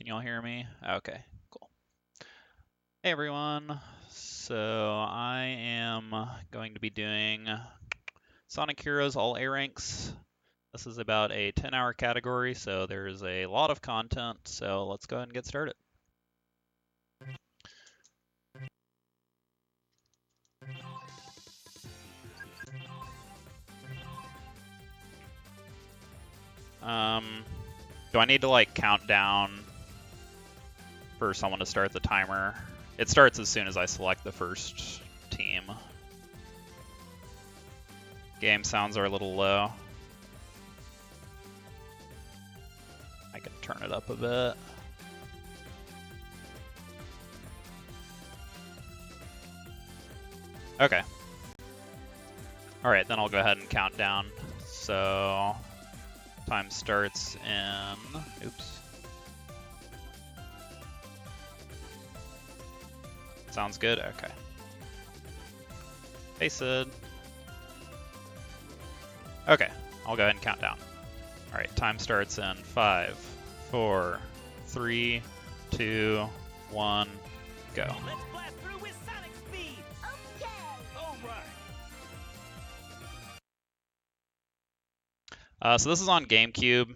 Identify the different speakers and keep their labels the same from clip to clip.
Speaker 1: Can you all hear me? Okay, cool. Hey everyone. So I am going to be doing Sonic Heroes all A ranks. This is about a 10-hour category, so there's a lot of content, so let's go ahead and get started. Do I need to like count down for someone to start the timer? It starts as soon as I select the first team. Game sounds are a little low. I can turn it up a bit. Okay. Alright, then I'll go ahead and count down. So, time starts in... Oops. Sounds good? Okay. Pasted. Okay, I'll go ahead and count down. Alright, time starts in 5, 4, 3, 2, 1, go.
Speaker 2: Let's blast through with Sonic speed! Okay! Alright!
Speaker 1: So this is on GameCube.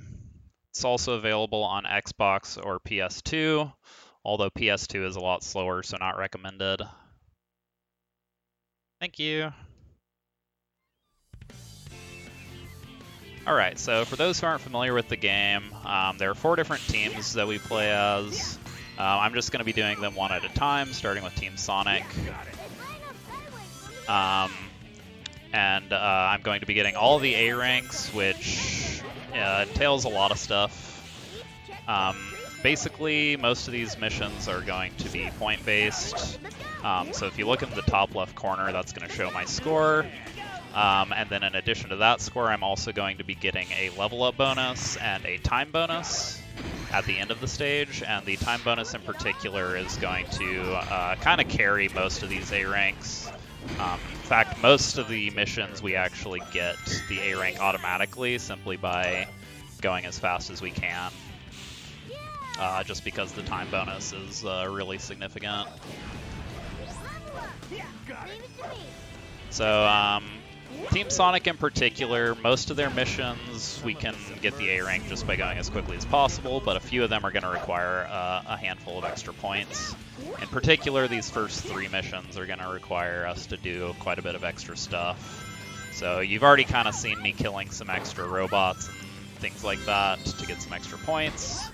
Speaker 1: It's also available on Xbox or PS2, although PS2 is a lot slower, so not recommended. Thank you. Alright, so for those who aren't familiar with the game, there are 4 different teams that we play as. I'm just going to be doing them one at a time, starting with Team Sonic. I'm going to be getting all the A ranks, which entails a lot of stuff. Basically, most of these missions are going to be point-based. So if you look in the top left corner, that's going to show my score. And then in addition to that score, I'm also going to be getting a level up bonus and a time bonus at the end of the stage. And the time bonus in particular is going to kind of carry most of these A ranks. In fact, most of the missions we actually get the A rank automatically simply by going as fast as we can. Just because the time bonus is really significant. So, Team Sonic in particular, most of their missions we can get the A rank just by going as quickly as possible, but a few of them are going to require a handful of extra points. In particular, these first 3 missions are going to require us to do quite a bit of extra stuff. So you've already kind of seen me killing some extra robots and things like that to get some extra points.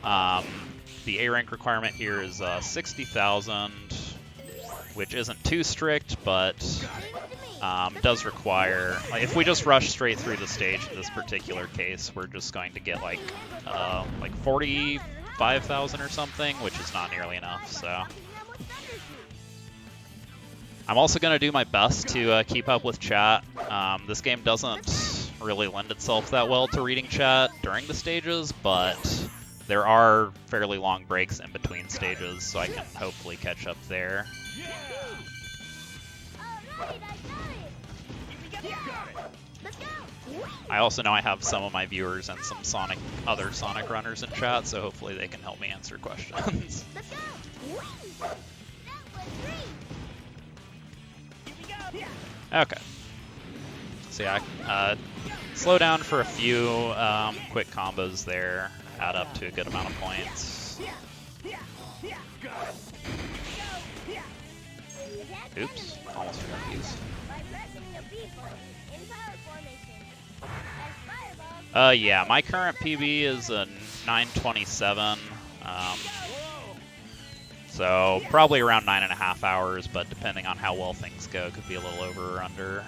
Speaker 1: The A rank requirement here is 60,000, which isn't too strict, but does require, like, if we just rush straight through the stage in this particular case, we're just going to get like 45,000 or something, which is not nearly enough. So I'm also going to do my best to keep up with chat. This game doesn't really lend itself that well to reading chat during the stages, but there are fairly long breaks in between stages, so I can hopefully catch up there. I also know I have some of my viewers and some other Sonic runners in chat, so hopefully they can help me answer questions. Okay. So yeah, slow down for a few quick combos there, add up to a good amount of points. Oops, almost forgot these. Yeah, my current PB is a 9:27, so probably around 9.5 hours, but depending on how well things go, could be a little over or under.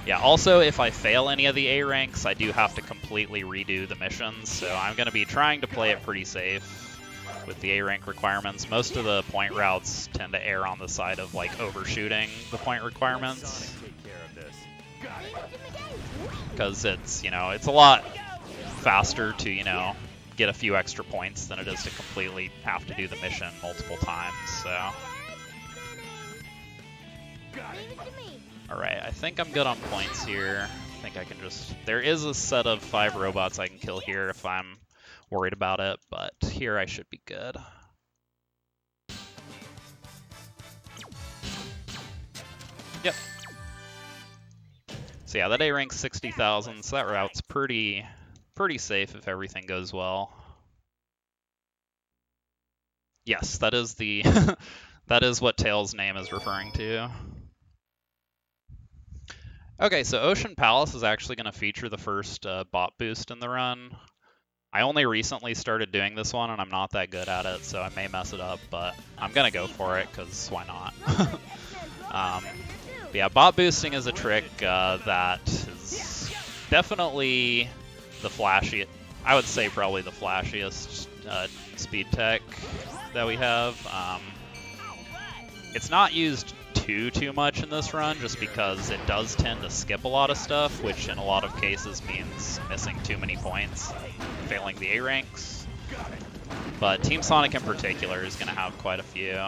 Speaker 1: Yeah, also, if I fail any of the A ranks, I do have to completely redo the missions, so I'm going to be trying to play it pretty safe with the A rank requirements. Most of the point routes tend to err on the side of like overshooting the point requirements, because it's, it's a lot faster to, get a few extra points than it is to completely have to do the mission multiple times. So Alright, I think I'm good on points here. I think I can just... There is a set of 5 robots I can kill here if I'm worried about it, but here I should be good. Yep. So yeah, that A rank's 60,000, so that route's pretty safe if everything goes well. Yes, that is the that is what Tails' name is referring to. Okay, so Ocean Palace is actually going to feature the first bot boost in the run. I only recently started doing this one, and I'm not that good at it, so I may mess it up, but I'm going to go for it, because why not? Yeah, bot boosting is a trick that is definitely the flashiest, I would say probably the flashiest speed tech that we have. It's not used too much in this run, just because it does tend to skip a lot of stuff, which in a lot of cases means missing too many points, failing the A ranks. But Team Sonic in particular is going to have quite a few.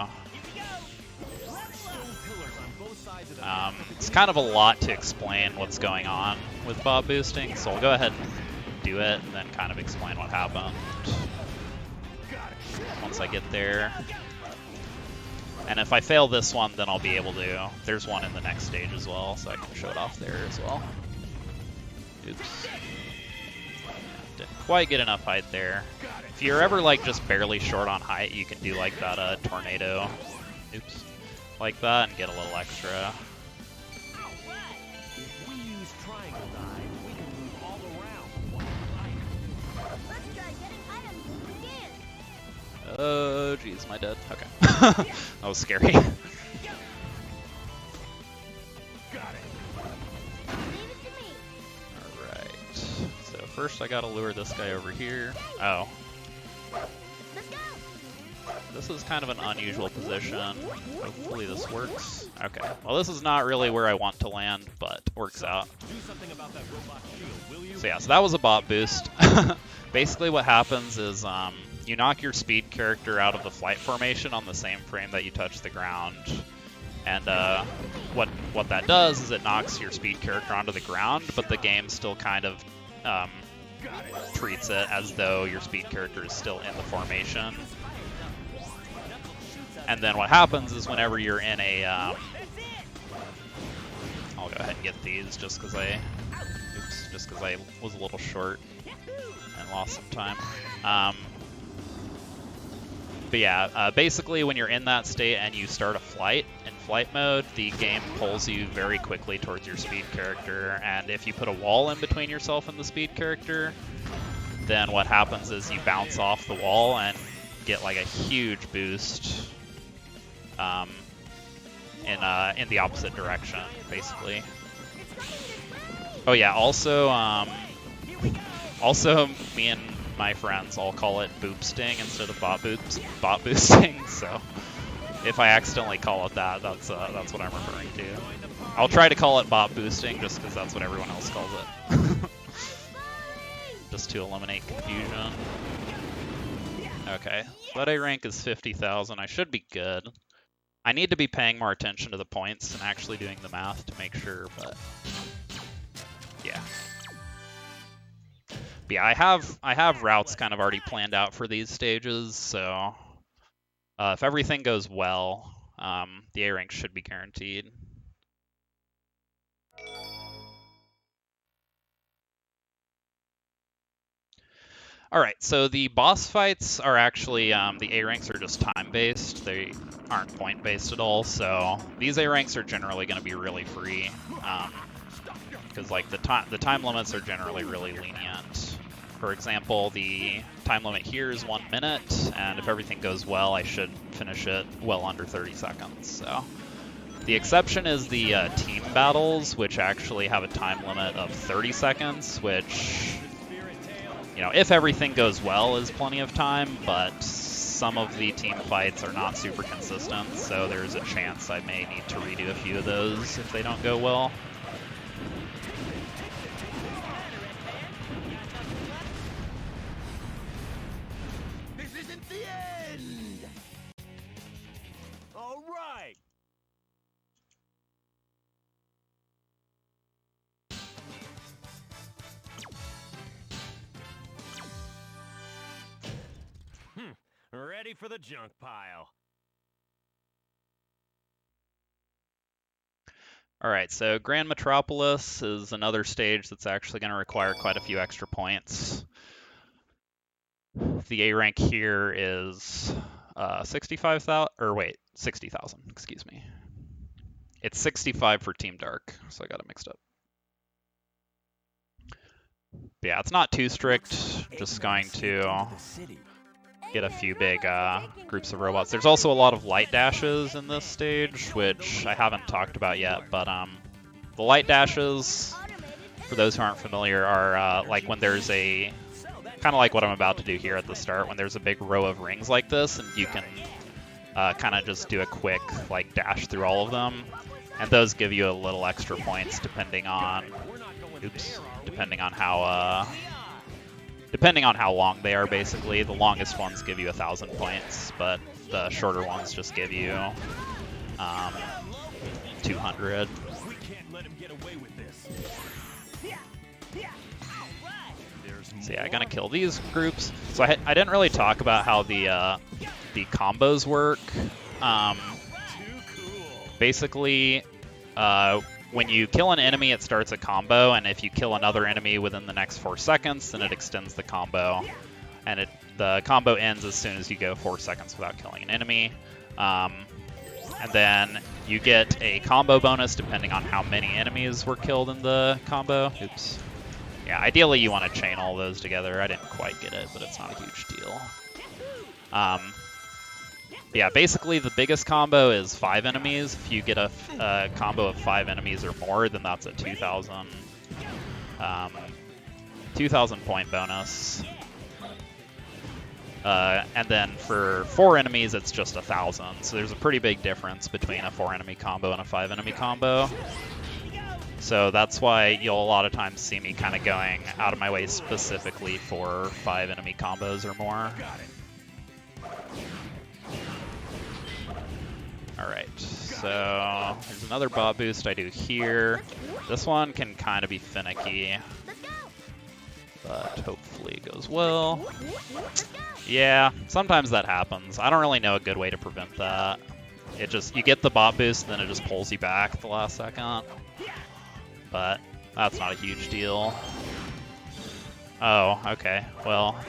Speaker 1: It's kind of a lot to explain what's going on with bot boosting, so I'll go ahead and do it and then kind of explain what happened once I get there. And if I fail this one, then I'll be able to... There's one in the next stage as well, so I can show it off there as well. Oops. Didn't quite get enough height there. If you're ever like just barely short on height, you can do like that tornado. Oops. Like that and get a little extra. Oh, geez, am I dead? Okay. That was scary. Alright. So first I gotta lure this guy over here. Oh. This is kind of an unusual position. Hopefully this works. Okay. Well, this is not really where I want to land, but works out. So yeah, so that was a bot boost. Basically what happens is you knock your speed character out of the flight formation on the same frame that you touch the ground. And what that does is it knocks your speed character onto the ground, but the game still kind of treats it as though your speed character is still in the formation. And then what happens is whenever you're in a... I'll go ahead and get these just because I was a little short and lost some time. But yeah, basically when you're in that state and you start a flight, in flight mode, the game pulls you very quickly towards your speed character, and if you put a wall in between yourself and the speed character, then what happens is you bounce off the wall and get like a huge boost in the opposite direction, basically. Oh yeah, also me and my friends all call it boopsting instead of bot boosting, so if I accidentally call it that, that's what I'm referring to. I'll try to call it bot boosting just because that's what everyone else calls it. Just to eliminate confusion. Okay, so that A rank is 50,000. I should be good. I need to be paying more attention to the points and actually doing the math to make sure, but yeah. But yeah, I have routes kind of already planned out for these stages, so if everything goes well, the A rank should be guaranteed. Alright, so the boss fights are actually, the A ranks are just time-based. They aren't point-based at all, so these A ranks are generally going to be really free, because like the time limits are generally really lenient. For example, the time limit here is 1 minute, and if everything goes well, I should finish it well under 30 seconds. So the exception is the team battles, which actually have a time limit of 30 seconds, which, you know, if everything goes well, is plenty of time, but some of the team fights are not super consistent, so there's a chance I may need to redo a few of those if they don't go well.
Speaker 2: This isn't the end! All right! ready for the junk pile.
Speaker 1: Alright, so Grand Metropolis is another stage that's actually going to require quite a few extra points. The A rank here is 65,000, or wait, 60,000, excuse me. It's 65 for Team Dark, so I got it mixed up. But yeah, it's not too strict, just going to get a few big groups of robots. There's also a lot of light dashes in this stage, which I haven't talked about yet, but the light dashes, for those who aren't familiar, are like when there's a, kind of like what I'm about to do here at the start, when there's a big row of rings like this, and you can kind of just do a quick like dash through all of them, and those give you a little extra points depending on, depending on how long they are. Basically, the longest ones give you 1,000 points, but the shorter ones just give you 200.
Speaker 2: We can't let him get away with this.
Speaker 1: So yeah, I'm gonna kill these groups. So I didn't really talk about how the combos work. Basically, when you kill an enemy, it starts a combo, and if you kill another enemy within the next 4 seconds, then it extends the combo, and the combo ends as soon as you go 4 seconds without killing an enemy. And then you get a combo bonus depending on how many enemies were killed in the combo. Oops. Yeah, ideally you want to chain all those together. I didn't quite get it, but it's not a huge deal. Yeah, basically the biggest combo is 5 enemies. If you get a combo of 5 enemies or more, then that's a 2,000 point bonus. And then for 4 enemies, it's just 1,000. So there's a pretty big difference between a 4 enemy combo and a 5 enemy combo. So that's why you'll a lot of times see me kind of going out of my way specifically for 5 enemy combos or more. Alright, so there's another bot boost I do here. This one can kind of be finicky, but hopefully it goes well. Yeah, sometimes that happens. I don't really know a good way to prevent that. You get the bot boost, then it just pulls you back at the last second. But that's not a huge deal. Oh, okay, well.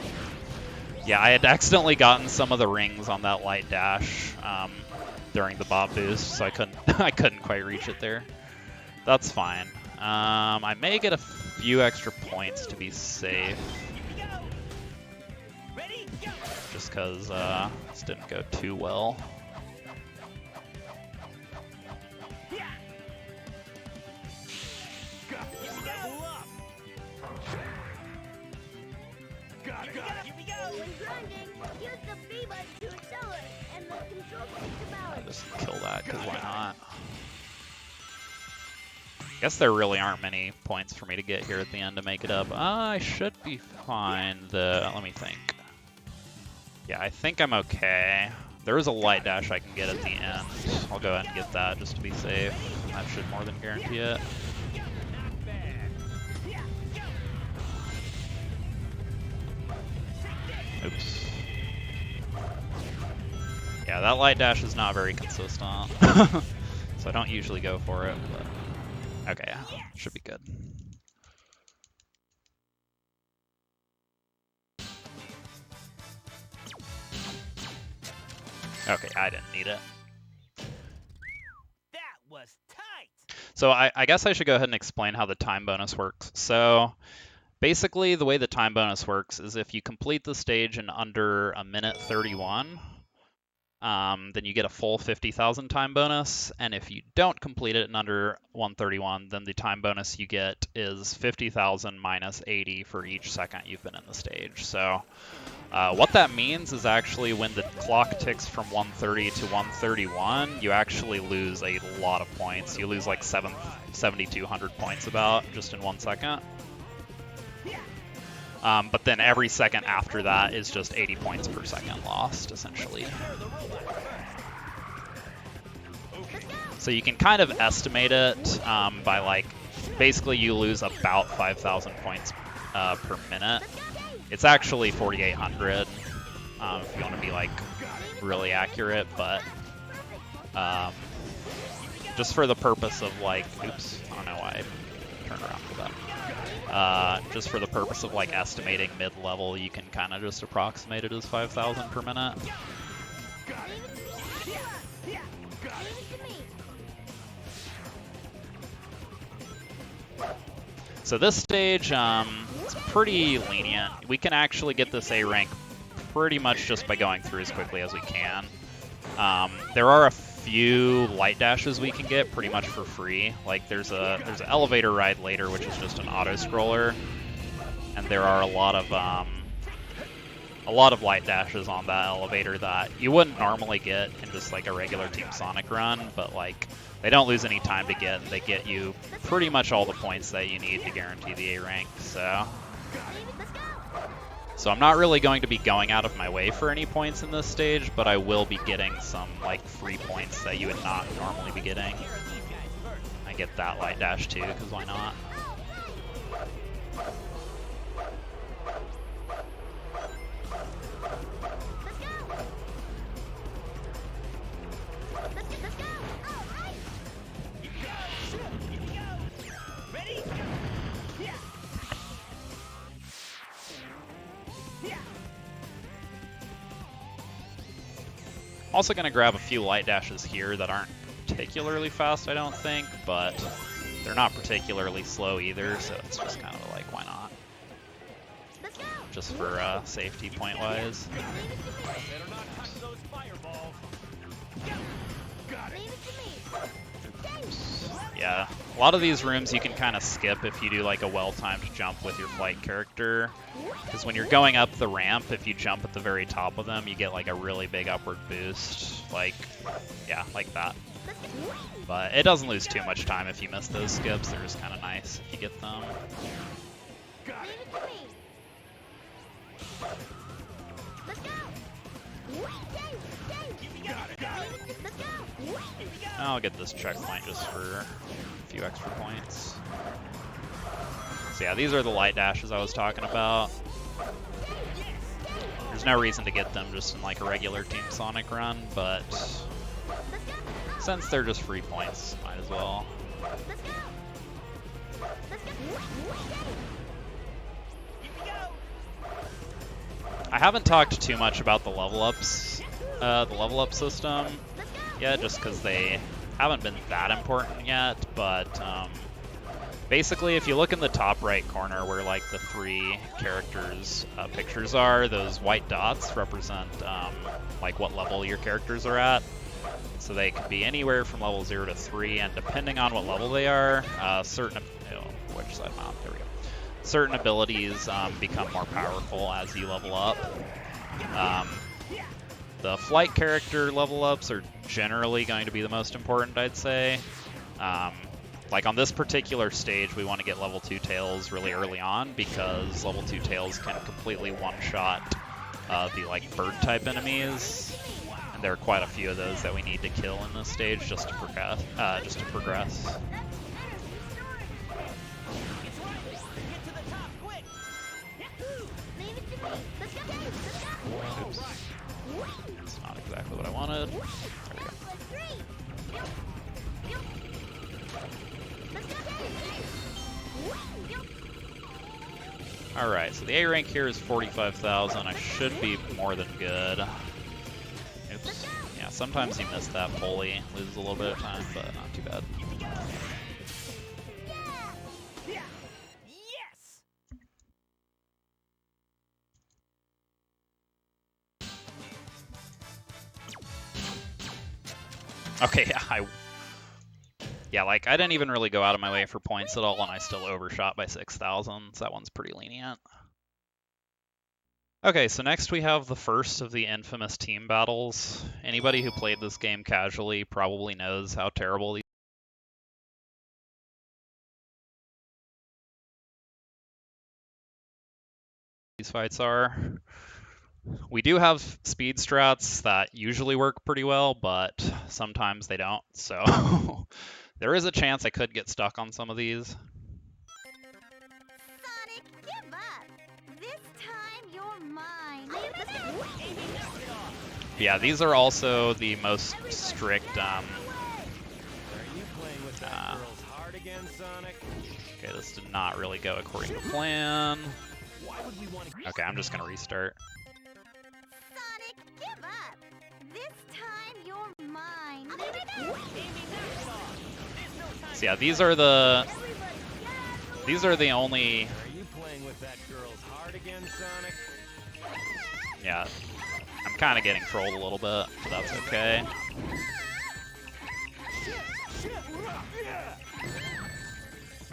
Speaker 1: Yeah, I had accidentally gotten some of the rings on that light dash during the bot boost, so I couldn't quite reach it there. That's fine. I may get a few extra points to be safe. Just because this didn't go too well. I'll just kill that, because why not? I guess there really aren't many points for me to get here at the end to make it up. I should be fine. Let me think. Yeah, I think I'm okay. There is a light dash I can get at the end. I'll go ahead and get that just to be safe. That should more than guarantee it. Oops. Yeah, that light dash is not very consistent. So I don't usually go for it, but okay, yeah, should be good. Okay, I didn't need it.
Speaker 2: That was tight.
Speaker 1: So I guess I should go ahead and explain how the time bonus works. So basically, the way the time bonus works is if you complete the stage in under 1:31, then you get a full 50,000 time bonus. And if you don't complete it in under 1:31, then the time bonus you get is 50,000 minus 80 for each second you've been in the stage. So what that means is actually when the clock ticks from 1:30 to 1:31, you actually lose a lot of points. You lose like 7,200 points about just in 1 second. But then every second after that is just 80 points per second lost, essentially. So you can kind of estimate it by like, basically you lose about 5,000 points per minute. It's actually 4,800. if you want to be like really accurate, but just for the purpose of like, oops, I don't know why I turned around for that. Just for the purpose of like estimating mid-level, you can kind of just approximate it as 5,000 per minute. So this stage, it's pretty lenient. We can actually get this A rank pretty much just by going through as quickly as we can. There are a few light dashes we can get pretty much for free. Like there's an elevator ride later, which is just an auto scroller, and there are a lot of light dashes on that elevator that you wouldn't normally get in just like a regular Team Sonic run, but like they don't lose any time to get. They get you pretty much all the points that you need to guarantee the A rank. So I'm not really going to be going out of my way for any points in this stage, but I will be getting some like free points that you would not normally be getting. I get that light dash too, because why not? Also going to grab a few light dashes here that aren't particularly fast, I don't think, but they're not particularly slow either, so it's just kind of like, why not? Just for safety point-wise. Yeah, a lot of these rooms you can kind of skip if you do like a well-timed jump with your flight character. Because when you're going up the ramp, if you jump at the very top of them, you get like a really big upward boost. Like, yeah, like that. But it doesn't lose too much time if you miss those skips. They're just kind of nice if you get them. I'll get this checkpoint just for a few extra points. So yeah, these are the light dashes I was talking about. There's no reason to get them just in like a regular Team Sonic run, but since they're just free points, might as well. I haven't talked too much about the level ups, the level up system yet, just because they haven't been that important yet, but basically if you look in the top right corner where like the three characters pictures are, those white dots represent like what level your characters are at. So they can be anywhere from level 0 to 3, and depending on what level they are, certain abilities become more powerful as you level up. The flight character level ups are generally going to be the most important, I'd say. Like on this particular stage, we want to get level 2 tails really early on, because level 2 tails can completely one-shot the like bird type enemies, and there are quite a few of those that we need to kill in this stage just to progress. Oops. That's not exactly what I wanted. There we go. Alright, so the A rank here is 45,000. I should be more than good. Oops. Yeah, sometimes you miss that pulley. Loses a little bit of time, but not too bad. Okay, yeah, like I didn't even really go out of my way for points at all, and I still overshot by 6,000, so that one's pretty lenient. Okay, so next we have the first of the infamous team battles. Anybody who played this game casually probably knows how terrible these fights are. We do have speed strats that usually work pretty well, but sometimes they don't, so there is a chance I could get stuck on some of these.
Speaker 3: Sonic, give up! This time you're mine!
Speaker 1: Yeah, these are also the most strict.
Speaker 2: Are you playing with that girl's heart again, Sonic?
Speaker 1: Okay, this did not really go according to plan.
Speaker 2: Why would we want to...
Speaker 1: Okay, I'm just gonna restart.
Speaker 3: Sonic, give up. This time you're mine.
Speaker 1: So yeah, these are the only.
Speaker 2: Are you playing with that girl's heart again, Sonic?
Speaker 1: Yeah, I'm kind of getting trolled a little bit, but that's okay.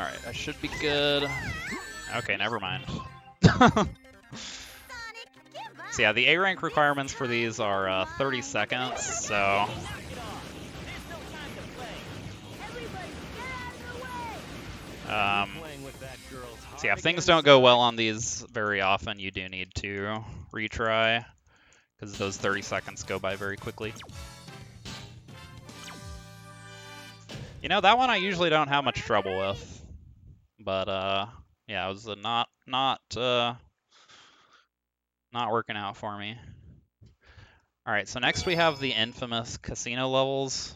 Speaker 1: All right, I should be good. Okay, never mind. So yeah, the A rank requirements for these are 30 seconds, so so yeah, if things don't go well on these very often, you do need to retry, because those 30 seconds go by very quickly. You know, that one I usually don't have much trouble with, but yeah, it was not working out for me. All right, so next we have the infamous casino levels.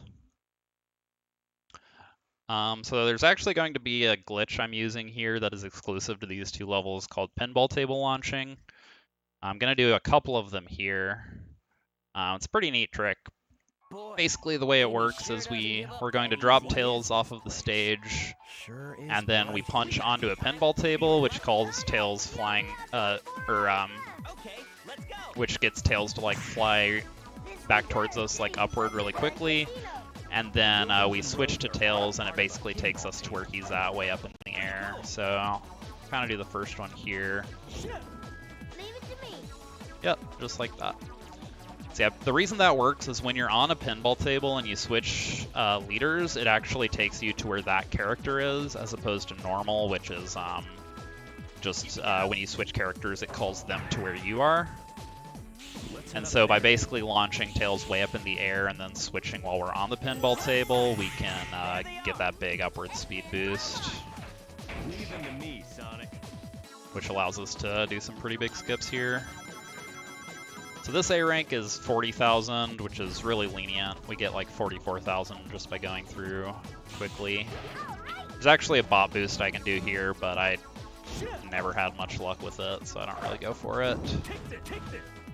Speaker 1: So there's actually going to be a glitch I'm using here that is exclusive to these two levels called pinball table launching. I'm going to do a couple of them here. It's a pretty neat trick. Basically the way it works is we're going to drop Tails off of the stage, and then we punch onto a pinball table, which calls Tails flying, which gets Tails to like fly back towards us like upward really quickly. And then we switch to Tails, and it basically takes us to where he's at, way up in the air. So I'll kind of do the first one here. Yep, just like that. So yeah, the reason that works is when you're on a pinball table and you switch leaders, it actually takes you to where that character is, as opposed to normal, which is just when you switch characters, it calls them to where you are. And so by basically launching Tails way up in the air and then switching while we're on the pinball table, we can get that big upward speed boost, which allows us to do some pretty big skips here. So this A rank is 40,000, which is really lenient. We get like 44,000 just by going through quickly. There's actually a bot boost I can do here, but I never had much luck with it, so I don't really go for it.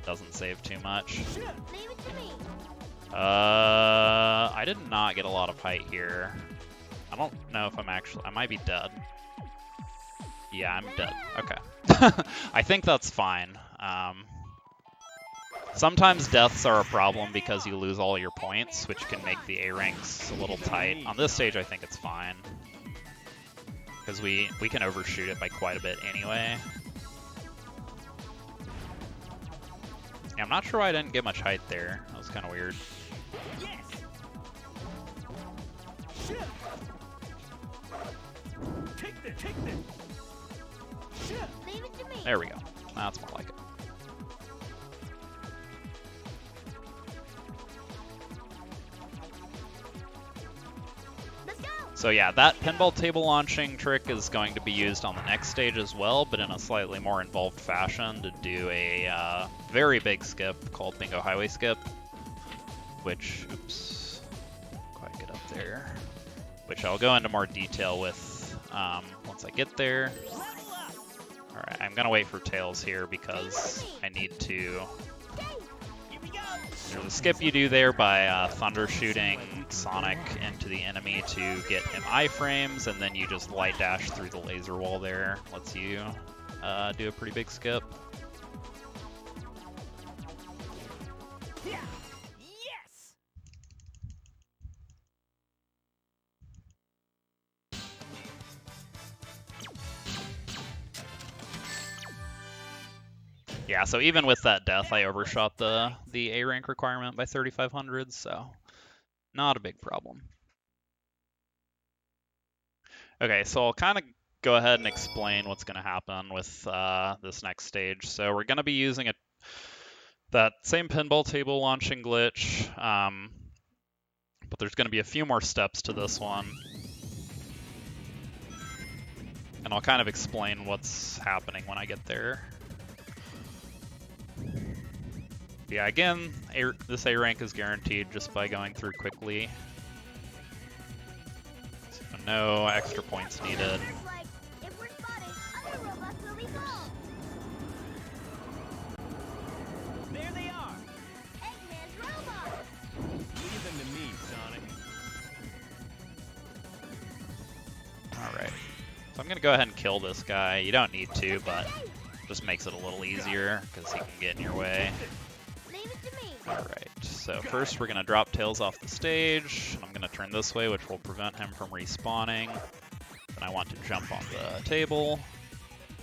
Speaker 1: Doesn't save too much. I did not get a lot of height here. I don't know if I might be dead. Yeah, I'm dead. Okay. I think that's fine. Sometimes deaths are a problem because you lose all your points, which can make the A ranks a little tight. On this stage, I think it's fine, because we can overshoot it by quite a bit anyway. Yeah, I'm not sure why I didn't get much height there. That was kind of weird. There we go. That's more like it. So yeah, that pinball table launching trick is going to be used on the next stage as well, but in a slightly more involved fashion, to do a very big skip called Bingo Highway Skip, which, oops, quite get up there, which I'll go into more detail with once I get there. Alright, I'm gonna wait for Tails here because I need to... There's a skip you do there by thunder shooting Sonic into the enemy to get him iframes, and then you just light dash through the laser wall there. Lets you do a pretty big skip.
Speaker 2: Yes!
Speaker 1: Yeah, so even with that death, I overshot the A rank requirement by 3,500, so not a big problem. Okay, so I'll kind of go ahead and explain what's going to happen with this next stage. So we're going to be using that same pinball table launching glitch, but there's going to be a few more steps to this one. And I'll kind of explain what's happening when I get there. Yeah, again, this A rank is guaranteed just by going through quickly. So no extra points needed.
Speaker 3: Looks like if we're spotted, other robots will be called.
Speaker 2: There they are.
Speaker 3: Eggman's robots.
Speaker 2: Leave them to me, Sonic.
Speaker 1: Alright. So I'm gonna go ahead and kill this guy. You don't need to, but just makes it a little easier because he can get in your way.
Speaker 3: Leave it to me.
Speaker 1: Alright, so first we're gonna drop Tails off the stage. I'm gonna turn this way, which will prevent him from respawning. Then I want to jump on the table.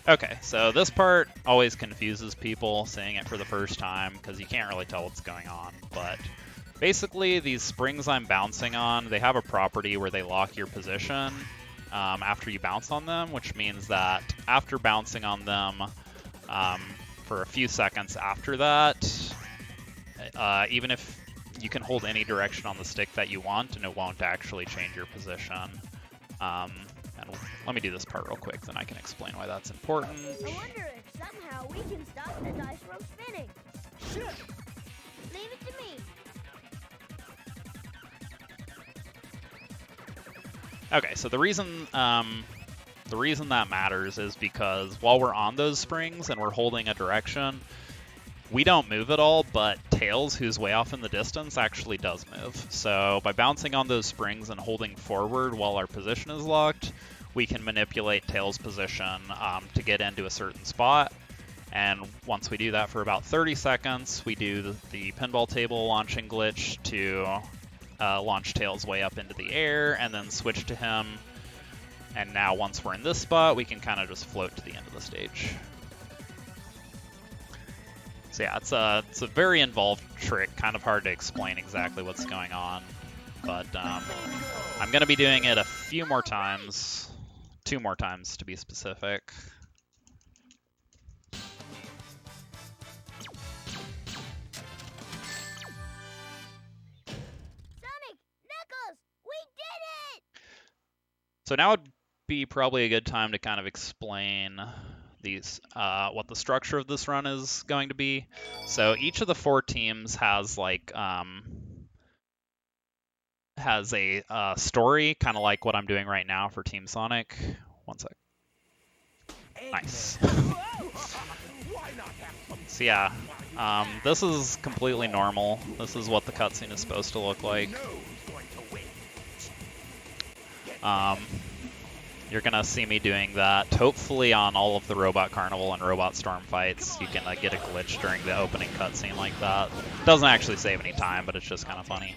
Speaker 1: Okay, so this part always confuses people seeing it for the first time because you can't really tell what's going on. But basically, these springs I'm bouncing on, they have a property where they lock your position after you bounce on them, which means that after bouncing on them for a few seconds after that, even if you can hold any direction on the stick that you want and it won't actually change your position. And let me do this part real quick, then I can explain why that's important.
Speaker 3: I wonder if somehow we can stop the dice from spinning. Leave it to me.
Speaker 1: Okay, so the reason that matters is because while we're on those springs and we're holding a direction, we don't move at all, but Tails, who's way off in the distance, actually does move. So by bouncing on those springs and holding forward while our position is locked, we can manipulate Tails' position to get into a certain spot. And once we do that for about 30 seconds, we do the pinball table launching glitch to launch Tails way up into the air and then switch to him. And now once we're in this spot, we can kind of just float to the end of the stage. So yeah, it's a very involved trick, kind of hard to explain exactly what's going on. But I'm going to be doing it a few more times, 2 more times to be specific.
Speaker 3: Sonic, Knuckles, we did it!
Speaker 1: So now would be probably a good time to kind of explain what the structure of this run is going to be. So each of the 4 teams has like a story, kind of like what I'm doing right now for Team Sonic. One sec. Nice. So yeah, this is completely normal. This is what the cutscene is supposed to look like. You're gonna see me doing that, hopefully on all of the Robot Carnival and Robot Storm fights. You can get a glitch during the opening cutscene like that. Doesn't actually save any time, but it's just kind of funny.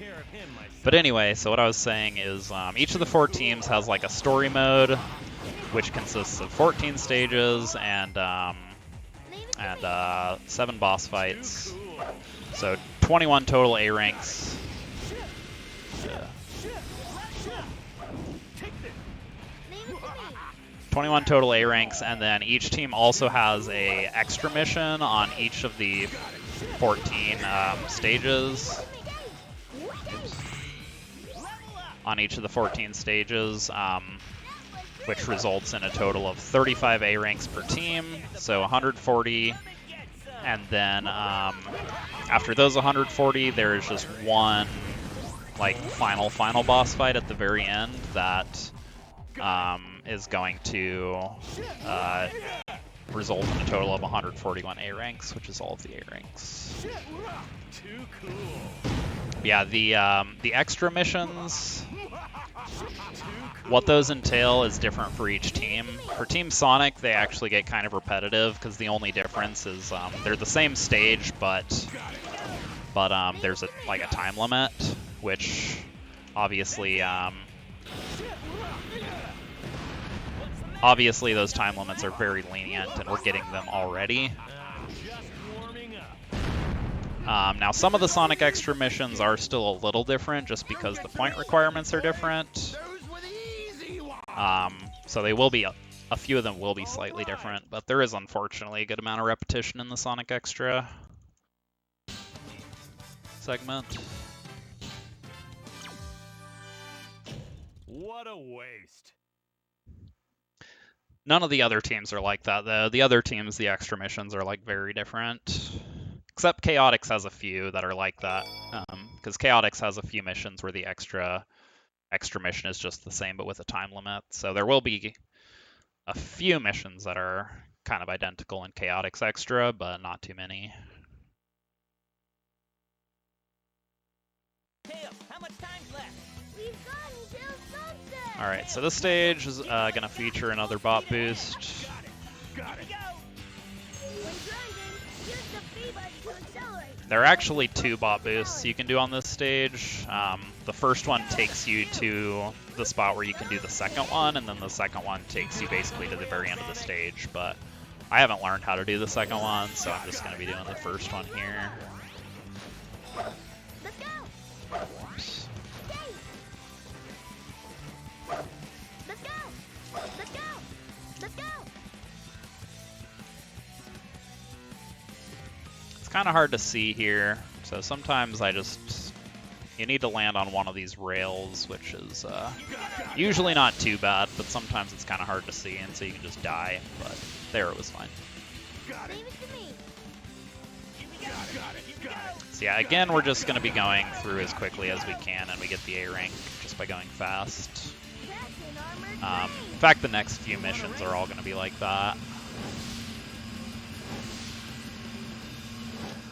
Speaker 1: But anyway, so what I was saying is each of the 4 teams has like a story mode, which consists of 14 stages and 7 boss fights. So 21 total A ranks. 21 total A ranks, and then each team also has a extra mission on each of the 14 stages. On each of the 14 stages, which results in a total of 35 A ranks per team, so 140. And then after those 140, there is just one like final boss fight at the very end that is going to result in a total of 141 A ranks, which is all of the A ranks.
Speaker 2: Too cool.
Speaker 1: Yeah, the extra missions, what those entail is different for each team. For Team Sonic, they actually get kind of repetitive because the only difference is they're the same stage, but there's a time limit, which obviously those time limits are very lenient, and we're getting them already. Now, some of the Sonic Extra missions are still a little different just because the point requirements are different. So they will be, a few of them will be slightly different, but there is unfortunately a good amount of repetition in the Sonic Extra segment.
Speaker 2: What a waste.
Speaker 1: None of the other teams are like that, though. The other teams, the extra missions are like very different. Except Chaotix has a few that are like that, because Chaotix has a few missions where the extra mission is just the same but with a time limit. So there will be a few missions that are kind of identical in Chaotix Extra, but not too many.
Speaker 2: How much time's left?
Speaker 3: We've got until sunset.
Speaker 1: All right, so this stage is going to feature another bot boost.
Speaker 2: Got it.
Speaker 3: When grinding, use the B button to accelerate.
Speaker 1: There are actually 2 bot boosts you can do on this stage. The first one takes you to the spot where you can do the second one, and then the second one takes you basically to the very end of the stage. But I haven't learned how to do the second one, so I'm just going to be doing the first one here.
Speaker 3: Let's go.
Speaker 1: Oops.
Speaker 3: Yay. Let's go. Let's go. Let's go.
Speaker 1: It's kind of hard to see here, so sometimes you need to land on one of these rails, which is usually not too bad, but sometimes it's kind of hard to see, and so you can just die, but there it was fine.
Speaker 3: Leave it to me.
Speaker 1: So yeah, again, we're just going to be going through as quickly as we can, and we get the A rank just by going fast.
Speaker 3: That's an armored
Speaker 1: In fact, the next few missions are all going to be like that.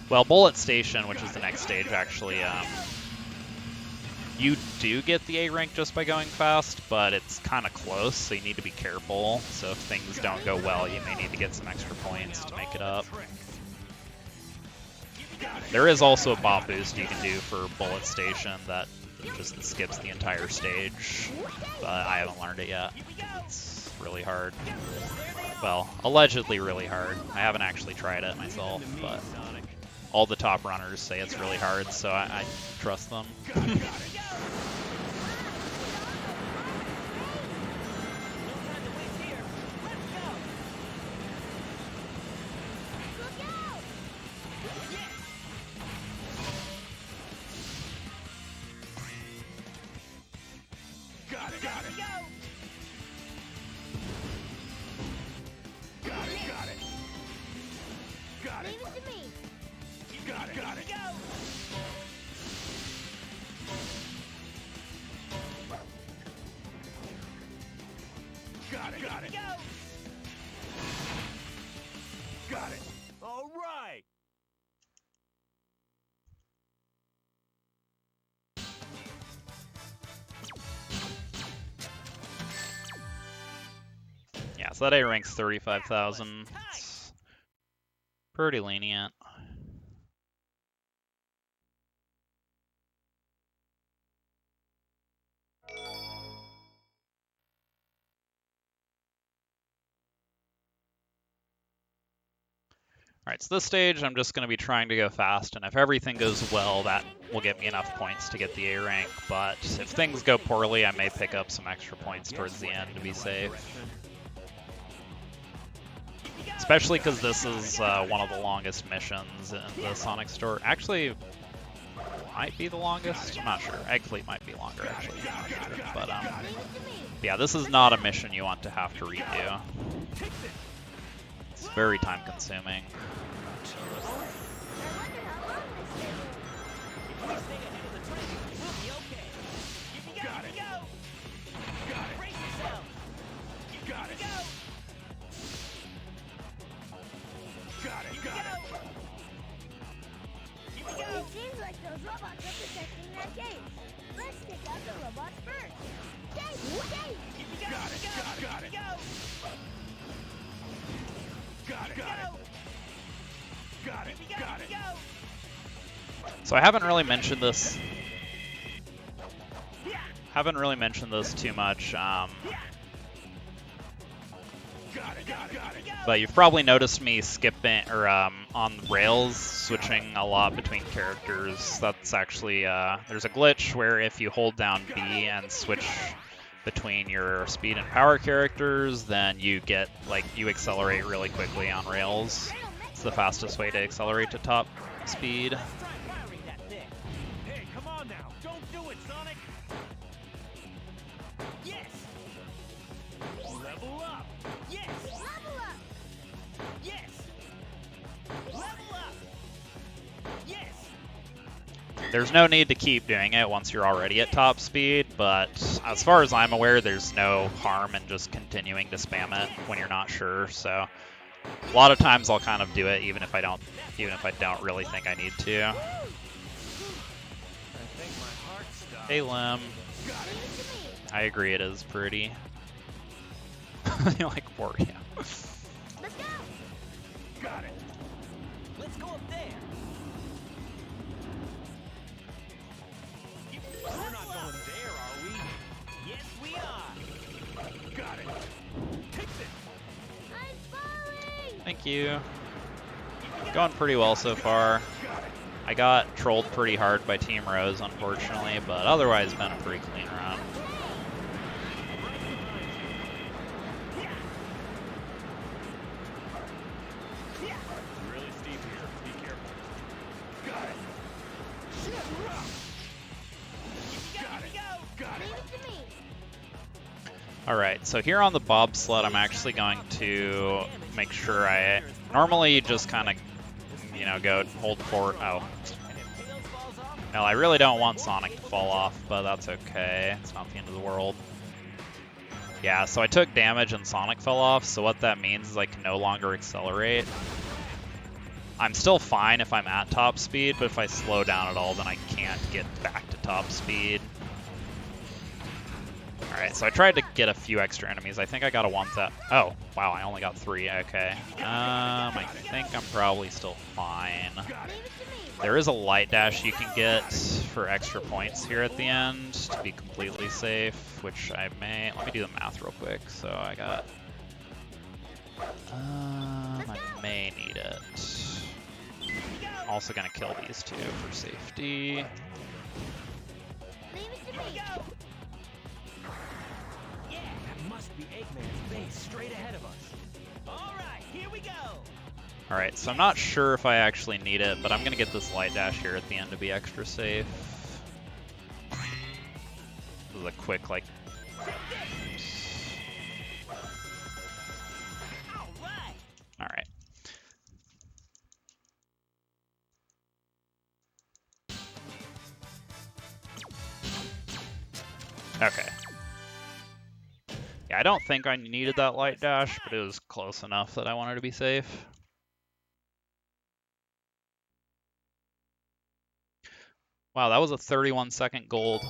Speaker 1: Well, Bullet Station, which is the next stage, actually, you do get the A rank just by going fast, but it's kind of close, so you need to be careful. So if things don't go well, you may need to get some extra points to make it up. There is also a bot boost you can do for Bullet Station that just skips the entire stage, but I haven't learned it yet. It's really hard. Well, allegedly really hard. I haven't actually tried it myself, but all the top runners say it's really hard, so I trust them.
Speaker 3: Leave it to me.
Speaker 2: Got it. Got it. All right.
Speaker 1: Yeah, so that A rank's 35,000. It's pretty lenient. Alright, so this stage I'm just going to be trying to go fast, and if everything goes well, that will get me enough points to get the A rank, but if things go poorly, I may pick up some extra points towards the end to be safe. Especially because this is one of the longest missions in the Sonic Store. Actually, might be the longest? I'm not sure. Egg Fleet might be longer, actually. I'm not sure. But, yeah, this is not a mission you want to have to redo. It's very time-consuming.
Speaker 3: It seems like those robots are protecting that gate. Let's take out the robots first. Gate!
Speaker 2: Got it.
Speaker 1: So I haven't really mentioned this. Too much. But you've probably noticed me skipping or on rails, switching a lot between characters. That's actually there's a glitch where if you hold down B and switch between your speed and power characters, then you get you accelerate really quickly on rails. It's the fastest way to accelerate to top speed.
Speaker 2: Hey, come on now. Don't do it, Sonic. Yes. Level up. Yes.
Speaker 3: Level up!
Speaker 2: Yes. Level up.
Speaker 1: There's no need to keep doing it once you're already at top speed, but as far as I'm aware, there's no harm in just continuing to spam it when you're not sure. So a lot of times I'll kind of do it even if I don't really think I need to. Hey Lim. I agree, it is pretty. You like Wario.
Speaker 3: Let's go.
Speaker 2: Got it. Let's go up there. We're not going there, are we? Yes, we are. Got it. Takes it.
Speaker 3: I'm falling.
Speaker 1: Thank you. Going pretty well so far. I got trolled pretty hard by Team Rose, unfortunately, but otherwise been a pretty clean run.
Speaker 2: Really steep here. Be careful. Got it. Got it. Got it.
Speaker 3: Leave it to me.
Speaker 1: Alright, so here on the bobsled, I'm actually going to make sure I normally just kind of, you know, go hold forward. Oh. No, I really don't want Sonic to fall off, but that's okay. It's not the end of the world. Yeah, so I took damage and Sonic fell off, so what that means is I can no longer accelerate. I'm still fine if I'm at top speed, but if I slow down at all, then I can't get back to top speed. Alright, so I tried to get a few extra enemies. I think I got a 1,000. Oh, wow, I only got 3. Okay. I think I'm probably still fine. There is a light dash you can get for extra points here at the end to be completely safe, which I may. Let me do the math real quick. So I got. I may need it. Also gonna kill these two for safety.
Speaker 3: Leave it to me.
Speaker 2: Yeah, that must be Eggman's base straight ahead of us. All right, here we go.
Speaker 1: Alright, so I'm not sure if I actually need it, but I'm gonna get this light dash here at the end to be extra safe. This is a quick, like. Alright. Okay. Yeah, I don't think I needed that light dash, but it was close enough that I wanted to be safe. Wow, that was a 31-second gold.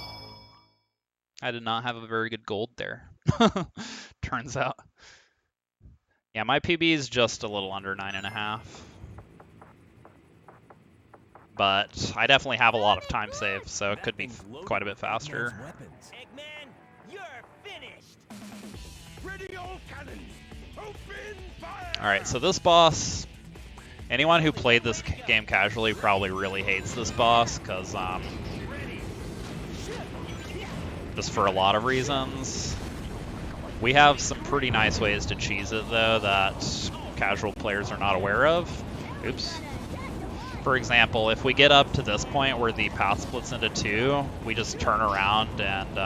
Speaker 1: I did not have a very good gold there. Turns out. Yeah, my PB is just a little under 9.5. But I definitely have a lot of time saved, so it could be quite a bit faster.
Speaker 2: Eggman, you're finished. Ready all cannons. Open fire.
Speaker 1: Alright, so this boss, anyone who played this game casually probably really hates this boss, because, just for a lot of reasons. We have some pretty nice ways to cheese it, though, that casual players are not aware of. Oops. For example, if we get up to this point where the path splits into 2, we just turn around and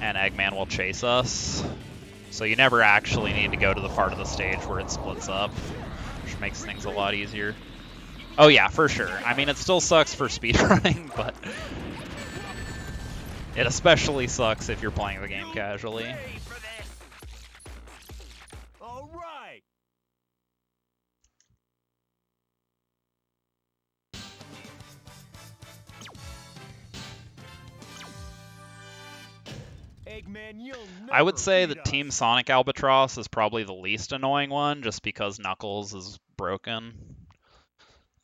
Speaker 1: Eggman will chase us. So you never actually need to go to the part of the stage where it splits up, which makes things a lot easier. Oh yeah, for sure. I mean, it still sucks for speedrunning, but it especially sucks if you're playing the game casually.
Speaker 2: All right. Eggman, you'll
Speaker 1: I would
Speaker 2: never
Speaker 1: say
Speaker 2: beat
Speaker 1: that
Speaker 2: us.
Speaker 1: Team Sonic Albatross is probably the least annoying one, just because Knuckles is broken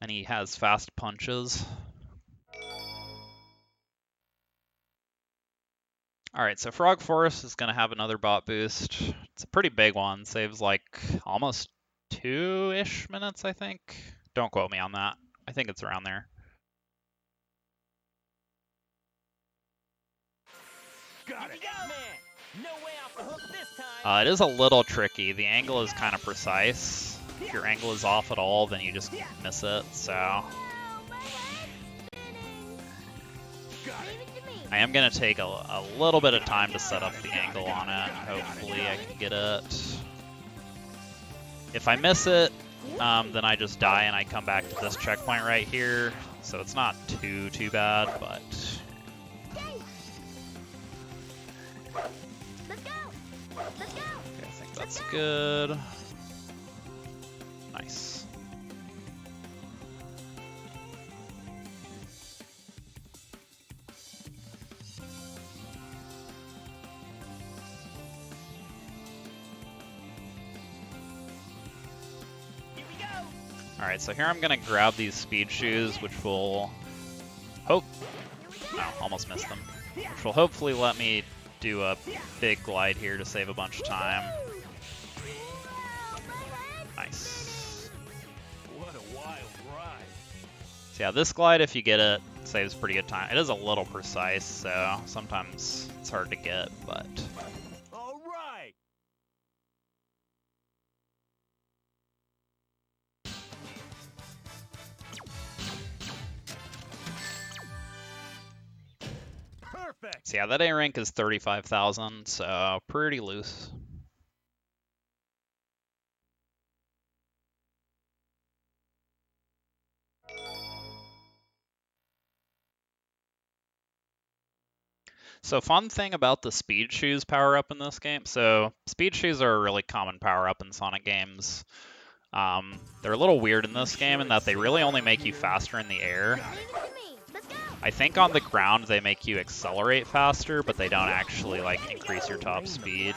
Speaker 1: and he has fast punches. Alright, so Frog Forest is going to have another bot boost. It's a pretty big one, saves like almost 2-ish minutes, I think. Don't quote me on that. I think it's around there.
Speaker 2: Got it. Eggman, no way off the hook this time.
Speaker 1: It is a little tricky. The angle is kind of precise. If your angle is off at all, then you just miss it, so
Speaker 3: Oh, my head's spinning. Leave it to me.
Speaker 1: I am going to take a little bit of time to set up the angle on it. Hopefully I can get it. If I miss it, then I just die and I come back to this checkpoint right here. So it's not too bad, but
Speaker 3: Let's go. Let's go.
Speaker 1: okay, I think that's good. Nice. Alright, so here I'm going to grab these speed shoes, which will almost missed them. Which will hopefully let me do a big glide here to save a bunch of time. Nice.
Speaker 2: What a wild ride.
Speaker 1: So yeah, this glide, if you get it, saves pretty good time. It is a little precise, so sometimes it's hard to get, but
Speaker 2: All right. Perfect.
Speaker 1: so yeah, that A rank is 35,000, so pretty loose. So fun thing about the speed shoes power up in this game. So speed shoes are a really common power up in Sonic games. They're a little weird in this game in that they really only make you faster in the air.
Speaker 3: Leave it to me. Let's go.
Speaker 1: I think on the ground they make you accelerate faster, but they don't actually like increase your top speed.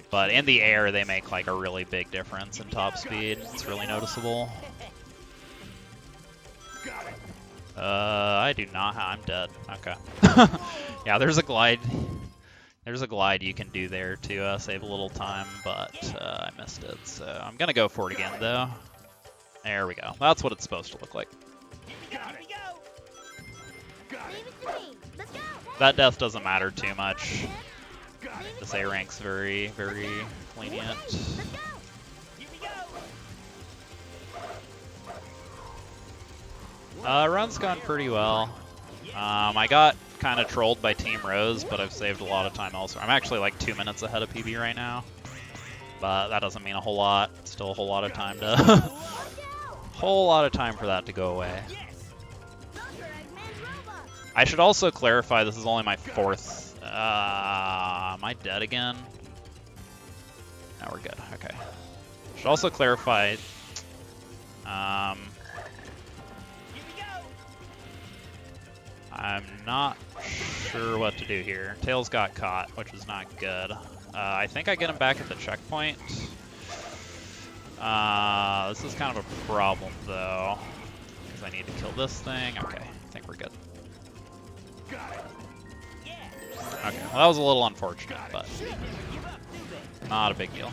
Speaker 1: But in the air they make like a really big difference in top speed. It's really noticeable. I do not I'm dead. Okay. Yeah, there's a glide. There's a glide you can do there to save a little time, but I missed it. So I'm gonna go for it again though. There we go. That's what it's supposed to look like.
Speaker 3: Leave it to me. Let's go.
Speaker 1: That death doesn't matter too much.
Speaker 3: Leave it
Speaker 1: This A rank's very, very lenient.
Speaker 3: Let's go.
Speaker 1: Run's gone pretty well. I got kind of trolled by Team Rose, but I've saved a lot of time elsewhere. I'm actually like 2 minutes ahead of PB right now, but that doesn't mean a whole lot. Still a whole lot of time to, whole lot of time for that to go away.
Speaker 3: Those are Eggman's robots.
Speaker 1: I should also clarify this is only my 4th. Am I dead again? No, we're good. Okay. Should also clarify. I'm not sure what to do here. Tails got caught, which is not good. I think I get him back at the checkpoint. This is kind of a problem, though, because I need to kill this thing. Okay, I think we're good. Okay, well, that was a little unfortunate, but not a big deal.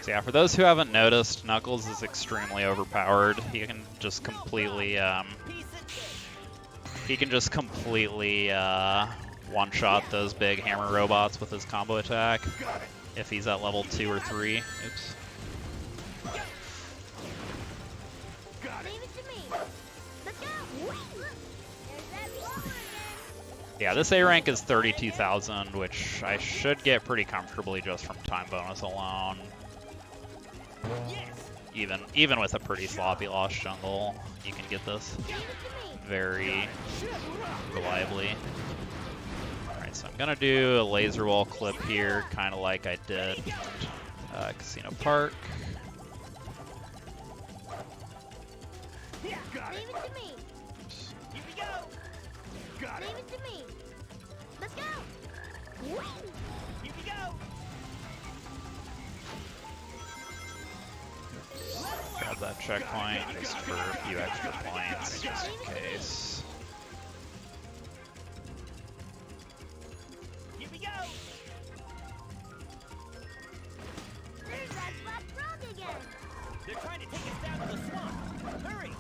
Speaker 1: So yeah, for those who haven't noticed, Knuckles is extremely overpowered. He can just completely, one-shot those big hammer robots with his combo attack if he's at level 2 or 3. Oops.
Speaker 3: Leave it to me. Let's go. There's that ball again.
Speaker 1: Yeah, this A rank is 32,000, which I should get pretty comfortably just from time bonus alone. Even with a pretty sloppy Lost Jungle, you can get this
Speaker 3: Leave it to me.
Speaker 1: very reliably. Alright, so I'm gonna do a laser wall clip here, kind of like I did Casino Park.
Speaker 3: Leave it to me. Leave it to me. Let's go.
Speaker 1: Grab that checkpoint just for a few extra points, just in case.
Speaker 3: There's that black frog again.
Speaker 2: They're trying to take us down to the swamp. Hurry!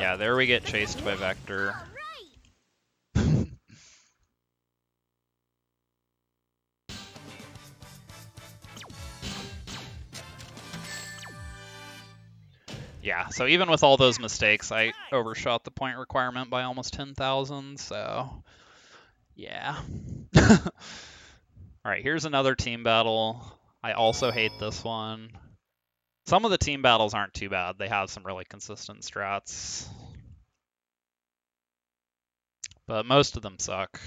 Speaker 1: Yeah, there we get chased by Vector.
Speaker 3: Alright!
Speaker 1: Yeah, so even with all those mistakes, I overshot the point requirement by almost 10,000, so yeah. Alright, here's another team battle. I also hate this one. Some of the team battles aren't too bad. They have some really consistent strats. But most of them suck.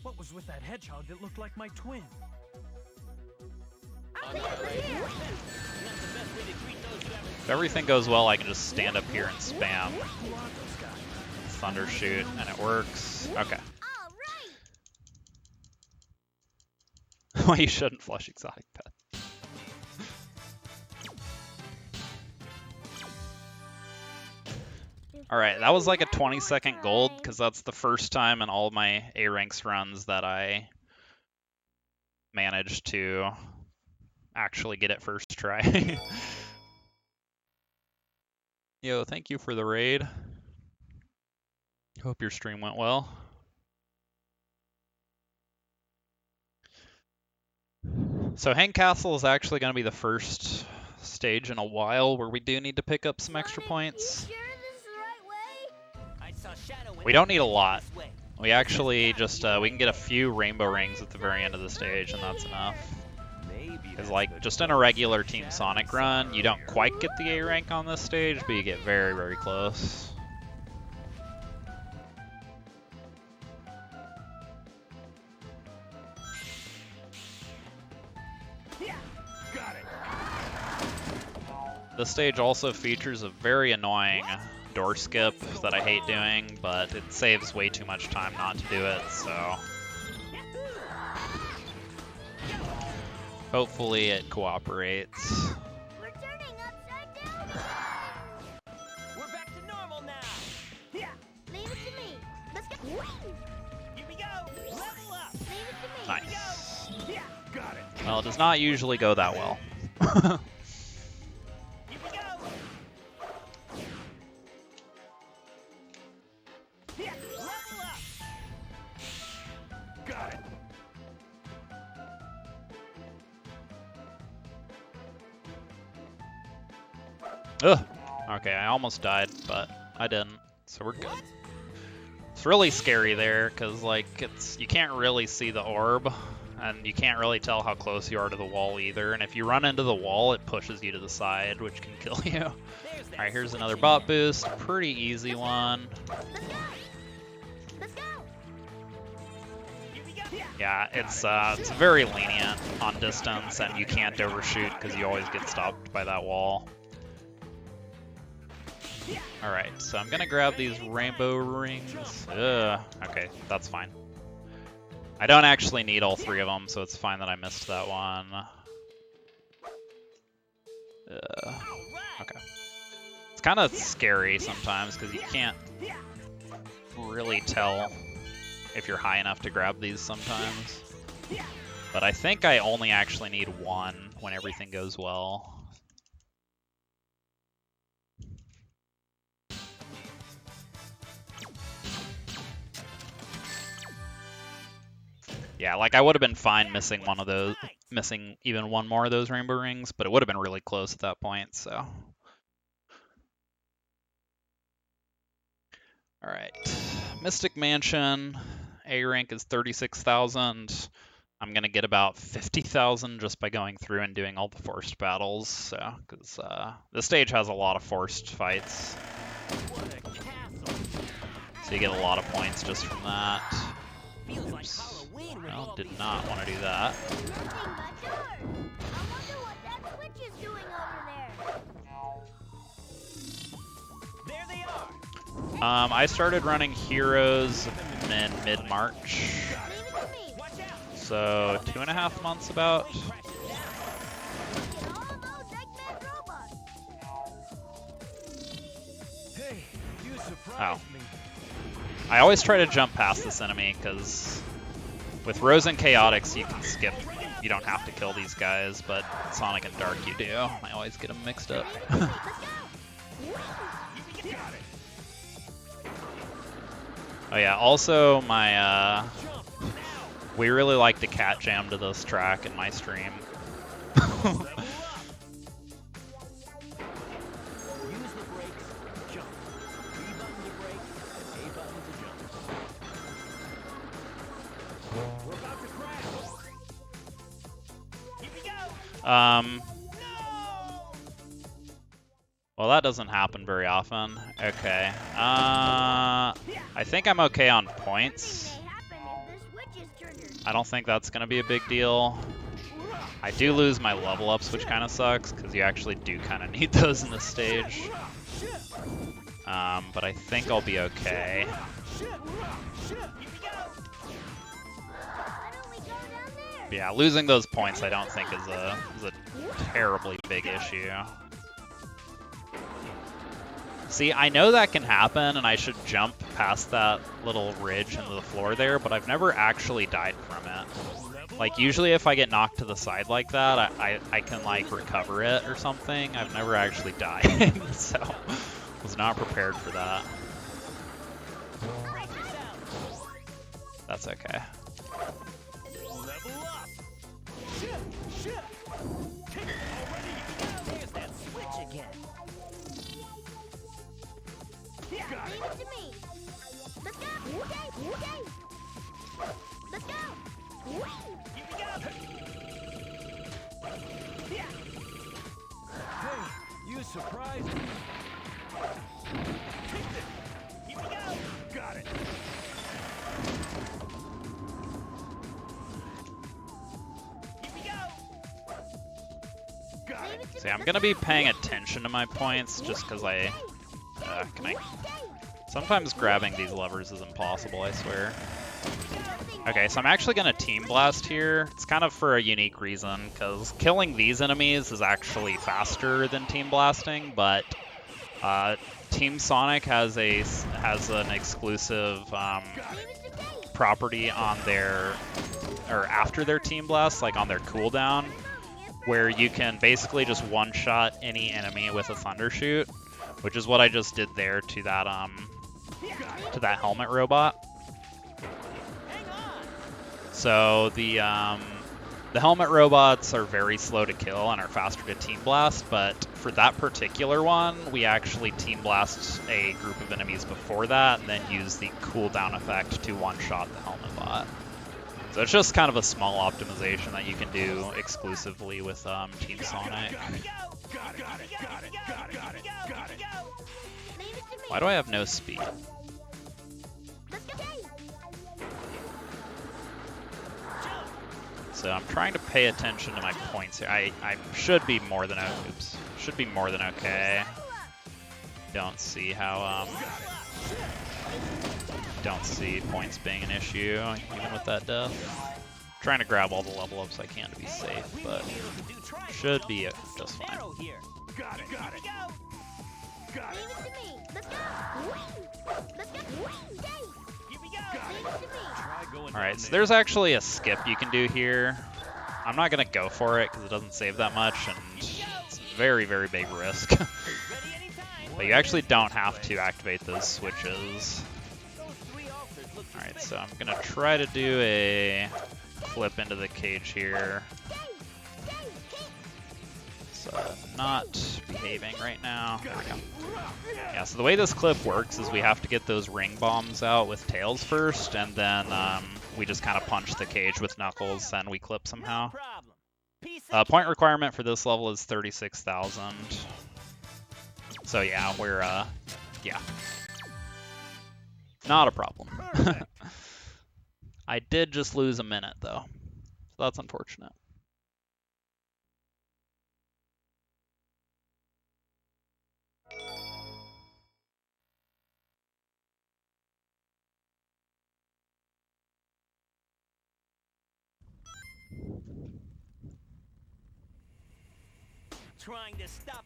Speaker 2: What was with that hedgehog that looked like my twin?
Speaker 1: If everything goes well, I can just stand up here and spam
Speaker 2: Who are those guys?
Speaker 1: Thunder Shoot, and it works. Okay.
Speaker 3: Alright!
Speaker 1: Well, you shouldn't flush exotic pet. Alright, that was like a 20-second gold, because that's the first time in all of my A-ranks runs that I managed to actually get it first try. Yo, thank you for the raid. Hope your stream went well. So Hang Castle is actually going to be the first stage in a while where we do need to pick up some extra points.
Speaker 3: You sure this is the right way?
Speaker 2: I saw Shadow
Speaker 1: We don't need a lot.
Speaker 2: this way.
Speaker 1: We actually just, we can get a few rainbow rings at the very end of the stage, and that's enough. Because, like, just in a regular Team Sonic run, you don't quite get the A rank on this stage, but you get very, very close.
Speaker 2: Got it.
Speaker 1: This stage also features a very annoying door skip that I hate doing, but it saves way too much time not to do it, so hopefully it cooperates.
Speaker 3: We're turning upside down!
Speaker 2: We're back to normal now. Yeah.
Speaker 3: Leave it to me. Let's go. Whee!
Speaker 2: Here we go. Level up.
Speaker 3: Leave it to me.
Speaker 1: Nice.
Speaker 2: Yeah. Got it.
Speaker 1: Well, it does not usually go that well.
Speaker 2: Here we go. Yeah. Level up. Got it.
Speaker 1: Ugh. Okay, I almost died, but I didn't, so we're good. It's really scary there, because, like, you can't really see the orb, and you can't really tell how close you are to the wall either, and if you run into the wall, it pushes you to the side, which can kill you. Alright, here's another bot boost. Pretty easy one.
Speaker 3: Let's go. Let's go.
Speaker 2: Here we go.
Speaker 1: Yeah, it's very lenient on distance, and you can't overshoot because you always get stopped by that wall. Alright, so I'm gonna grab these rainbow rings. Ugh, okay, that's fine. I don't actually need all three of them, so it's fine that I missed that one. Okay. It's kind of scary sometimes because you can't really tell if you're high enough to grab these sometimes. But I think I only actually need one when everything goes well. Yeah, like I would have been fine missing one of those, missing even one more of those rainbow rings, but it would have been really close at that point, so. Alright, Mystic Mansion, A rank is 36,000. I'm gonna get about 50,000 just by going through and doing all the forced battles, so, because this stage has a lot of forced fights.
Speaker 2: What a castle.
Speaker 1: So you get a lot of points just from that.
Speaker 2: Feels like
Speaker 1: Oops.
Speaker 2: Halloween with
Speaker 1: Well,
Speaker 2: all
Speaker 1: did
Speaker 2: these
Speaker 1: not want to do that.
Speaker 3: Nothing but dirt. I wonder what that switch is doing over there.
Speaker 2: There they are.
Speaker 1: I started running Heroes in mid-March,
Speaker 3: Leave it to me.
Speaker 2: Watch out.
Speaker 1: so 2.5 months about.
Speaker 3: Look at all those Eggman robots.
Speaker 2: Hey, you surprised
Speaker 1: Oh.
Speaker 2: me.
Speaker 1: I always try to jump past this enemy, because with Rose and Chaotix you can skip you don't have to kill these guys, but Sonic and Dark you do. I always get them mixed up. Oh yeah, also my, we really like to cat jam to this track in my stream. Well, that doesn't happen very often. Okay. I think I'm okay on points. I don't think that's going to be a big deal. I do lose my level ups, which kind of sucks, because you actually do kind of need those in this stage. But I think I'll be okay. Yeah, losing those points I don't think is a terribly big issue. See, I know that can happen, and I should jump past that little ridge into the floor there, but I've never actually died from it. Like, usually if I get knocked to the side like that, I can, like, recover it or something. I've never actually died, so was not prepared for that. That's okay.
Speaker 2: You surprised me. Here we go. Got it. Here we go. Got it.
Speaker 1: See, I'm gonna be paying attention to my points just because sometimes grabbing these levers is impossible, I swear. Okay, so I'm actually gonna Team Blast here. It's kind of for a unique reason, because killing these enemies is actually faster than Team Blasting, but Team Sonic has an exclusive property on their, or after their Team Blast, like on their cooldown, where you can basically just one-shot any enemy with a Thunder Shoot, which is what I just did there to that helmet robot. So the helmet robots are very slow to kill and are faster to Team Blast, but for that particular one, we actually Team Blast a group of enemies before that, and then use the cooldown effect to one-shot the helmet bot. So it's just kind of a small optimization that you can do exclusively with Team Sonic. Why do I have no speed? So I'm trying to pay attention to my points here. I should be more than okay. Don't see how don't see points being an issue even with that death. I'm trying to grab all the level ups I can to be safe, but should be just fine. Alright, so there's actually a skip you can do here. I'm not going to go for it because it doesn't save that much, and it's a very, very big risk. But you actually don't have to activate those switches. Alright, so I'm going to try to do a flip into the cage here. It's not behaving right now. There we go. Yeah, so the way this clip works is we have to get those ring bombs out with Tails first, and then we just kind of punch the cage with Knuckles, and we clip somehow. Point requirement for this level is 36,000. So yeah, we're, yeah. Not a problem. I did just lose a minute, though. So that's unfortunate.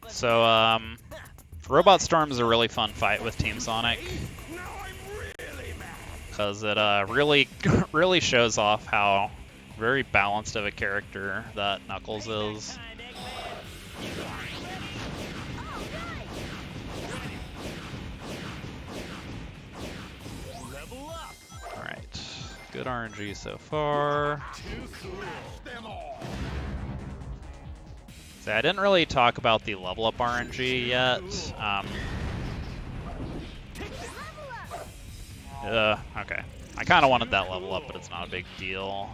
Speaker 1: So, Robot Storm is a really fun fight with Team Sonic, because it really shows off how Very balanced of a character that Knuckles is.
Speaker 2: Level up.
Speaker 1: Alright, good RNG so far. So I didn't really talk about the level up RNG yet. Okay. I kind of wanted that level up, but it's not a big deal.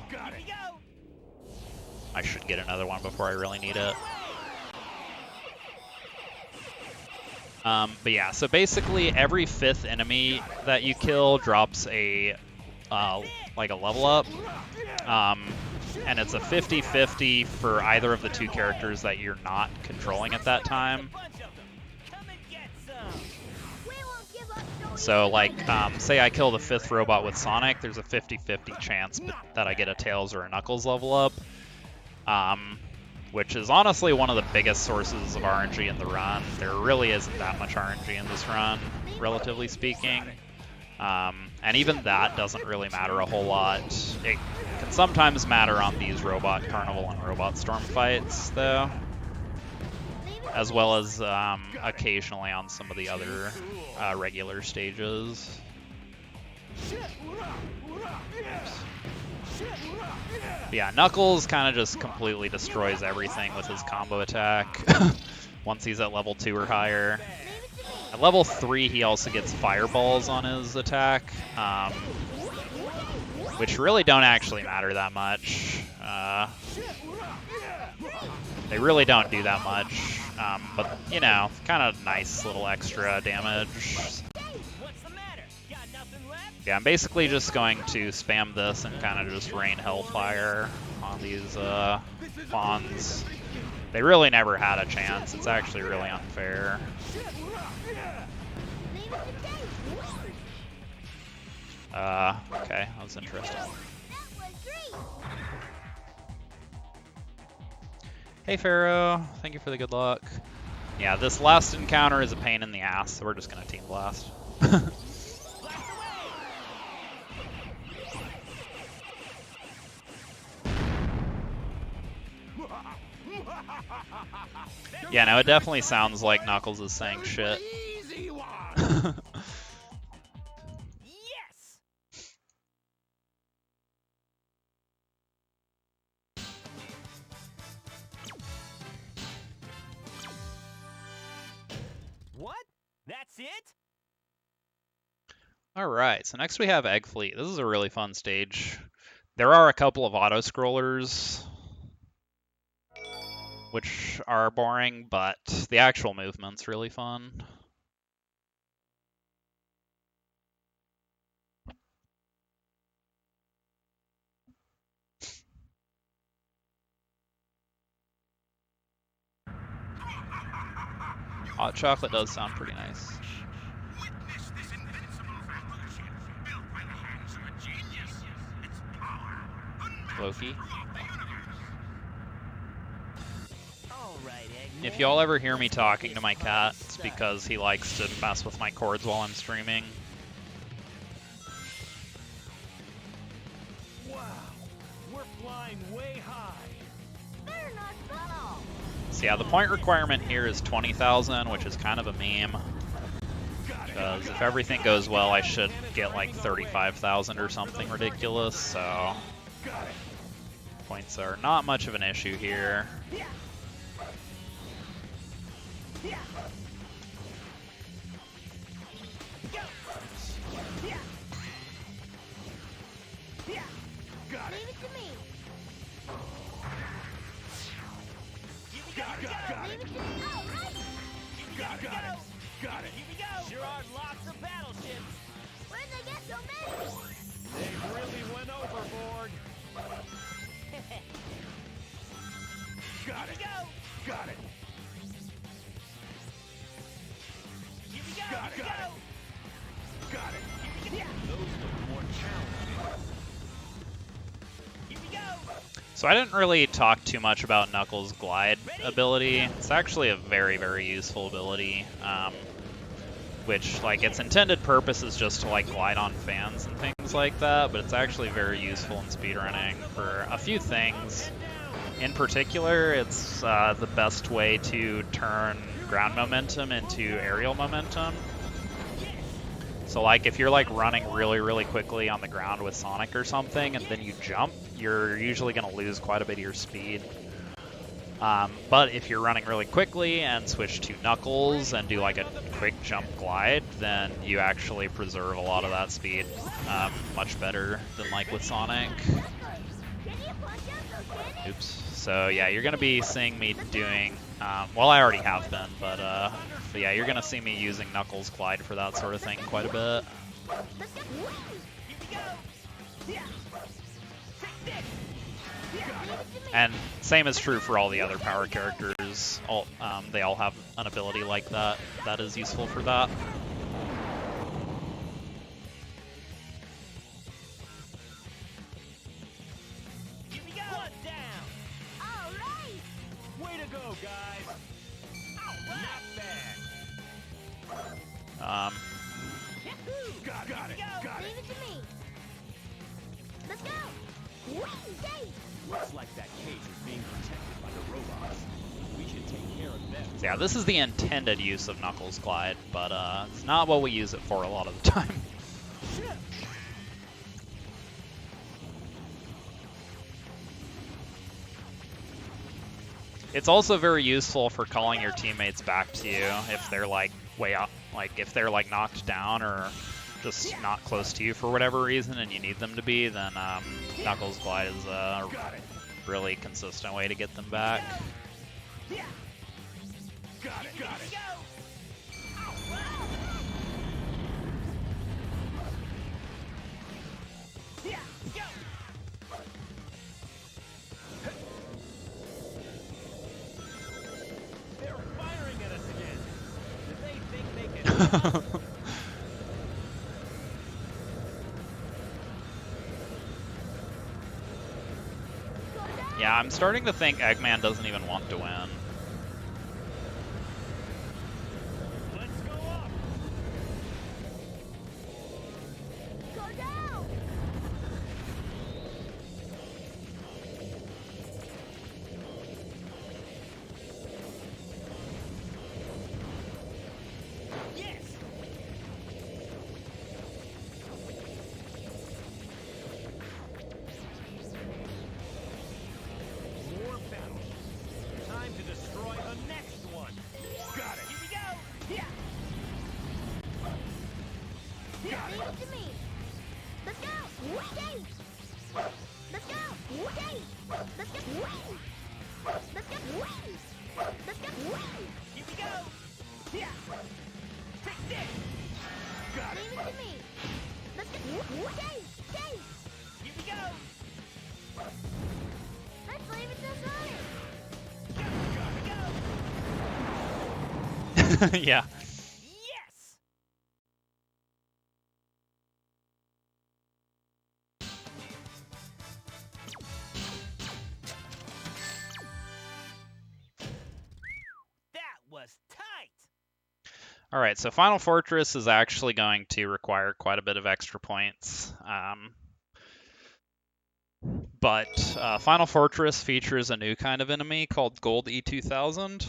Speaker 1: I should get another one before I really need it. But yeah, so basically every 5th enemy that you kill drops a like a level up. And it's a 50-50 for either of the 2 characters that you're not controlling at that time. So like, say I kill the 5th robot with Sonic, there's a 50-50 chance that I get a Tails or a Knuckles level up. Which is honestly one of the biggest sources of RNG in the run. There really isn't that much RNG in this run, relatively speaking. And even that doesn't really matter a whole lot. It can sometimes matter on these Robot Carnival and Robot Storm fights, though. As well as occasionally on some of the other regular stages. But yeah, Knuckles kind of just completely destroys everything with his combo attack once he's at level 2 or higher. At level 3, he also gets fireballs on his attack, which really don't actually matter that much. They really don't do that much, but, you know, kind of nice little extra damage. Yeah, I'm basically just going to spam this and kind of just rain hellfire on these pawns. They really never had a chance. It's actually really unfair. Okay, that was interesting. Hey Pharaoh, thank you for the good luck. Yeah, this last encounter is a pain in the ass, so we're just gonna team blast. Yeah, no, it definitely sounds like Knuckles is saying shit.
Speaker 2: Yes. What? That's it?
Speaker 1: Alright, so next we have Egg Fleet. This is a really fun stage. There are a couple of auto-scrollers, which are boring, but the actual movement's really fun. Hot chocolate does sound pretty nice.
Speaker 4: Witness this invincible battleship built by the hands of a genius. Its power unmatched
Speaker 1: Loki.
Speaker 4: throughout the universe.
Speaker 2: All right, Eggman.
Speaker 1: If y'all ever hear me talking to my cat, it's because he likes to mess with my cords while I'm streaming.
Speaker 2: Wow, we're flying way high.
Speaker 3: Better not fall.
Speaker 1: So yeah, the point requirement here is 20,000, which is kind of a meme. Because if everything goes well, I should get like 35,000 or something ridiculous, so points are not much of an issue here.
Speaker 3: Leave it to me.
Speaker 2: Got
Speaker 3: Leave it to me. Oh, right.
Speaker 2: it. Got it. Here we go. Sure are lots of battleships.
Speaker 3: Where'd they get so many?
Speaker 2: They really went overboard. Got it. Got it. Here we go. Got it. Got it. Here we go. Those look more challenging. Here we go.
Speaker 1: So I didn't really talk too much about Knuckles' glide ability. It's actually a very, very useful ability. which, like, its intended purpose is just to, like, glide on fans and things like that, but it's actually very useful in speedrunning for a few things. In particular, it's the best way to turn ground momentum into aerial momentum. So, like, if you're, like, running really, really quickly on the ground with Sonic or something, and then you jump, you're usually going to lose quite a bit of your speed. But if you're running really quickly and switch to Knuckles and do like a quick jump glide, then you actually preserve a lot of that speed much better than like with Sonic. Oops. So yeah, you're going to be seeing me doing, well, I already have been, but yeah, you're going to see me using Knuckles glide for that sort of thing quite a bit. And same is true for all the other power characters. They all have an ability like that that is useful for that.
Speaker 2: Here we go. One down.
Speaker 3: All right.
Speaker 2: Way to go, guys. Not bad. Got it.
Speaker 3: Leave it to me. Let's go. Whee!
Speaker 2: Looks like that cage is being protected by the robots. We should take care of them.
Speaker 1: So yeah, this is the intended use of Knuckles Glide, but it's not what we use it for a lot of the time. It's also very useful for calling your teammates back to you if they're like way up, like if they're like knocked down or just not close to you for whatever reason and you need them to be, then Knuckles Glide is a really consistent way to get them back.
Speaker 2: Got it. They're firing at us again. Do they think they can?
Speaker 1: Yeah, I'm starting to think Eggman doesn't even want to win.
Speaker 2: Let's go up.
Speaker 3: Go down.
Speaker 2: Yes. More battles. Time to destroy the next one. Got it. Here we go. Yeah.
Speaker 3: Leave it to me. Let's go. Whee! Let's go. Whee! Let's go. Whee! Let's go. Whee! Let's go. Whee!
Speaker 2: Here we go. Yeah. Take this. Got it.
Speaker 3: Leave it to me. Let's go. Whee! Hey!
Speaker 2: Here we go.
Speaker 3: Let's leave it to Sonic.
Speaker 1: Yeah.
Speaker 2: Yes. That was tight.
Speaker 1: All right, so Final Fortress is actually going to require quite a bit of extra points. But Final Fortress features a new kind of enemy called Gold E2000,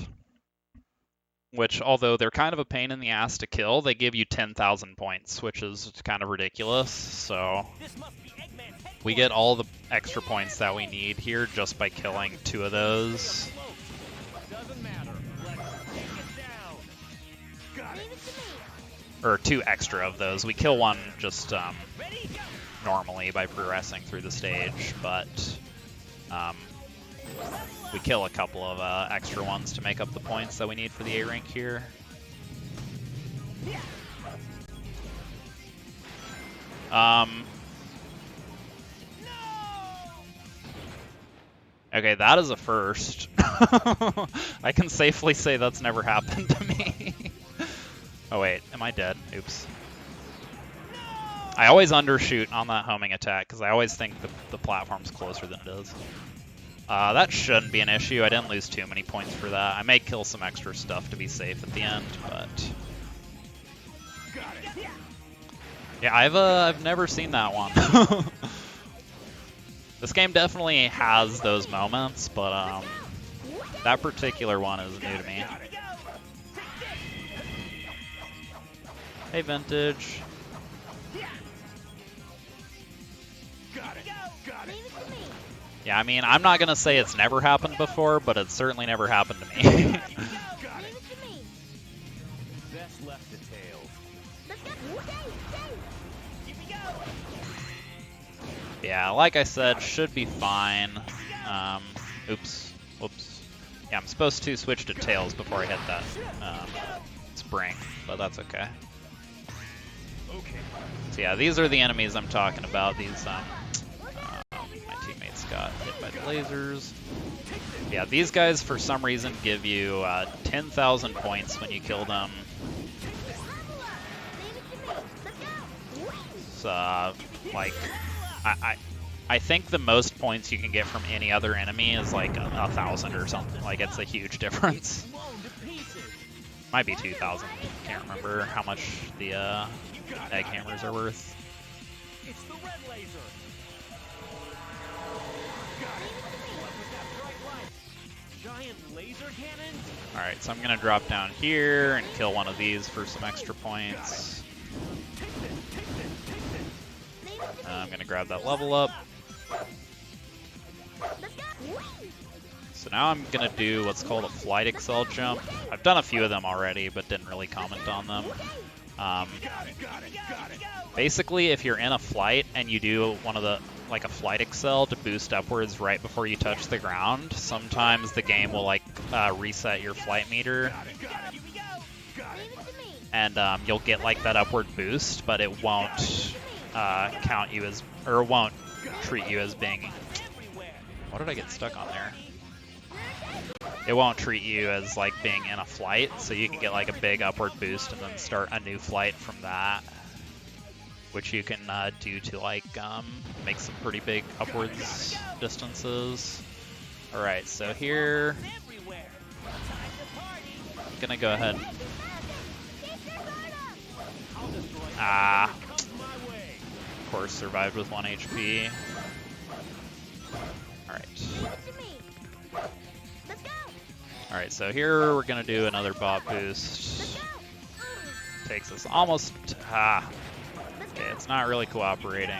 Speaker 1: which, although they're kind of a pain in the ass to kill, they give you 10,000 points, which is kind of ridiculous. So
Speaker 2: This must be Eggman's
Speaker 1: we get all the extra points that we need here just by killing 2 of those.
Speaker 2: Doesn't matter. Let's take it down. Got
Speaker 3: Leave it to me.
Speaker 1: Or 2 extra of those. We kill one just
Speaker 2: Ready? Go.
Speaker 1: normally by progressing through the stage, but we kill a couple of extra ones to make up the points that we need for the A rank here. Okay, that is a first. I can safely say that's never happened to me. Oh wait, am I dead? Oops. I always undershoot on that homing attack because I always think the platform's closer than it is. That shouldn't be an issue. I didn't lose too many points for that. I may kill some extra stuff to be safe at the end, but Yeah, I've never seen that one. This game definitely has those moments, but that particular one is new to me. Hey, Vintage. Yeah, I mean, I'm not gonna say it's never happened before, but it's certainly never happened to me.
Speaker 3: Leave it to me.
Speaker 2: Best left to Tails.
Speaker 3: Let's go. Here we go.
Speaker 1: Yeah, like I said, should be fine. Oops. Whoops. Yeah, I'm supposed to switch to Tails before I hit that spring, but that's okay. So yeah, these are the enemies I'm talking about. These, my teammates got hit by the lasers. Yeah, these guys for some reason give you 10,000 points when you kill them. So, like, I think the most points you can get from any other enemy is like 1,000 or something. Like, it's a huge difference. Might be 2,000. Can't remember how much the egg hammers are worth.
Speaker 2: It's the red laser. Giant laser cannon?
Speaker 1: Alright, so I'm gonna drop down here and kill one of these for some extra points. I'm gonna grab that level up. So now I'm gonna do what's called a flight excel jump. I've done a few of them already, but didn't really comment on them. Basically, if you're in a flight and you do one of the, like a flight excel to boost upwards right before you touch the ground, sometimes the game will like reset your flight meter, and you'll get like that upward boost, but it won't count you as, or it won't treat you as being. What did I get stuck on there? It won't treat you as like being in a flight, so you can get like a big upward boost and then start a new flight from that, which you can do to like make some pretty big upwards distances. Alright, so here, I'm gonna go ahead. Of course, survived with 1 HP. Alright. Alright, so here we're gonna do another bot boost. Takes us almost, okay, it's not really cooperating.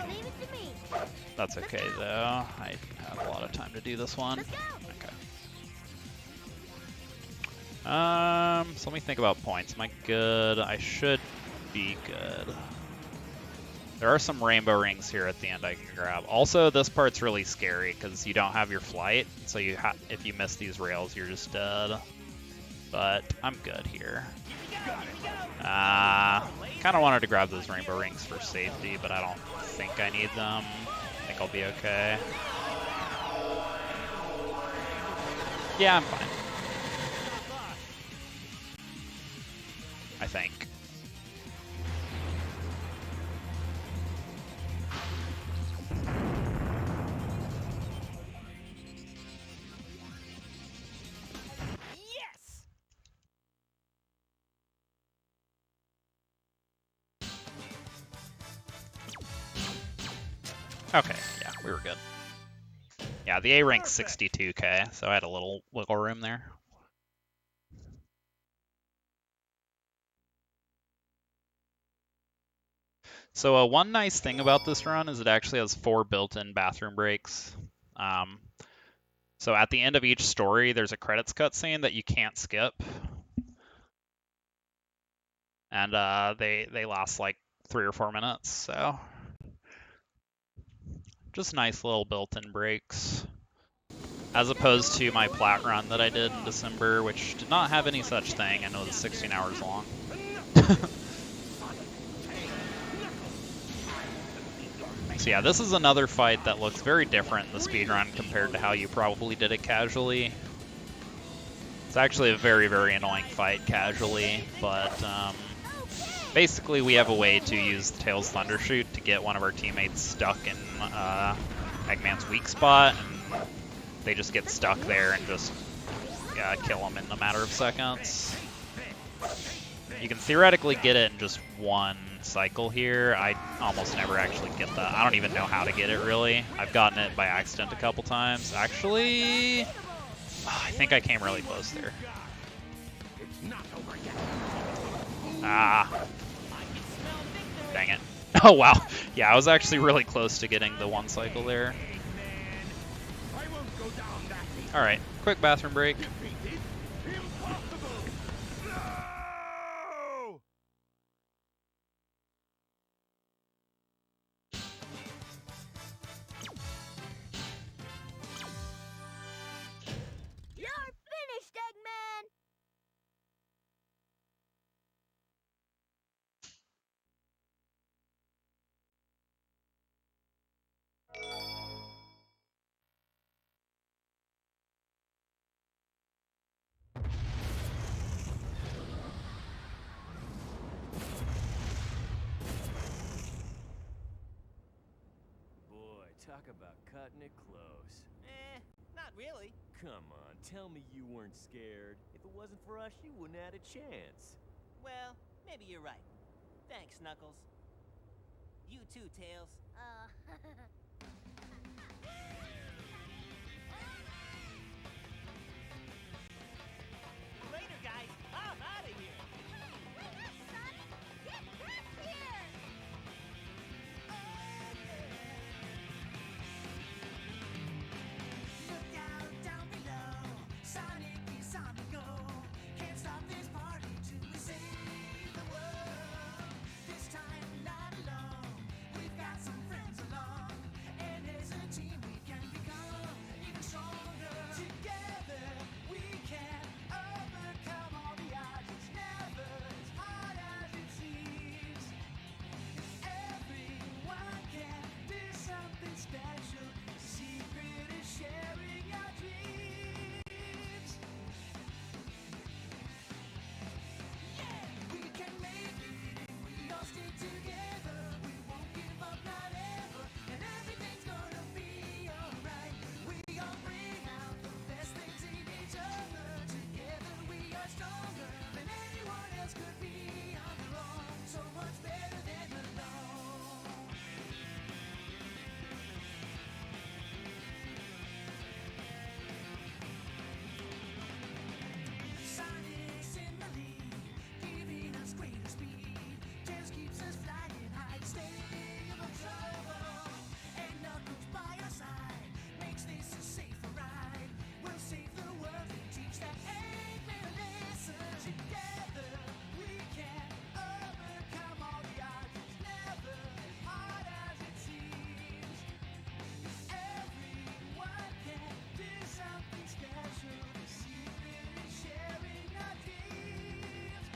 Speaker 1: That's okay though, I have a lot of time to do this one. Okay. So let me think about points. Am I good? I should be good. There are some rainbow rings here at the end I can grab. Also, this part's really scary because you don't have your flight, so you if you miss these rails, you're just dead. But I'm good here. Kind of wanted to grab those rainbow rings for safety, but I don't think I need them. I think I'll be okay. Yeah, I'm fine. I think. Okay, yeah, we were good. Yeah, the A rank's 62k, so I had a little wiggle room there. So one nice thing about this run is it actually has 4 built-in bathroom breaks. So at the end of each story, there's a credits cutscene that you can't skip. And they last like 3 or 4 minutes, so just nice little built-in breaks. As opposed to my plat run that I did in December, which did not have any such thing, and it was 16 hours long. So yeah, this is another fight that looks very different in the speedrun compared to how you probably did it casually. It's actually a very, very annoying fight casually, but basically we have a way to use Tails Thundershoot to get one of our teammates stuck in Eggman's weak spot, and they just get stuck there and just kill him in a matter of seconds. You can theoretically get it in just one cycle here. I almost never actually get that. I don't even know how to get it, really. I've gotten it by accident a couple times. Actually, I think I came really close there. Ah. Dang it. Oh, wow. Yeah, I was actually really close to getting the one cycle there. Alright, quick bathroom break.
Speaker 3: You're finished, Eggman!
Speaker 2: Boy, talk about cutting it close.
Speaker 5: Not really.
Speaker 2: Come on, tell me you weren't scared. If it wasn't for us, you wouldn't have had a chance.
Speaker 5: Well, maybe you're right. Thanks, Knuckles. You too, Tails. Later, guys. I'm out of here.
Speaker 3: Wait up, Sonic! Get back here!
Speaker 6: Look out down below, Sonic is on the go. Can't stop this party till we save the world. This time we're not alone, we've got some friends along. And as a team we can become even stronger. Together we can overcome all the odds. It's never as hard as it seems. Everyone can do something special. The secret is sharing our dreams. Yeah, we can make it if we all stick together. We won't give up, not ever, and everything's gonna be alright. We all bring out the best things in each other. Together we are stronger than anyone else could be on their own. So much better than alone. Sonic's in the lead, giving us greater speed. Tails keeps us flying high, staying above trouble. And Knuckles by our side makes this a safer ride. We'll save the world and teach that Eggman a lesson. Together we can overcome all the odds. It's never as hard as it seems. Everyone can do something special. The secret is sharing our dreams.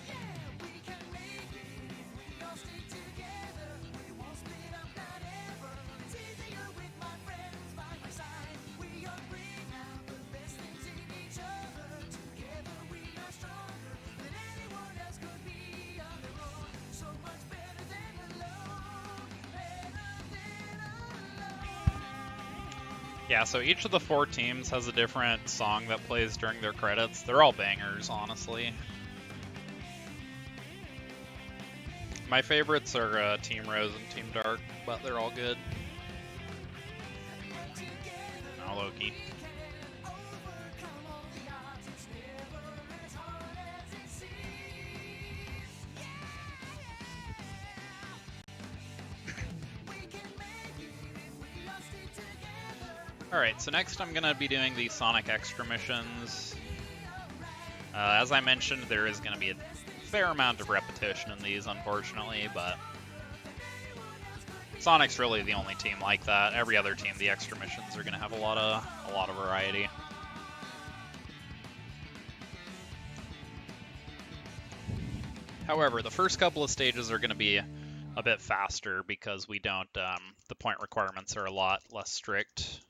Speaker 6: Yeah, we can make it if we all stick together. We won't split up, not ever. It's easier with my friends by my side. We all bring out the best things in each other. Together we are stronger than anyone else could be on their own. So much better than alone. Better than alone.
Speaker 1: Yeah, so each of the 4 teams has a different song that plays during their credits. They're all bangers, honestly. My favorites are Team Rose and Team Dark, but they're all good. No, Loki.
Speaker 6: Overcome all the odds. It's never as hard as it seems. We can make it if we all stick together.
Speaker 1: Alright, so next I'm going to be doing the Sonic Extra missions. As I mentioned, there is going to be a fair amount of repetition in these, unfortunately, but Sonic's really the only team like that. Every other team, the extra missions are going to have a lot of variety. However, the first couple of stages are going to be a bit faster because we don't, the point requirements are a lot less strict.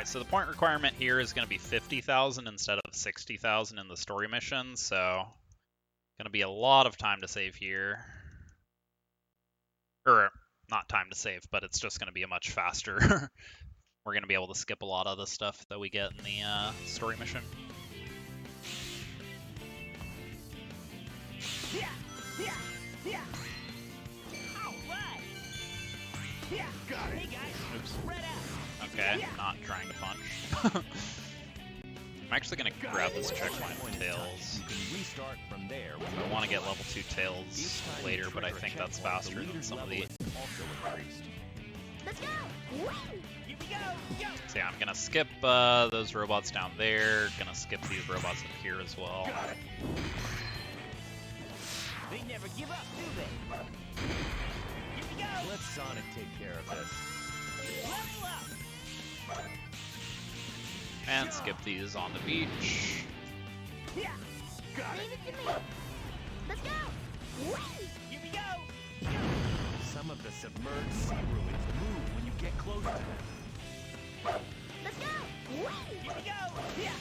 Speaker 1: so the point requirement here is going to be 50,000 instead of 60,000 in the story mission, so going to be a lot of time to save here. Or, not time to save, but it's just going to be a much faster. We're going to be able to skip a lot of the stuff that we get in the story mission.
Speaker 5: Yeah, yeah, yeah. All right. Yeah, got it. Hey guys,
Speaker 1: Oops.
Speaker 5: spread out.
Speaker 1: Okay, not trying to punch. I'm actually going to grab this checkpoint with Tails.
Speaker 2: You can restart from there.
Speaker 1: I want to get level 2 Tails later, but I think that's faster than some of the...
Speaker 2: Also increased.
Speaker 3: Let's go! Woo!
Speaker 5: Here we go. Go.
Speaker 1: So yeah, I'm going to skip those robots down there. Going to skip these robots up here as well.
Speaker 5: They never give up, do they? Here we go.
Speaker 2: Let Sonic take care of this.
Speaker 5: Level up.
Speaker 1: And skip these on the beach.
Speaker 5: Yeah.
Speaker 3: Leave it to me. Let's go! Woo!
Speaker 5: Here we go.
Speaker 2: Some of the submerged sea ruins move when you get close to them.
Speaker 3: Let's go! Woo!
Speaker 5: Here we go. Yeah.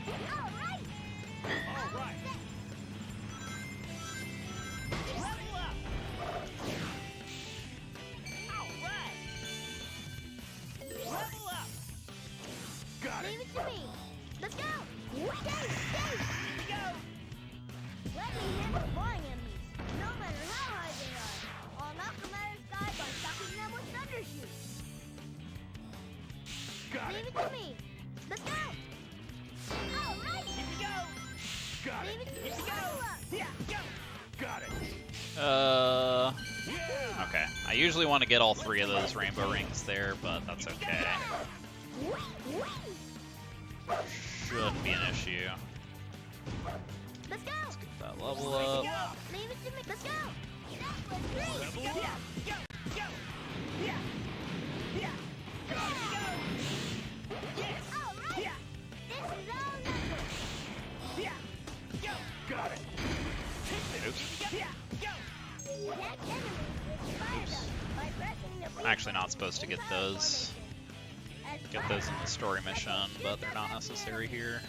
Speaker 3: All right!
Speaker 2: All right.
Speaker 5: Level up. All right. Level up.
Speaker 3: Leave it to me. Let's go! Woo! Stay!
Speaker 5: Here we go.
Speaker 3: Let me handle flying enemies, no matter how high they are. I'll knock them out of the sky by shocking them with thunder shoots. Leave it to me. Let's go! All right!
Speaker 5: Here we go.
Speaker 3: Leave it to me.
Speaker 5: Here we go.
Speaker 3: Level up.
Speaker 5: Yeah. Go.
Speaker 2: Got it.
Speaker 1: Okay. I usually want to get all 3 of those rainbow rings there, but that's okay.
Speaker 3: Woo! Woo!
Speaker 1: Shouldn't be an issue.
Speaker 3: Let's go!
Speaker 1: Get that level up.
Speaker 3: Leave it to me. Let's go! That was great!
Speaker 5: Yeah. Go. Go. Yeah. Yeah. Go. Go. Yes.
Speaker 3: All right!
Speaker 5: Yeah.
Speaker 3: This is all Knuckles.
Speaker 5: Yeah. Go.
Speaker 2: Got it.
Speaker 1: Oops.
Speaker 5: Yeah. Go.
Speaker 3: Attack enemies with fire guns by pressing the
Speaker 1: I'm actually not supposed to get those. Get those in the story mission, but they're not necessary here.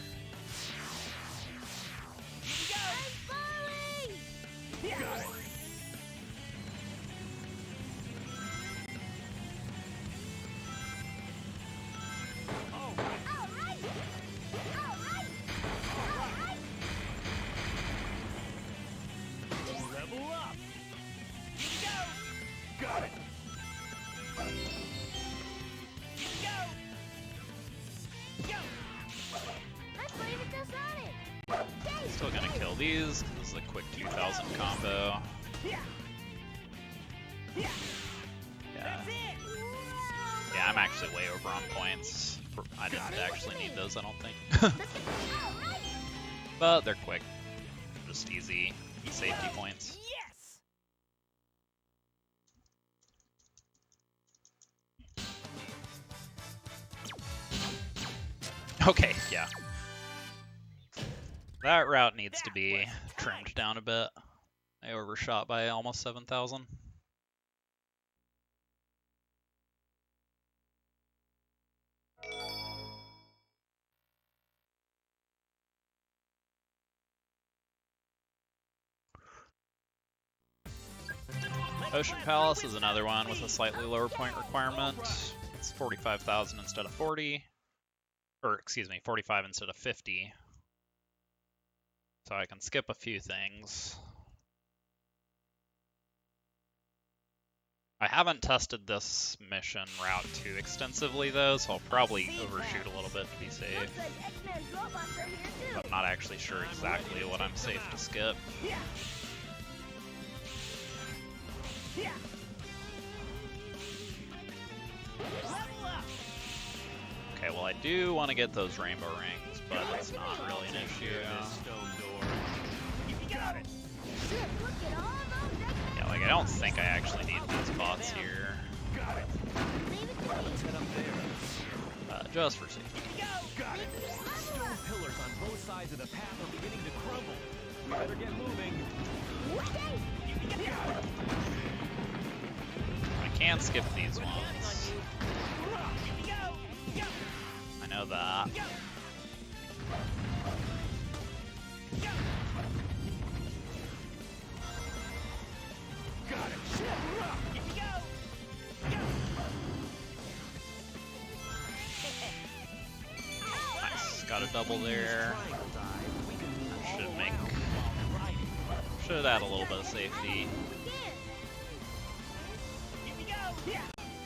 Speaker 3: I'm falling!
Speaker 5: Yeah.
Speaker 2: Got it.
Speaker 5: All right.
Speaker 3: All right! All right! All right!
Speaker 5: Level up. Here we go.
Speaker 2: Got it.
Speaker 5: Here we go. Go.
Speaker 3: Let's leave it to Sonic! Stay!
Speaker 1: Still gonna kill these, 'cause this is a quick 2,000 combo.
Speaker 5: Yeah. Yeah.
Speaker 1: Yeah.
Speaker 5: That's it.
Speaker 3: Whoa!
Speaker 1: Yeah, I'm actually way over on points. I didn't actually need those, I don't think.
Speaker 3: All right!
Speaker 1: But they're quick. Just easy safety points.
Speaker 5: Yes.
Speaker 1: Okay, yeah. That route needs to be trimmed down a bit. I overshot by almost 7,000. Ocean Palace is another one with a slightly lower point requirement. It's 45,000 instead of 40. Or, excuse me, 45 instead of 50. So I can skip a few things. I haven't tested this mission route too extensively though, so I'll probably overshoot a little bit to be safe.
Speaker 3: Looks like X-Men's robots are here too.
Speaker 1: I'm not actually sure exactly what I'm safe to skip.
Speaker 5: Yeah. Yeah. Level up.
Speaker 1: Okay, well I do want to get those rainbow rings, but it's not really an issue.
Speaker 2: Stone door.
Speaker 5: Got it.
Speaker 3: Shit, look at all those X-Men.
Speaker 1: Yeah, like I don't think I actually need these bots here,
Speaker 2: Got it.
Speaker 3: Leave it to me.
Speaker 2: Head up there.
Speaker 1: just for safety.
Speaker 2: Got it. Stone pillars on both sides of the path are beginning to crumble. We better get moving.
Speaker 3: Stay!
Speaker 1: I can skip these ones. I know that. Nice, got a double there. Should add a little bit of safety.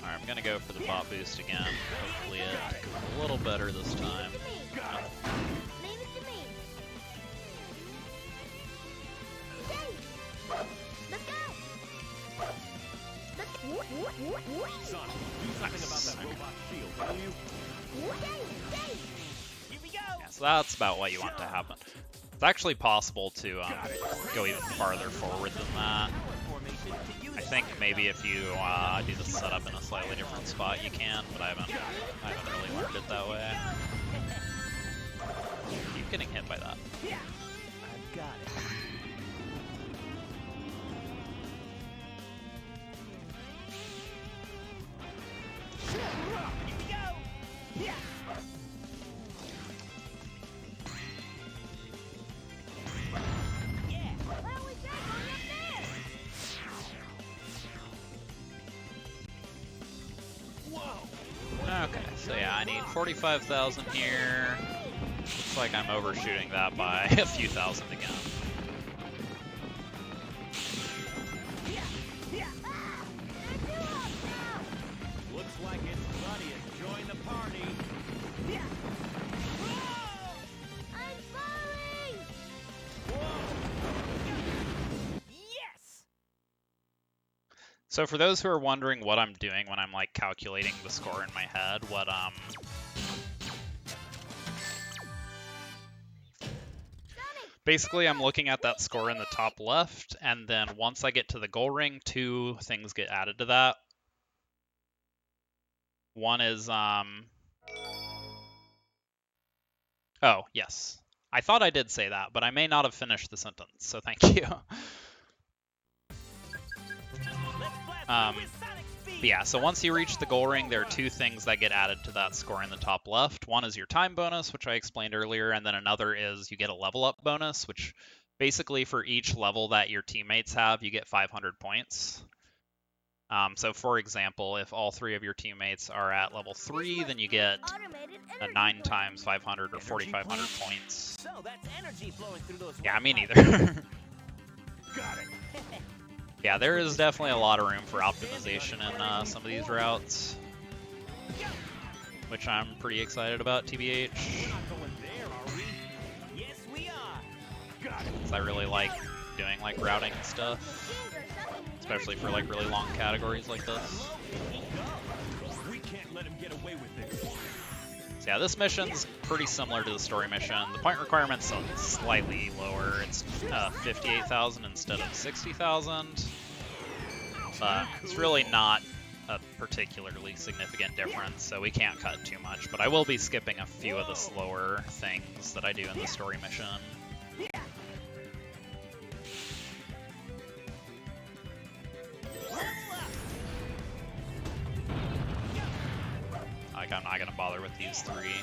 Speaker 1: Alright, I'm gonna go for the pop boost again. Hopefully it goes a little better this time.
Speaker 3: Leave it to me. Yay! Let's go.
Speaker 2: Son, do something about that robot shield, will you?
Speaker 5: Here we go.
Speaker 1: Yeah, so that's about what you want to happen. It's actually possible to go even farther forward than that. I think maybe if you do the setup in a slightly different spot, you can, but I haven't really learned it that way. Keep getting hit by that.
Speaker 5: I've got it. Here we go. Yeah.
Speaker 1: Okay, so yeah, I need 45,000 here. Looks like I'm overshooting that by a few thousand again.
Speaker 2: Looks like its buddy has joined the party.
Speaker 3: I'm falling!
Speaker 5: Yes.
Speaker 1: So for those who are wondering what I'm doing when I'm like calculating the score in my head, basically I'm looking at that score in the top left, and then once I get to the goal ring, two things get added to that. One is oh, yes. I thought I did say that, but I may not have finished the sentence, so thank you. But yeah, so once you reach the goal ring, there are two things that get added to that score in the top left. One is your time bonus, which I explained earlier, and then another is you get a level up bonus, which basically for each level that your teammates have, you get 500 points. So for example, if all three of your teammates are at level 3, then you get a 9 times 500 or 4,500 points.
Speaker 5: So that's energy flowing through those.
Speaker 1: Yeah, me neither.
Speaker 2: Got it.
Speaker 1: Yeah, there is definitely a lot of room for optimization in some of these routes, which I'm pretty excited about, TBH.
Speaker 2: We're not going there, are we?
Speaker 5: Yes, we are.
Speaker 2: Got it.
Speaker 1: 'Cause I really like doing like routing and stuff, especially for like really long categories like this.
Speaker 2: We can't let him get away with this.
Speaker 1: So yeah, this mission's pretty similar to the story mission. The point requirement's slightly lower. It's 58,000 instead of 60,000. But it's really not a particularly significant difference, so we can't cut too much. But I will be skipping a few of the slower things that I do in the story mission. Like, I'm not gonna bother with these three.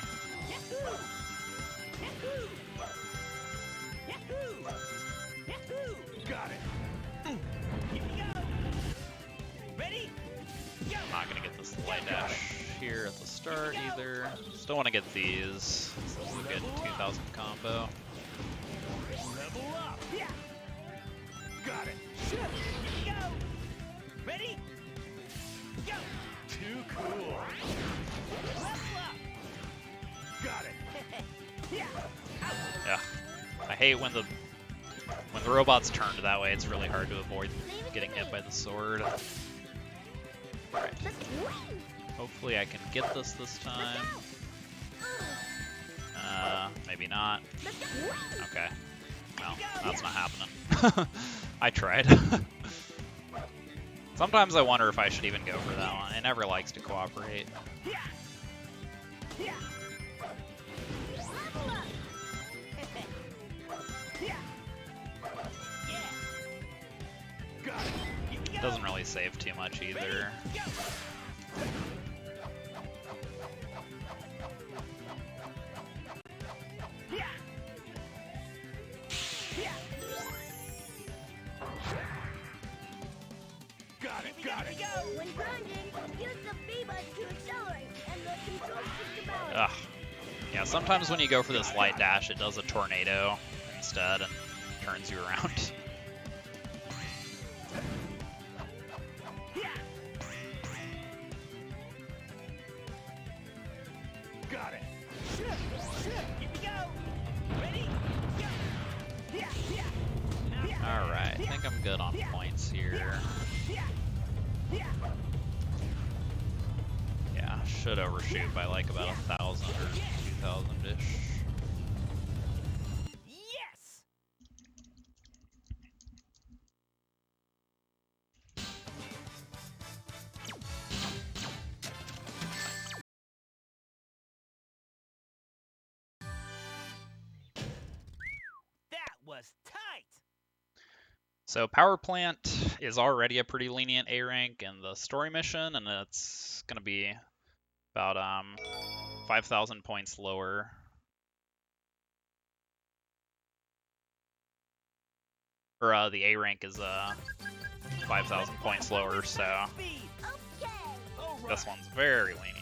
Speaker 2: Got it.
Speaker 5: Ready?
Speaker 1: I'm not gonna get this light dash here at the start either. Still want to get these. This is a good 2,000 combo.
Speaker 2: Level up. Got it.
Speaker 5: Here we go. Ready? Go.
Speaker 2: Too cool.
Speaker 5: Level up.
Speaker 2: Got it.
Speaker 1: Yeah, I hate when the robots turn that way. It's really hard to avoid getting hit by the sword. Alright. Hopefully I can get this time. Maybe not. Okay. Well, that's not happening. I tried. Sometimes I wonder if I should even go for that one. It never likes to cooperate.
Speaker 2: Got it.
Speaker 1: Doesn't really save too much either.
Speaker 2: Got it.
Speaker 3: When grinding, use the B button to accelerate, and the control stick about it.
Speaker 1: Ugh. Yeah, sometimes when you go for this light dash, it does a tornado instead and turns you around.
Speaker 2: Got it.
Speaker 5: Here we go. Ready? Go.
Speaker 1: Alright, I think I'm good on points here. Yeah, should overshoot by like about 1,000 or 2,000-ish.
Speaker 5: Yes. That was tight.
Speaker 1: So Power Plant is already a pretty lenient A rank in the story mission, and it's going to be about 5,000 points lower. Or the A rank is 5,000 points lower, so
Speaker 5: Speed.
Speaker 3: Okay.
Speaker 5: All right.
Speaker 1: this one's very lenient.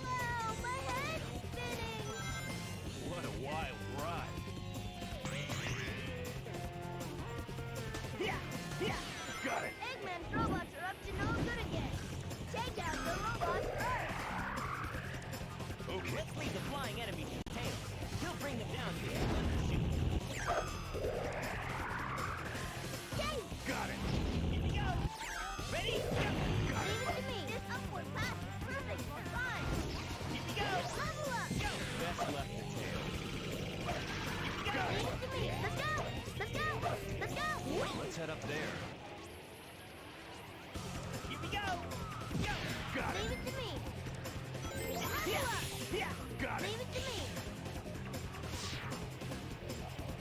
Speaker 3: Wow, my head's spinning.
Speaker 2: What a wild ride. Got it.
Speaker 3: Eggman's robots are up to no good again. Take out the robots first.
Speaker 2: Okay.
Speaker 5: Let's leave the flying enemy to Tails. He'll bring them down to his thunder shoot.
Speaker 2: Got it.
Speaker 5: Here we go. Ready? Go.
Speaker 3: Leave it to me. This upward path is perfect for fun.
Speaker 5: Here we go.
Speaker 3: Level up.
Speaker 5: Go.
Speaker 2: Best left to Tails.
Speaker 3: Leave it to me. Let's go. Let's go. Let's go.
Speaker 2: Let's head up there.
Speaker 5: Here we go. Go.
Speaker 2: Got
Speaker 3: Leave
Speaker 2: it.
Speaker 3: it to me. Level up.
Speaker 2: Got it.
Speaker 3: Leave it to me.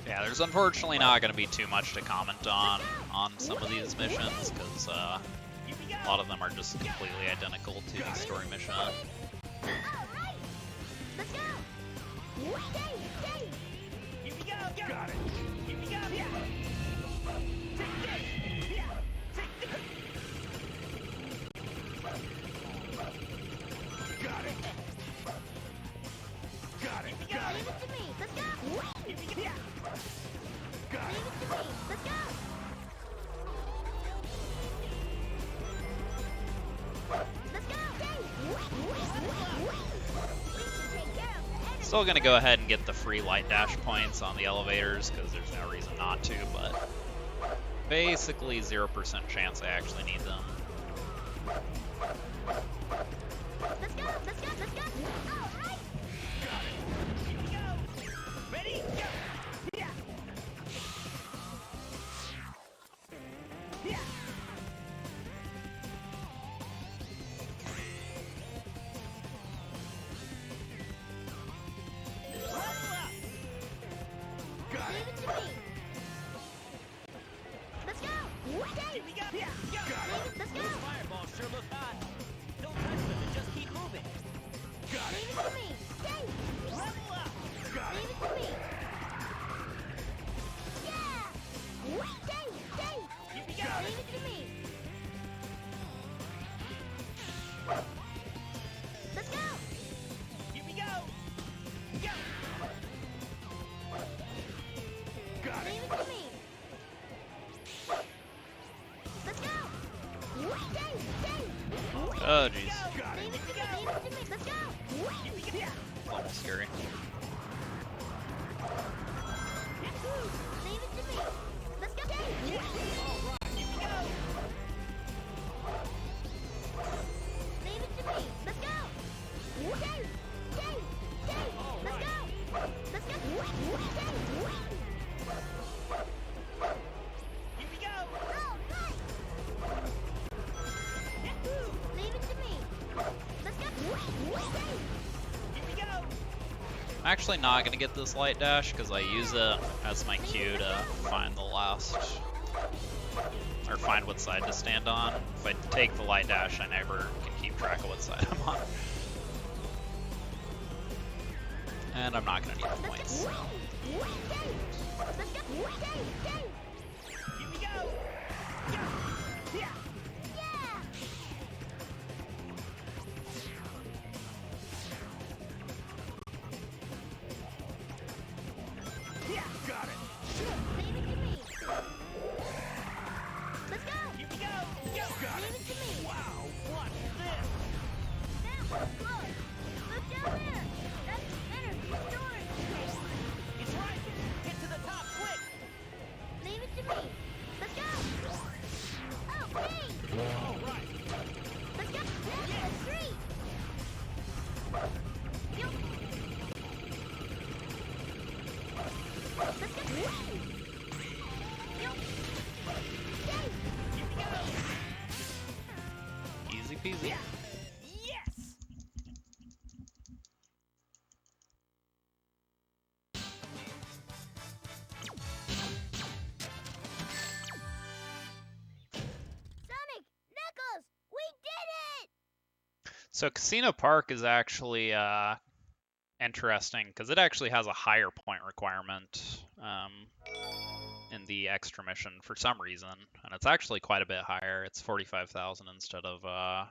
Speaker 1: Yeah, there's unfortunately not going to be too much to comment on some of these missions, because
Speaker 5: Here we go.
Speaker 1: a lot of them are just completely identical to the story mission.
Speaker 3: All right. Let's go. Stay.
Speaker 5: Here we go. Go.
Speaker 2: Got it.
Speaker 5: Here we go. Take this. Take this.
Speaker 2: Got it. Got it. Got
Speaker 3: Leave
Speaker 2: it.
Speaker 3: it to me. Let's go.
Speaker 5: Here we go.
Speaker 2: Got
Speaker 3: Leave
Speaker 2: it.
Speaker 3: it to me. Let's go. Let's go. We can take care of the enemy.
Speaker 1: Still going to go ahead and get the free light dash points on the elevators, because there's no reason not to, but basically 0% chance I actually need them.
Speaker 3: Let's go. All right.
Speaker 5: Here we go. Ready? Go. Level up.
Speaker 2: Got
Speaker 3: Leave
Speaker 2: it.
Speaker 3: it to me. Let's go.
Speaker 5: Here we go. Go.
Speaker 3: Let's go.
Speaker 5: Those fireballs sure look hot. Don't touch them and just keep moving.
Speaker 2: Got
Speaker 3: Leave
Speaker 2: it.
Speaker 3: it to me.
Speaker 5: Level up.
Speaker 2: Got
Speaker 3: Leave
Speaker 2: it.
Speaker 3: it to me. Yeah. Stay.
Speaker 5: Here we go.
Speaker 3: Leave it to me. Let's go.
Speaker 5: Here we go. Go.
Speaker 2: Got
Speaker 3: Leave
Speaker 2: it.
Speaker 3: it to me. Let's go. Stay.
Speaker 1: Oh, jeez.
Speaker 2: Got
Speaker 3: Leave
Speaker 2: it.
Speaker 3: it to me. Let's go.
Speaker 5: Here we go.
Speaker 1: Almost scary.
Speaker 3: Leave it to me. Let's go.
Speaker 5: All right. Here we go.
Speaker 3: Leave it to me. Let's go. Stay. Let's go. Let's go.
Speaker 1: I'm actually not going to get this light dash because I use it as my cue to find the last, or find what side to stand on. If I take the light dash, I never can keep track of what side I'm on. And I'm not going to need the points.
Speaker 5: Here we go. Yeah. Yeah.
Speaker 2: Got it.
Speaker 3: Leave it to me. Let's go.
Speaker 5: Here we go.
Speaker 2: Got
Speaker 3: Leave
Speaker 2: it.
Speaker 3: it to me.
Speaker 5: Wow. What's this?
Speaker 3: Now, look. Look down there. That's energy storage.
Speaker 5: It's right. Get to the top quick.
Speaker 3: Leave it to me. Let's go. Oh, me.
Speaker 5: All right.
Speaker 3: Let's go. Yeah, a tree. Yup. Let's go. Yup. Yay.
Speaker 5: Here we go.
Speaker 1: Easy peasy.
Speaker 5: Yes.
Speaker 3: Sonic, Knuckles, we did it!
Speaker 1: So Casino Park is actually interesting because it actually has a higher point requirement in the extra mission for some reason, and it's actually quite a bit higher. It's 45,000 instead of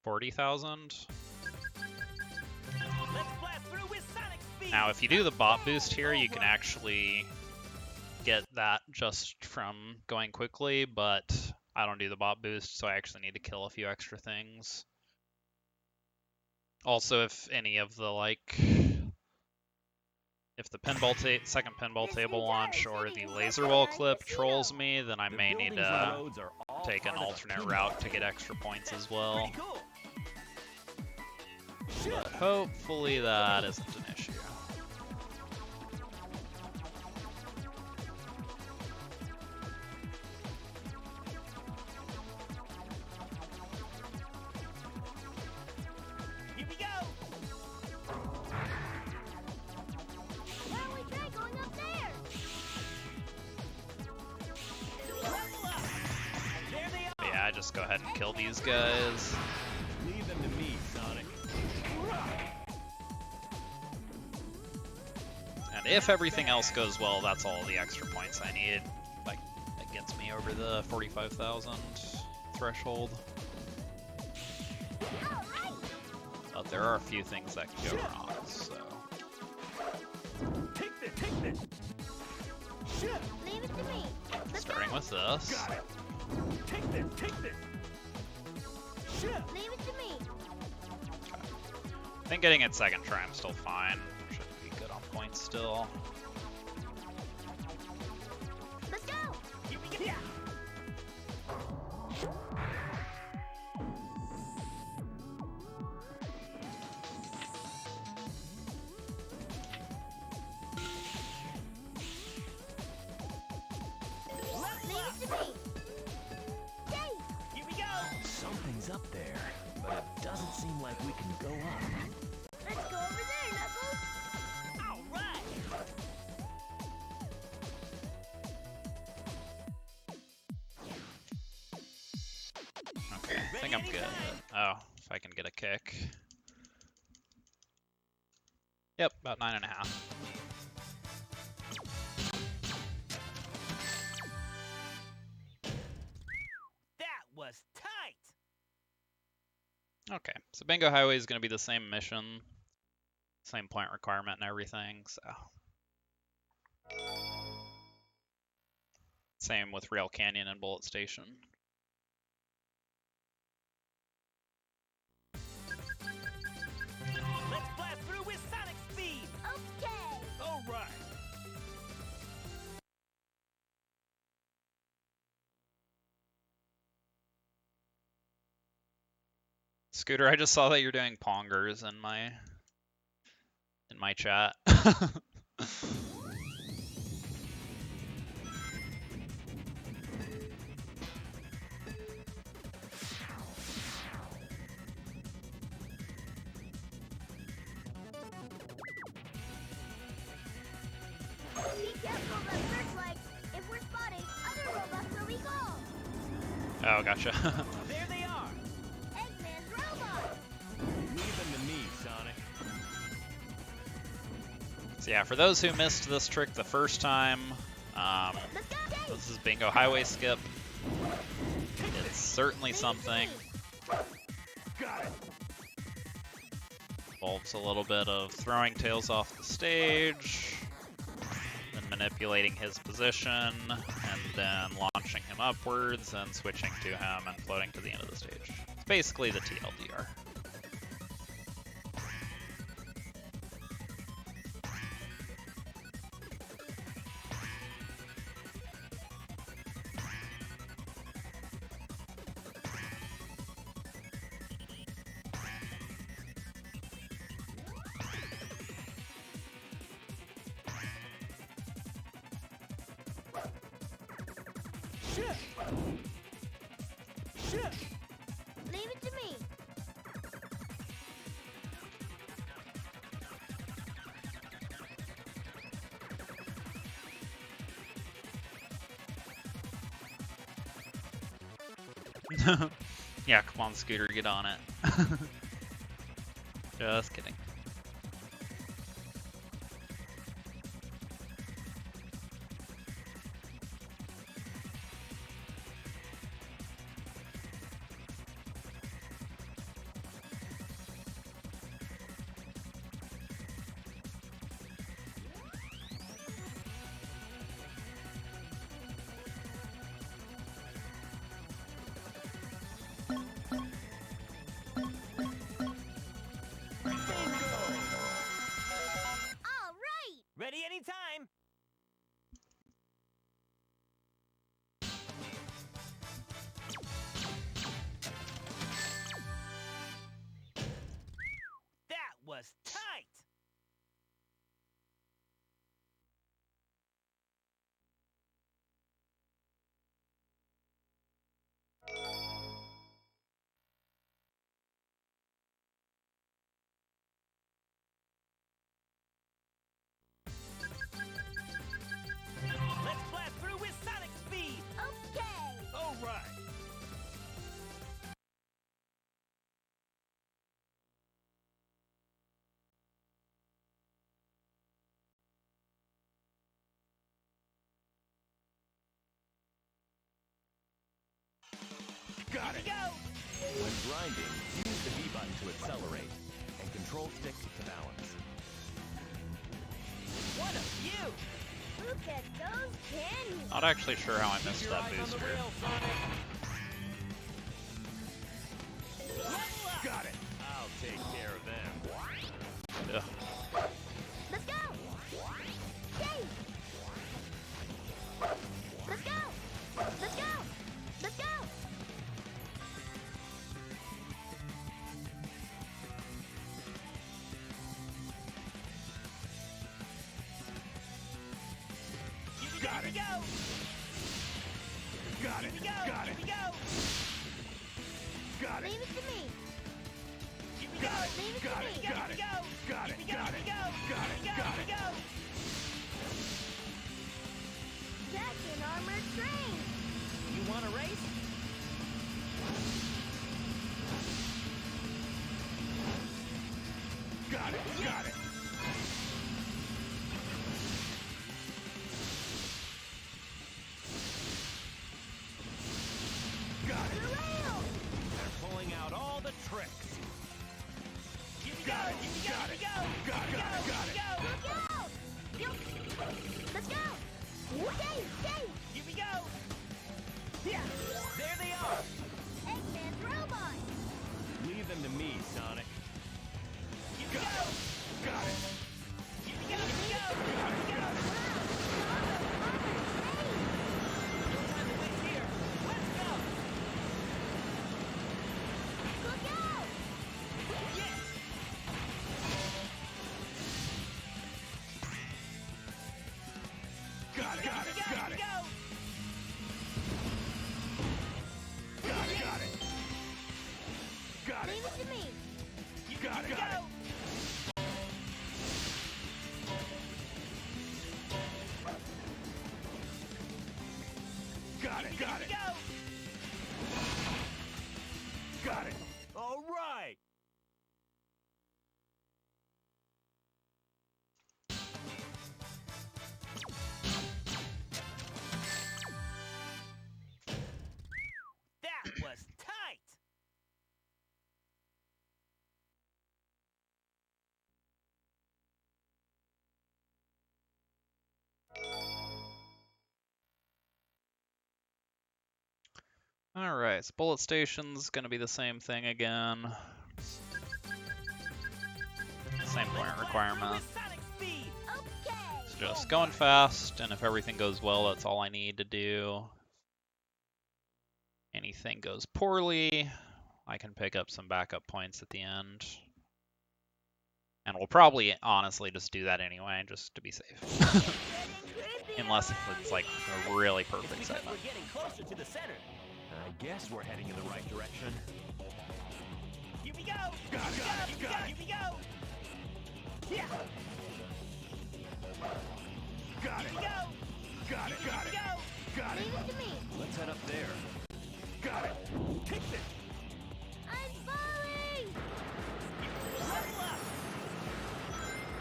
Speaker 1: 40,000.
Speaker 5: Let's blast through with Sonic speed.
Speaker 1: Now, if you do the bot boost here, you can actually get that just from going quickly, but I don't do the bot boost, so I actually need to kill a few extra things. Also, if any of the if the second pinball table launch or the laser wall clip trolls me, then I may need to take an alternate route to get extra points as well.
Speaker 5: Pretty cool.
Speaker 1: But hopefully that isn't an issue.
Speaker 5: Here we go.
Speaker 3: Why don't we try going up there?
Speaker 5: Level up. There they are.
Speaker 1: But yeah, I just go ahead and kill these guys.
Speaker 2: Leave them to me, Sonic.
Speaker 1: And if everything else goes well, that's all the extra points I need. Like, that gets me over the 45,000 threshold.
Speaker 3: All right.
Speaker 1: But there are a few things that can go wrong, so...
Speaker 2: Take this. Shit.
Speaker 3: Leave it to me. Let's go.
Speaker 1: Starting with this.
Speaker 2: Got it. Take this. Shit.
Speaker 3: Leave it to me.
Speaker 1: I think getting it second try, I'm still fine. Should be good on points still.
Speaker 3: Let's go.
Speaker 5: Here we go. Yeah.
Speaker 3: Leave it to me. Yay.
Speaker 5: Here we go.
Speaker 2: Something's up there, but it doesn't seem like we can go up.
Speaker 3: Let's go over there, Knuckles.
Speaker 5: All right.
Speaker 1: Okay, I think I'm good. Oh, if I can get a kick. Yep, about 9.5.
Speaker 5: That was tight.
Speaker 1: Okay, so Bingo Highway is going to be the same mission, same point requirement and everything, so. Same with Rail Canyon and Bullet Station.
Speaker 5: Let's blast through with Sonic speed.
Speaker 3: Okay.
Speaker 5: All right.
Speaker 1: Scooter, I just saw that you're doing pongers in my chat.
Speaker 3: Careful of searchlights. If we're spotted, other robots will recall.
Speaker 1: Oh, gotcha.
Speaker 5: There they are.
Speaker 3: Eggman's robot.
Speaker 2: Leave them to me, Sonic.
Speaker 1: So yeah, for those who missed this trick the first time,
Speaker 3: Let's go.
Speaker 1: this is Bingo Highway Skip. It's certainly something.
Speaker 2: Got it.
Speaker 1: Involves a little bit of throwing Tails off the stage, then manipulating his position, and then launching him upwards and switching to him and floating to the end of the stage. It's basically the TLDR.
Speaker 3: Leave it to me.
Speaker 1: Yeah, come on, Scooter, get on it. Just kidding.
Speaker 3: All right.
Speaker 5: Ready anytime. That was tight. Let's blast through with Sonic speed.
Speaker 3: Okay.
Speaker 2: All right. Got it.
Speaker 5: Go.
Speaker 2: When grinding, use the B button to accelerate, and control stick to balance.
Speaker 5: What a view.
Speaker 3: Look at those canyons.
Speaker 1: Not actually sure how I missed
Speaker 2: Keep your
Speaker 1: that
Speaker 2: eyes on the
Speaker 1: booster.
Speaker 2: rail, Sonic.
Speaker 5: Level up.
Speaker 2: Got it. I'll take care of them.
Speaker 1: Ugh.
Speaker 3: Let's go. Yay. Let's go. Let's go. Let's go.
Speaker 2: Got it.
Speaker 5: Here we go.
Speaker 2: Got it.
Speaker 5: Here we go.
Speaker 2: Got
Speaker 5: Here
Speaker 2: it.
Speaker 5: we go.
Speaker 2: Got
Speaker 3: Leave
Speaker 2: it.
Speaker 3: it to me.
Speaker 5: Here we
Speaker 2: Got
Speaker 5: go.
Speaker 2: it.
Speaker 3: Leave it
Speaker 2: Got
Speaker 3: to
Speaker 2: it.
Speaker 3: me.
Speaker 2: Got it. Got it.
Speaker 5: Here we go.
Speaker 2: Got
Speaker 5: Here
Speaker 2: it.
Speaker 5: we go.
Speaker 2: Got it.
Speaker 5: Here we go.
Speaker 2: Got
Speaker 5: Here
Speaker 2: it.
Speaker 5: we go.
Speaker 3: That's an armored train.
Speaker 5: You want a race?
Speaker 2: Got it. Got it. Got it.
Speaker 3: The rail.
Speaker 2: They're pulling out all the tricks.
Speaker 5: Here we
Speaker 2: Got
Speaker 5: go.
Speaker 2: it.
Speaker 5: Here we go.
Speaker 2: Got
Speaker 5: Here
Speaker 2: it.
Speaker 5: we go.
Speaker 2: Got it.
Speaker 5: Here we
Speaker 2: Got it.
Speaker 5: go.
Speaker 2: Got
Speaker 5: Here
Speaker 2: it.
Speaker 5: we go.
Speaker 3: Look out. Let's go. Yay. Yay.
Speaker 5: Here we go. Yeah. There they are.
Speaker 3: Eggman's robot.
Speaker 2: Leave them to me, Sonic.
Speaker 5: Here we go.
Speaker 2: Got it.
Speaker 5: Here we go. Here we go. Here we go. No time to waste here. Let's go.
Speaker 3: Look out.
Speaker 5: Yes.
Speaker 2: Got it. Got it.
Speaker 5: Here
Speaker 2: Got
Speaker 5: we
Speaker 2: it.
Speaker 5: go.
Speaker 2: Got it. Got it. Got
Speaker 3: Leave
Speaker 2: it.
Speaker 3: it to me.
Speaker 2: Got it.
Speaker 5: Here we
Speaker 2: Got
Speaker 5: go.
Speaker 2: it.
Speaker 1: Alright, so bullet station's gonna be the same thing again. Same point requirement.
Speaker 5: Sonic speed.
Speaker 3: Okay.
Speaker 1: It's just going fast, and if everything goes well, that's all I need to do. Anything goes poorly, I can pick up some backup points at the end. And we'll probably honestly just do that anyway, just to be safe. Unless it's like a really
Speaker 5: It's
Speaker 1: perfect
Speaker 5: because
Speaker 1: segment.
Speaker 5: we're getting closer to the center.
Speaker 2: I guess we're heading in the right direction.
Speaker 5: Here we go. Here we go. Yeah.
Speaker 4: Got
Speaker 5: Here
Speaker 4: it.
Speaker 5: we go.
Speaker 4: Got it.
Speaker 5: Here
Speaker 4: Got
Speaker 5: we
Speaker 4: it.
Speaker 5: go.
Speaker 4: Got it.
Speaker 3: Leave it to me.
Speaker 2: Let's head up there.
Speaker 4: Got it.
Speaker 2: Kick it.
Speaker 3: I'm falling.
Speaker 5: Level up.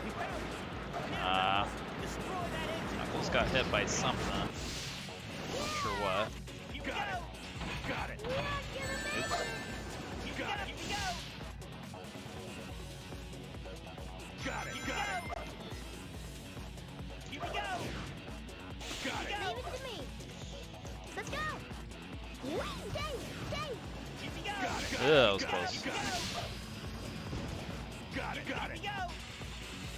Speaker 5: We found it. Destroy that engine.
Speaker 1: Knuckles got hit by something. Not sure what.
Speaker 5: Here we
Speaker 4: Got
Speaker 5: go.
Speaker 4: it. Got it.
Speaker 3: You're not gonna make
Speaker 1: Oops.
Speaker 3: it.
Speaker 4: Got it.
Speaker 5: Here we go.
Speaker 4: Got it.
Speaker 5: Here we
Speaker 4: Got it.
Speaker 5: go. Here we go.
Speaker 4: Got it.
Speaker 3: Leave it to me. Let's go. Wait, Dave.
Speaker 5: Here we go.
Speaker 4: Got it.
Speaker 1: Ew, that was close.
Speaker 4: Got it. Got
Speaker 5: Here we
Speaker 4: it.
Speaker 5: go.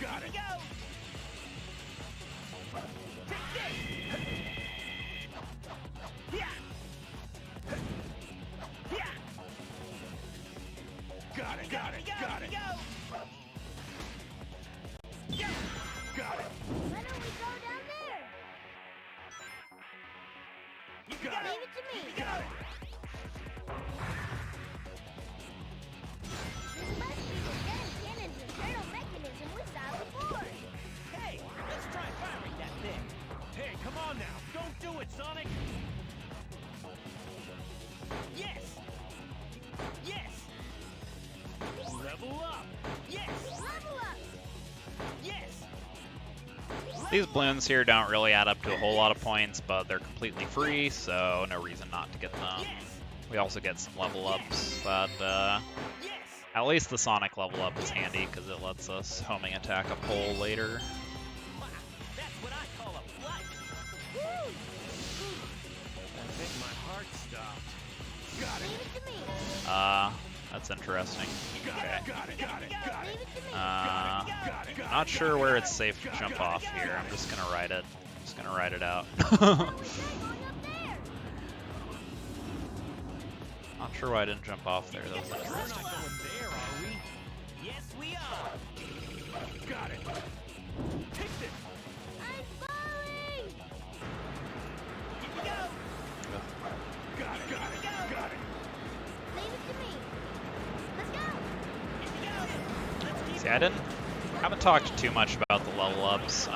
Speaker 4: Got
Speaker 5: Here
Speaker 4: it.
Speaker 5: we go. Take this. Yeah. Yeah.
Speaker 4: Got it. Got it. Got it.
Speaker 5: Here we go. Yeah.
Speaker 4: Got it.
Speaker 3: Why don't we go down there?
Speaker 5: Here we
Speaker 4: Got
Speaker 5: go.
Speaker 3: Leave it to me.
Speaker 4: Got it.
Speaker 3: This must be the Zen Cannon's internal mechanism we saw before.
Speaker 5: Hey, let's try firing that thing.
Speaker 2: Hey, come on now. Don't do it, Sonic.
Speaker 5: Yes. Yes.
Speaker 2: Level up.
Speaker 5: Yes.
Speaker 3: Level up.
Speaker 5: Yes.
Speaker 1: These balloons here don't really add up to a whole lot of points, but they're completely free, so no reason not to get them.
Speaker 5: Yes.
Speaker 1: We also get some level ups that,
Speaker 5: Yes.
Speaker 1: at least the Sonic level up is handy because it lets us homing attack a pole later.
Speaker 5: Wow, that's what I call a flight.
Speaker 3: Woo.
Speaker 2: I think my heart stopped.
Speaker 4: Got
Speaker 3: Leave it to me.
Speaker 1: That's interesting. Okay.
Speaker 4: Got it. Got it. Got
Speaker 3: Leave
Speaker 4: it.
Speaker 3: it to me.
Speaker 4: Got it.
Speaker 1: Not sure where it's safe to jump off here. I'm just gonna ride it. Just gonna ride it out.
Speaker 3: Why don't we try going up there?
Speaker 1: Not sure why I didn't jump off there. That was
Speaker 2: We're
Speaker 1: interesting.
Speaker 2: not going there, are we?
Speaker 5: Yes, we are.
Speaker 4: Got it.
Speaker 2: Kick it.
Speaker 3: I'm falling.
Speaker 5: Here we go.
Speaker 4: Got it. Got it. Got it.
Speaker 3: Leave it to me. Let's go.
Speaker 5: Here we go. Let's keep
Speaker 1: See, I haven't talked too much about the level ups.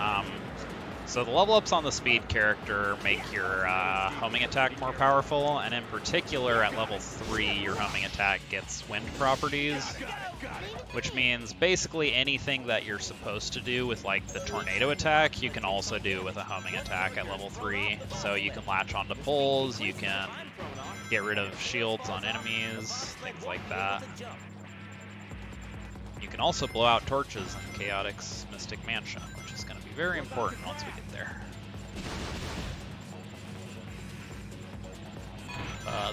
Speaker 1: So the level ups on the speed character make your homing attack more powerful, and in particular at level 3 your homing attack gets wind properties, which means basically anything that you're supposed to do with like the tornado attack, you can also do with a homing attack at level 3. So you can latch onto poles, you can get rid of shields on enemies, things like that. You can also blow out torches in Chaotix Mystic Mansion, which is going to be very important once we get there.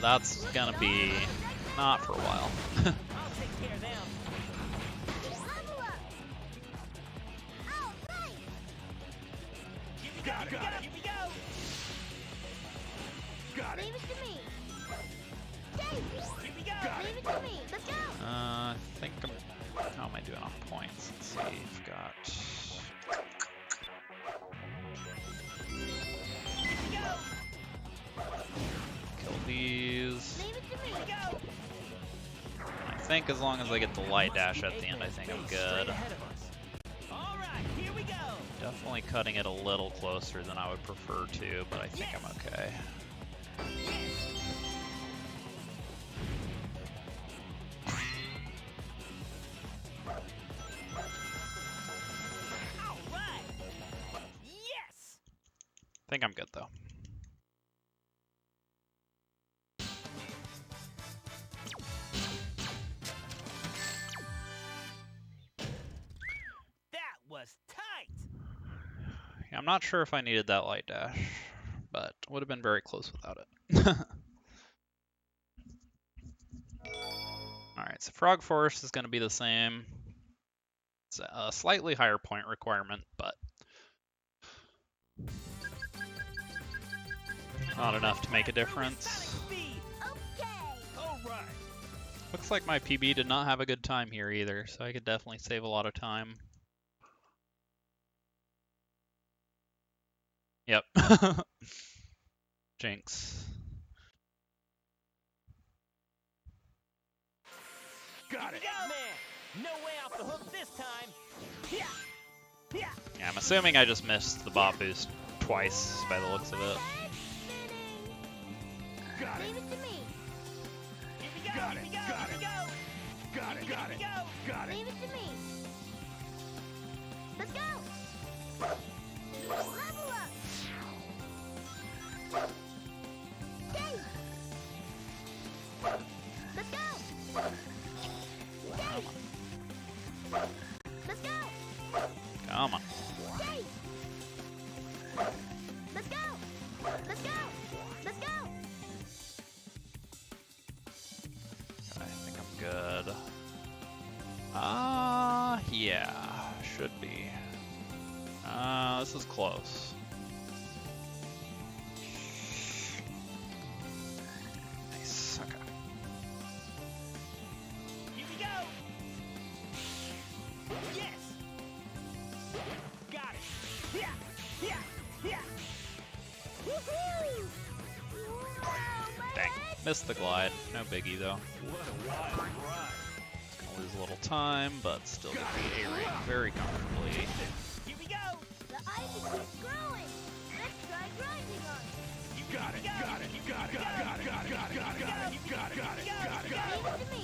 Speaker 1: That's going to be not for a while.
Speaker 5: I'll take care of them.
Speaker 3: Level up. All right.
Speaker 5: Here we go.
Speaker 4: Got it. Got it.
Speaker 5: Here we go.
Speaker 4: Got it.
Speaker 3: Leave it to me. Dave.
Speaker 5: Here we go.
Speaker 3: Leave it to me. Let's go.
Speaker 1: I think how am I doing on points? Let's see, I've got...
Speaker 5: Here we go.
Speaker 1: Kill these.
Speaker 3: Leave it to me.
Speaker 5: Here we go.
Speaker 1: I think as long as I get the light dash at the end, I think I'm good.
Speaker 2: Ahead of us.
Speaker 5: All right, here we go.
Speaker 1: Definitely cutting it a little closer than I would prefer to, but I think I'm okay.
Speaker 5: All right. Yes.
Speaker 1: I think I'm good though.
Speaker 5: That was tight.
Speaker 1: Yeah, I'm not sure if I needed that light dash, but would have been very close without it. Alright, so Frog Force is going to be the same. It's a slightly higher point requirement, but not enough to make a difference.
Speaker 5: Speed.
Speaker 3: Okay.
Speaker 5: All right.
Speaker 1: Looks like my PB did not have a good time here either, so I could definitely save a lot of time. Yep. Jinx.
Speaker 2: Got it.
Speaker 5: Man, no way off the hook this time. Yeah. Yeah.
Speaker 1: Yeah, I'm assuming I just missed the bot boost twice by the looks of it.
Speaker 2: Got it.
Speaker 3: Leave it to me.
Speaker 5: Here we go.
Speaker 2: Got
Speaker 5: Here
Speaker 2: it,
Speaker 5: we go.
Speaker 2: got
Speaker 5: Here
Speaker 2: it.
Speaker 5: we go.
Speaker 2: Got it. Got it.
Speaker 5: Here
Speaker 2: Got it.
Speaker 3: Leave it to me. Let's go. Level up. Okay. Let's go. Okay. Let's go.
Speaker 1: Come on.
Speaker 3: Okay. Let's go. Let's go. Let's go.
Speaker 1: I think I'm good. Yeah, should be. This is close. Nice, okay.
Speaker 5: Here we go. Yes. Got it. Yeah. Yeah. Yeah.
Speaker 3: Woohoo! Wow,
Speaker 1: Dang,
Speaker 3: man.
Speaker 1: missed the glide. No biggie though.
Speaker 2: What a wild ride.
Speaker 1: Gonna lose a little time, but still gonna be A-ring very comfortably.
Speaker 5: Here we go.
Speaker 3: The ice keeps growing. Let's try grinding on it.
Speaker 2: Got it. Got it. Got it. Got it. Got it. Got it. Got it. Got it. Got it. Got it. Got it.
Speaker 3: Leave it to me.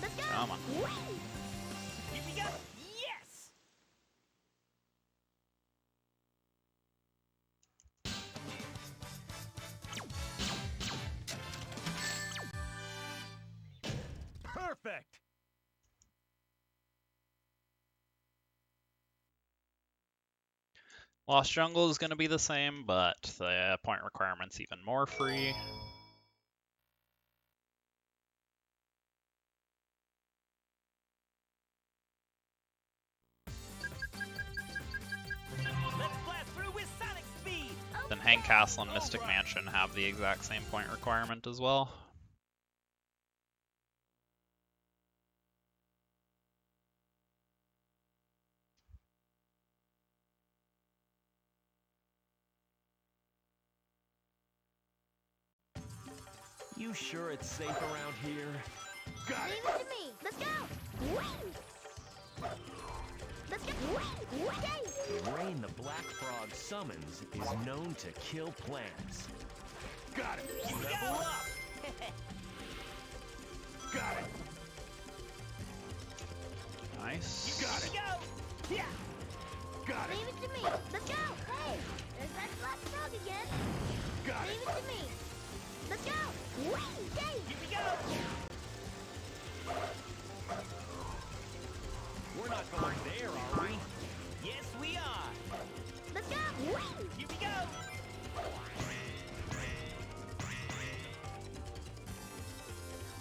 Speaker 3: Let's go.
Speaker 1: Come on.
Speaker 3: Whee!
Speaker 5: Here we go. Yes. Perfect.
Speaker 1: Lost Jungle is gonna be the same, but the point requirement's even more free.
Speaker 5: Let's blast through with sonic speed.
Speaker 1: Then Hang Castle and Mystic Mansion have the exact same point requirement as well.
Speaker 5: You sure it's safe around here?
Speaker 2: Got
Speaker 3: Leave
Speaker 2: it.
Speaker 3: it to me. Let's go. Whee! Let's go. Whee! Okay.
Speaker 5: The rain the black frog summons is known to kill plants.
Speaker 2: Got it.
Speaker 5: Level up!
Speaker 2: Got it.
Speaker 1: Nice.
Speaker 2: Got it.
Speaker 5: Go! Yeah!
Speaker 2: Got it.
Speaker 3: Leave it to me. Let's go. Hey, there's that black frog again.
Speaker 2: Got
Speaker 3: Leave
Speaker 2: it.
Speaker 3: it to me. Let's go. Whee! Okay.
Speaker 5: Here we go! We're not going there, are we? Yes, we are!
Speaker 3: Let's go. Whee!
Speaker 5: Here we go!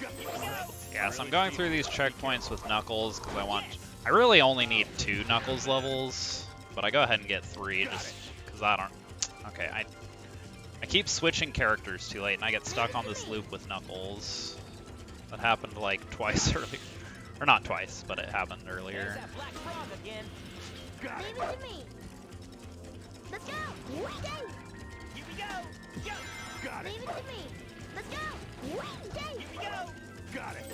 Speaker 2: Got
Speaker 5: Here we go!
Speaker 1: Yeah, so I'm going through these checkpoints with Knuckles because I really only need 2 Knuckles levels, but I go ahead and get 3 just because I don't. Okay, I keep switching characters too late and I get stuck on this loop with Knuckles. That happened like twice earlier. Or not twice, but it happened
Speaker 5: There's
Speaker 1: earlier.
Speaker 5: that black frog again.
Speaker 2: Got
Speaker 3: Leave
Speaker 2: it.
Speaker 3: it to me. Let's go. Whee! Okay.
Speaker 5: Here we go! Go!
Speaker 2: Got it.
Speaker 3: Leave it to me. Let's go. Whee! Okay.
Speaker 5: Here we go!
Speaker 2: Got it.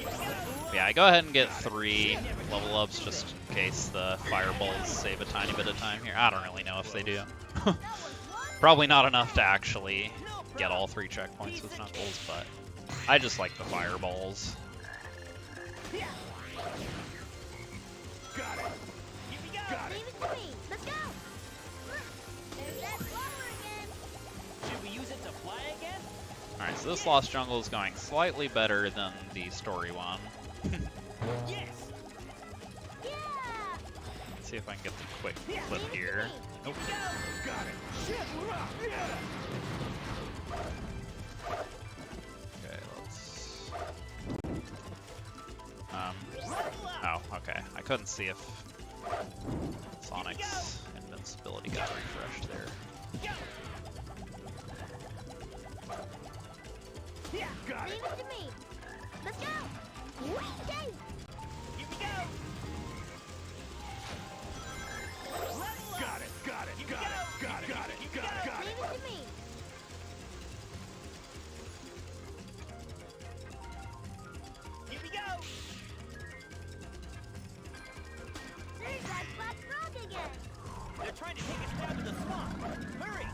Speaker 1: Yeah, I go ahead and get 3 level ups just in case the fireballs save a tiny bit of time here. I don't really know if they do.
Speaker 3: That was one.
Speaker 1: Probably not enough to actually get all 3 checkpoints with Knuckles, but I just like the fireballs.
Speaker 5: Yeah!
Speaker 2: Got it.
Speaker 5: Here we go!
Speaker 2: Got it.
Speaker 3: Leave it to me. Let's go. There's that flower again.
Speaker 5: Should we use it to fly again?
Speaker 1: Alright, so this Lost Jungle is going slightly better than the story one.
Speaker 5: Yes!
Speaker 3: Yeah.
Speaker 1: Let's see if I can get the quick flip here. Nope.
Speaker 5: Go!
Speaker 2: Got it.
Speaker 1: Okay, I couldn't see if Sonic's invincibility got refreshed there.
Speaker 2: Got
Speaker 3: Leave
Speaker 2: it.
Speaker 3: it to me. Let's go. Wait,
Speaker 5: Here we go. Level up.
Speaker 2: Got it. Got it. Got it. Got it. Got it. Got it. Got
Speaker 3: leave
Speaker 2: it.
Speaker 3: it to me.
Speaker 5: Here we go.
Speaker 3: There's that black frog again.
Speaker 5: They're trying to take us down to the swamp. Hurry.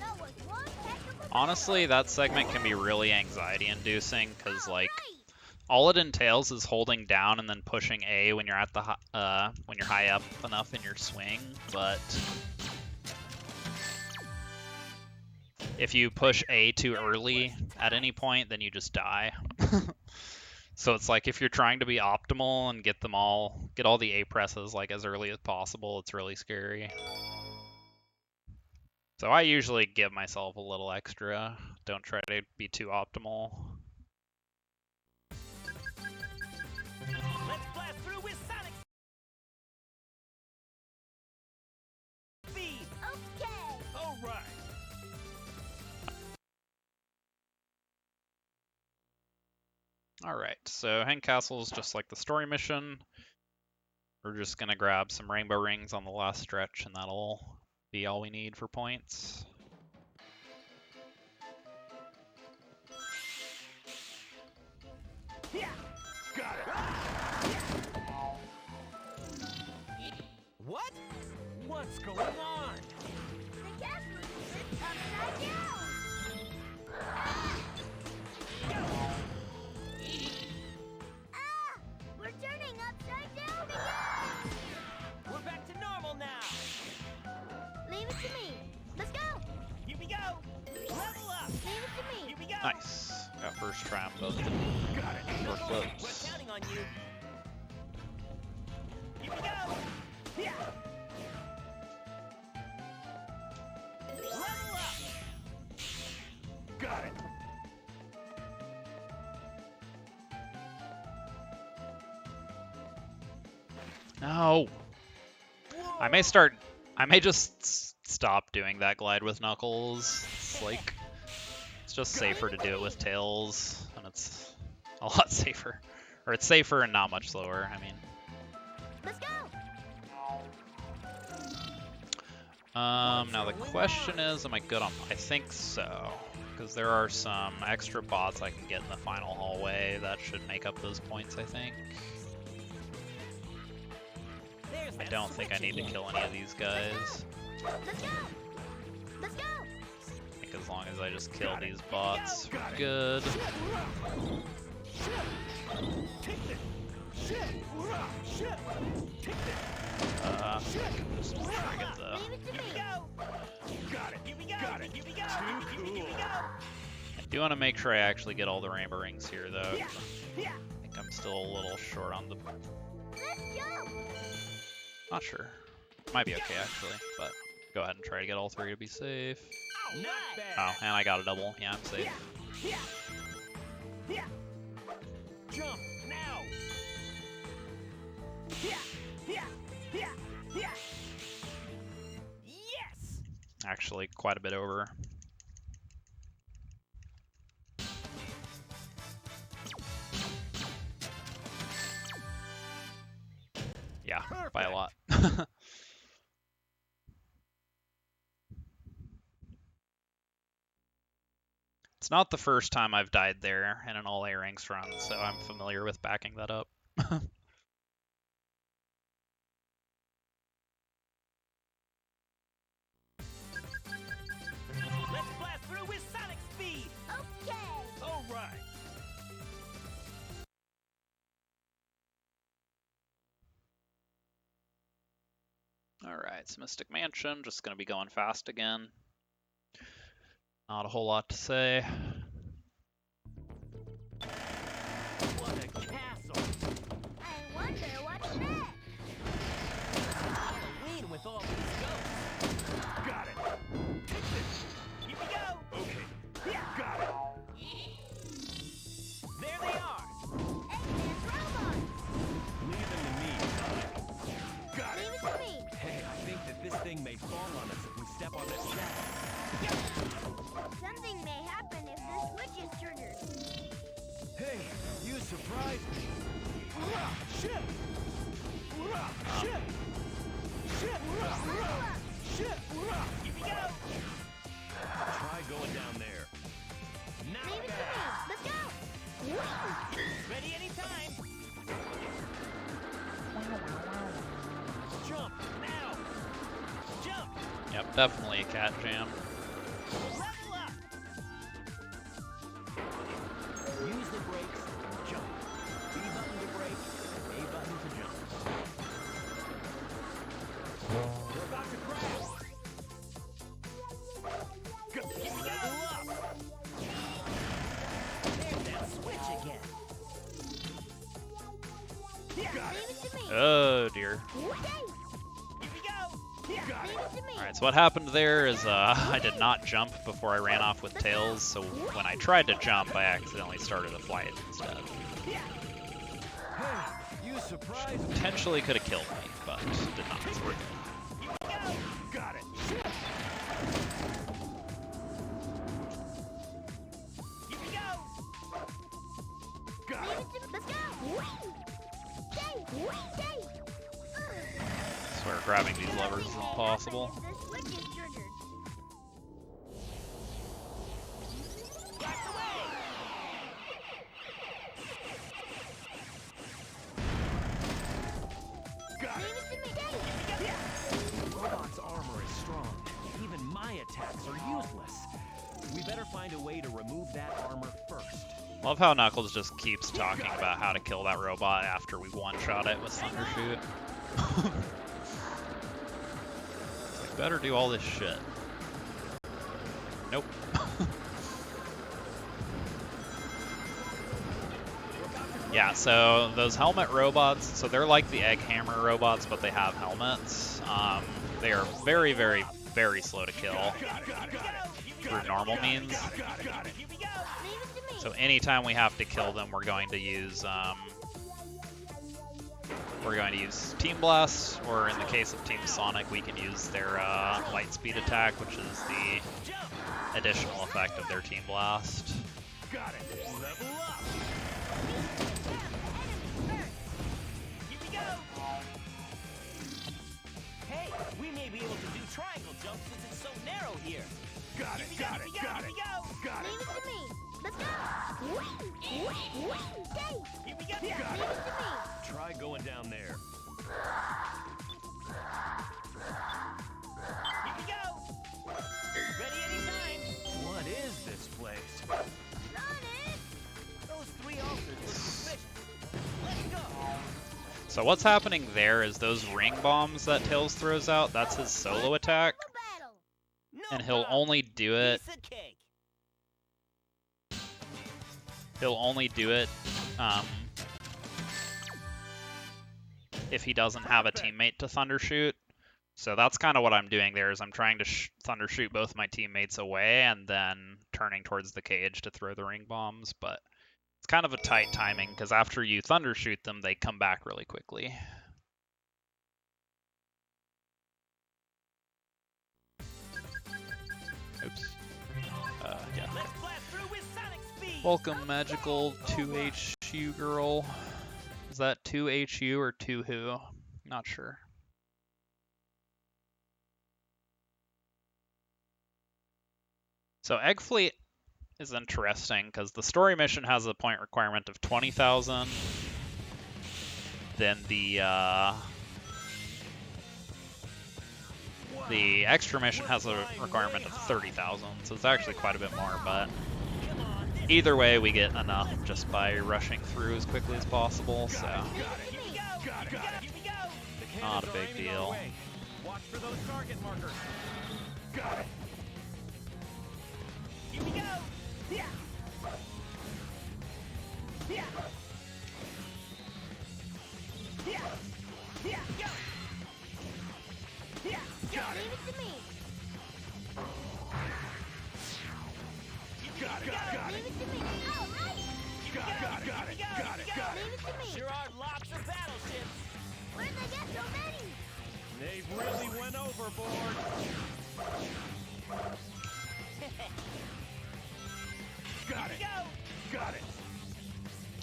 Speaker 3: That was one heck of a
Speaker 1: Honestly, that segment can be really anxiety-inducing because, like,
Speaker 3: Right.
Speaker 1: all it entails is holding down and then pushing A when you're at the when you're high up enough in your swing. But if you push A too early at any point, then you just die. So it's like if you're trying to be optimal and get all the A presses like as early as possible, it's really scary. So I usually give myself a little extra. Don't try to be too optimal.
Speaker 5: Let's blast through with Sonic speed.
Speaker 3: Okay.
Speaker 5: All right.
Speaker 1: Alright, so Hang Castle is just like the story mission. We're just gonna grab some rainbow rings on the last stretch and that'll be all we need for points.
Speaker 5: Yeah.
Speaker 2: Got it.
Speaker 5: What? What's going on?
Speaker 3: The castle is upside down. Ah! We're turning upside down again.
Speaker 5: We're back to normal now.
Speaker 3: Leave it to me. Let's go.
Speaker 5: Here we go. Level up.
Speaker 3: Leave it to me.
Speaker 5: Here we go.
Speaker 1: Nice. Got first try on both the
Speaker 2: Got it.
Speaker 1: short
Speaker 5: We're
Speaker 1: floats.
Speaker 5: counting on you. Here we go. Yeah. Level up.
Speaker 2: Got it.
Speaker 1: No! I may just stop doing that glide with Knuckles. It's like, it's just safer to do it with Tails, and it's a lot safer. Or it's safer and not much slower, I mean.
Speaker 3: Let's go.
Speaker 1: Now the question is, am I good on, I think so. Because there are some extra bots I can get in the final hallway that should make up those points, I think.
Speaker 5: There's
Speaker 1: I
Speaker 5: that
Speaker 1: don't think I
Speaker 5: switch
Speaker 1: need to
Speaker 5: again.
Speaker 1: kill any of these guys.
Speaker 3: Let's go. Let's go.
Speaker 1: I think as long as I just kill these bots, we're good. Just make sure I get the...
Speaker 3: Leave it to
Speaker 5: Here we
Speaker 3: me.
Speaker 5: go.
Speaker 2: Got it.
Speaker 5: Here we go.
Speaker 2: Got it.
Speaker 5: Here we go.
Speaker 2: Too
Speaker 5: Here we
Speaker 2: cool.
Speaker 5: go.
Speaker 1: I do want to make sure I actually get all the rainbow rings here, though.
Speaker 5: Yeah. Yeah.
Speaker 1: I think I'm still a little short on the...
Speaker 3: Let's go.
Speaker 1: Not sure. Might be okay, actually, but go ahead and try to get all three to be safe.
Speaker 5: Not
Speaker 1: Oh,
Speaker 5: bad.
Speaker 1: and I got a double. Yeah, I'm safe.
Speaker 5: Yeah. Yeah. Jump now. Yeah. Yeah. Yeah. Yeah. Yes.
Speaker 1: Actually, quite a bit over. Yeah, by a lot. It's not the first time I've died there in an all A ranks run, so I'm familiar with backing that up.
Speaker 5: Let's blast through with Sonic speed.
Speaker 3: Okay.
Speaker 5: All right.
Speaker 1: Alright, so Mystic Mansion, just gonna be going fast again. Not a whole lot to say.
Speaker 5: What a castle!
Speaker 3: I wonder what's that.
Speaker 5: Halloween with all these ghosts.
Speaker 2: Got it.
Speaker 5: Here we go!
Speaker 2: Okay. Got it.
Speaker 5: There they are!
Speaker 3: Eggman's robots.
Speaker 2: Leave them to me. Got
Speaker 3: Leave
Speaker 2: it.
Speaker 3: it to me.
Speaker 5: Hey, I think that this thing may fall on us if we step on that step.
Speaker 3: Something may happen if the switch is triggered.
Speaker 2: Hey, you surprised me. Shit. Shit. Shit. Shit.
Speaker 5: Here we go!
Speaker 2: Try going down there.
Speaker 5: Not
Speaker 3: Leave it to me.
Speaker 5: bad!
Speaker 3: Let's go.
Speaker 5: Ready anytime! Jump now! Jump!
Speaker 1: Yep, definitely a cat jam.
Speaker 5: Level up! Use the brakes and jump. B button to brake, A button to jump. We're about to crash! Level up! There's that switch again!
Speaker 3: Leave it to me.
Speaker 1: Oh dear.
Speaker 3: Okay.
Speaker 5: Here we go!
Speaker 3: Leave it to me.
Speaker 1: Alright, so what happened there is I did not jump before I ran off with Tails, so when I tried to jump, I accidentally started a flight instead.
Speaker 2: Hey, you surprised me.
Speaker 1: Potentially could have killed me, but did not. So we're good.
Speaker 5: Here we go!
Speaker 2: Got it.
Speaker 5: Here we go!
Speaker 2: Got
Speaker 3: Leave
Speaker 2: it.
Speaker 3: it to me. Let's go. Stay. Stay.
Speaker 1: Swear grabbing these levers is impossible.
Speaker 3: If the switch is triggered.
Speaker 5: Blast away!
Speaker 2: Got
Speaker 3: Leave
Speaker 2: it.
Speaker 3: it to me. Stay.
Speaker 5: Robot's armor is strong. Even my attacks are useless. We better find a way to remove that armor first.
Speaker 1: Love how Knuckles just keeps talking about how to kill that robot after we one-shot it with Thundershoot. Like, better do all this shit. Nope. Yeah, so those helmet robots, so they're like the Egg Hammer robots, but they have helmets. They are very, very, very slow to kill through normal means.
Speaker 5: Here we go!
Speaker 3: Leave it to me.
Speaker 1: So anytime we have to kill them, we're going to use Team Blast, or in the case of Team Sonic, we can use their light speed attack, which is the additional effect of their Team Blast.
Speaker 2: Got it. Level up.
Speaker 5: Here we go! Hey, we may be able to do triangle jumps since it's so narrow here.
Speaker 2: Got it. Got it. Got it. Got
Speaker 3: Leave
Speaker 2: it.
Speaker 3: it to me. Let's go. Stay.
Speaker 5: Here we go!
Speaker 3: Leave it to me.
Speaker 2: Try going down there.
Speaker 5: Here we go! Ready anytime!
Speaker 2: What is this place?
Speaker 3: Sonic.
Speaker 5: Those three altars look suspicious. Let's go!
Speaker 1: So what's happening there is those ring bombs that Tails throws out, that's his solo attack,
Speaker 3: Battle.
Speaker 5: No
Speaker 1: and he'll
Speaker 5: problem.
Speaker 1: only do it
Speaker 5: Piece of cake.
Speaker 1: if he doesn't have a teammate to Thundershoot. So that's kind of what I'm doing there, is I'm trying to Thundershoot both my teammates away and then turning towards the cage to throw the ring bombs, but it's kind of a tight timing because after you Thundershoot them, they come back really quickly. Oops. Yeah.
Speaker 5: Let's blast through with sonic speed.
Speaker 1: Welcome, magical 2HU girl. Is that 2HU or 2who? Not sure. So Egg Fleet is interesting because the story mission has a point requirement of 20,000. Then the extra mission has a requirement of 30,000, so it's actually quite a bit more, but
Speaker 5: Come on, this
Speaker 1: either way we get enough just by rushing through as quickly as possible, so
Speaker 5: Here we go! Here we go!
Speaker 1: not a big deal.
Speaker 2: Watch
Speaker 5: after those target markers.
Speaker 2: Got it.
Speaker 6: Here we go. Yeah. Yeah. Yeah. Yeah. Go. Yeah.
Speaker 2: Got it.
Speaker 3: Leave it to me.
Speaker 2: Got it. Got
Speaker 3: Leave
Speaker 2: it.
Speaker 3: it to me. All right.
Speaker 2: Got it. Got it. Got it. Got it. Got
Speaker 3: Leave
Speaker 2: it.
Speaker 3: it to me.
Speaker 6: Sure are lots of battleships.
Speaker 3: Where'd they get so many?
Speaker 5: They really went overboard.
Speaker 2: Got it.
Speaker 6: Go.
Speaker 2: Got it.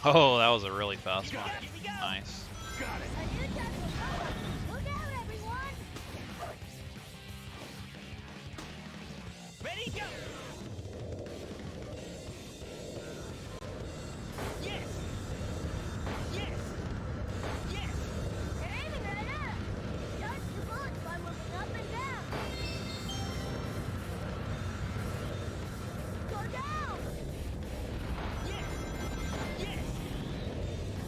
Speaker 1: Oh, that was a really fast one.
Speaker 6: Here we go.
Speaker 1: Nice.
Speaker 2: Got it.
Speaker 3: A new type of power. Look out, everyone.
Speaker 6: Ready, go. Yes. Yes. Yes.
Speaker 3: They're aiming right at us. Dodge the bullets by moving up and down. Go down.
Speaker 6: Yes. Yes.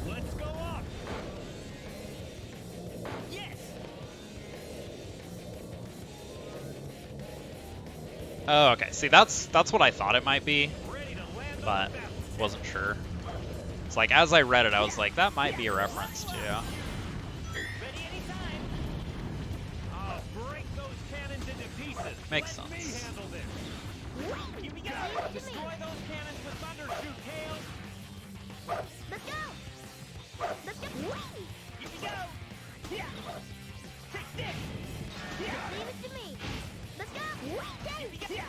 Speaker 5: Let's go up.
Speaker 6: Yes.
Speaker 1: Oh, okay. See, that's what I thought it might be,
Speaker 5: Ready to land on
Speaker 1: but
Speaker 5: the battle.
Speaker 1: wasn't sure. It's like as I read it, I was like, that might be a reference to.
Speaker 6: Ready anytime.
Speaker 5: I'll break those cannons into pieces.
Speaker 1: Makes
Speaker 5: Let me
Speaker 1: sense.
Speaker 5: handle this.
Speaker 6: Here we go.
Speaker 3: Leave it to me.
Speaker 5: Destroy those cannons with thundershoot tails.
Speaker 3: Let's go. Let's go. Whee!
Speaker 6: Here we go. Yeah. Take this. Yeah.
Speaker 3: Leave it to me. Let's go.
Speaker 6: Here
Speaker 3: Whee!
Speaker 6: we go. Yeah.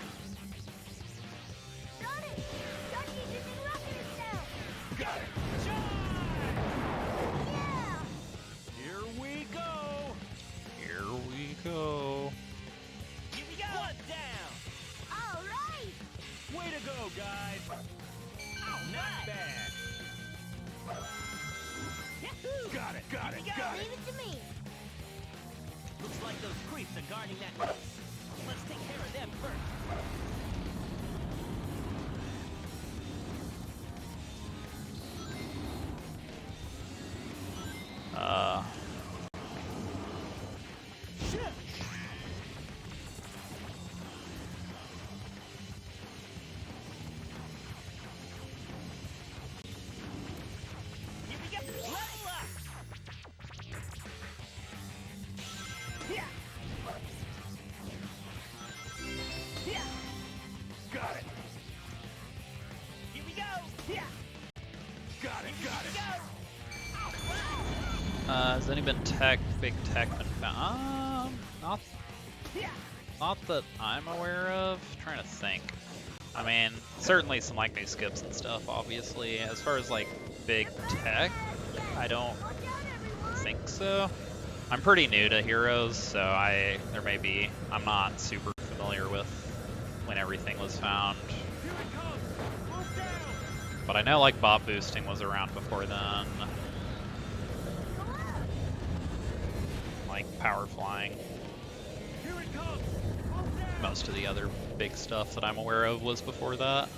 Speaker 3: Got it. Start using rockets now.
Speaker 2: Got it.
Speaker 6: Charge.
Speaker 3: Yeah.
Speaker 5: Here we go.
Speaker 1: Here we go.
Speaker 6: Here we go. One down.
Speaker 3: All right.
Speaker 5: Way to go, guys. Not bad.
Speaker 6: Yahoo.
Speaker 2: Got it. Got it.
Speaker 6: Here we go.
Speaker 2: Got it.
Speaker 3: Leave it to me.
Speaker 6: Looks like those creeps are guarding that base. Let's take care of them first. Here we go. Level up. Yeah. Yeah.
Speaker 2: Got it.
Speaker 6: Here we go. Yeah.
Speaker 2: Got it. Got it.
Speaker 6: Go.
Speaker 1: Has any been big tech been found?
Speaker 6: Yeah.
Speaker 1: Not that I'm aware of. Trying to think. I mean, certainly some like new skips and stuff, obviously. As far as like big tech, I don't
Speaker 3: Watch out, everyone.
Speaker 1: think so. I'm pretty new to Heroes, so I'm not super familiar with when everything was found.
Speaker 5: Here it comes. Move down.
Speaker 1: But I know like bot boosting was around before then,
Speaker 3: Go up.
Speaker 1: like power flying.
Speaker 5: Here it comes. Move down.
Speaker 1: Most of the other big stuff that I'm aware of was before that.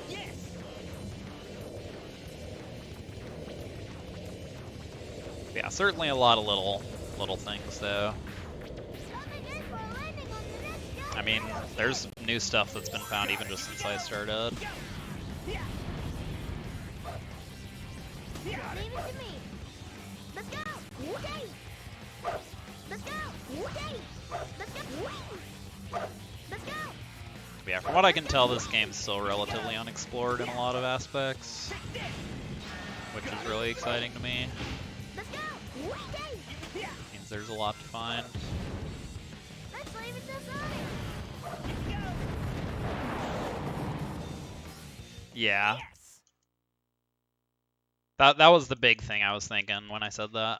Speaker 6: Yes.
Speaker 1: Yeah, certainly a lot of little things though.
Speaker 3: Coming in for a landing on the next
Speaker 1: I mean, there's new stuff that's been found even just since I started.
Speaker 6: Go. Yeah. Yeah.
Speaker 3: Leave it to me. Let's go. Whee! Let's go. Whee! Let's go. Whee! Let's go.
Speaker 1: Yeah, from what I can tell, this game's still relatively unexplored in a lot of aspects,
Speaker 6: Take this.
Speaker 1: which is really exciting to me.
Speaker 3: Let's go. Whee!
Speaker 6: Yeah.
Speaker 1: Means there's a lot to find.
Speaker 3: Let's leave it to Sonic.
Speaker 6: Here we go.
Speaker 1: Yeah,
Speaker 6: Yes.
Speaker 1: that was the big thing I was thinking when I said that.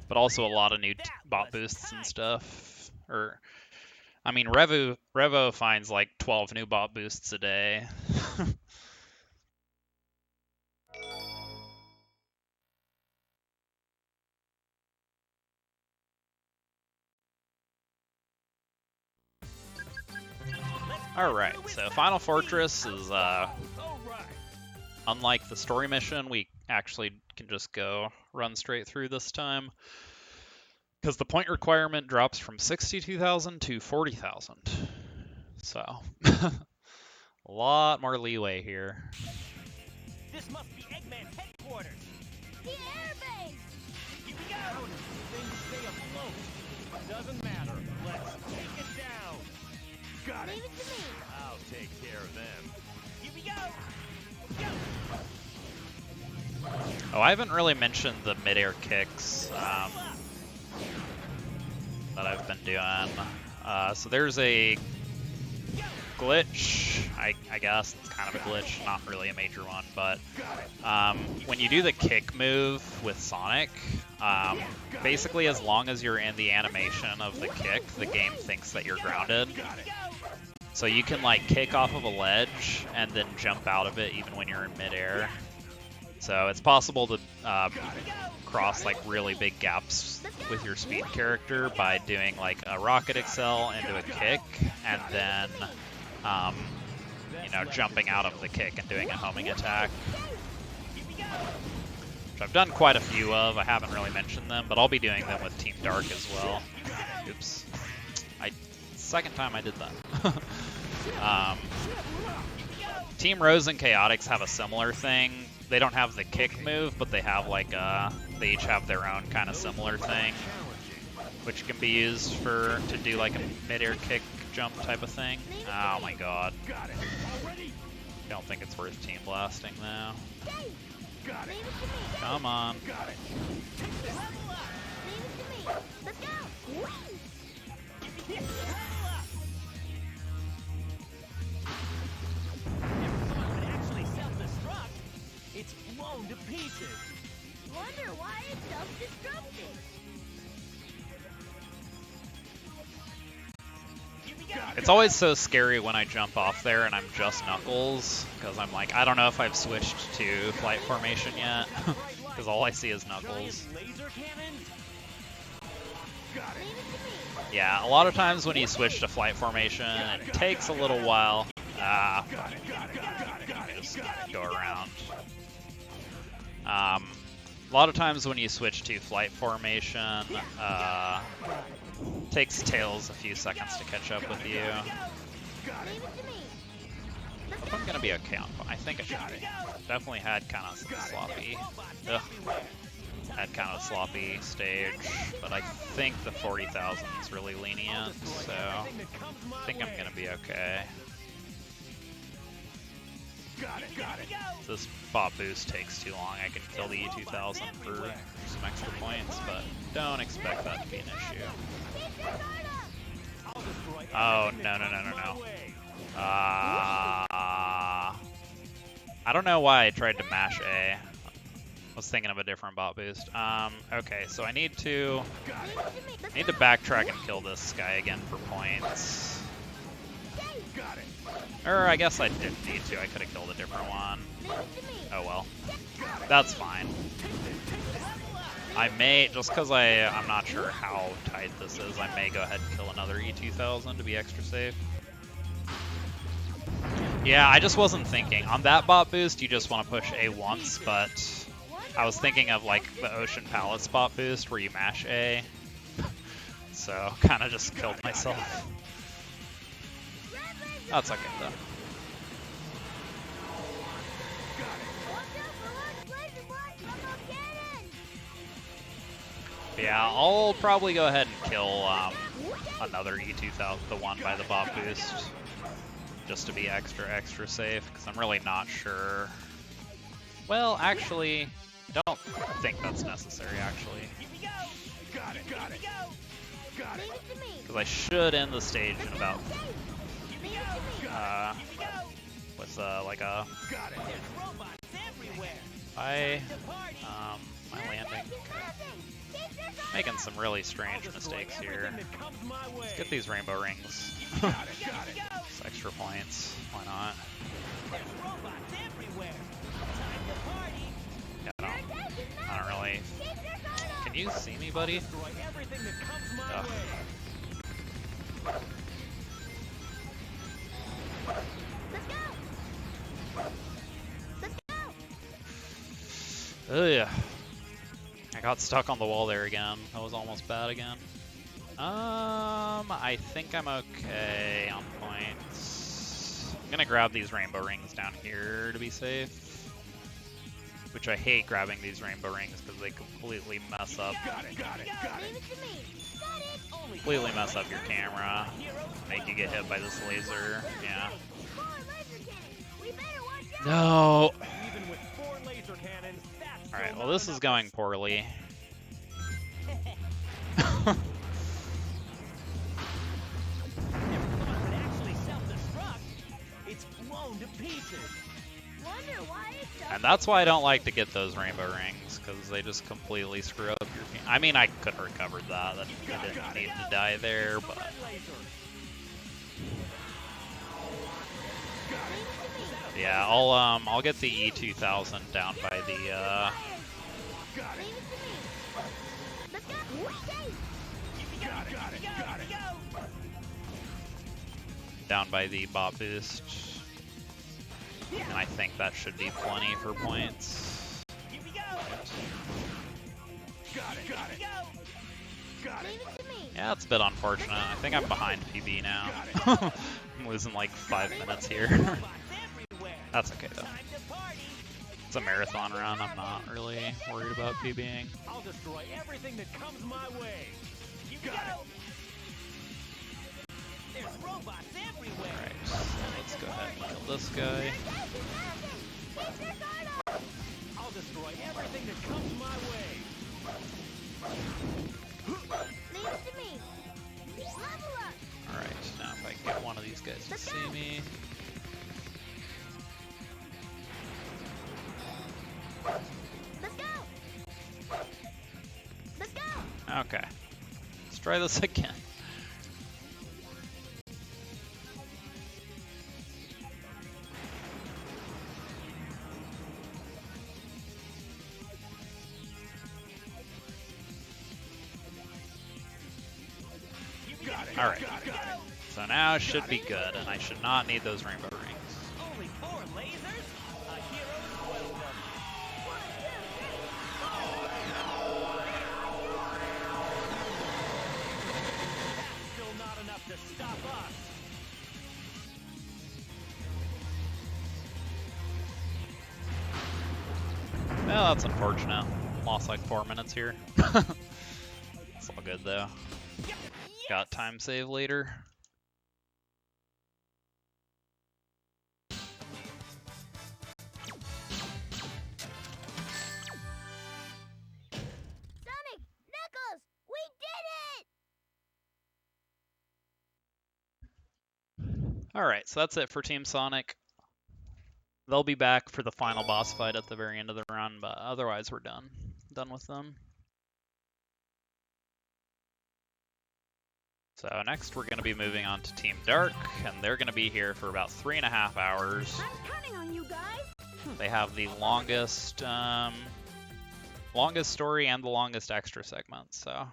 Speaker 1: But also a lot of new bot boosts and stuff. I mean, Revo finds like 12 new bot boosts a day.
Speaker 6: Let's
Speaker 1: Alright, so Final Fortress is,
Speaker 2: All right.
Speaker 1: unlike the story mission, we actually can just go run straight through this time. Because the point requirement drops from 62,000 to 40,000. So, a lot more leeway here.
Speaker 5: This must be Eggman's headquarters.
Speaker 3: The airbase!
Speaker 5: Here we go. How does this thing stay afloat? Doesn't matter. Let's take it down.
Speaker 2: Got
Speaker 3: Leave
Speaker 2: it.
Speaker 3: it to me.
Speaker 5: I'll take care of them. Here we go. Go.
Speaker 1: Oh, I haven't really mentioned the midair kicks that I've been doing. So there's a glitch, I guess it's kind of a glitch, not really a major one, but when you do the kick move with Sonic, basically as long as you're in the animation of the kick, the game thinks that you're grounded. So you can like kick off of a ledge and then jump out of it even when you're in midair. So it's possible to cross like really big gaps with your speed character by doing like a rocket excel into a kick and then you know, jumping out of the kick and doing a homing attack, which I've done quite a few of. I haven't really mentioned them, but I'll be doing them with Team Dark as well. Oops. Second time I did that. Team Rose and Chaotix have a similar thing. They don't have the kick move, but they have like they each have their own kind of similar thing, which can be used to do like a mid-air kick jump type of thing. Oh my god.
Speaker 2: Got it. Already.
Speaker 1: Don't think it's worth team blasting now.
Speaker 2: Got it.
Speaker 3: Leave it to me.
Speaker 1: Come on.
Speaker 2: Got it.
Speaker 3: Leave it to me. Let's go. Whee!
Speaker 5: Actually self-destruct. It's blown to pieces.
Speaker 3: Wonder why it's self-destructing.
Speaker 1: It's always so scary when I jump off there and I'm just Knuckles, because I'm like, I don't know if I've switched to flight formation yet, because all I see is Knuckles.
Speaker 5: Giant laser cannons.
Speaker 2: Got it.
Speaker 3: Leave it to me.
Speaker 1: Yeah, a lot of times when you switch to flight formation, it takes a little while. Just go around. A lot of times when you switch to flight formation, takes Tails a few seconds to catch up with you.
Speaker 3: Leave it to me.
Speaker 1: If I'm gonna be okay on, I think I should be. Definitely had kind of some sloppy. Ugh. Had kind of a sloppy stage, but I think the 40,000 is really lenient, so I think I'm gonna be okay.
Speaker 2: Got it. Got it.
Speaker 1: This bot boost takes too long. I can kill the E2000 for some extra points, but don't expect that to be an issue. Oh, no. I don't know why I tried to mash A. I was thinking of a different bot boost. Okay, so I need to backtrack and kill this guy again for points.
Speaker 2: Got it.
Speaker 1: Or I guess I didn't need to. I could have killed a different one. Oh well. That's fine. I may, just because I'm not sure how tight this is, I may go ahead and kill another E2000 to be extra safe. Yeah, I just wasn't thinking. On that bot boost, you just want to push A once, but I was thinking of like the Ocean Palace bot boost where you mash A. So, kind of just killed myself. That's okay though. Yeah, I'll probably go ahead and kill another E2000, the one by the bot boost, just to be extra safe, because I'm really not sure. Well, actually, don't think that's necessary, actually.
Speaker 2: Got it. Got it. Got it.
Speaker 1: Because I should end the stage in about, with like a,
Speaker 2: Got it.
Speaker 1: my landing. Making some really strange mistakes here. Let's get these rainbow rings.
Speaker 2: Got it. Got it.
Speaker 1: It's extra points. Why not? Yeah, I don't really. Can you see me, buddy? Ugh. Ugh. I got stuck on the wall there again. That was almost bad again. I think I'm okay on points. I'm gonna grab these rainbow rings down here to be safe. Which I hate grabbing these rainbow rings because they completely mess up.
Speaker 2: Got it.
Speaker 3: Leave it to me. Got it.
Speaker 1: Completely mess up your camera. Make you get hit by this laser. Yeah.
Speaker 3: More laser cannons. We better watch out.
Speaker 1: No.
Speaker 5: Even with 4 laser cannons, that's
Speaker 1: All right.
Speaker 5: still
Speaker 1: Well,
Speaker 5: not
Speaker 1: this is
Speaker 5: enough
Speaker 1: going poorly.
Speaker 5: If it actually self-destruct, it's blown to pieces.
Speaker 3: Wonder why it's so.
Speaker 1: And that's why I don't like to get those rainbow rings, because they just completely screw up your game. I mean, I could have recovered that. I didn't need to die there, but...
Speaker 5: Red laser.
Speaker 1: Yeah, I'll get the E2000 down by the,
Speaker 3: Leave it to me. Let's go.
Speaker 1: down by the bot boost. And I think that should be plenty for points.
Speaker 3: Leave it to me.
Speaker 1: Yeah, it's a bit unfortunate. I think I'm behind PB now. I'm losing like 5 minutes here. That's okay though. It's a marathon run. I'm not really worried about PBing.
Speaker 5: I'll destroy everything that comes my way. There's robots everywhere.
Speaker 1: Alright, so let's go ahead and kill this guy.
Speaker 5: I'll destroy everything that comes my way.
Speaker 3: Leave it to me. Level up.
Speaker 1: Alright, now if I can get one of these guys to see me.
Speaker 3: Let's go. Let's go.
Speaker 1: Okay. Let's try this again. Alright. So now it should be good, and I should not need those rainbow rings.
Speaker 5: Only 4 lasers? A hero's welcome. That's still not enough to stop us.
Speaker 1: Well, that's unfortunate. Lost like 4 minutes here. It's all good though. Got time save later.
Speaker 3: Sonic, Knuckles, we did it!
Speaker 1: Alright, so that's it for Team Sonic. They'll be back for the final boss fight at the very end of the run, but otherwise we're done. Done with them. So next we're going to be moving on to Team Dark, and they're going to be here for about 3.5 hours.
Speaker 3: I'm counting on you guys.
Speaker 1: They have the longest story and the longest extra segment, so.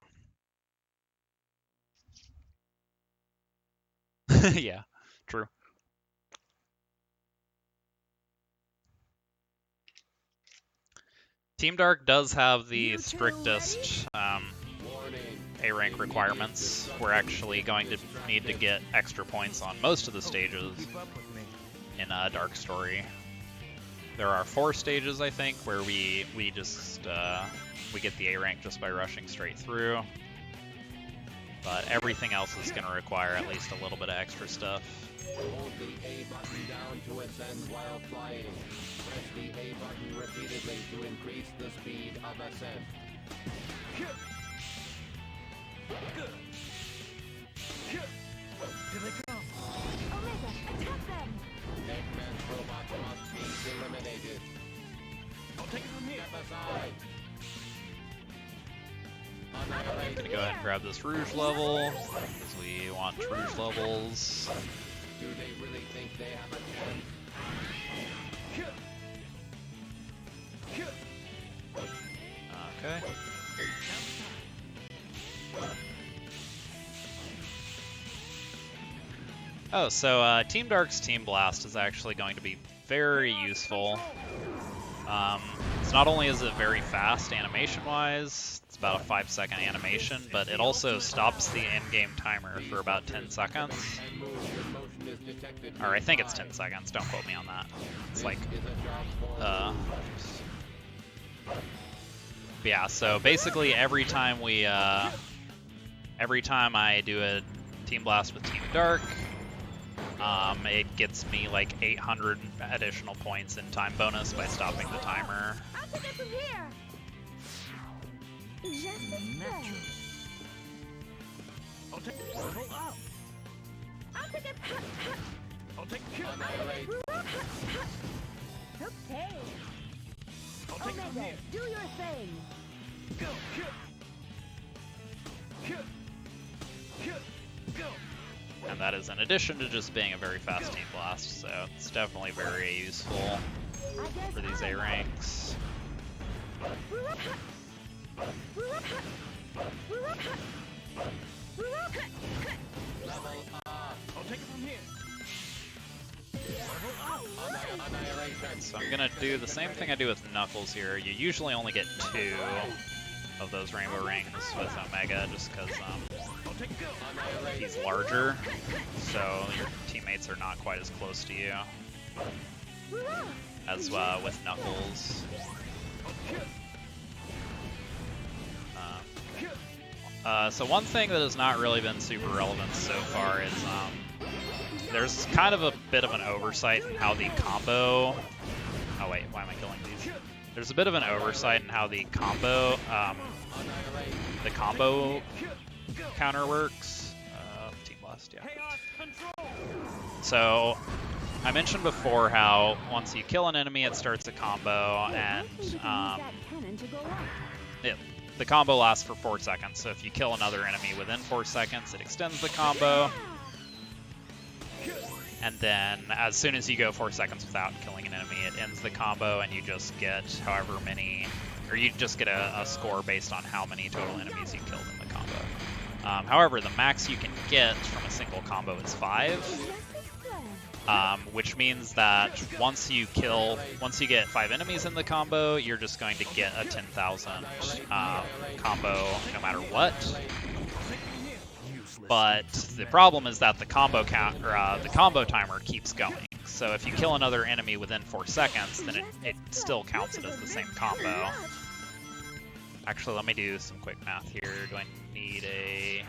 Speaker 1: Yeah, true. Team Dark does have the strictest A rank requirements. We're actually going to need to get extra points on most of the stages in a Dark Story. There are 4 stages, I think, where we just we get the A rank just by rushing straight through. But everything else is going to require at least a little bit of extra stuff.
Speaker 7: Hold the A button down to ascend while flying. Press the A button repeatedly to increase the speed of ascent.
Speaker 5: Here they come.
Speaker 3: Omega, attack them.
Speaker 7: Eggman's robots must be eliminated.
Speaker 5: I'll take it from here.
Speaker 7: Step aside.
Speaker 1: I'm
Speaker 7: Annihilate.
Speaker 1: going to go ahead and grab this Rouge level, because we want Rouge levels.
Speaker 7: Do they really think they have a chance?
Speaker 1: Okay. Oh, so Team Dark's Team Blast is actually going to be very useful. not only is it very fast animation-wise, it's about a 5-second animation, but it also stops the in-game timer for about 10 seconds. Or I think it's 10 seconds, don't quote me on that. It's like, yeah, so basically every time I do a Team Blast with Team Dark, it gets me like 800 additional points in time bonus by stopping the timer.
Speaker 3: I'll take it from here. Just as good.
Speaker 5: I'll take it. Level up.
Speaker 3: I'll take it.
Speaker 5: I'll take it.
Speaker 3: Okay.
Speaker 5: I'll take it from
Speaker 3: Omega,
Speaker 5: here.
Speaker 3: do your thing.
Speaker 5: Go. Go.
Speaker 1: And that is in addition to just being a very fast Team Blast, so it's definitely very useful
Speaker 3: I guess
Speaker 1: for these A ranks.
Speaker 5: I'll take it from here.
Speaker 1: So I'm gonna do the same thing I do with Knuckles here. You usually only get 2 of those rainbow rings with Omega, just because
Speaker 5: I'll take it. Go.
Speaker 1: he's larger, so your teammates are not quite as close to you as with Knuckles. So one thing that has not really been super relevant so far is there's kind of a bit of an oversight in how the combo... Oh wait, why am I killing these? There's a bit of an oversight in how the combo counter works. Team Blast, yeah. So I mentioned before how once you kill an enemy, it starts a combo, and the combo lasts for 4 seconds. So if you kill another enemy within 4 seconds, it extends the combo. And then as soon as you go 4 seconds without killing an enemy, it ends the combo, and you just get however many, or you just get a score based on how many total enemies you killed in the combo. However, the max you can get from a single combo is 5, which means that once you get 5 enemies in the combo, you're just going to get a 10,000 combo no matter what. But the problem is that the combo timer keeps going. So if you kill another enemy within 4 seconds, then it still counts it as the same combo. Actually, let me do some quick math here. Do I need a...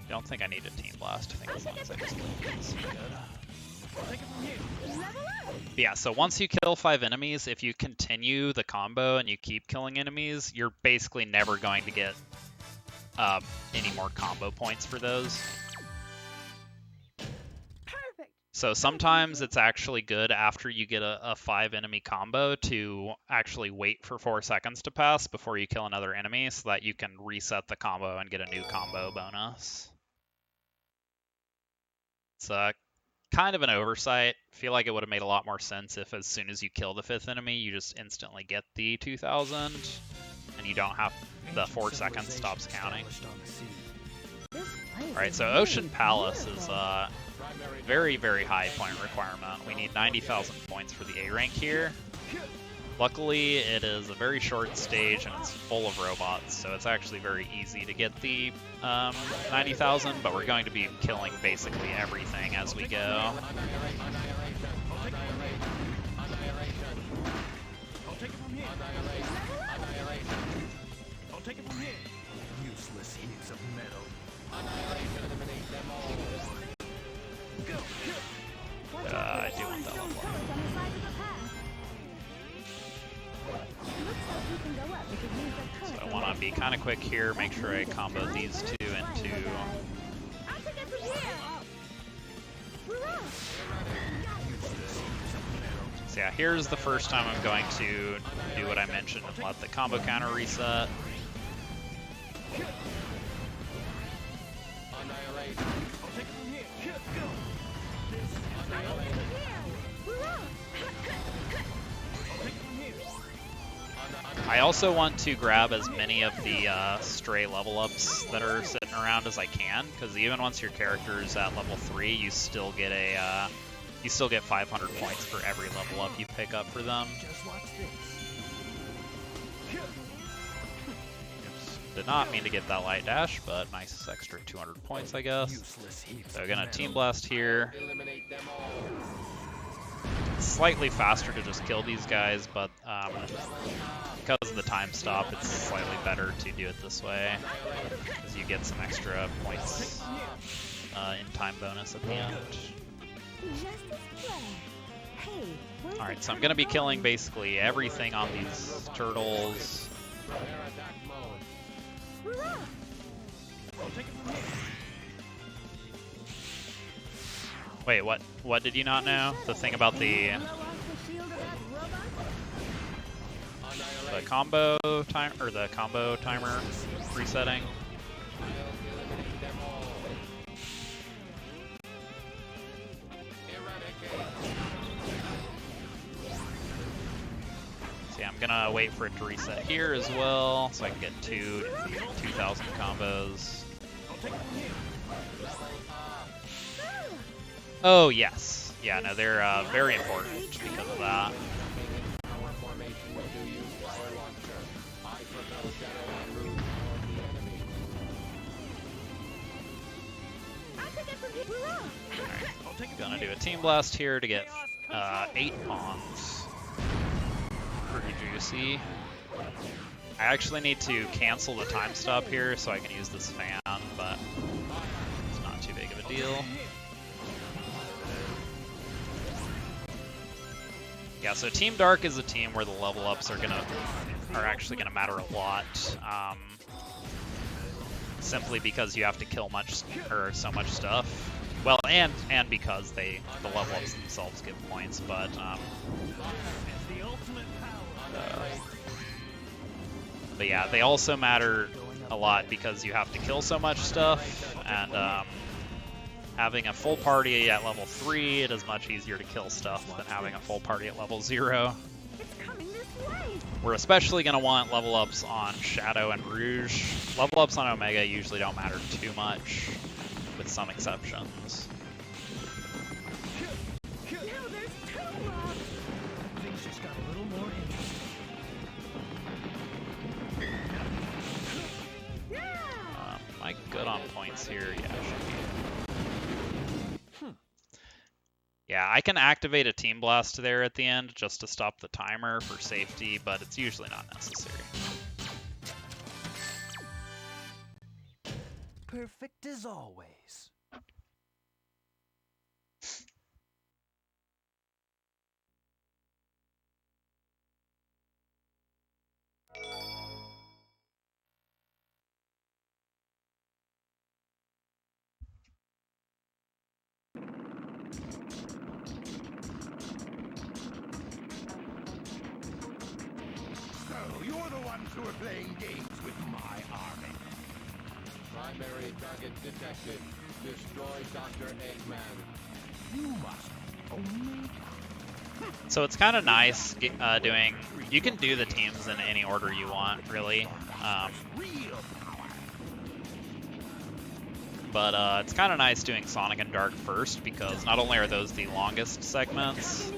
Speaker 1: Don't think I need a Team Blast. I think as long as I just kill these, I'm good. But yeah, so once you kill 5 enemies, if you continue the combo and you keep killing enemies, you're basically never going to get any more combo points for those.
Speaker 3: Perfect.
Speaker 1: So sometimes it's actually good after you get a 5 enemy combo to actually wait for 4 seconds to pass before you kill another enemy so that you can reset the combo and get a new combo bonus. It's kind of an oversight. I feel like it would have made a lot more sense if as soon as you kill the 5th enemy, you just instantly get the 2000 and you don't have the 4 seconds stops counting. Alright, so Ocean Palace is a very, very high point requirement. We need 90,000 points for the A rank here. Luckily, it is a very short stage and it's full of robots, so it's actually very easy to get the 90,000, but we're going to be killing basically everything as we go.
Speaker 5: I'll take it from here. I'll take it from here. Useless heaps of metal. Go.
Speaker 1: I do want that one. So I want to be kind of quick here, make sure I combo these 2 into... So yeah, here's the first time I'm going to do what I mentioned and let the combo counter reset. I also want to grab as many of the stray level ups that are sitting around as I can, because even once your character is at level 3, you still get a you still get 500 points for every level up you pick up for them.
Speaker 5: Just watch this.
Speaker 1: Oops. Did not mean to get that light dash, but nice extra 200 points, I guess.
Speaker 5: Useless heaps
Speaker 1: So
Speaker 5: of
Speaker 1: gonna
Speaker 5: metal.
Speaker 1: Team Blast here.
Speaker 7: Eliminate them all.
Speaker 1: It's slightly faster to just kill these guys, but because of the time stop, it's slightly better to do it this way, because you get some extra points in time bonus at the end.
Speaker 3: Just as planned. Hey, where's
Speaker 1: Alright,
Speaker 3: the
Speaker 1: so I'm going to be
Speaker 3: turtle
Speaker 1: killing
Speaker 3: going?
Speaker 1: basically everything on these turtles.
Speaker 7: Prepare attack mode.
Speaker 3: Hurrah!
Speaker 1: Wait, what did you not know? The thing about the
Speaker 3: Blow off the shield of that robot?
Speaker 7: Annihilate.
Speaker 1: combo time, or the combo timer resetting?
Speaker 7: I'll eliminate them all. Eradicate.
Speaker 1: So yeah, I'm gonna wait for it to reset here as well, so I can get 2,000 combos. Oh yes, yeah, no, they're very important because of that.
Speaker 7: Power formation to use power launcher. I propel Shadow and Rouge toward the enemy.
Speaker 3: I'll take it from here. Hurrah!
Speaker 1: Gonna do a Team Blast here to get 8 pawns. Pretty juicy. I actually need to cancel the time stop here so I can use this fan, but it's not too big of a deal. Yeah, so Team Dark is a team where the level ups are actually gonna matter a lot. Simply because you have to kill so much stuff. Well, and because the level ups themselves give points, but but yeah, they also matter a lot because you have to kill so much stuff, and having a full party at level 3, it is much easier to kill stuff than having a full party at level 0.
Speaker 3: It's coming this way.
Speaker 1: We're especially going to want level ups on Shadow and Rouge. Level ups on Omega usually don't matter too much, with some exceptions.
Speaker 3: Now there's two rocks.
Speaker 5: Things just got a little more interesting.
Speaker 3: Yeah.
Speaker 1: Am I good on points here? Yeah, I should be. Yeah, I can activate a Team Blast there at the end just to stop the timer for safety, but it's usually not necessary.
Speaker 5: Perfect as always.
Speaker 4: So, you're the ones who are playing games with my army.
Speaker 7: Primary target detected. Destroy Dr. Eggman.
Speaker 4: You must only...
Speaker 1: So it's kind of nice doing. You can do the teams in any order you want, really.
Speaker 4: real power.
Speaker 1: But it's kind of nice doing Sonic and Dark first because not only are those the longest segments,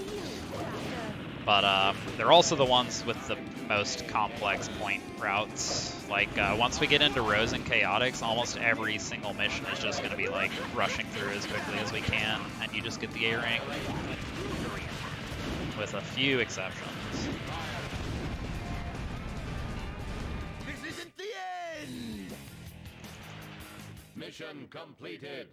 Speaker 1: but they're also the ones with the most complex point routes. Like once we get into Rose and Chaotix, almost every single mission is just going to be like rushing through as quickly as we can, and you just get the A rank, with a few exceptions.
Speaker 4: This isn't the end!
Speaker 7: Mission completed.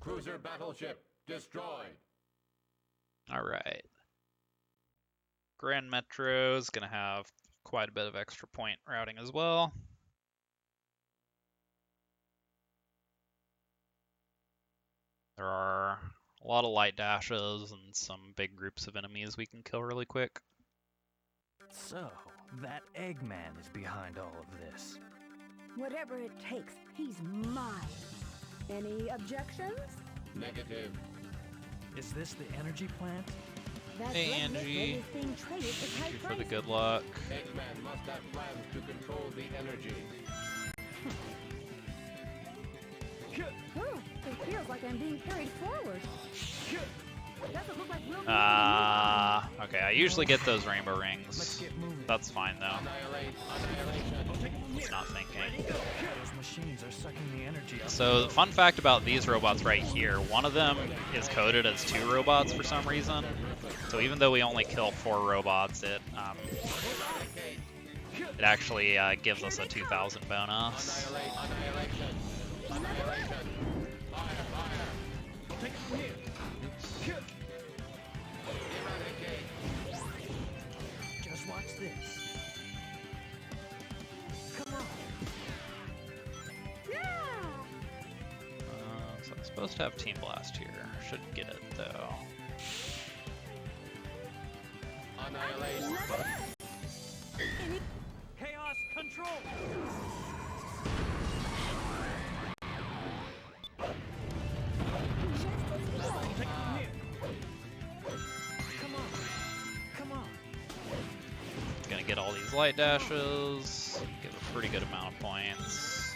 Speaker 7: Cruiser battleship destroyed.
Speaker 1: All right. Grand Metro is going to have quite a bit of extra point routing as well. There are a lot of light dashes and some big groups of enemies we can kill really quick.
Speaker 5: So, that Eggman is behind all of this.
Speaker 3: Whatever it takes, he's mine. Any objections?
Speaker 7: Negative.
Speaker 5: Is this the energy plant?
Speaker 3: That
Speaker 1: Hey,
Speaker 3: red
Speaker 1: Angie.
Speaker 3: liquid is being traded as high
Speaker 1: Thank you for the
Speaker 3: price.
Speaker 1: good luck.
Speaker 7: Eggman must have plans to control the energy.
Speaker 3: Oh, it feels like I'm being carried forward. Doesn't look like we'll be able to
Speaker 1: Okay, I usually get those rainbow
Speaker 5: Let's
Speaker 1: rings.
Speaker 5: get moving.
Speaker 1: That's fine though.
Speaker 7: Annihilation.
Speaker 1: It's not thinking.
Speaker 5: Those machines are sucking the energy out.
Speaker 1: So the fun fact about these robots right here, one of them is coded as 2 robots for some reason. So even though we only kill 4 robots, it actually gives us a 2,000 bonus.
Speaker 7: Annihilation. Annihilation. Fire, fire.
Speaker 5: Take it from here.
Speaker 7: Eradicate.
Speaker 5: Just watch this. Come on.
Speaker 1: So I'm supposed to have Team Blast here. Should get it though.
Speaker 7: Annihilation.
Speaker 5: Chaos control. Take it from here. Come on. Come on.
Speaker 1: Gonna get all these light dashes. Give a pretty good amount of points.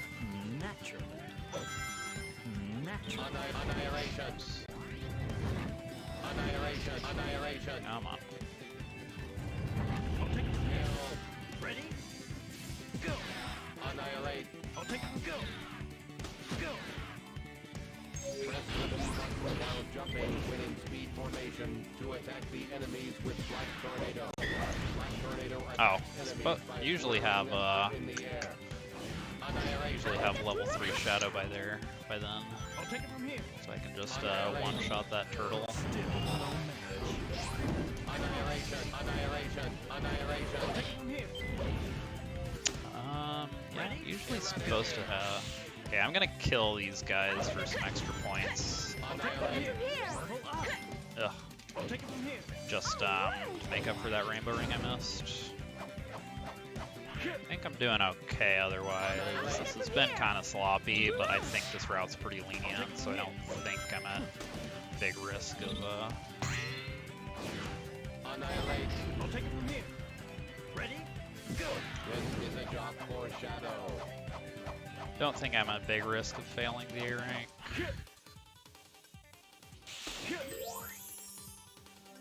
Speaker 5: Naturally. Naturally.
Speaker 7: Annihilation. Annihilation. Annihilation.
Speaker 1: Come on.
Speaker 5: I'll take it from here. Ready? Go.
Speaker 7: Annihilate.
Speaker 5: I'll take it. Go. Go.
Speaker 7: Press the B button while jumping within speed formation to attack the enemies with Black Tornado. Black Tornado attacks enemies
Speaker 1: but
Speaker 7: by
Speaker 1: usually
Speaker 7: throwing
Speaker 1: have
Speaker 7: them in the air. Annihilation.
Speaker 1: usually have level 3 shadow by then,
Speaker 5: I'll take it from here.
Speaker 1: so I can just one-shot that turtle.
Speaker 5: Still no match.
Speaker 7: Annihilation. Annihilation. Annihilation.
Speaker 5: Take it from here.
Speaker 1: Yeah, usually supposed to have. Okay, I'm gonna kill these guys for some extra points.
Speaker 7: Annihilate.
Speaker 5: Pull up.
Speaker 1: Ugh,
Speaker 5: I'll take it from here.
Speaker 1: just to make up for that rainbow ring I missed. I think I'm doing okay otherwise. This has been kind of sloppy, but I think this route's pretty lenient, so I don't think I'm at big risk of
Speaker 7: Annihilate.
Speaker 5: I'll take it from here. Ready? Go.
Speaker 7: This is a job for Shadow.
Speaker 1: don't think I'm at big risk of failing the A rank.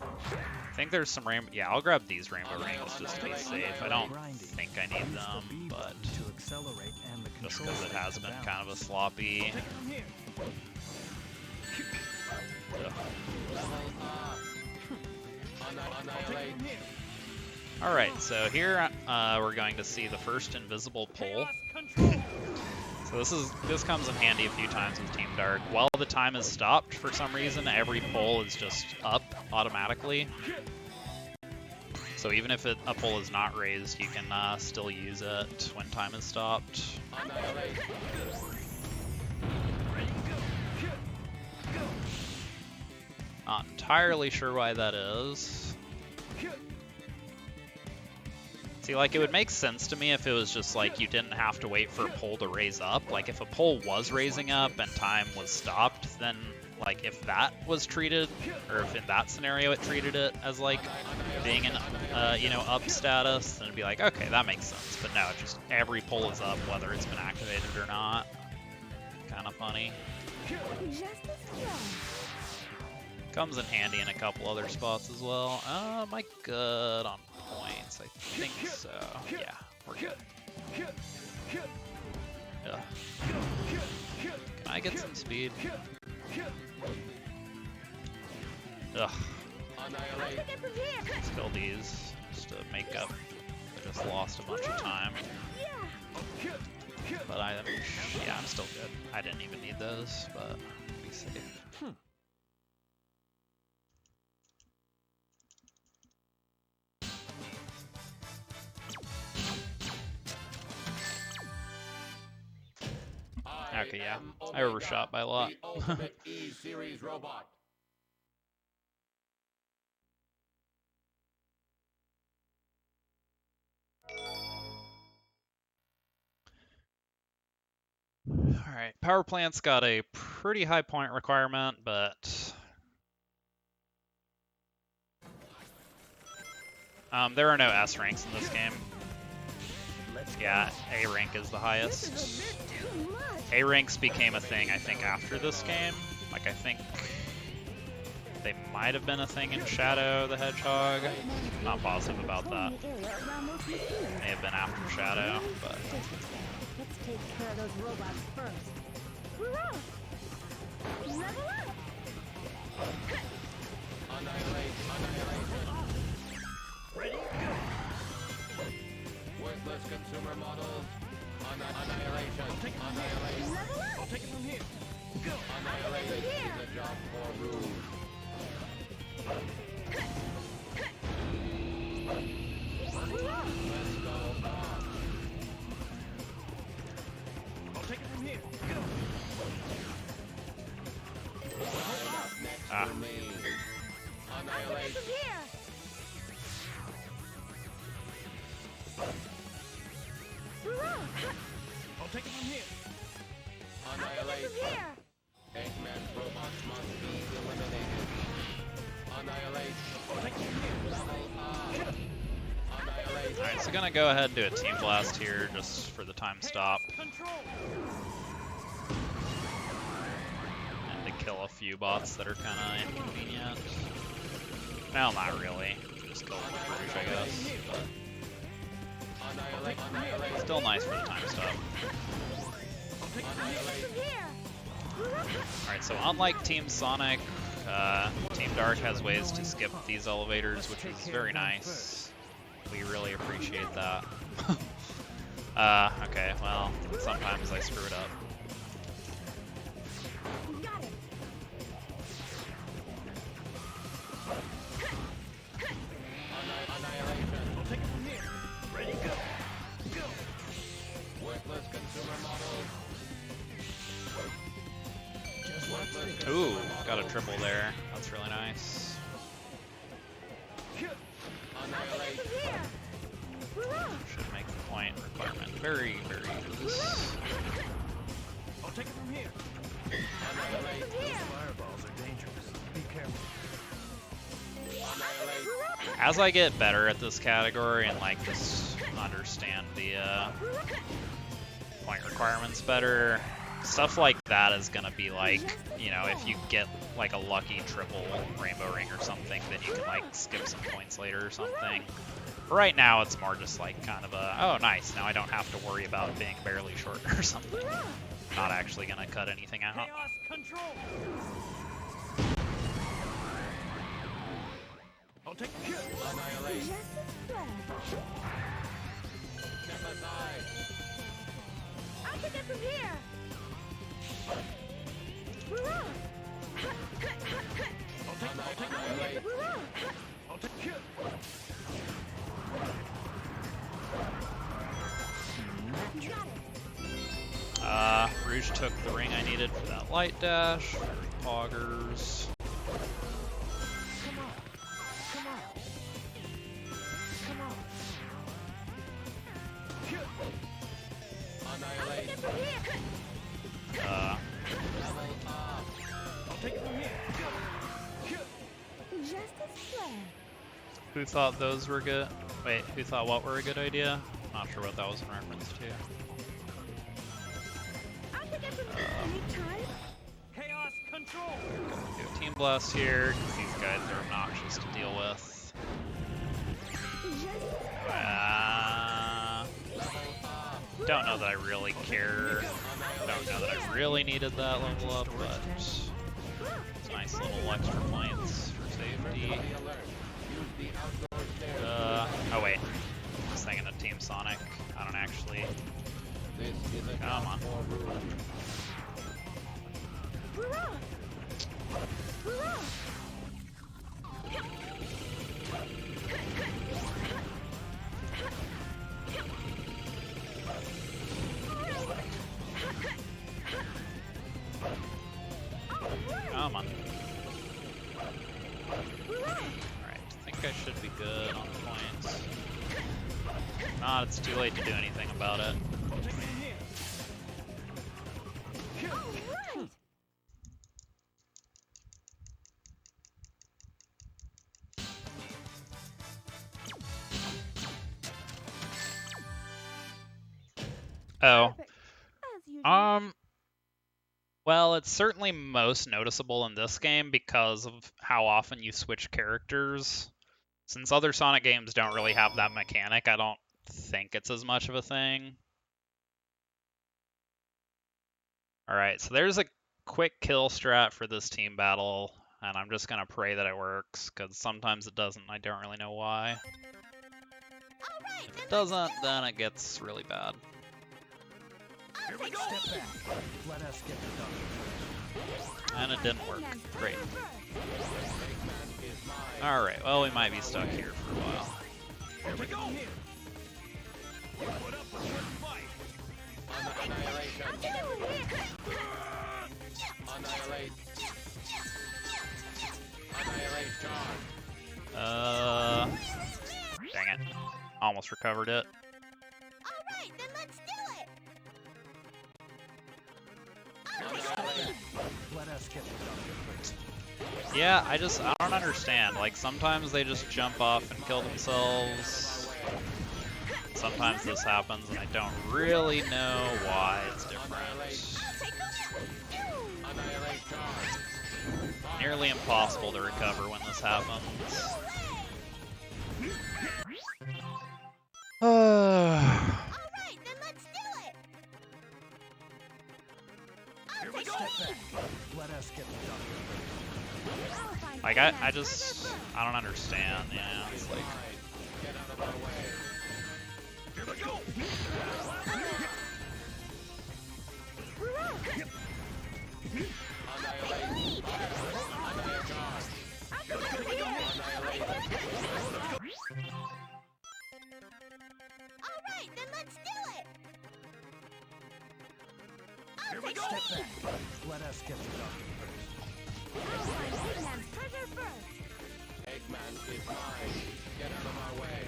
Speaker 1: I think there's some rainbow. Yeah, I'll grab these rainbow rings just to be safe. I don't think I need them, but
Speaker 5: to accelerate and the
Speaker 1: just
Speaker 5: control
Speaker 1: because it has
Speaker 5: to
Speaker 1: been
Speaker 5: balance.
Speaker 1: kind of a sloppy.
Speaker 5: Take it from here.
Speaker 1: Ugh.
Speaker 7: Annihilate.
Speaker 5: From here.
Speaker 1: All right, so here we're going to see the first invisible pull.
Speaker 5: Chaos control.
Speaker 1: So this comes in handy a few times with Team Dark. While the time is stopped, for some reason, every pull is just up automatically. So even if a pull is not raised, you can still use it when time is stopped.
Speaker 7: Annihilate.
Speaker 5: Ready? Go. Go.
Speaker 1: Not entirely sure why that is. See, like, it would make sense to me if it was just like you didn't have to wait for a pull to raise up. Like, if a pull was raising up and time was stopped, then, like, if that was treated, or if in that scenario it treated it as, like, being in, up status, then it'd be like, okay, that makes sense. But no, it's just every pull is up, whether it's been activated or not. Kind of funny.
Speaker 3: Just as well.
Speaker 1: Comes in handy in a couple other spots as well. Am I good on points? I think so. Yeah, we're good. Ugh. Can I get some speed? Ugh.
Speaker 7: Annihilate.
Speaker 3: Take it from here.
Speaker 1: Let's kill these just to make up. I just lost a bunch of time.
Speaker 3: Yeah.
Speaker 1: But yeah, I'm still good. I didn't even need those, but be safe. Okay, yeah. I overshot by a lot.
Speaker 7: The ultimate E-Series robot.
Speaker 1: Alright, power plant's got a pretty high point requirement, but There are no S ranks in this game. Yeah, A rank is the highest.
Speaker 3: Too much.
Speaker 1: A ranks became a thing, I think, after this game. Like, I think they might have been a thing in Shadow the Hedgehog. Not positive about that. May have been after Shadow, but
Speaker 3: Let's take care of those robots first. Hurrah! Level up!
Speaker 7: Annihilate, annihilation.
Speaker 2: Ready? Go.
Speaker 7: Worthless consumer models. Annihilation, annihilation.
Speaker 3: Level up!
Speaker 2: I'll take it from here. Go.
Speaker 7: Annihilation is a job for Rouge.
Speaker 3: Hurrah!
Speaker 7: Let's go on.
Speaker 2: I'll take it from here. Go.
Speaker 1: ah,
Speaker 7: To me.
Speaker 3: From
Speaker 7: Annihilation.
Speaker 3: here! Hurrah!
Speaker 2: I'll take it from here.
Speaker 7: Annihilate.
Speaker 3: From here!
Speaker 7: Eggman robots must be eliminated. Annihilate.
Speaker 2: I'll take it from here.
Speaker 7: Level up. Annihilate.
Speaker 1: alright, so gonna go ahead and do a Team Blast here, just for the time stop,
Speaker 2: Control.
Speaker 1: and to kill a few bots that are kinda inconvenient. Well, not really. Just kill them with Rouge, I guess. But
Speaker 7: Annihilate. Annihilate.
Speaker 1: still nice for the time stop.
Speaker 3: From here! Hurrah!
Speaker 1: Alright, so unlike Team Sonic, Team Dark has ways to skip these elevators, which is very nice. We really appreciate that. Okay, well, sometimes I screw it up.
Speaker 3: Got it!
Speaker 7: Annihilation.
Speaker 2: I'll take it from here. Ready? Go. Go.
Speaker 7: Worthless consumer models. Worthless
Speaker 1: Ooh, got a triple there. That's really nice.
Speaker 7: annihilate.
Speaker 3: From here! Hurrah!
Speaker 1: Should make the point requirement very, very loose.
Speaker 2: I'll take it from here.
Speaker 7: Annihilate.
Speaker 3: From here!
Speaker 2: Fireballs are dangerous. Be careful.
Speaker 7: Annihilate.
Speaker 3: Hurrah!
Speaker 1: As I get better at this category and like just understand the point requirements better, stuff like that is gonna be like, you know, if you get like a lucky triple rainbow ring or something, then you can like skip some points later or something. But right now it's more just like kind of a, oh nice, now I don't have to worry about being barely short or something.
Speaker 3: Hurrah!
Speaker 1: Not actually gonna cut anything out.
Speaker 2: Chaos control. I'll take it.
Speaker 7: Annihilate.
Speaker 3: Just a splash.
Speaker 7: Step aside.
Speaker 3: I'll take it from here! Hurrah!
Speaker 2: I'll take it from here.
Speaker 7: Annihilate.
Speaker 3: Hurrah!
Speaker 2: I'll take it.
Speaker 3: Got it!
Speaker 1: Rouge took the ring I needed for that light dash. Poggers.
Speaker 2: Come on. Come on. Come on.
Speaker 7: Annihilate.
Speaker 3: Get from here!
Speaker 1: Uh,
Speaker 7: Level up.
Speaker 2: I'll take it from here. Go.
Speaker 3: Just a splash.
Speaker 1: who thought those were good? Wait, who thought what were a good idea? Not sure what that was in reference to.
Speaker 3: I'll take it from here anytime.
Speaker 2: Chaos control.
Speaker 1: Do a Team Blast here, because these guys are obnoxious to deal with.
Speaker 3: Just a
Speaker 1: Don't know that I really care. Don't know that I really needed that level up, but it's a nice little extra points for safety.
Speaker 7: Be alert. Use the outdoor stairs.
Speaker 1: Oh wait, I was thinking of Team Sonic. I don't actually.
Speaker 7: This is a
Speaker 1: Come on.
Speaker 7: job for Rouge.
Speaker 3: hurrah! Hurrah!
Speaker 1: Come on. Alright, I think I should be good on points. If not, it's too late to do anything about it.
Speaker 2: I'll take it from here.
Speaker 3: Alright!
Speaker 1: Oh,
Speaker 3: Perfect. As usual.
Speaker 1: well, it's certainly most noticeable in this game because of how often you switch characters. Since other Sonic games don't really have that mechanic, I don't think it's as much of a thing. Alright, so there's a quick kill strat for this team battle, and I'm just gonna pray that it works, because sometimes it doesn't, I don't really know why.
Speaker 3: All right,
Speaker 1: If
Speaker 3: then
Speaker 1: it doesn't, then it gets really bad.
Speaker 2: Here we go.
Speaker 5: Step back. Let us get the dog.
Speaker 1: And it didn't work. Great.
Speaker 7: Eggman is mine.
Speaker 1: Alright, well, we might be stuck here for a while.
Speaker 2: Here we go. Put up a good fight.
Speaker 7: Annihilation.
Speaker 3: I'll take it from here.
Speaker 7: Annihilate. Annihilate charge.
Speaker 1: Dang it. Almost recovered it.
Speaker 3: All right, then let's do it.
Speaker 7: Annihilate.
Speaker 5: Let us get the dog.
Speaker 1: Yeah, I don't understand. Like, sometimes they just jump off and kill themselves. Sometimes this happens, and I don't really know why it's different.
Speaker 7: Annihilate charge.
Speaker 1: Nearly impossible to recover when this happens.
Speaker 3: All right, then let's do it.
Speaker 2: Here we go.
Speaker 5: Step back. Let us get the dog.
Speaker 3: I'll find
Speaker 1: Like,
Speaker 3: Pinball.
Speaker 1: I don't understand, you know, it's like,
Speaker 7: Get out of our way.
Speaker 2: Here we go.
Speaker 7: Annihilate. Annihilate charge.
Speaker 3: All right, then let's do it.
Speaker 2: Here we go.
Speaker 5: Step back. Let us get the dog.
Speaker 3: I'll find Eggman's treasure first.
Speaker 7: Eggman is mine. Get out of my way.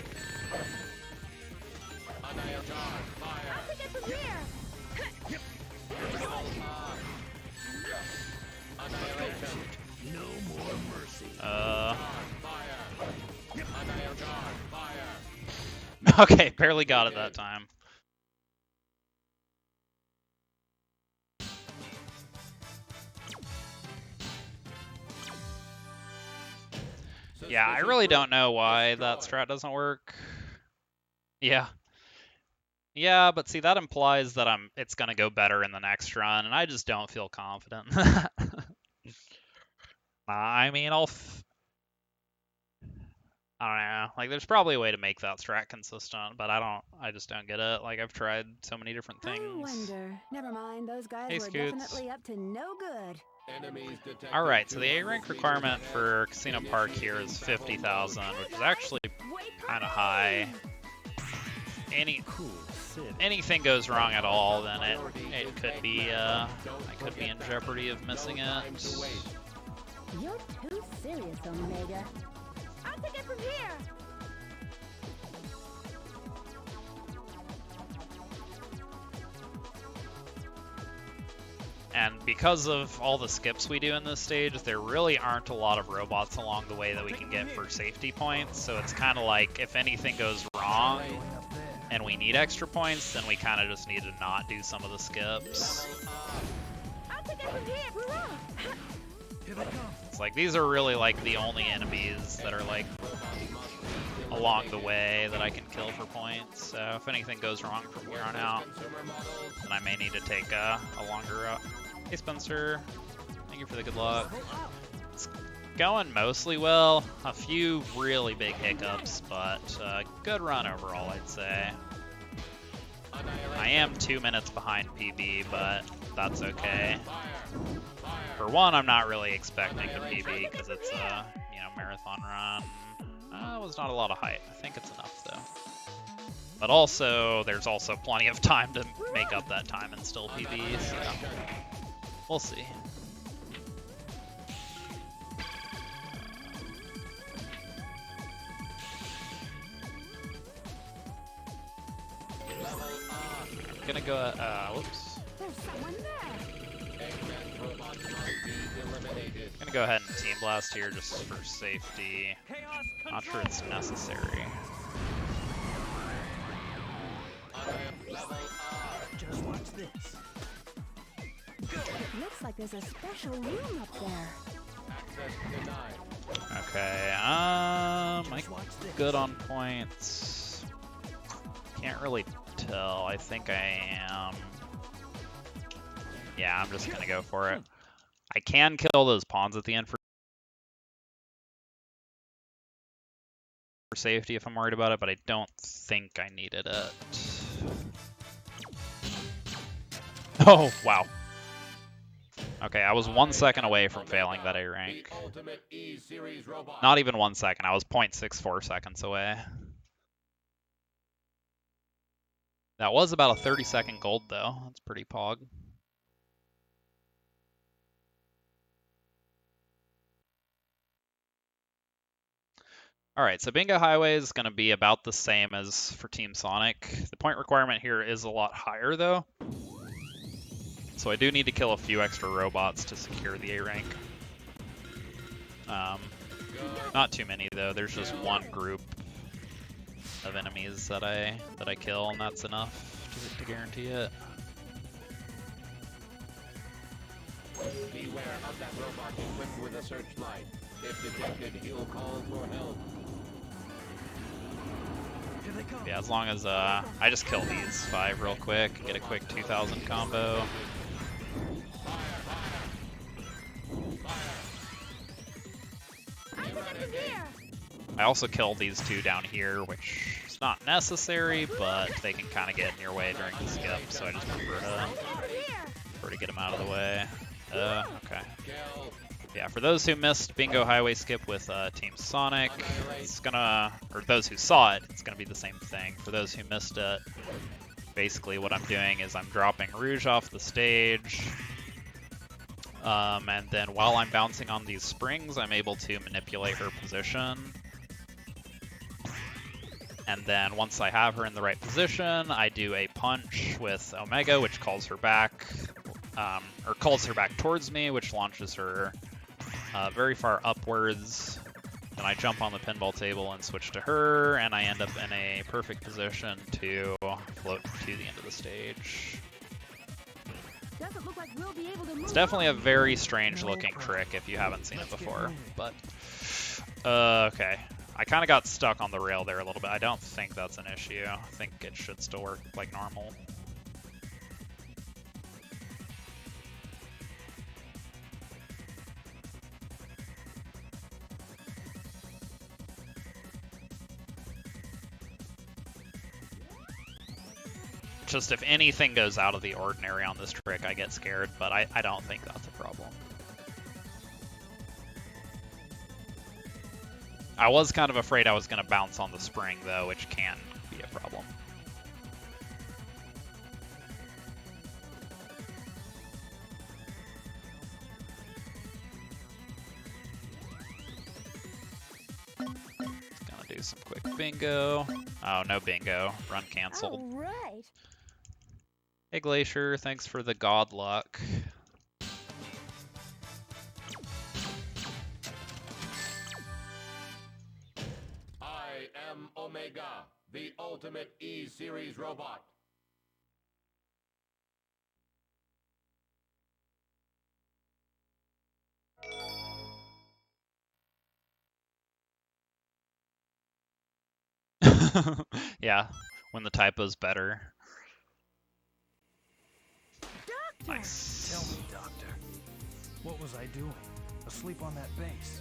Speaker 7: Annihilate charge. Fire.
Speaker 3: I'll take it from here.
Speaker 7: Annihilation.
Speaker 2: No more mercy.
Speaker 7: Fire. Annihilate charge. Fire.
Speaker 1: okay, barely got it that time. Yeah, I really don't know why that strat doesn't work. Yeah. Yeah, but see, that implies that it's gonna go better in the next run, and I just don't feel confident. I mean, I don't know. Like, there's probably a way to make that strat consistent, but I just don't get it. Like, I've tried so many different
Speaker 8: I
Speaker 1: things.
Speaker 8: wonder. Never mind, those guys
Speaker 1: Hey,
Speaker 8: were
Speaker 1: Scoots.
Speaker 8: definitely up to no good.
Speaker 7: Enemies detected.
Speaker 1: Alright, so the A rank requirement for Casino Park here is 50,000, which is actually kind of high.
Speaker 5: Cool city.
Speaker 1: Anything goes wrong at all, then it could be I could be in jeopardy of missing it.
Speaker 8: You're too serious, Omega.
Speaker 3: I'll take it from here.
Speaker 1: And because of all the skips we do in this stage, there really aren't a lot of robots along the way that we can get for safety points. So it's kind of like if anything goes wrong
Speaker 5: Going up there.
Speaker 1: and we need extra points, then we kind of just need to not do some of the skips.
Speaker 3: I'll take it from here.
Speaker 5: Here they come.
Speaker 1: It's like these are really like the only enemies that are like along the way that I can kill for points. So if anything goes wrong from here on out, then I may need to take a longer route. Hey Spencer, thank you for the good luck. It's going mostly well. A few really big hiccups, but good run overall, I'd say. I am 2 minutes behind PB, but that's okay. For one, I'm not really expecting to PB because it's a marathon run. Was not a lot of height. I think it's enough though. But also, there's also plenty of time to make up that time and still PB. So we'll see. Gonna go. Whoops.
Speaker 3: There's someone there.
Speaker 1: Gonna go ahead and team blast here just for safety.
Speaker 2: Chaos
Speaker 1: Not sure it's necessary.
Speaker 5: watch this.
Speaker 8: It looks like there's a special room up there.
Speaker 7: Access denied.
Speaker 1: Okay, I'm good on points. Can't really tell. I think I am. Yeah, I'm just gonna go for it. I can kill those pawns at the end for safety if I'm worried about it, but I don't think I needed it. Oh, wow. Okay, I was 1 second away from failing that A rank.
Speaker 7: The ultimate E-Series robot.
Speaker 1: Not even 1 second, I was 0.64 seconds away. That was about a 30-second gold, though. That's pretty pog. Alright, so Bingo Highway is going to be about the same as for Team Sonic. The point requirement here is a lot higher, though. So I do need to kill a few extra robots to secure the A rank. Not too many, though. There's just one group of enemies that I kill, and that's enough to guarantee it.
Speaker 7: Beware of that robot equipped with a searchlight. If detected, he'll call for help.
Speaker 5: Here they come.
Speaker 1: Yeah, as long as I just kill these 5 real quick, get a quick 2000 combo. I also kill these 2 down here, which is not necessary, but they can kind of get in your way during the skip, so I just prefer to get them out of the way. Okay. Yeah, for those who missed Bingo Highway Skip with Team Sonic, it's gonna, or those who saw it, it's gonna be the same thing. For those who missed it, basically what I'm doing is I'm dropping Rouge off the stage, and then while I'm bouncing on these springs, I'm able to manipulate her position. And then once I have her in the right position, I do a punch with Omega, which calls her back, or calls her back towards me, which launches her very far upwards. Then I jump on the pinball table and switch to her, and I end up in a perfect position to float to the end of the stage.
Speaker 8: Doesn't look like we'll be able to move
Speaker 1: It's definitely a
Speaker 8: on.
Speaker 1: very strange looking trick if you haven't seen it before, but okay. I kind of got stuck on the rail there a little bit. I don't think that's an issue. I think it should still work like normal. Just if anything goes out of the ordinary on this trick, I get scared, but I don't think that's a problem. I was kind of afraid I was going to bounce on the spring, though, which can be a problem. Gonna do some quick bingo. Oh, no bingo. Run canceled.
Speaker 3: All right.
Speaker 1: Hey, Glacier, thanks for the god luck.
Speaker 7: I am Omega, the ultimate E-Series robot.
Speaker 1: Yeah, when the typo's better.
Speaker 3: Doctor.
Speaker 1: Nice.
Speaker 5: Tell me, Doctor, what was I doing? Asleep on that base?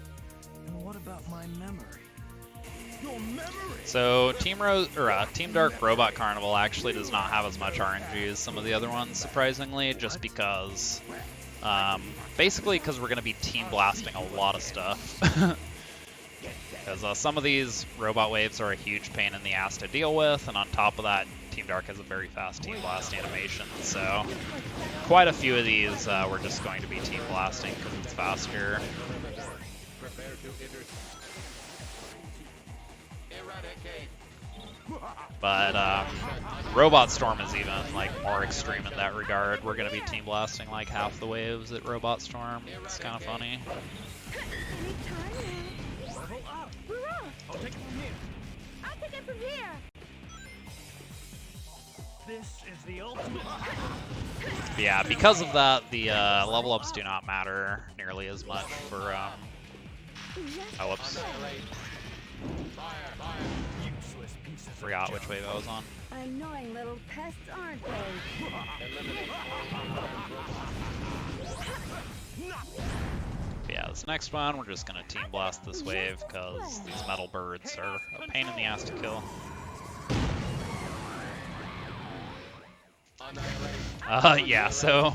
Speaker 5: And what about my memory? Your memory?
Speaker 1: So Team Dark Robot Carnival actually does not have as much RNG as some of the other ones, surprisingly, just because, basically because we're going to be team blasting a lot of stuff. Because some of these robot waves are a huge pain in the ass to deal with, and on top of that, Team Dark has a very fast team blast animation, so quite a few of these we're just going to be team blasting because it's faster.
Speaker 7: Prepare to eradicate.
Speaker 1: But Robot Storm is even like more extreme in that regard. We're going to be team blasting like half the waves at Robot Storm. It's kind of funny.
Speaker 5: Level up!
Speaker 3: Hurrah!
Speaker 5: I'll take it from here.
Speaker 3: I'll take it from here.
Speaker 5: This is the ultimate.
Speaker 1: But yeah, because of that, the level ups do not matter nearly as much for oh, whoops.
Speaker 5: Useless piece of
Speaker 1: Forgot which way that was on.
Speaker 8: Annoying little pests, aren't they?
Speaker 1: But yeah, this next one, we're just gonna team blast this wave because these metal birds are a pain in the ass to kill. Yeah, so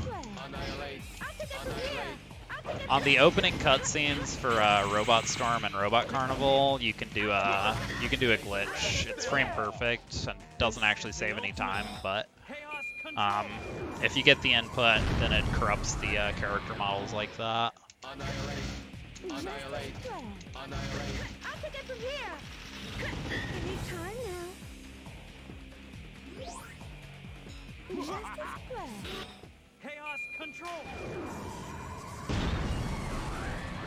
Speaker 1: on the opening cutscenes for Robot Storm and Robot Carnival, you can do a glitch. It's frame perfect and doesn't actually save any time, but if you get the input, then it corrupts the character models like that.
Speaker 3: I'll take it from here.
Speaker 8: Anytime now. Just as well.
Speaker 5: chaos control.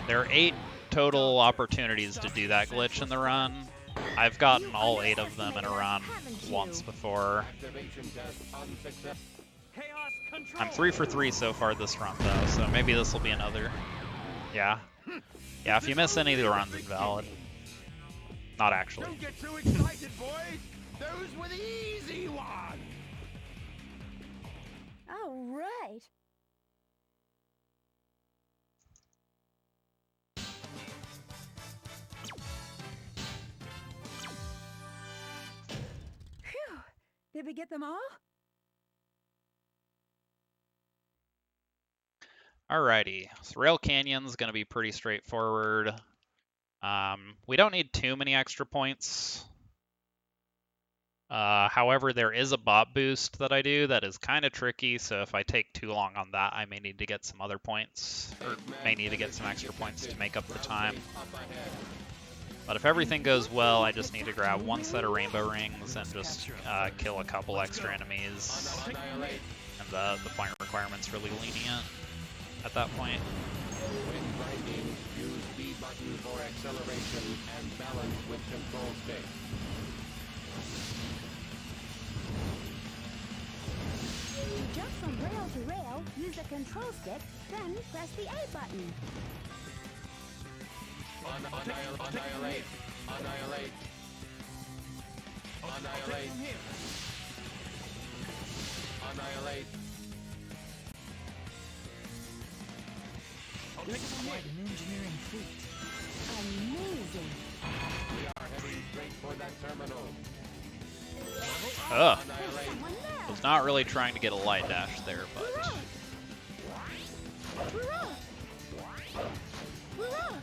Speaker 1: There are 8 total opportunities to do that glitch in the run. I've gotten all 8 of them in a run once before.
Speaker 5: Chaos control.
Speaker 1: I'm 3 for 3 so far this run though, so maybe this will be another. Yeah. Yeah, if you miss any of the runs, invalid. Not actually.
Speaker 4: Don't get too excited, boys. Those were the easy ones.
Speaker 8: All right. Phew. Did we get them all?
Speaker 1: Alrighty, so Rail Canyon's gonna be pretty straightforward. We don't need too many extra points. However, there is a bot boost that I do that is kind of tricky, so if I take too long on that, I may need to get some other points, or may need to get some extra points to make up the time. But if everything goes well, I just need to grab 1 set of rainbow rings and just kill a couple extra enemies. And the point requirement's really lenient at that point.
Speaker 7: When grinding, use B button for acceleration and balance with control stick.
Speaker 8: To jump from rail to rail, use the control stick, then press the A button.
Speaker 7: Annihilate. Annihilate. Annihilate. Annihilate.
Speaker 6: It's quite an engineering feat.
Speaker 8: Amazing.
Speaker 7: We are heading straight for that terminal.
Speaker 1: Ugh.
Speaker 8: Someone there.
Speaker 1: Was not really trying to get a light dash there, but
Speaker 3: Hurrah! Hurrah! Hurrah!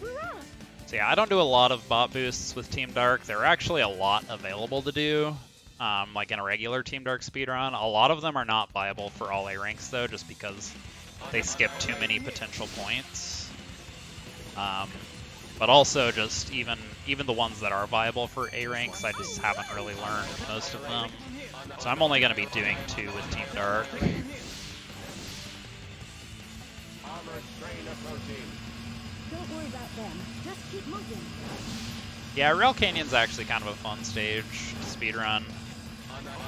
Speaker 3: Hurrah!
Speaker 1: so yeah, I don't do a lot of bot boosts with Team Dark. There are actually a lot available to do, like in a regular Team Dark speedrun. A lot of them are not viable for all A ranks though, just because they skip too many potential points. But also just even the ones that are viable for A ranks, I just haven't really learned most of them. So I'm only going to be doing 2 with Team Dark.
Speaker 7: Armored train approaching.
Speaker 8: Don't worry about them. Just keep moving.
Speaker 1: Yeah, Rail Canyon's actually kind of a fun stage to speedrun.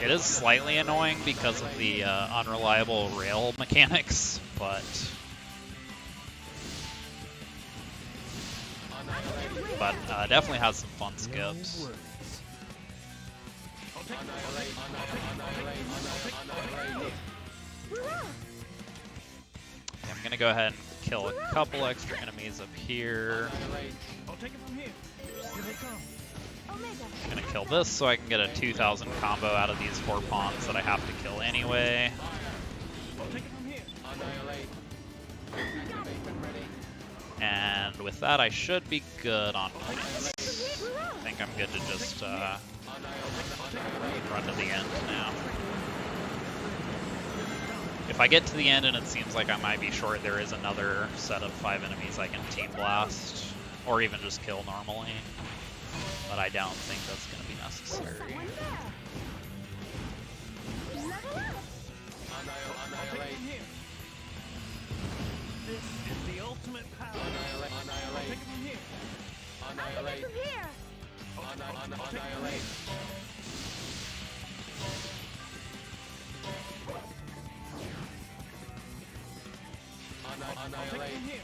Speaker 1: It is slightly annoying because of the unreliable rail mechanics, but definitely has some fun skips. Okay, I'm gonna go ahead and kill a couple extra enemies up here.
Speaker 5: I'll take it from here. Here they come.
Speaker 3: Omega!
Speaker 1: I'm gonna kill this so I can get a 2000 combo out of these 4 pawns that I have to kill anyway.
Speaker 5: I'll take it from here.
Speaker 7: Annihilate. Activation ready.
Speaker 1: And with that, I should be good on points. I think I'm good to just run to the end now. If I get to the end and it seems like I might be short, there is another set of 5 enemies I can team blast, or even just kill normally. But I don't think that's going to be necessary.
Speaker 7: Annihilate.
Speaker 5: This is the ultimate power.
Speaker 7: Annihilate.
Speaker 5: I'll take it from here.
Speaker 7: Annihilate.
Speaker 3: From here!
Speaker 5: I'll take it
Speaker 7: Annihilate. Annihilate.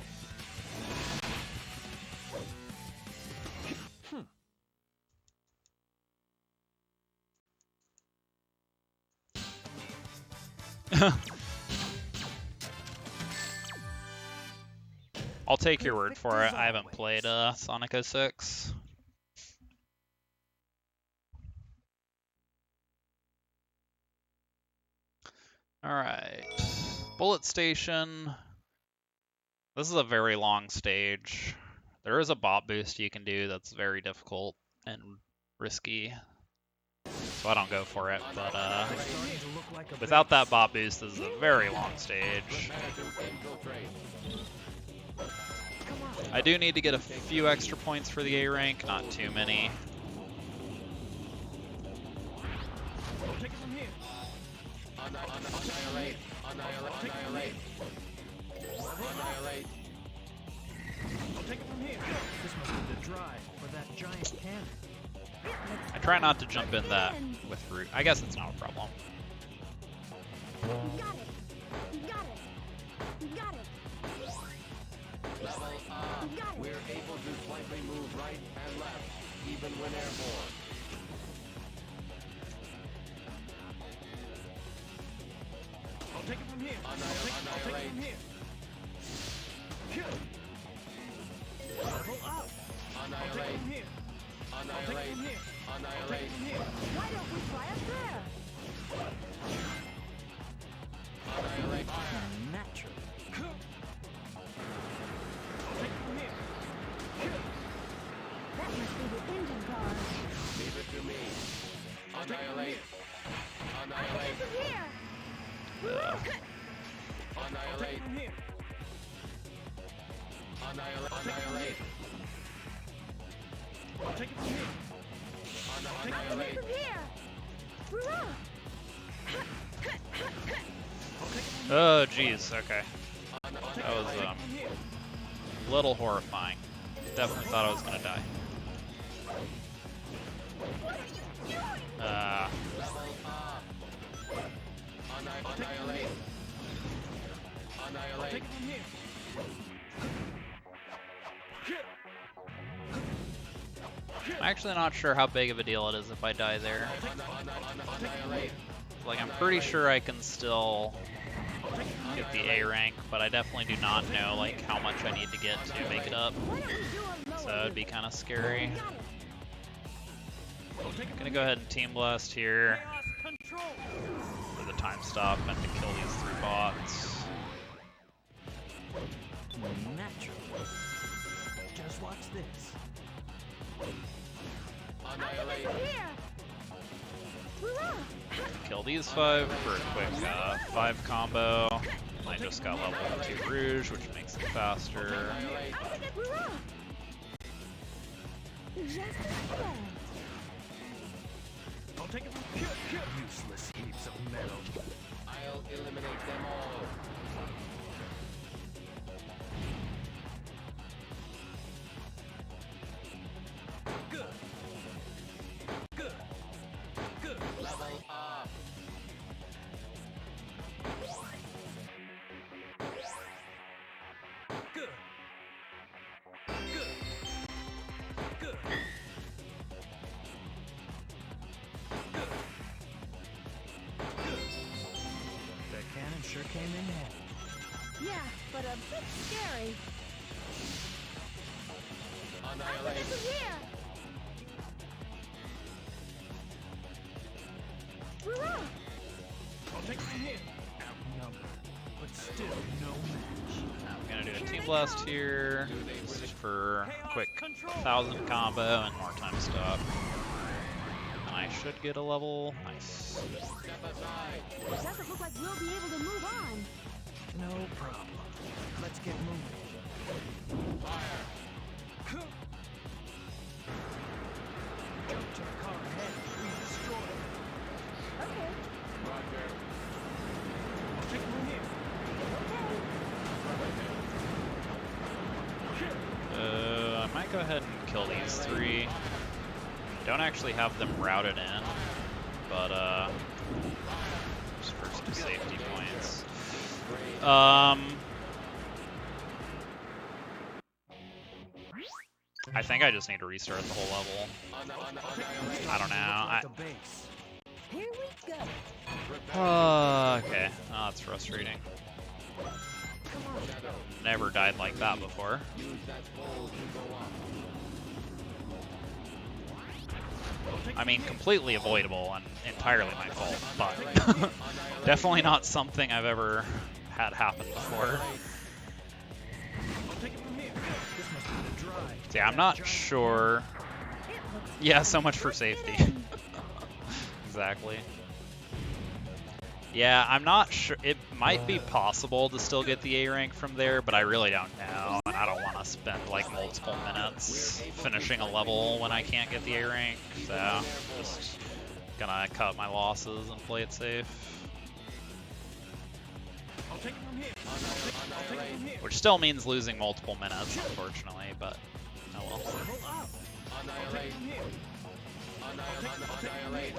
Speaker 1: I'll take your word for it. I haven't played Sonic 06. Alright. Bullet Station. This is a very long stage. There is a bot boost you can do that's very difficult and risky. So I don't go for it, but without that bot boost, this is a very long stage. I do need to get a few extra points for the A rank, not too many.
Speaker 7: Annihilate. Annihilate. Annihilate.
Speaker 5: I'll take it from here. This must be the drive for that giant cannon.
Speaker 1: I try not to jump in that with root. I guess it's not a problem.
Speaker 3: You got it. You got it. You got it.
Speaker 7: Level up.
Speaker 3: You got it.
Speaker 7: We're able to slightly move right and left, even when airborne.
Speaker 5: I'll take it from here. I'll take it from here. Level up.
Speaker 7: Annihilate.
Speaker 5: From here.
Speaker 7: Annihilate.
Speaker 5: From here.
Speaker 7: Annihilate.
Speaker 5: From here.
Speaker 8: Why don't we try up there?
Speaker 7: Annihilate. Fire.
Speaker 5: Naturally. I'll take it from here.
Speaker 8: That must be the engine car.
Speaker 7: Leave it to me. Annihilate. Annihilate.
Speaker 3: From here.
Speaker 7: Annihilate.
Speaker 5: From here.
Speaker 7: Annihilate. Annihilate.
Speaker 5: I'll take it from here.
Speaker 7: Annihilate.
Speaker 3: From here. Hurrah!
Speaker 1: Oh, jeez. Okay. That was
Speaker 5: From here.
Speaker 1: a little horrifying. Definitely thought I was gonna die.
Speaker 7: Annihilate. Annihilate.
Speaker 5: Take it from here.
Speaker 1: I'm actually not sure how big of a deal it is if I die there.
Speaker 7: Annihilate.
Speaker 1: Like, I'm pretty sure I can still get the A rank, but I definitely do not know like how much I need to get to make it up.
Speaker 8: Why don't we do a lower
Speaker 1: So it'd be kind of scary.
Speaker 3: Got it.
Speaker 1: Gonna go ahead and Team Blast here for the time stop and to kill these 3 bots.
Speaker 5: Naturally. Just watch this.
Speaker 7: Annihilate.
Speaker 3: From here. Hurrah!
Speaker 1: Kill these 5 for a quick 5 combo. I just got level 2 Rouge, which makes it faster.
Speaker 3: Hurrah!
Speaker 8: just as planned.
Speaker 5: I'll take it from here. Useless heaps of metal.
Speaker 7: I'll eliminate them all.
Speaker 5: Good. Good. Good.
Speaker 7: Level up.
Speaker 5: Good. Good. Good. Good. Good. That cannon sure came in handy.
Speaker 8: Yeah, but a bit scary.
Speaker 7: Annihilate.
Speaker 3: From here. Hurrah!
Speaker 5: I'll take it from here. Outnumbered, but still no match.
Speaker 1: I'm gonna do a Team Blast here, just for a quick 1000 combo and more time stop. And I should get a level. Nice.
Speaker 7: Step aside.
Speaker 8: Doesn't look like we'll be able to move on.
Speaker 5: No problem. Let's get moving.
Speaker 7: Fire.
Speaker 5: Jump to the car ahead. We destroy it.
Speaker 8: Okay.
Speaker 7: Roger.
Speaker 5: I'll take it from here.
Speaker 1: I might go ahead and kill these 3. Don't actually have them routed in, but just for some safety points. I think I just need to restart the whole level. I don't know.
Speaker 5: Like a base.
Speaker 8: Here we go.
Speaker 1: Okay. Oh, that's frustrating. Never died like that before. I mean, completely avoidable and entirely my fault, but definitely not something I've ever had happen before.
Speaker 5: I'll take it from here. This must be the drive.
Speaker 1: See, I'm not sure. Yeah, so much for safety. Exactly. Yeah, I'm not sure. It might be possible to still get the A rank from there, but I really don't know. And I don't want to spend like multiple minutes finishing a level when I can't get the A rank. So, just gonna cut my losses and play it safe.
Speaker 5: I'll take it from here. I'll take it from here.
Speaker 1: Which still means losing multiple minutes, unfortunately, but oh well.
Speaker 5: Level up. I'll take it from here. I'll take it from here.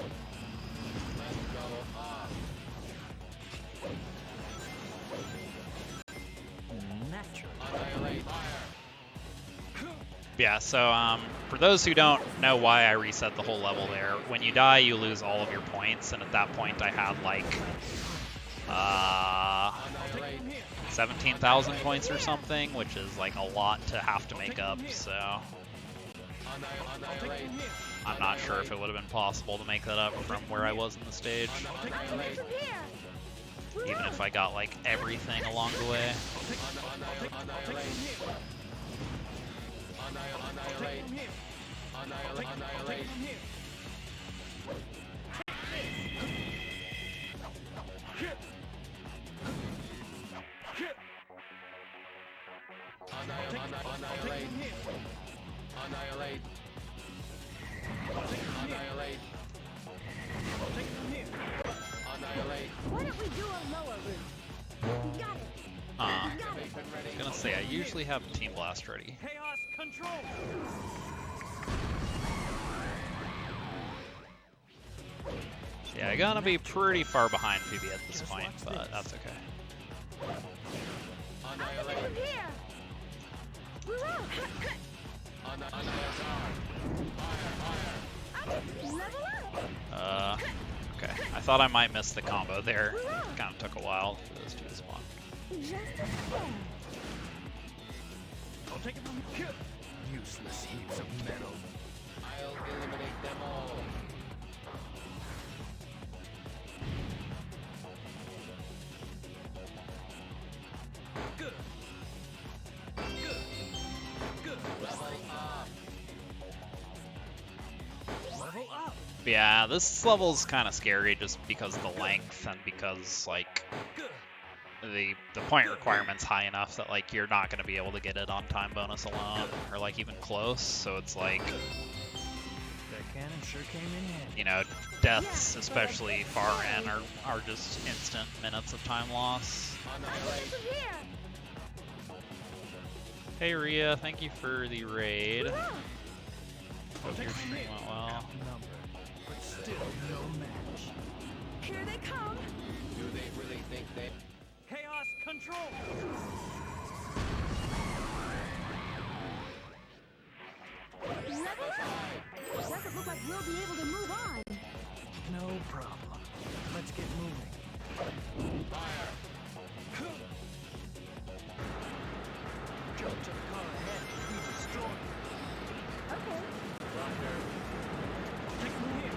Speaker 1: Yeah, so for those who don't know why I reset the whole level there, when you die you lose all of your points, and at that point I had like 17,000 points or something, which is like a lot to have to make up, so I'm not sure if it would have been possible to make that up from where I was in the stage, even if I got like everything along the way.
Speaker 8: Why don't we do a lower route? Got it.
Speaker 1: I was gonna say, I usually have Team Blast ready.
Speaker 5: Chaos control.
Speaker 1: Yeah, I'm gonna be pretty far behind PB at this point, but that's okay. Okay. I thought I might miss the combo there. Kind of took a while for those two to spawn.
Speaker 5: I'll take it from here. Useless heaps of metal.
Speaker 7: I'll eliminate them all.
Speaker 5: Good. Good. Good.
Speaker 7: Level up.
Speaker 5: Level up.
Speaker 1: Yeah, this level's kind of scary just because of the length and because like
Speaker 5: Good.
Speaker 1: the point requirement's high enough that like you're not going to be able to get it on time bonus alone or like even close. So it's like,
Speaker 5: That cannon sure came in handy.
Speaker 1: you know, deaths, especially far in, are just instant minutes of time loss. Hey Rhea, thank you for the raid. Hope your stream went well.
Speaker 5: Outnumbered, but still no match.
Speaker 8: Here they come.
Speaker 7: Do they really think they...
Speaker 5: Chaos control.
Speaker 8: Level up. Doesn't look like we'll be able to move on.
Speaker 5: No problem. Let's get moving.
Speaker 7: Fire!
Speaker 5: Jump to the car ahead. We destroy.
Speaker 8: Okay.
Speaker 7: Doctor.
Speaker 5: I'll take it from here.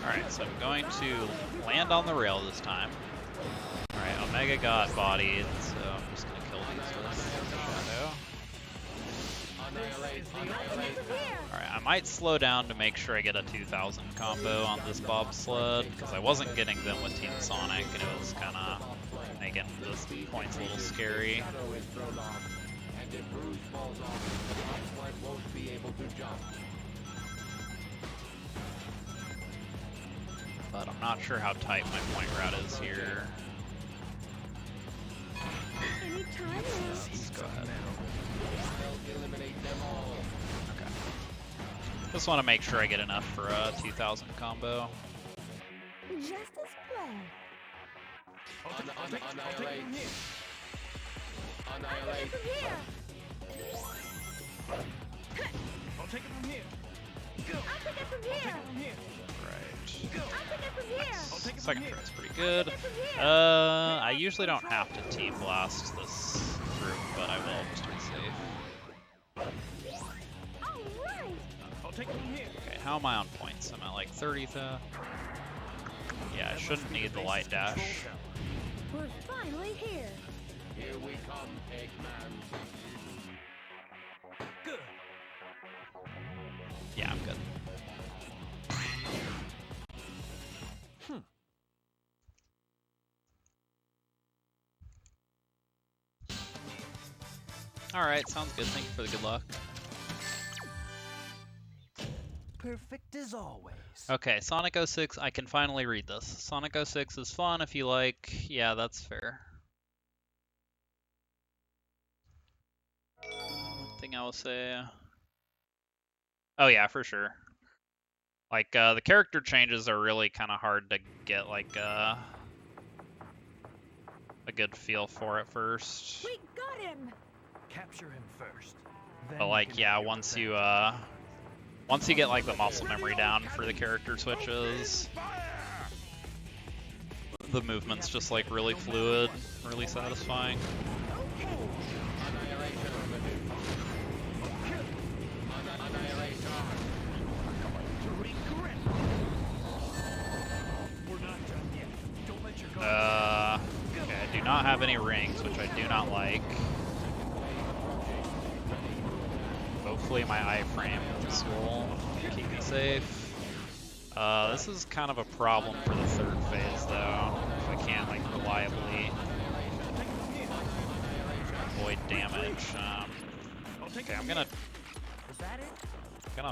Speaker 1: Alright, so I'm going to land on the rail this time. Alright, Omega got bodied, so I'm just going to kill these with Shadow.
Speaker 7: Annihilate.
Speaker 1: Alright, I might slow down to make sure I get a 2000 combo on this bobsled, because I wasn't getting them with Team Sonic, and it was kind of making this points a little scary.
Speaker 7: Shadow is thrown off, and if Bruce falls off, the bobsled won't be able to jump.
Speaker 1: But I'm not sure how tight my point route is here.
Speaker 8: Anytime now.
Speaker 1: Let's go ahead.
Speaker 7: I'll eliminate them all.
Speaker 1: Okay. Just want to make sure I get enough for a 2000 combo.
Speaker 8: Just as planned.
Speaker 5: I'll take it from here.
Speaker 7: Annihilate.
Speaker 3: From here.
Speaker 5: I'll take it from here.
Speaker 3: I'll take it from
Speaker 5: Take
Speaker 3: here.
Speaker 5: it from here.
Speaker 1: Right.
Speaker 3: I'll take it from here.
Speaker 5: I'll take it from
Speaker 1: Second
Speaker 5: here.
Speaker 1: throw's pretty good.
Speaker 3: Take it from here.
Speaker 1: I usually don't have to team blast this group, but I will just to be safe.
Speaker 3: All right.
Speaker 5: I'll take it from here.
Speaker 1: Okay, how am I on points? I'm at like 30 though. Yeah, I shouldn't need the light dash.
Speaker 8: We're finally here.
Speaker 7: Here we come, Eggman.
Speaker 5: Good.
Speaker 1: Yeah, I'm good. Alright, sounds good. Thank you for the good luck.
Speaker 5: Perfect as always.
Speaker 1: Okay, Sonic 06, I can finally read this. Sonic 06 is fun if you like. Yeah, that's fair. One thing I will say. Oh yeah, for sure. Like, the character changes are really kind of hard to get, like, a good feel for at first.
Speaker 8: We got him.
Speaker 5: Capture him first. Then
Speaker 1: But
Speaker 5: you
Speaker 1: like,
Speaker 5: can
Speaker 1: yeah,
Speaker 5: have your
Speaker 1: once you get like the muscle memory down for the character switches, the movement's just like really fluid, really satisfying.
Speaker 7: Annihilation. Annihilation.
Speaker 5: To regret. We're not done yet. Don't let your guard.
Speaker 1: Okay, I do not have any rings, which I do not like. Hopefully my iframes will keep me safe. This is kind of a problem for the third phase though, if I can't like reliably avoid damage. Okay, I'm gonna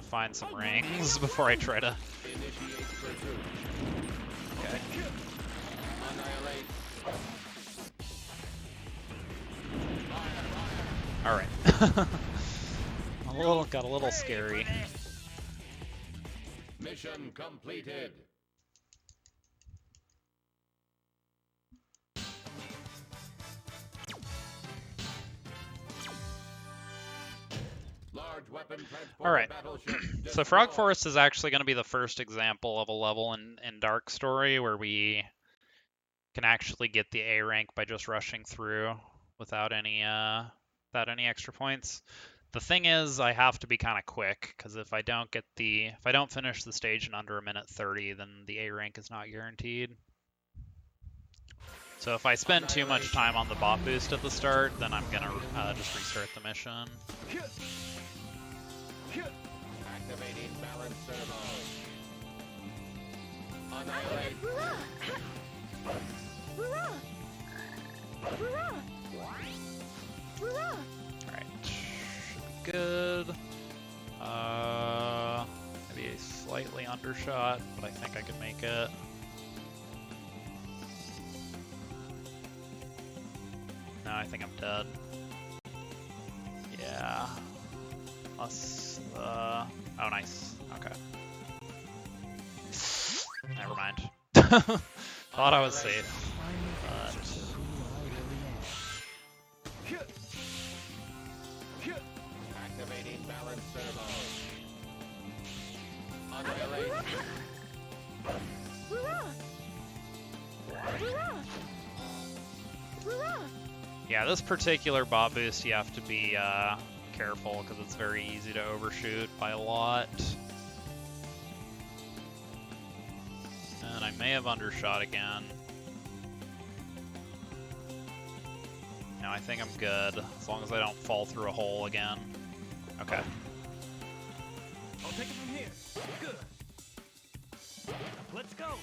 Speaker 1: find some rings before I try to.
Speaker 7: Initiate pursuit.
Speaker 1: Okay.
Speaker 7: Annihilate.
Speaker 1: All right. Got a little scary.
Speaker 7: Mission completed. Large weapon transport
Speaker 1: All right.
Speaker 7: battleship
Speaker 1: So Frog
Speaker 7: destroyed.
Speaker 1: Forest is actually going to be the first example of a level in Dark Story where we can actually get the A rank by just rushing through without any extra points. The thing is, I have to be kind of quick because if I don't finish the stage in under a minute 30, then the A rank is not guaranteed. So if I spend too much time on the bot boost at the start, then I'm gonna just restart the mission.
Speaker 7: Activating balance servo. Annihilate.
Speaker 3: Hurrah! Hurrah! Hurrah!
Speaker 1: Alright, should be good. Maybe a slightly undershot, but I think I can make it. No, I think I'm dead. Yeah. Plus, oh, nice. Okay. Never mind. Thought I was safe, but...
Speaker 7: Activating balance servo. Annihilate.
Speaker 3: Hurrah! Hurrah! Hurrah!
Speaker 1: Yeah, this particular bot boost you have to be careful because it's very easy to overshoot by a lot. And I may have undershot again. No, I think I'm good, as long as I don't fall through a hole again. Okay.
Speaker 5: I'll take it from here. Good. Let's go.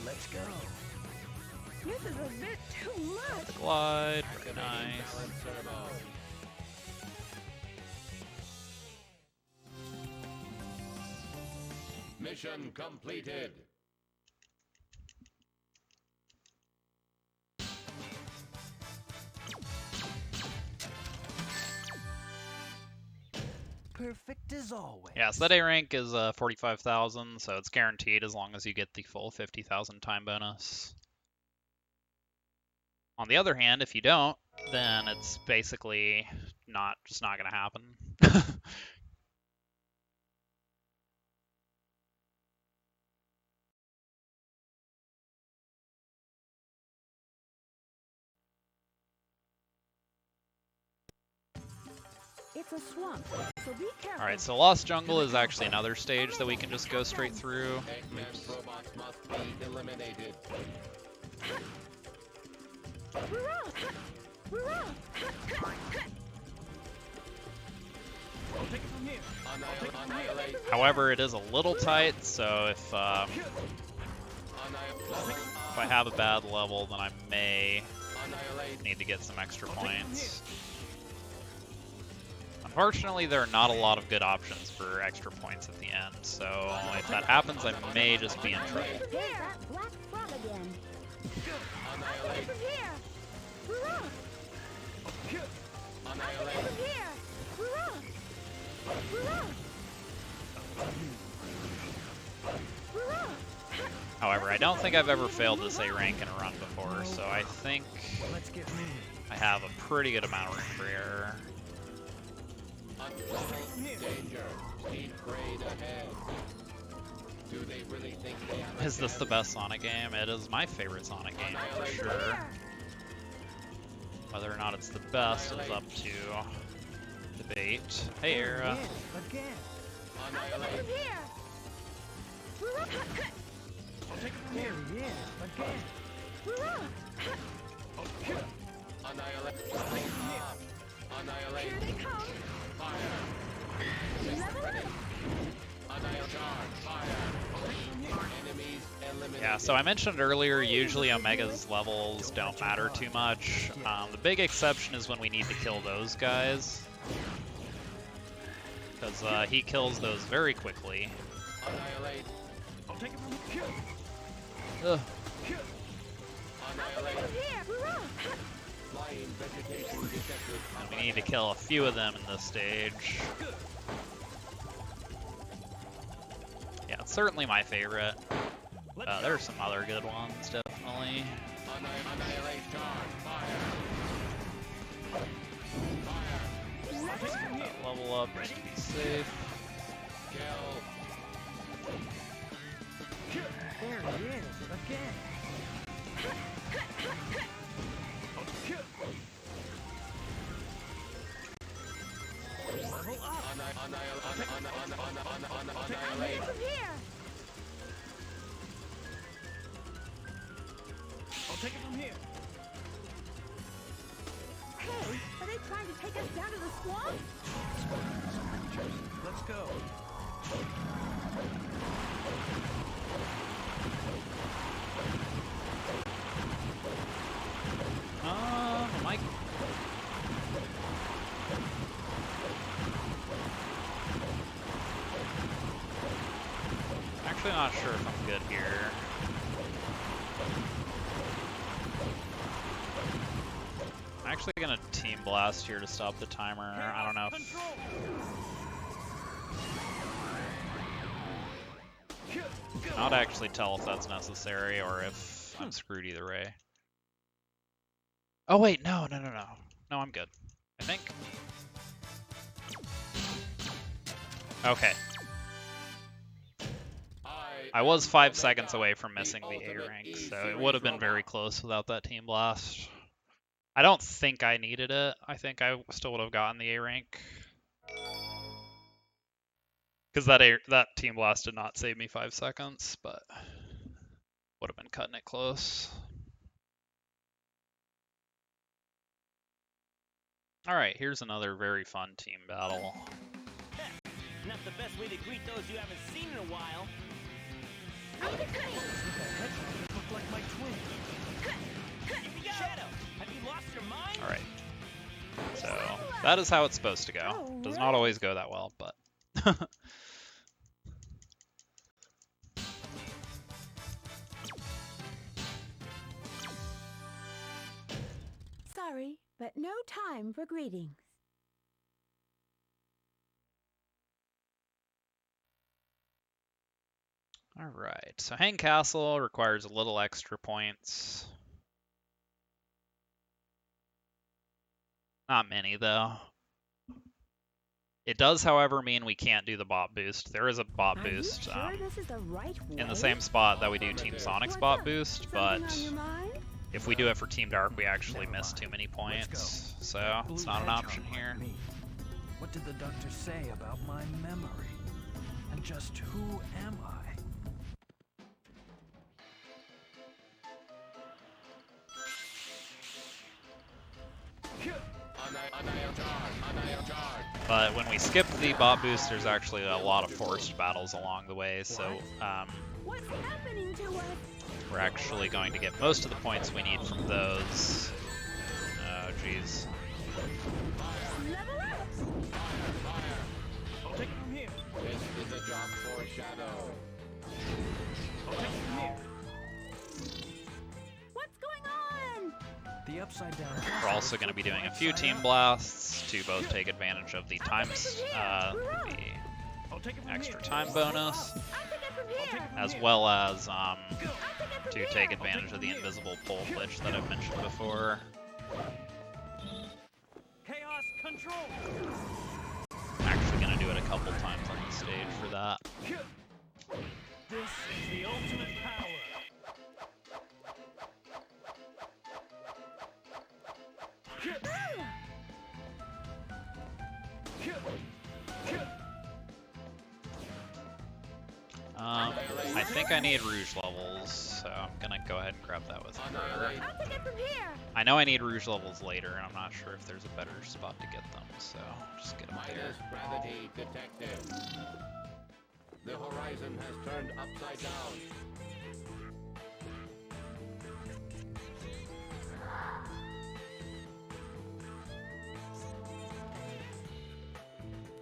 Speaker 5: Let's go.
Speaker 8: This is a bit too much.
Speaker 1: Glide, very nice.
Speaker 7: Balance servo. Mission completed.
Speaker 5: perfect as always.
Speaker 1: Yeah, so that A rank is 45,000, so it's guaranteed as long as you get the full 50,000 time bonus. On the other hand, if you don't, then it's basically just not going to happen.
Speaker 8: It's a swamp, so be careful.
Speaker 1: Alright, so Lost Jungle is actually another stage that we can just go straight through.
Speaker 7: Eggman robots must be eliminated.
Speaker 2: I'll take it from here.
Speaker 7: Annihilate.
Speaker 1: However, it is a little tight, so if I have a bad level, then I may
Speaker 7: Annihilate.
Speaker 1: need to get some extra points. Unfortunately, there are not a lot of good options for extra points at the end, so if that happens, I may just be in trouble.
Speaker 8: Here, that black frog again.
Speaker 7: Annihilate.
Speaker 8: From here. Hurrah!
Speaker 7: Annihilate.
Speaker 8: From here. Hurrah! Hurrah! Hurrah!
Speaker 1: However, I don't think I've ever failed this A rank in a run before, so I think
Speaker 5: Let's get moving.
Speaker 1: I have a pretty good amount of room for error.
Speaker 7: Danger. Speed grade ahead. Do they really think they have
Speaker 1: Is this the best Sonic game? It is my favorite Sonic game, for sure. Whether or not it's the best is up to debate. Hey, Era.
Speaker 5: Again.
Speaker 7: Annihilate.
Speaker 8: From here. Hurrah!
Speaker 2: I'll take it from
Speaker 5: There
Speaker 2: here.
Speaker 5: he is. Again.
Speaker 8: Hurrah!
Speaker 7: Annihilate. Annihilate.
Speaker 8: Here they come.
Speaker 7: Fire.
Speaker 8: Level up.
Speaker 7: Annihilate. Fire. Enemies eliminated.
Speaker 1: Yeah, so I mentioned earlier, usually Omega's levels don't matter too much. The big exception is when we need to kill those guys, because he kills those very quickly.
Speaker 7: Annihilate.
Speaker 2: I'll take it from here.
Speaker 1: Ugh.
Speaker 7: Annihilate.
Speaker 8: From here. Hurrah!
Speaker 7: Flying vegetation detected.
Speaker 1: And we need to kill a few of them in this stage. Yeah, it's certainly my favorite. There's some other good ones, definitely.
Speaker 7: Annihilate. Charge. Fire. Fire.
Speaker 1: Level up just to be safe.
Speaker 7: Kill.
Speaker 5: There he is. Again.
Speaker 2: Level up.
Speaker 7: Annihilate.
Speaker 8: From here.
Speaker 2: I'll take it from here.
Speaker 8: Hey, are they trying to take us down to the swamp?
Speaker 2: Let's go.
Speaker 1: Mike. Actually not sure if I'm good here. I'm actually gonna Team Blast here to stop the timer. I don't know if... Not actually tell if that's necessary or if I'm screwed either way. Oh wait, no. No, I'm good. I think. Okay. I was 5 seconds away from missing the A rank, so it would have been very close without that Team Blast. I don't think I needed it. I think I still would have gotten the A rank. Because that Team Blast did not save me 5 seconds, but would have been cutting it close. Alright, here's another very fun team battle.
Speaker 6: Not the best way to greet those you haven't seen in a while.
Speaker 5: Look like my twin.
Speaker 6: Shadow, have you lost your mind?
Speaker 1: Alright. So, that is how it's supposed to go. Does not always go that well, but...
Speaker 8: Sorry, but no time for greetings.
Speaker 1: All right, so Hang Castle requires a little extra points. Not many, though. It does, however, mean we can't do the bot boost. There is a bot
Speaker 8: Are
Speaker 1: boost
Speaker 8: you sure this is the right way?
Speaker 1: in the same spot that we do Team Sonic's
Speaker 8: What's
Speaker 1: bot
Speaker 8: up?
Speaker 1: boost,
Speaker 8: Something
Speaker 1: but
Speaker 8: on your mind?
Speaker 1: if we do it for Team Dark, we actually
Speaker 5: Never
Speaker 1: miss
Speaker 5: mind.
Speaker 1: too many
Speaker 5: Let's
Speaker 1: points,
Speaker 5: go.
Speaker 1: so
Speaker 5: Blue
Speaker 1: it's not an option
Speaker 5: hedgehog
Speaker 1: here.
Speaker 5: like me. What did the doctor say about my memory? And just who am I?
Speaker 1: But when we skip the bot boost, there's actually a lot of forced battles along the way, so
Speaker 8: What's happening to us?
Speaker 1: we're actually going to get most of the points we need from those. Oh, jeez.
Speaker 8: Level up!
Speaker 2: I'll take it from here.
Speaker 7: This is a job for Shadow.
Speaker 2: I'll take it from here.
Speaker 8: What's going on?
Speaker 5: The upside down.
Speaker 1: We're also going to be doing a few team blasts to both take advantage of the times, the
Speaker 2: I'll take it from
Speaker 1: extra
Speaker 2: here.
Speaker 1: time bonus,
Speaker 8: I'll take it from here.
Speaker 1: as well as
Speaker 8: I'll take it from
Speaker 1: to
Speaker 8: here.
Speaker 1: take advantage of the invisible pole glitch that I've mentioned before.
Speaker 2: Chaos control.
Speaker 1: I'm actually going to do it a couple times on the stage for that.
Speaker 2: This is the ultimate power.
Speaker 1: I think I need Rouge levels, so I'm going to go ahead and grab that with her.
Speaker 8: I'll take it from here.
Speaker 1: I know I need Rouge levels later, and I'm not sure if there's a better spot to get them, so just get them there.
Speaker 7: Minus gravity detected. The horizon has turned upside down.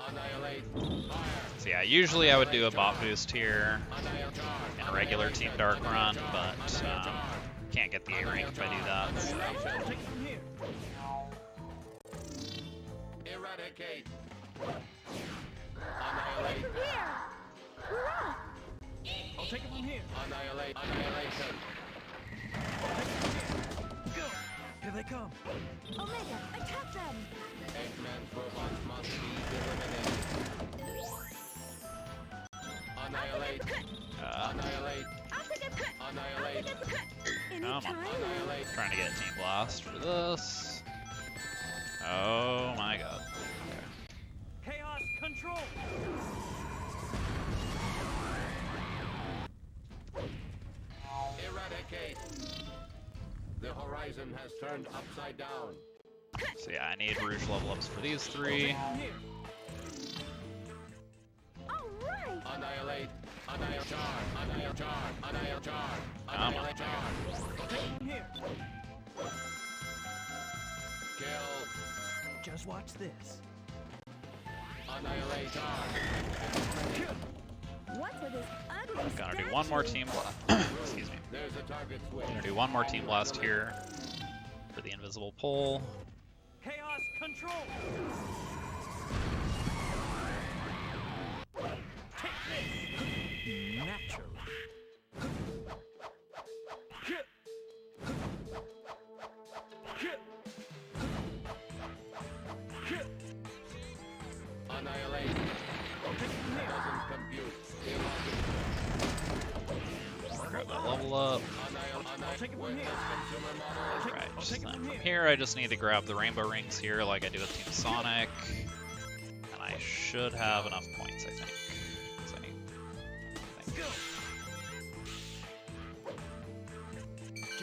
Speaker 7: Annihilate. Fire.
Speaker 1: So yeah, usually I would do a bot boost here
Speaker 7: Annihilate.
Speaker 1: in a regular Team Dark run, but can't get the A rank if I do that. So.
Speaker 2: I'll take it from here.
Speaker 7: Eradicate.
Speaker 8: Take it
Speaker 7: Annihilate.
Speaker 8: from here. Hurrah!
Speaker 2: I'll take it from here.
Speaker 7: Annihilate. Annihilation.
Speaker 2: Go.
Speaker 5: Here they come.
Speaker 8: Omega, attack them!
Speaker 7: Eggman's robots must be eliminated. Annihilate. Annihilate.
Speaker 8: I'll take it.
Speaker 7: Annihilate.
Speaker 1: Come on.
Speaker 8: Anytime.
Speaker 7: Annihilate.
Speaker 1: Trying to get Team Blast for this. Oh my god. Okay.
Speaker 2: Chaos control.
Speaker 7: Eradicate. The horizon has turned upside down.
Speaker 1: So yeah, I need Rouge level ups for these three.
Speaker 2: From here.
Speaker 8: All right.
Speaker 7: Annihilate. Annihilate. Charge. Annihilate. Charge. Annihilate. Charge.
Speaker 1: Come on.
Speaker 7: Annihilate. Charge.
Speaker 2: I'll take it from here.
Speaker 7: Kill.
Speaker 5: Just watch this.
Speaker 7: Annihilate. Charge.
Speaker 8: What's with this ugly
Speaker 1: Gonna do one more Team Blast. Excuse me.
Speaker 7: There's a target switch.
Speaker 1: Gonna do one more Team Blast here for the invisible pole.
Speaker 2: Chaos control. Take this.
Speaker 5: Naturally.
Speaker 7: Annihilate.
Speaker 2: I'll take it from here.
Speaker 7: Doesn't compute. Illogical.
Speaker 1: Grab that level up.
Speaker 2: I'll take it from here.
Speaker 7: Consumer model.
Speaker 1: Right,
Speaker 2: I'll
Speaker 1: just
Speaker 2: take it
Speaker 1: then
Speaker 2: from
Speaker 1: from
Speaker 2: here.
Speaker 1: here I just need to grab the rainbow rings here like I do with Team Sonic. And I should have enough points, I think. 'Cause I need-
Speaker 2: Go.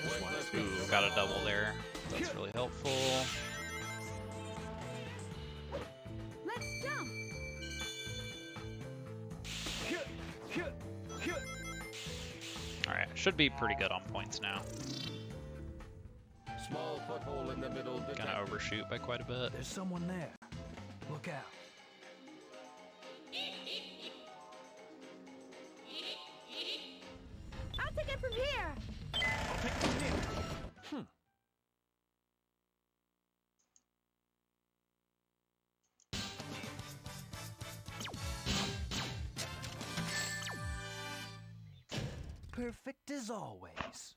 Speaker 5: Just watch this.
Speaker 1: Ooh, got a double there. That's really helpful.
Speaker 8: Let's jump.
Speaker 1: Alright, should be pretty good on points now.
Speaker 7: Small foothold in the middle.
Speaker 1: Gonna
Speaker 7: detected.
Speaker 1: overshoot by quite a bit.
Speaker 5: There's someone there. Look out.
Speaker 8: I'll take it from here.
Speaker 2: I'll take it from here.
Speaker 5: perfect as always.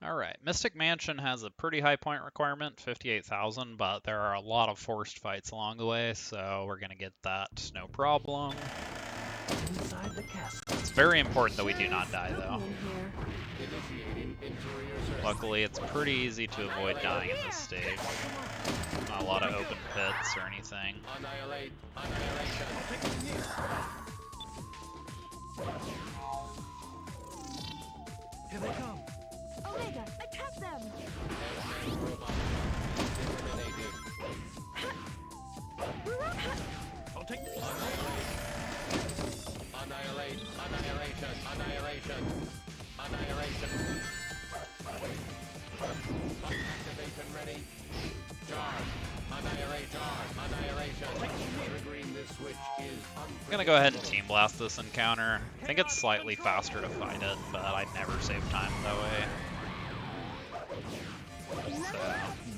Speaker 1: Alright, Mystic Mansion has a pretty high point requirement, 58,000, but there are a lot of forced fights along the way, so we're gonna get that no problem.
Speaker 5: Inside the castle.
Speaker 1: It's very important that we do not die, though.
Speaker 7: Initiating interior search.
Speaker 1: Luckily, it's pretty easy to avoid dying at this stage. Not a lot of open pits or anything.
Speaker 7: Annihilate. Annihilation.
Speaker 5: Here they come.
Speaker 8: Omega, attack them!
Speaker 7: X-Men robot. Eliminated.
Speaker 5: I'll take
Speaker 7: Annihilate. Annihilation. Annihilation. Annihilation. Activation ready. Charge. Annihilate. Charge. Annihilation. Triggering this switch is
Speaker 1: I'm gonna go ahead and Team Blast this encounter. I think it's slightly faster to fight it, but I'd never save time that way. So,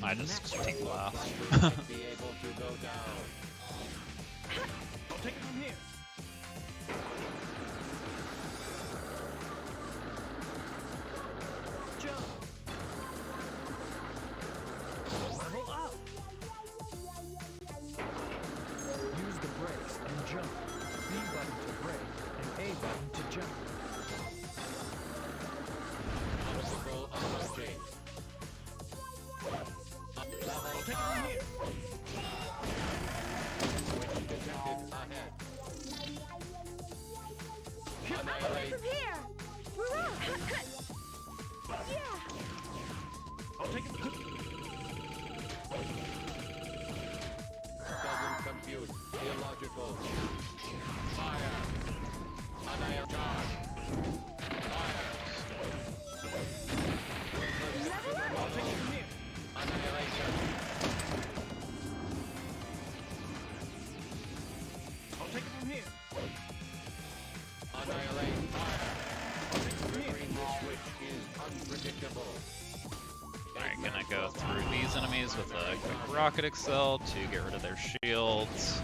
Speaker 1: I just Team Blast.
Speaker 7: be able to go down.
Speaker 5: I'll take it from here. Jump. Level up. Use the brakes and jump. B button to brake and A button to jump.
Speaker 7: Obstacle approaching.
Speaker 5: I'll take it from here.
Speaker 7: Switch detected ahead. Annihilate.
Speaker 8: From here! Yeah!
Speaker 5: I'll take it.
Speaker 7: Doesn't compute. Illogical. Fire. Annihilate. Charge. Fire.
Speaker 5: I'll take it from here.
Speaker 7: Annihilation.
Speaker 5: I'll take it from here.
Speaker 7: Annihilate. Fire.
Speaker 5: I'll take it from here.
Speaker 7: Triggering this switch is unpredictable.
Speaker 1: Alright, gonna go through these enemies with a quick rocket excel to get rid of their shields.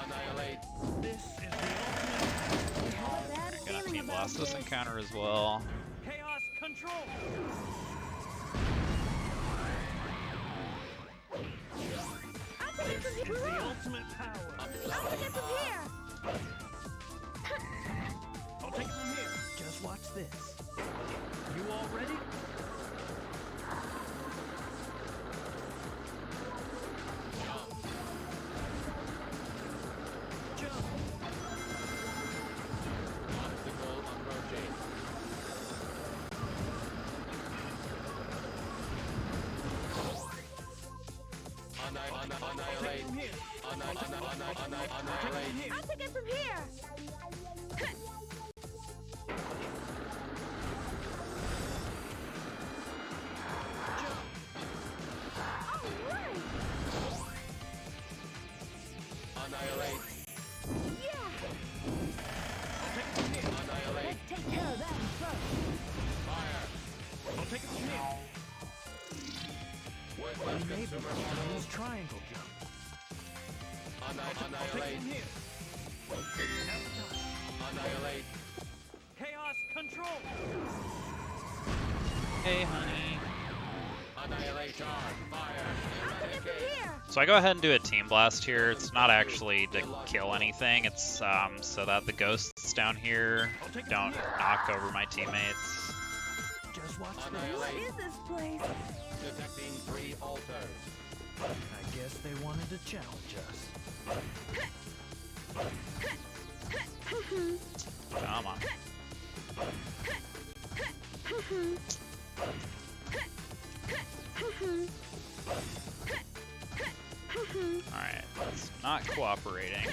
Speaker 7: Annihilate.
Speaker 5: This is the ultimate
Speaker 1: Alright, gonna Team Blast this encounter as well.
Speaker 5: chaos control. This is the ultimate power.
Speaker 8: I'll take it from here!
Speaker 5: I'll take it from here. Just watch this. You all ready? Jump.
Speaker 7: Obstacle approaching. Annihilate.
Speaker 5: From here.
Speaker 7: Annihilate.
Speaker 8: I'll take it from here! Alright!
Speaker 7: Annihilate.
Speaker 8: Yeah!
Speaker 7: Annihilate.
Speaker 8: Let's take care of them first!
Speaker 7: Fire.
Speaker 5: I'll take it from here.
Speaker 7: Worthless consumer
Speaker 5: Use
Speaker 7: models.
Speaker 5: triangle jump. I'll take it
Speaker 7: Annihilate.
Speaker 5: from here.
Speaker 7: Annihilate.
Speaker 5: Chaos control.
Speaker 1: Hey, honey.
Speaker 7: Annihilate. Charge. Fire.
Speaker 8: I'll take it from here!
Speaker 1: So I go ahead and do a Team Blast here. It's not actually to kill anything, it's so that the ghosts down here don't knock over my teammates.
Speaker 5: Just watch this.
Speaker 8: What
Speaker 7: Annihilate.
Speaker 8: is this place?
Speaker 7: Detecting 3 altars.
Speaker 5: I guess they wanted to challenge us.
Speaker 1: Come on. Alright, it's not cooperating.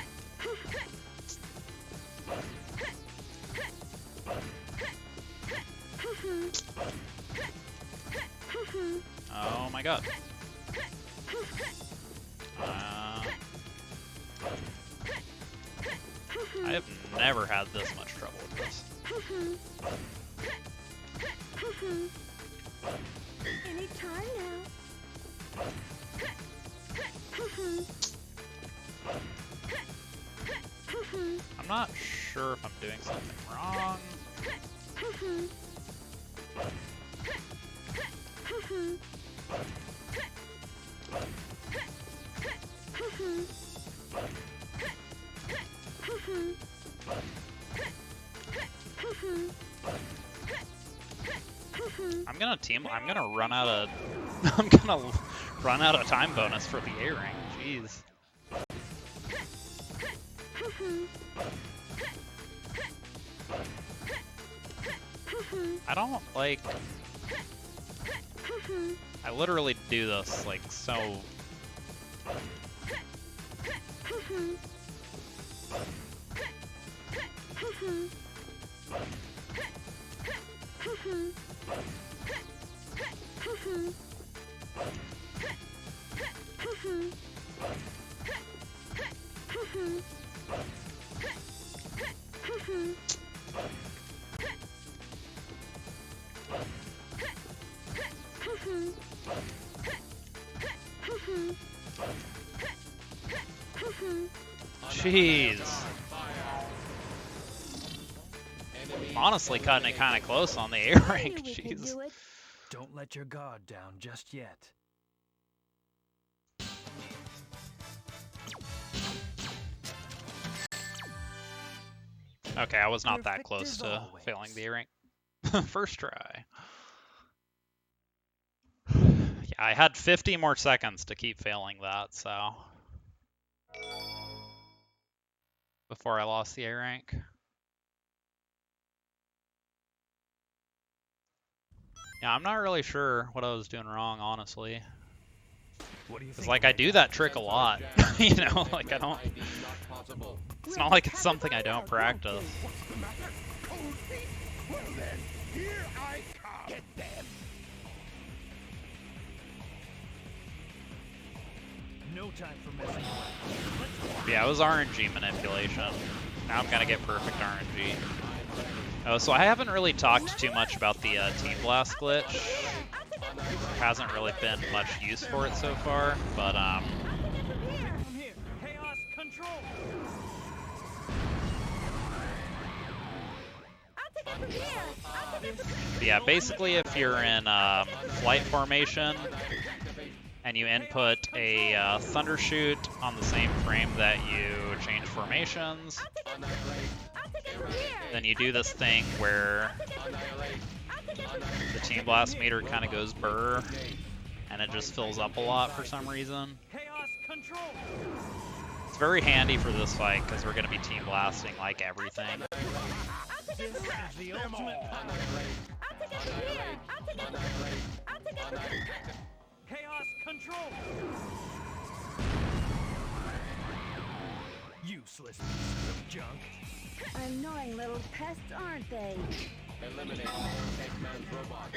Speaker 1: Oh my god. I have never had this much trouble. this.
Speaker 8: Any time now.
Speaker 1: I'm not sure if I'm doing something wrong. I'm gonna run out of I'm gonna run out of time bonus for the A rank. Jeez. I don't like I literally do this like so Jeez. I'm honestly cutting it kind of close on the A rank.
Speaker 8: We can
Speaker 1: Jeez.
Speaker 8: do it.
Speaker 5: Don't let your guard down just yet.
Speaker 1: Okay, I was not that
Speaker 5: Perfect
Speaker 1: close
Speaker 5: as
Speaker 1: to
Speaker 5: always.
Speaker 1: failing the A rank. First try. Yeah, I had 50 more seconds to keep failing that, so before I lost the A rank. Yeah, I'm not really sure what I was doing wrong, honestly.
Speaker 5: What do you
Speaker 1: Cause
Speaker 5: think?
Speaker 1: like I do that trick a lot, you know, like I don't. It's not like it's something I don't practice.
Speaker 4: What's the matter? Cold feet? Well then, here I come. Get them.
Speaker 5: No time for messing around. Let's
Speaker 1: Yeah, it was RNG manipulation. Now I'm gonna get perfect RNG. Oh, so I haven't really talked too much about the Team Blast glitch. There hasn't really been much use for it so far, but
Speaker 5: come here. Chaos control.
Speaker 1: yeah, basically if you're in flight formation and you input a Thundershoot on the same frame that you change formations, then you do this thing where the Team Blast meter kind of goes burr, and it just fills up a lot for some reason.
Speaker 5: Chaos control.
Speaker 1: It's very handy for this fight because we're going to be Team Blasting like everything.
Speaker 5: This is the ultimate power. Chaos control. Useless pieces of junk.
Speaker 8: Annoying little pests, aren't they?
Speaker 7: Eliminate Eggman's robot.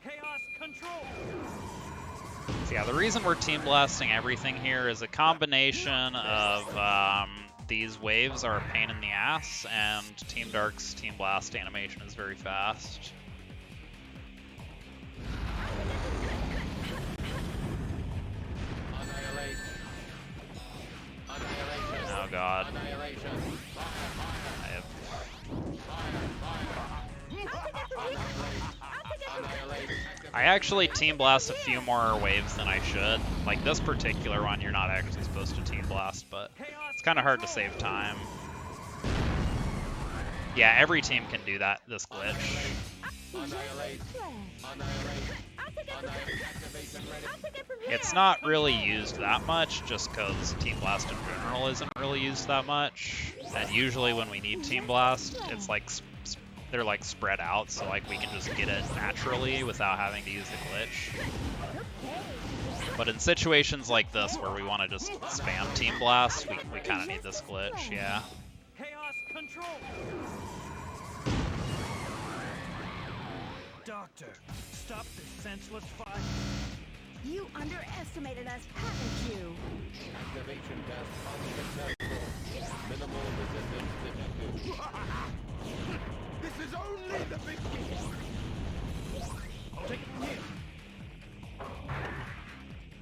Speaker 5: Chaos control.
Speaker 1: So yeah, the reason we're Team Blasting everything here is a combination of these waves are a pain in the ass, and Team Dark's Team Blast animation is very fast.
Speaker 7: Annihilate. Annihilation.
Speaker 1: Oh god.
Speaker 7: Annihilation.
Speaker 1: I have...
Speaker 7: Annihilate.
Speaker 1: I actually Team Blast a few more waves than I should. Like this particular one, you're not actually supposed to Team Blast, but it's kind of hard to save time. Yeah, every team can do that, this glitch.
Speaker 7: Annihilate. Annihilate. Activation ready.
Speaker 1: It's not really used that much, just because Team Blast in general isn't really used that much. And usually when we need Team Blast, it's like they're like spread out, so like we can just get it naturally without having to use the glitch. But in situations like this where we want to just spam Team Blast, we kind of need this glitch, yeah.
Speaker 5: Chaos control. Doctor, stop this senseless fight.
Speaker 8: You underestimated us, haven't you?
Speaker 7: Activation test unsuccessful. Minimal resistance detected.
Speaker 2: This is only the beginning. I'll take it from here.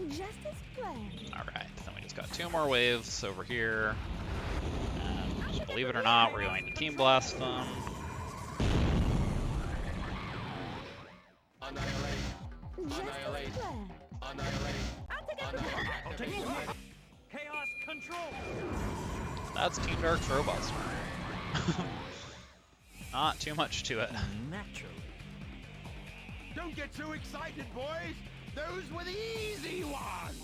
Speaker 8: Just as planned.
Speaker 1: Alright, then we just got 2 more waves over here. And believe it or not, we're going to Team Blast them.
Speaker 7: Annihilate.
Speaker 8: Just
Speaker 7: Annihilate.
Speaker 8: as planned.
Speaker 7: Annihilate.
Speaker 8: I'll take it from here.
Speaker 5: I'll take it from here. Chaos control.
Speaker 1: That's Team Dark's Robot Swarm. Not too much to it.
Speaker 5: Naturally.
Speaker 2: Don't get too excited, boys. Those were the easy ones.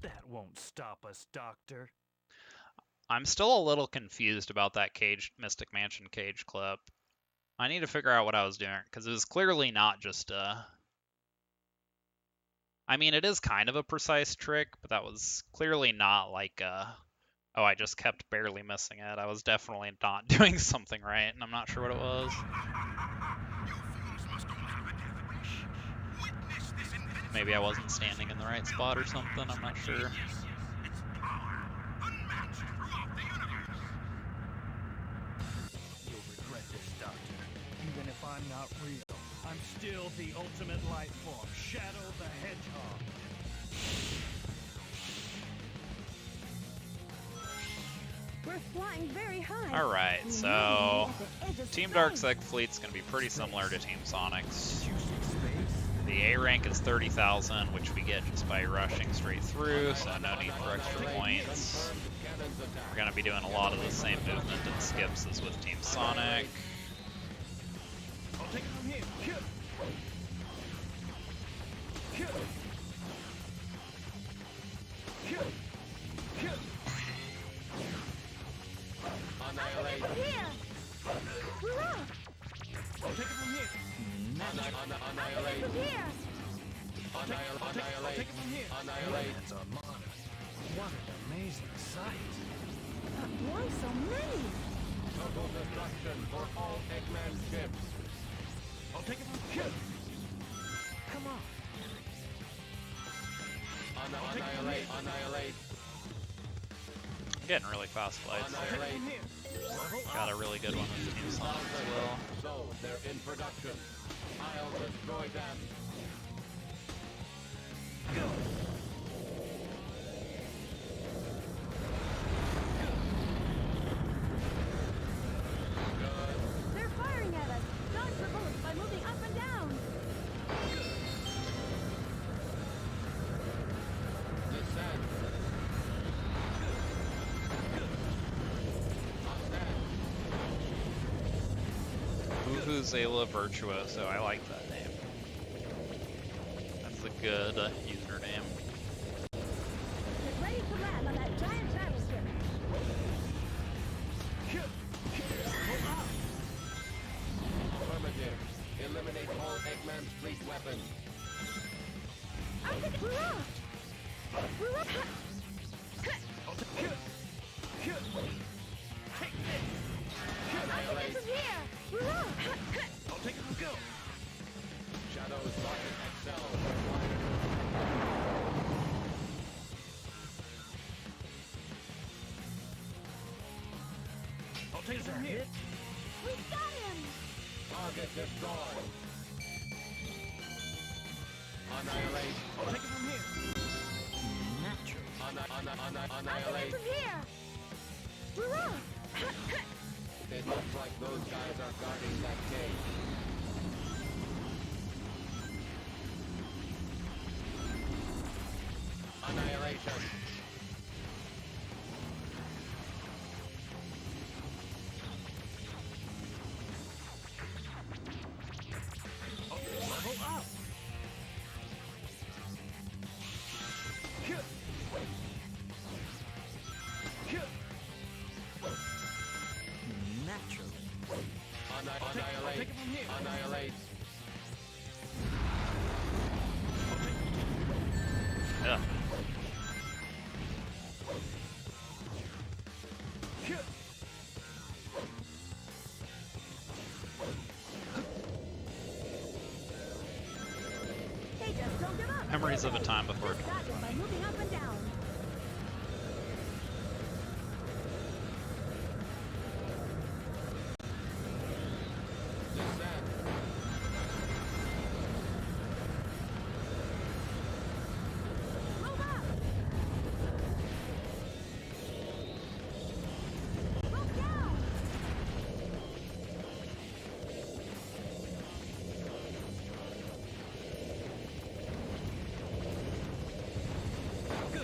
Speaker 5: That won't stop us, Doctor.
Speaker 1: I'm still a little confused about that Mystic Mansion cage clip. I need to figure out what I was doing, because it was clearly not just a... I mean, it is kind of a precise trick, but that was clearly not like a... Oh, I just kept barely missing it. I was definitely not doing something right, and I'm not sure what it was. Maybe I wasn't standing in the right spot or something, I'm not sure.
Speaker 4: Its power, unmatched throughout the universe.
Speaker 5: You'll regret this, Doctor. Even if I'm not real, I'm still the ultimate life form, Shadow the Hedgehog.
Speaker 8: We're flying very high.
Speaker 1: Alright,
Speaker 8: And
Speaker 1: so...
Speaker 8: landing at the edge of
Speaker 1: Team
Speaker 8: space.
Speaker 1: Dark's Egg Fleet's going to be pretty similar to Team Sonic's.
Speaker 5: Juicy space.
Speaker 1: The A rank is 30,000, which we get just by rushing straight through, so no need for extra points. We're going to be doing a lot of the same movement and skips as with Team Sonic.
Speaker 5: I'll take it from here.
Speaker 7: Annihilate.
Speaker 8: From here. Hurrah!
Speaker 5: I'll take it from here.
Speaker 7: Annihilate.
Speaker 8: From here.
Speaker 5: I'll
Speaker 7: Annihilate.
Speaker 5: take it from here.
Speaker 7: Annihilate.
Speaker 5: That's a monitor. What an amazing sight.
Speaker 8: But why so many?
Speaker 7: Total destruction for all Eggman ships.
Speaker 5: I'll take it from here. Come on.
Speaker 7: Annihilate. Annihilate.
Speaker 1: Getting really fast flights there.
Speaker 7: Annihilate.
Speaker 5: From here.
Speaker 1: Got a really good one with Team Sonic as well.
Speaker 7: So, they're in production. I'll destroy them.
Speaker 8: They're firing at us. Dodge the bullets by moving up and down.
Speaker 7: Descend.
Speaker 1: Vuvuzela Virtuoso, I like that name. That's a good username.
Speaker 8: Get ready to land on that giant battleship.
Speaker 7: Affirmative. Eliminate all Eggman's fleet weapons.
Speaker 8: I'll take it. Hurrah! Hurrah!
Speaker 5: I'll take it. Take this.
Speaker 8: I'll take it from here. Hurrah!
Speaker 5: I'll take it from go.
Speaker 7: Shadow's rocket XL.
Speaker 5: I'll take it from here.
Speaker 8: We got him!
Speaker 7: Target destroyed. Annihilate.
Speaker 5: I'll take it from here. Natural.
Speaker 8: I'll take
Speaker 7: Annihilate.
Speaker 8: it from here. Hurrah!
Speaker 7: It looks like those guys are guarding that cage. Annihilation.
Speaker 5: Level up. Naturally.
Speaker 7: Annihilate.
Speaker 5: take it from here.
Speaker 7: Annihilate.
Speaker 1: Ugh. pennies of a time before.
Speaker 8: Start it by moving up and down.
Speaker 7: Descent.
Speaker 8: Move up. Move down.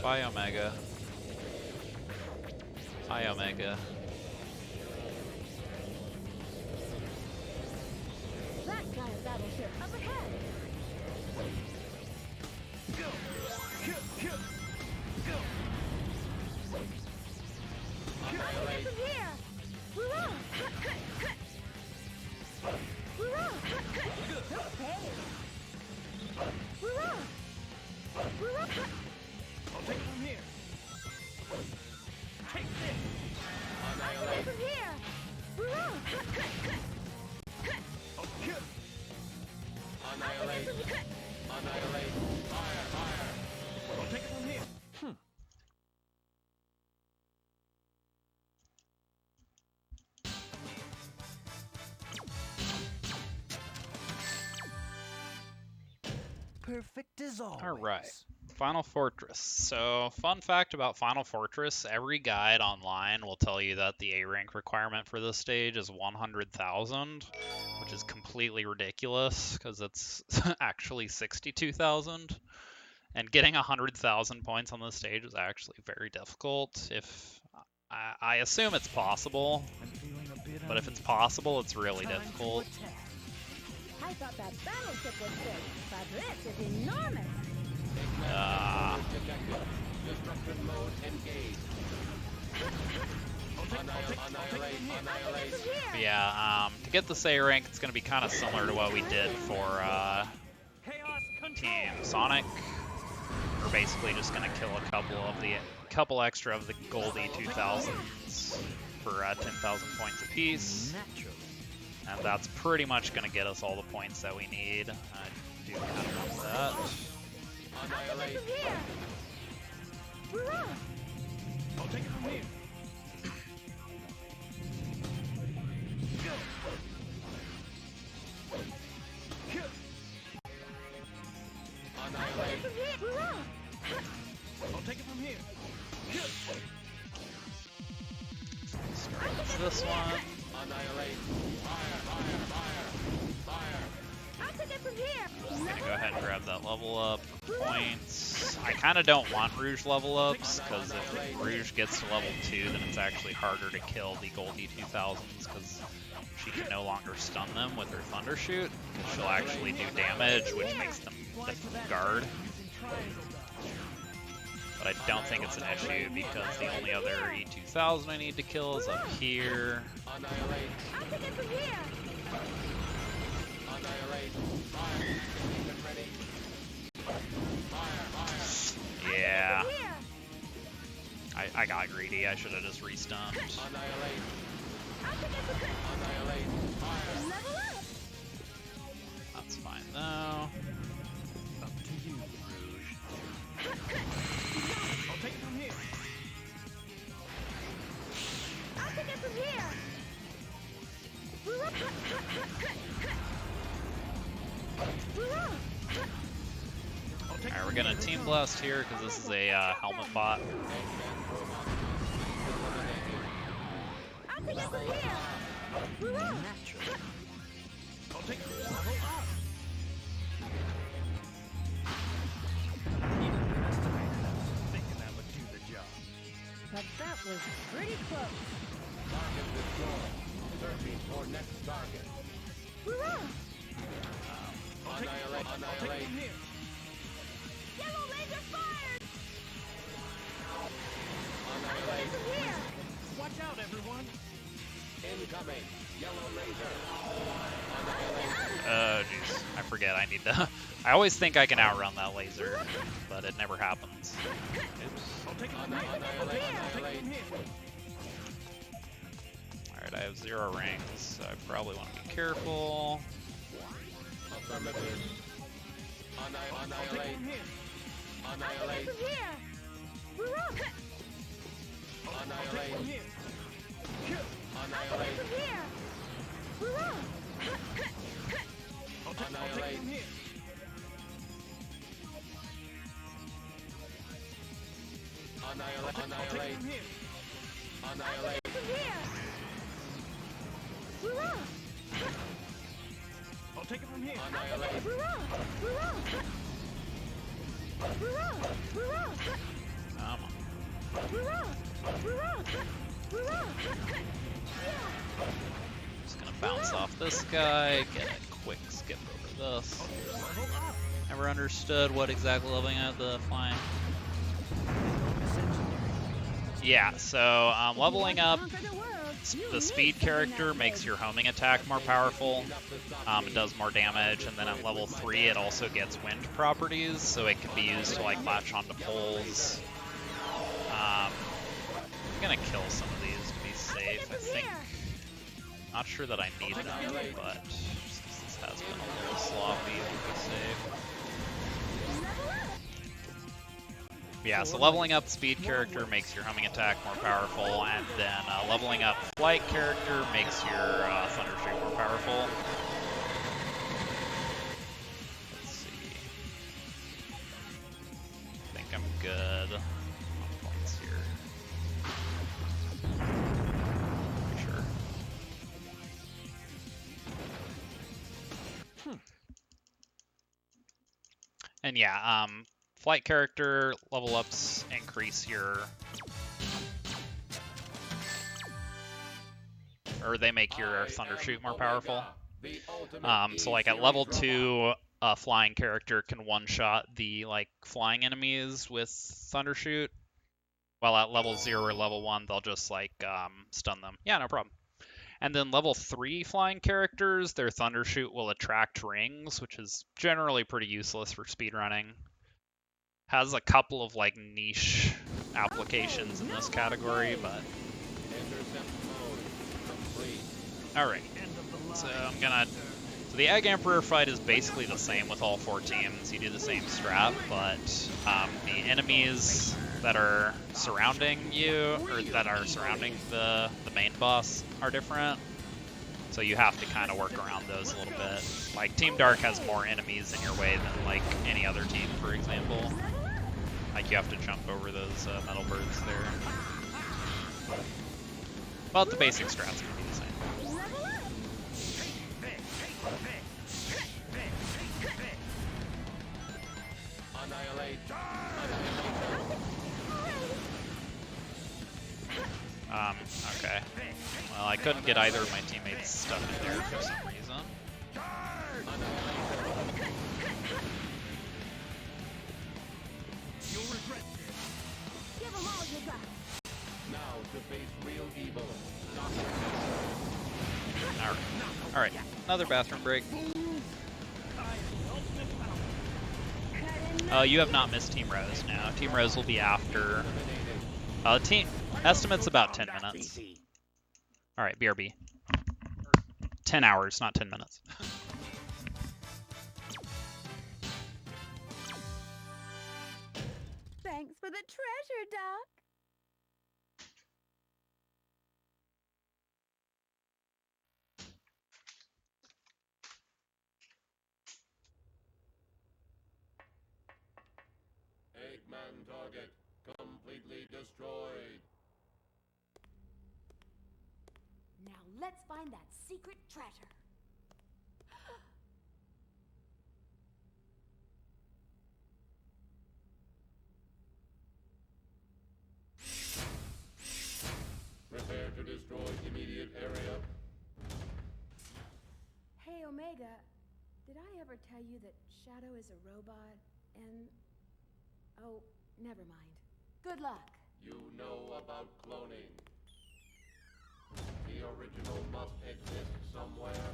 Speaker 1: Bye, Omega. Hi, Omega.
Speaker 8: That kind of battleship up ahead.
Speaker 2: Go! Go!
Speaker 7: Annihilate.
Speaker 8: From here. Hoorah! Hoorah! Okay. Hoorah! Hoorah!
Speaker 2: I'll take it from here. Take this!
Speaker 7: Annihilate.
Speaker 8: From here. Hoorah!
Speaker 2: I'll kill!
Speaker 7: Annihilate. Annihilate. Fire, fire.
Speaker 2: I'll take it from here.
Speaker 5: Perfect as always.
Speaker 1: All right. Final Fortress. So, fun fact about Final Fortress, every guide online will tell you that the A rank requirement for this stage is 100,000, which is completely ridiculous because it's actually 62,000. And getting 100,000 points on this stage is actually very difficult. If I assume it's possible,
Speaker 5: I'm feeling a bit
Speaker 1: but if it's
Speaker 5: uneasy.
Speaker 1: possible, it's really
Speaker 5: Time to
Speaker 1: difficult.
Speaker 5: attack.
Speaker 8: I thought that battleship was big, but this is enormous.
Speaker 7: Detected. Destruction mode engaged. Annihilate. Annihilate.
Speaker 8: From here.
Speaker 1: But yeah, to get this A rank, it's going to be kind of similar to what we did for
Speaker 2: Chaos control!
Speaker 1: Team Sonic. We're basically just going to kill a couple extra of the Goldie 2000s for 10,000 points apiece,
Speaker 5: Naturally.
Speaker 1: and that's pretty much going to get us all the points that we need. I do kind of want that.
Speaker 7: Annihilate.
Speaker 8: From here. Hoorah!
Speaker 2: I'll take it from here. Go! Kill!
Speaker 7: Annihilate.
Speaker 8: From here. Hoorah!
Speaker 2: I'll take it from here. Kill!
Speaker 1: Starts this one.
Speaker 7: Annihilate. Fire, fire, fire. Fire.
Speaker 8: I'll take it from here.
Speaker 1: Gonna go ahead and grab that level up for points. I kind of don't want Rouge level ups, because if Rouge gets to level 2, then it's actually harder to kill the Goldie 2000s, because she can no longer stun them with her Thunder Shoot. She'll actually do damage, which makes them guard. But I don't think it's an issue, because the only other E2000 I need to kill is up here.
Speaker 7: Annihilate.
Speaker 8: I'll take it from here.
Speaker 7: Annihilate. Fire. Get ready. Fire, fire.
Speaker 1: Yeah,
Speaker 8: Here.
Speaker 1: I got greedy. I should have just restunned.
Speaker 7: Annihilate.
Speaker 8: I'll take it from here.
Speaker 7: Annihilate. Fire.
Speaker 8: Level up.
Speaker 1: That's fine though.
Speaker 5: Up to you, Rouge.
Speaker 2: I'll take it from here.
Speaker 8: I'll take it from here. Hoorah! Hoorah!
Speaker 2: I'll take it
Speaker 1: Alright, we're
Speaker 2: from
Speaker 1: gonna
Speaker 2: here.
Speaker 1: team blast here because this is a helmet bot.
Speaker 8: I'll take it from here. Hoorah!
Speaker 5: Naturally.
Speaker 2: I'll take it. Level up! Thinking that would do the job.
Speaker 8: But that was pretty close.
Speaker 7: Target destroyed. Searching for next target.
Speaker 8: Hoorah!
Speaker 7: Annihilate.
Speaker 2: I'll take it
Speaker 7: Annihilate.
Speaker 2: from here.
Speaker 8: Yellow laser fired!
Speaker 7: Annihilate.
Speaker 8: From here!
Speaker 2: Watch out, everyone!
Speaker 7: Incoming. Yellow laser.
Speaker 1: Oh jeez, I forget I need to. I always think I can outrun that laser, but it never happens. Oops.
Speaker 2: I'll take it from here. I'll take it from here.
Speaker 1: Alright, I have 0 rings, so I probably want to be careful.
Speaker 7: Affirmative.
Speaker 2: I'll take it
Speaker 7: Annihilate.
Speaker 2: from here.
Speaker 7: Annihilate.
Speaker 8: From here! Hurrah!
Speaker 7: Annihilate.
Speaker 2: From here.
Speaker 7: Annihilate.
Speaker 8: From here! Hurrah!
Speaker 2: I'll take
Speaker 7: Annihilate.
Speaker 2: from here.
Speaker 7: Annihilate.
Speaker 2: I'll take
Speaker 7: Annihilate.
Speaker 2: from here.
Speaker 7: Annihilate.
Speaker 8: From here! Hurrah!
Speaker 2: I'll take it from here.
Speaker 7: Annihilate.
Speaker 8: Hurrah! Hurrah! Hurrah! Hurrah!
Speaker 1: Come on.
Speaker 8: Hurrah! Hurrah! Hurrah!
Speaker 1: Just gonna bounce off this guy, get a quick skip over this. Never understood what exactly leveling out the flying. Yeah, so leveling up the speed character makes your homing attack more powerful. It does more damage, and then at level 3 it also gets wind properties, so it can be used to like latch onto poles. I'm gonna kill some of these to be safe, I think. Not sure that I need them, but just 'cause this has been a little sloppy, to be safe. Yeah, so leveling up speed character makes your homing attack more powerful, and then leveling up flight character makes your thunder shoot more powerful. Let's see. I think I'm good on points here. Pretty sure. And yeah, flight character level ups increase your, or they make your thunder shoot more powerful. So like at level 2, a flying character can one-shot the like flying enemies with thunder shoot, while at level 0 or level 1 they'll just like stun them. Yeah, no problem. And then level 3 flying characters, their thunder shoot will attract rings, which is generally pretty useless for speedrunning. Has a couple of like niche applications in this category, but alright. So I'm gonna. So the Egg Emperor fight is basically the same with all 4 teams. You do the same strat, but the enemies that are surrounding you, or that are surrounding the main boss, are different. So you have to kind of work around those a little bit. Like Team Dark has more enemies in your way than like any other team, for example. Like you have to jump over those metal birds there. But the basic strats can be the same.
Speaker 7: Annihilate.
Speaker 1: Okay. Well, I couldn't get either of my teammates stuck in there for some reason.
Speaker 2: You'll regret this.
Speaker 8: Give them all you got.
Speaker 7: Now to face real evil.
Speaker 1: Alright, another bathroom break. You have not missed Team Rose now. Team Rose will be after. Team estimate's about 10 minutes. Alright, BRB. 10 hours, not 10 minutes.
Speaker 8: Thanks for the treasure, Doc.
Speaker 7: Eggman target completely destroyed.
Speaker 8: Now let's find that secret treasure.
Speaker 7: Prepare to destroy immediate area.
Speaker 8: Hey, Omega, did I ever tell you that Shadow is a robot and... Oh, never mind. Good luck.
Speaker 7: You know about cloning. The original must exist somewhere.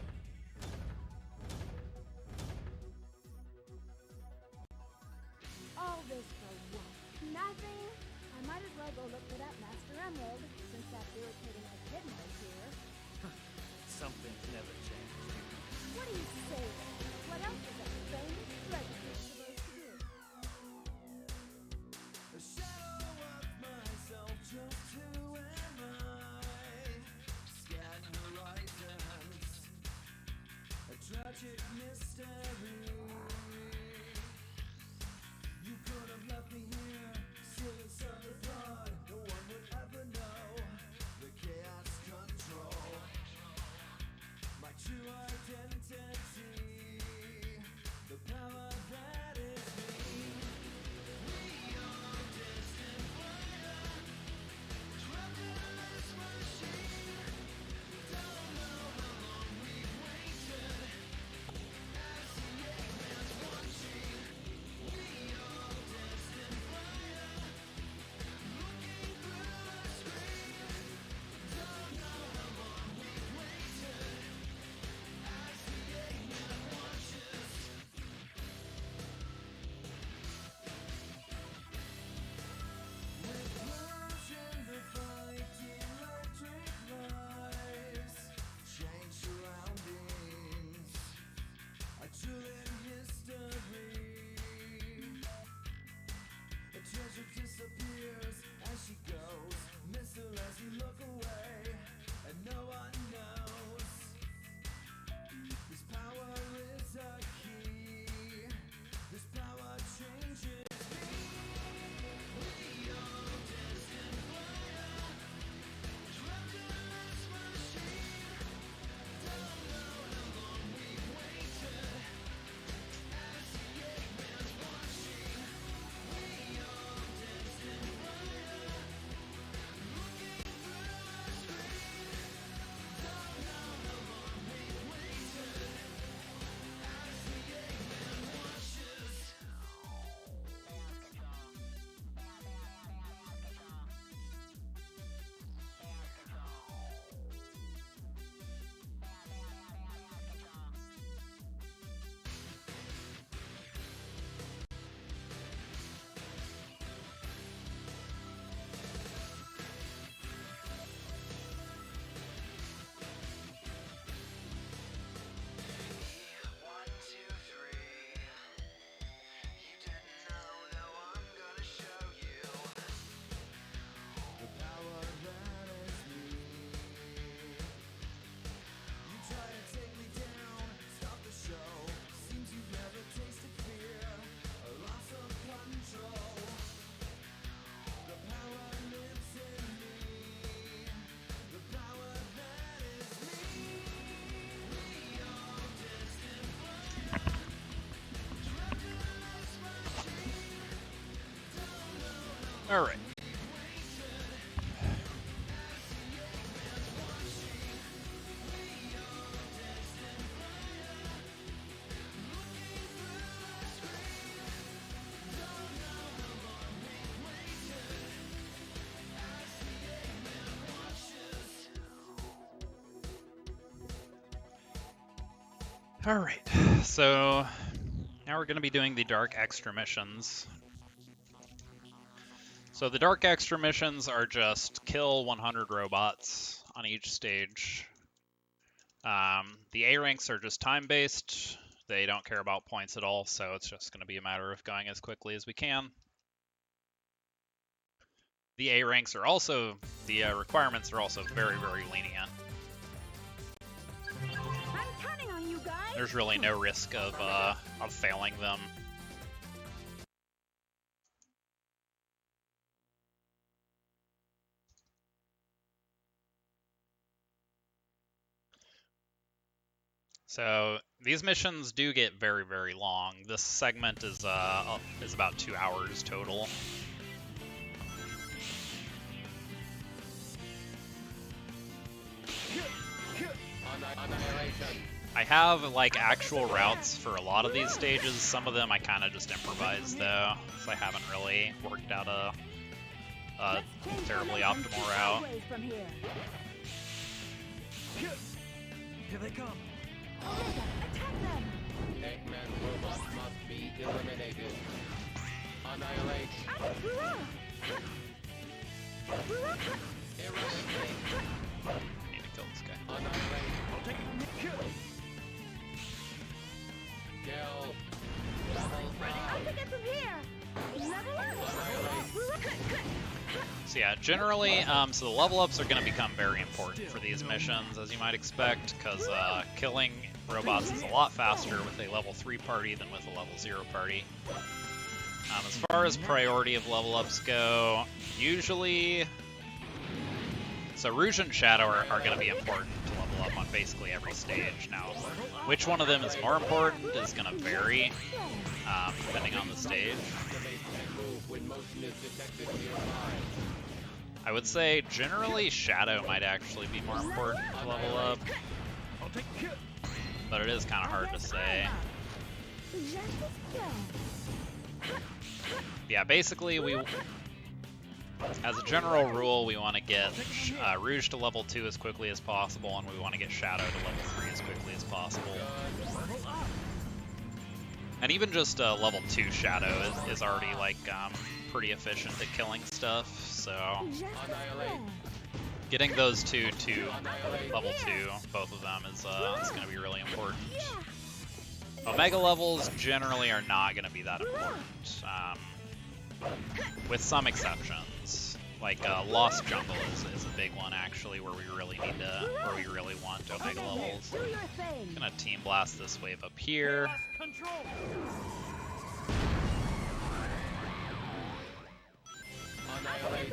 Speaker 8: All this for what? Nothing? I might as well go look for that Master Emerald, since that irritating echidna is here.
Speaker 2: Something's never changed.
Speaker 8: What do you say? What else is a famous treasure supposed to do?
Speaker 1: All right. All right, so now we're going to be doing the Dark Extra missions. So the Dark Extra missions are just kill 100 robots on each stage. The A ranks are just time-based. They don't care about points at all, so it's just going to be a matter of going as quickly as we can. The A ranks are also, the requirements are also very, very lenient.
Speaker 8: I'm counting on you guys.
Speaker 1: There's really no risk of failing them. So these missions do get very, very long. This segment is about 2 hours total. I have like actual routes for a lot of these stages. Some of them I kind of just improvise though, so I haven't really worked out a terribly optimal route.
Speaker 8: From here.
Speaker 5: Here they come.
Speaker 8: Omega, attack them.
Speaker 7: Eggman robots must be eliminated. Annihilate. Eradicate.
Speaker 1: Need to kill this guy.
Speaker 7: Annihilate.
Speaker 5: I'll take it from here.
Speaker 7: Kill. Double
Speaker 8: I'll take it from here. Level up.
Speaker 1: So yeah, generally, so the level ups are going to become very important for these missions, as you might expect, because killing robots is a lot faster with a level 3 party than with a level 0 party. As far as priority of level ups go, usually, so Rouge and Shadow are going to be important to level up on basically every stage. Now, which one of them is more important is going to vary depending on the stage.
Speaker 7: when motion is detected nearby.
Speaker 1: I would say generally Shadow might actually be more important to level up,
Speaker 5: I'll take it.
Speaker 1: but it is kind of hard to say. Yeah, basically as a general rule, we want to get Rouge to level 2 as quickly as possible, and we want to get Shadow to level 3 as quickly as possible. And even just level 2 Shadow is already like pretty efficient at killing stuff, so getting those two to level 2, both of them, is going to be really important. Omega levels generally are not going to be that important, with some exceptions. Like Lost Jungle is a big one actually, where we really want Omega levels. I'm gonna team blast this wave up here.
Speaker 5: Control.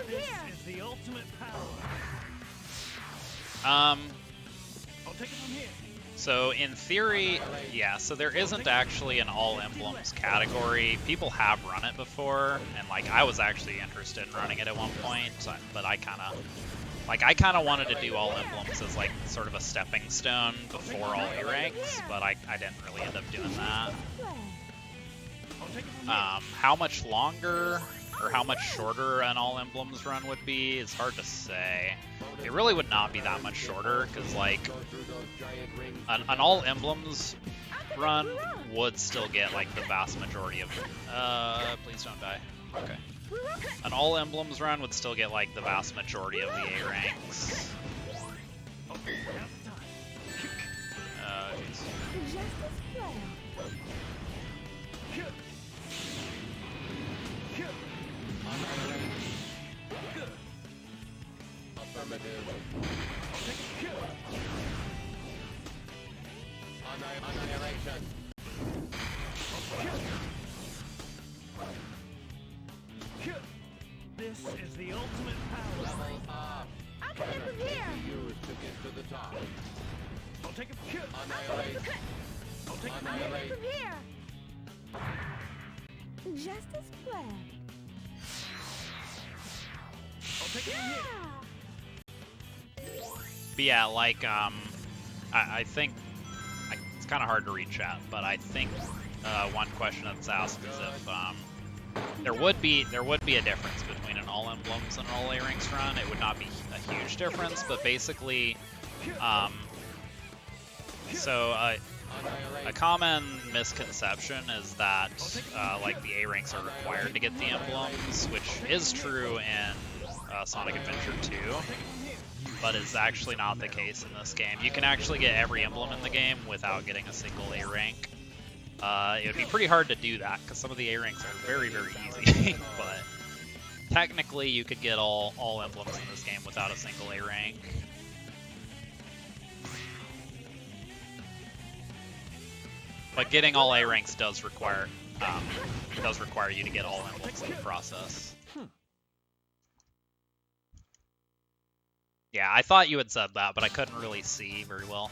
Speaker 5: This is the ultimate power.
Speaker 1: Um,
Speaker 5: I'll take it from here.
Speaker 1: So in theory, yeah, so there isn't actually an all emblems category. People have run it before, and like I was actually interested in running it at one point, but I kind of wanted to do all emblems as like sort of a stepping stone before all A ranks, but I didn't really end up doing that. How much longer or how much shorter an all emblems run would be is hard to say. It really would not be that much shorter, because like an all emblems run would still get like the vast majority of please don't die. Okay. An all emblems run would still get like the vast majority of the A ranks.
Speaker 7: Annihilation.
Speaker 5: This is the ultimate power.
Speaker 7: Level up.
Speaker 8: I'll take it from here.
Speaker 7: Used to get to the top.
Speaker 5: I'll take it from here.
Speaker 7: Annihilate.
Speaker 5: I'll take it from
Speaker 7: Annihilate.
Speaker 8: From here. Just as planned.
Speaker 1: But yeah, like, I think it's kind of hard to read chat, but I think one question that's asked is if there would be a difference between an all emblems and an all A-ranks run. It would not be a huge difference, but basically, so a common misconception is that like the A-ranks are required to get the emblems, which is true in Sonic Adventure 2. But is actually not the case in this game. You can actually get every emblem in the game without getting a single A rank. It would be pretty hard to do that because some of the A ranks are very, very easy. But technically, you could get all emblems in this game without a single A rank. But getting all A ranks does require you to get all emblems in the process. Yeah, I thought you had said that, but I couldn't really see very well.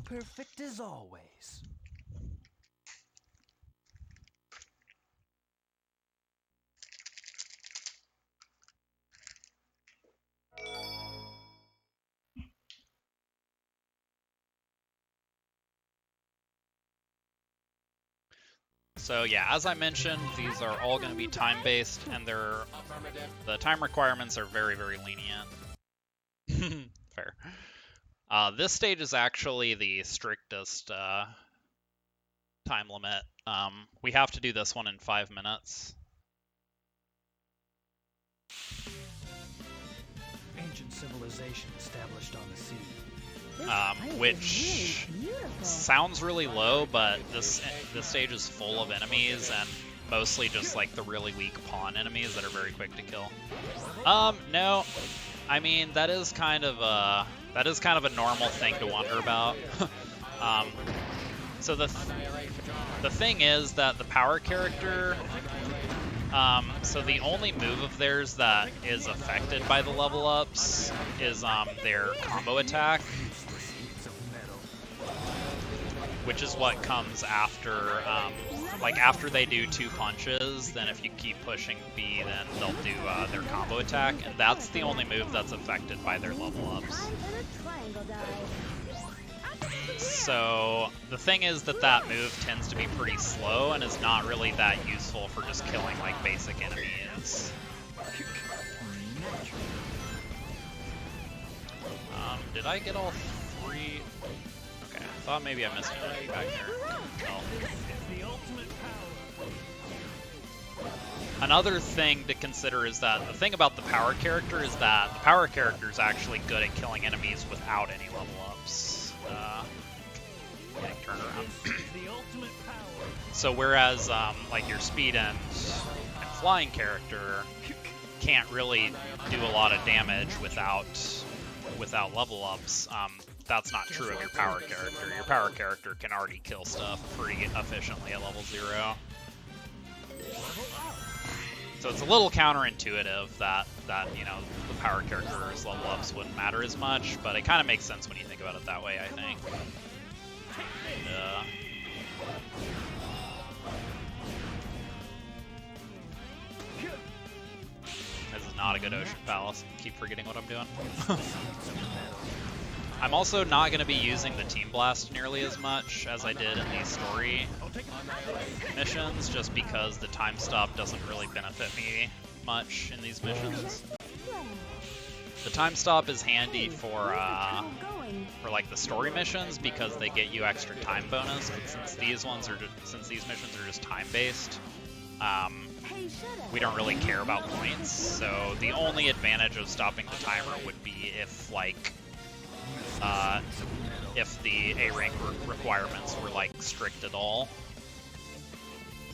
Speaker 5: Perfect as always.
Speaker 1: So yeah, as I mentioned, these are all going to be time-based, and the time requirements are very, very lenient. Fair. This stage is actually the strictest time limit. We have to do this one in 5 minutes.
Speaker 5: Ancient civilization established on the sea.
Speaker 1: Which sounds really low, but this stage is full of enemies and mostly just like the really weak pawn enemies that are very quick to kill. No, I mean that is kind of a normal thing to wonder about. So the thing is that the power character. So the only move of theirs that is affected by the level ups is their combo attack, which is what comes after, like after they do 2 punches, then if you keep pushing B, then they'll do their combo attack, and that's the only move that's affected by their level ups. So the thing is that move tends to be pretty slow and is not really that useful for just killing like basic enemies. Did I get all 3? Okay, I thought maybe I missed an enemy back there. Oh. Another thing to consider is that the thing about the power character is that the power character is actually good at killing enemies without any level ups. Turn around. So whereas like your speed and flying character can't really do a lot of damage without level ups, that's not true of your power character. Your power character can already kill stuff pretty efficiently at level 0. So it's a little counterintuitive that you know the power character's level ups wouldn't matter as much, but it kind of makes sense when you think about it that way, I think. This is not a good Ocean Palace. I keep forgetting what I'm doing. I'm also not going to be using the Team Blast nearly as much as I did in these story missions, just because the time stop doesn't really benefit me much in these missions. The time stop is handy for like the story missions because they get you extra time bonus, but since these missions are just time based, we don't really care about points. So the only advantage of stopping the timer would be if like if the A rank requirements were like strict at all,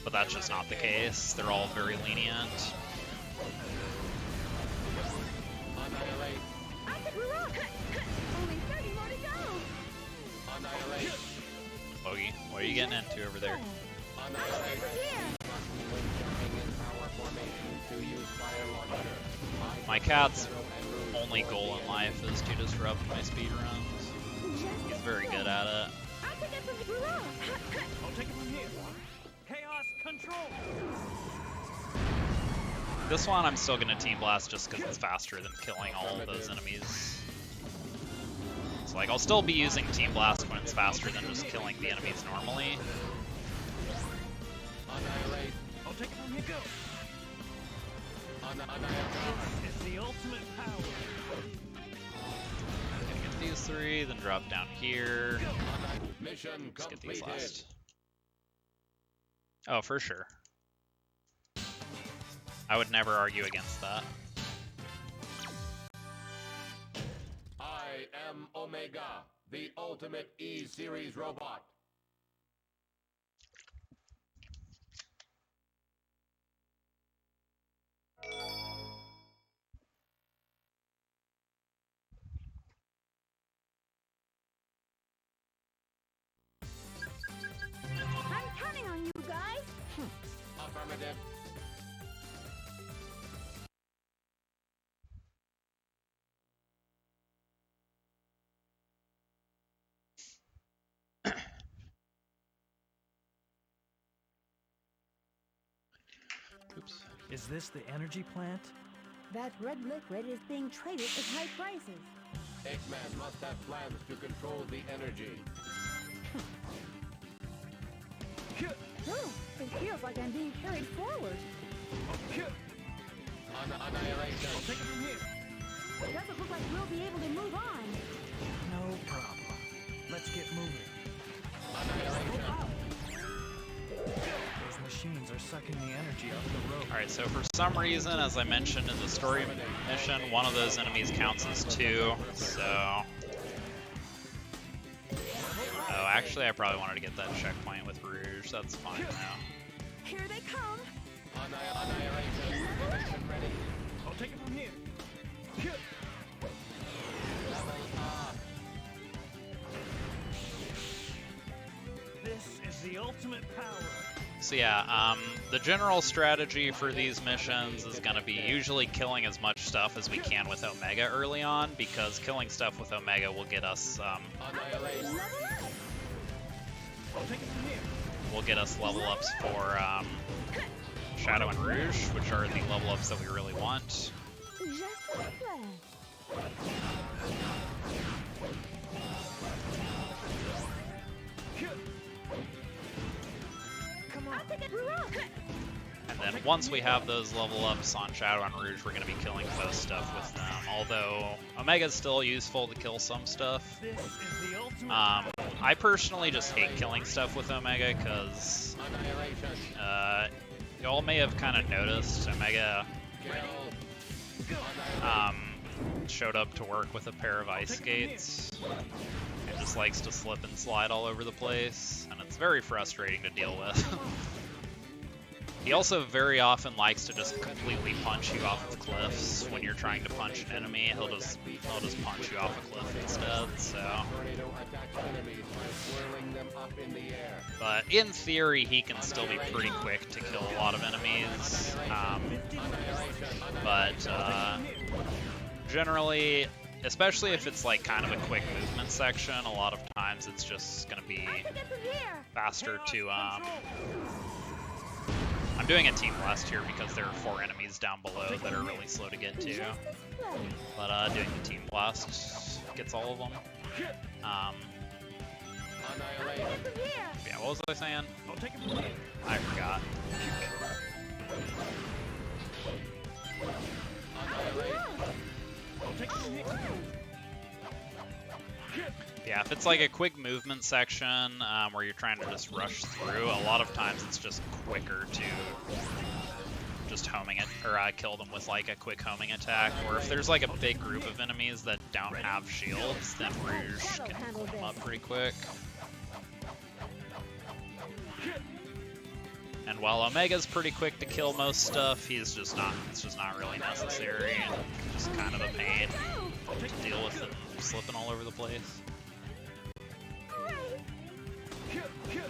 Speaker 1: but that's just not the case. They're all very lenient. Bogey, what are you getting into over there? My cat's only goal in life is to disrupt my speedruns. He's very good at it.
Speaker 5: I'll take it from here. Chaos control.
Speaker 1: This one I'm still gonna Team Blast just because it's faster than killing all of those enemies. So like, I'll still be using Team Blast when it's faster than just killing the enemies normally.
Speaker 7: Annihilate.
Speaker 5: I'll take it from here. Go.
Speaker 7: Annihilate.
Speaker 5: It's the ultimate power.
Speaker 1: Gonna get these three, then drop down here.
Speaker 7: Mission
Speaker 1: Let's get these
Speaker 7: completed.
Speaker 1: last. Oh, for sure. I would never argue against that.
Speaker 7: I am Omega, the ultimate E-Series robot.
Speaker 8: I'm counting on you guys.
Speaker 7: Affirmative.
Speaker 1: Oops.
Speaker 5: Is this the energy plant?
Speaker 8: That red liquid is being traded at high prices.
Speaker 7: Eggman must have plans to control the energy.
Speaker 8: Oh, it feels like I'm being carried forward.
Speaker 7: Annihilation.
Speaker 5: I'll take it from here.
Speaker 8: It doesn't look like we'll be able to move on.
Speaker 5: No problem. Let's get moving.
Speaker 7: Annihilation.
Speaker 5: Those machines are sucking the energy off the road.
Speaker 1: Alright, so for some reason, as I mentioned in the story mission, one of those enemies counts as 2, so... Oh, actually, I probably wanted to get that checkpoint with Rouge. That's fine now.
Speaker 8: Here they come.
Speaker 7: Annihilation. Mission ready.
Speaker 5: I'll take it from here.
Speaker 7: Level up.
Speaker 5: This is the ultimate power.
Speaker 1: So yeah, the general strategy for these missions is going to be usually killing as much stuff as we can with Omega early on, because killing stuff with Omega will get us
Speaker 7: Annihilation.
Speaker 5: I'll take it from here.
Speaker 1: will get us level ups for Shadow and Rouge, which are the level ups that we really want.
Speaker 8: Just a flash.
Speaker 5: Come on.
Speaker 8: I'll take it. We're up.
Speaker 1: And then once we have those level ups on Shadow and Rouge, we're going to be killing most stuff with them. Although Omega's still useful to kill some stuff.
Speaker 5: This is the ultimate
Speaker 1: I personally just hate killing stuff with Omega because
Speaker 7: Annihilation.
Speaker 1: y'all may have kind of noticed Omega
Speaker 7: Kill.
Speaker 1: showed up to work with a pair of ice skates and just likes to slip and slide all over the place, and it's very frustrating to deal with. He also very often likes to just completely punch you off of cliffs when you're trying to punch an enemy. He'll just punch you off a cliff instead. So,
Speaker 7: Tornado attacks enemies by swirling them up in the air.
Speaker 1: but in theory, he can still be pretty quick to kill a lot of enemies. But generally, especially if it's like kind of a quick movement section, a lot of times it's just gonna be
Speaker 8: I'll take it from here.
Speaker 1: faster to I'm doing a Team Blast here because there are 4 enemies down below that are really slow to get to.
Speaker 8: Just a flash.
Speaker 1: But doing the Team Blast gets all of them.
Speaker 7: Annihilation.
Speaker 8: I'll take it from here.
Speaker 1: Yeah, what was I saying?
Speaker 5: I'll take it from here.
Speaker 1: I forgot.
Speaker 7: Annihilation.
Speaker 5: I'll take it from here.
Speaker 1: Yeah, if it's like a quick movement section where you're trying to just rush through, a lot of times it's just quicker to just homing it, or kill them with like a quick homing attack. Or if there's like a big group of enemies that don't have shields, then Rouge can pull them up pretty quick. And while Omega's pretty quick to kill most stuff, it's just not really necessary, and just kind of a pain to deal with it slipping all over the place.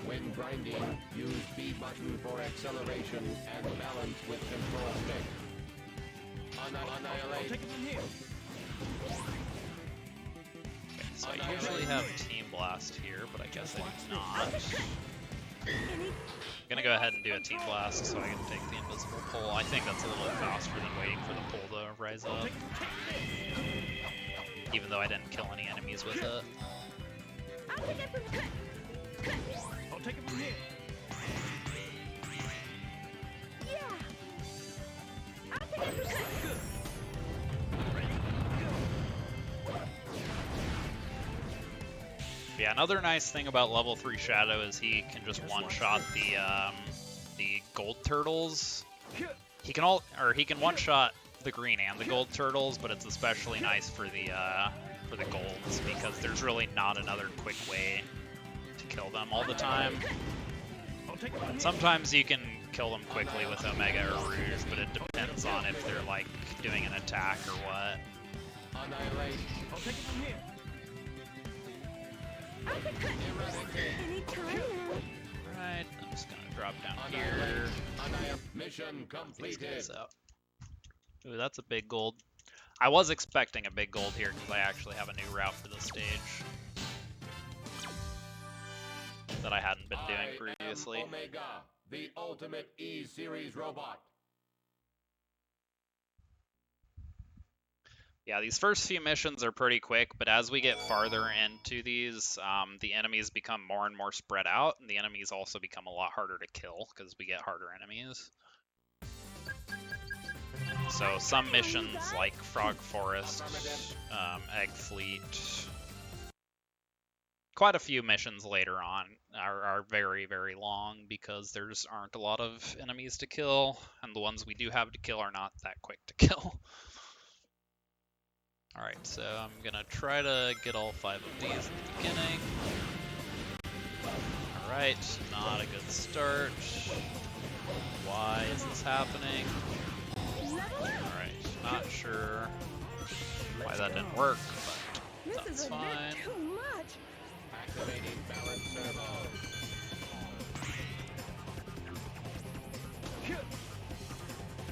Speaker 7: When grinding, use B button for acceleration and balance with control stick.
Speaker 5: I'll
Speaker 7: Annihilate.
Speaker 5: take it from here.
Speaker 1: So I usually have Team Blast here, but I guess I do not. I'm gonna go ahead and do a team blast so I can take the invisible pull. I think that's a little faster than waiting for the pull to rise up. Even though I didn't kill any enemies with it.
Speaker 8: I'll take it from here.
Speaker 2: I'll take it from here.
Speaker 8: Yeah. I'll take it from here.
Speaker 1: Yeah, another nice thing about level 3 Shadow is he can just one-shot the gold turtles. He can one-shot the green and the gold turtles, but it's especially nice for the golds because there's really not another quick way to kill them all the time. Sometimes you can kill them quickly with Omega or Rouge, but it depends on if they're like doing an attack or what.
Speaker 7: Annihilate.
Speaker 2: I'll take it from here.
Speaker 8: Anytime now.
Speaker 1: Right, I'm just gonna drop down here.
Speaker 7: Mission
Speaker 1: These
Speaker 7: completed.
Speaker 1: guys out. Ooh, that's a big gold. I was expecting a big gold here because I actually have a new route for this stage that I hadn't been doing previously.
Speaker 7: Omega, the ultimate E-Series robot.
Speaker 1: Yeah, these first few missions are pretty quick, but as we get farther into these, the enemies become more and more spread out, and the enemies also become a lot harder to kill because we get harder enemies. So some missions like Frog Forest, Egg Fleet, quite a few missions later on are very, very long because there's aren't a lot of enemies to kill, and the ones we do have to kill are not that quick to kill. Alright, so I'm gonna try to get all 5 of these at the beginning. Alright, not a good start. Why is this happening? Alright, not sure why that didn't work, but
Speaker 8: This
Speaker 1: that's
Speaker 8: is a
Speaker 1: fine.
Speaker 8: bit too much.
Speaker 7: Activating balance servo.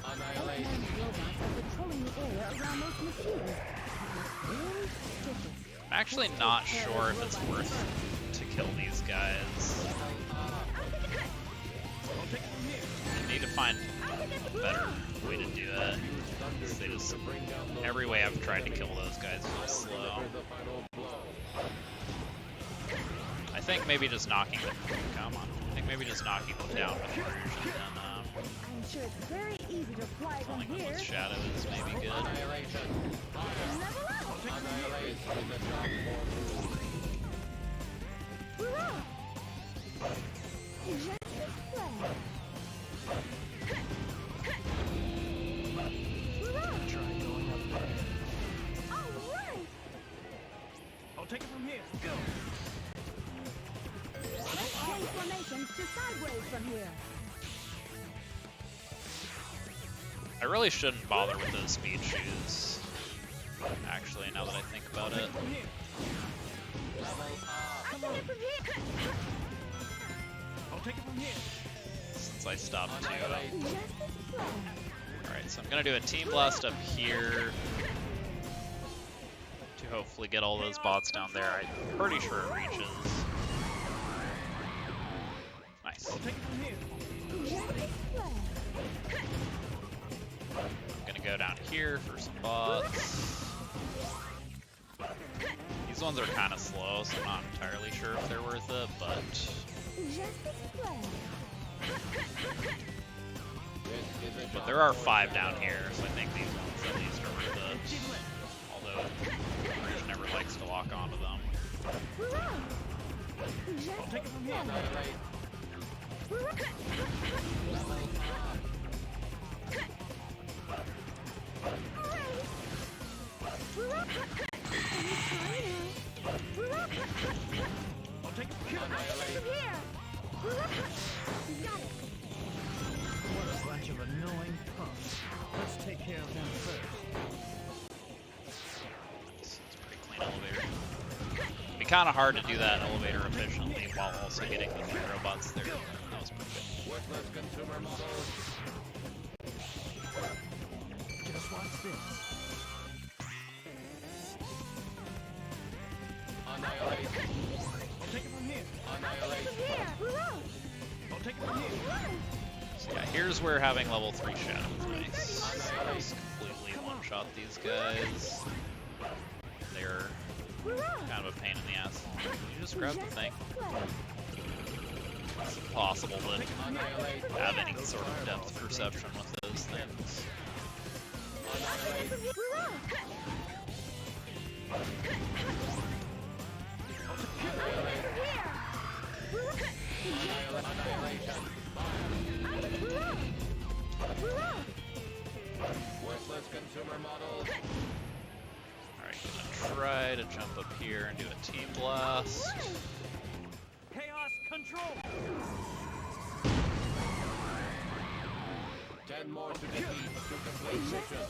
Speaker 7: Annihilate.
Speaker 8: Robots are patrolling the area around those machines. Really suspicious.
Speaker 1: I'm actually not sure if it's worth to kill these guys. I need to find a better way to do it. They just, every way I've tried to kill those guys feels slow. I think maybe just knocking them, come on. I think maybe just knocking them down with Rouge and then
Speaker 8: I'm sure it's very easy to fly from
Speaker 1: killing them
Speaker 8: here.
Speaker 1: with Shadow is maybe good.
Speaker 7: Annihilation.
Speaker 8: Level up!
Speaker 7: Annihilate is the job for
Speaker 8: Hurrah! Justice flag. Hurrah!
Speaker 2: Try going up there.
Speaker 8: All right!
Speaker 2: I'll take it from here. Go.
Speaker 8: Let's change formations to sideways from here.
Speaker 1: I really shouldn't bother with those speed shoes. Actually, now that I think about it.
Speaker 2: From here.
Speaker 8: I'll take it from here.
Speaker 2: I'll take it from here.
Speaker 1: Since I stopped too.
Speaker 8: Justice flag.
Speaker 1: Alright, so I'm gonna do a team blast up here to hopefully get all those bots down there. I'm pretty sure it reaches. Nice.
Speaker 2: I'll take it from here.
Speaker 8: Justice flag.
Speaker 1: I'm gonna go down here for some bots. These ones are kind of slow, so I'm not entirely sure if they're worth it, but
Speaker 8: Justice flag.
Speaker 1: there are 5 down here, so I think these ones at least are worth it. Although Rouge never likes to lock onto them.
Speaker 8: Hurrah!
Speaker 2: I'll take it from here.
Speaker 7: Annihilate.
Speaker 2: I'll take it from here. What a bunch of annoying punks. Let's take care of them first.
Speaker 1: It's a pretty clean elevator. It'd be kind of hard to do that elevator efficiently while also getting the 3 robots there. That was pretty good.
Speaker 7: Worthless consumer models.
Speaker 2: Just watch this.
Speaker 7: Annihilate.
Speaker 2: I'll take it from here.
Speaker 7: Annihilate.
Speaker 2: I'll
Speaker 5: take it from here.
Speaker 1: So yeah, here's where having level 3 Shadow is nice. So just completely one-shot these guys. They're kind of a pain in the ass. You just grab the thing. It's impossible to have any sort of depth perception with those things.
Speaker 7: Worthless consumer models.
Speaker 1: Alright, gonna try to jump up here and do a Team Blast.
Speaker 5: Chaos control.
Speaker 7: 10 more to defeat to complete mission.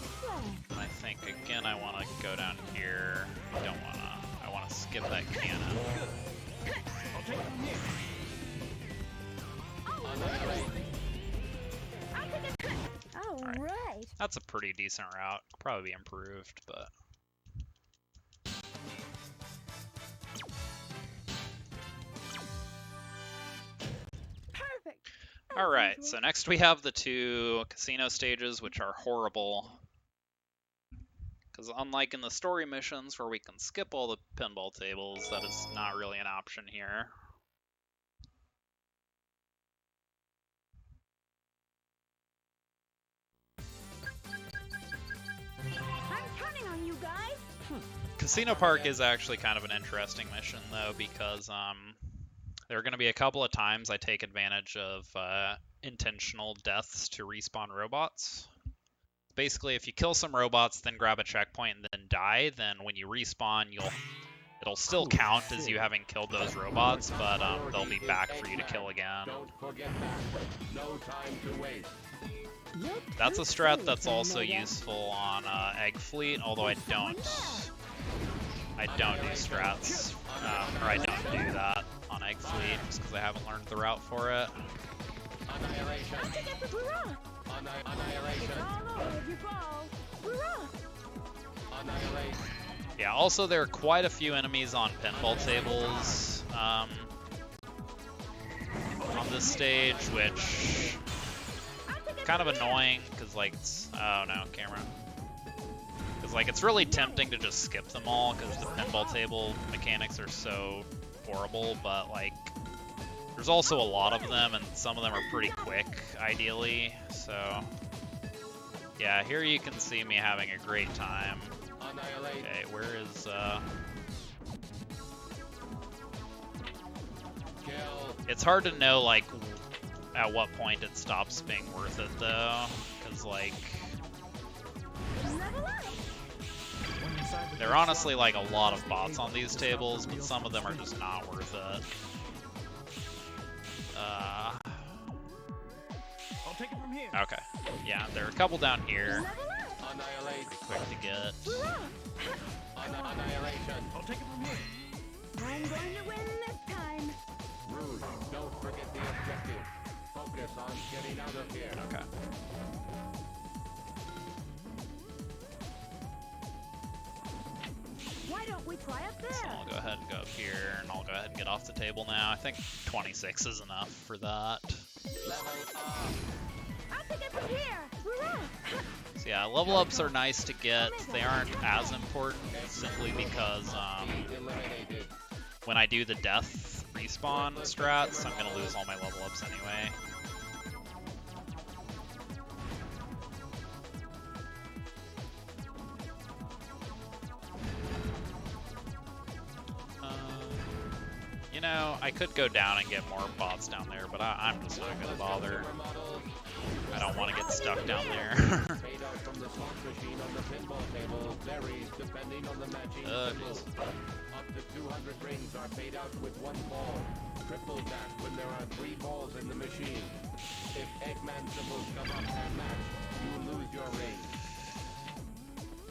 Speaker 1: I think again I want to go down here. I don't want to. I want to skip that cannon.
Speaker 5: I'll take it from here.
Speaker 8: All right.
Speaker 1: That's a pretty decent route. Could probably be improved, but.
Speaker 8: Perfect.
Speaker 1: Alright, so next we have the 2 casino stages, which are horrible. Because unlike in the story missions where we can skip all the pinball tables, that is not really an option here.
Speaker 8: I'm counting on you guys.
Speaker 1: Casino Park is actually kind of an interesting mission, though, because there are going to be a couple of times I take advantage of intentional deaths to respawn robots. Basically, if you kill some robots, then grab a checkpoint and then die, then when you respawn, it'll still count as you having killed those robots, but they'll be back for you to kill again.
Speaker 7: Don't forget that. No time to waste.
Speaker 1: That's a strat that's also useful on Egg Fleet, although I don't do strats, or I don't do that on Egg Fleet, just because I haven't learned the route for it.
Speaker 7: Annihilation. Annihilation. Annihilate.
Speaker 1: Yeah, also there are quite a few enemies on pinball tables on this stage, which kind of annoying, because like, oh no, camera. Because like, it's really tempting to just skip them all, because the pinball table mechanics are so horrible, but like, there's also a lot of them, and some of them are pretty quick, ideally, so... Yeah, here you can see me having a great time. Okay, where is, It's hard to know, like, at what point it stops being worth it, though, because, like... There are honestly, like, a lot of bots on these tables, but some of them are just not worth it.
Speaker 5: I'll take it from here.
Speaker 1: Okay. Yeah, there are a couple down here.
Speaker 7: Annihilate.
Speaker 1: Quick to get.
Speaker 7: Annihilation.
Speaker 5: I'll take it from here.
Speaker 8: I'm going to win this time.
Speaker 7: Rouge, don't forget the objective. Focus on getting out of here.
Speaker 1: Okay.
Speaker 8: Why don't we try up
Speaker 1: So
Speaker 8: there?
Speaker 1: I'll go ahead and go up here, and I'll go ahead and get off the table now. I think 26 is enough for that.
Speaker 7: Level up.
Speaker 8: I'll take it from here. Hurrah!
Speaker 1: So yeah, level ups are nice to get. They aren't as important simply because
Speaker 7: Eliminated.
Speaker 1: when I do the death respawn strats, I'm gonna lose all my level ups anyway. You know, I could go down and get more bots down there, but I'm just not gonna bother. I don't want to get stuck down there.
Speaker 7: Paid out from the slot machine on the pinball table varies depending on the matching symbol. Up to 200 rings are paid out with one ball. Triple that when there are 3 balls in the machine. If Eggman symbols come up and match, you lose your ring.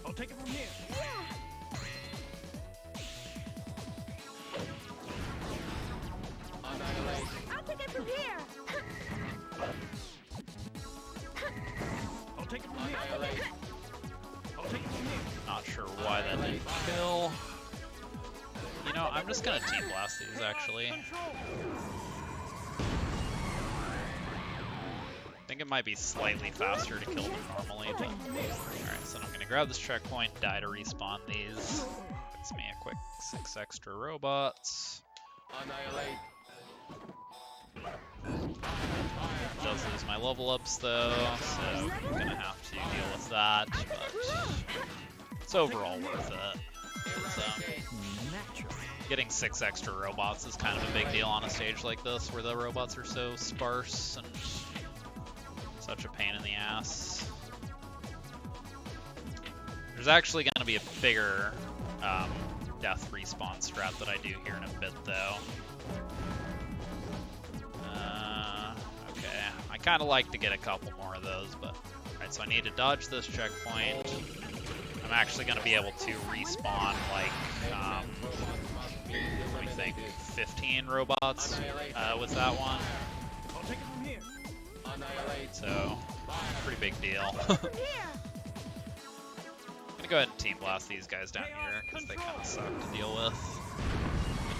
Speaker 5: I'll take it from here.
Speaker 7: Annihilate.
Speaker 8: I'll take it from here.
Speaker 5: I'll take it from here.
Speaker 7: Annihilate.
Speaker 5: I'll take it from here.
Speaker 1: Not sure why that didn't kill. You know, I'm just gonna team blast these actually.
Speaker 5: Control.
Speaker 1: it might be slightly faster to kill them normally, but... Alright, so I'm gonna grab this checkpoint, die to respawn these. Gets me a quick 6 extra robots.
Speaker 7: Annihilate.
Speaker 1: Does lose my level ups though, so I'm gonna have to deal with that, but it's overall worth it. So, getting 6 extra robots is kind of a big deal on a stage like this, where the robots are so sparse and such a pain in the ass. There's actually going to be a bigger death respawn strat that I do here in a bit, though. Okay, I kind of like to get a couple more of those, but... Alright, so I need to dodge this checkpoint. I'm actually going to be able to respawn, like, let me think, 15 robots with that one.
Speaker 2: I'll take it from here.
Speaker 1: So, pretty big deal. I'm gonna go ahead and team blast these guys down here, because they kind of suck to deal with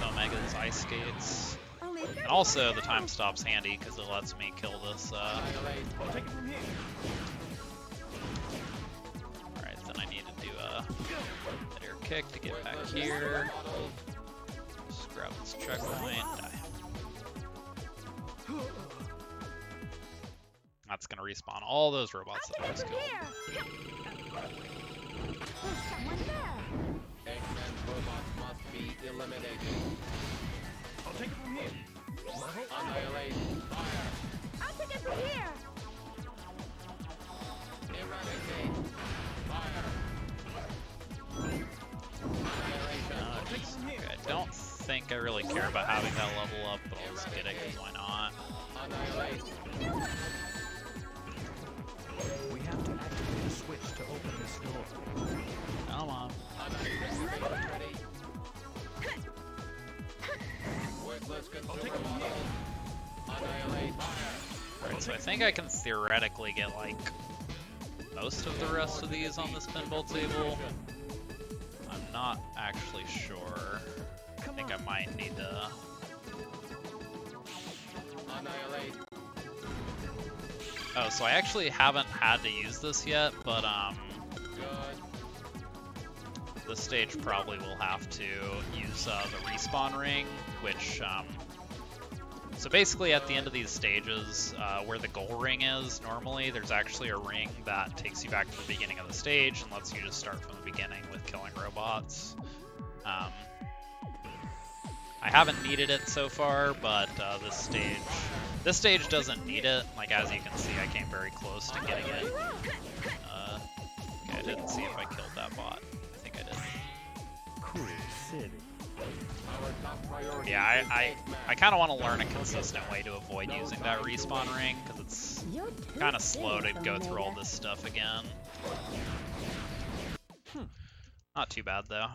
Speaker 1: Omega's ice skates. And also, the time stop's handy, because it lets me kill this,
Speaker 2: I'll take it from here.
Speaker 1: Alright, then I need to do a air kick to get back here. Just grab this checkpoint, die. That's gonna respawn all those robots that I just killed.
Speaker 7: Eggman robots must be eliminated.
Speaker 2: I'll take it from here.
Speaker 7: Annihilate. Fire.
Speaker 8: I'll take it from here.
Speaker 7: Eradicate. Fire. Annihilation.
Speaker 1: Okay, I don't think I really care about having that level up, but I'll just get it, because why not?
Speaker 7: Annihilate.
Speaker 5: We have to activate a switch to open this door.
Speaker 1: Come on.
Speaker 7: Ready. Worthless consumer model. Annihilate. Fire.
Speaker 1: Alright, so I think I can theoretically get, like, most of the rest of these on this pinball table. I'm not actually sure. I think I might need to...
Speaker 7: Annihilate.
Speaker 1: Oh, so I actually haven't had to use this yet, but,
Speaker 7: Good.
Speaker 1: this stage probably will have to use the respawn ring, which, so basically at the end of these stages, where the goal ring is normally, there's actually a ring that takes you back to the beginning of the stage and lets you just start from the beginning with killing robots. I haven't needed it so far, but this stage doesn't need it. Like, as you can see, I came very close to getting it. Okay, I didn't see if I killed that bot. I think I did.
Speaker 5: Cool city.
Speaker 7: Our top priority.
Speaker 1: Yeah, I kind of want to learn a consistent way to avoid using that respawn ring, because it's kind of slow to go through all this stuff again. Not too bad, though.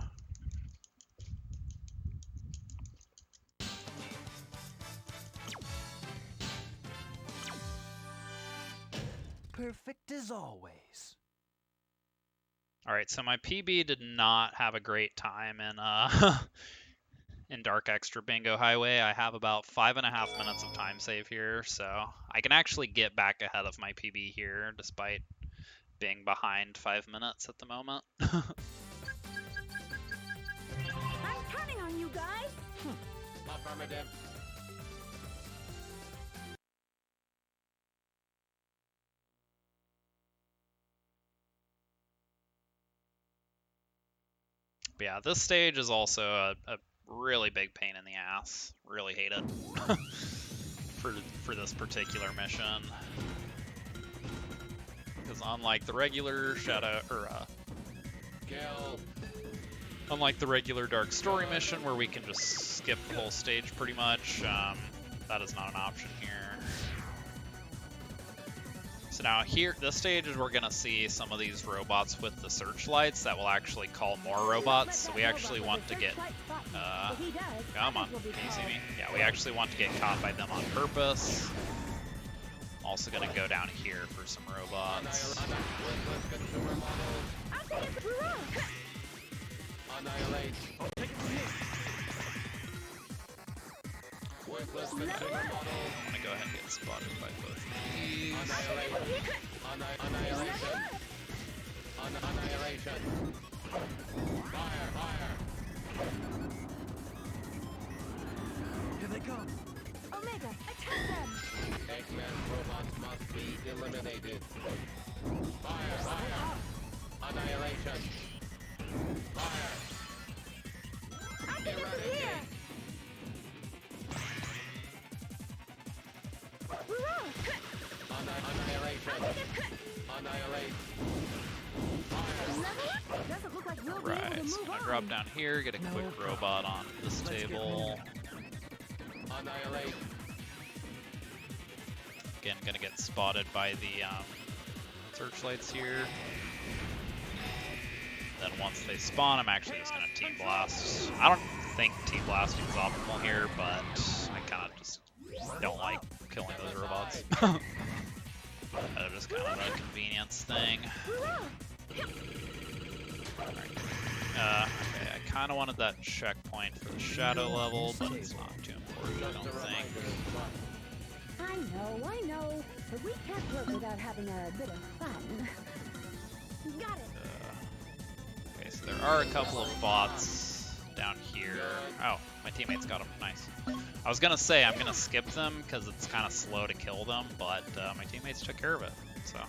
Speaker 5: Perfect as always.
Speaker 1: Alright, so my PB did not have a great time in in Dark Extra Bingo Highway. I have about 5.5 minutes of time save here, so I can actually get back ahead of my PB here, despite being behind 5 minutes at the moment.
Speaker 8: I'm counting on you guys.
Speaker 7: Affirmative.
Speaker 1: But yeah, this stage is also a really big pain in the ass. Really hate it for this particular mission. Because unlike the regular unlike the regular Dark Story mission where we can just skip the whole stage pretty much, that is not an option here. So now here, this stage is we're gonna see some of these robots with the searchlights that will actually call more robots. So we actually want to get, come on, can you see me? Yeah, we actually want to get caught by them on purpose. Also gonna go down here for some robots.
Speaker 7: Annihilate. worthless
Speaker 1: I'm
Speaker 7: consumer models.
Speaker 1: gonna go ahead and get spotted by both of these.
Speaker 7: Annihilation. Annihilation. Fire, fire.
Speaker 5: Here they come.
Speaker 8: Omega, attack them!
Speaker 7: Eggman's robots must be eliminated. Fire, fire. Annihilation. Fire. Eradicate. Annihilation. Annihilate.
Speaker 8: Doesn't look like we'll be able to
Speaker 1: Right, so
Speaker 8: move
Speaker 1: I'm gonna
Speaker 8: on.
Speaker 1: drop down here, get a quick robot on this table.
Speaker 7: Annihilate.
Speaker 1: Again, gonna get spotted by the searchlights here. Then once they spawn, I'm actually just gonna team blast. I don't think team blasting is optimal here, but I kind of just don't like killing those robots. Just kind of a convenience thing. Okay, I kind of wanted that checkpoint for the shadow level, but it's not too important, I don't think.
Speaker 8: I know, but we can't work without having a bit of fun. Got it.
Speaker 1: Okay, so there are a couple of bots down here. Oh, my teammates got them. Nice. I was gonna say I'm gonna skip them because it's kind of slow to kill them, but my teammates took care of it. So.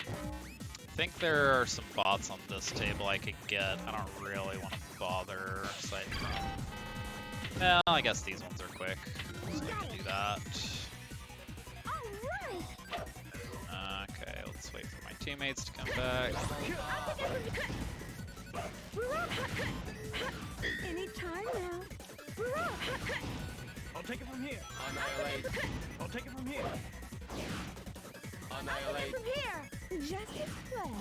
Speaker 1: I think there are some bots on this table I could get. I don't really want to bother sight from. Well, I guess these ones are quick, so I can do that. Okay, let's wait for my teammates to come back.
Speaker 8: Any time now.
Speaker 5: I'll take it from here.
Speaker 7: Annihilate.
Speaker 5: I'll take it from here.
Speaker 7: Annihilate.
Speaker 8: From here. Just explain.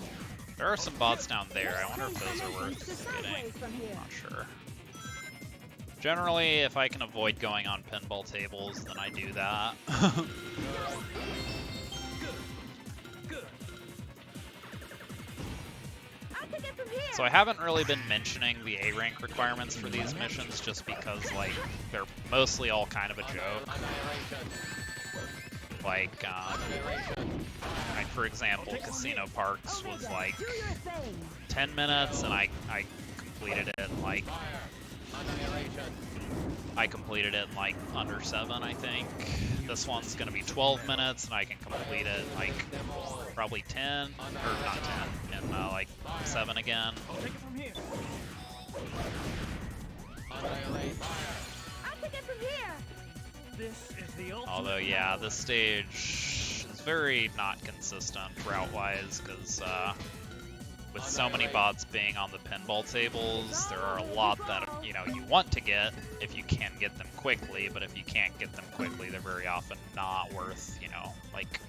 Speaker 1: There are some bots down there. I wonder if those are worth getting.
Speaker 8: Sideways from here.
Speaker 1: Not sure. Generally, if I can avoid going on pinball tables, then I do that. So I haven't really been mentioning the A rank requirements for these missions just because, like, they're mostly all kind of a joke. Like, for example, Casino Parks was like 10 minutes, and I completed it in like under 7, I think. This one's gonna be 12 minutes, and I can complete it like probably 10, or not 10, and like 7 again.
Speaker 5: I'll take it from here.
Speaker 8: I'll take it from here.
Speaker 5: This is the ultimate.
Speaker 1: Although, yeah, this stage is very not consistent route-wise, because with so many bots being on the pinball tables, there are a lot that, you know, you want to get if you can get them quickly, but if you can't get them quickly, they're very often not worth, you know, like,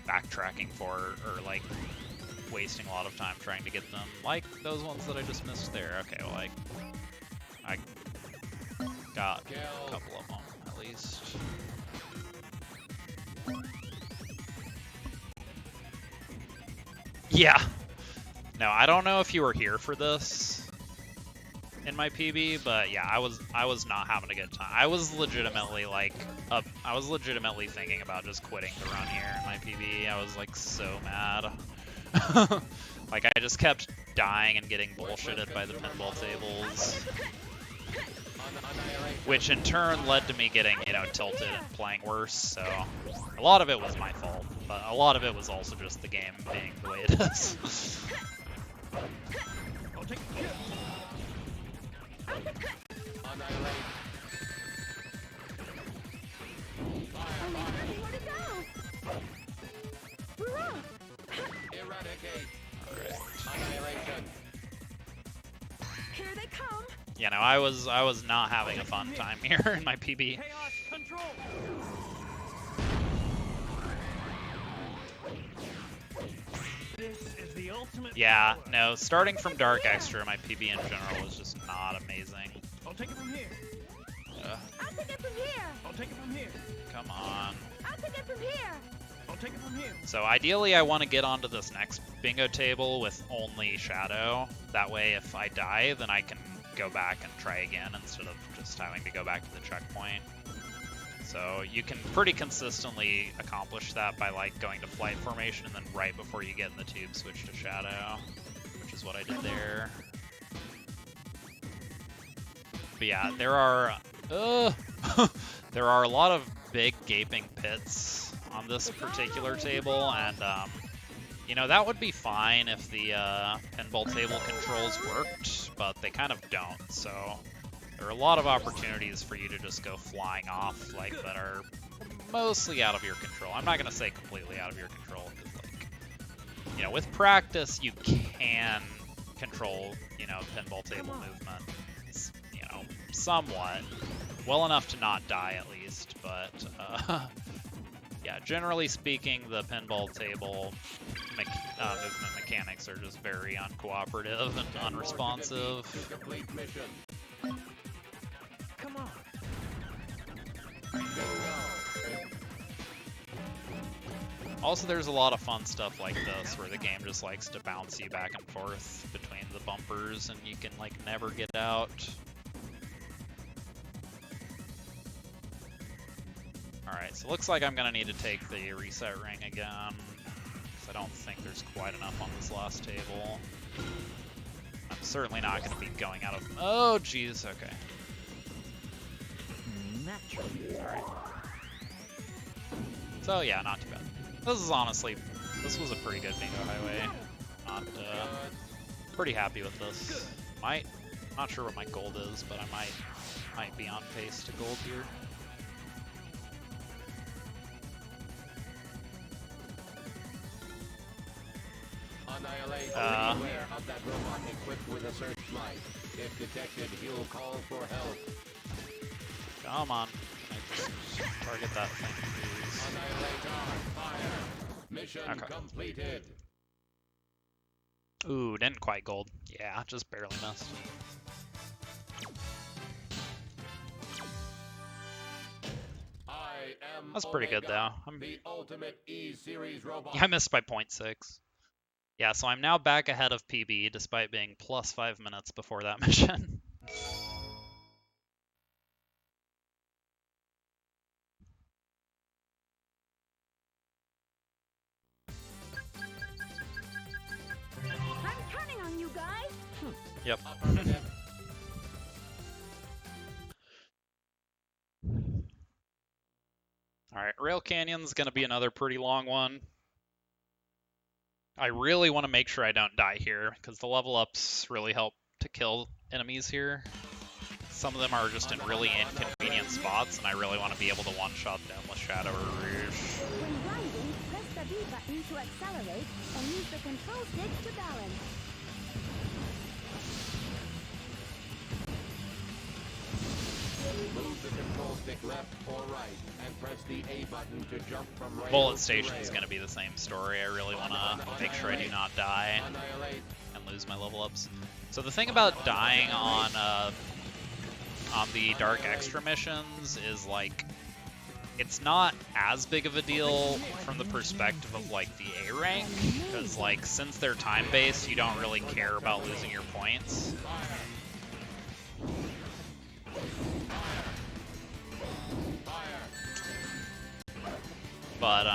Speaker 1: backtracking for, or, like, wasting a lot of time trying to get them, like those ones that I just missed there. Okay, well, I got a couple of them, at least. Yeah. No, I don't know if you were here for this in my PB, but yeah, I was not having a good time. I was legitimately like I was legitimately thinking about just quitting the run here in my PB. I was like so mad. Like I just kept dying and getting bullshitted by the pinball tables, which in turn led to me getting, you know, tilted and playing worse. So a lot of it was my fault, but a lot of it was also just the game being the way it is.
Speaker 5: I'll take it from here.
Speaker 7: Annihilate.
Speaker 8: Only nowhere to go.
Speaker 7: Eradicate.
Speaker 1: Alright.
Speaker 7: Annihilation.
Speaker 8: Here they come.
Speaker 1: You know, I was not having a fun time here in my PB.
Speaker 5: Chaos control. This is the ultimate.
Speaker 1: Yeah,
Speaker 5: power.
Speaker 1: no, starting from Dark Extra, my PB in general was just not amazing.
Speaker 5: I'll take it from here.
Speaker 8: I'll take it from here.
Speaker 5: I'll take it from here.
Speaker 1: Come on.
Speaker 8: I'll take it from here.
Speaker 2: I'll take it from here.
Speaker 1: So ideally I want to get onto this next bingo table with only Shadow. That way if I die, then I can go back and try again instead of just having to go back to the checkpoint. So you can pretty consistently accomplish that by like going to flight formation and then right before you get in the tube switch to Shadow, which is what I did there. But yeah, there are there are a lot of big gaping pits on this particular table, and you know, that would be fine if the pinball table controls worked, but they kind of don't. So there are a lot of opportunities for you to just go flying off like that are mostly out of your control. I'm not gonna say completely out of your control, because like, you know, with practice you can control, you know, pinball table movement, you know, somewhat well enough to not die at least. But yeah, generally speaking, the pinball table movement mechanics are just very uncooperative and unresponsive.
Speaker 5: Come on.
Speaker 1: Also, there's a lot of fun stuff like this where the game just likes to bounce you back and forth between the bumpers and you can like never get out. Alright, so looks like I'm gonna need to take the reset ring again, because I don't think there's quite enough on this last table. I'm certainly not gonna be going out of... Oh, jeez, okay. Alright. So yeah, not too bad. This is honestly, this was a pretty good bingo highway. Pretty happy with this. Not sure what my gold is, but I might be on pace to gold here.
Speaker 7: Annihilate anywhere of that robot equipped with a searchlight. If detected, he'll call for help.
Speaker 1: Come on. I just target that thing, please.
Speaker 7: Annihilate fire. Mission completed.
Speaker 1: Ooh, didn't quite gold. Yeah, just barely missed. That's pretty good though.
Speaker 7: The ultimate E-series robot.
Speaker 1: Yeah, I missed by 0.6. Yeah, so I'm now back ahead of PB despite being plus 5 minutes before that mission.
Speaker 8: I'm turning on you guys.
Speaker 1: Yep. Alright, Rail Canyon's gonna be another pretty long one. I really want to make sure I don't die here, because the level ups really help to kill enemies here. Some of them are just in really inconvenient spots, and I really want to be able to one-shot them with Shadow or Rouge.
Speaker 8: When grinding, press the B button to accelerate and use the control stick to balance.
Speaker 7: Move the control stick left or right, and press the A button to jump from rail
Speaker 1: Bullet
Speaker 7: to
Speaker 1: Station is
Speaker 7: rail.
Speaker 1: going to be the same story. I really want to make sure I do not die and lose my level ups. So the thing about dying on the Dark Extra missions is like, it's not as big of a deal from the perspective of like the A rank, because like since they're time based, you don't really care about losing your points. But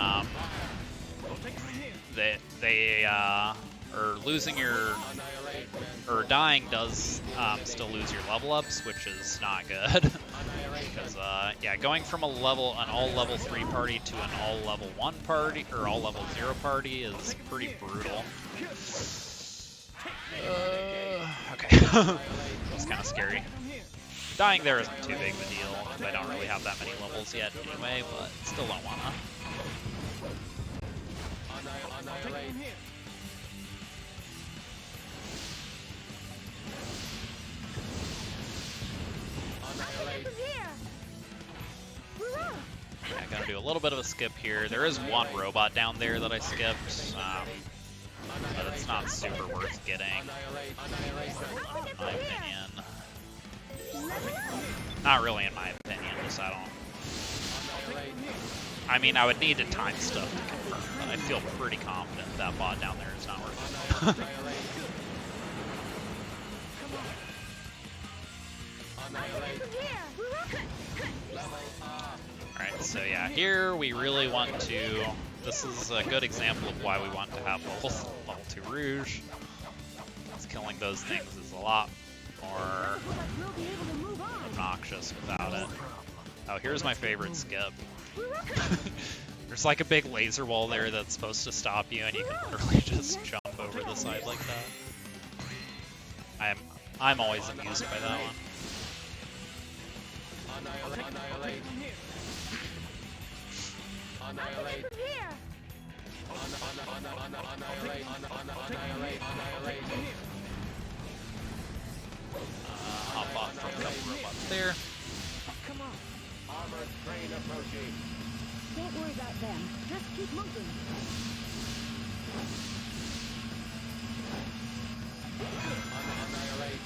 Speaker 1: or losing your, or dying does still lose your level ups, which is not good. Because yeah, going from an all level 3 party to an all level 1 party, or all level 0 party is pretty brutal. Okay, that was kind of scary. Dying there isn't too big of a deal, because I don't really have that many levels yet anyway, but still don't wanna. Yeah, gotta do a little bit of a skip here. There is one robot down there that I skipped, but it's not super worth getting, in my opinion. Not really in my opinion, just I don't I mean, I would need to time stuff to confirm, but I feel pretty confident that bot down there is not working. Alright, so yeah, here we really want to... This is a good example of why we want to have level 2 Rouge. Because killing those things is a lot more obnoxious without it. Oh, here's my favorite skip. There's like a big laser wall there that's supposed to stop you, and you can literally just jump over the side like that. I'm always amused by that one.
Speaker 7: Annihilate. Annihilate.
Speaker 1: Hop off from a couple robots there.
Speaker 8: Come on.
Speaker 7: Armored train approaching.
Speaker 8: Don't worry about them. Just keep moving.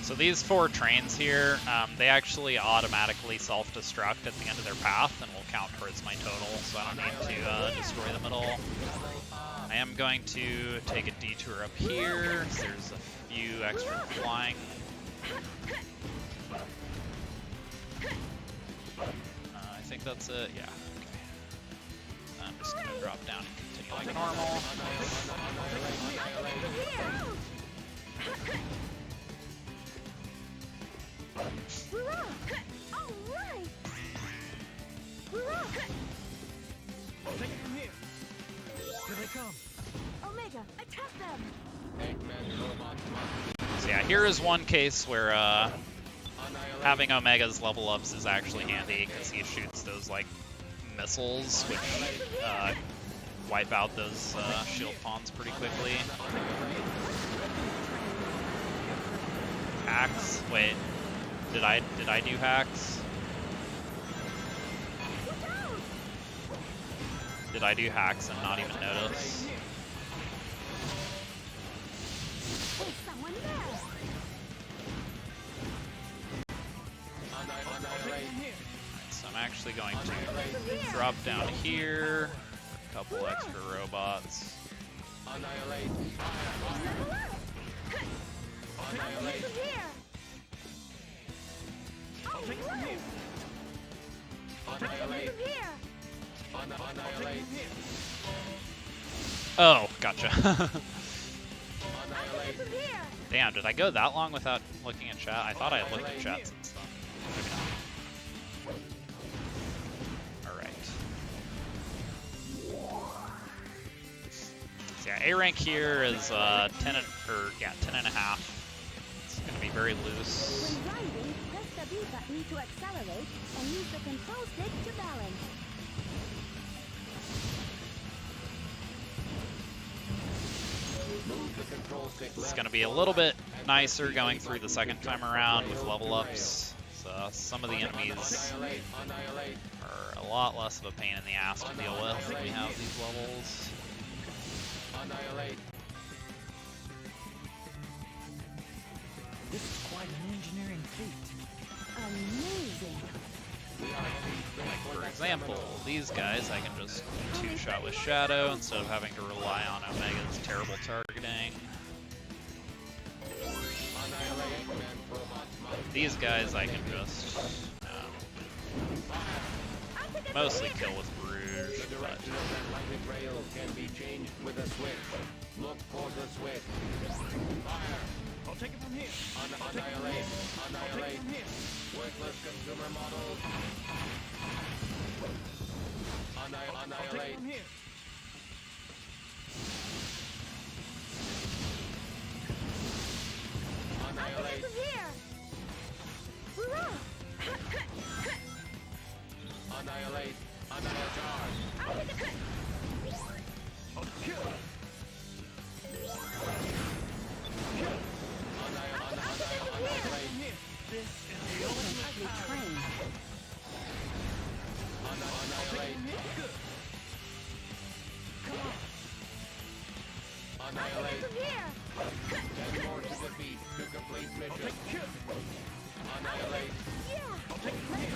Speaker 1: So these 4 trains here, they actually automatically self-destruct at the end of their path and will count towards my total, so I don't need to destroy them at all. I am going to take a detour up here. There's a few extra flying. I think that's it, yeah. Okay. I'm just going to drop down and continue like normal.
Speaker 5: I'll take it from here. Here they come.
Speaker 8: Omega, attack them!
Speaker 1: So yeah, here is one case where having Omega's level ups is actually handy because he shoots those like missiles which wipe out those shield pawns pretty quickly. Hacks? Wait, did I do hacks? Did I do hacks and not even notice?
Speaker 8: There's someone there!
Speaker 1: So I'm actually going to drop down here, a couple extra robots.
Speaker 7: Annihilate.
Speaker 5: I'll take it from here.
Speaker 7: Annihilate. Annihilate.
Speaker 1: Oh, gotcha.
Speaker 7: Annihilate.
Speaker 1: Damn, did I go that long without looking at chat? I thought I had looked at chat since then. Maybe not. Alright. So yeah, A rank here is 10 and a half. It's gonna be very loose.
Speaker 8: When riding, press the B button to accelerate and use the control stick to balance.
Speaker 7: Move the control stick
Speaker 1: It's
Speaker 7: left.
Speaker 1: gonna be a little bit nicer going through the second time around with level ups. So some of the enemies
Speaker 7: Annihilate. Annihilate.
Speaker 1: are a lot less of a pain in the ass to deal with when we have these levels.
Speaker 7: Annihilate.
Speaker 5: This is quite an engineering feat.
Speaker 8: Amazing!
Speaker 1: For example, these guys I can just two-shot with Shadow instead of having to rely on Omega's terrible targeting. These guys I can just mostly kill with Rouge,
Speaker 7: The
Speaker 1: but
Speaker 7: direction of that lightning rail can be changed with a switch. Look for the switch. Fire.
Speaker 5: I'll take it from here.
Speaker 7: Annihilate.
Speaker 5: I'll take it
Speaker 7: Annihilate.
Speaker 5: from here.
Speaker 7: Worthless consumer models.
Speaker 5: I'll take it
Speaker 7: Annihilate.
Speaker 5: from here.
Speaker 7: Annihilate. Annihilate. Annihilate.
Speaker 5: I'll kill.
Speaker 7: Annihilate.
Speaker 5: This is the ultimate power.
Speaker 8: Train.
Speaker 7: Annihilate.
Speaker 5: Good. Come on.
Speaker 7: Annihilate. 10 more to defeat to complete mission. Annihilate.
Speaker 8: Let's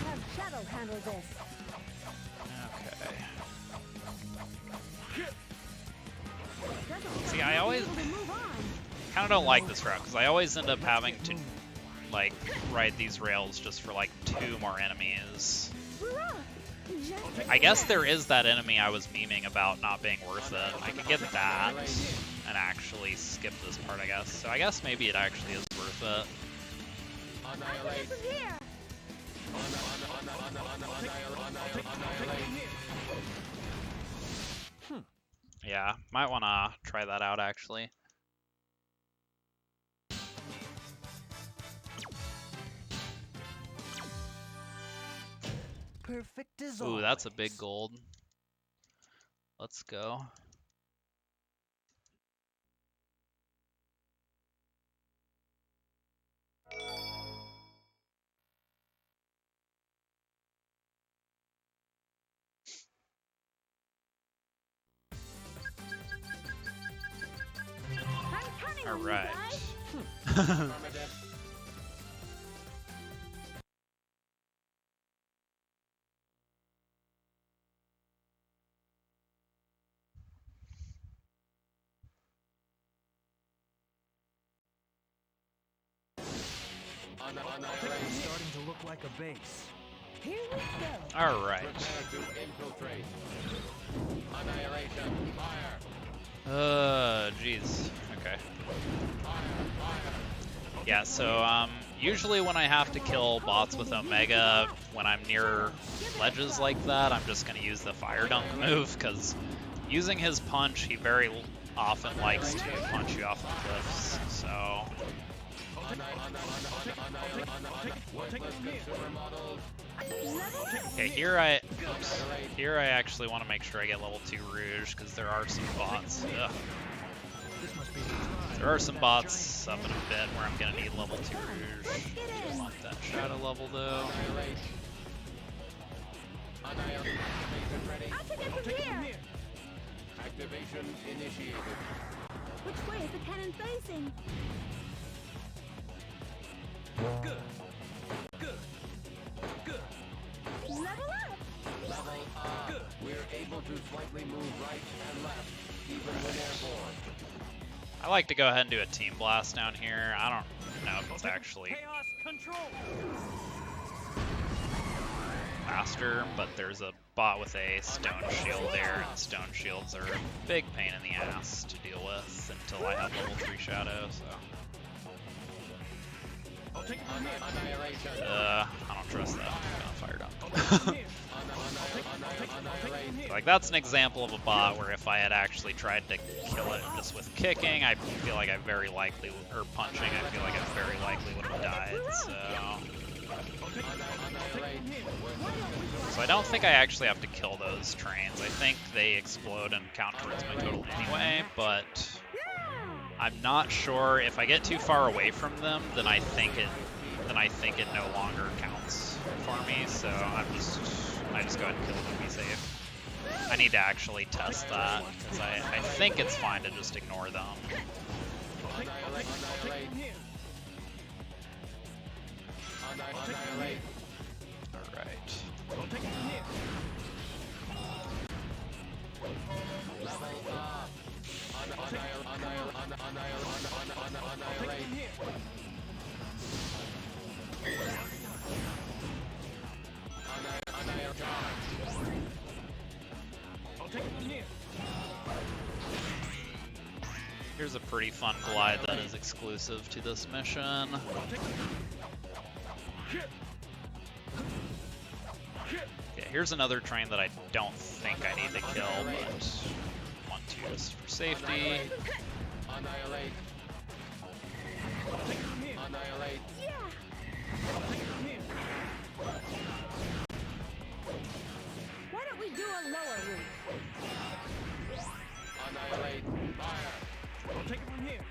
Speaker 8: have Shadow handle this.
Speaker 1: okay. I always kind of don't like this route because I always end up having to like ride these rails just for like 2 more enemies. I guess there is that enemy I was memeing about not being worth it. I could get that and actually skip this part, I guess. So I guess maybe it actually is worth it. Yeah, might want to try that out actually.
Speaker 5: Perfect as
Speaker 1: Ooh,
Speaker 5: always.
Speaker 1: that's a big gold. Let's go. All right.
Speaker 5: It's starting to look like a base.
Speaker 8: Here we go.
Speaker 1: All right.
Speaker 7: Prepare to infiltrate. Annihilation. Fire.
Speaker 1: Jeez. Okay. Yeah, so usually when I have to kill bots with Omega, when I'm near ledges like that, I'm just gonna use the fire dunk move, because using his punch, he very often likes to punch you off the cliffs, so... Okay, here I actually want to make sure I get level 2 Rouge, because there are some bots. Ugh. There are some bots up in a bit where I'm gonna need level 2 Rouge. Don't want that shadow level though.
Speaker 8: I'll take it from here.
Speaker 7: Activation initiated.
Speaker 8: Which way is the cannon facing?
Speaker 5: Good. Good. Good.
Speaker 8: Level up.
Speaker 7: Level up.
Speaker 5: Good.
Speaker 7: We're able to slightly move right and left, even when airborne.
Speaker 1: I like to go ahead and do a team blast down here. I don't know if it's actually
Speaker 5: Chaos control.
Speaker 1: faster, but there's a bot with a stone shield there, and stone shields are a big pain in the ass to deal with until I have level 3 shadow, so... I don't trust that. I'm gonna fire dunk. Like, that's an example of a bot where if I had actually tried to kill it just with kicking, I feel like I very likely, or punching, I feel like I very likely would have died, so... So I don't think I actually have to kill those trains. I think they explode and count towards my total anyway, but I'm not sure. If I get too far away from them, then I think it no longer counts for me, so I just go ahead and kill them and be safe. I need to actually test that, because I think it's fine to just ignore them. Here's a pretty fun glide that is exclusive to this mission. Okay, here's another train that I don't think I need to kill, but want to just for safety.
Speaker 7: Annihilate. Annihilate.
Speaker 8: Why don't we do a lower route?
Speaker 7: Annihilate. Fire.
Speaker 5: I'll take it from here.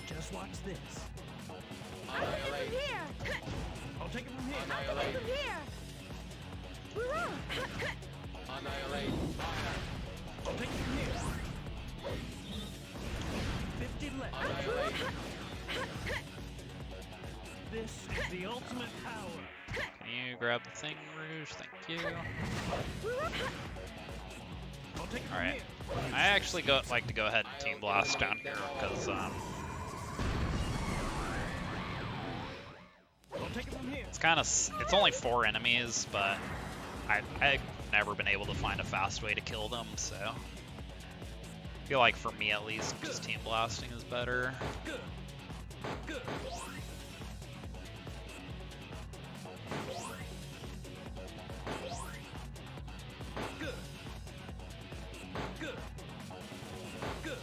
Speaker 5: Just watch this.
Speaker 8: I'll take it from here.
Speaker 5: I'll take it from here.
Speaker 8: I'll take it from here.
Speaker 7: Annihilate. Fire.
Speaker 5: I'll take it from here. 50 left.
Speaker 7: Annihilate.
Speaker 5: This is the ultimate power.
Speaker 1: Can you grab the thing, Rouge? Thank you.
Speaker 5: I'll take it from
Speaker 1: Alright.
Speaker 5: here.
Speaker 1: I actually like to go ahead and Team Blast down here, because,
Speaker 5: I'll take it from here.
Speaker 1: it's kind of, it's only 4 enemies, but I've never been able to find a fast way to kill them, so I feel like for me at least, just Team Blasting is better.
Speaker 5: Good. Good. Good. Good. Good.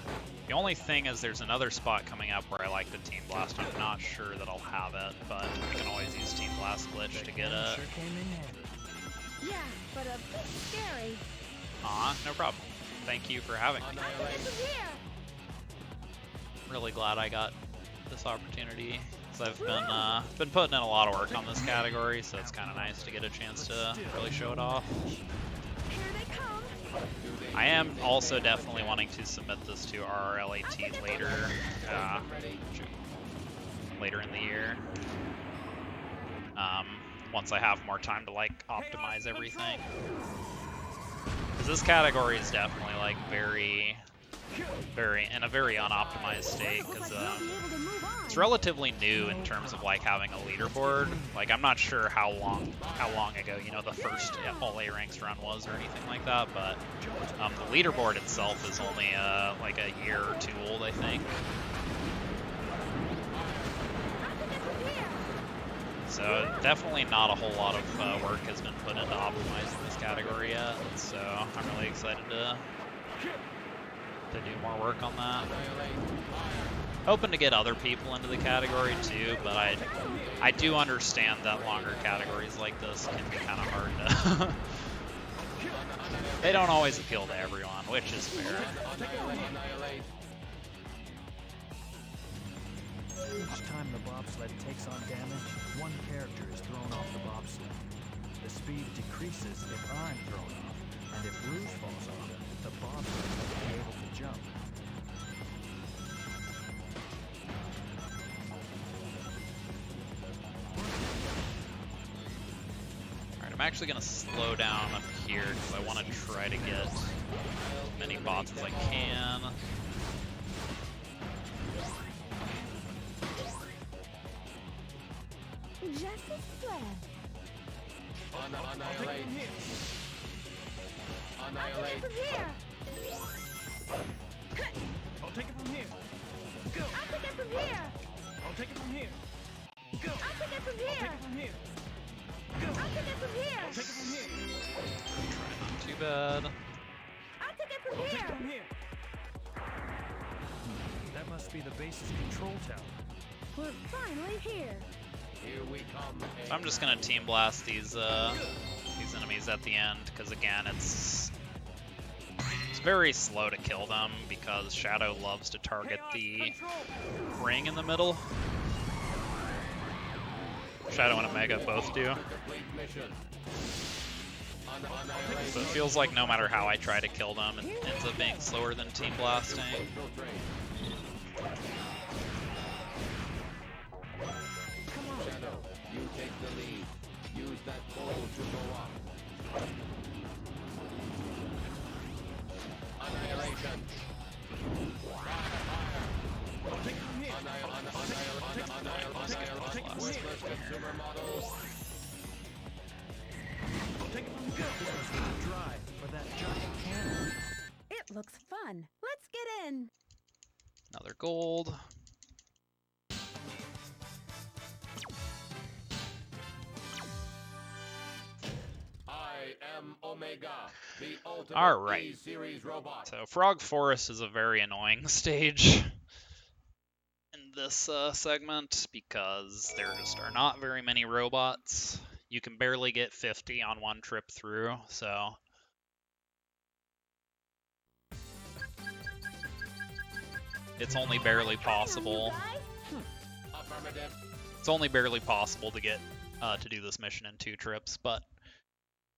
Speaker 1: The only thing is there's another spot coming up where I like to Team Blast. I'm not sure that I'll have it, but I can always use Team Blast Glitch to get it.
Speaker 5: Sure came in handy.
Speaker 8: Yeah, but a bit scary.
Speaker 1: Aw, no problem. Thank you for having me.
Speaker 8: From here.
Speaker 1: Really glad I got this opportunity, because I've been putting in a lot of work on this category, so it's kind of nice to get a chance to really show it off.
Speaker 8: Here they come.
Speaker 1: I am also definitely wanting to submit this to RRLAT later in the year. Once I have more time to like optimize everything. Because this category is definitely like very in a very unoptimized state, because it's relatively new in terms of like having a leaderboard. Like I'm not sure how long ago, you know, the first all A ranks run was or anything like that, but the leaderboard itself is only like a year or two old, I think. So definitely not a whole lot of work has been put into optimizing this category yet. So I'm really excited to do more work on that. Hoping to get other people into the category too, but I do understand that longer categories like this can be kind of hard to. They don't always appeal to everyone, which is fair.
Speaker 5: Each time the bobsled takes on damage, one character is thrown off the bobsled. The speed decreases if I'm thrown off, and if Rouge falls off, the bobsled won't be able to jump.
Speaker 1: Alright, I'm actually going to slow down up here because I want to try to get as many bots as I can.
Speaker 8: Just as planned.
Speaker 7: Annihilate.
Speaker 8: Annihilate. From here.
Speaker 5: I'll take it from here. Go.
Speaker 8: I'll take it from here.
Speaker 5: I'll take it from here. Go.
Speaker 8: I'll take it from
Speaker 5: I'll take
Speaker 8: here.
Speaker 5: it from here. Go.
Speaker 8: I'll take it from here.
Speaker 5: I'll take it from here.
Speaker 1: Not too bad.
Speaker 8: I'll take it from
Speaker 5: I'll take it
Speaker 8: here.
Speaker 5: from here. That must be the base's control tower.
Speaker 8: We're finally here.
Speaker 7: Here we come.
Speaker 1: So I'm just going to Team Blast these enemies at the end, because again, it's very slow to kill them because Shadow loves to target the ring in the middle. Shadow and Omega both do. So it feels like no matter how I try to kill them, it ends up being slower than Team Blasting.
Speaker 7: Shadow, you take the lead. Use that pole to go up. Annihilation.
Speaker 5: I'll take it from here.
Speaker 7: Worthless consumer models.
Speaker 5: I'll take it from here. This must be the drive for that giant cannon.
Speaker 8: It looks fun. Let's get in.
Speaker 1: Another gold.
Speaker 7: I am Omega, the ultimate
Speaker 1: All right.
Speaker 7: E-Series robot.
Speaker 1: So Frog Forest is a very annoying stage in this segment because there just are not very many robots. You can barely get 50 on one trip through, so it's only barely possible.
Speaker 7: Affirmative.
Speaker 1: It's only barely possible to get to do this mission in 2 trips, but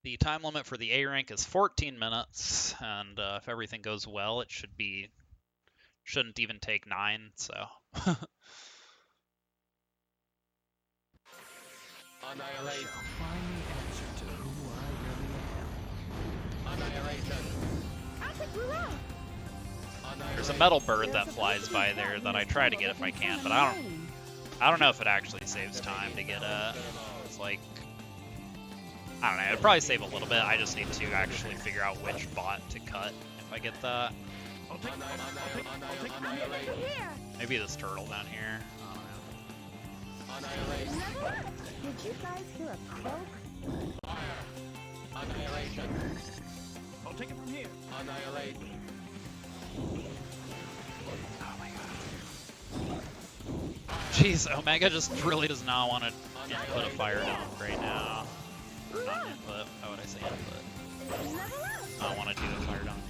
Speaker 1: the time limit for the A rank is 14 minutes, and if everything goes well, it shouldn't even take 9. So
Speaker 7: Annihilate.
Speaker 5: Find the answer to who I really am.
Speaker 7: Annihilation.
Speaker 8: I'll take Rula.
Speaker 1: There's a metal bird that flies by there that I try to get if I can, but I don't know if it actually saves time to get it's like, I don't know, it'd probably save a little bit. I just need to actually figure out which bot to cut if I get that.
Speaker 2: I'll take
Speaker 8: Here.
Speaker 1: Maybe this turtle down here. I don't know.
Speaker 7: Annihilate.
Speaker 8: Did you guys hear a croak?
Speaker 7: Fire. Annihilation.
Speaker 2: I'll take it from here.
Speaker 7: Annihilate.
Speaker 1: Jeez, Omega just really does not want to input a fire down right now. Or not input, how would I say input? I want to do a fire down.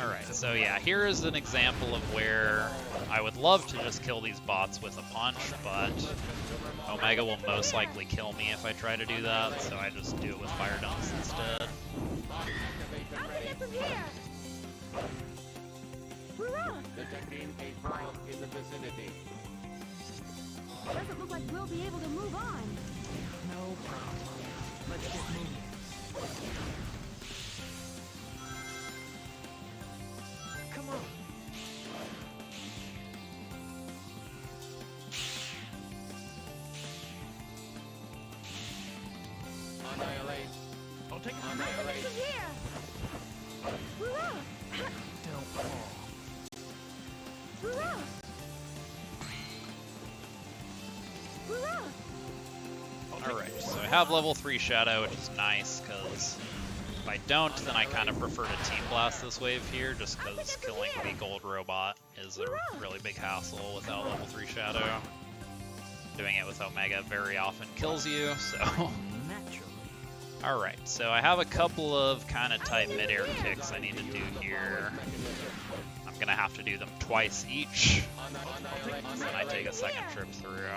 Speaker 1: Alright, so yeah, here is an example of where I would love to just kill these bots with a punch, but Omega will most likely kill me if I try to do that, so I just do it with fire dumps instead.
Speaker 8: I'll take it from here. Rula.
Speaker 7: Detecting a frog in the vicinity.
Speaker 8: Doesn't look like we'll be able to move on.
Speaker 5: No problem. Let's get moving. Come on.
Speaker 7: Annihilate.
Speaker 2: I'll take it from
Speaker 7: Annihilate.
Speaker 8: From here. Rula.
Speaker 5: Don't fall.
Speaker 8: Rula. Rula.
Speaker 1: Alright, so I have level 3 Shadow, which is nice, because if I don't, then I kind of prefer to Team Blast this wave here, just because killing the gold robot is a really big hassle without level 3 Shadow. Doing it with Omega very often kills you, so...
Speaker 5: Naturally.
Speaker 1: Alright, so I have a couple of kind of tight mid-air kicks I need to do here. I'm going to have to do them twice each, and then I take a second trip through.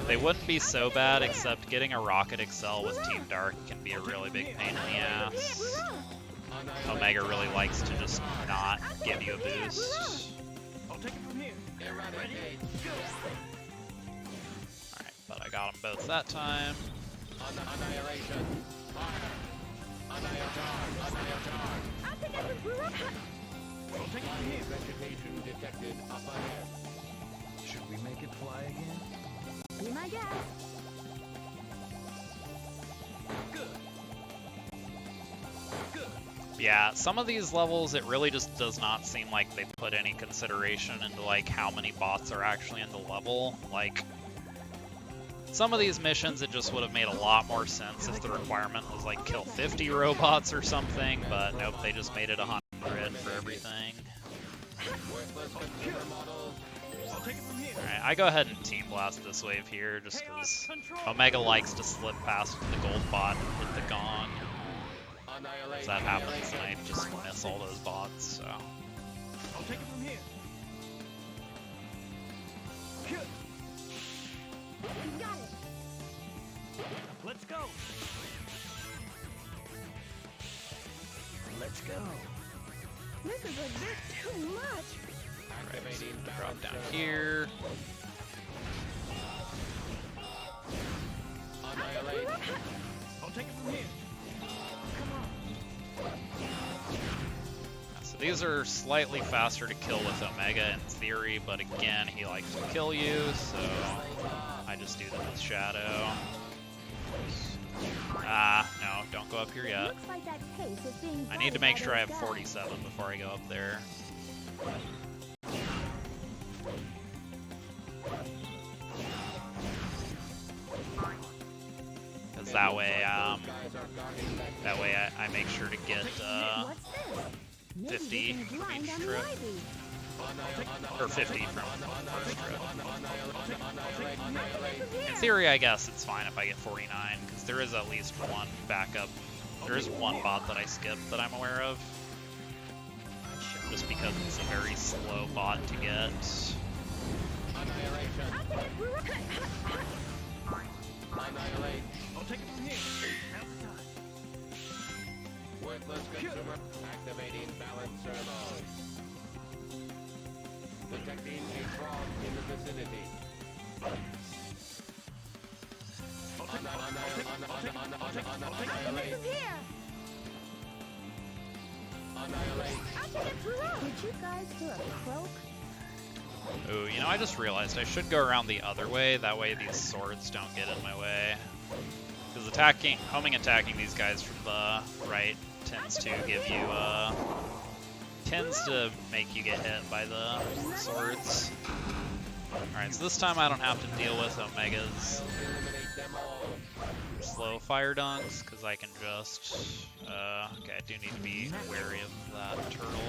Speaker 1: They wouldn't be so bad, except getting a Rocket Excel with Team Dark can be a really big pain in the ass. Omega really likes to just not give you a boost.
Speaker 2: I'll take it from here.
Speaker 7: Eradicate.
Speaker 1: Alright, but I got them both that time.
Speaker 7: Annihilation. Fire. Annihilation. Annihilation.
Speaker 8: I'll take it from Rula.
Speaker 2: I'll take it from here.
Speaker 7: Vegetation detected up ahead.
Speaker 5: Should we make it fly again?
Speaker 8: Be my guest.
Speaker 1: Yeah, some of these levels, it really just does not seem like they put any consideration into like how many bots are actually in the level. Like, some of these missions, it just would have made a lot more sense if the requirement was like kill 50 robots or something, but nope, they just made it 100 for everything.
Speaker 7: Worthless computer models.
Speaker 2: I'll take it from here.
Speaker 1: Alright, I go ahead and Team Blast this wave here, just because Omega likes to slip past the gold bot and hit the gong.
Speaker 7: Annihilate.
Speaker 1: If that happens, then I just miss all those bots, so...
Speaker 2: I'll take it from here.
Speaker 8: You got it.
Speaker 2: Let's go.
Speaker 5: Let's go.
Speaker 8: This is a bit too much.
Speaker 7: Activating
Speaker 1: Drop
Speaker 7: balance
Speaker 1: down
Speaker 7: servo.
Speaker 1: here.
Speaker 7: Annihilate.
Speaker 2: I'll take it from here.
Speaker 1: So these are slightly faster to kill with Omega in theory, but again, he likes to kill you, so I just do them with Shadow. No, don't go up here yet.
Speaker 8: Looks like that pace is being
Speaker 1: I need to
Speaker 8: guided
Speaker 1: make
Speaker 8: by
Speaker 1: sure I have
Speaker 8: those guys.
Speaker 1: 47 before I go up there. Because that way, I make sure to get
Speaker 8: What's this?
Speaker 1: 50
Speaker 8: Maybe
Speaker 1: from
Speaker 8: blind
Speaker 1: each
Speaker 8: on the
Speaker 1: trip.
Speaker 8: Ivy.
Speaker 1: Or 50 from first trip. In theory, I guess it's fine if I get 49, because there is at least one backup. There is one bot that I skipped that I'm aware of. Just because it's a very slow bot to get.
Speaker 7: Annihilation. Annihilate.
Speaker 2: I'll take it from here. Now's the time.
Speaker 7: Worthless consumer. Activating balance servo. Detecting a frog in the vicinity.
Speaker 8: you guys do a croak?
Speaker 1: Ooh, you know, I just realized I should go around the other way. That way these swords don't get in my way. Because attacking these guys from the right tends to give you, tends to make you get hit by the swords. Alright, so this time I don't have to deal with Omega's slow fire dunks, because I can just, okay, I do need to be wary of that turtle.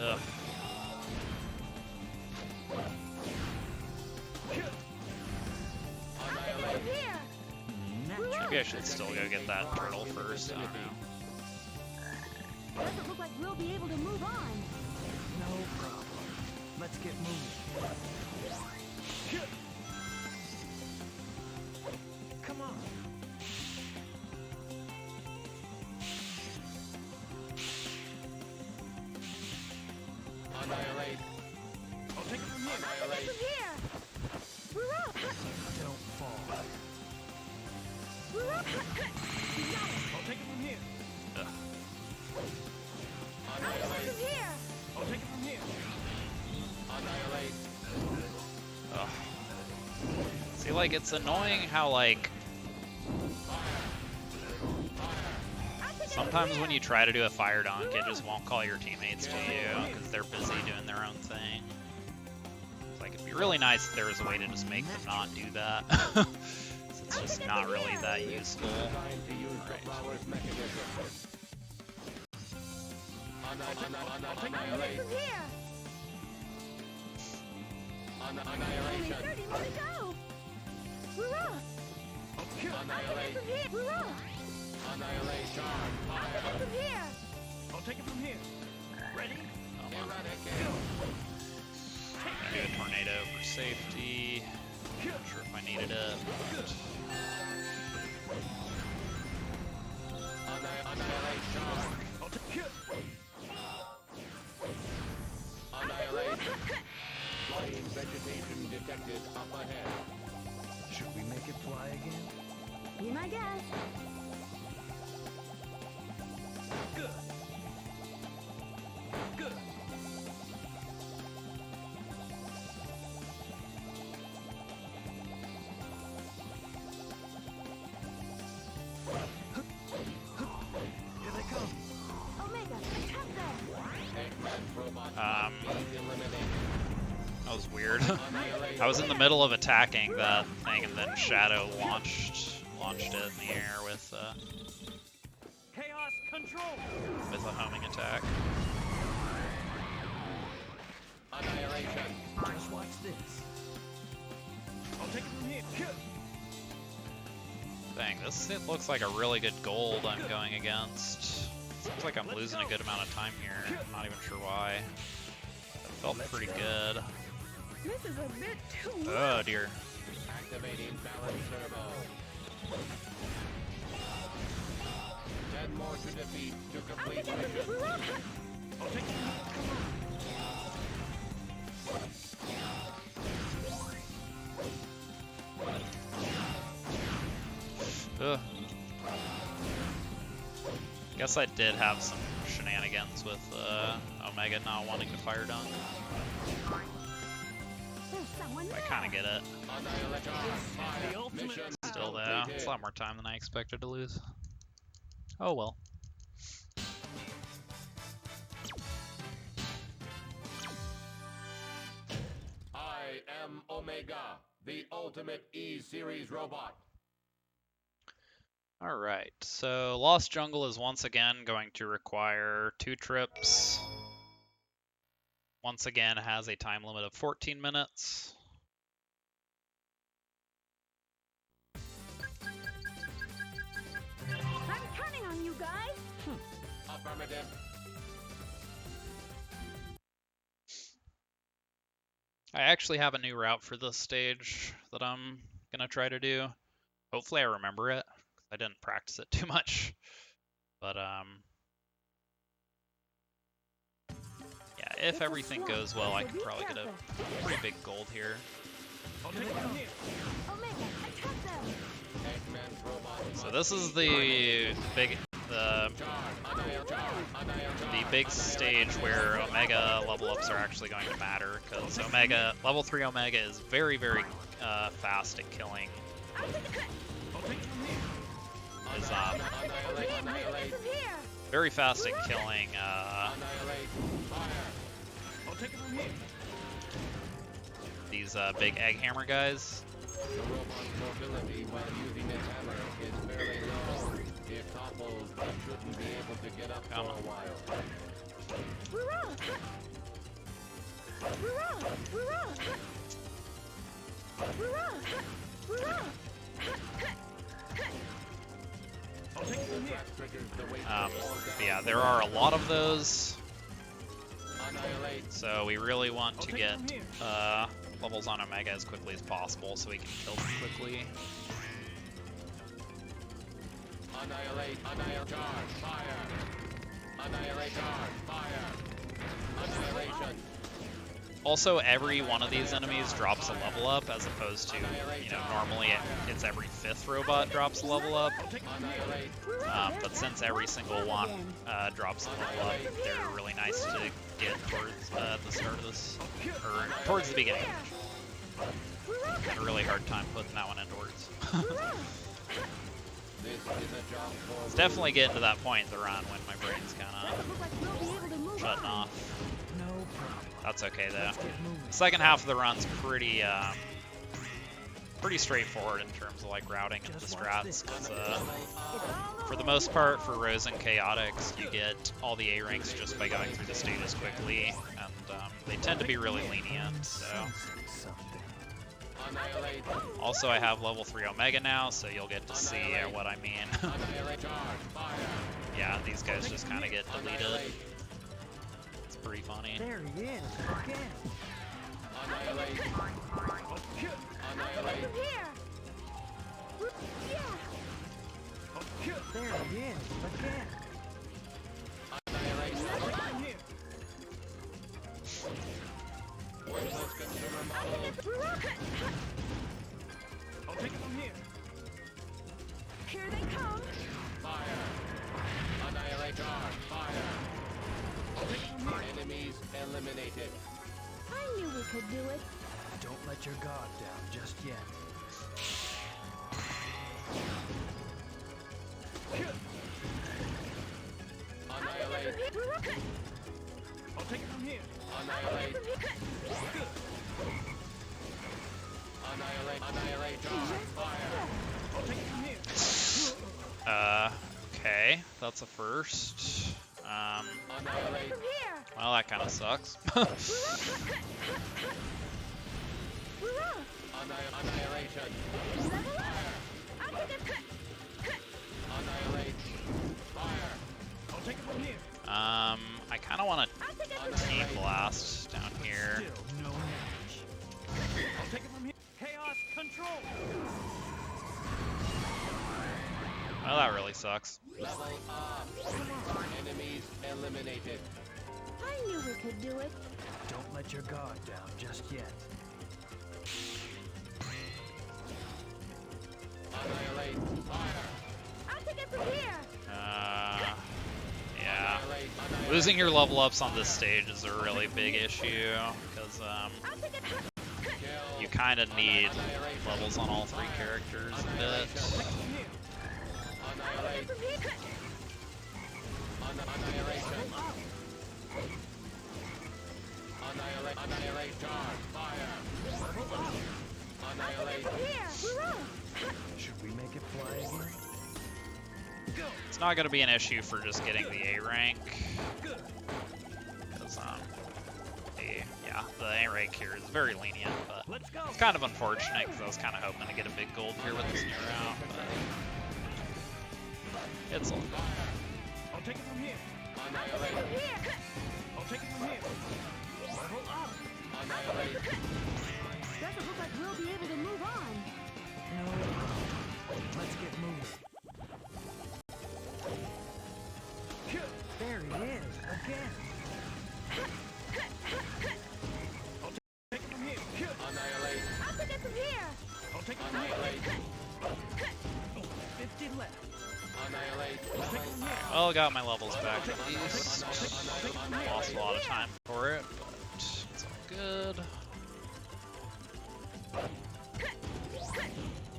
Speaker 1: Ugh. Maybe I should still go get that turtle first, I don't know.
Speaker 8: Doesn't look like we'll be able to move on.
Speaker 5: No problem. Let's get moving. Come on.
Speaker 7: Annihilate.
Speaker 2: I'll take it from here.
Speaker 7: Annihilate.
Speaker 8: From here. We're up.
Speaker 5: Don't fall.
Speaker 8: We're up.
Speaker 2: I'll take it from here.
Speaker 7: Annihilate.
Speaker 8: From here.
Speaker 2: I'll take it from here.
Speaker 7: Annihilate.
Speaker 1: Ugh. See, like, it's annoying how, like, sometimes when you try to do a fire dunk, it just won't call your teammates to you because they're busy doing their own thing. It's like, it'd be really nice if there was a way to just make them not do that. It's just not really that useful.
Speaker 7: Designed to use the flower's mechanism. Annihilate.
Speaker 8: From here. Only
Speaker 7: Annihilation.
Speaker 8: 30 more to go. We're up.
Speaker 7: Annihilate.
Speaker 8: From here. We're up.
Speaker 7: Annihilation.
Speaker 8: From here.
Speaker 2: I'll take it from here. Ready?
Speaker 7: Eradicate.
Speaker 1: Gonna do a tornado for safety. Not sure if I needed it. But...
Speaker 7: Annihilation.
Speaker 2: I'll take it.
Speaker 7: Annihilate. Flying vegetation detected up ahead.
Speaker 5: Should we make it fly again?
Speaker 8: Be my guest.
Speaker 2: Good. Good.
Speaker 5: Here they come.
Speaker 8: Omega, attack them.
Speaker 7: Eggman robot. Eliminated.
Speaker 1: That was weird. I was in the middle of attacking that thing, and then Shadow launched it in the air with
Speaker 2: Chaos control.
Speaker 1: a homing attack.
Speaker 7: Annihilation.
Speaker 5: Just watch this.
Speaker 2: I'll take it from here.
Speaker 1: Dang, it looks like a really good gold I'm going against. Seems like I'm losing a good amount of time here. I'm not even sure why. It felt pretty good.
Speaker 8: This is a bit too much.
Speaker 1: Oh dear.
Speaker 7: Activating balance turbo. 10 more to defeat to complete mission.
Speaker 8: We're up.
Speaker 2: I'll take it.
Speaker 1: Ugh. Guess I did have some shenanigans with Omega not wanting to fire dunk.
Speaker 8: There's someone
Speaker 1: I
Speaker 8: there.
Speaker 1: kind of get it.
Speaker 7: Annihilation.
Speaker 2: The ultimate.
Speaker 7: Mission
Speaker 1: Still though,
Speaker 7: completed.
Speaker 1: it's a lot more time than I expected to lose. Oh well.
Speaker 7: I am Omega, the ultimate E-Series robot.
Speaker 1: Alright, so Lost Jungle is once again going to require 2 trips. Once again has a time limit of 14 minutes.
Speaker 8: I'm turning on you guys.
Speaker 7: Affirmative.
Speaker 1: I actually have a new route for this stage that I'm gonna try to do. Hopefully I remember it. I didn't practice it too much. But yeah, if everything goes well, I can probably get a pretty big gold here.
Speaker 2: I'll take it from here.
Speaker 8: Omega, attack them.
Speaker 7: Eggman's robot.
Speaker 1: So this is the the big stage where Omega level ups are actually going to matter, because level 3 Omega is very, very fast at killing. Is very fast at killing these big egg hammer guys.
Speaker 7: The robot's mobility while using its hammer is fairly low. If toppled, it shouldn't be able to get up for a while.
Speaker 1: But yeah, there are a lot of those, so we really want to get levels on Omega as quickly as possible so we can kill them quickly.
Speaker 7: Annihilate, annihilate, charge, fire! Annihilate, charge, fire! Annihilation!
Speaker 1: Also, every one of these enemies drops a level up, as opposed to, you know, normally it's every 5th robot drops a level up. But since every single one drops a level up, they're really nice to get towards the start of this, or towards the beginning. Had a really hard time putting that one into words. It's definitely getting to that point in the run when my brain's kind of shutting off. That's okay though. The second half of the run's pretty straightforward in terms of like routing and the strats. Cause, for the most part, for Rose and Chaotix, you get all the A ranks just by going through the stages quickly, and they tend to be really lenient. So. Also, I have level 3 Omega now, so you'll get to see what I mean. Yeah, these guys just kind of get deleted. It's pretty funny.
Speaker 5: There he is again.
Speaker 7: Annihilate. Annihilate.
Speaker 5: There he is again.
Speaker 7: Worthless consumer model.
Speaker 2: I'll take it from here.
Speaker 8: Here they come.
Speaker 7: Fire. Annihilate, charge, fire.
Speaker 2: I'll take it from here.
Speaker 7: Enemies eliminated.
Speaker 8: I knew we could do it.
Speaker 5: Don't let your guard down just yet.
Speaker 7: Annihilate.
Speaker 2: I'll take it from here.
Speaker 7: Annihilate. Annihilate. Annihilate, charge, fire.
Speaker 2: I'll take it from here.
Speaker 1: Okay, that's a first.
Speaker 7: Annihilate.
Speaker 1: Well, that kind of sucks.
Speaker 7: Annihilation. Annihilate. Fire.
Speaker 2: I'll take it from here.
Speaker 1: I kind of want to team blast down here.
Speaker 2: Still no match. I'll take it from here. Chaos control.
Speaker 1: Well, that really sucks.
Speaker 7: Level up. Enemies eliminated.
Speaker 8: I knew we could do it.
Speaker 5: Don't let your guard down just yet.
Speaker 7: Annihilate. Fire.
Speaker 8: I'll take it from here.
Speaker 1: Yeah.
Speaker 7: Annihilate. Annihilate.
Speaker 1: Losing your level ups on this stage is a really big issue, because
Speaker 8: I'll take it.
Speaker 7: Kill.
Speaker 1: you kind of need levels on all 3 characters a bit.
Speaker 7: Annihilate. Annihilation. Annihilate. Annihilate. Charge. Fire. Annihilate.
Speaker 5: Should we make it fly again?
Speaker 1: It's not going to be an issue for just getting the A rank, because the A rank here is very lenient, but
Speaker 2: Let's go.
Speaker 1: it's kind of unfortunate because I was kind of hoping to get a big gold here with this new route, but it's all good.
Speaker 2: I'll take it from here.
Speaker 7: Annihilate.
Speaker 2: I'll take it from here. Level up.
Speaker 7: Annihilate.
Speaker 8: Doesn't look like we'll be able to move on.
Speaker 5: No. Let's get moving. There he is again.
Speaker 2: Take it from here.
Speaker 7: Annihilate.
Speaker 8: I'll take it from here.
Speaker 2: I'll take it from here.
Speaker 7: Annihilate.
Speaker 2: 50
Speaker 5: 50 left.
Speaker 7: Annihilate.
Speaker 1: Well, got my levels back at least. Lost a lot of time for it, but it's all good.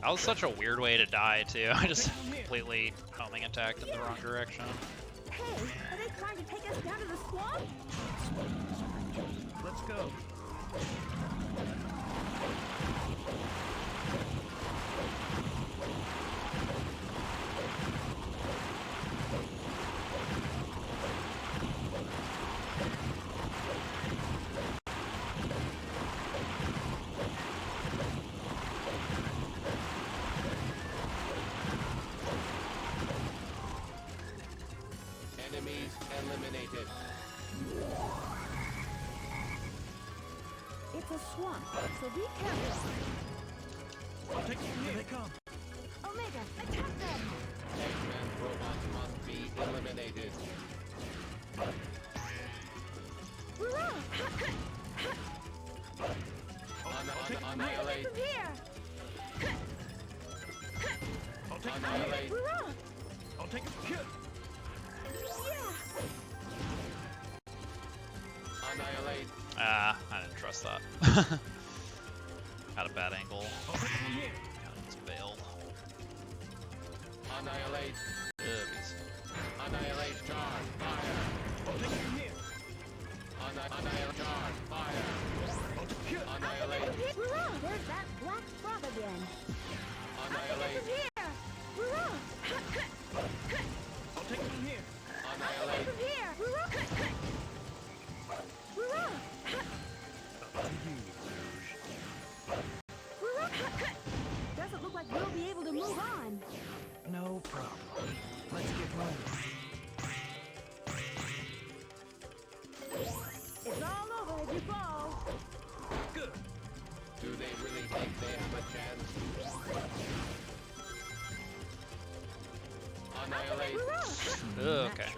Speaker 1: That was such a weird way to die, too. I just completely homing attacked in the wrong direction.
Speaker 8: Hey, are they trying to take us down to the swamp?
Speaker 5: Let's go.
Speaker 7: Enemies eliminated.
Speaker 8: It's a swamp, so be careful.
Speaker 5: Here they come.
Speaker 8: Omega, attack them!
Speaker 7: X-Men robots must be eliminated. Annihilate.
Speaker 8: From here!
Speaker 7: Annihilate.
Speaker 5: I'll take it.
Speaker 7: Annihilate.
Speaker 1: Ah, I didn't trust that. Had a bad angle.
Speaker 5: I'll take it from here.
Speaker 1: Kind of just bailed.
Speaker 7: Annihilate.
Speaker 1: Oops.
Speaker 7: Annihilate. Charge. Fire.
Speaker 5: I'll take it from here.
Speaker 7: Annihilate. Charge. Fire. Annihilate.
Speaker 8: There's that black frog again.
Speaker 7: Annihilate.
Speaker 8: From here!
Speaker 5: I'll take it from here.
Speaker 7: Annihilate.
Speaker 8: From here! Doesn't look like we'll be able to move on.
Speaker 5: No problem. Let's get moving.
Speaker 8: It's all over if you fall.
Speaker 5: Good.
Speaker 7: Do they really think they have a chance? Annihilate.
Speaker 1: Okay.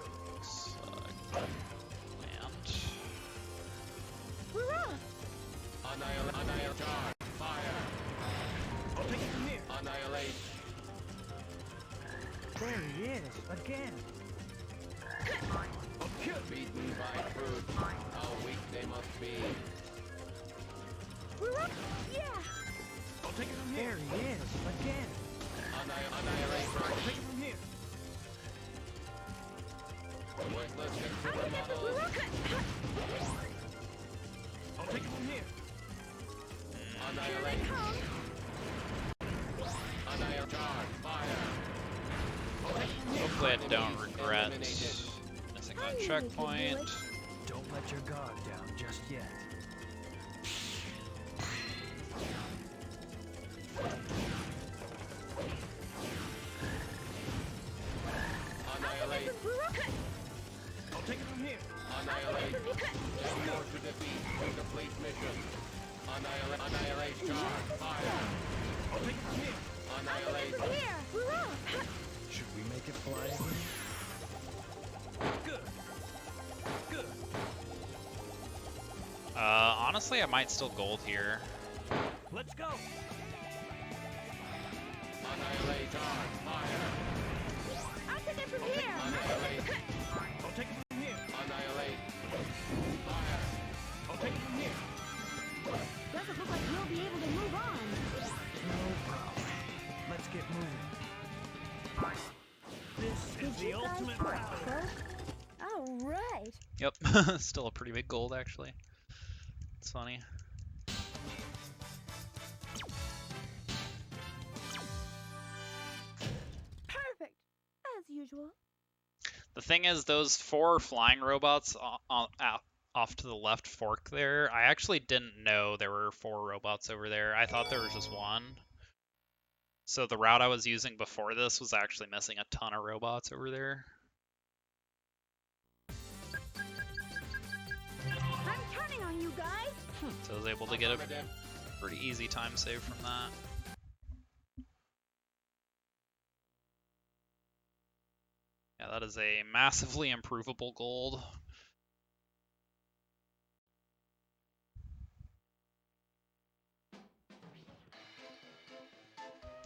Speaker 1: Land.
Speaker 7: Annihilate. Charge. Fire.
Speaker 5: I'll take it from here.
Speaker 7: Annihilate.
Speaker 5: There he is, again. I'll kill.
Speaker 7: Beaten by brute. How weak they must be.
Speaker 8: Yeah!
Speaker 5: I'll take it from here. There he is, again.
Speaker 7: Annihilate.
Speaker 5: I'll take it from here.
Speaker 7: Worthless consumer models.
Speaker 5: I'll take it from here.
Speaker 7: Annihilate. Annihilate. Charge. Fire.
Speaker 1: Hopefully I don't regret missing that checkpoint.
Speaker 5: Don't let your guard down just yet.
Speaker 7: Annihilate.
Speaker 5: I'll take it from here.
Speaker 7: Annihilate. Failure to defeat. Complete mission. Annihilate. Annihilate. Charge. Fire.
Speaker 5: I'll take it from here.
Speaker 7: Annihilate.
Speaker 5: Should we make it fly again? Good. Good.
Speaker 1: Honestly, I might still gold here.
Speaker 5: Let's go.
Speaker 7: Annihilate. Charge. Fire.
Speaker 8: I'll take it from here!
Speaker 7: Annihilate.
Speaker 5: I'll take it from here.
Speaker 7: Annihilate. Fire.
Speaker 5: I'll take it from here.
Speaker 8: Doesn't look like we'll be able to move on.
Speaker 5: No problem. Let's get moving. This is the ultimate battle.
Speaker 8: All right.
Speaker 1: Yep, still a pretty big gold actually. It's funny.
Speaker 8: Perfect. As usual.
Speaker 1: The thing is, those 4 flying robots off to the left fork there, I actually didn't know there were 4 robots over there. I thought there was just one. So the route I was using before this was actually missing a ton of robots over there.
Speaker 8: I'm counting on you guys.
Speaker 1: So I was able to get a pretty easy time save from that. Yeah, that is a massively improvable gold.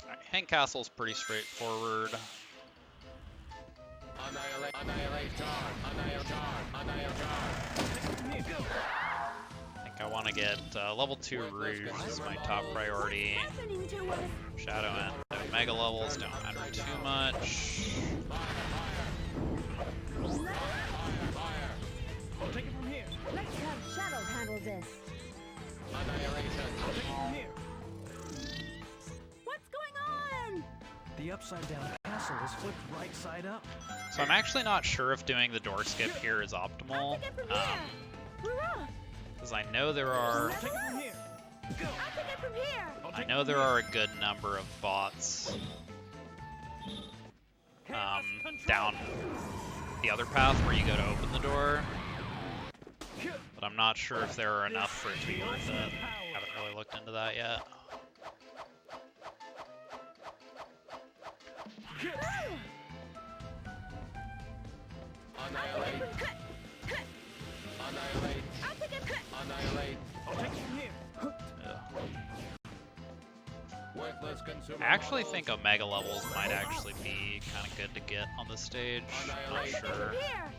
Speaker 1: Alright, Paint Castle's pretty straightforward.
Speaker 7: Annihilate, annihilate, charge, annihilate, charge, annihilate, charge.
Speaker 1: I think I want to get level 2 Rouge is my top priority.
Speaker 8: Happening to us?
Speaker 1: Shadow and Omega levels don't matter too much.
Speaker 2: I'll take it from here.
Speaker 8: Let's have Shadow handle this.
Speaker 7: Annihilation.
Speaker 2: I'll take it from here.
Speaker 8: What's going on?
Speaker 5: The upside down castle is flipped right side up.
Speaker 1: So I'm actually not sure if doing the door skip here is optimal,
Speaker 8: I'll take it from here. Hurrah!
Speaker 1: because I know there are
Speaker 2: I'll take it from here. Go.
Speaker 8: I'll take it from here.
Speaker 2: I'll
Speaker 1: I
Speaker 2: take
Speaker 1: know
Speaker 2: it
Speaker 1: there
Speaker 2: from
Speaker 1: are a good number of bots down the other path where you go to open the door, but I'm not sure if there are enough for it to be worth it. Haven't really looked into that yet.
Speaker 7: Annihilate. Annihilate.
Speaker 8: I'll take it.
Speaker 7: Annihilate.
Speaker 2: I'll take it from here.
Speaker 7: Worthless consumer
Speaker 1: I actually
Speaker 7: models.
Speaker 1: think Omega levels might actually be kind of good to get on this stage. Not sure.
Speaker 8: Here.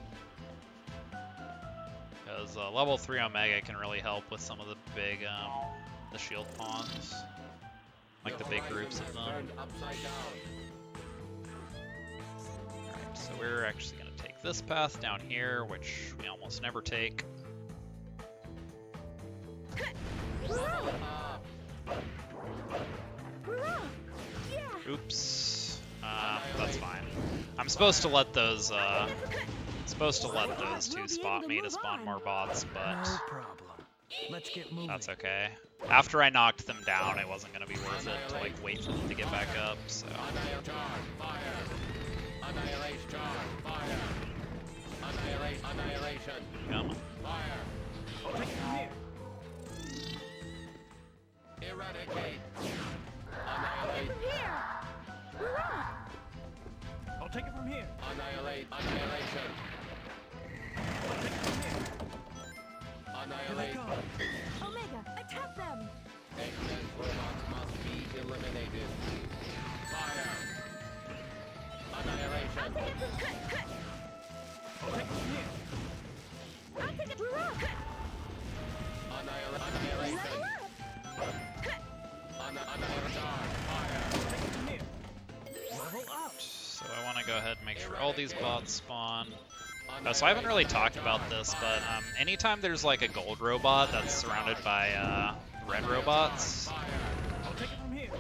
Speaker 1: Because level 3 Omega can really help with some of the big, the shield pawns. Like the big groups of them.
Speaker 7: Turned upside down.
Speaker 1: Alright, so we're actually going to take this path down here, which we almost never take.
Speaker 7: Up.
Speaker 8: Hurrah! Yeah.
Speaker 1: Oops. That's fine. I'm supposed to let those, two spot me to spawn more bots,
Speaker 5: No
Speaker 1: but
Speaker 5: problem. Let's get moving.
Speaker 1: that's okay. After I knocked them down, it wasn't going to be worth it to, like, wait for them to get back up, so...
Speaker 7: Annihilate. Charge. Fire. Annihilate. Charge. Fire. Annihilate. Annihilation.
Speaker 1: Come on.
Speaker 7: Fire.
Speaker 2: I'll take it from here.
Speaker 7: Eradicate.
Speaker 8: I'll take it
Speaker 7: Annihilate.
Speaker 8: from here. Hurrah!
Speaker 2: I'll take it from here.
Speaker 7: Annihilate. Annihilation.
Speaker 2: I'll take it from here.
Speaker 7: Annihilate.
Speaker 8: Omega, attack them.
Speaker 7: Excess robots must be eliminated. Fire. Annihilation.
Speaker 8: I'll take it from
Speaker 2: I'll take it from here.
Speaker 8: I'll take it. Hurrah!
Speaker 7: Annihilation.
Speaker 8: Level up.
Speaker 7: Annihilation. Fire.
Speaker 2: I'll take it from here. Level up.
Speaker 1: So I want to go ahead and make sure all these bots spawn. So I haven't really talked about this, but anytime there's like a gold robot that's surrounded by red robots,
Speaker 2: I'll take it from here.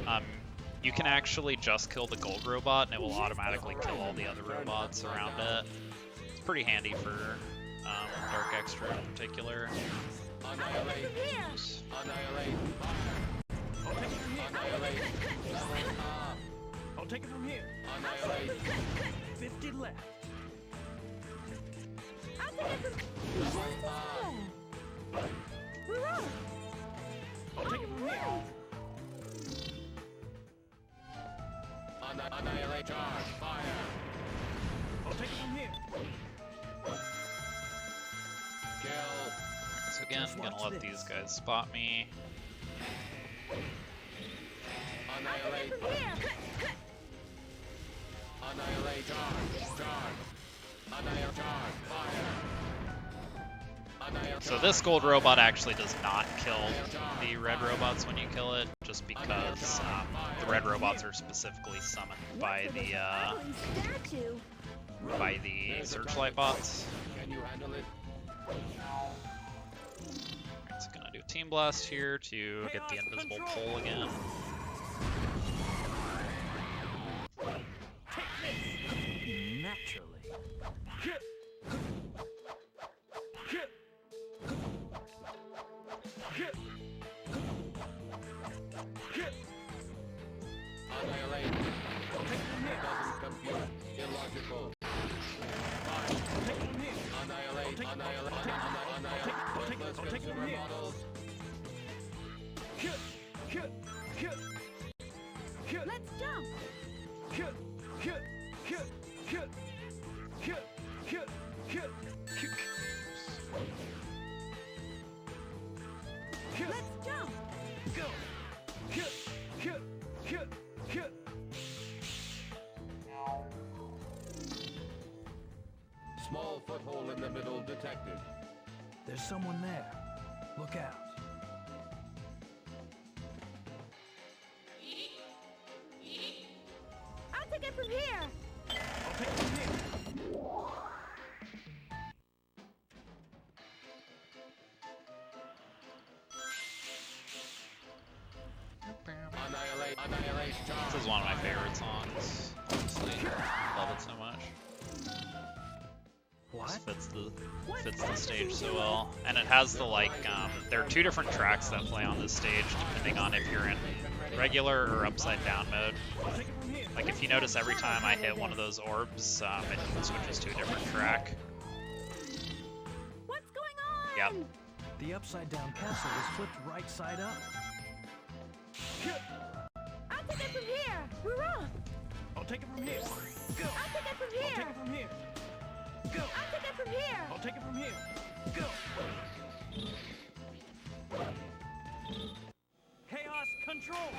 Speaker 1: you can actually just kill the gold robot and it will automatically kill all the other robots around it. It's pretty handy for Dark Extra in particular.
Speaker 7: Annihilate.
Speaker 8: Here.
Speaker 7: Annihilate.
Speaker 2: I'll take it from here.
Speaker 7: Annihilate. Level up.
Speaker 2: I'll take it from here.
Speaker 7: Annihilate.
Speaker 2: 50 left.
Speaker 8: I'll take it from just as well. Hurrah!
Speaker 2: I'll take it from here.
Speaker 7: Annihilate. Charge. Fire.
Speaker 2: I'll take it from here.
Speaker 7: Kill.
Speaker 1: So again, I'm gonna let these guys spot me.
Speaker 7: Annihilate.
Speaker 8: From here.
Speaker 7: Annihilate. Charge. Charge. Annihilate. Charge. Fire. Annihilate.
Speaker 1: So this gold robot actually does not kill the red robots when you kill it, just because the red robots are specifically summoned by the
Speaker 8: Ugly statue.
Speaker 1: searchlight bots.
Speaker 7: Can you handle it?
Speaker 1: So gonna do Team Blast here to get the invisible pole again.
Speaker 5: Naturally.
Speaker 7: Annihilate. Doesn't compute. Illogical. Fire. Annihilate. Annihilate. Annihilate. Worthless consumer models.
Speaker 8: Let's jump. Let's jump. take it from here.
Speaker 2: I'll take it from here.
Speaker 7: Annihilate, annihilate, charge.
Speaker 1: This is one of my favorite songs. Honestly, love it so much.
Speaker 5: What?
Speaker 1: Just fits the stage so well, and it has the there are two different tracks that play on this stage depending on if you're in regular or upside down mode.
Speaker 2: I'll take it from here.
Speaker 1: Like if you notice, every time I hit one of those orbs, it switches to a different track.
Speaker 8: What's going on?
Speaker 1: Yep.
Speaker 5: The upside down castle is flipped right side up.
Speaker 8: I'll take it from here. Hurrah!
Speaker 2: I'll take it from here. Go.
Speaker 8: I'll take it from
Speaker 2: I'll
Speaker 8: here.
Speaker 2: take it from here. Go.
Speaker 8: I'll take it from here.
Speaker 2: I'll take it from here. Go.
Speaker 5: Chaos control.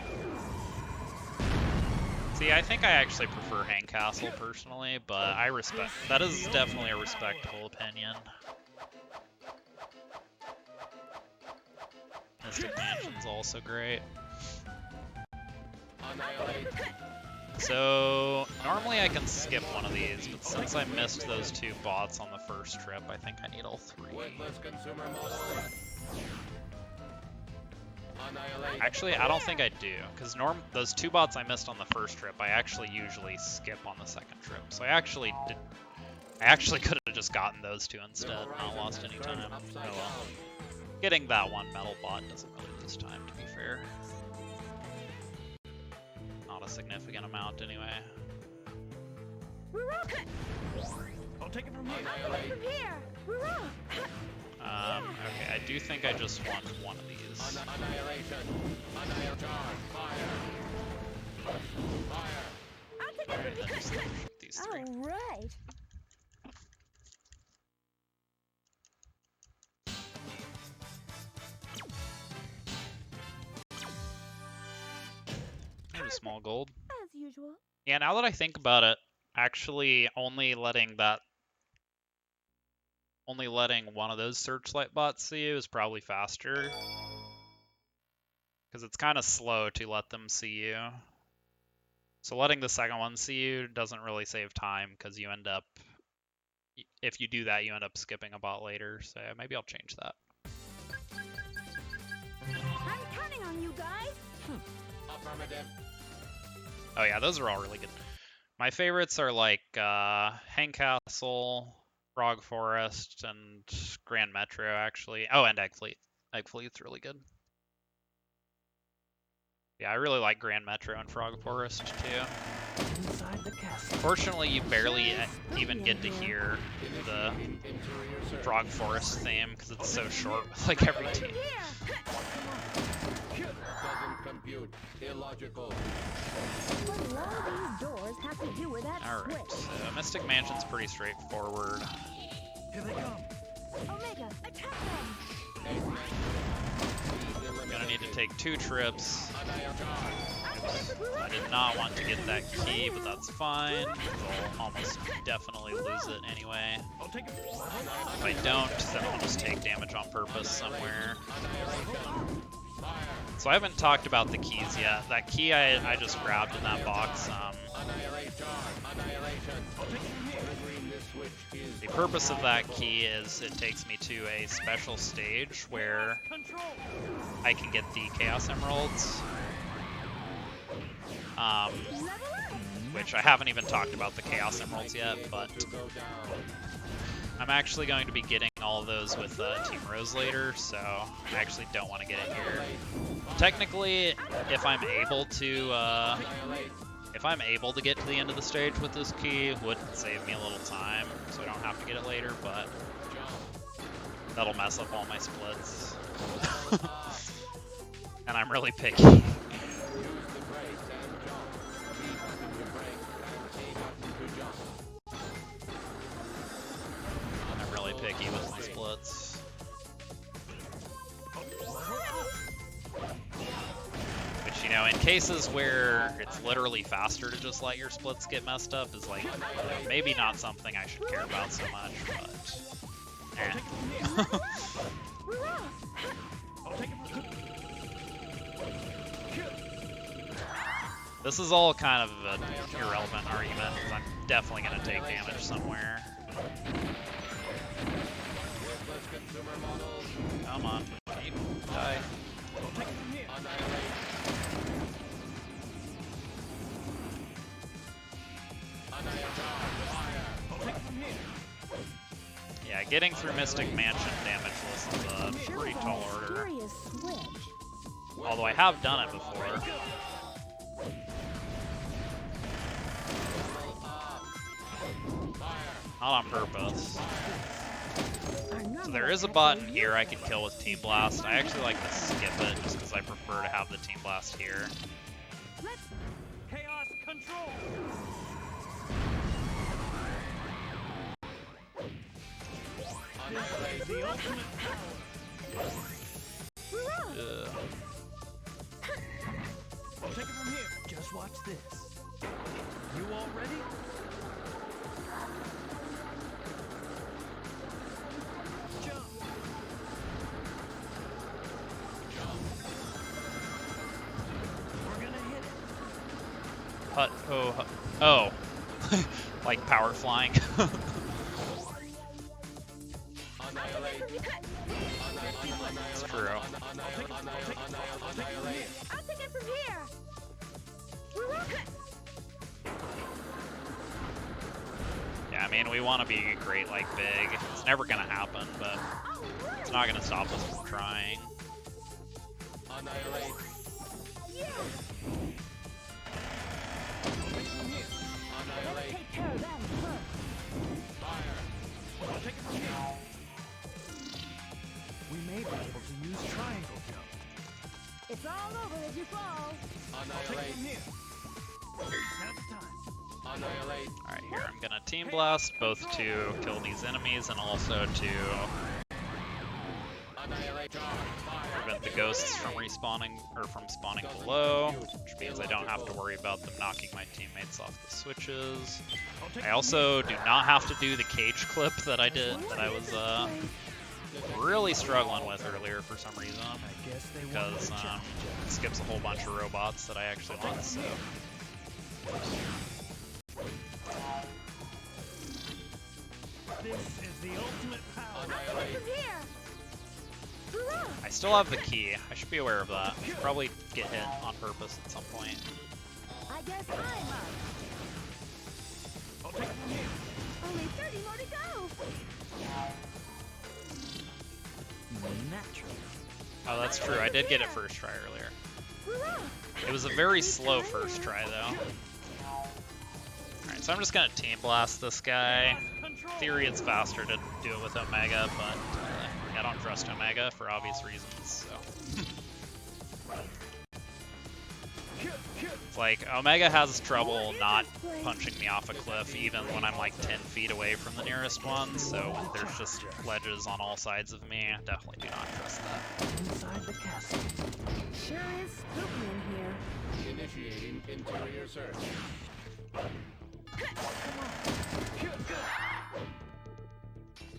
Speaker 1: See, I think I actually prefer Hang Castle personally, but that is definitely a respectable opinion. Mystic Mansion's also great.
Speaker 7: Annihilate.
Speaker 1: So, normally I can skip one of these, but since I missed those two bots on the first trip, I think I need all three.
Speaker 7: Witless consumer model. Annihilate.
Speaker 1: Actually, I don't think I do, because those two bots I missed on the first trip, I actually usually skip on the second trip. So I actually could have just gotten those two instead, not lost any time. Oh well. Getting that one metal bot doesn't really lose time, to be fair. Not a significant amount anyway.
Speaker 8: Hurrah!
Speaker 2: I'll take it from here.
Speaker 8: I'll take it from here. Hurrah!
Speaker 1: Okay, I do think I just want one of these.
Speaker 7: Annihilation. Annihilate. Charge. Fire. Fire.
Speaker 8: I'll take
Speaker 1: Alright,
Speaker 8: it
Speaker 1: then
Speaker 8: from
Speaker 1: just
Speaker 8: here.
Speaker 1: shoot these three.
Speaker 8: All right.
Speaker 1: There's a small gold.
Speaker 8: As usual.
Speaker 1: Yeah, now that I think about it, actually only letting one of those searchlight bots see you is probably faster. Because it's kind of slow to let them see you. So letting the second one see you doesn't really save time, because you end up, if you do that, you end up skipping a bot later. So maybe I'll change that.
Speaker 8: I'm counting on you guys.
Speaker 7: Affirmative.
Speaker 1: Oh yeah, those are all really good. My favorites are like Hang Castle, Frog Forest, and Grand Metro, actually. Oh, and Egg Fleet. Egg Fleet's really good. Yeah, I really like Grand Metro and Frog Forest, too.
Speaker 5: Inside the castle.
Speaker 1: Fortunately, you barely even get to hear the Frog Forest theme, because it's so short with like every team.
Speaker 7: Doesn't compute. Illogical.
Speaker 8: What do all these doors have to do with that
Speaker 1: Alright,
Speaker 8: switch?
Speaker 1: so Mystic Mansion's pretty straightforward.
Speaker 5: Here they come.
Speaker 8: Omega, attack them!
Speaker 1: I'm gonna need to take 2 trips.
Speaker 7: Annihilate.
Speaker 1: I did not want to get that key, but that's fine. I'll almost definitely lose it anyway.
Speaker 2: I'll take it.
Speaker 1: If I don't, then I'll just take damage on purpose somewhere. So I haven't talked about the keys yet. That key I just grabbed in that box.
Speaker 7: Annihilate. Charge. Annihilation. Triggering this switch is
Speaker 1: The purpose of that key is it takes me to a special stage where
Speaker 5: Control.
Speaker 1: I can get the Chaos Emeralds. Which I haven't even talked about the Chaos Emeralds yet, but
Speaker 7: to go down.
Speaker 1: I'm actually going to be getting all of those with Team Rose later, so I actually don't want to get it here. Technically, if I'm able to get to the end of the stage with this key, it would save me a little time, so I don't have to get it later, but that'll mess up all my splits. And I'm really picky.
Speaker 7: Use the brakes and jump. B button to brake and A button to jump.
Speaker 1: I'm really picky with my splits. Which, you know, in cases where it's literally faster to just let your splits get messed up is like maybe not something I should care about so much, but
Speaker 2: I'll take it from here.
Speaker 1: This is all kind of an irrelevant argument, because I'm definitely going to take damage somewhere. Come on, keep, die. Yeah, getting through Mystic Mansion damageless is a pretty tall order.
Speaker 8: Mysterious switch.
Speaker 1: Although I have done it before. Not on purpose. So there is a button here I could kill with Team Blast. I actually like to skip it just because I prefer to have the Team Blast here.
Speaker 2: Chaos control. The ultimate power. I'll take it from here.
Speaker 5: Just watch this. You all ready? Jump. We're gonna hit it.
Speaker 1: Oh. Like power flying. It's true.
Speaker 8: I'll take it from here.
Speaker 1: Yeah, I mean, we want to be great like big. It's never gonna happen, but it's not gonna stop us from trying.
Speaker 8: Let's take care of them first.
Speaker 5: We may be able to use triangle jump.
Speaker 8: It's all over as you fall.
Speaker 5: Now's the time.
Speaker 1: Alright, here I'm gonna Team Blast, both to kill these enemies and also to prevent the ghosts from respawning, or from spawning below, which means I don't have to worry about them knocking my teammates off the switches. I also do not have to do the cage clip that I was really struggling with earlier for some reason,
Speaker 5: I guess they
Speaker 1: because it skips a whole bunch of robots that I actually want, so...
Speaker 2: This is the ultimate power.
Speaker 8: From here.
Speaker 1: I still have the key. I should be aware of that. I should probably get hit on purpose at some point.
Speaker 8: I guess I'm up.
Speaker 2: I'll take it from here.
Speaker 8: Only 30 more to go.
Speaker 5: Naturally.
Speaker 1: Oh, that's true. I did get it first try earlier. It was a very slow first try, though. Alright, so I'm just gonna Team Blast this guy. In theory, it's faster to do it with Omega, but I don't trust Omega for obvious reasons, so... It's like, Omega has trouble not punching me off a cliff even when I'm like 10 feet away from the nearest one, so there's just ledges on all sides of me. I definitely do not trust that.
Speaker 5: Inside the castle.
Speaker 8: Sure is spooky in here.
Speaker 7: Initiating interior search.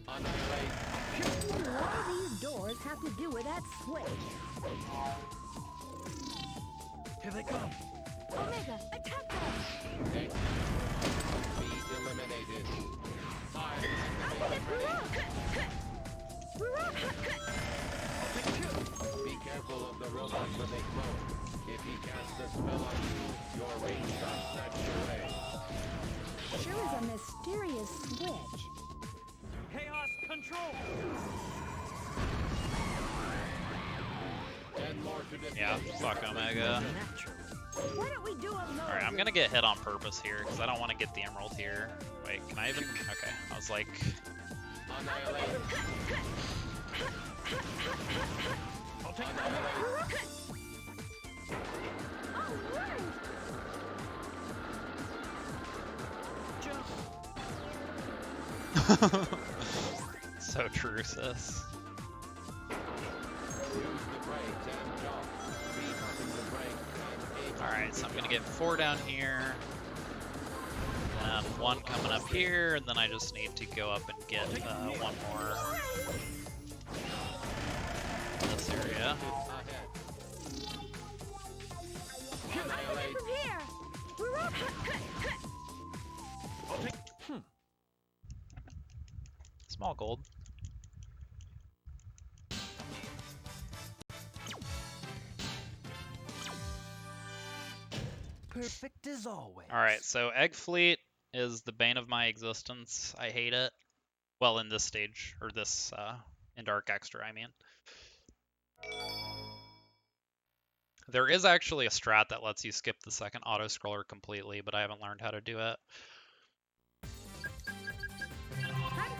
Speaker 7: Annihilate.
Speaker 8: What do these doors have to do with that switch?
Speaker 5: Here they come.
Speaker 8: Omega, attack them!
Speaker 7: Be eliminated. Fire. Be careful of the robots when they clone. If he casts a spell on you, your range got snatched away.
Speaker 8: Sure is a mysterious switch.
Speaker 2: Chaos control.
Speaker 7: 10 more to defeat.
Speaker 1: Yeah, fuck Omega.
Speaker 5: Naturally.
Speaker 8: Why don't we do a load?
Speaker 1: Alright, I'm gonna get hit on purpose here, because I don't want to get the emerald here. Wait, can I even? Okay, I was like...
Speaker 7: Annihilate.
Speaker 2: I'll take it from here.
Speaker 1: So true, sis.
Speaker 7: Use the brakes and jump. Speed up in the brakes and
Speaker 1: Alright, so I'm gonna get 4 down here. And 1 coming up here, and then I just need to go up and get 1 more in this area.
Speaker 7: ahead. Annihilate.
Speaker 8: From here.
Speaker 1: Small gold.
Speaker 5: Perfect as always.
Speaker 1: Alright, so Egg Fleet is the bane of my existence. I hate it. Well, in this stage, or this, in Dark Extra, I mean. There is actually a strat that lets you skip the second auto-scroller completely, but I haven't learned how to do it.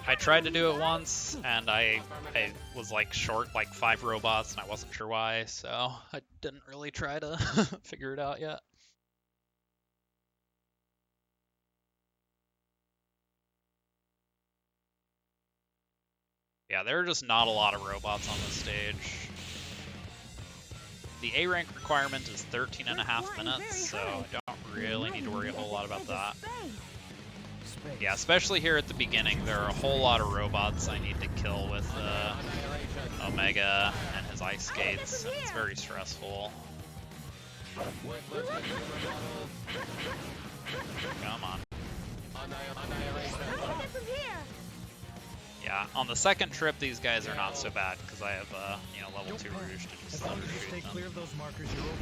Speaker 1: I tried to do it once, and I was like short like 5 robots, and I wasn't sure why, so I didn't really try to figure it out yet. Yeah, there are just not a lot of robots on this stage. The A rank requirement is 13.5 minutes, so I don't really need to worry a whole lot about that. Yeah, especially here at the beginning, there are a whole lot of robots I need to kill with Omega and his ice skates, and it's very stressful. Come on. Yeah, on the second trip, these guys are not so bad because I have, you know, level 2 Rouge to just
Speaker 5: As long as you stay
Speaker 1: them.
Speaker 5: clear of those markers, you're okay.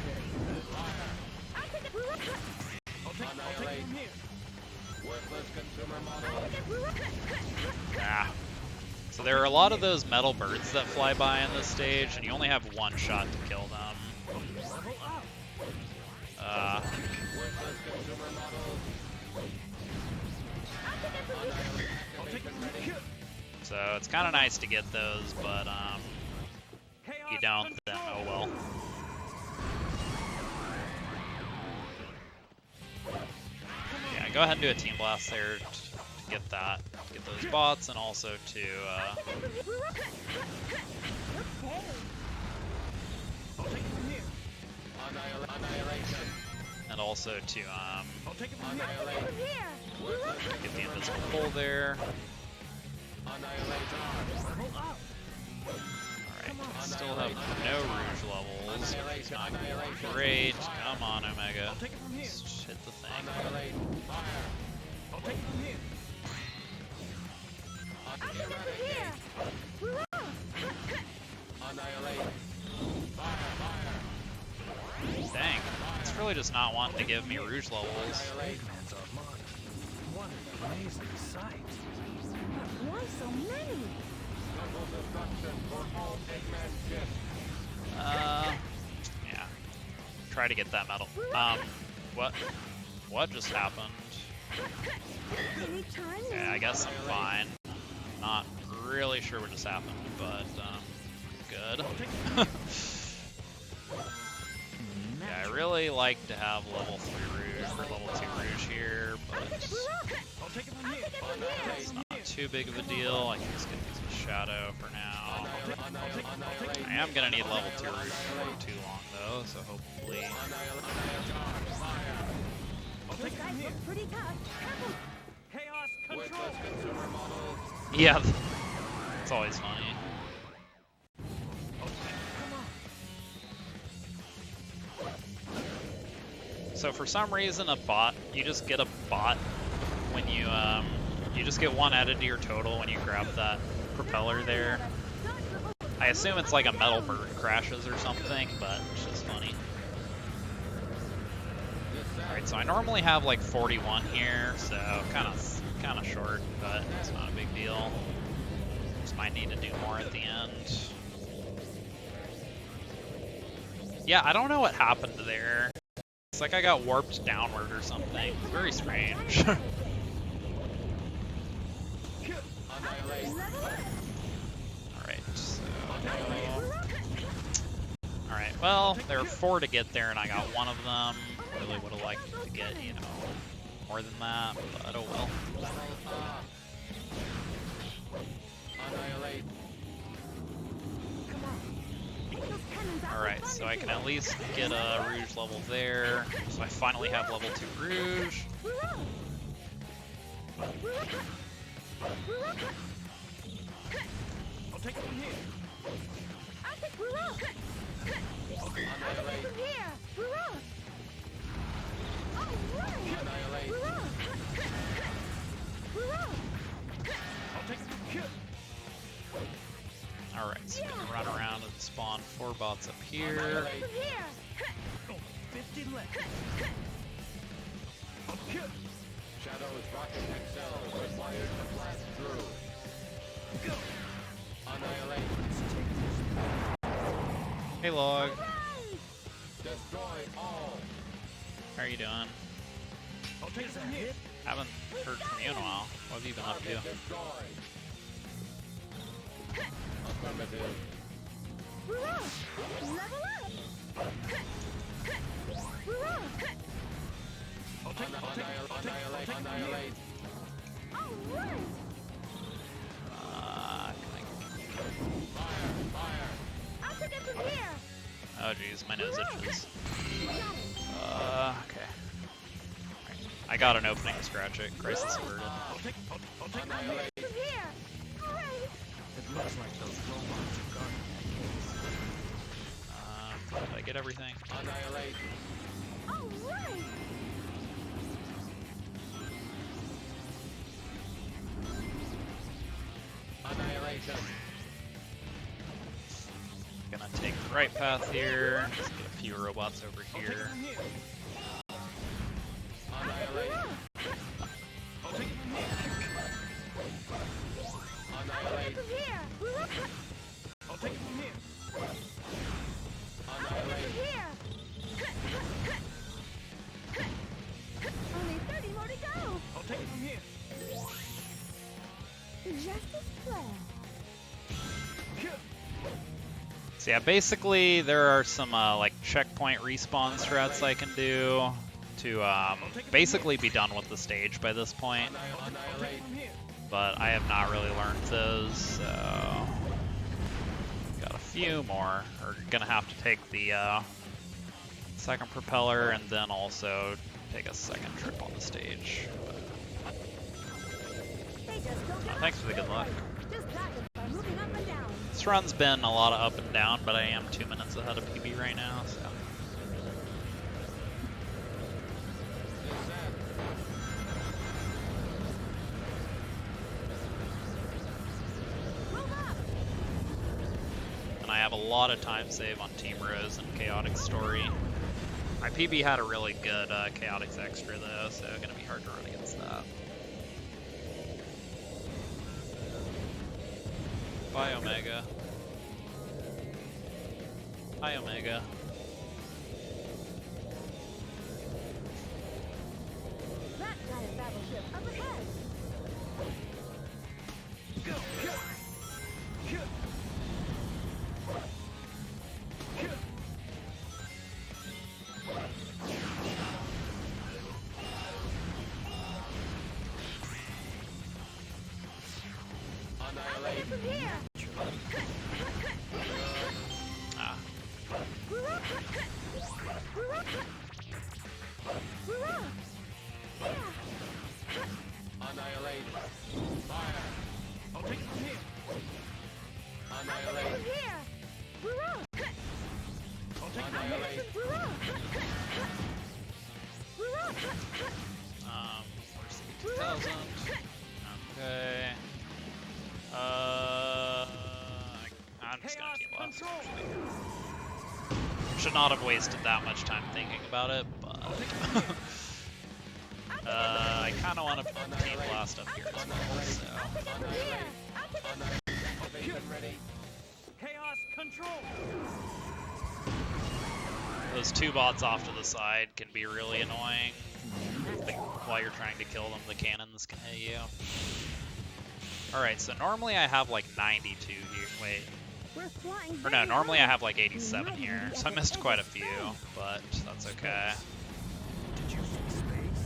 Speaker 5: I'll take it from here.
Speaker 1: Ah. So there are a lot of those metal birds that fly by in this stage, and you only have one shot to kill them. So it's kind of nice to get those, but you don't, then oh well. Yeah, go ahead and do a Team Blast there to get that, get those bots, and also to get the invisible pull there. Alright, still have no Rouge levels, which is not great. Come on, Omega. Just hit the thing. Dang, it's really just not wanting to give me Rouge levels.
Speaker 5: Eggman's online. What an amazing sight.
Speaker 8: Why so many?
Speaker 1: Yeah. Try to get that medal. What just happened? Yeah, I guess I'm fine. Not really sure what just happened, but good. Yeah, I really like to have level 3 Rouge or level 2 Rouge here, but it's not too big of a deal. I can just get these with Shadow for now. I am gonna need level 2 Rouge for too long though, so hopefully.
Speaker 8: Pretty tough.
Speaker 1: Yeah, it's always funny. So for some reason, a bot, you just get a bot when you just get one added to your total when you grab that propeller there. I assume it's like a metal bird crashes or something, but it's just funny. Alright, so I normally have like 41 here, so kind of short, but it's not a big deal. Just might need to do more at the end. Yeah, I don't know what happened there. It's like I got warped downward or something. It's very strange. Alright, so... Alright, well, there were 4 to get there and I got 1 of them. Really would have liked to get, you know, more than that, but oh well. Alright, so I can at least get a Rouge level there. So I finally have level 2 Rouge.
Speaker 5: I'll take it from here.
Speaker 1: bots up here.
Speaker 3: From here.
Speaker 5: 50 left.
Speaker 7: Shadow's rocket XL required to blast through.
Speaker 5: Go.
Speaker 7: Annihilate.
Speaker 1: Hey, Log.
Speaker 7: Destroy all.
Speaker 1: How are you doing?
Speaker 5: I'll take it from here.
Speaker 1: Haven't heard from you in a while. What have you been up to?
Speaker 7: Target destroyed. Affirmative.
Speaker 3: Level up.
Speaker 7: Annihilate. Annihilate.
Speaker 3: All right.
Speaker 7: Fire. Fire.
Speaker 3: I'll take it from here.
Speaker 1: Oh jeez, my nose itches.
Speaker 3: Got it.
Speaker 1: Okay. I got an opening to scratch it. Crisis averted.
Speaker 5: I'll take
Speaker 7: Annihilate.
Speaker 3: From here. Great.
Speaker 5: It looks like those robots are guarding that case.
Speaker 1: Did I get everything?
Speaker 7: Annihilate.
Speaker 3: All right.
Speaker 7: Annihilation.
Speaker 1: Gonna take the right path here. Just get a few robots over here.
Speaker 7: Annihilate.
Speaker 5: I'll take it from here.
Speaker 7: Annihilate.
Speaker 3: From here.
Speaker 5: I'll take it from here.
Speaker 7: Annihilate.
Speaker 3: From here. Only 30 more to go.
Speaker 5: I'll take it from here.
Speaker 3: Just as planned.
Speaker 1: So yeah, basically there are some like checkpoint respawn strats I can do to basically be done with the stage by this point.
Speaker 7: Annihilate.
Speaker 1: But I have not really learned those, so got a few more. We're gonna have to take the second propeller and then also take a second trip on the stage.
Speaker 3: They just don't get
Speaker 1: Thanks for the good luck.
Speaker 3: Just practice by moving up and down.
Speaker 1: This run's been a lot of up and down, but I am 2 minutes ahead of PB right now, so.
Speaker 3: Move up.
Speaker 1: And I have a lot of time save on Team Rose and Chaotix story. My PB had a really good Chaotix extra though, so gonna be hard to run against that. Bye Omega. Hi Omega.
Speaker 3: That giant battleship up ahead.
Speaker 5: Go.
Speaker 7: Annihilate.
Speaker 3: From here.
Speaker 1: Ah,
Speaker 7: Annihilate. Fire.
Speaker 5: I'll take it from here.
Speaker 7: Annihilate.
Speaker 3: From here.
Speaker 5: I'll take it from here.
Speaker 7: Annihilate.
Speaker 1: where's the 2000? Okay. I'm just gonna keep left. Actually. Should not have wasted that much time thinking about it, but I kind of want to team blast up here as well. So
Speaker 7: Invasion ready.
Speaker 5: Chaos control.
Speaker 1: those two bots off to the side can be really annoying. While you're trying to kill them, the cannons can hit you. Alright, so normally I have like 92 here. Wait.
Speaker 3: We're flying
Speaker 1: Or no,
Speaker 3: very
Speaker 1: normally I
Speaker 3: high.
Speaker 1: have like 87 here. So I missed quite a few, but that's okay.
Speaker 5: Did you see space?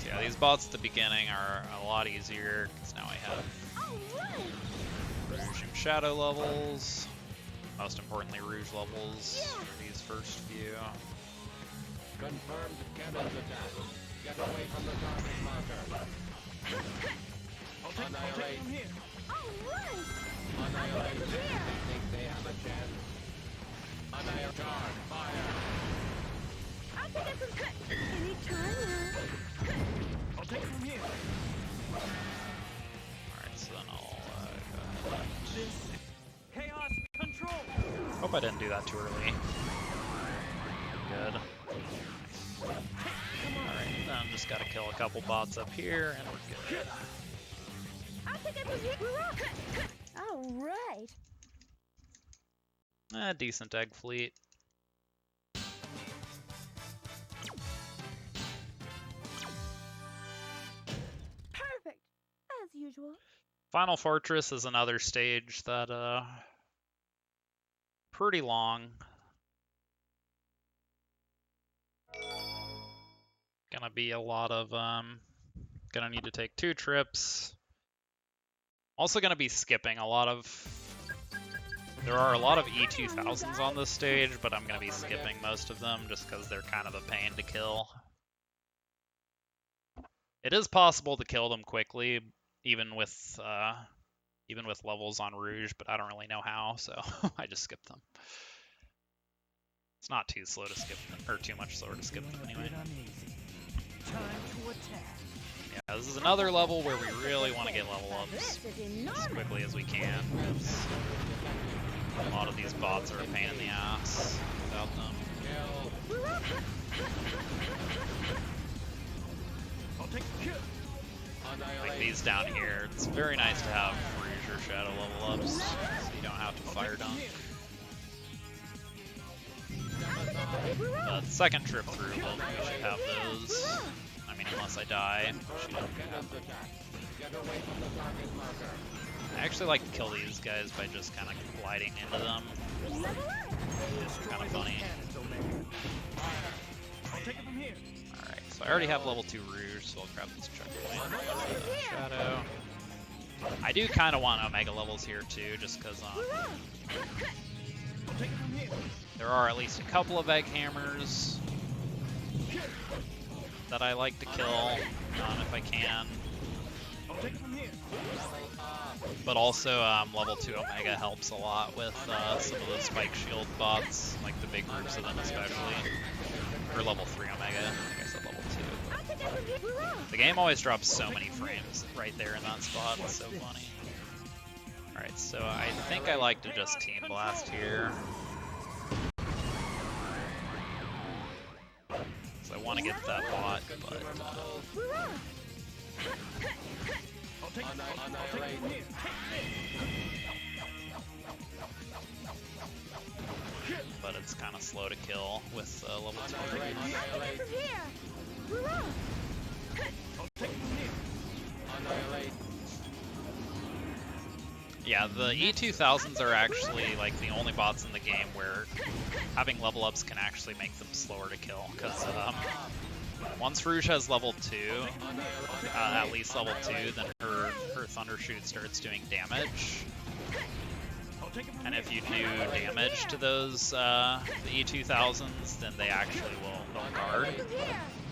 Speaker 1: So yeah, these bots at the beginning are a lot easier, because now I have
Speaker 3: All right.
Speaker 1: Rouge and Shadow levels. Most importantly, Rouge levels for these first few.
Speaker 7: Confirmed cannons attack. Get away from the target marker.
Speaker 5: I'll take it from here.
Speaker 3: All right.
Speaker 7: Annihilate.
Speaker 3: From here.
Speaker 7: Think they have a chance. Annihilate. Charge. Fire.
Speaker 3: I'll take it from anytime now.
Speaker 5: I'll take it from here.
Speaker 1: Alright, so then I'll go ahead.
Speaker 5: This
Speaker 1: I didn't do that too early. Good. Alright, then just gotta kill a couple bots up here, and we're good.
Speaker 8: I'll take it from here. All right.
Speaker 1: Decent egg fleet.
Speaker 8: Perfect. As usual.
Speaker 1: Final Fortress is another stage that, pretty long. Gonna be a lot of, gonna need to take 2 trips. Also gonna be skipping a lot of... There are a lot of E2000s on this stage, but I'm gonna be skipping most of them just because they're kind of a pain to kill. It is possible to kill them quickly, even with levels on Rouge, but I don't really know how, so I just skip them. It's not too slow to skip them, or too much slower to skip them anyway.
Speaker 5: Time to attack.
Speaker 1: Yeah, this is another level where we really want to get level ups as quickly as we can. A lot of these bots are a pain in the ass without them. Like these down here, it's very nice to have Rouge or Shadow level ups, so you don't have to fire dunk. The second trip through, we should have those. I mean, unless I die. I actually like to kill these guys by just kind of gliding into them. It's kind of funny. Alright, so I already have level 2 Rouge, so I'll grab this checkpoint. Shadow. I do kind of want Omega levels here too, just because there are at least a couple of egg hammers that I like to kill if I can. But also level 2 Omega helps a lot with some of the spike shield bots, like the big groups of them especially. Or level 3 Omega, I guess at level 2. The game always drops so many frames right there in that spot, it's so funny. Alright, so I think I like to just Team Blast here. So I want to get that bot, but... but it's kind of slow to kill with level 2. Yeah, the E2000s are actually like the only bots in the game where having level ups can actually make them slower to kill, because once Rouge has level 2, at least level 2, then her Thunder Shoot starts doing damage. And if you do damage to those the E2000s, then they actually will guard.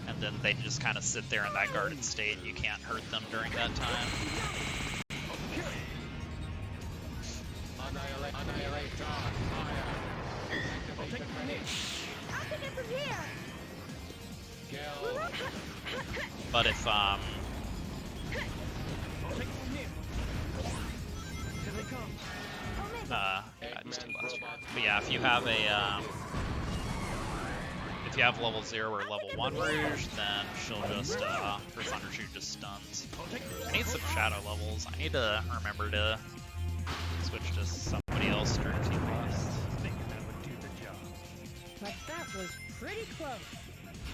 Speaker 1: And then they just kind of sit there in that guarded state. You can't hurt them during that time. But if I just took last year. But yeah, if you have a if you have level 0 or level 1 Rouge, then she'll just her Thunder Shoot just stuns. I need some Shadow levels. I need to remember to switch to somebody else during Team Blast.
Speaker 5: Thinking that would do the job.
Speaker 8: But that was pretty close.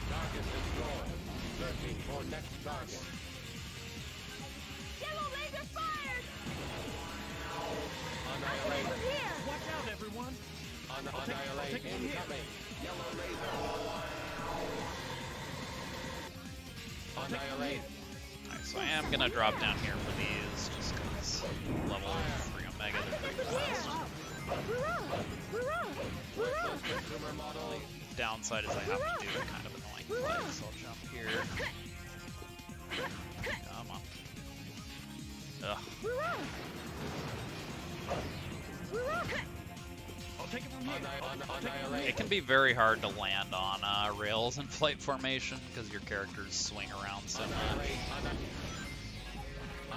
Speaker 7: Target destroyed. Searching for next target.
Speaker 8: Yellow laser fired!
Speaker 7: Annihilate.
Speaker 8: Here!
Speaker 5: Watch out, everyone!
Speaker 7: Annihilate incoming. Yellow laser. Annihilate.
Speaker 1: Alright, so I am gonna drop down here for these, just because level 3 Omega, they're pretty fast.
Speaker 7: Consumer model.
Speaker 1: Downside is I have to do a kind of annoying play, so I'll jump here. Come on. Ugh. It can be very hard to land on rails in flight formation because your characters swing around so much.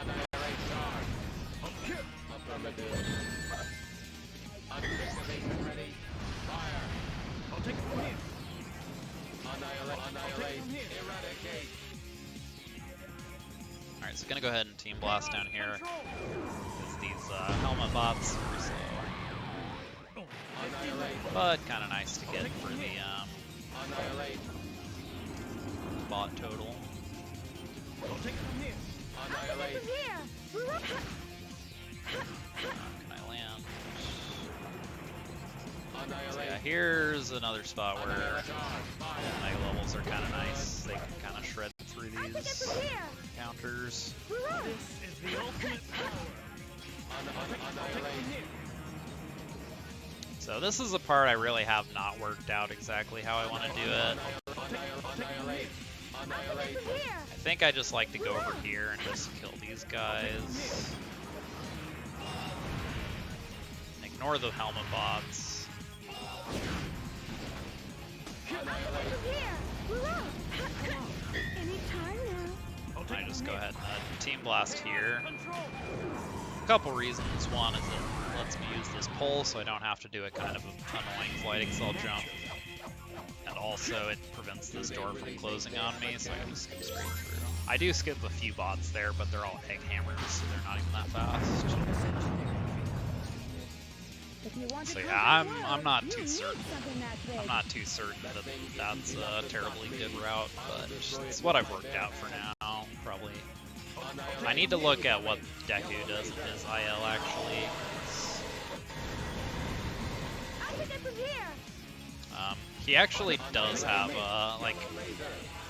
Speaker 7: Annihilate charge. Affirmative. Anticipation ready.
Speaker 1: Alright, so gonna go ahead and Team Blast down here. Because these helmet bots are slow. But kind of nice to get for the bot total.
Speaker 3: Annihilate.
Speaker 1: Can I land? So yeah, here's another spot where mega levels are kind of nice. They can kind of shred through these counters.
Speaker 5: This is the ultimate power.
Speaker 1: So this is the part I really have not worked out exactly how I want to do it. I think I just like to go over here and just kill these guys. Ignore the helmet bots. I just go ahead and Team Blast here. A couple reasons. One is it lets me use this pole so I don't have to do a kind of annoying flight excel jump. And also it prevents this door from closing on me, so I can just skip straight through. I do skip a few bots there, but they're all egg hammers, so they're not even that fast. So yeah, I'm not too certain. I'm not too certain that that's a terribly good route, but it's what I've worked out for now. Probably. I need to look at what Deku does in his IL actually. He actually does have like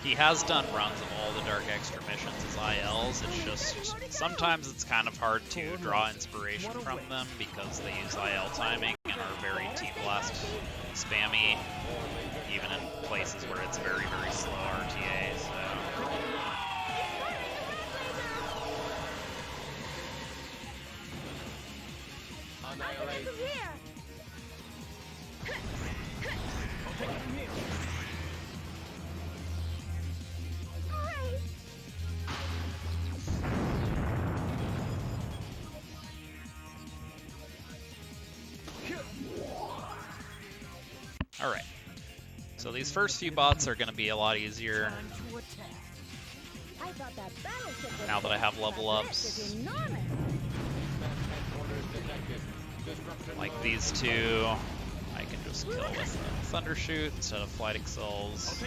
Speaker 1: he has done runs of all the Dark Extra missions as ILs. It's just sometimes it's kind of hard to draw inspiration from them because they use IL timing and are very Team Blast spammy, even in places where it's very, very slow RTA. So. Alright, so these first few bots are going to be a lot easier now that I have level ups. Like these two, I can just kill with Thunder Shoot instead of Flight Excels.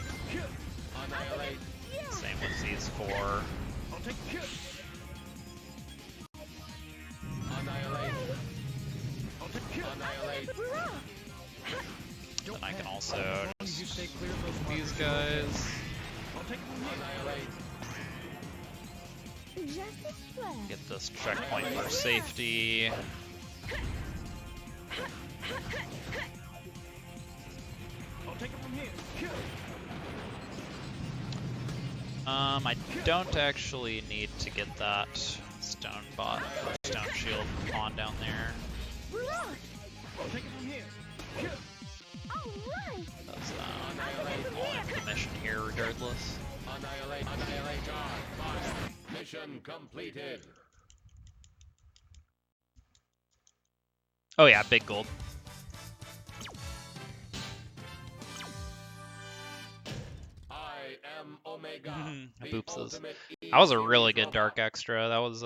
Speaker 1: Same with these four. Then I can also just these guys. Get this checkpoint for safety. I don't actually need to get that stone bot or stone shield pawn down there. That's all the mission here regardless.
Speaker 7: Mission completed.
Speaker 1: Oh yeah, big gold.
Speaker 7: I am Omega.
Speaker 1: Boopses. That was a really good Dark Extra. That was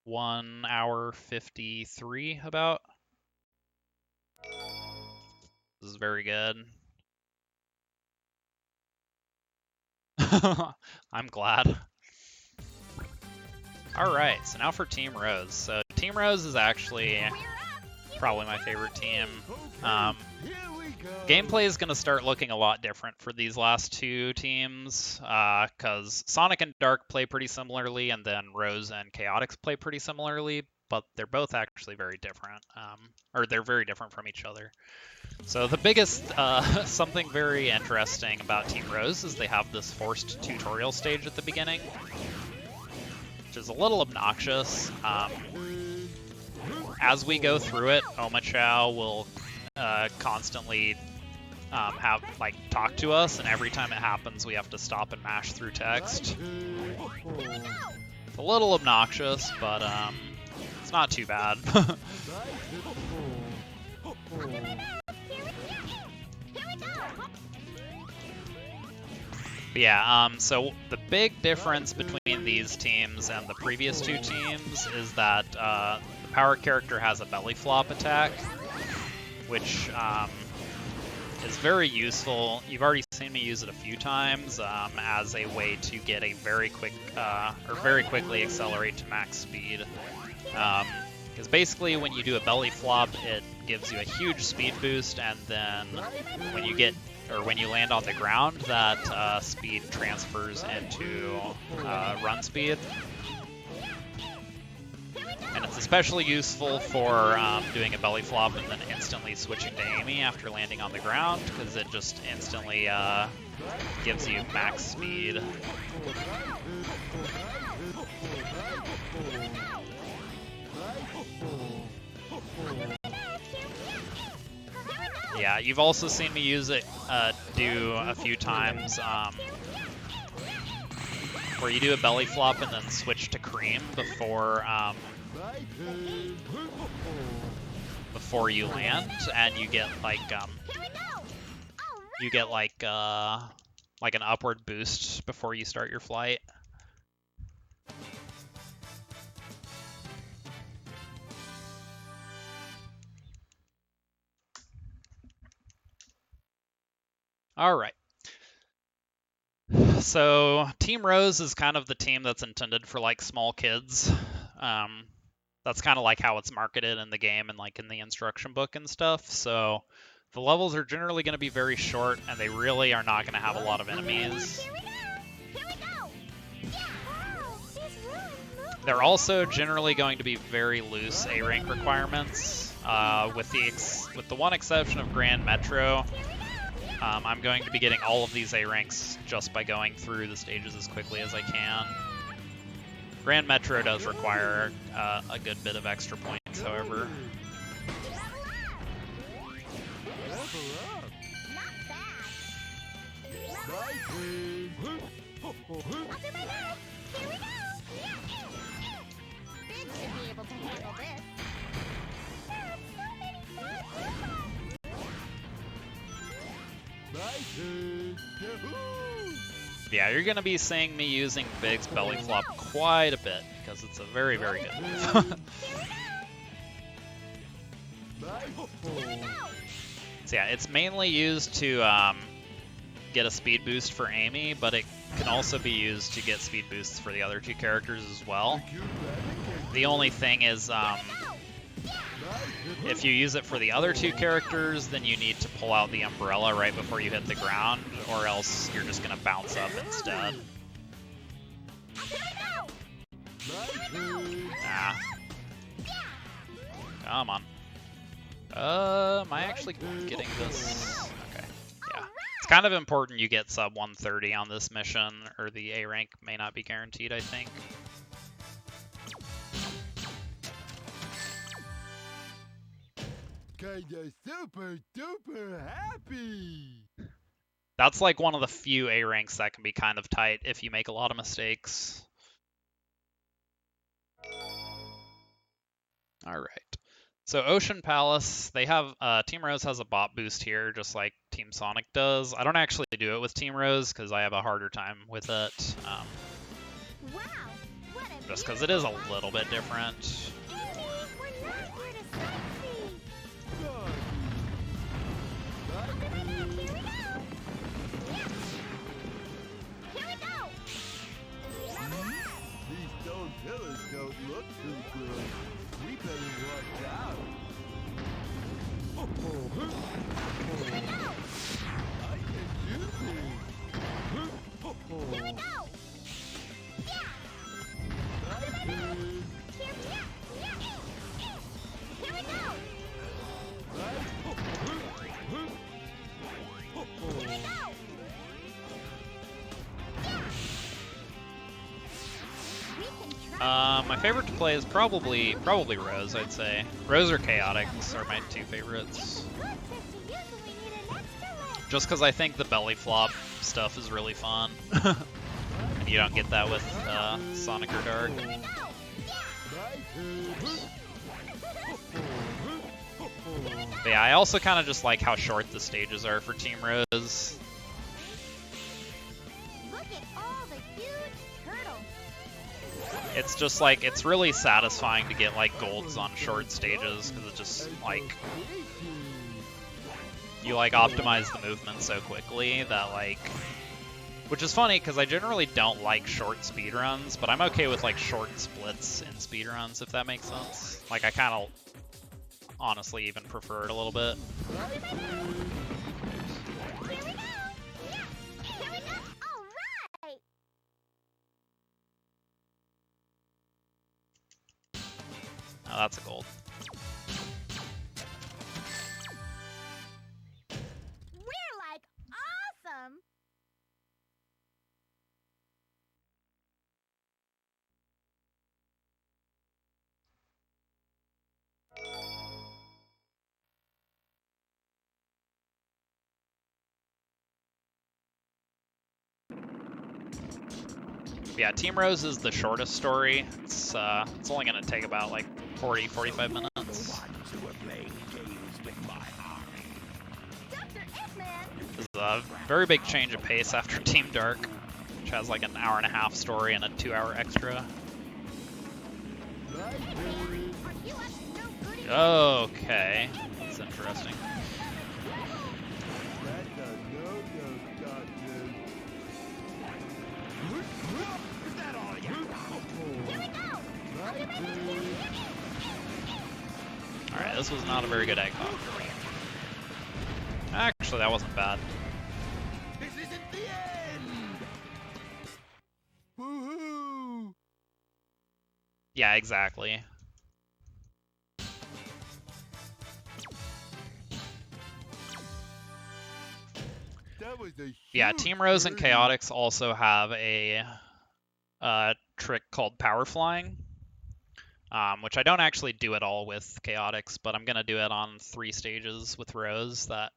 Speaker 1: 1 hour 53 about. This is very good. I'm glad. Alright, so now for Team Rose. So Team Rose is actually probably my favorite team. Gameplay is going to start looking a lot different for these last two teams, because Sonic and Dark play pretty similarly, and then Rose and Chaotix play pretty similarly, but they're both actually very different, or they're very different from each other. So the biggest, something very interesting about Team Rose is they have this forced tutorial stage at the beginning, which is a little obnoxious. As we go through it, Omachow will constantly talk to us, and every time it happens we have to stop and mash through text. It's a little obnoxious, but it's not too bad. But yeah, so the big difference between these teams and the previous two teams is that the power character has a belly flop attack, which is very useful. You've already seen me use it a few times as a way to get a very quick, or very quickly accelerate to max speed. Because basically when you do a belly flop, it gives you a huge speed boost, and then when you get, or when you land on the ground, that speed transfers into run speed. And it's especially useful for doing a belly flop and then instantly switching to Amy after landing on the ground, because it just instantly gives you max speed. Yeah, you've also seen me use it do a few times where you do a belly flop and then switch to cream before you land, and you get like an upward boost before you start your flight. All right. So Team Rose is kind of the team that's intended for like small kids. That's kind of like how it's marketed in the game and like in the instruction book and stuff. So the levels are generally going to be very short, and they really are not going to have a lot of enemies. They're also generally going to be very loose A rank requirements, with the one exception of Grand Metro. I'm going to be getting all of these A ranks just by going through the stages as quickly as I can. Grand Metro does require a good bit of extra points, however. Yeah, you're going to be seeing me using Big's belly flop quite a bit, because it's a very, very good move. So yeah, it's mainly used to get a speed boost for Amy, but it can also be used to get speed boosts for the other two characters as well. The only thing is, if you use it for the other two characters, then you need to pull out the umbrella right before you hit the ground, or else you're just going to bounce up instead. Ah. Come on. Am I actually getting this? Okay. Yeah. It's kind of important you get sub 130 on this mission, or the A rank may not be guaranteed, I think.
Speaker 9: Kinda super duper happy.
Speaker 1: That's like one of the few A ranks that can be kind of tight if you make a lot of mistakes. All right. So Ocean Palace, they have Team Rose has a bot boost here, just like Team Sonic does. I don't actually do it with Team Rose because I have a harder time with it. Just because it is a little bit different.
Speaker 9: Don't look too good. We better watch out. I can do this.
Speaker 1: My favorite to play is probably Rose, I'd say. Rose or Chaotix are my two favorites. Just because I think the belly flop stuff is really fun. And you don't get that with Sonic or Dark. But yeah, I also kind of just like how short the stages are for Team Rose. it's just like, it's really satisfying to get like golds on short stages, because it just like, you like optimize the movement so quickly that like, which is funny because I generally don't like short speedruns, but I'm okay with like short splits in speedruns, if that makes sense. Like I kind of honestly even prefer it a little bit. Oh, that's a gold.
Speaker 3: We're like awesome.
Speaker 1: Yeah, Team Rose is the shortest story. It's only gonna take about like 40-45 minutes. This is a very big change of pace after Team Dark, which has like an hour-and-a-half story and a 2-hour extra. Okay, that's interesting. Alright, this was not a very good egg pop. Actually, that wasn't bad.
Speaker 9: This isn't the end! Woohoo!
Speaker 1: Yeah, exactly.
Speaker 9: That was a
Speaker 1: Yeah,
Speaker 9: huge
Speaker 1: Team Rose and
Speaker 9: birdie.
Speaker 1: Chaotix also have a trick called power flying, which I don't actually do at all with Chaotix, but I'm going to do it on 3 stages with Rose. That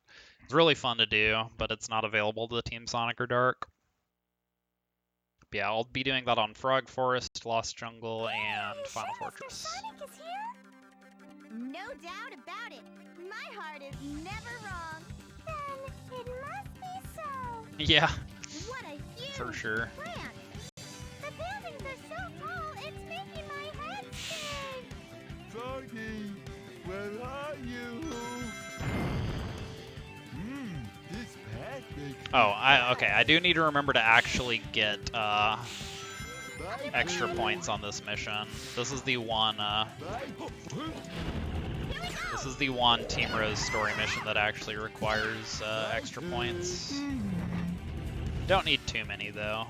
Speaker 1: is really fun to do, but it's not available to the Team Sonic or Dark. But yeah, I'll be doing that on Frog Forest, Lost Jungle, and Final Fortress.
Speaker 3: Sonic is here? No doubt about it. My heart is never wrong. Then it must be so.
Speaker 1: Yeah,
Speaker 3: What a huge
Speaker 1: for sure.
Speaker 3: plant. The buildings are so tall, it's making my head spin.
Speaker 9: Froggy, where are you? This path makes
Speaker 1: Oh, okay, I do need to remember to actually get extra points on this mission. This is the one, this is the one Team Rose story mission that actually requires extra points. Don't need too many though.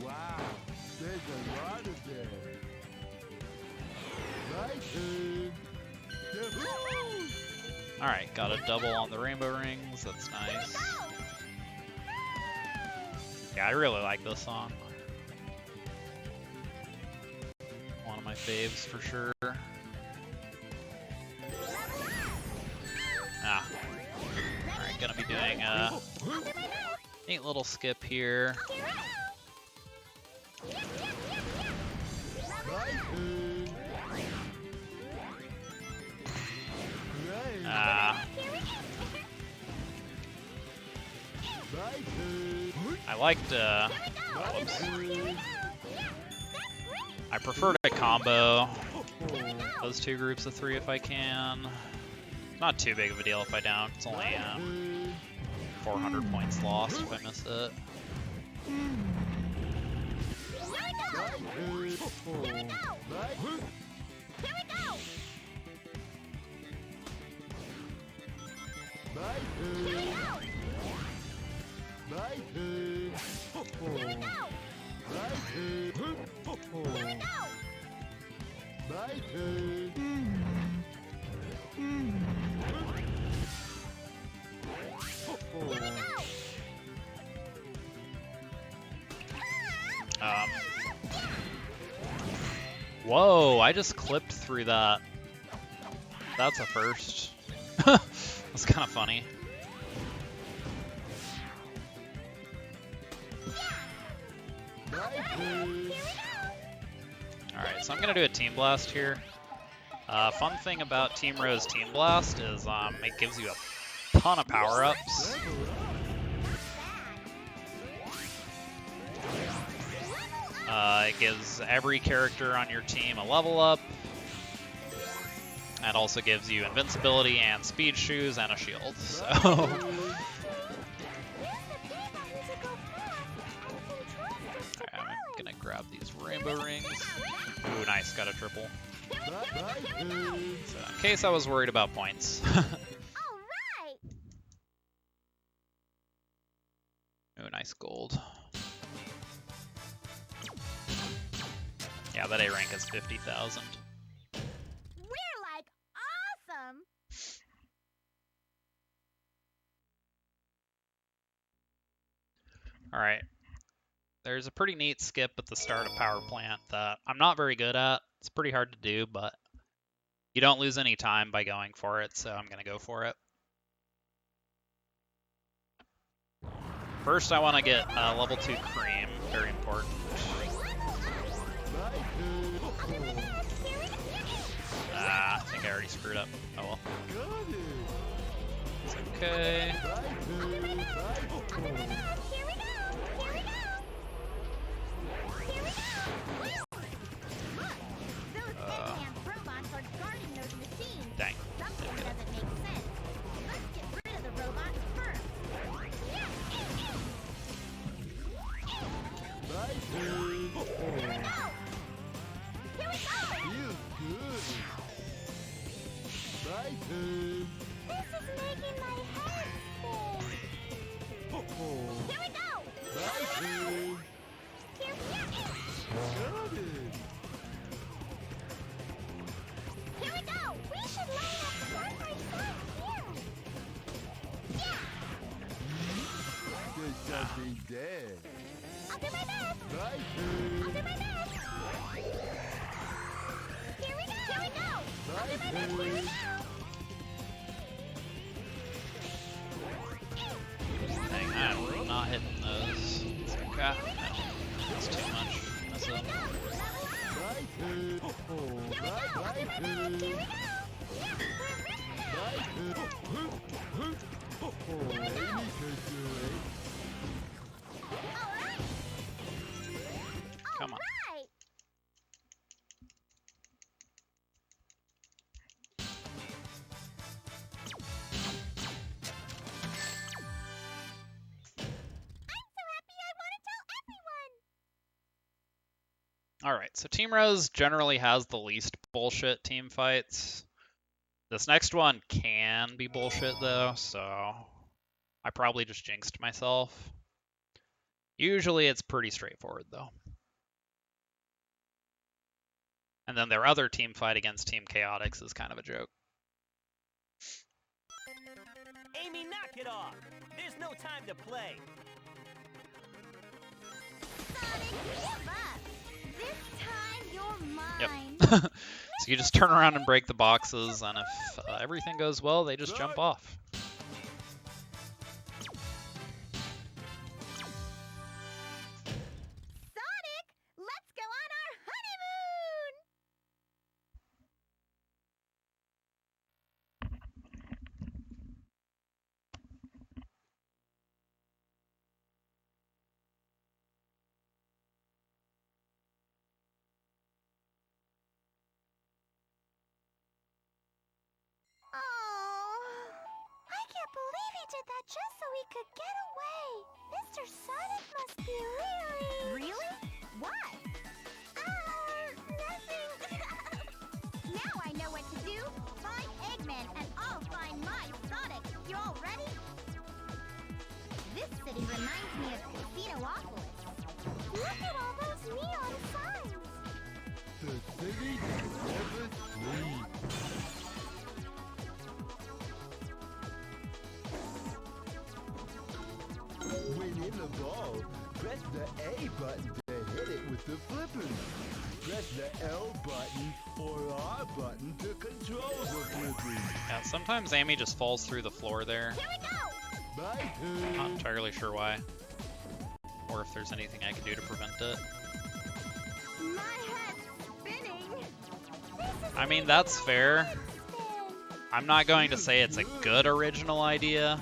Speaker 9: Wow, there's a lot of them. My turn. Yahoo!
Speaker 1: Alright, got a double on the rainbow rings, that's nice. Yeah, I really like this song. One of my faves for sure. Ah. Alright, gonna be doing a neat little skip here. I liked, whoops. I prefer to combo those 2 groups of 3 if I can. Not too big of a deal if I don't. It's only 400 points lost if I miss it. Whoa, I just clipped through that. That's a first. That's kind of funny. Alright, so I'm going to do a Team Blast here. Fun thing about Team Rose Team Blast is it gives you a ton of power-ups. It gives every character on your team a level up. And also gives you invincibility and speed shoes and a shield. So Alright, I'm gonna grab these rainbow rings. Ooh, nice, got a triple. So in case I was worried about points. Ooh, nice gold. Yeah, that A rank is 50,000.
Speaker 3: We're like awesome.
Speaker 1: Alright. There's a pretty neat skip at the start of Power Plant that I'm not very good at. It's pretty hard to do, but you don't lose any time by going for it, so I'm going to go for it. First, I want to get level 2 cream, very important. I think I already screwed up. Oh well. It's okay. Dang.
Speaker 3: I'll do my best. I'll do my best. Here we go. Here we go. I'll do my best. Here we go.
Speaker 1: Dang, I'm not hitting those. It's okay. That's too much. That's up. Come on. Alright, so Team Rose generally has the least bullshit team fights. This next one can be bullshit though, so I probably just jinxed myself. Usually it's pretty straightforward though. And then their other team fight against Team Chaotix is kind of a joke.
Speaker 2: Amy, knock it off! There's no time to play!
Speaker 3: Sonic, give up! This time you're mine!
Speaker 1: Yep. So you just turn around and break the boxes, and if everything goes well, they just jump off.
Speaker 3: Sonic, let's go on our honeymoon! Oh, I can't believe he did that just so he could get away. Mr. Sonic must be really... Really? What? Nothing. Now I know what to do. Find Eggman and I'll find my Sonic. You all ready? This city reminds me of Casinopolis. Look at all those neon signs.
Speaker 9: The city that never sleeps. When in the ball, press the A button to hit it with the flippers. Press the L button or R button to control the flippers.
Speaker 1: Yeah, sometimes Amy just falls through the floor there.
Speaker 3: Here we go!
Speaker 9: Bye,
Speaker 1: Not entirely sure why. Or if there's anything I can do to prevent it.
Speaker 3: My head's spinning.
Speaker 1: I mean, that's fair. I'm not going to say it's a good original idea.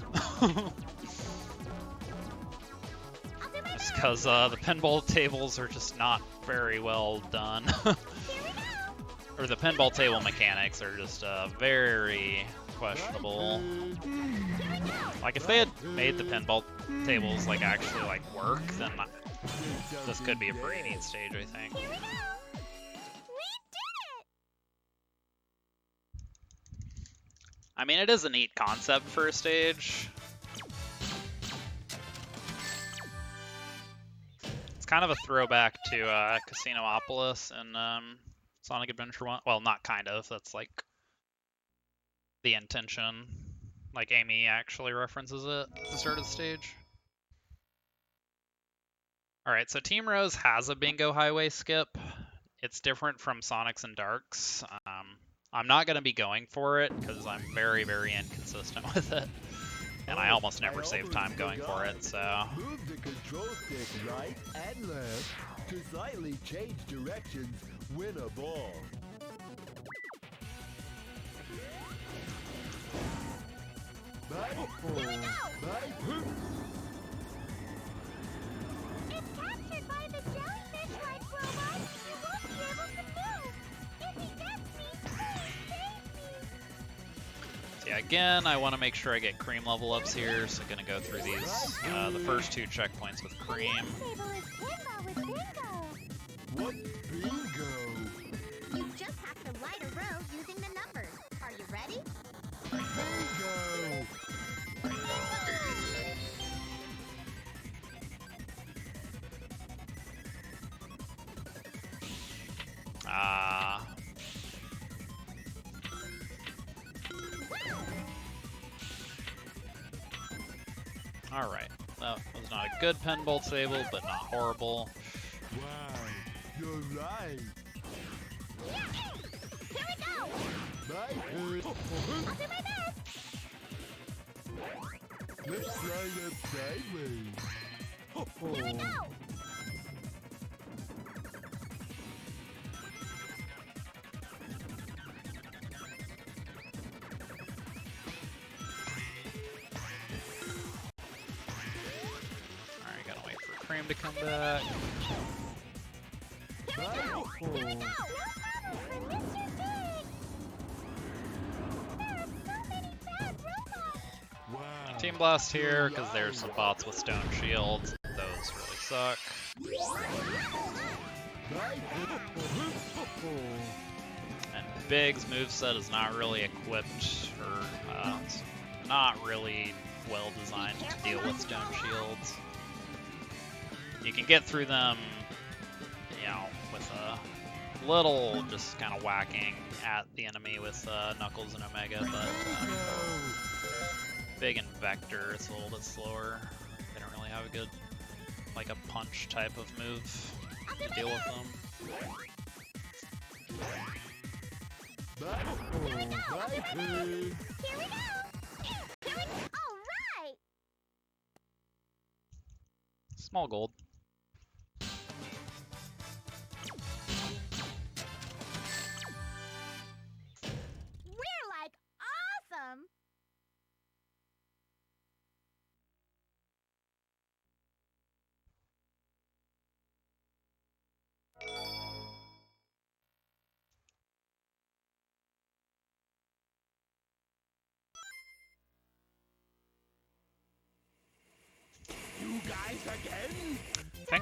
Speaker 1: Just because the pinball tables are just not very well done. Or the pinball table mechanics are just very questionable. Like, if they had made the pinball tables like actually like work, then this could be a pretty neat stage, I think.
Speaker 3: Here we go. We did it!
Speaker 1: I mean, it is a neat concept for a stage. It's kind of a throwback to Casinopolis and Sonic Adventure 1. Well, not kind of. That's like the intention. Like, Amy actually references it at the start of the stage. Alright, so Team Rose has a Bingo Highway skip. It's different from Sonic's and Dark's. I'm not going to be going for it because I'm very, very inconsistent with it. And I almost never save time going for it, so...
Speaker 9: Move the control stick right and left to slightly change directions. Win a ball.
Speaker 3: It's captured by the jellyfish-like robot. You won't be able to move. If he gets me, please save me.
Speaker 1: So yeah, again, I want to make sure I get Cream level ups here, so I'm going to go through these, the first 2 checkpoints with Cream.
Speaker 3: Next table is pinball with bingo.
Speaker 9: What's bingo?
Speaker 3: You just have to light a row using the numbers. Are you ready?
Speaker 9: Bingo!
Speaker 1: Alright, that was not a good pinball table, but not horrible.
Speaker 9: Wow, you're right.
Speaker 3: Here we go.
Speaker 9: My turn.
Speaker 3: I'll do my best.
Speaker 9: Let's line up sideways.
Speaker 3: Here we go.
Speaker 1: Alright, gotta wait for Cream to come back.
Speaker 3: Here we go. No bubbles for Mr. Big. There are so many bad robots.
Speaker 9: Wow.
Speaker 1: Team Blast here, because there's some bots with stone shields. Those really suck. And Big's moveset is not really equipped, or it's not really well designed to deal with stone shields. You can get through them, you know, with a little just kind of whacking at the enemy with Knuckles and Omega, but Big and Vector, it's a little bit slower. They don't really have a good, like a punch type of move to deal with them.
Speaker 3: Here we go. All right.
Speaker 1: Small gold.
Speaker 3: We're like awesome.
Speaker 2: You guys again?
Speaker 1: I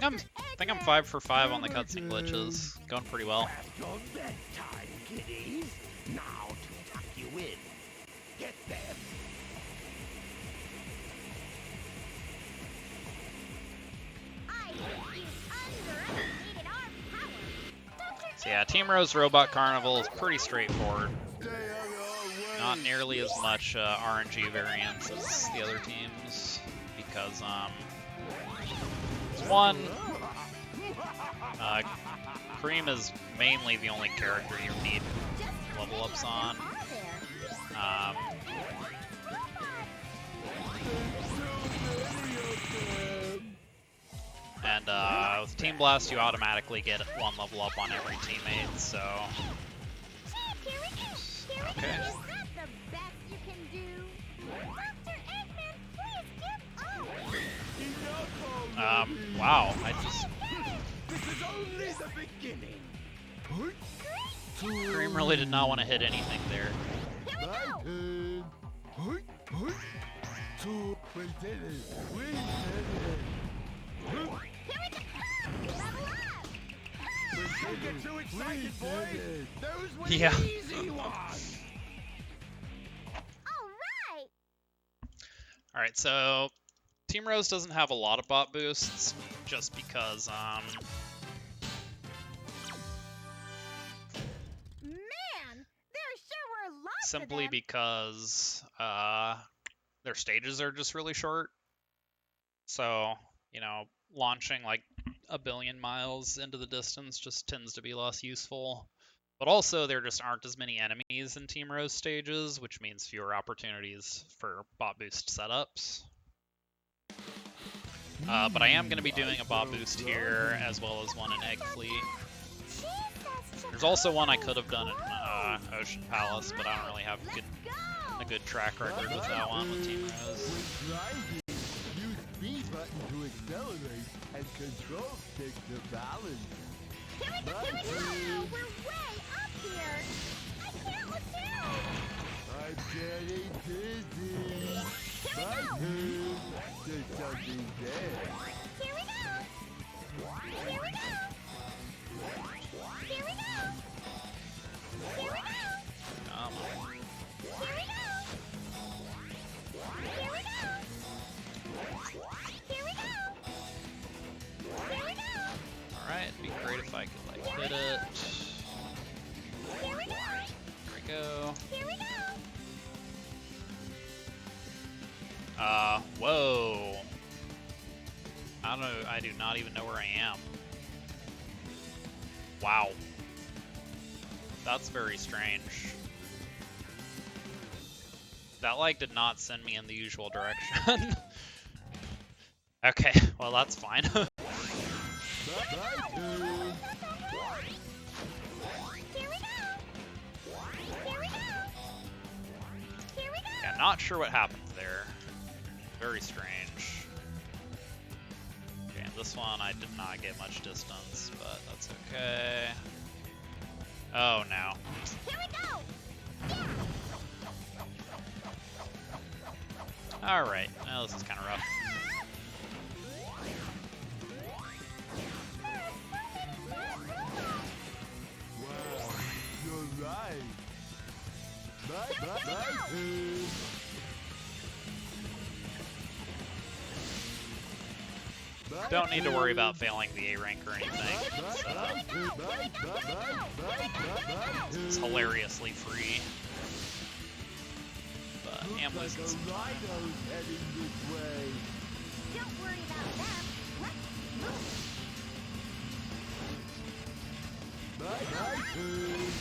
Speaker 1: think I'm 5 for 5 on the cutscene glitches. Going pretty well.
Speaker 2: Past your bedtime, kiddies. Now to tuck you in. Get them.
Speaker 3: I think you underestimated our power. Don't you
Speaker 1: So yeah, Team Rose Robot Carnival is pretty straightforward.
Speaker 9: Stay out of our way.
Speaker 1: Not nearly as much RNG variance as the other teams, because one, Cream is mainly the only character you need level ups on. And with Team Blast, you automatically get 1 level up on every teammate, so
Speaker 3: Here we go. Here we
Speaker 1: Okay.
Speaker 3: go. Is that the best you can do? Dr. Eggman, please give up.
Speaker 1: Wow, I just...
Speaker 9: This is only the beginning.
Speaker 1: Cream really did not want to hit anything there.
Speaker 3: Here we go.
Speaker 9: We did it. We did it.
Speaker 3: Here we go. Level up.
Speaker 9: Don't get too excited, boys. Those were
Speaker 1: Yeah.
Speaker 9: the easy ones.
Speaker 3: All right.
Speaker 1: Alright, so Team Rose doesn't have a lot of bot boosts, just because,
Speaker 3: Man, there sure were lots
Speaker 1: simply
Speaker 3: of them.
Speaker 1: because, their stages are just really short. So, you know, launching like a billion miles into the distance just tends to be less useful. But also, there just aren't as many enemies in Team Rose stages, which means fewer opportunities for bot boost setups. But I am going to be doing a bot boost here, as well as one in Egg Fleet. There's also one I could have done in Ocean Palace, but I don't really have a good track record with that one with Team Rose.
Speaker 9: Use B button to accelerate and control stick to balance.
Speaker 3: Here we go. Here we go. We're way up here. I can't look down.
Speaker 9: I'm getting dizzy.
Speaker 3: Here we
Speaker 9: My
Speaker 3: go.
Speaker 9: turn. There's something there.
Speaker 3: Here we go. Here we go. Here we go. Here we go.
Speaker 1: Come on.
Speaker 3: Here we go. Here we go. Here we go. Here we go.
Speaker 1: Alright, it'd be great if I could, like, hit it.
Speaker 3: Here we go.
Speaker 1: There we go.
Speaker 3: Here we go.
Speaker 1: Whoa. I don't know, I do not even know where I am. Wow. That's very strange. That, like, did not send me in the usual direction. Okay, well, that's fine.
Speaker 9: My turn.
Speaker 3: Here we go. Here we go. Here we go.
Speaker 1: Yeah, not sure what happened there. Very strange. Okay, and this one I did not get much distance, but that's okay. Oh no.
Speaker 3: Here we go.
Speaker 1: Alright, now this is kind of rough.
Speaker 9: Wow, you're right. My turn.
Speaker 1: Don't need to worry about failing the A rank or anything. It's hilariously free. But I am losing some time.
Speaker 9: Rhino's heading this way.
Speaker 3: Don't worry about them. Let's move.
Speaker 9: My turn.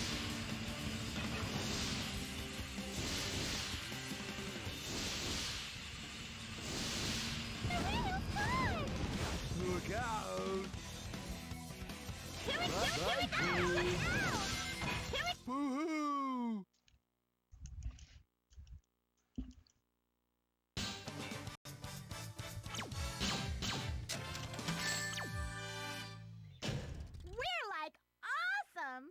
Speaker 9: Look out.
Speaker 3: Here we go.
Speaker 9: My turn. Woohoo!
Speaker 3: We're like awesome.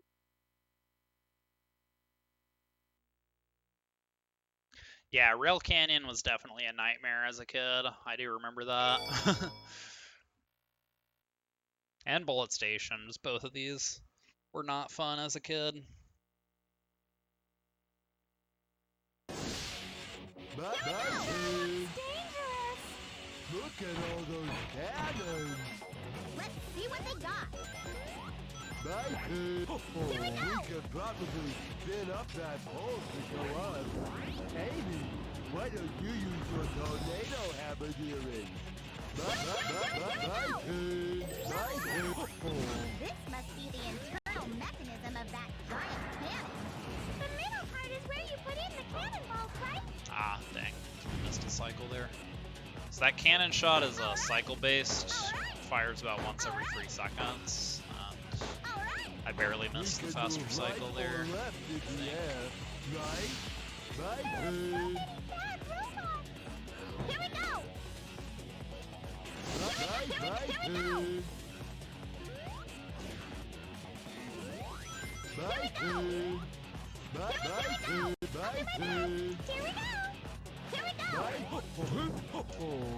Speaker 1: Yeah, Rail Canyon was definitely a nightmare as a kid. I do remember that. And Bullet Stations, both of these were not fun as a kid.
Speaker 9: My turn.
Speaker 3: Dangerous.
Speaker 9: Look at all those cannons.
Speaker 3: Let's see what they got.
Speaker 9: My turn. Oh, we could probably spin up that pole to go up. Amy, why don't you use your tornado hammer earring? My turn. My turn.
Speaker 3: This must be the internal mechanism of that giant cannon. The middle part is where you put in the cannonballs, right?
Speaker 1: Ah, dang. Missed a cycle there. So that cannon shot is cycle-based. Fires about once every 3 seconds.
Speaker 3: All right.
Speaker 1: I I barely missed the faster cycle there.
Speaker 9: Left in the air. Right. My turn.
Speaker 3: Here we go!
Speaker 9: My turn. My turn. My turn. My turn.
Speaker 3: Here we go! Here we go!
Speaker 9: My turn. My turn.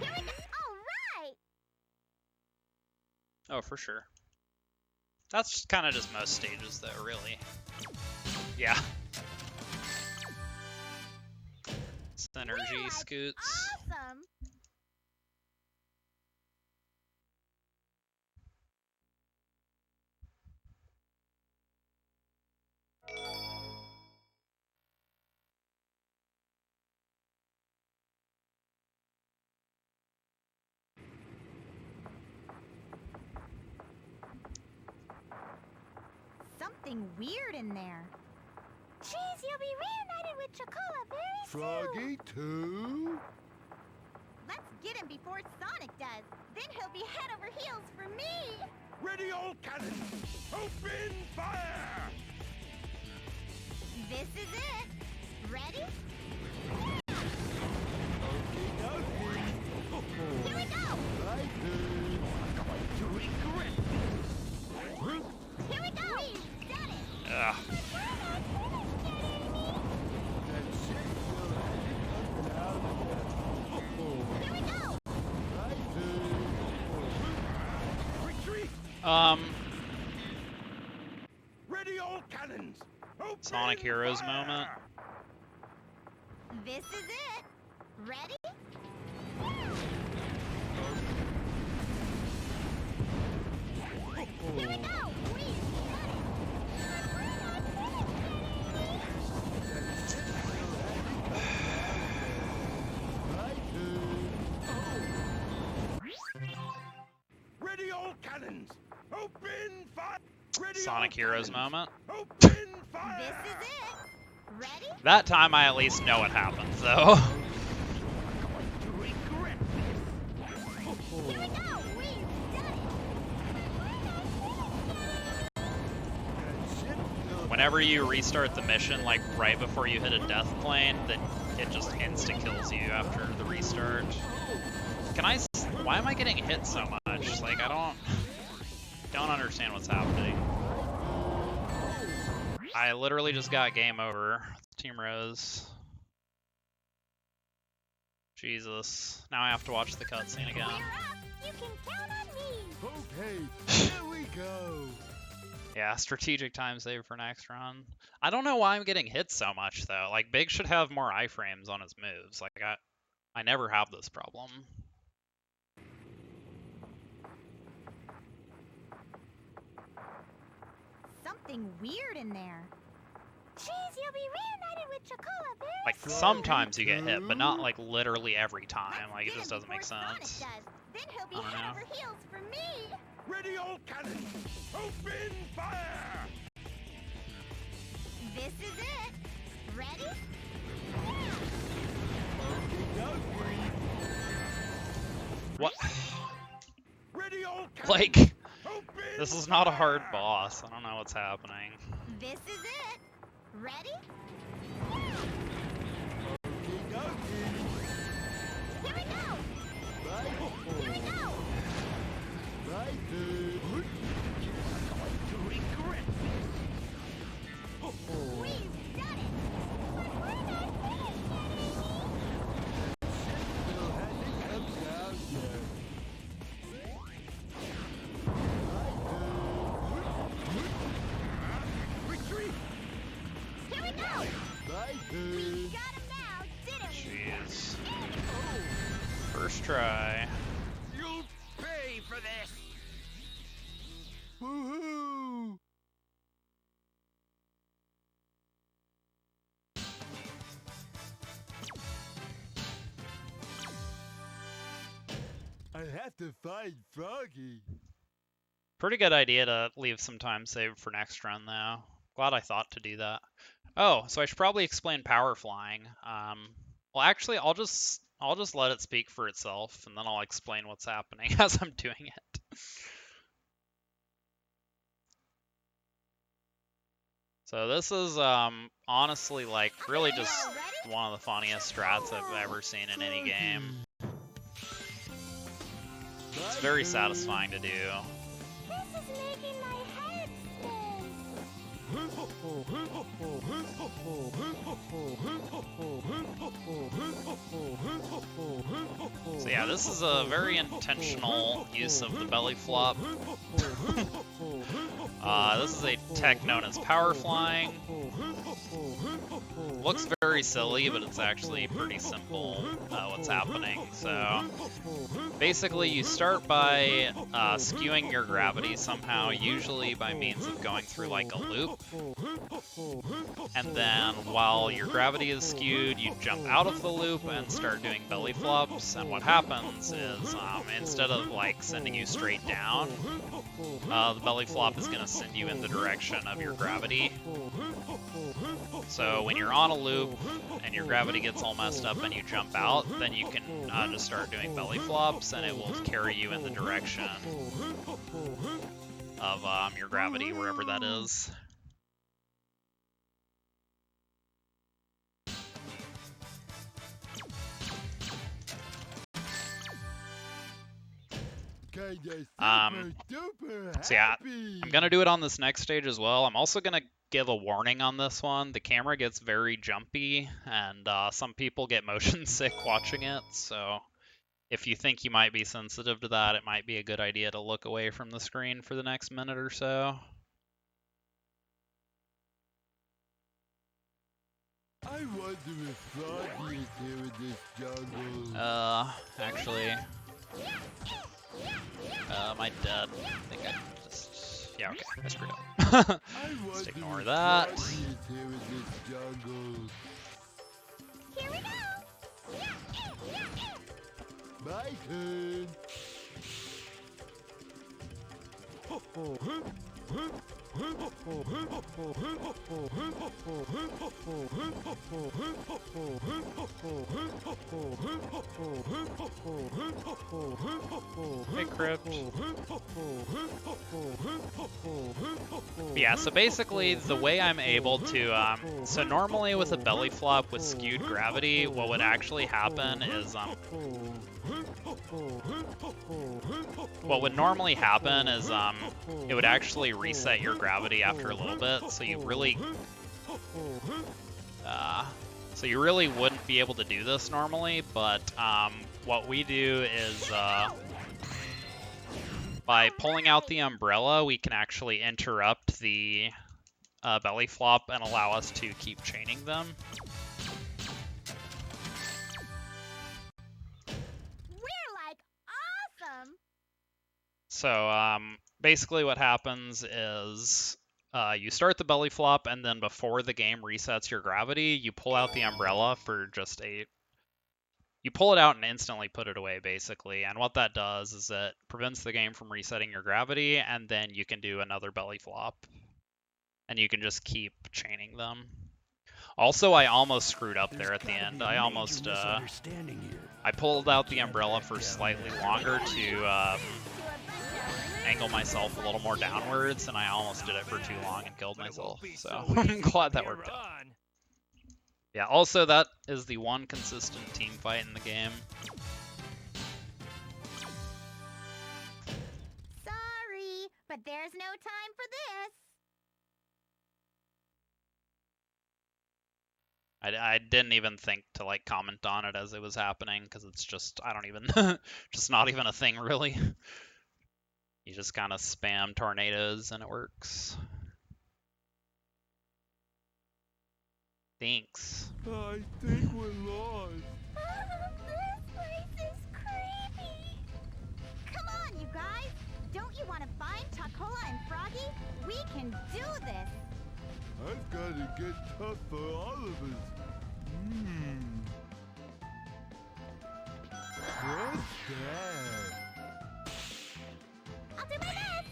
Speaker 3: Here we go! Alright!
Speaker 1: Oh, for sure. That's kind of just most stages, though, really. Yeah. Synergy scoots.
Speaker 3: Awesome! Something weird in there. Cheese, you'll be reunited with Chocola very soon.
Speaker 9: Froggy too?
Speaker 3: Let's get him before Sonic does. Then he'll be head over heels for me.
Speaker 4: Ready all cannons! Open fire!
Speaker 3: This is it. Ready? Here we go.
Speaker 9: My turn.
Speaker 2: To regret
Speaker 3: Here we go. We've done it.
Speaker 1: Ugh.
Speaker 9: That shit still hasn't come down yet.
Speaker 3: Here we go.
Speaker 9: My turn.
Speaker 4: Retreat! Ready all cannons! Open
Speaker 1: Sonic Heroes
Speaker 4: fire!
Speaker 1: moment.
Speaker 3: This is it. Ready? Here we go. We've
Speaker 9: My turn.
Speaker 4: Ready all cannons! Open fire! Ready
Speaker 1: Sonic
Speaker 4: all
Speaker 1: Heroes
Speaker 4: cannons!
Speaker 1: moment.
Speaker 4: Open fire!
Speaker 3: This is it. Ready?
Speaker 1: That time I at least know what happens, though.
Speaker 2: to regret
Speaker 3: Here we go. We've done
Speaker 9: That shit still
Speaker 1: Whenever you restart the mission, like right before you hit a death plane, then it just insta-kills you after the restart. Why am I getting hit so much? Like, I don't understand what's happening. I literally just got game over with Team Rose. Jesus. Now I have to watch the cutscene again.
Speaker 3: We're up. You can count on me.
Speaker 9: Okay, here we go.
Speaker 1: Yeah, strategic time save for next run. I don't know why I'm getting hit so much, though. Like, Big should have more iframes on his moves. Like, I never have this problem.
Speaker 3: Something weird in there. Cheese, you'll be reunited with Chocola very
Speaker 1: Like,
Speaker 3: soon.
Speaker 1: sometimes you get hit, but not, like, literally every time. Like, it
Speaker 3: Let's
Speaker 1: just
Speaker 3: get him
Speaker 1: doesn't make
Speaker 3: before Sonic
Speaker 1: sense.
Speaker 3: does. Then he'll be
Speaker 1: I don't
Speaker 3: head
Speaker 1: know.
Speaker 3: over heels for me.
Speaker 4: Ready all cannons! Open fire!
Speaker 3: This is it. Ready?
Speaker 1: What?
Speaker 4: Ready all cannons!
Speaker 1: Like,
Speaker 4: Open
Speaker 1: this is not a hard
Speaker 4: fire!
Speaker 1: boss. I don't know what's happening.
Speaker 3: This is it. Ready? Here we go. Here we go.
Speaker 9: My turn.
Speaker 2: to regret
Speaker 3: We've done it.
Speaker 9: Still hasn't come down yet.
Speaker 4: Retreat!
Speaker 3: Here we go.
Speaker 9: My
Speaker 3: We
Speaker 9: turn.
Speaker 3: got him now, didn't we?
Speaker 1: Jeez. First try.
Speaker 4: You'll pay for this!
Speaker 9: Woohoo! I have to find Froggy.
Speaker 1: Pretty good idea to leave some time saved for next run, though. Glad I thought to do that. Oh, so I should probably explain power flying. Well, actually, I'll just let it speak for itself, and then I'll explain what's happening as I'm doing it. So this is honestly like really just one of the funniest strats I've ever seen in any game. It's very satisfying to do.
Speaker 3: This is making my head
Speaker 1: So yeah, this is a very intentional use of the belly flop. This is a tech known as power flying. Looks very silly, but it's actually pretty simple what's happening. So basically you start by skewing your gravity somehow, usually by means of going through like a loop. And then while your gravity is skewed, you jump out of the loop and start doing belly flops. And what happens is instead of like sending you straight down, the belly flop is going to send you in the direction of your gravity. So when you're on a loop and your gravity gets all messed up and you jump out, then you can just start doing belly flops and it will carry you in the direction of your gravity, wherever that is. So yeah, I'm gonna do it on this next stage as well. I'm also gonna give a warning on this one. The camera gets very jumpy, and some people get motion sick watching it, so if you think you might be sensitive to that, it might be a good idea to look away from the screen for the next minute or so.
Speaker 9: I wonder if Froggy is here in this jungle.
Speaker 1: Actually, my dad, I think I just, yeah, okay, I screwed up. Let's ignore that.
Speaker 3: Here we go!
Speaker 9: My turn.
Speaker 1: Hey, Crypt. Yeah, so basically the way I'm able to, so normally with a belly flop with skewed gravity, what would actually happen is, what would normally happen is, it would actually reset your gravity after a little bit, so you really wouldn't be able to do this normally, but what we do is by pulling out the umbrella, we can actually interrupt the belly flop and allow us to keep chaining them.
Speaker 3: We're like awesome!
Speaker 1: So basically what happens is you start the belly flop, and then before the game resets your gravity, you pull out the umbrella for just you pull it out and instantly put it away, basically. And what that does is it prevents the game from resetting your gravity, and then you can do another belly flop. And you can just keep chaining them. Also, I almost screwed up there at the end. I almost, I pulled out the umbrella for slightly longer to angle myself a little more downwards, and I almost did it for too long and killed myself. So I'm glad that worked out. Yeah, also that is the one consistent team fight in the game.
Speaker 3: Sorry, but there's no time for this.
Speaker 1: I didn't even think to like comment on it as it was happening, because it's just, I don't even, just not even a thing really. You just kind of spam tornadoes and it works. Thanks.
Speaker 9: I think we're lost.
Speaker 3: This place is creepy. Come on, you guys. Don't you want to find Takola and Froggy? We can do this.
Speaker 9: I've got to get tough for all of us. What's that?
Speaker 3: I'll do my best.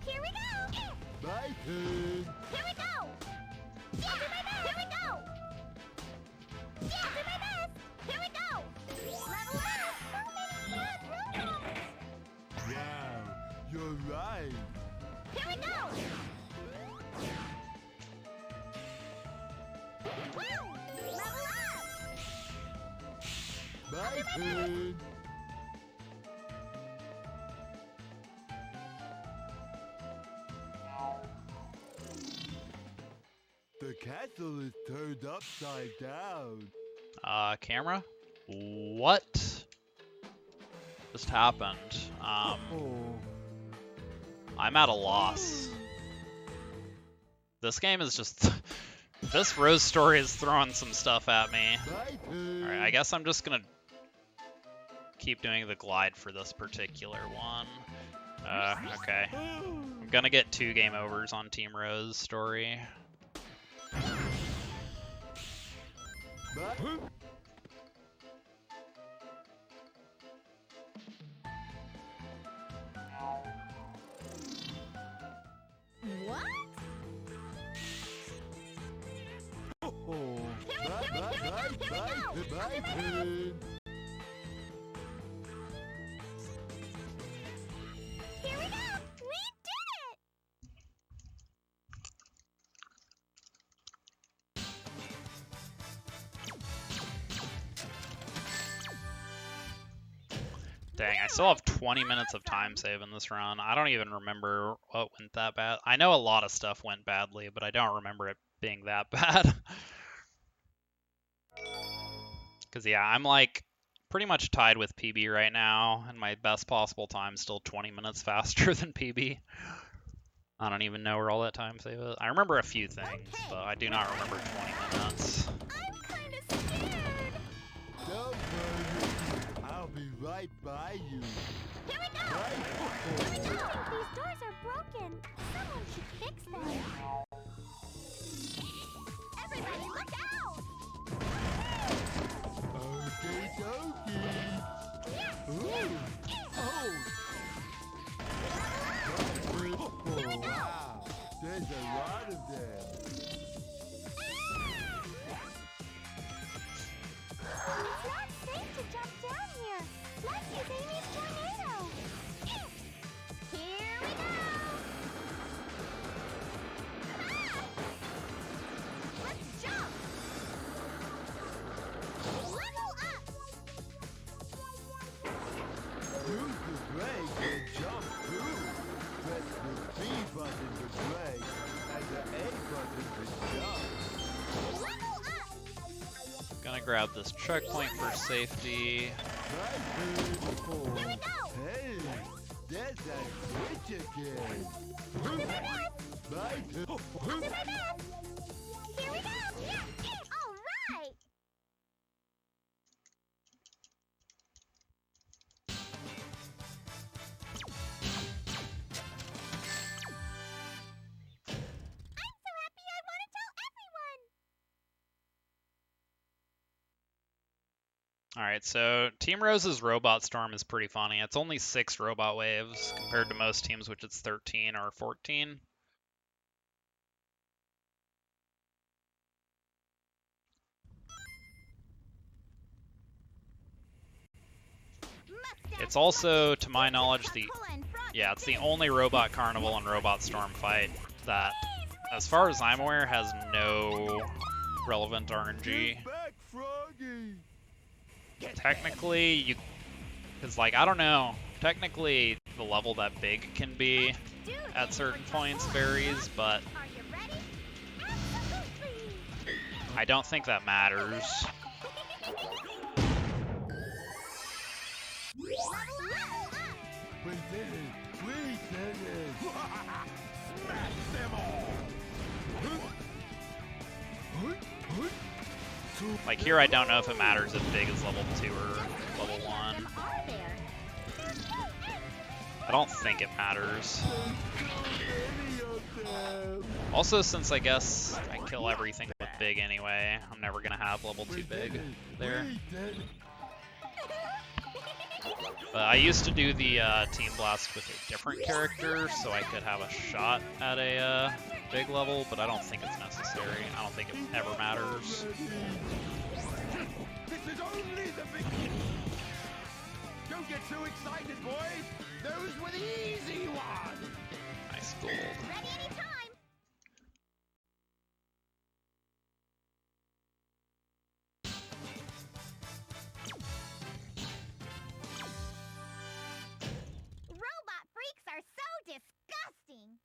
Speaker 3: Here we go!
Speaker 9: My turn.
Speaker 3: Here we go! Yeah! I'll do my best! Here we go! Yeah! I'll do my best! Here we go! Level up! So many bad robots!
Speaker 9: Wow, you're right.
Speaker 3: Here we go! Woo! Level up!
Speaker 9: My turn. The castle is turned upside down.
Speaker 1: Camera? What just happened? I'm at a loss. This game is just... This Rose story is throwing some stuff at me.
Speaker 9: My turn.
Speaker 1: Alright, I guess I'm just gonna keep doing the glide for this particular one. Okay. I'm gonna get 2 game overs on Team Rose story.
Speaker 9: My
Speaker 3: What?
Speaker 9: my turn.
Speaker 3: Here we go! We did it!
Speaker 1: Dang, I still have 20 minutes of time save in this run. I don't even remember what went that bad. I know a lot of stuff went badly, but I don't remember it being that bad. Because, yeah, I'm like pretty much tied with PB right now, and my best possible time is still 20 minutes faster than PB. I don't even know where all that time save is. I remember a few things, but I do not remember 20 minutes.
Speaker 3: I'm kind of scared!
Speaker 9: Don't worry. I'll be right by you.
Speaker 3: Here we go!
Speaker 9: Right.
Speaker 3: These doors are broken. Someone should fix them. Everybody, look out!
Speaker 9: Okay, dokie. Ooh. Oh. Oh, wow. There's a lot of them.
Speaker 3: It's not safe to jump down here. Let's use Amy's tornado. Here we go! Let's jump! Level up!
Speaker 9: Use the brake and jump through. Press the B button to brake and the A button to jump.
Speaker 3: Level up!
Speaker 1: Gonna grab this checkpoint for safety.
Speaker 9: My
Speaker 3: Here we go!
Speaker 9: Hey, there's that glitch again.
Speaker 3: I'll do my best!
Speaker 9: My turn.
Speaker 3: I'll do my best! Here we go! All right! I'm so happy I want to tell everyone!
Speaker 1: Alright, so Team Rose's Robot Storm is pretty funny. It's only 6 robot waves compared to most teams, which it's 13 or 14. It's also, to my knowledge, it's the only Robot Carnival and Robot Storm fight that, as far as I'm aware, has no relevant RNG.
Speaker 9: Get back, Froggy.
Speaker 1: Technically, because, like, I don't know, technically the level that Big can be at certain points varies, but
Speaker 3: Are you ready? Absolutely!
Speaker 1: I don't think that matters.
Speaker 3: Level up!
Speaker 9: We did it. We did it.
Speaker 2: Smash them all!
Speaker 1: Like, here I don't know if it matters if Big is level 2 or level 1.
Speaker 3: Them are there.
Speaker 1: I don't think it matters.
Speaker 9: Any of them.
Speaker 1: Also, since I guess I kill everything with Big anyway, I'm never gonna have level 2 Big there.
Speaker 9: We did it.
Speaker 1: But I used to do the Team Blast with a different character, so I could have a shot at a big level, but I don't think it's necessary. I don't think it ever matters.
Speaker 2: This is only the beginning. Don't get too excited, boys. Those were the easy ones.
Speaker 1: Nice gold.
Speaker 3: Ready anytime. Robot freaks are so disgusting.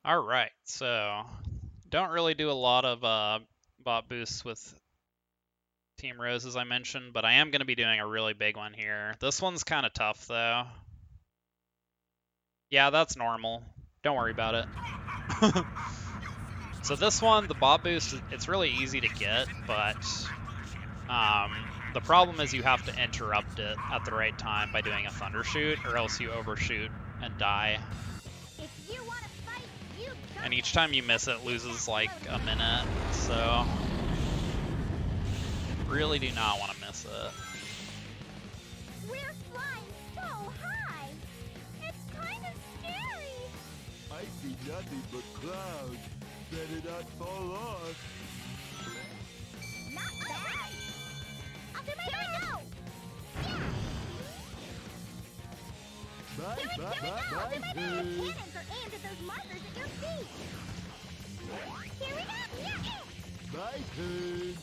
Speaker 1: Alright, so don't really do a lot of bot boosts with Team Rose, as I mentioned, but I am going to be doing a really big one here. This one's kind of tough, though. Yeah, that's normal. Don't worry about it. So this one, the bot boost, it's really easy to get, but the problem is you have to interrupt it at the right time by doing a thunder shoot, or else you overshoot and die.
Speaker 3: If you want to fight, you got
Speaker 1: And each time you miss it, loses like a minute, so really do not want to miss it.
Speaker 3: We're flying so high. It's kind of scary.
Speaker 9: I see nothing but clouds. Better not fall off.
Speaker 3: Not bad. I'll do my best.
Speaker 9: Bye,
Speaker 3: Here we
Speaker 9: bye,
Speaker 3: go.
Speaker 9: bye,
Speaker 3: I'll do my
Speaker 9: bye.
Speaker 3: best. Cannons are aimed at those markers at your feet. Here we go.
Speaker 9: Bye, kid.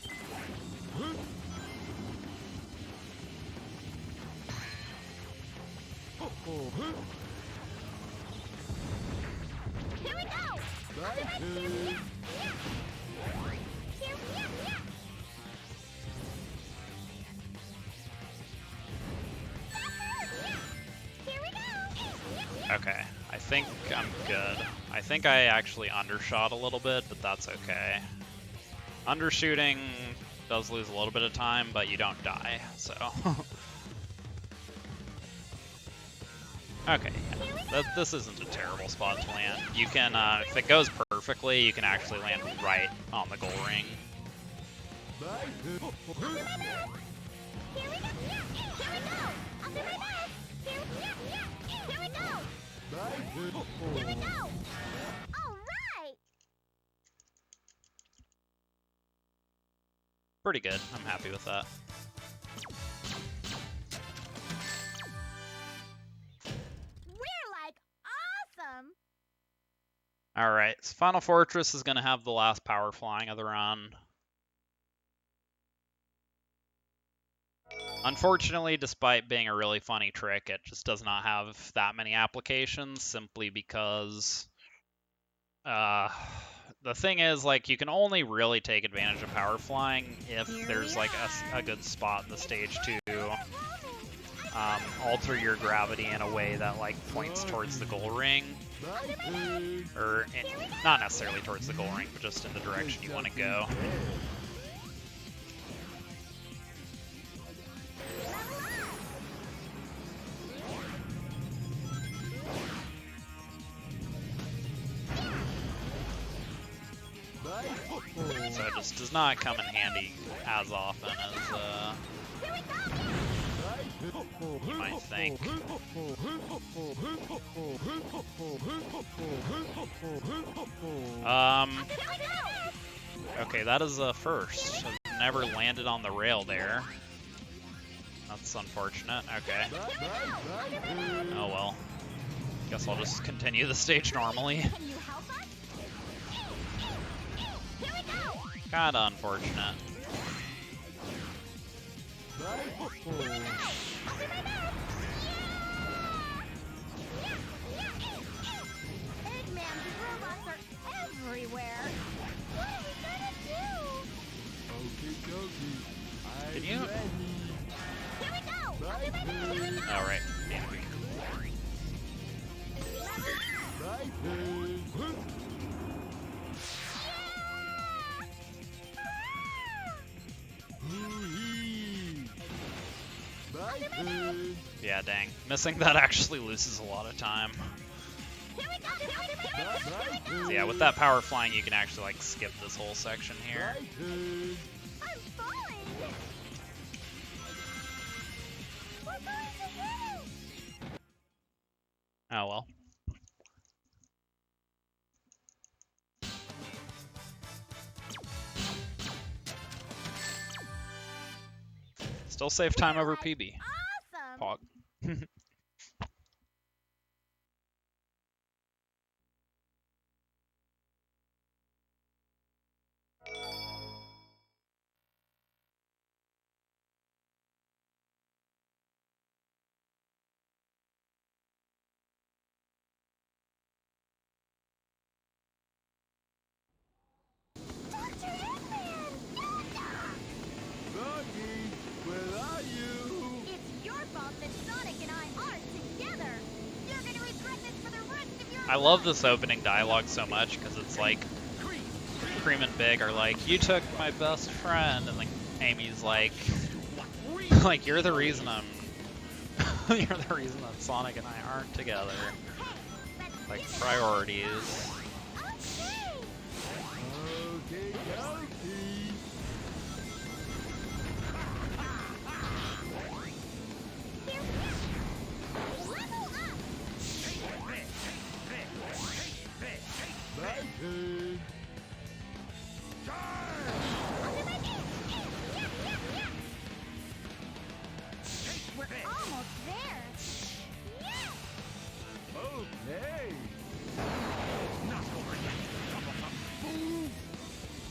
Speaker 3: Here we go.
Speaker 9: Bye, kid.
Speaker 1: Okay, I think I'm good. I think I actually undershot a little bit, but that's okay. Undershooting does lose a little bit of time, but you don't die, so. Okay, yeah. This isn't a terrible spot to land. You can, if it goes perfectly, you can actually land right on the goal ring.
Speaker 9: Bye, kid. Bye, kid.
Speaker 3: All right.
Speaker 1: Pretty good. I'm happy with that.
Speaker 3: We're like awesome.
Speaker 1: Alright, so Final Fortress is going to have the last power flying of the run. Unfortunately, despite being a really funny trick, it just does not have that many applications, simply because the thing is, like, you can only really take advantage of power flying if there's like a good spot in the stage to alter your gravity in a way that like points towards the goal ring,
Speaker 9: Bye, kid.
Speaker 1: or not necessarily towards the goal ring, but just in the direction you want to go.
Speaker 9: Bye.
Speaker 1: So it just does not come in handy as often as you might think. Okay, that is a first. I've never landed on the rail there. That's unfortunate. Okay.
Speaker 9: Bye, bye, bye, kid.
Speaker 1: Oh well. Guess I'll just continue the stage normally.
Speaker 3: Can you help us? Here we go.
Speaker 1: Kinda unfortunate.
Speaker 9: Bye.
Speaker 3: Eggman, these robots are everywhere. What are we gonna do?
Speaker 9: Okie dokie.
Speaker 1: Can
Speaker 9: I'm
Speaker 1: you-
Speaker 9: ready.
Speaker 3: Here we go.
Speaker 9: Bye, kid.
Speaker 1: Alright.
Speaker 9: Bye, kid. Hoo-hee. Bye, kid.
Speaker 1: Yeah, dang. Missing that actually loses a lot of time.
Speaker 3: Here we go.
Speaker 9: Bye, bye, kid.
Speaker 1: So yeah, with that power flying, you can actually like skip this whole section here.
Speaker 9: Bye, kid.
Speaker 3: I'm falling! We're going to hit it!
Speaker 1: Oh well. Still save time over PB.
Speaker 3: Awesome!
Speaker 1: Pog.
Speaker 3: Dr. Eggman!
Speaker 9: Rocky, where are you?
Speaker 3: It's your fault that Sonic and I aren't together! You're gonna regret this for the rest of your
Speaker 1: I love this opening dialogue so much because it's like Cream and Big are like, you took my best friend, and then Amy's like, like you're the reason I'm, you're the reason that Sonic and I aren't together. Like priorities.
Speaker 3: Okay!
Speaker 9: Okay, Chaotix.
Speaker 3: Here, level up!
Speaker 9: My turn.
Speaker 3: Under my feet! Yeah! We're almost there! Yeah!
Speaker 9: Okay.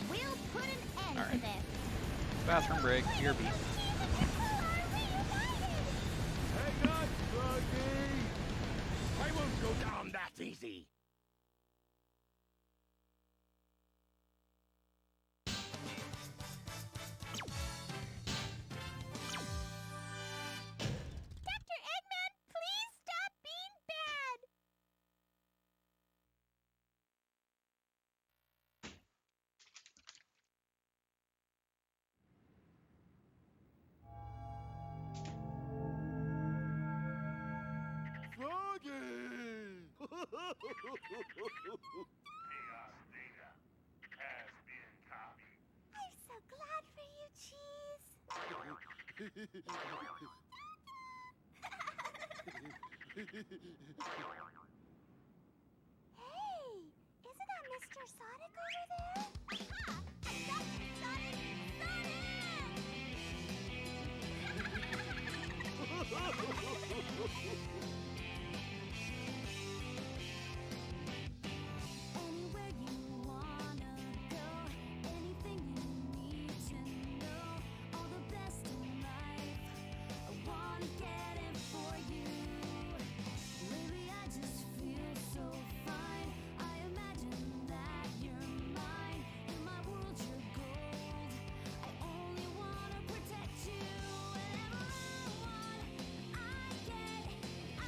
Speaker 3: We'll put an end to
Speaker 1: Alright.
Speaker 3: this!
Speaker 1: Bathroom break, beer beat.
Speaker 9: Hang on, Rocky.
Speaker 2: I won't go down that easy.
Speaker 3: Dr. Eggman, please stop being bad! I'm so glad for you, Cheese! Hey, isn't that Mr. Sonic over there? Dr. Sonic!
Speaker 6: Anywhere you wanna go, anything you need to know, all the best in life, I wanna get it for you. Lately I just feel so fine, I imagine that you're mine, in my world you're gold, I only wanna protect you, whatever I want, I get, I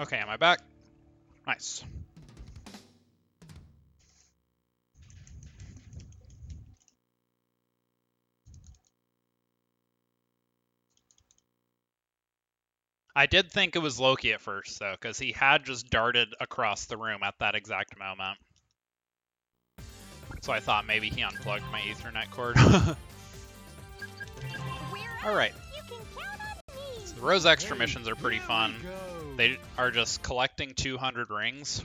Speaker 1: Okay, am I back? Nice. I did think it was Loki at first, though, because he had just darted across the room at that exact moment. So I thought maybe he unplugged my Ethernet cord. Alright. So the Rose Extra missions are pretty fun. They are just collecting 200 rings.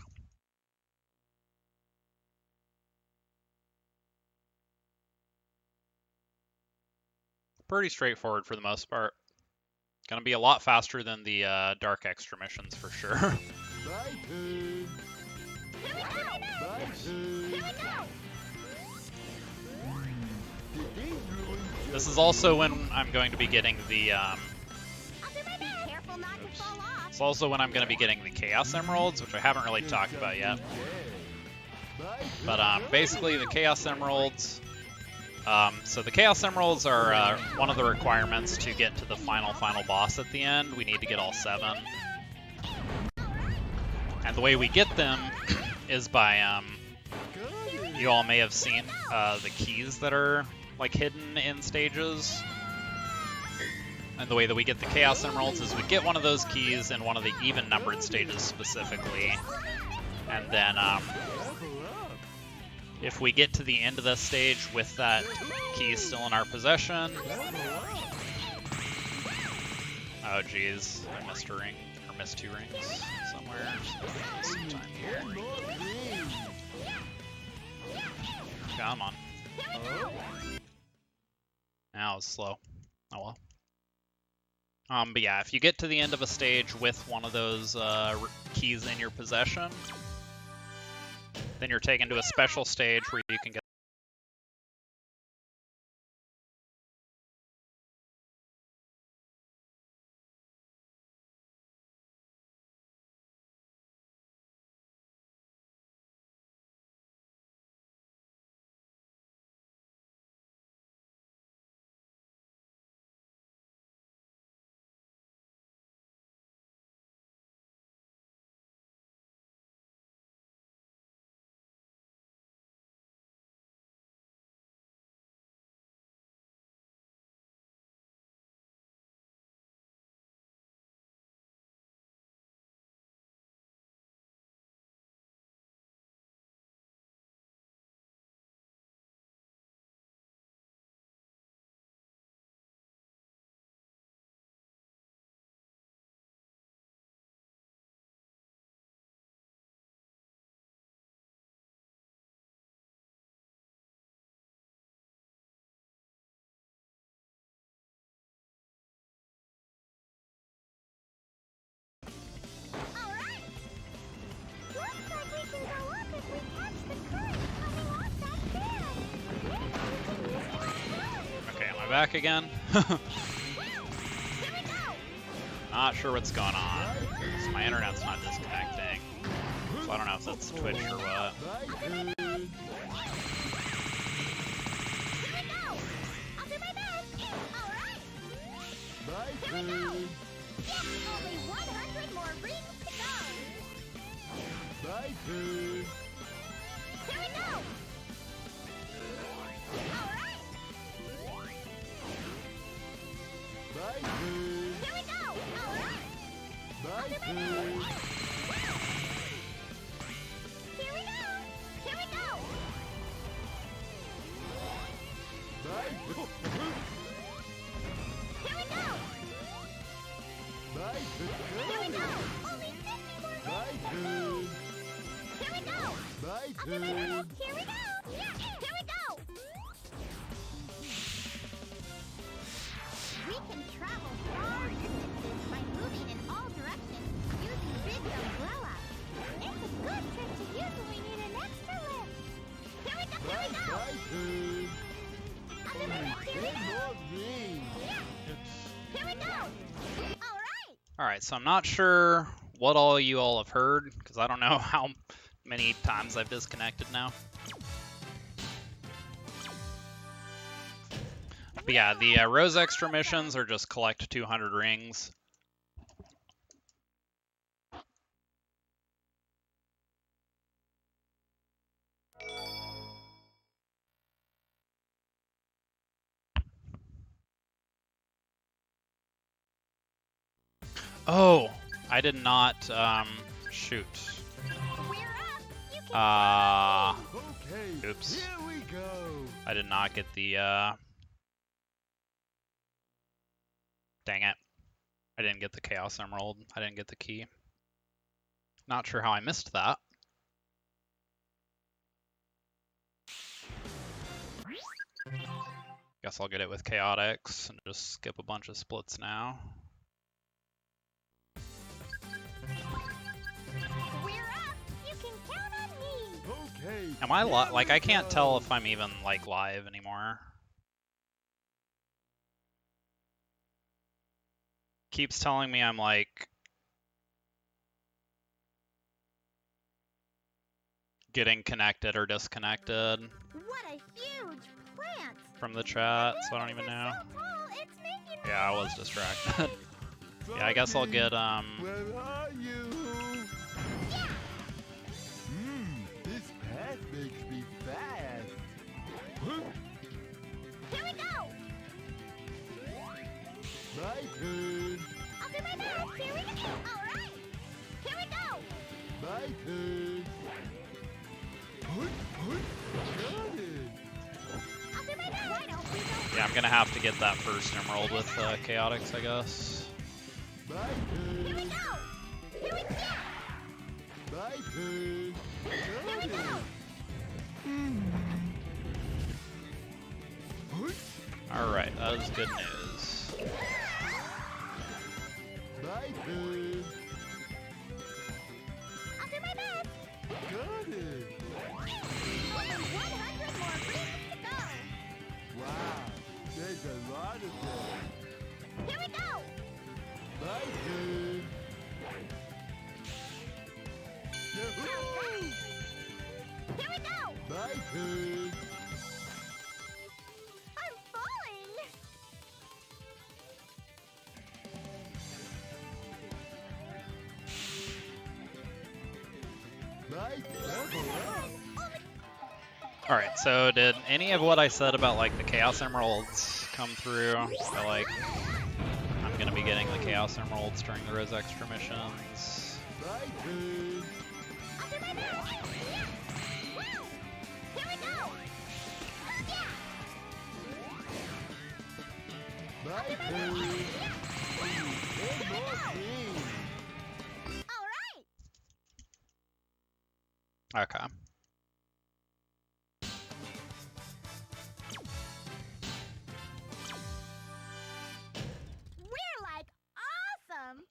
Speaker 1: Pretty straightforward for the most part. Gonna be a lot faster than the Dark Extra missions for sure. This is also when I'm going to be getting the it's also when I'm going to be getting the Chaos Emeralds, which I haven't really talked about yet. But basically the Chaos Emeralds, so the Chaos Emeralds are one of the requirements to get to the final boss at the end. We need to get all 7. And the way we get them is by, you all may have seen the keys that are like hidden in stages. And the way that we get the Chaos Emeralds is we get one of those keys in one of the even numbered stages specifically. And then if we get to the end of the stage with that key still in our possession... Oh geez, I missed a ring, or missed 2 rings somewhere. So some time here. Come on. Now it's slow. Oh well. But yeah, if you get to the end of a stage with one of those keys in your possession, then you're taken to a special stage where you can get back again. Not sure what's going on. So my internet's not disconnecting. So I don't know if that's Twitch or what.
Speaker 3: Only 100 more rings to go.
Speaker 9: Bye, Pooh.
Speaker 3: Here we go. All right.
Speaker 9: Bye, Pooh.
Speaker 3: Here we go. All right.
Speaker 9: Bye, Pooh.
Speaker 3: Here we go. Here we go.
Speaker 9: Bye, Pooh.
Speaker 3: Here we go.
Speaker 9: Bye,
Speaker 3: Here we
Speaker 9: Pooh.
Speaker 3: go. Only 50 more rings
Speaker 9: Bye,
Speaker 3: to go.
Speaker 9: Pooh.
Speaker 3: Here we go.
Speaker 9: Bye,
Speaker 3: Here we go.
Speaker 9: Pooh.
Speaker 3: Here we go. Here we go. We can travel far distances by moving in all directions using Big's umbrella. It's a good trick to use when we need an extra lift. Here we go. Here
Speaker 9: Bye,
Speaker 3: we go.
Speaker 9: bye, Pooh. Only
Speaker 3: Here we
Speaker 9: 10
Speaker 3: go.
Speaker 9: more rings.
Speaker 3: Here we go. All right.
Speaker 1: Alright, so I'm not sure what all you all have heard, because I don't know how many times I've disconnected now. But yeah, the Rose Extra missions are just collect 200 rings. Oh, I did not, shoot.
Speaker 3: We're up. You can
Speaker 9: Okay,
Speaker 1: Oops.
Speaker 9: here we go.
Speaker 1: I did not get the, dang it. I didn't get the Chaos Emerald. I didn't get the key. Not sure how I missed that. Guess I'll get it with Chaotix and just skip a bunch of splits now.
Speaker 3: We're up. You can count on me.
Speaker 9: Okay.
Speaker 1: Am I
Speaker 9: here
Speaker 1: like,
Speaker 9: we
Speaker 1: I can't tell
Speaker 9: go.
Speaker 1: if I'm even like live anymore. Keeps telling me I'm like getting connected or disconnected
Speaker 3: What a huge plant.
Speaker 1: from the chat, so I don't even know.
Speaker 3: So tall, it's making my
Speaker 1: Yeah, I was distracted. Yeah, I guess I'll get
Speaker 9: Where are you?
Speaker 3: Yeah.
Speaker 9: This path makes me fast.
Speaker 3: Here we go.
Speaker 9: My turn.
Speaker 3: I'll do my best. Here we go. All right. Here we go.
Speaker 9: My turn. Got it.
Speaker 3: I'll do my best. Why don't we go?
Speaker 1: Yeah, I'm gonna have to get that first emerald with Chaotix, I guess.
Speaker 9: My
Speaker 3: Here we
Speaker 9: turn.
Speaker 3: go. Here we go.
Speaker 9: My turn.
Speaker 3: Here we
Speaker 9: Got
Speaker 3: go.
Speaker 9: it.
Speaker 1: Alright, that is good news.
Speaker 9: My turn.
Speaker 3: I'll do my best.
Speaker 9: Got it.
Speaker 3: Only 100 more rings to go.
Speaker 9: Wow, there's a lot of them.
Speaker 3: Here we go.
Speaker 9: My turn. Yahoo!
Speaker 3: Here we go.
Speaker 9: My turn.
Speaker 3: I'm falling.
Speaker 9: My level up.
Speaker 1: Alright, so did any of what I said about like the Chaos Emeralds come through? So, like, I'm gonna be getting the Chaos Emeralds during the Res Extra missions.
Speaker 9: My turn.
Speaker 3: I'll do my best. Yeah. Woo. Here we go. Yeah.
Speaker 9: My turn. One more thing.
Speaker 3: All right.
Speaker 1: Okay.
Speaker 3: We're like awesome.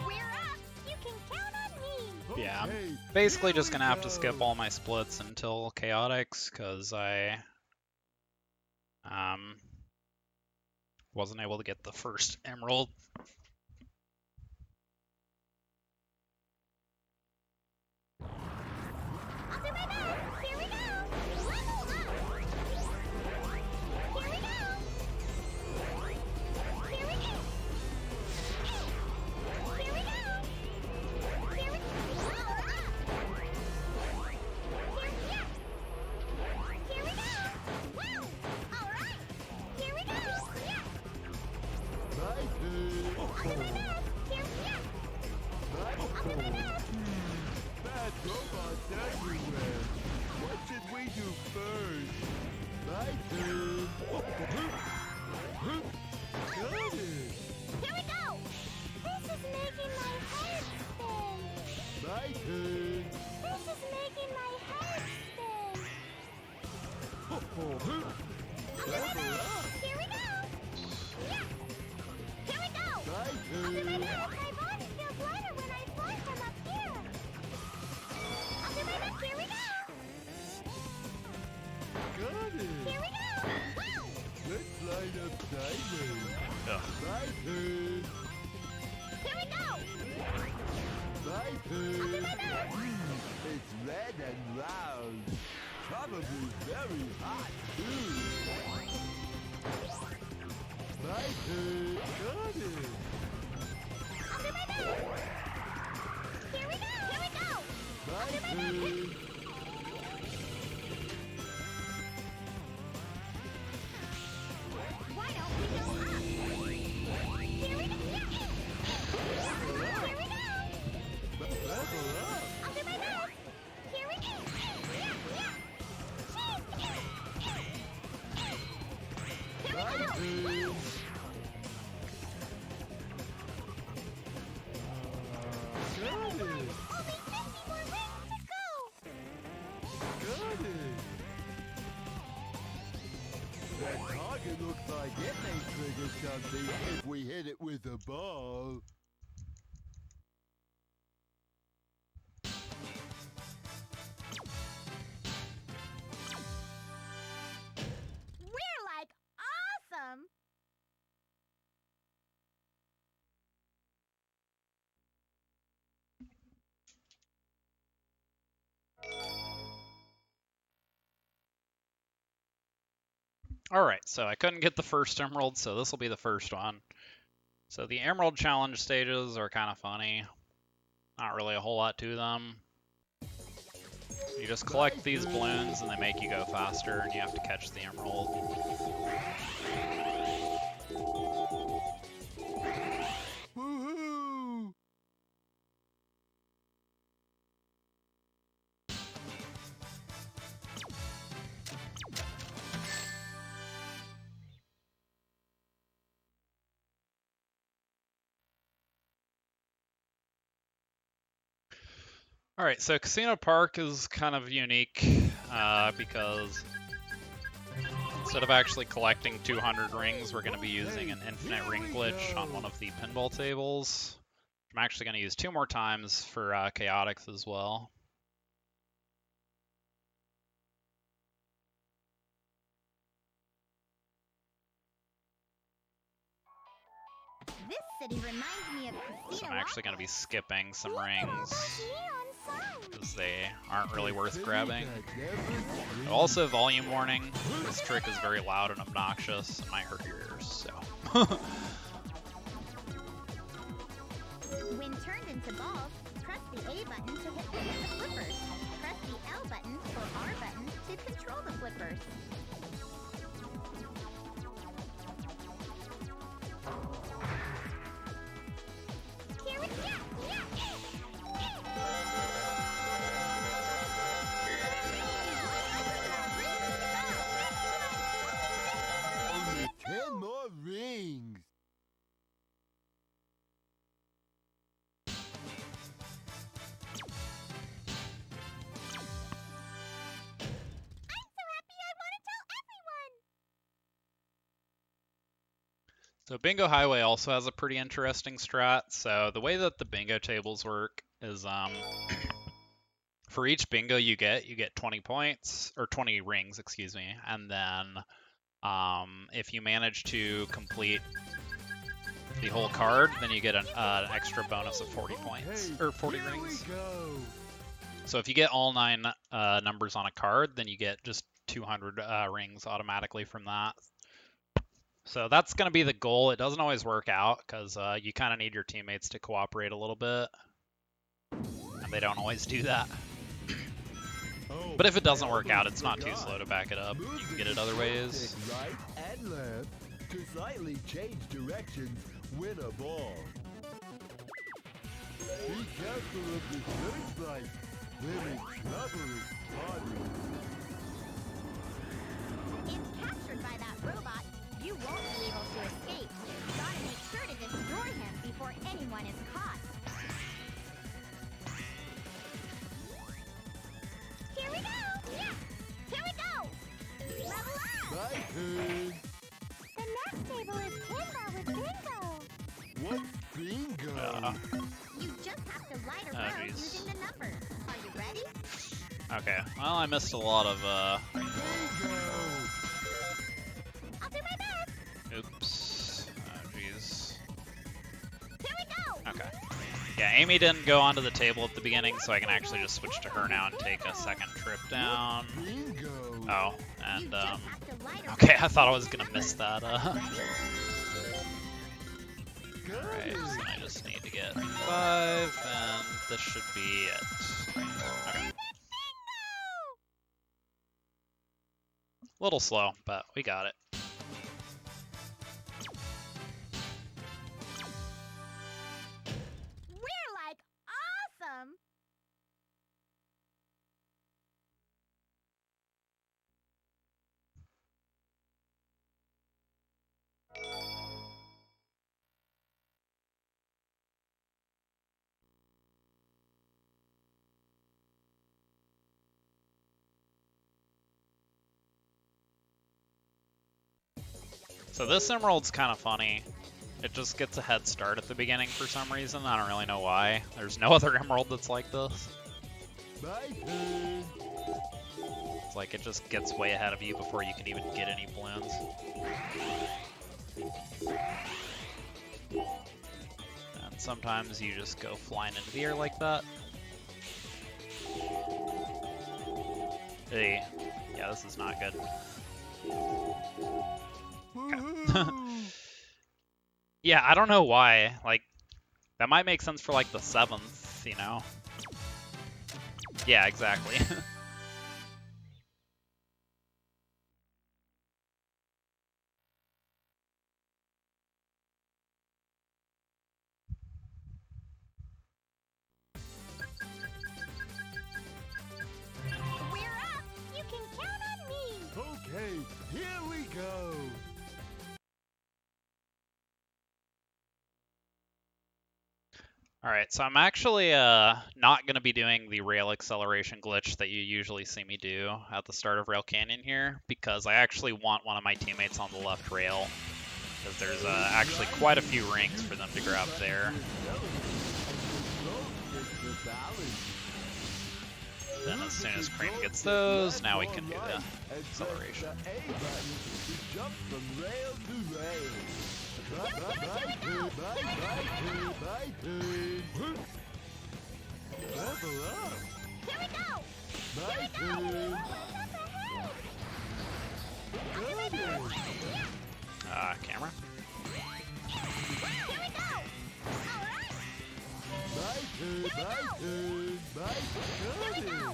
Speaker 3: We're up. You can count on me.
Speaker 1: Yeah, I'm
Speaker 9: Okay,
Speaker 1: basically
Speaker 9: here
Speaker 1: just
Speaker 9: we
Speaker 1: gonna have to
Speaker 9: go.
Speaker 1: skip all my splits until Chaotix, because I wasn't able to get the first emerald.
Speaker 3: I'll do my best. Here we go. Level up. Here we go. Here we go. Here we go. Here we go. Level up. Here, yeah. Here we go. Woo. All right. Here we go. Yeah.
Speaker 9: My turn.
Speaker 3: I'll do my best. Here, yeah.
Speaker 9: My
Speaker 3: I'll do my
Speaker 9: turn.
Speaker 3: best.
Speaker 9: Bad robots everywhere. What should we do first? My turn. Got it.
Speaker 3: Here we go. This is making my head spin.
Speaker 9: My turn.
Speaker 3: This is making my head spin.
Speaker 9: Level up.
Speaker 3: Here we go. Yeah. Here we go.
Speaker 9: My
Speaker 3: I'll do my
Speaker 9: turn.
Speaker 3: best. My body feels lighter when I fly from up here. I'll do my best. Here we go.
Speaker 9: Got it.
Speaker 3: Here we go. Woo.
Speaker 9: Let's line up sideways.
Speaker 1: Ugh.
Speaker 9: My turn.
Speaker 3: Here we go.
Speaker 9: Bye, pig. It's red and round. Probably very hot, too. Bye, pig. Got it.
Speaker 3: I'll do my best. Here we go. Here we go.
Speaker 9: Bye, pig.
Speaker 3: Why don't we go up? Here we go. Yeah. Here we go.
Speaker 9: Level up.
Speaker 3: I'll do my best. Here we go. Yeah. Here we
Speaker 9: Bye,
Speaker 3: go.
Speaker 9: pig. Got it.
Speaker 3: Only 50 more rings to go.
Speaker 9: Got it. That target looks like it may trigger something if we hit it with a ball.
Speaker 3: We're like awesome.
Speaker 1: Alright, so I couldn't get the first emerald, so this will be the first one. So the emerald challenge stages are kind of funny. Not really a whole lot to them. You just collect these balloons and they make you go faster and you have to catch the emerald.
Speaker 9: Woohoo!
Speaker 1: Alright, so Casino Park is kind of unique because instead of actually collecting 200 rings, we're going to be using an infinite ring glitch on one of the pinball tables. I'm actually going to use 2 more times for Chaotix as well.
Speaker 3: This city reminds me of
Speaker 1: So
Speaker 3: Casino
Speaker 1: I'm actually going to be skipping some rings
Speaker 3: neon signs.
Speaker 1: because they aren't really worth grabbing.
Speaker 9: Never
Speaker 1: Also, volume warning. This trick is very loud and obnoxious and might hurt your ears, so.
Speaker 3: When turned into balls, press the A button to hit the flippers. Press the L button or R button to control the flippers. Here we go!
Speaker 9: Only 10 more rings.
Speaker 3: I'm so happy I want to tell everyone!
Speaker 1: So Bingo Highway also has a pretty interesting strat. So the way that the bingo tables work is for each bingo you get 20 points, or 20 rings, excuse me, and then if you manage to complete the whole card, then you get an extra bonus of 40 points, or 40
Speaker 9: Here
Speaker 1: rings.
Speaker 9: we go.
Speaker 1: So if you get all 9 numbers on a card, then you get just 200 rings automatically from that. So that's going to be the goal. It doesn't always work out because you kind of need your teammates to cooperate a little bit, and they don't always do that.
Speaker 9: Oh,
Speaker 1: But if it doesn't work
Speaker 9: I
Speaker 1: out, it's not too
Speaker 9: forgot.
Speaker 1: slow to back it up.
Speaker 9: Move
Speaker 1: You can
Speaker 9: the
Speaker 1: get it other ways.
Speaker 9: joystick right and left to slightly change directions when a ball. Be careful of the searchlight. There is trouble spotted.
Speaker 3: If captured by that robot, you won't be able to escape. Gotta make sure to destroy him before anyone is caught. Here we go! Yeah! Here we go! Level up!
Speaker 9: Bye, pig.
Speaker 3: The next table is pinball with bingo.
Speaker 9: What's bingo?
Speaker 3: You just have to light a
Speaker 1: Oh,
Speaker 3: row
Speaker 1: jeez.
Speaker 3: using the numbers. Are you ready?
Speaker 1: Okay, well, I missed a lot of,
Speaker 9: Bingo.
Speaker 3: I'll do my best.
Speaker 1: oops. Oh, jeez.
Speaker 3: Here we go!
Speaker 1: Okay. Yeah, Amy didn't go onto the table at the beginning, so I can actually just switch to her now and take a second trip down.
Speaker 9: Bingo.
Speaker 1: Oh,
Speaker 3: You
Speaker 1: and,
Speaker 3: just have to light a
Speaker 1: okay, I thought I was gonna miss that, Alright,
Speaker 9: Good.
Speaker 1: so I just need to get 5, and this should be it. Okay. A little slow, but we got it.
Speaker 3: We're like awesome.
Speaker 1: So this emerald's kind of funny. It just gets a head start at the beginning for some reason. I don't really know why. There's no other emerald that's like this.
Speaker 9: My turn.
Speaker 1: It's like it just gets way ahead of you before you can even get any balloons. And sometimes you just go flying into the air like that. Hey, yeah, this is not good.
Speaker 9: Woohoo.
Speaker 1: Yeah, I don't know why. Like, that might make sense for like the 7th, you know? Yeah, exactly.
Speaker 3: We're up. You can count on me.
Speaker 9: Okay, here we go.
Speaker 1: Alright, so I'm actually not going to be doing the rail acceleration glitch that you usually see me do at the start of Rail Canyon here, because I actually want one of my teammates on the left rail, because there's actually quite a few rings for them to grab there. Then as soon as Cream gets those, now we can do the acceleration.
Speaker 9: The A button to jump from rail to rail. My turn. Level up.
Speaker 3: Here we go.
Speaker 9: My turn. Good.
Speaker 1: Camera.
Speaker 3: Here we go. All right.
Speaker 9: My turn. My turn. My turn.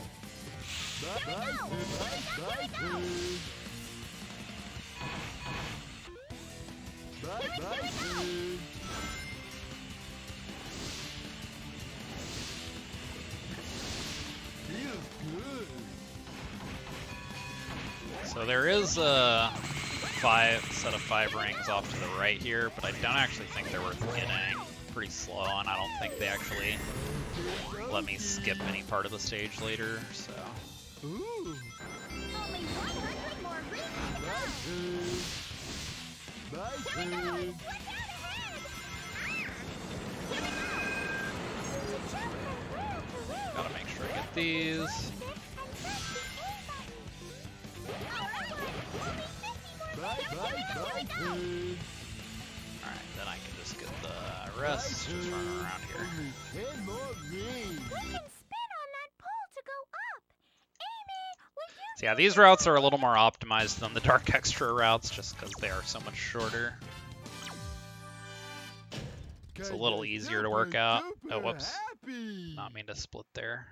Speaker 9: My turn. My turn. Feels good.
Speaker 1: So there is a set of 5 rings off to the right here, but I don't actually think they're worth getting. Pretty slow, and I don't think they actually let me skip any part of the stage later, so...
Speaker 9: Ooh.
Speaker 3: Only 100 more rings to go.
Speaker 9: My turn. My turn.
Speaker 1: Gotta make sure I get these.
Speaker 9: My turn.
Speaker 1: Alright, then I can just get the rest, just running around here.
Speaker 9: Only 10 more rings.
Speaker 3: We can spin on that pole to go up. Amy, would you?
Speaker 1: So yeah, these routes are a little more optimized than the Dark Extra routes, just because they are so much shorter. It's a little easier to work out. Oh, whoops. Not mean to split there.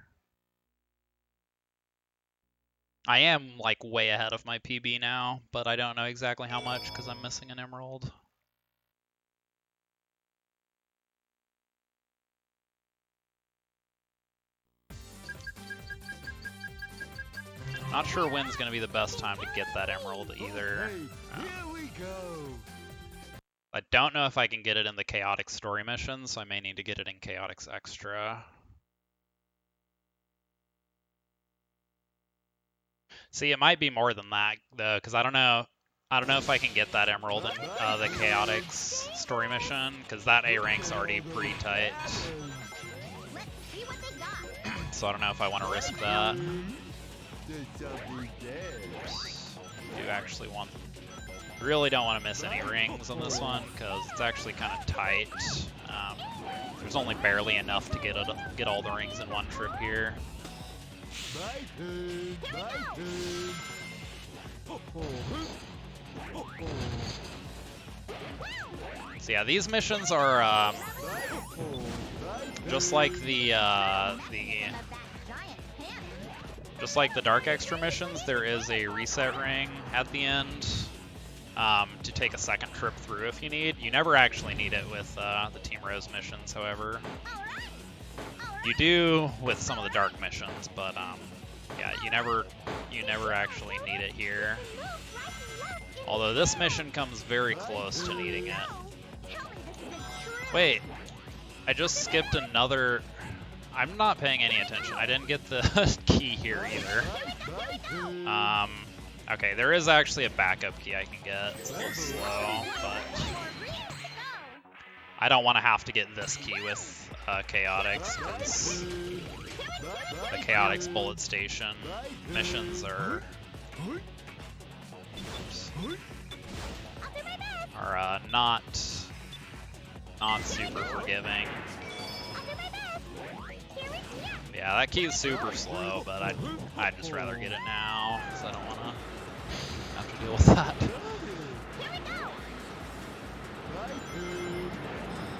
Speaker 1: I am, like, way ahead of my PB now, but I don't know exactly how much because I'm missing an emerald. Not sure when's going to be the best time to get that emerald either.
Speaker 9: Here we go.
Speaker 1: I don't know if I can get it in the Chaotix story mission, so I may need to get it in Chaotix Extra. See, it might be more than that, though, because I don't know if I can get that emerald in the Chaotix story mission, because that A rank's already pretty tight.
Speaker 3: Let's see what they got.
Speaker 1: So I don't know if I want to risk that.
Speaker 9: There's something there.
Speaker 1: Do actually want Really don't want to miss any rings on this one because it's actually kind of tight. There's only barely enough to get all the rings in one trip here.
Speaker 9: My turn, my turn.
Speaker 1: So yeah, these missions are just like the just like the Dark Extra missions. There is a reset ring at the end to take a second trip through if you need. You never actually need it with the Team Rose missions, however. You do with some of the Dark missions, but yeah, you never actually need it here. Although this mission comes very close to needing it. Wait, I just skipped another. I'm not paying any attention. I didn't get the key here either. Okay, there is actually a backup key I can get. It's a little slow, but I don't want to have to get this key with Chaotix, because the Chaotix Bullet Station missions are not super forgiving. Yeah, that key is super slow, but I'd just rather get it now, because I don't want to have to deal with that.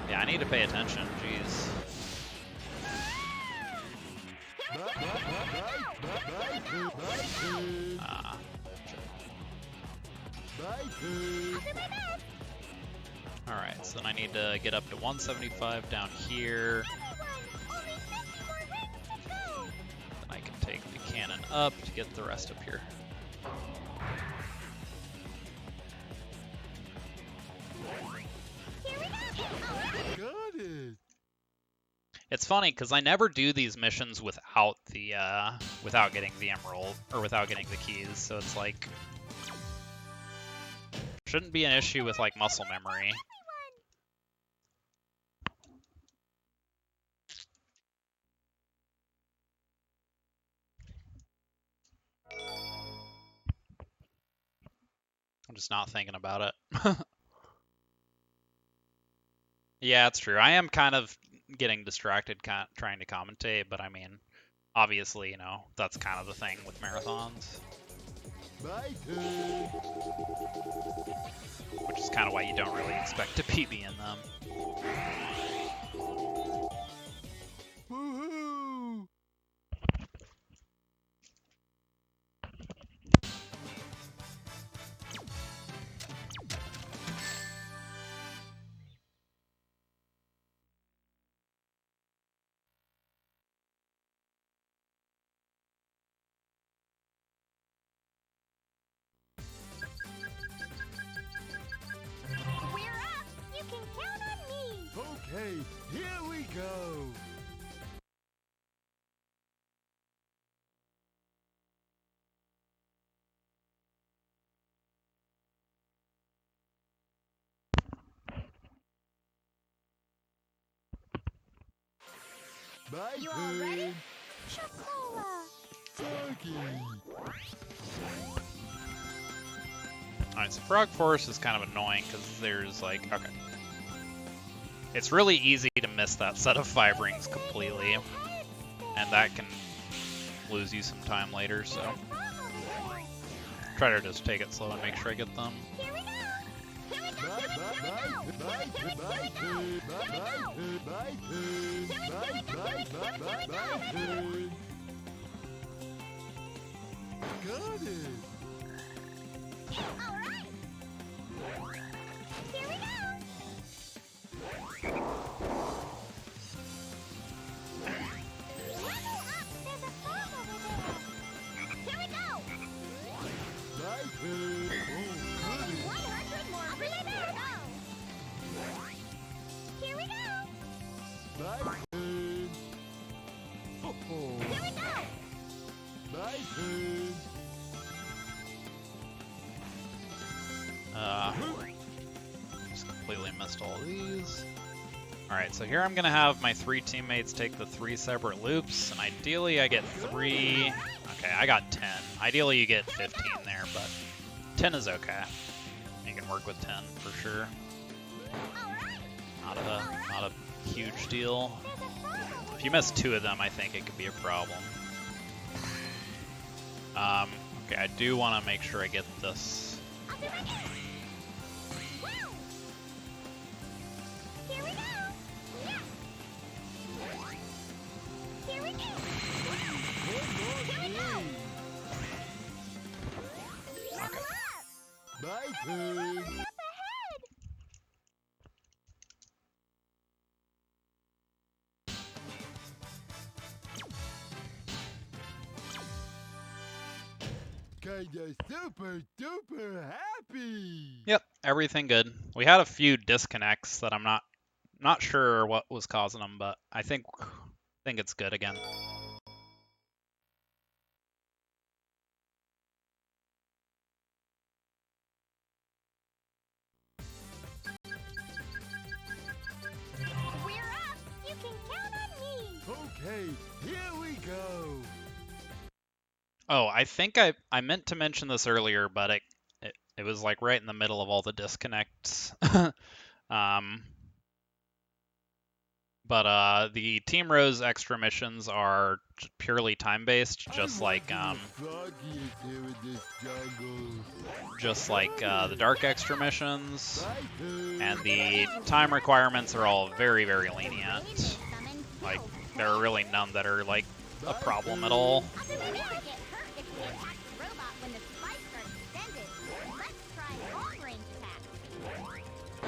Speaker 1: Yeah, I need to pay attention, jeez. Alright, so then I need to get up to 175 down here. Then I can take the cannon up to get the rest up here.
Speaker 9: Got it.
Speaker 1: It's funny because I never do these missions without the without getting the emerald or without getting the keys, so it's like shouldn't be an issue with like muscle memory. I'm just not thinking about it. Yeah, it's true. I am kind of getting distracted trying to commentate, but I mean, obviously, you know, that's kind of the thing with marathons.
Speaker 9: My turn.
Speaker 1: Which is kind of why you don't really expect to PB in them.
Speaker 9: Woohoo!
Speaker 3: We're up! You can count on me!
Speaker 9: Okay, here we go. My
Speaker 3: You all ready?
Speaker 9: turn.
Speaker 3: Chocola!
Speaker 9: Froggy.
Speaker 1: Alright, so Frog Forest is kind of annoying because there's like, okay. It's really easy to miss that set of 5 rings completely, and that can lose you some time later, so try to just take it slow and make sure I get them.
Speaker 3: Here we go! Here we go!
Speaker 9: My turn. My turn. Got it.
Speaker 3: All right! Here we go! Level up! There's a frog over there! Here we go!
Speaker 9: My turn. Oh, goody.
Speaker 3: 100 more rings to go! Here we go!
Speaker 9: My turn. Oh,
Speaker 3: Here we go!
Speaker 9: my turn.
Speaker 1: Just completely missed all of these. Alright, so here I'm going to have my 3 teammates take the 3 separate loops, and ideally I get 3... Okay, I got 10. Ideally you get 15 there, but 10 is okay. You work with 10 for sure. Not a huge deal. If you miss 2 of them, I think it could be a problem. Okay, I do want to make sure I get this.
Speaker 3: Here we go! Yes! Here we go! Here we go! Level up!
Speaker 9: My turn.
Speaker 3: Up ahead!
Speaker 9: Kinda super duper happy.
Speaker 1: Yep, everything good. We had a few disconnects that I'm not sure what was causing them, but I think it's good again.
Speaker 3: We're up! You can count on me!
Speaker 9: Okay, here we go.
Speaker 1: Oh, I think I meant to mention this earlier, but it was like right in the middle of all the disconnects. But the Team Rose extra missions are purely time-based, just like the Dark extra missions, and the time requirements are all very, very lenient. Like, there are really none that are like a problem at all.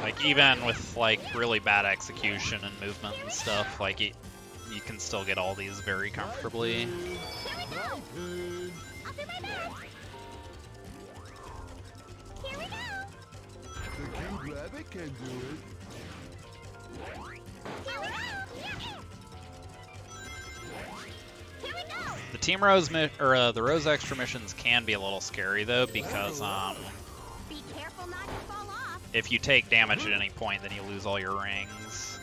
Speaker 1: Like, even with like really bad execution and movement and stuff, like you can still get all these very comfortably.
Speaker 3: Here we go!
Speaker 9: The cute rabbit can do it.
Speaker 3: Here we go! Here we go!
Speaker 1: The Team Rose the Rose extra missions can be a little scary though, because
Speaker 3: Be careful not to fall off.
Speaker 1: if you take damage at any point, then you lose all your rings.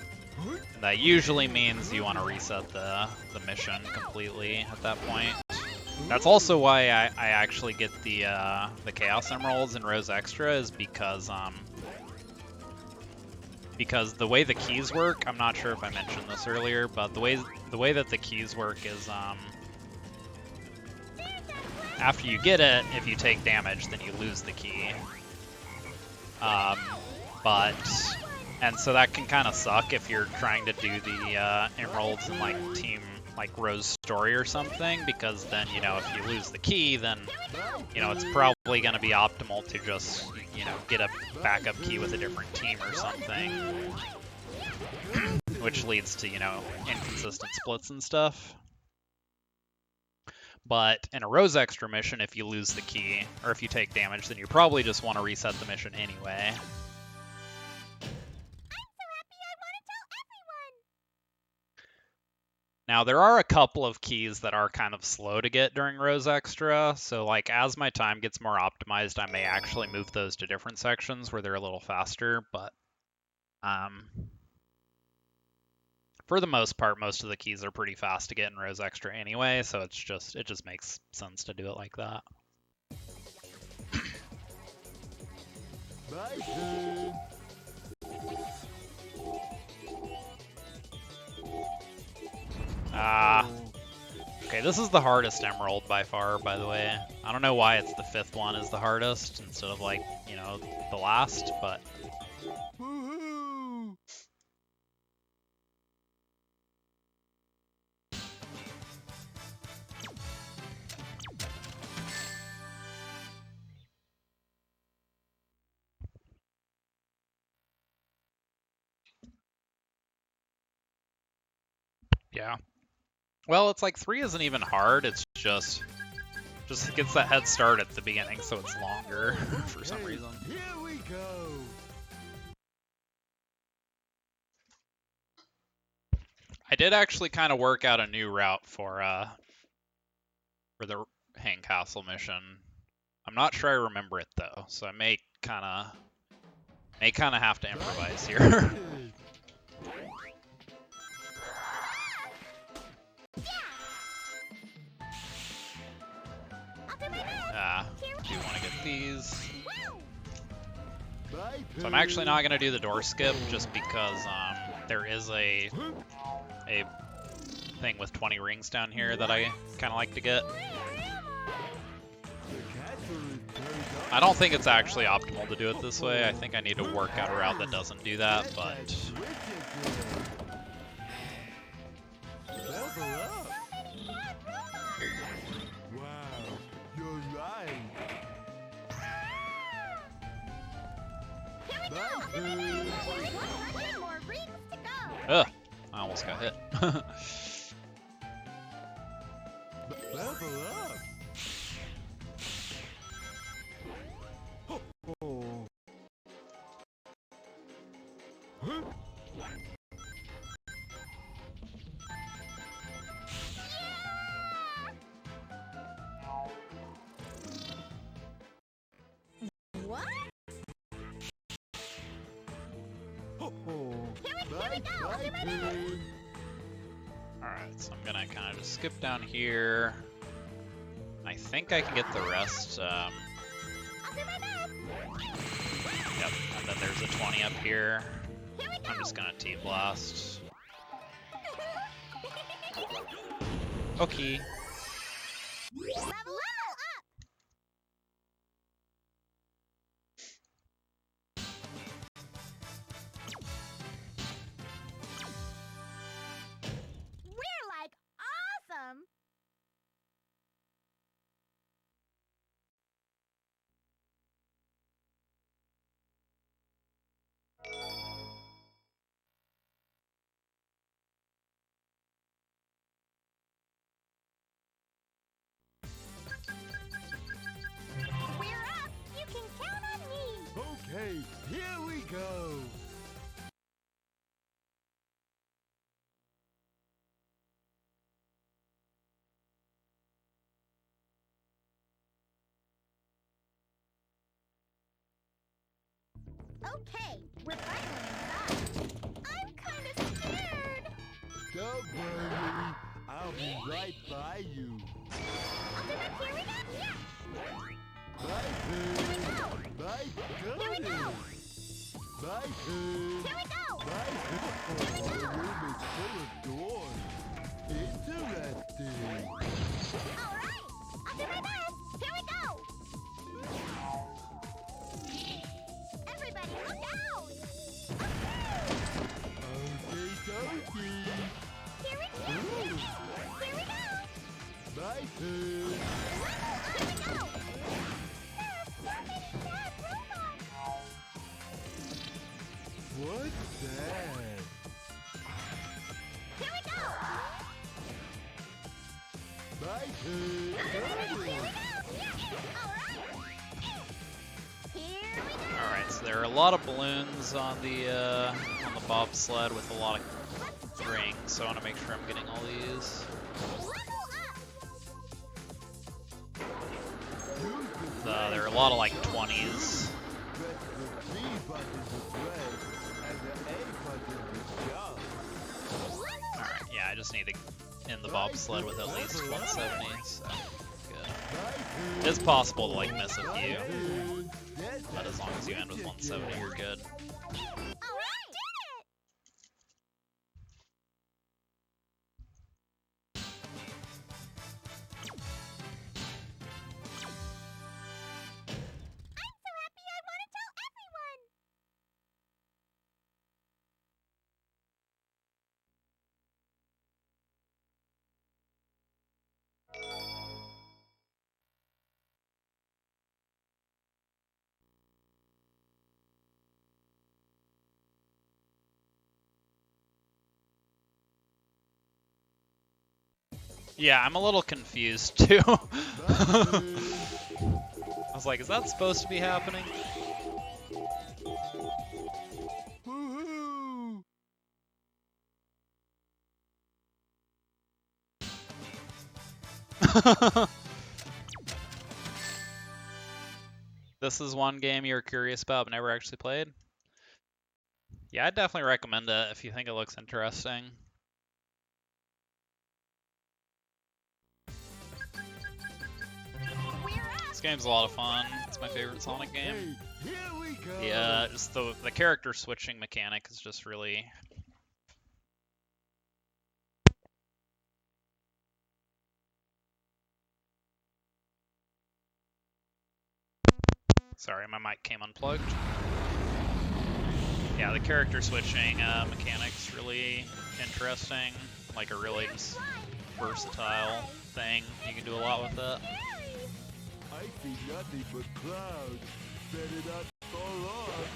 Speaker 1: And that usually means you want to reset the mission completely at that point. That's also why I actually get the Chaos Emeralds in Rose Extra, is because the way the keys work, I'm not sure if I mentioned this earlier, but the way that the keys work is after you get it, if you take damage, then you lose the key. And so that can kind of suck if you're trying to do the emeralds in like Team like Rose Story or something, because then, you know, if you lose the key, then, you know, it's probably going to be optimal to just, you know, get a backup key with a different team or something, which leads to, you know, inconsistent splits and stuff. But in a Rose Extra mission, if you lose the key, or if you take damage, then you probably just want to reset the mission anyway. Now, there are a couple of keys that are kind of slow to get during Rose Extra, so like as my time gets more optimized, I may actually move those to different sections where they're a little faster, but for the most part, most of the keys are pretty fast to get in Rose Extra anyway, so it just makes sense to do it like that.
Speaker 9: My turn.
Speaker 1: Okay, this is the hardest emerald by far, by the way. I don't know why it's the 5th one is the hardest instead of, like, you know, the last, but...
Speaker 9: Woohoo!
Speaker 1: Yeah. Well, it's like 3 isn't even hard, it's just it gets that head start at the beginning, so it's longer for some reason.
Speaker 9: Here we go.
Speaker 1: I did actually kind of work out a new route for the Hang Castle mission. I'm not sure I remember it though, so I may kind of have to improvise here. Do want to get these. I'm actually not going to do the door skip just because there is a thing with 20 rings down here that I kind of like to get. I don't think it's actually optimal to do it this way. I think I need to work out a route that doesn't do that, but...
Speaker 9: Wow, you're right.
Speaker 3: More rings to go.
Speaker 1: Ugh, I almost got hit.
Speaker 9: Level up. Oh. Huh?
Speaker 3: What?
Speaker 9: Oh.
Speaker 3: Here we go. I'll be right back.
Speaker 1: Alright, so I'm gonna kind of just skip down here. I think I can get the rest.
Speaker 3: I'll do my best.
Speaker 1: Yep, and then there's a 20 up here. I'm just gonna T-blast. Okay.
Speaker 3: Level up. We're like awesome. We're up. You can count on me.
Speaker 9: Okay, here we go.
Speaker 3: Okay, we're finally inside. I'm kind of scared.
Speaker 9: Don't worry, I'll be right by you.
Speaker 3: I'll do my here we go. Yeah.
Speaker 9: Bye,
Speaker 3: Here we go.
Speaker 9: Bye,
Speaker 3: Here we go.
Speaker 9: Bye,
Speaker 3: Here we go.
Speaker 9: Bye, The room is full of doors. Interesting.
Speaker 3: All right. I'll do my best. Here we go. Everybody, look out.
Speaker 9: Okay, dokie.
Speaker 3: Here we go. Here we go.
Speaker 9: Bye,
Speaker 3: Here we go. There are so many bad robots.
Speaker 9: What's that?
Speaker 3: Here we go.
Speaker 9: Bye,
Speaker 3: Here we go. Yeah. All right. Here we go.
Speaker 1: Alright, so there are a lot of balloons on the bobsled with a lot of rings, so I want to make sure I'm getting all these. There are a lot of like 20s.
Speaker 9: Press the B button to play and the A button to jump.
Speaker 1: Alright, yeah, I just need to end the bobsled with at least 170, so good. It's possible to like miss a few, but as long as you end with 170, you're good.
Speaker 3: All right. Did it. I'm so happy I want to tell everyone.
Speaker 1: Yeah, I'm a little confused too. I was like, is that supposed to be happening?
Speaker 9: Woohoo!
Speaker 1: This is one game you're curious about but never actually played? Yeah, I'd definitely recommend it if you think it looks interesting.
Speaker 3: We're up.
Speaker 1: This game's a lot of fun. It's my favorite Sonic game.
Speaker 9: Hey, Here we go.
Speaker 1: Yeah, just the character switching mechanic is just really. Sorry, my mic came unplugged. Yeah, the character switching mechanic's really interesting. Like a really just versatile thing. You can do a lot with it.
Speaker 9: I see nothing but clouds. Better not fall off.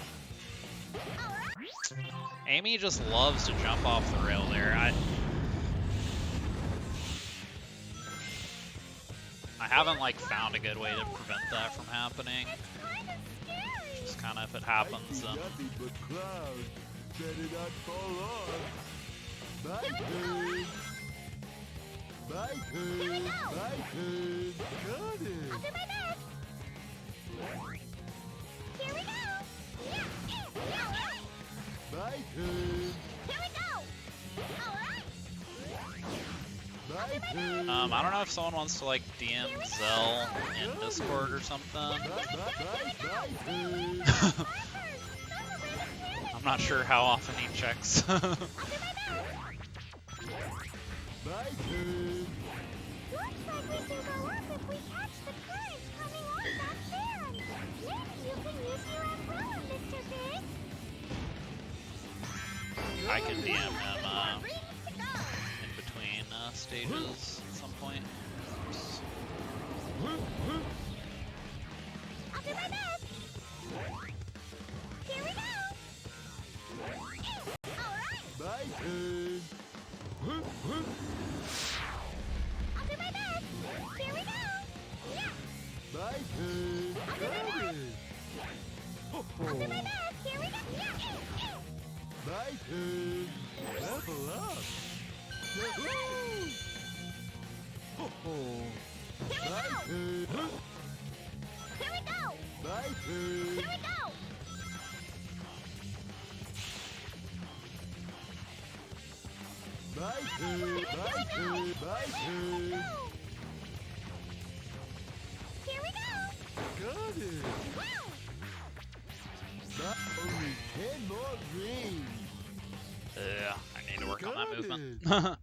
Speaker 1: Amy just loves to jump off the rail there. I haven't like found a good way to prevent that from happening. Just kind of if it happens, then.
Speaker 9: Nothing but clouds. Better not fall off. My turn. My turn. My turn. Got it.
Speaker 3: I'll do my best. Here we go. Yeah.
Speaker 9: My turn.
Speaker 3: Here we go. All right.
Speaker 9: My turn.
Speaker 1: I don't know if someone wants to like DM Zell in Discord or something. I'm not sure how often he checks.
Speaker 9: My turn.
Speaker 3: Looks like we can go up if we catch the current coming on that fan. Maybe you can use your umbrella, Mr. Big.
Speaker 1: I can DM him in between stages at some point.
Speaker 3: I'll do my best. Here we go. All right.
Speaker 9: My turn.
Speaker 3: I'll do my best. Here we go. Yeah.
Speaker 9: My turn.
Speaker 3: I'll do my best. I'll do my best. Here we go. Yeah.
Speaker 9: My turn. Level up. Yahoo! My turn.
Speaker 3: Here we go.
Speaker 9: My turn.
Speaker 3: Here we go.
Speaker 9: My turn. My turn. My turn.
Speaker 3: Here we go.
Speaker 9: Got it.
Speaker 3: Wow.
Speaker 9: Only 10 more rings.
Speaker 1: Yeah, I need to work on that
Speaker 9: Got
Speaker 1: movement.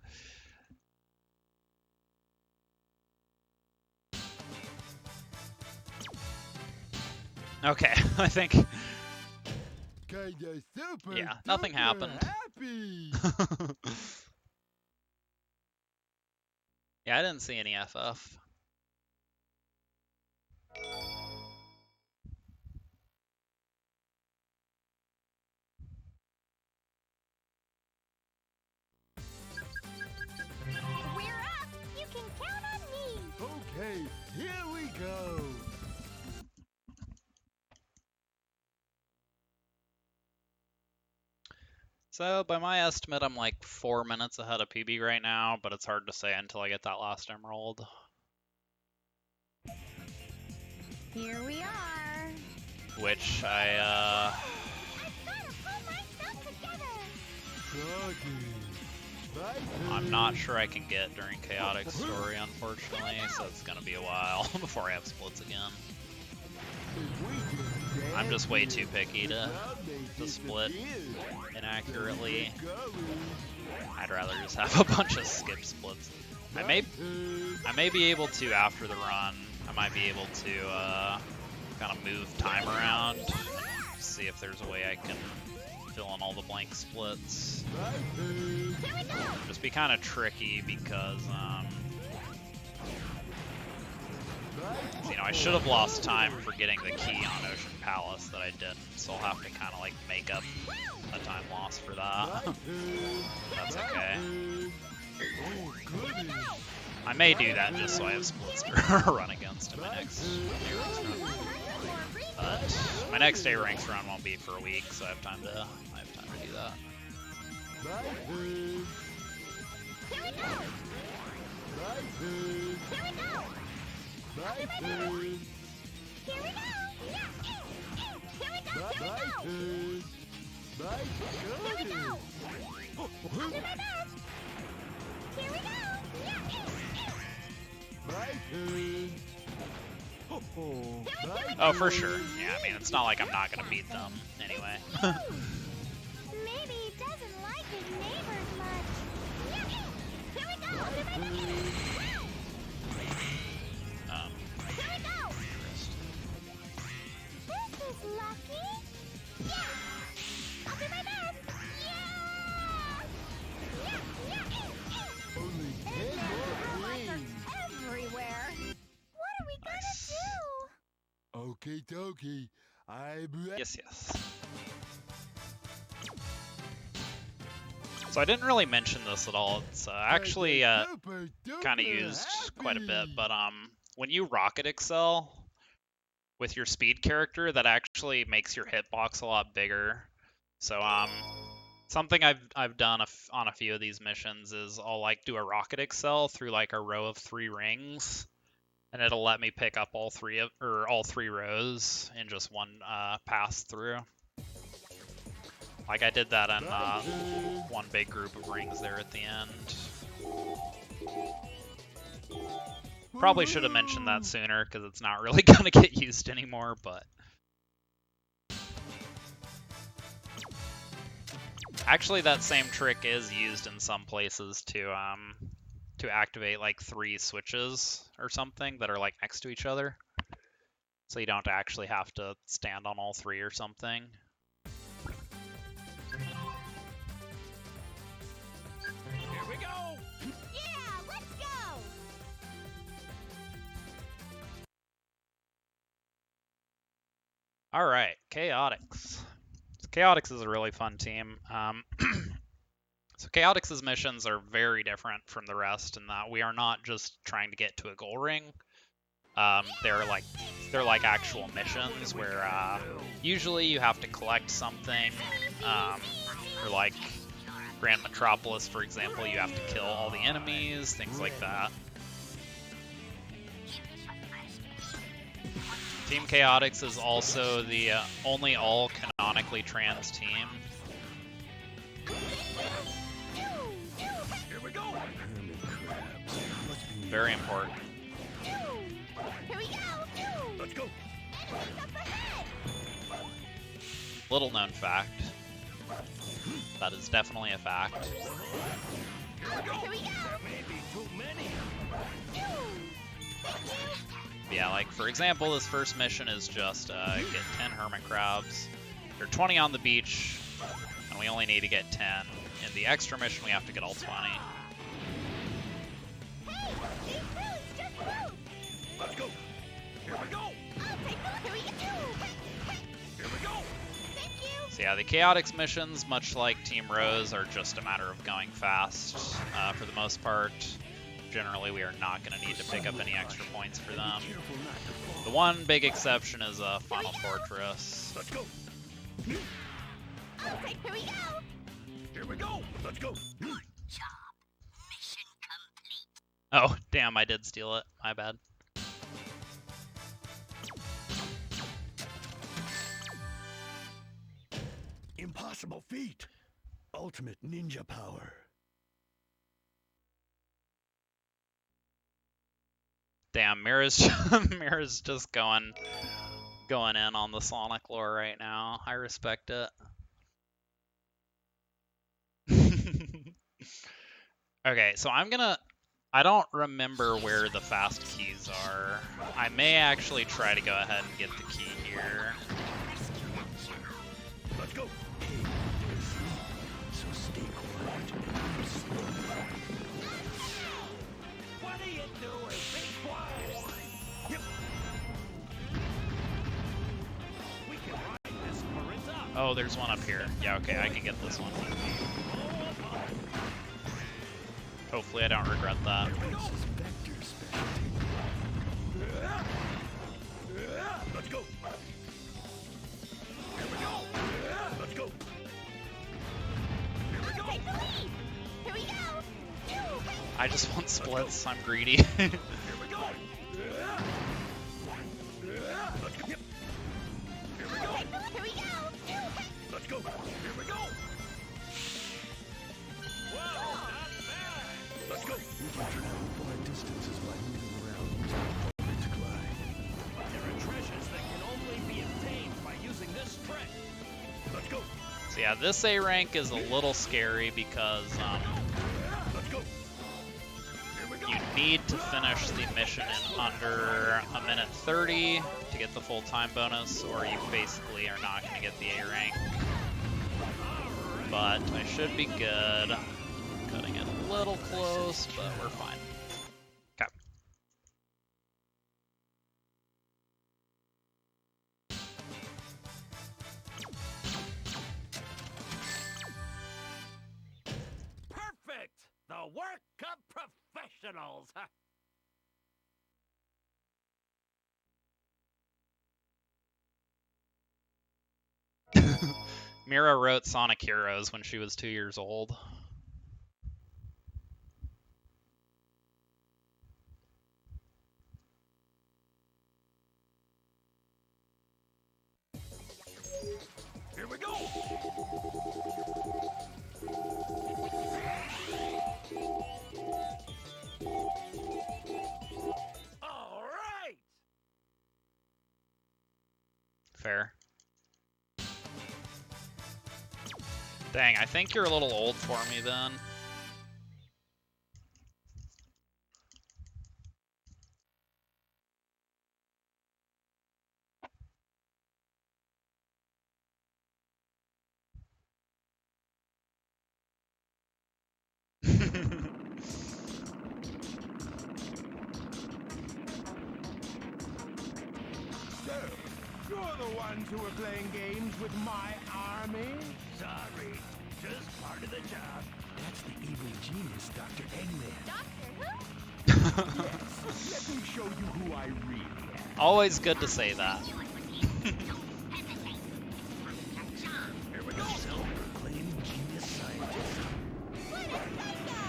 Speaker 1: Okay, I think.
Speaker 9: Kinda super.
Speaker 1: Yeah, nothing
Speaker 9: duper
Speaker 1: happened.
Speaker 9: Happy.
Speaker 1: Yeah, I didn't see any FF.
Speaker 3: We're up. You can count on me.
Speaker 9: Okay, here we go.
Speaker 1: So, by my estimate, I'm like 4 minutes ahead of PB right now, but it's hard to say until I get that last emerald.
Speaker 3: Here we are.
Speaker 1: Which
Speaker 3: I've got to pull myself together.
Speaker 1: I'm not sure I can get during Chaotix story, unfortunately, so it's gonna be a while before I have splits again. I'm just way too picky to split inaccurately. I'd rather just have a bunch of skip splits. I may be able to after the run. I might be able to kind of move time around and see if there's a way I can fill in all the blank splits. Just be kind of tricky because you know, I should have lost time for getting the key on Ocean Palace that I didn't, so I'll have to kind of like make up a time loss for that. That's okay. I may do that just so I have splits to run against in my next A-Ranks run. But my next A-Ranks run won't be for a week, so I have time to do that. Oh, for sure. Yeah, I mean, it's not like I'm not gonna beat them anyway.
Speaker 3: Maybe he doesn't like his neighbors much. Yeah. Here we go! Here we go! This is lucky. Yeah! I'll do my best. Yeah!
Speaker 9: Only 10
Speaker 3: And
Speaker 9: more
Speaker 3: robots
Speaker 9: rings.
Speaker 3: are everywhere. What are we gonna do?
Speaker 9: Okie dokie. I'm ready.
Speaker 1: Yes, yes. So I didn't really mention this at all. It's actually kind of used quite a bit, but when you rocket excel with your speed character, that actually makes your hitbox a lot bigger. So something I've done on a few of these missions is I'll like do a rocket excel through like a row of 3 rings, and it'll let me pick up all three rows in just one pass through. Like I did that in one big group of rings there at the end. Probably should have mentioned that sooner because it's not really going to get used anymore, but... Actually, that same trick is used in some places to activate like 3 switches or something that are like next to each other. So you don't actually have to stand on all 3 or something.
Speaker 2: Here we go!
Speaker 3: Yeah, let's go!
Speaker 1: All right, Chaotix. So Chaotix is a really fun team. So Chaotix's missions are very different from the rest in that we are not just trying to get to a goal ring. They're like actual missions where usually you have to collect something, or like Grand Metropolis, for example, you have to kill all the enemies, things like that. Team Chaotix is also the only all canonically trans team.
Speaker 2: Here we go!
Speaker 1: Very important.
Speaker 3: Here we go!
Speaker 2: Let's go!
Speaker 1: Little known fact. That is definitely a fact.
Speaker 2: Here we go!
Speaker 3: Here we go!
Speaker 2: There may be too many!
Speaker 1: Yeah, like for example, this first mission is just get 10 hermit crabs. There are 20 on the beach, and we only need to get 10. In the extra mission, we have to get all 20.
Speaker 3: Hey, these fruits, just fruits!
Speaker 2: Let's go! Here we go!
Speaker 3: I'll take the... Here we go!
Speaker 2: Here we go!
Speaker 3: Thank you!
Speaker 1: So yeah, the Chaotix missions, much like Team Rose, are just a matter of going fast for the most part. Generally, we are not going to need to pick up any extra points for them. The one big exception is Final Fortress.
Speaker 2: Let's go!
Speaker 3: I'll take... Here we go!
Speaker 2: Here we go! Let's go!
Speaker 1: Oh, damn, I did steal it. My bad.
Speaker 2: Impossible feat! Ultimate ninja power.
Speaker 1: Damn, Mira's just going in on the Sonic lore right now. I respect it. Okay, so I don't remember where the fast keys are. I may actually try to go ahead and get the key here.
Speaker 2: Let's go! So stay quiet. What are you doing? Be quiet! Yep. We can ride this Marissa.
Speaker 1: Oh, there's one up here. Yeah, okay, I can get this one. Hopefully I don't regret that.
Speaker 2: Let's go! Here we go! Let's go! Here we go!
Speaker 3: Take the lead! Here we go!
Speaker 1: I just want splits. I'm greedy.
Speaker 2: Here we go! Let's go! Yep. Here we go!
Speaker 3: Here we go!
Speaker 2: Let's go! Here we go! Whoa, not bad! Let's go! We can travel far distances by moving around using the glide. Here it
Speaker 1: Yeah, this A rank is a little scary because you need to finish the mission in under 1:30 to get the full time bonus, or you basically are not going to get the A rank. But I should be good. Cutting it a little close, but we're fine. Okay.
Speaker 2: Perfect! The work of professionals!
Speaker 1: Mira wrote Sonic Heroes when she was 2 years old.
Speaker 2: Here we go! All right!
Speaker 1: Fair. Dang, I think you're a little old for me then.
Speaker 9: So, you're the ones who are playing games with my army?
Speaker 2: Sorry, just part of the job.
Speaker 5: That's the evil genius, Dr. Eggman.
Speaker 3: Doctor Who?
Speaker 9: Yes, let me show you who I really am.
Speaker 1: Always good to say that.
Speaker 2: Here we go, Silver.
Speaker 5: Proclaiming genius scientist.
Speaker 3: Where did that go?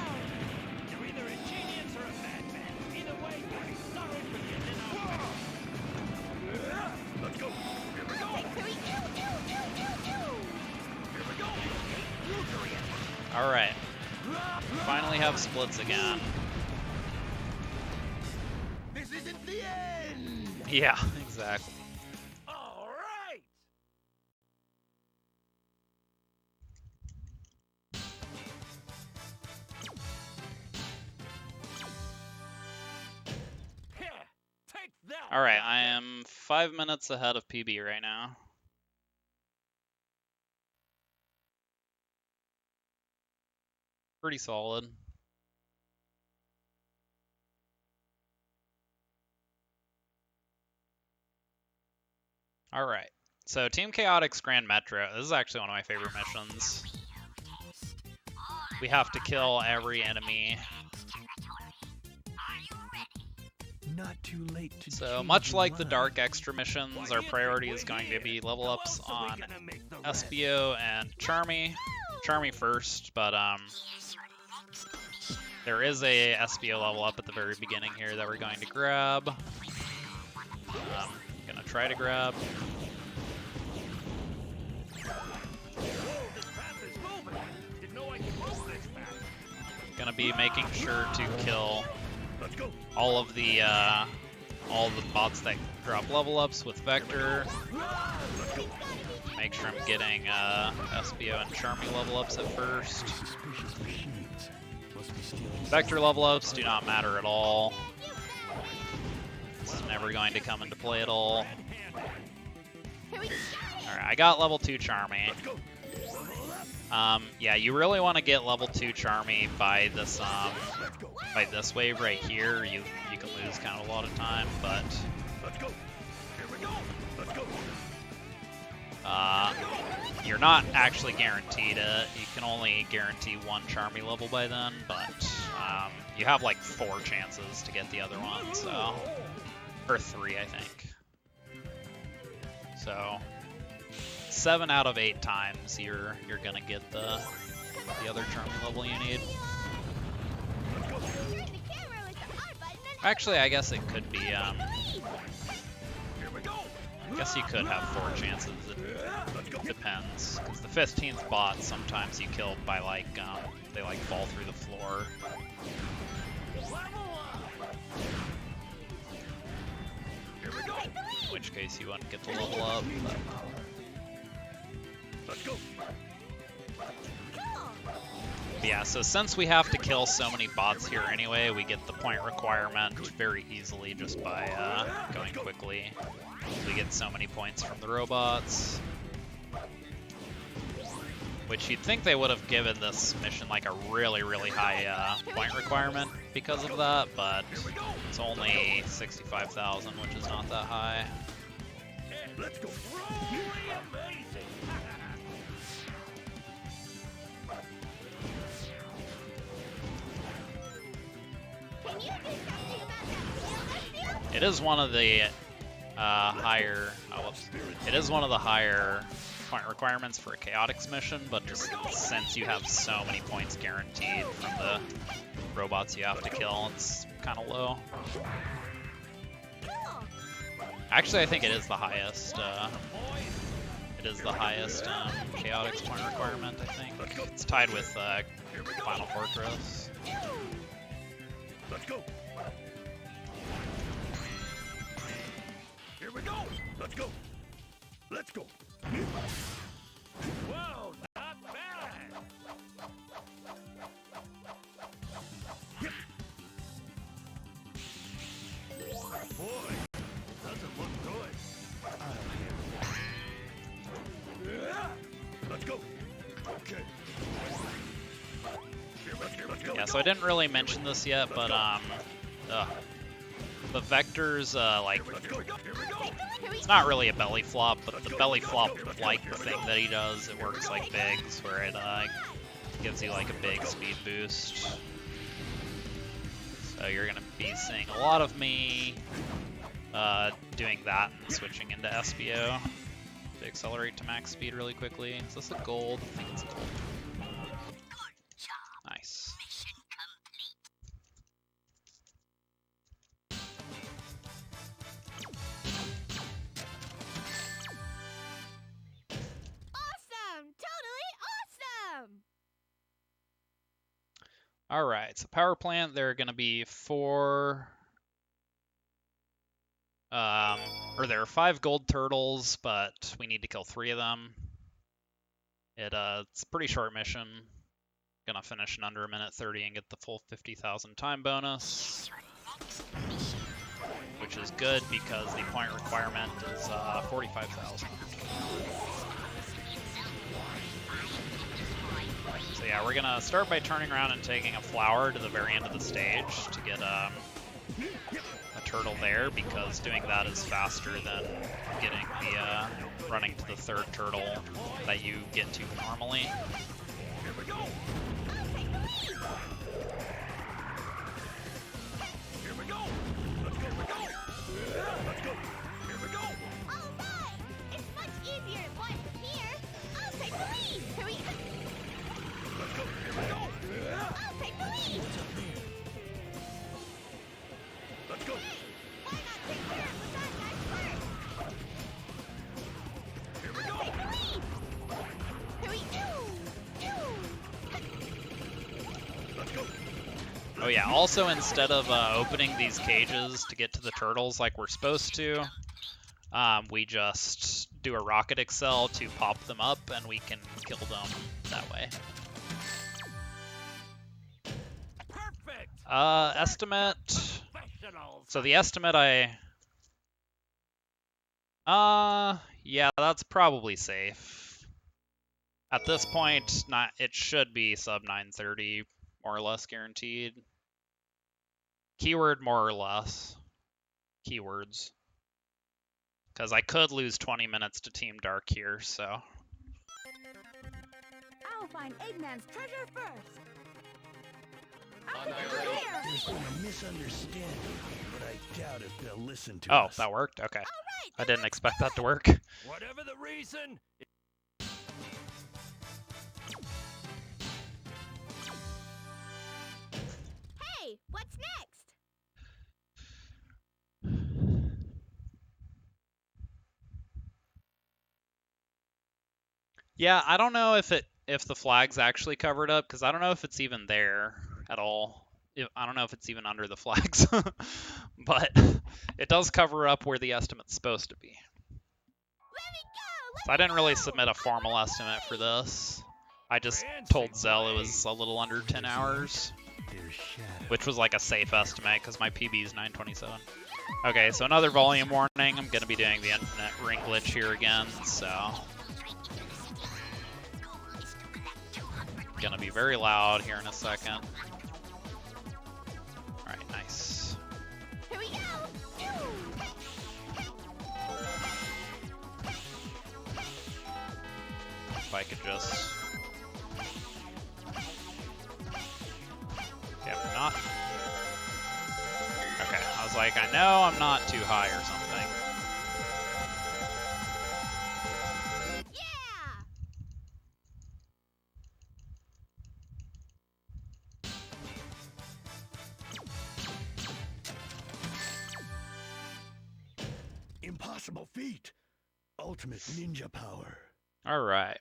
Speaker 2: You're either a genius or a madman. Either way, I'm sorry for getting out. Let's go. Here we go.
Speaker 3: Victory! Ew, ew, ew, ew, ew!
Speaker 2: Here we go. Rotary effort.
Speaker 1: Alright. Finally have splits again.
Speaker 9: This isn't the end!
Speaker 1: Yeah, exactly.
Speaker 2: All right. Here, take that.
Speaker 1: Alright, I am 5 minutes ahead of PB right now. Pretty solid. Alright, so Team Chaotix Grand Metro. This is actually one of my favorite missions. We have to kill every enemy.
Speaker 5: Not too late to
Speaker 1: So
Speaker 5: change
Speaker 1: much
Speaker 5: your
Speaker 1: like the
Speaker 5: mind.
Speaker 1: Dark Extra missions, our priority is going to be level ups on SBO and Charmy. Charmy first, but there is a SBO level up at the very beginning here that we're going to grab. Gonna try to grab.
Speaker 2: This path is moving. Didn't know I could move this fast.
Speaker 1: Gonna be making sure to kill
Speaker 2: Let's go.
Speaker 1: all of the bots that drop level ups with Vector. Make sure I'm getting SBO and Charmy level ups at first.
Speaker 5: Suspicious machines must be stealing.
Speaker 1: Vector level ups do not matter at all. This is never going to come into play at all.
Speaker 3: Here we go!
Speaker 1: Alright, I got level 2 Charmy. Yeah, you really want to get level 2 Charmy by this wave right here. You can lose kind of a lot of time, but
Speaker 2: Let's go. Here we go. Let's go.
Speaker 1: you're not actually guaranteed it. You can only guarantee 1 Charmy level by then, but you have like 4 chances to get the other one, so, or 3 I think. So 7 out of 8 times you're gonna get the other Charmy level you need.
Speaker 3: Turn the camera with the R button and
Speaker 1: Actually, I guess it could be.
Speaker 2: Here we go.
Speaker 1: I guess you could have 4 chances. It depends, because the 15th bot sometimes you kill by like they like fall through the floor.
Speaker 2: Level up. Here we go.
Speaker 1: In which case you wouldn't get to level up. But
Speaker 2: Let's go.
Speaker 1: Yeah, so since we have to kill so many bots here anyway, we get the point requirement very easily just by going quickly. We get so many points from the robots. Which you'd think they would have given this mission like a really, really high point requirement because of that, but it's only 65,000, which is not that high.
Speaker 2: Let's go. Truly amazing.
Speaker 3: Can you do something about that field,
Speaker 1: It is one of the it is one of the higher point requirements for a Chaotix mission, but just since you have so many points guaranteed from the robots you have to kill, it's kind of low. Actually, I think it is the highest. It is the highest Chaotix point requirement, I think. It's tied with Final Fortress.
Speaker 2: Let's go. Here we go. Let's go. Let's go. Whoa, not bad. Boy, doesn't look good. Let's go. Okay. Let's go.
Speaker 1: Yeah, so I didn't really mention this yet, but the vectors, like, it's not really a belly flop, but the belly flop, like the thing that he does, it works like Biggs, where it gives you like a big speed boost. So you're gonna be seeing a lot of me doing that and switching into SBO to accelerate to max speed really quickly. Is this a gold? I think it's a gold. Nice.
Speaker 3: Awesome! Totally awesome!
Speaker 1: All right, so power plant, there are going to be there are 5 gold turtles, but we need to kill 3 of them. It's a pretty short mission. Gonna finish in under 1:30 and get the full 50,000 time bonus, which is good because the point requirement is 45,000. So yeah, we're gonna start by turning around and taking a flower to the very end of the stage to get a turtle there, because doing that is faster than getting the running to the 3rd turtle that you get to normally.
Speaker 2: Here we go. Here we go. Let's go. Let's go. Here we go.
Speaker 3: All right! It's much easier to fly from here. I'll take the lead! Here we go!
Speaker 2: Let's go. Here we go.
Speaker 3: I'll take the lead!
Speaker 2: Let's go.
Speaker 3: Why not take care of the bad guys first?
Speaker 2: Here we
Speaker 3: I'll
Speaker 2: go.
Speaker 3: take the lead! Here we go!
Speaker 2: Let's go.
Speaker 1: Oh yeah, also instead of opening these cages to get to the turtles like we're supposed to, we just do a rocket excel to pop them up and we can kill them that way.
Speaker 2: Perfect.
Speaker 1: Estimate.
Speaker 2: Professionals.
Speaker 1: So the estimate yeah, that's probably safe. At this point, it should be sub 930, more or less guaranteed. Keyword more or less. Keywords. Because I could lose 20 minutes to Team Dark here, so.
Speaker 8: I'll find Eggman's treasure first. I'll
Speaker 7: On
Speaker 8: take
Speaker 7: our
Speaker 8: it from
Speaker 7: way.
Speaker 8: here.
Speaker 2: There's been a misunderstanding, but I doubt if they'll listen to
Speaker 1: Oh,
Speaker 2: us.
Speaker 1: that worked? Okay.
Speaker 3: All right!
Speaker 1: I didn't expect that to work.
Speaker 2: Whatever the reason.
Speaker 3: Hey, what's next?
Speaker 1: Yeah, I don't know if the flag's actually covered up, because I don't know if it's even there at all. I don't know if it's even under the flags, but it does cover up where the estimate's supposed to be.
Speaker 3: Let me go!
Speaker 1: So I didn't really submit a formal estimate for this. I just told Zell it was a little under 10 hours, which was like a safe estimate because my PB is 927. Okay, so another volume warning. I'm going to be doing the infinite ring glitch here again, so going to be very loud here in a second. Alright, nice.
Speaker 3: Here we go.
Speaker 1: If I could just... Yep, not... Okay, I was like, I know I'm not too high or something.
Speaker 3: Yeah.
Speaker 9: Impossible feat. Ultimate ninja power.
Speaker 1: Alright.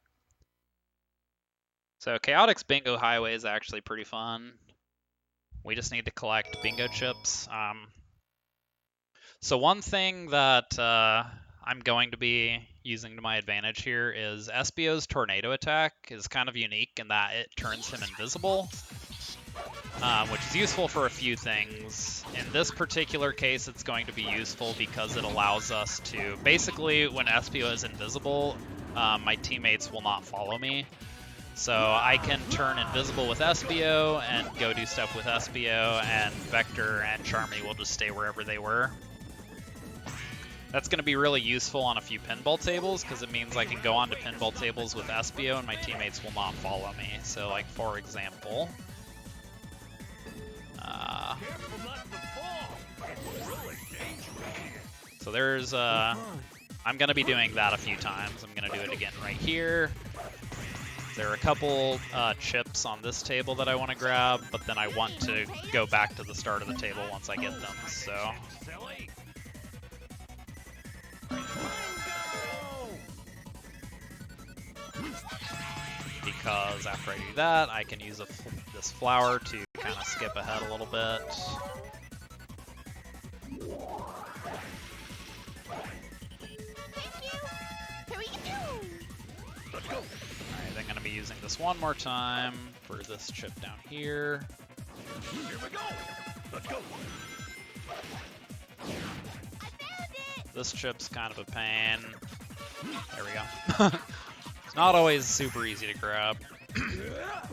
Speaker 1: So Chaotix Bingo Highway is actually pretty fun. We just need to collect bingo chips. So one thing that I'm going to be using to my advantage here is Espio's tornado attack is kind of unique in that it turns him invisible, which is useful for a few things. In this particular case, it's going to be useful because it allows us to, basically when Espio is invisible, my teammates will not follow me. So I can turn invisible with Espio and go do stuff with Espio, and Vector and Charmy will just stay wherever they were. That's going to be really useful on a few pinball tables because it means I can go onto pinball tables with Espio and my teammates will not follow me. So like for example, so there's I'm going to be doing that a few times. I'm going to do it again right here. There are a couple chips on this table that I want to grab, but then I want to go back to the start of the table once I get them, so... Because after I do that, I can use this flower to kind of skip ahead a little bit.
Speaker 3: Thank you. Here we go.
Speaker 9: Let's go.
Speaker 1: Alright, I'm going to be using this one more time for this chip down here.
Speaker 9: Here we go. Let's go.
Speaker 3: I found it.
Speaker 1: This chip's kind of a pain. There we go. It's not always super easy to grab.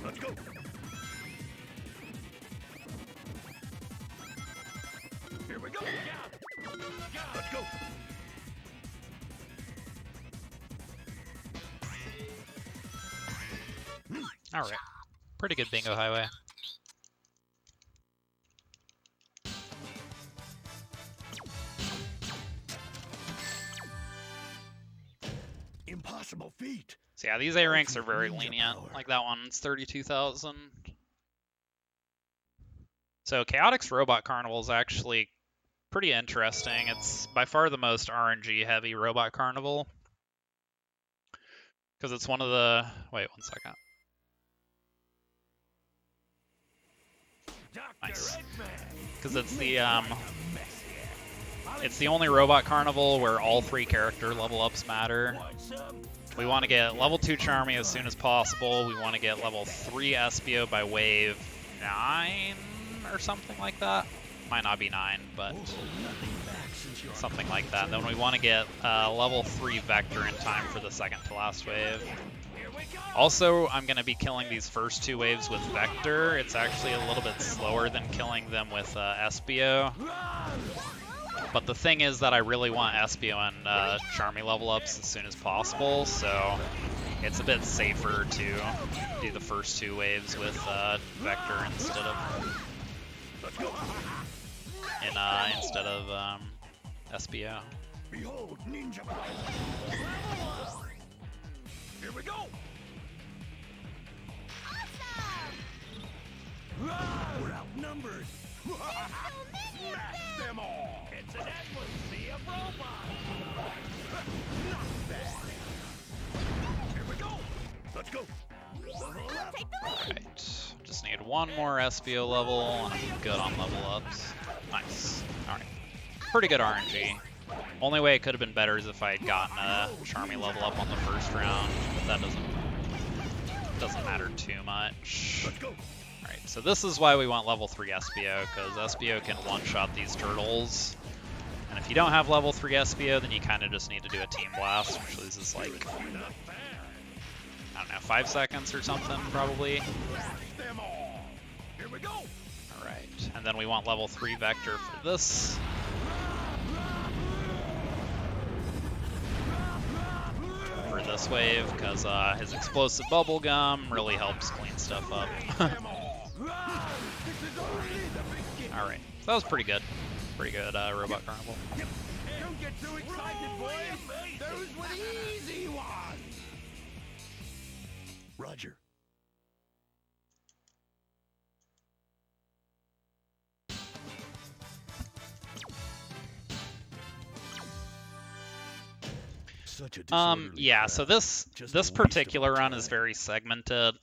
Speaker 9: Let's go. Here we go. Let's go.
Speaker 1: Alright. Pretty good bingo highway.
Speaker 9: Impossible feat.
Speaker 1: So yeah, these A ranks are very lenient. Like that one's 32,000. So Chaotix Robot Carnival is actually pretty interesting. It's by far the most RNG heavy Robot Carnival. Because it's one of the... Wait, one second. Nice. Because it's the only Robot Carnival where all 3 character level ups matter. We want to get level 2 Charmy as soon as possible. We want to get level 3 Espio by wave 9 or something like that. Might not be 9, but something like that. Then we want to get level 3 Vector in time for the second to last wave. Also, I'm going to be killing these first 2 waves with Vector. It's actually a little bit slower than killing them with Espio. But the thing is that I really want Espio and Charmy level ups as soon as possible, so it's a bit safer to do the first 2 waves with Vector instead of Espio.
Speaker 9: Behold, ninja power. Here we go. We're outnumbered. Smash them all.
Speaker 2: It's an endless sea of robots.
Speaker 9: Not bad. Here we go. Let's go.
Speaker 3: Take the lead.
Speaker 1: Right, just need one more Espio level, and I'm good on level ups. Nice. Alright. Pretty good RNG. Only way it could have been better is if I had gotten a Charmy level up on the first round, but that doesn't doesn't matter too much. Alright, so this is why we want level 3 SBO, because SBO can one-shot these turtles. And if you don't have level 3 SBO, then you kind of just need to do a Team Blast, which loses like, I don't know, 5 seconds or something, probably. Alright, and then we want level 3 Vector for this. For this wave, because his explosive bubblegum really helps clean stuff up. Alright, so that was pretty good. Pretty good Robot Carnival.
Speaker 2: Don't get too excited, boys. Those were the easy ones.
Speaker 10: Roger. Such a disorderly
Speaker 1: yeah,
Speaker 10: crowd.
Speaker 1: so this
Speaker 10: Just
Speaker 1: this
Speaker 10: a waste of
Speaker 1: particular
Speaker 10: our
Speaker 1: run is
Speaker 10: time.
Speaker 1: very segmented.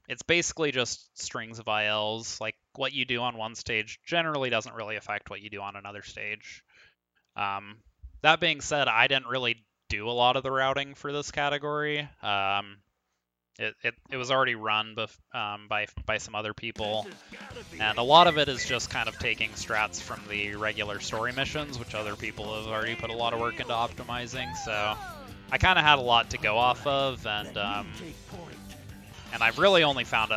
Speaker 1: It's basically just strings of ILs. Like, what you do on one stage generally doesn't really affect what you do on another stage. That being said, I didn't really do a lot of the routing for this category. It was already run by some other people, and a lot of it is just kind of taking strats from the regular story missions, which other people have already put a lot of work into optimizing. So I kind of had a lot to go off of, and I've really only found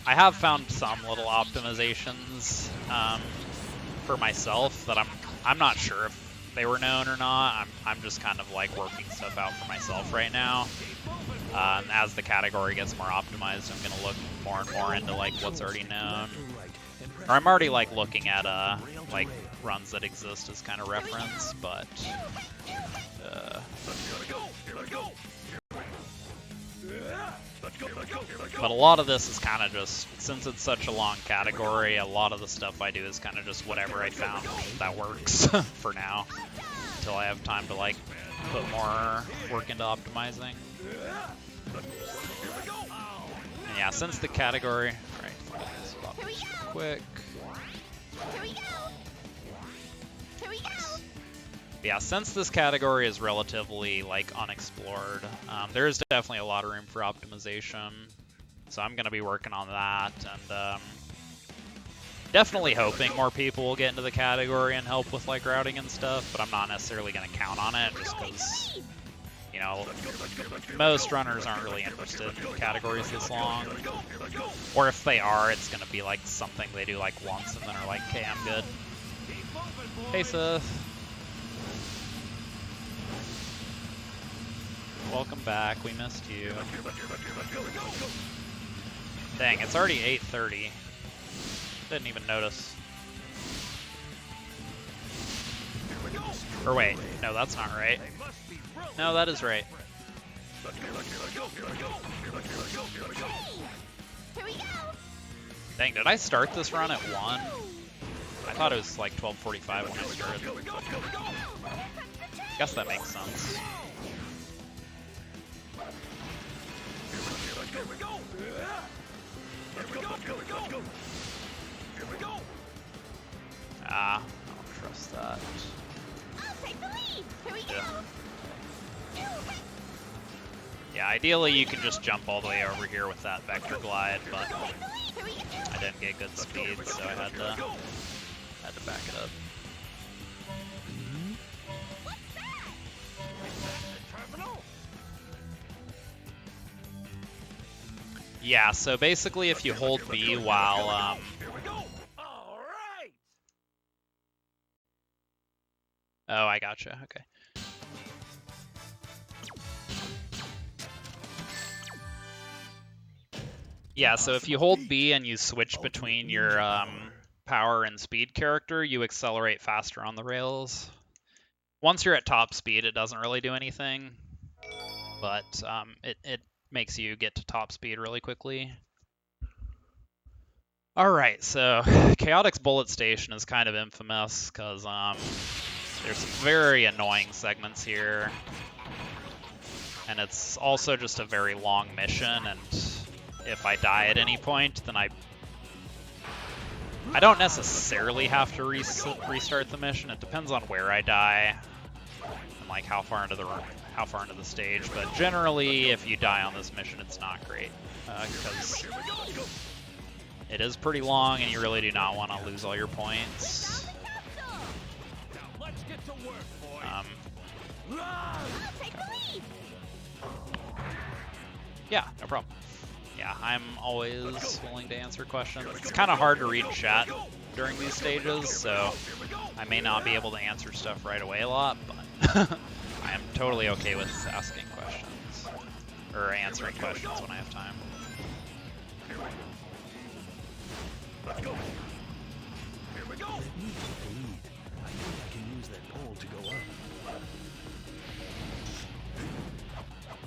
Speaker 1: I have found some little optimizations for myself that I'm not sure if they were known or not. I'm just kind of like working stuff out for myself right now. And as the category gets more optimized, I'm gonna look more and more into like what's already known. Or I'm already like looking at like runs that exist as kind of reference, but a lot of this is kind of just, since it's such a long category, a lot of the stuff I do is kind of just whatever I found that works for now, until I have time to like put more work into optimizing. And yeah, since the category, right, stop this real quick.
Speaker 3: Here we go. Here we go.
Speaker 1: Yeah, since this category is relatively like unexplored, there is definitely a lot of room for optimization. So I'm going to be working on that, and definitely hoping more people will get into the category and help with like routing and stuff, but I'm not necessarily going to count on it just because, you know, most runners aren't really interested in categories this long. Or if they are, it's going to be like something they do like once and then are like, okay, I'm good. Hey, Seth. Welcome back, we missed you. Dang, it's already 8:30. Didn't even notice. Or wait, no, that's not right. No, that is right.
Speaker 3: Here we go.
Speaker 1: Dang, did I start this run at 1? I thought it was like 12:45 when I started. Guess that makes sense. Ah, I don't trust that.
Speaker 3: I'll take the lead. Here we go.
Speaker 1: Yeah, ideally you can just jump all the way over here with that vector glide, but
Speaker 3: Here we go.
Speaker 1: I didn't get good speed, so I had to back it up. Yeah, so basically if you hold B while oh, I gotcha. Okay. Yeah, so if you hold B and you switch between your power and speed character, you accelerate faster on the rails. Once you're at top speed, it doesn't really do anything, but it makes you get to top speed really quickly. Alright, so Chaotix Bullet Station is kind of infamous because there's some very annoying segments here. And it's also just a very long mission, and if I die at any point, then I don't necessarily have to restart the mission. It depends on where I die and like how far into the how far into the stage, but generally, if you die on this mission, it's not great, because it is pretty long, and you really do not want to lose all your points.
Speaker 2: Now let's get to work, boys.
Speaker 3: Take the lead.
Speaker 1: Yeah, no problem. Yeah, I'm always willing to answer questions. It's kind of hard to read chat during these stages, so I may not be able to answer stuff right away a lot, but I am totally okay with asking questions, or answering questions when I have time.
Speaker 2: Let's go. Here we go.
Speaker 10: Let me take the lead. I think I can use that pole to go up.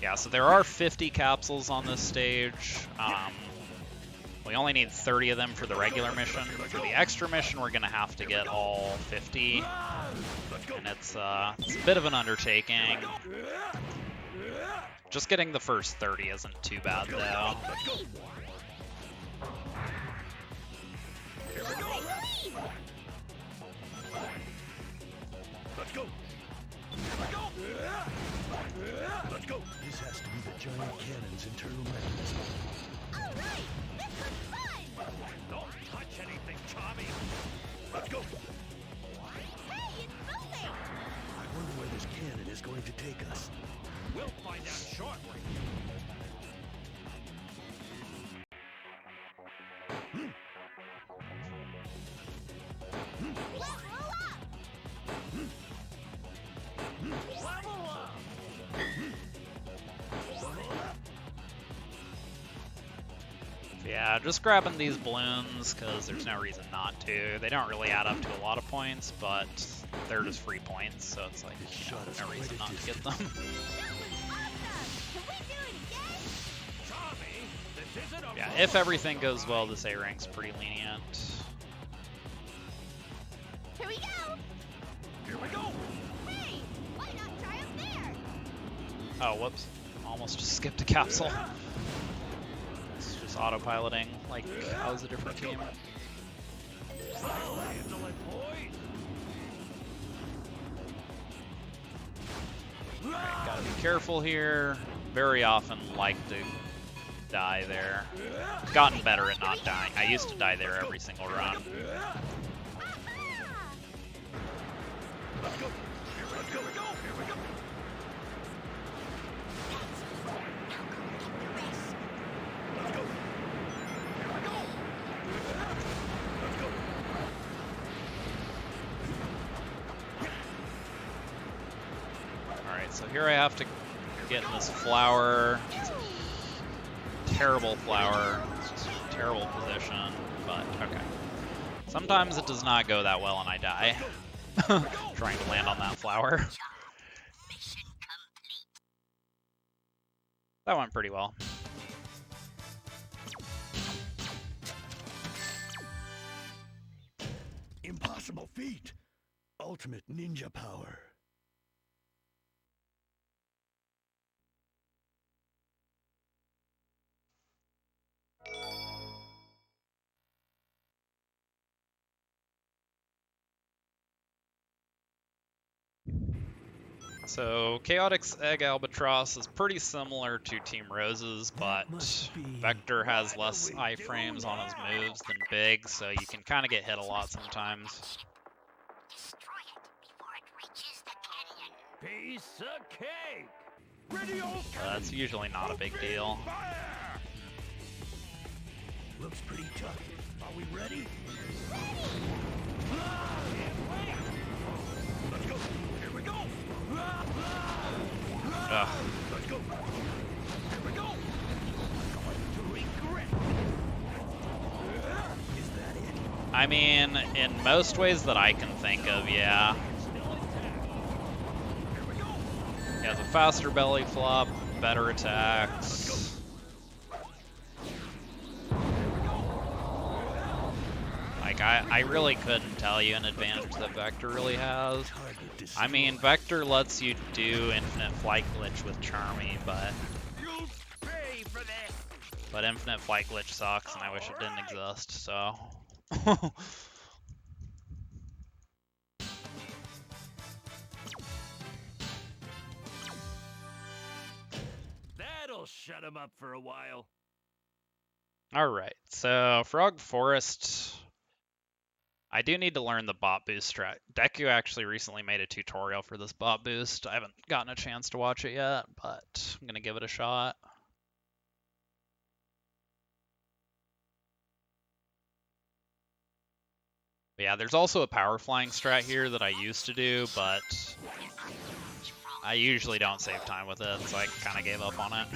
Speaker 1: Yeah, so there are 50 capsules on this stage. We only need 30 of them for the regular mission. For the extra mission, we're going to have to get all 50. And it's a bit of an undertaking. Just getting the first 30 isn't too bad, though.
Speaker 2: Let's go. Let's go.
Speaker 10: This has to be the giant cannon's internal mechanism.
Speaker 3: All right, this was fun.
Speaker 2: Don't touch anything, Tommy. Let's go.
Speaker 3: Hey, it's moving.
Speaker 10: I wonder where this cannon is going to take us.
Speaker 2: We'll find out shortly. Level up.
Speaker 1: Yeah, just grabbing these balloons, because there's no reason not to. They don't really add up to a lot of points, but they're just free points, so it's like, you know, no reason not to get them.
Speaker 3: That was awesome. Can we do it again?
Speaker 2: Tommy, this isn't a
Speaker 1: Yeah, if everything goes well, this A rank's pretty lenient.
Speaker 3: Here we go.
Speaker 2: Here we go.
Speaker 3: Hey, why not try up there?
Speaker 1: Oh, whoops. Almost just skipped a capsule. It's just autopiloting, like I was a different team.
Speaker 2: I'll handle it, boys.
Speaker 1: Alright, gotta be careful here. Very often like to die there. I've gotten better at not dying. I used to die there every single run.
Speaker 2: Let's go. Let's go. Here we go. Let's go. Here we go. Let's go.
Speaker 1: Alright, so here I have to get in this flower. It's a terrible flower. It's just a terrible position, but okay. Sometimes it does not go that well and I die. Trying to land on that flower.
Speaker 3: Mission complete.
Speaker 1: That went pretty well.
Speaker 10: Impossible feat. Ultimate ninja power.
Speaker 1: So, Chaotix Egg Albatross is pretty similar to Team Rose's, but Vector has less iframes on his moves than Big, so you can kind of get hit a lot sometimes.
Speaker 3: Destroy it before it reaches the canyon.
Speaker 2: Piece of cake. Radio
Speaker 1: That's usually not a big deal.
Speaker 2: fire.
Speaker 10: Looks pretty tough. Are we ready?
Speaker 2: Let's go. Here we go.
Speaker 1: Ugh.
Speaker 2: Let's go. Here we go. To regret.
Speaker 10: Is that it?
Speaker 1: I mean, in most ways that I can think of, yeah.
Speaker 2: Still intact. Here we go.
Speaker 1: He has a faster belly flop, better attacks. Like, I really couldn't tell you an advantage that Vector really has. I mean, Vector lets you do infinite flight glitch with Charmy, but
Speaker 2: You'll pay for this.
Speaker 1: infinite flight glitch sucks, and I wish it didn't exist, so.
Speaker 5: We'll shut him up for a while.
Speaker 1: All right, so Frog Forest. I do need to learn the bot boost strat. Deku actually recently made a tutorial for this bot boost. I haven't gotten a chance to watch it yet, but I'm gonna give it a shot. But yeah, there's also a power flying strat here that I used to do, but I usually don't save time with it, so I kind of gave up on it.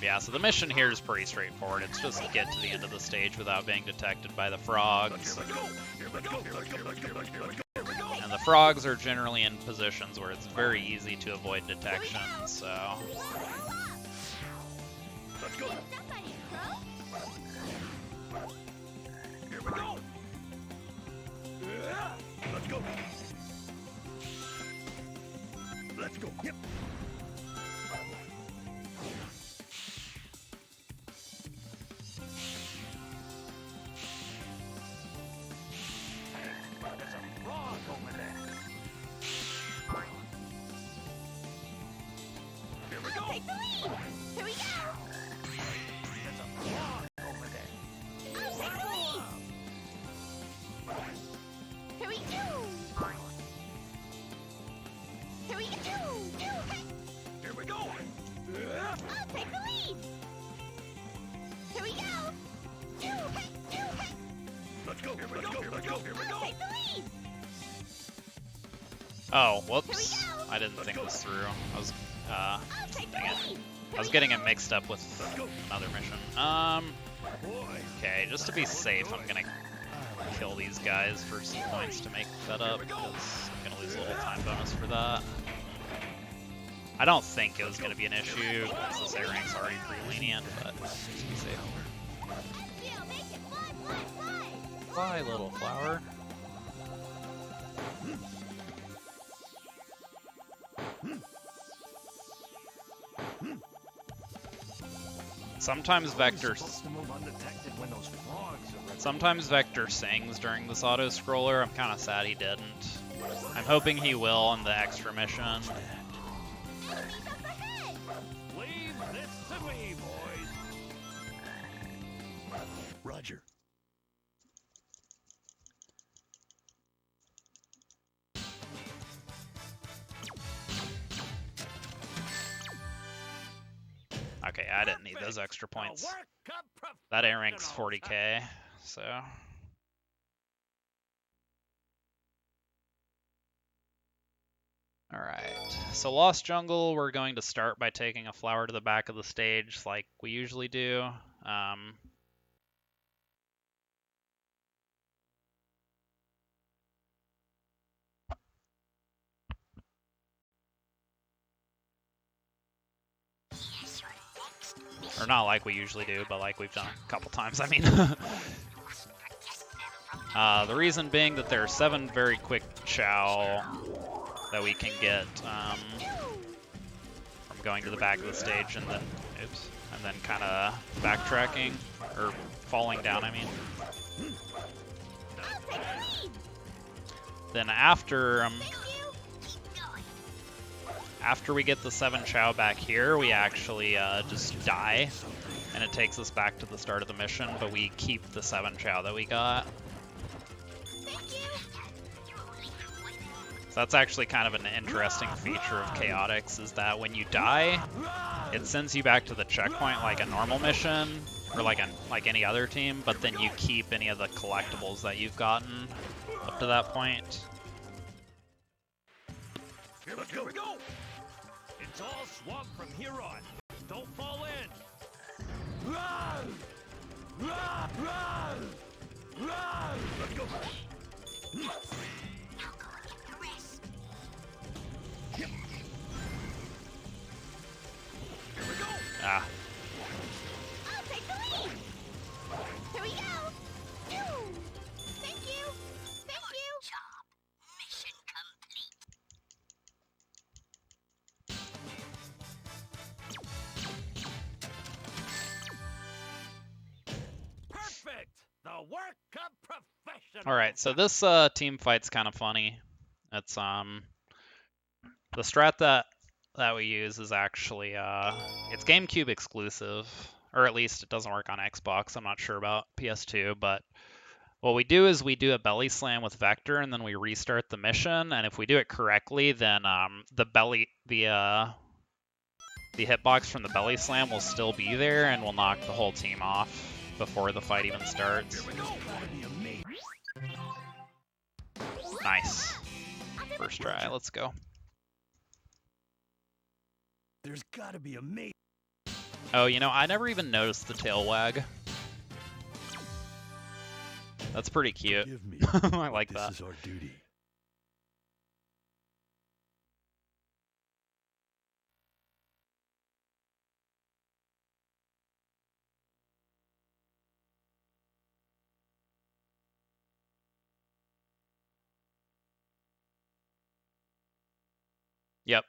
Speaker 1: Yeah, so the mission here is pretty straightforward. It's just get to the end of the stage without being detected by the frogs. And the frogs are generally in positions where it's very easy to avoid detection, so...
Speaker 2: Let's go.
Speaker 3: Somebody crow?
Speaker 2: Here we go. Let's go. Let's go. Yep.
Speaker 5: There's a frog over there.
Speaker 2: Here we go.
Speaker 3: Take the lead! Here we go!
Speaker 5: There's a frog over there.
Speaker 3: I'll take the lead! Here we go! Here we go!
Speaker 2: Here we go.
Speaker 3: I'll take the lead! Here we go!
Speaker 2: Let's go. Here we go. Here we go. Here we
Speaker 3: I'll
Speaker 2: go.
Speaker 3: take the lead!
Speaker 1: Oh, whoops. I didn't think this through. I was,
Speaker 3: I'll take the
Speaker 1: dang it.
Speaker 3: lead!
Speaker 1: I was getting it mixed up with another mission.
Speaker 2: Boy.
Speaker 1: Okay, just to be safe, I'm gonna kill these guys for some points to make that up, because I'm gonna lose a little time bonus for that. I don't think it was gonna be an issue, because this A rank's already pretty lenient, but just to be safe.
Speaker 3: Ezio, make it fly, fly, fly!
Speaker 1: Fly, little flower. Sometimes Vector
Speaker 5: Supposed to move undetected when those frogs are ready.
Speaker 1: Sometimes Vector sings during this auto-scroller. I'm kind of sad he didn't. I'm hoping he will in the extra mission.
Speaker 3: Enemies up ahead!
Speaker 5: Leave this to me, boys.
Speaker 10: Roger.
Speaker 1: Okay, I didn't need those extra points.
Speaker 5: The work of
Speaker 1: That A rank's
Speaker 5: professionals.
Speaker 1: 40k, so... Alright, so Lost Jungle, we're going to start by taking a flower to the back of the stage like we usually do. Or not like we usually do, but like we've done a couple times, I mean. The reason being that there are 7 very quick chow that we can get from going to the back of the stage and then, oops, and then kind of backtracking, or falling down, I mean.
Speaker 3: I'll take the lead!
Speaker 1: Then after
Speaker 3: Thank you! Keep going!
Speaker 1: after we get the 7 chow back here, we actually just die, and it takes us back to the start of the mission, but we keep the 7 chow that we got.
Speaker 3: Thank you!
Speaker 1: So that's actually kind of an interesting feature of Chaotix, is that when you die, it sends you back to the checkpoint like a normal mission, or like any other team, but then you keep any of the collectibles that you've gotten up to that point.
Speaker 2: Here we go.
Speaker 5: It's all swamp from here on. Don't fall in.
Speaker 9: Run! Run! Run! Run!
Speaker 2: Let's go. Here we go.
Speaker 1: Ah,
Speaker 3: I'll take the lead! Here we go! Thank you! Thank you! Job. Mission complete.
Speaker 5: Perfect. The work of professionals.
Speaker 1: alright, so this team fight's kind of funny. It's, The strat that we use is actually it's GameCube exclusive, or at least it doesn't work on Xbox. I'm not sure about PS2, but what we do is we do a belly slam with Vector, and then we restart the mission. And if we do it correctly, then the hitbox from the belly slam will still be there, and will knock the whole team off before the fight even starts. Nice. First try. Let's go.
Speaker 10: There's gotta be a mate.
Speaker 1: Oh, you know, I never even noticed the tail wag. That's pretty cute.
Speaker 10: Give me.
Speaker 1: I like that.
Speaker 10: This is our duty.
Speaker 1: Yep.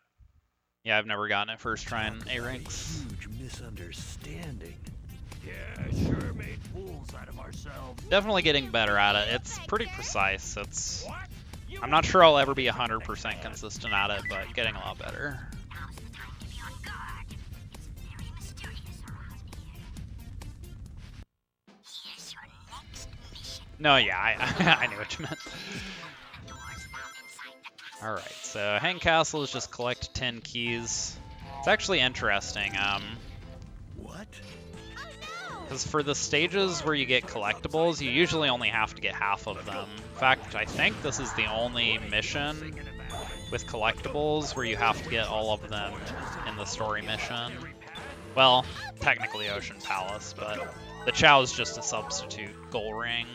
Speaker 1: Yeah, I've never gotten it first try in A ranks.
Speaker 10: Huge misunderstanding.
Speaker 5: Yeah, sure made fools out of ourselves.
Speaker 1: Definitely getting better at it. It's pretty precise. I'm not sure I'll ever be 100% consistent at it, but getting a lot better. No, yeah, I knew what you meant. Alright, so Hang Castle is just collect 10 keys. It's actually interesting.
Speaker 10: What?
Speaker 1: Because for the stages where you get collectibles, you usually only have to get half of them. In fact, I think this is the only mission with collectibles where you have to get all of them in the story mission. Well, technically Ocean Palace, but the Chao is just a substitute goal ring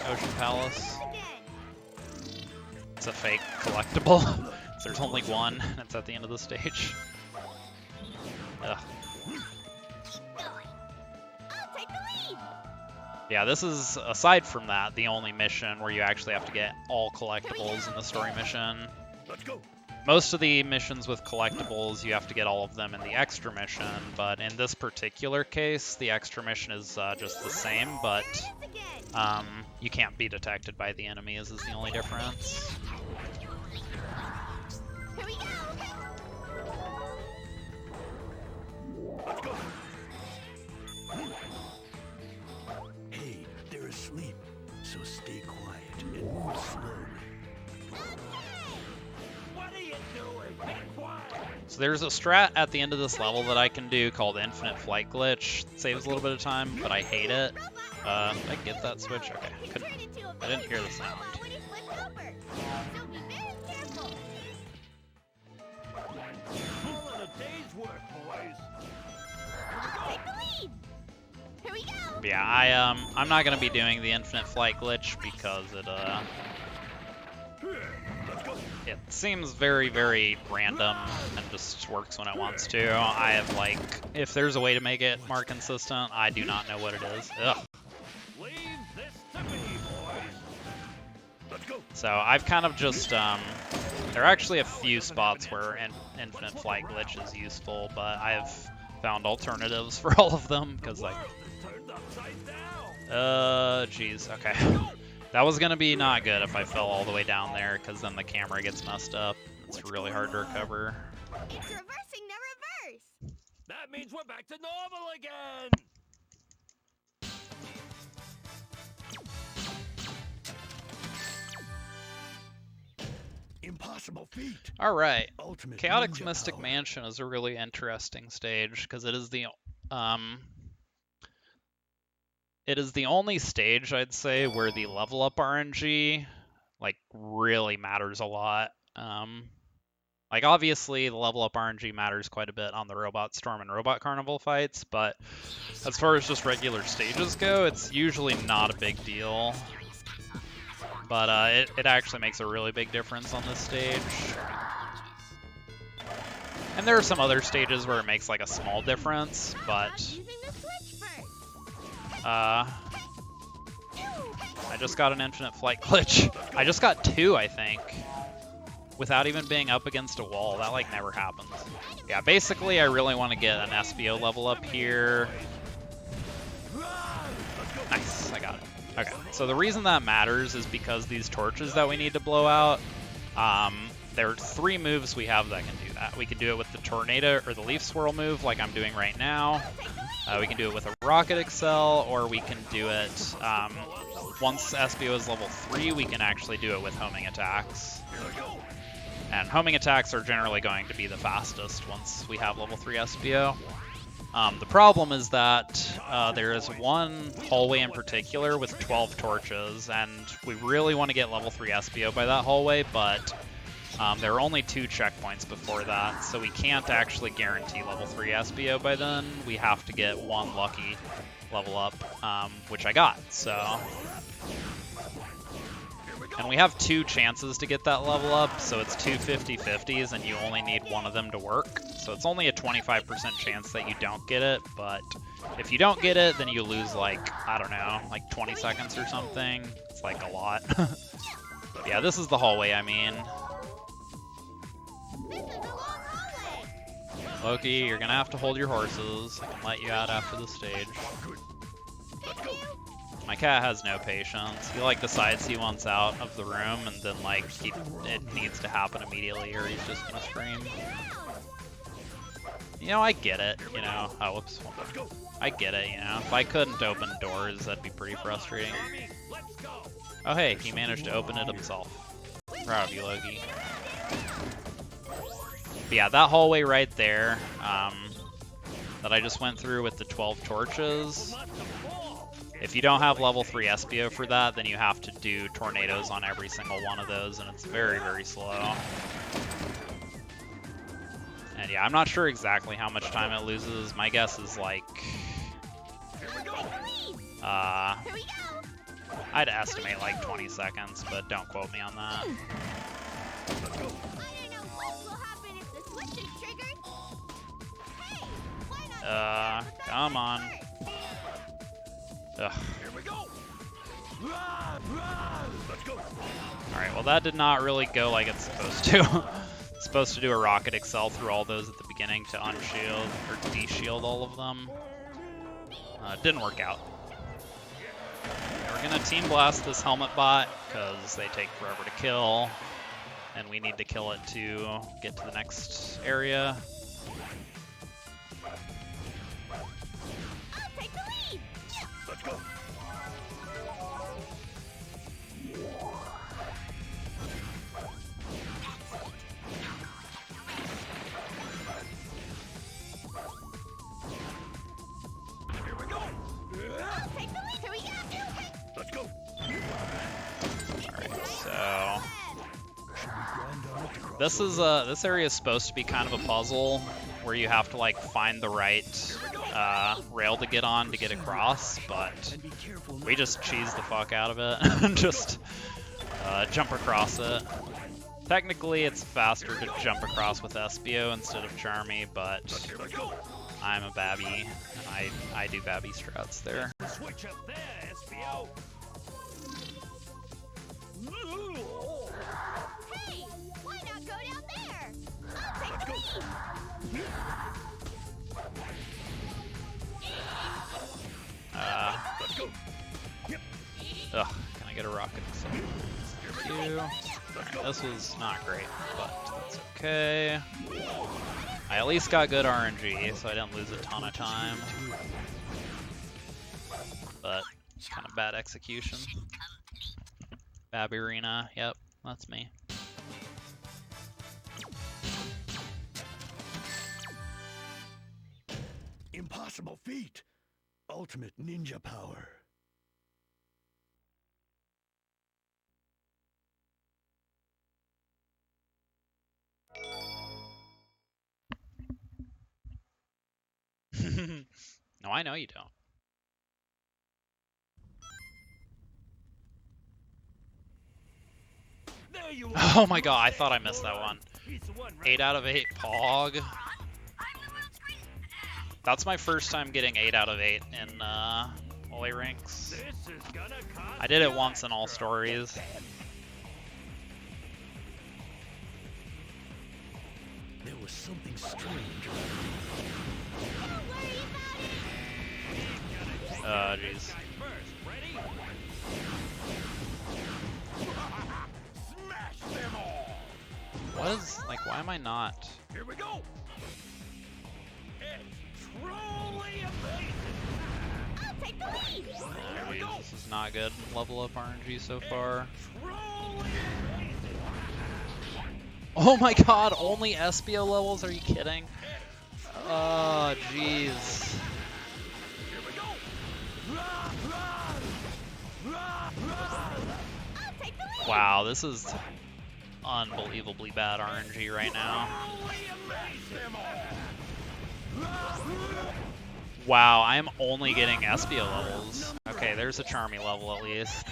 Speaker 1: Ocean Palace. It's a fake collectible. So there's only one, and it's at the end of the stage. Ugh. Yeah, this is, aside from that, the only mission where you actually have to get all collectibles in the story mission.
Speaker 10: Let's go.
Speaker 1: Most of the missions with collectibles, you have to get all of them in the extra mission, but in this particular case, the extra mission is just the same, but you can't be detected by the enemies is the only difference.
Speaker 3: Here we go.
Speaker 10: Let's go. Hey, they're asleep, so stay quiet and move slowly.
Speaker 2: What are you doing? Be quiet.
Speaker 1: So there's a strat at the end of this level that I can do called Infinite Flight Glitch. It saves a little bit of time, but I hate it. Did I get that switch? Okay, I didn't hear the sound.
Speaker 2: All in a day's work, boys.
Speaker 3: Take the lead. Here we go.
Speaker 1: But yeah, I'm not gonna be doing the Infinite Flight Glitch because it seems very, very random and just works when it wants to. I have, like, if there's a way to make it more consistent, I do not know what it is. Ugh.
Speaker 2: Leave this to me, boys.
Speaker 10: Let's go.
Speaker 1: So I've kind of just, there are actually a few spots where Infinite Flight Glitch is useful, but I've found alternatives for all of them, because, like,
Speaker 2: Turned upside down.
Speaker 1: geez, okay. That was gonna be not good if I fell all the way down there, because then the camera gets messed up. It's really hard to recover.
Speaker 3: It's reversing the reverse.
Speaker 2: That means we're back to normal again.
Speaker 10: Impossible feat.
Speaker 1: Alright.
Speaker 10: Ultimate
Speaker 1: Chaotix
Speaker 10: ninja
Speaker 1: Mystic
Speaker 10: power.
Speaker 1: Mansion is a really interesting stage, because it is the only stage, I'd say, where the level up RNG, like, really matters a lot. Like, obviously, the level up RNG matters quite a bit on the Robot Storm and Robot Carnival fights, but as far as just regular stages go, it's usually not a big deal. But it actually makes a really big difference on this stage. And there are some other stages where it makes, like, a small difference, but
Speaker 3: Using the switch first.
Speaker 1: I just got an Infinite Flight Glitch. I just got 2, I think, without even being up against a wall. That, like, never happens. Yeah, basically, I really want to get an SBO level up here. Nice, I got it. Okay, so the reason that matters is because these torches that we need to blow out, there are 3 moves we have that can do that. We can do it with the Tornado or the Leaf Swirl move like I'm doing right now. We can do it with a Rocket Excel, or we can do it, once SBO is level 3, we can actually do it with homing attacks. And homing attacks are generally going to be the fastest once we have level 3 SBO. The problem is that there is one hallway in particular with 12 torches, and we really want to get level 3 SBO by that hallway, but there are only 2 checkpoints before that, so we can't actually guarantee level 3 SBO by then. We have to get 1 lucky level up, which I got, so... And we have 2 chances to get that level up, so it's 2 50-50s, and you only need one of them to work. So it's only a 25% chance that you don't get it, but if you don't get it, then you lose, like, I don't know, like 20 seconds or something. It's like a lot. Yeah, this is the hallway, I mean. Loki, you're gonna have to hold your horses. I can let you out after the stage. My cat has no patience. He like decides he wants out of the room, and then like it needs to happen immediately, or he's just gonna scream. You know, I get it. You know, oh whoops, I get it. You know, if I couldn't open doors, that'd be pretty frustrating. Oh hey, he managed to open it himself. Proud of you, Loki. But yeah, that hallway right there, that I just went through with the 12 torches. If you don't have level 3 SBO for that, then you have to do tornadoes on every single one of those, and it's very, very slow. And yeah, I'm not sure exactly how much time it loses. My guess is like... I'd estimate like 20 seconds, but don't quote me on that. Come on. Ugh.
Speaker 2: Here we go. Let's go.
Speaker 1: Alright, well that did not really go like it's supposed to. It's supposed to do a Rocket Excel through all those at the beginning to unshield, or to de-shield all of them. It didn't work out. We're gonna Team Blast this Helmet Bot, because they take forever to kill, and we need to kill it to get to the next area.
Speaker 2: Let's go. Here we go. Let's go.
Speaker 1: Alright, so this area is supposed to be kind of a puzzle where you have to like find the right rail to get on to get across, but we just cheese the fuck out of it and just jump across it. Technically, it's faster to jump across with SBO instead of Charmy, but I'm a babby, and I do babby strats there.
Speaker 2: Switch up there, SBO.
Speaker 3: Hey, why not go down there? I'll take the lead.
Speaker 2: Let's go.
Speaker 1: Ugh, can I get a rocket? Thank you. Alright, this was not great, but that's okay. I at least got good RNG, so I didn't lose a ton of time. But kind of bad execution. Babby Arena, yep, that's me.
Speaker 10: Impossible feat. Ultimate ninja power.
Speaker 1: No, I know you don't.
Speaker 2: There you are.
Speaker 1: Oh my god, I thought I missed that one.
Speaker 2: He's the one, right?
Speaker 1: 8 out of 8 Pog. That's my first time getting 8 out of 8 in Holy Rinks.
Speaker 2: This is gonna cost
Speaker 1: I did it
Speaker 2: you
Speaker 1: once in all
Speaker 2: extra.
Speaker 1: stories.
Speaker 10: There was something strange.
Speaker 3: Don't worry about it.
Speaker 1: Jeez.
Speaker 2: First, ready?
Speaker 4: Smash them all!
Speaker 1: What Why am I not?
Speaker 2: Here we go. It's truly amazing.
Speaker 3: I'll take the lead.
Speaker 1: Jeez, this is not good. Level up RNG so far.
Speaker 2: Truly amazing.
Speaker 1: Oh my god, only Espio levels? Are you kidding? Oh, jeez.
Speaker 2: Here we go.
Speaker 3: I'll take the lead.
Speaker 1: Wow, this is unbelievably bad RNG right now. Wow, I am only getting Espio levels. Okay, there's a Charmy level at least.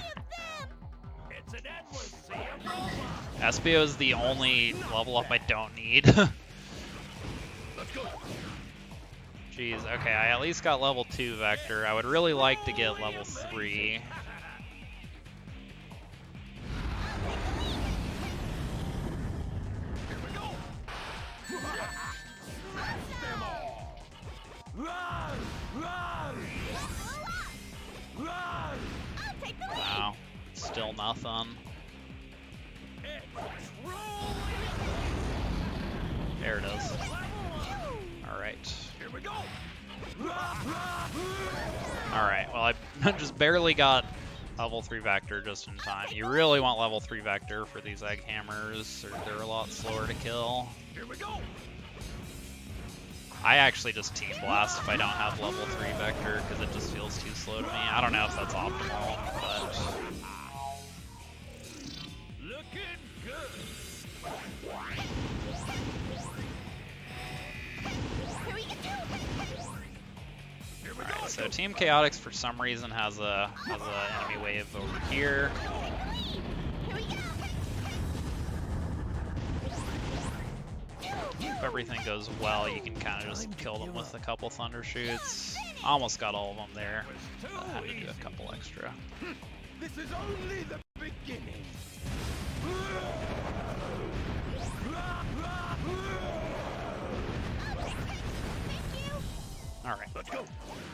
Speaker 2: It's an endless sea of robots.
Speaker 1: Espio is the only level up I don't need.
Speaker 2: Let's go.
Speaker 1: Jeez, okay, I at least got level 2 Vector. I would really like to get level 3.
Speaker 2: Here we go. Them all.
Speaker 9: Run! Run! Run!
Speaker 3: I'll take the lead.
Speaker 1: Wow, still nothing.
Speaker 2: It's truly
Speaker 1: There it is. Alright.
Speaker 2: Here we go.
Speaker 1: Alright, well I just barely got level 3 Vector just in time. You really want level 3 Vector for these egg hammers, or they're a lot slower to kill.
Speaker 2: Here we go.
Speaker 1: I actually just Team Blast if I don't have level 3 Vector, because it just feels too slow to me. I don't know if that's optimal, but...
Speaker 2: Looking good.
Speaker 3: Here we go.
Speaker 2: Here we go.
Speaker 1: Alright, so Team Chaotix for some reason has a enemy wave over here.
Speaker 3: Here we go.
Speaker 1: If everything goes well, you can kind of just kill them with a couple Thunder Shoots. Almost got all of them there. I had to do a couple extra.
Speaker 2: This is only the beginning.
Speaker 1: Alright.
Speaker 2: Let's go.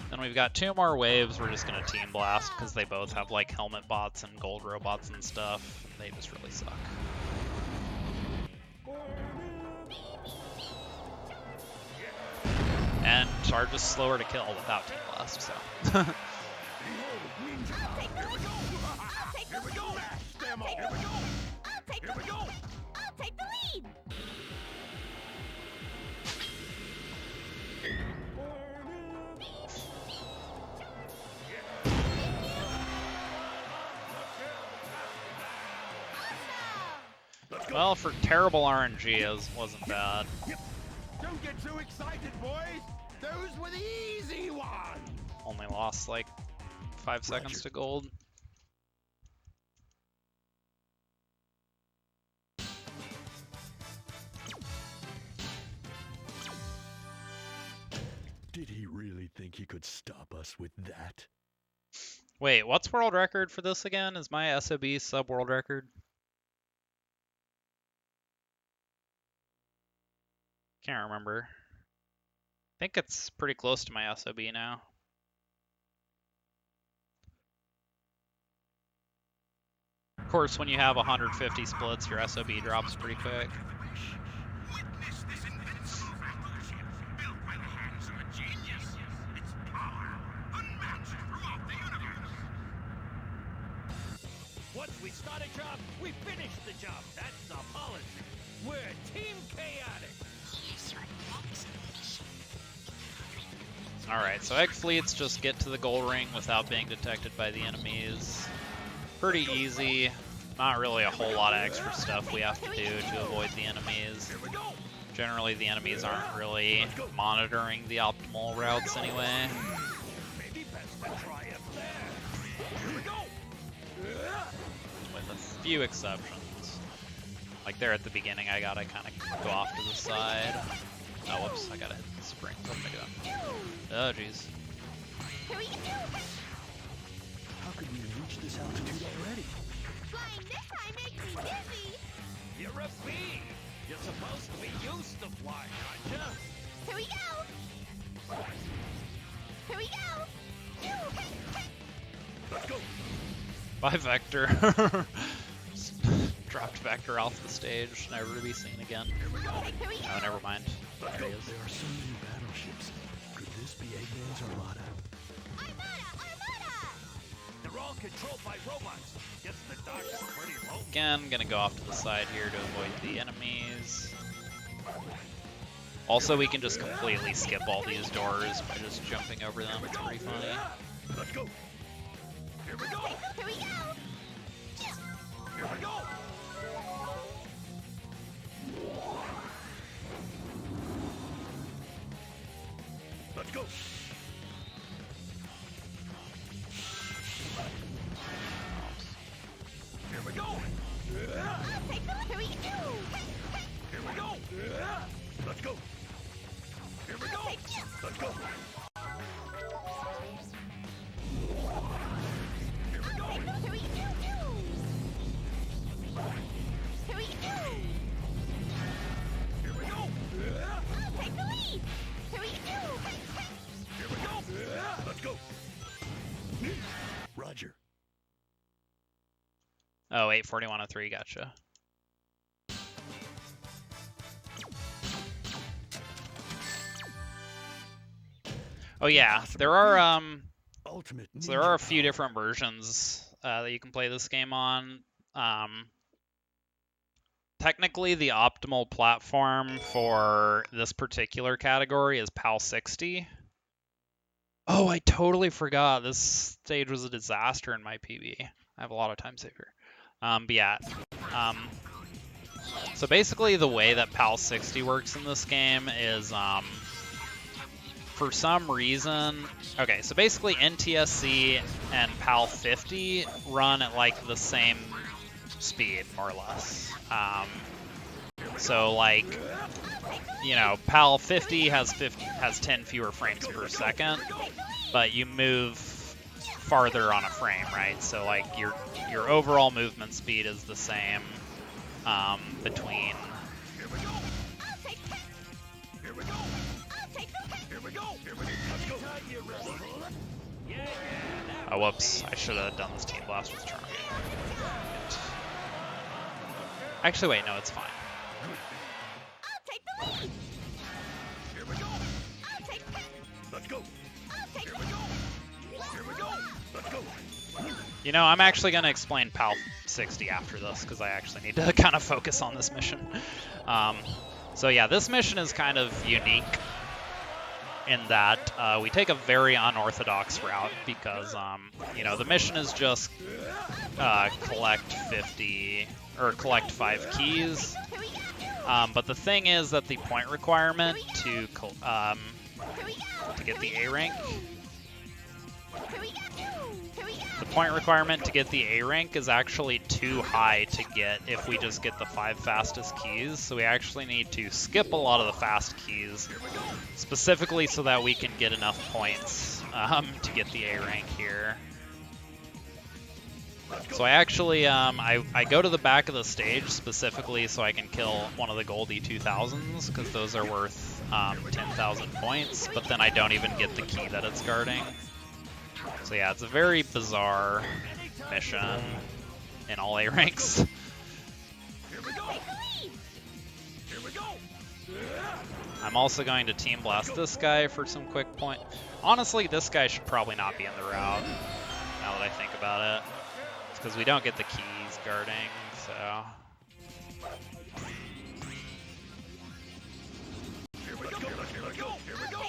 Speaker 1: Then we've got 2 more waves. We're just gonna Team Blast because they both have like helmet bots and gold robots and stuff. They just really suck. And are just slower to kill without Team Blast, so.
Speaker 3: I'll take the lead. I'll take the
Speaker 2: Here we go.
Speaker 3: lead.
Speaker 2: Them all. Here we go.
Speaker 3: I'll take
Speaker 2: Here
Speaker 3: the
Speaker 2: we go.
Speaker 3: I'll take the lead.
Speaker 1: Well, for terrible RNG, it wasn't bad.
Speaker 2: Don't get too excited, boys. Those were the easy ones.
Speaker 1: Only lost like 5 seconds to gold.
Speaker 10: Did he really think he could stop us with that?
Speaker 1: Wait, what's world record for this again? Is my SOB sub world record? Can't remember. I think it's pretty close to my SOB now. Of course, when you have 150 splits, your SOB drops pretty quick.
Speaker 4: Witness this invincible battleship built by the hands of a genius. Its power unmatched throughout the universe.
Speaker 2: Once we start a job, we finish the job. That's the policy. We're Team Chaotix.
Speaker 1: Alright, so egg fleets just get to the gold ring without being detected by the enemies. Pretty easy. Not really a whole lot of extra stuff we have to do to avoid the enemies.
Speaker 2: Here we go.
Speaker 1: Generally, the enemies aren't really monitoring the optimal routes anyway.
Speaker 2: Maybe best to try it there. Here we go.
Speaker 1: With a few exceptions. Like there at the beginning, I gotta kind of go off to the side. Oh, whoops, I gotta hit the spring. What am I doing? Oh, jeez.
Speaker 3: Here we go.
Speaker 10: How could we reach this altitude already?
Speaker 3: Flying this high makes me dizzy.
Speaker 2: You're a bee. You're supposed to be used to flying, aren't you?
Speaker 3: Here we go. Here we go.
Speaker 2: Let's go.
Speaker 1: Bye, Vector. dropped Vector off the stage, never to be seen again. Oh, never mind. There he is.
Speaker 10: There are so many battleships. Could this be Eggman's Armada?
Speaker 2: They're all controlled by robots. Guess the docks are pretty low.
Speaker 1: Again, gonna go off to the side here to avoid the enemies. Also, we can just completely skip all these doors by just jumping over them. It's pretty funny.
Speaker 2: Let's go. Here we go.
Speaker 3: Here we go.
Speaker 2: Here we go. Let's go. Here we go.
Speaker 3: Here we go.
Speaker 2: Here we go. Let's go. Here we go. Let's go. Here we go.
Speaker 3: Here we go. Here we go.
Speaker 2: Here we go.
Speaker 3: Take the lead. Here we go.
Speaker 2: Here we go. Let's go.
Speaker 10: Roger.
Speaker 1: Oh, 84103, gotcha. Oh yeah, there are
Speaker 10: Ultimate
Speaker 1: so there are a few different versions that you can play this game on. Technically, the optimal platform for this particular category is PAL 60. Oh, I totally forgot. This stage was a disaster in my PB. I have a lot of time saver. But yeah. So basically, the way that PAL 60 works in this game is, for some reason, okay, so basically NTSC and PAL 50 run at like the same speed, more or less. So like, you know, PAL 50 has 10 fewer frames per second, but you move farther on a frame, right? So like your overall movement speed is the same between.
Speaker 2: Here we go. Here we go. Here we go. Here we go. Let's go.
Speaker 1: Oh, whoops! I should have done this team blast with Charming. Actually, wait, no, it's fine.
Speaker 3: I'll take the lead.
Speaker 2: Here we go.
Speaker 3: I'll take the lead.
Speaker 2: Let's go.
Speaker 3: I'll take
Speaker 2: Here
Speaker 3: the
Speaker 2: we
Speaker 3: lead.
Speaker 2: go. Here we go. Let's go.
Speaker 1: You know, I'm actually going to explain PAL 60 after this, because I actually need to kind of focus on this mission. So yeah, this mission is kind of unique in that we take a very unorthodox route, because, you know, the mission is just collect 5 keys. But the thing is that the point requirement to get the A rank, the point requirement to get the A rank is actually too high to get if we just get the 5 fastest keys. So we actually need to skip a lot of the fast keys, specifically so that we can get enough points to get the A rank here. So I actually, I go to the back of the stage specifically so I can kill one of the Goldie 2000s, because those are worth 10,000 points, but then I don't even get the key that it's guarding. So yeah, it's a very bizarre mission in all A ranks.
Speaker 2: Here we go. Here we go.
Speaker 1: I'm also going to team blast this guy for some quick point. Honestly, this guy should probably not be in the route, now that I think about it. It's because we don't get the keys guarding, so...
Speaker 2: Here we go. Here we go. Here we go.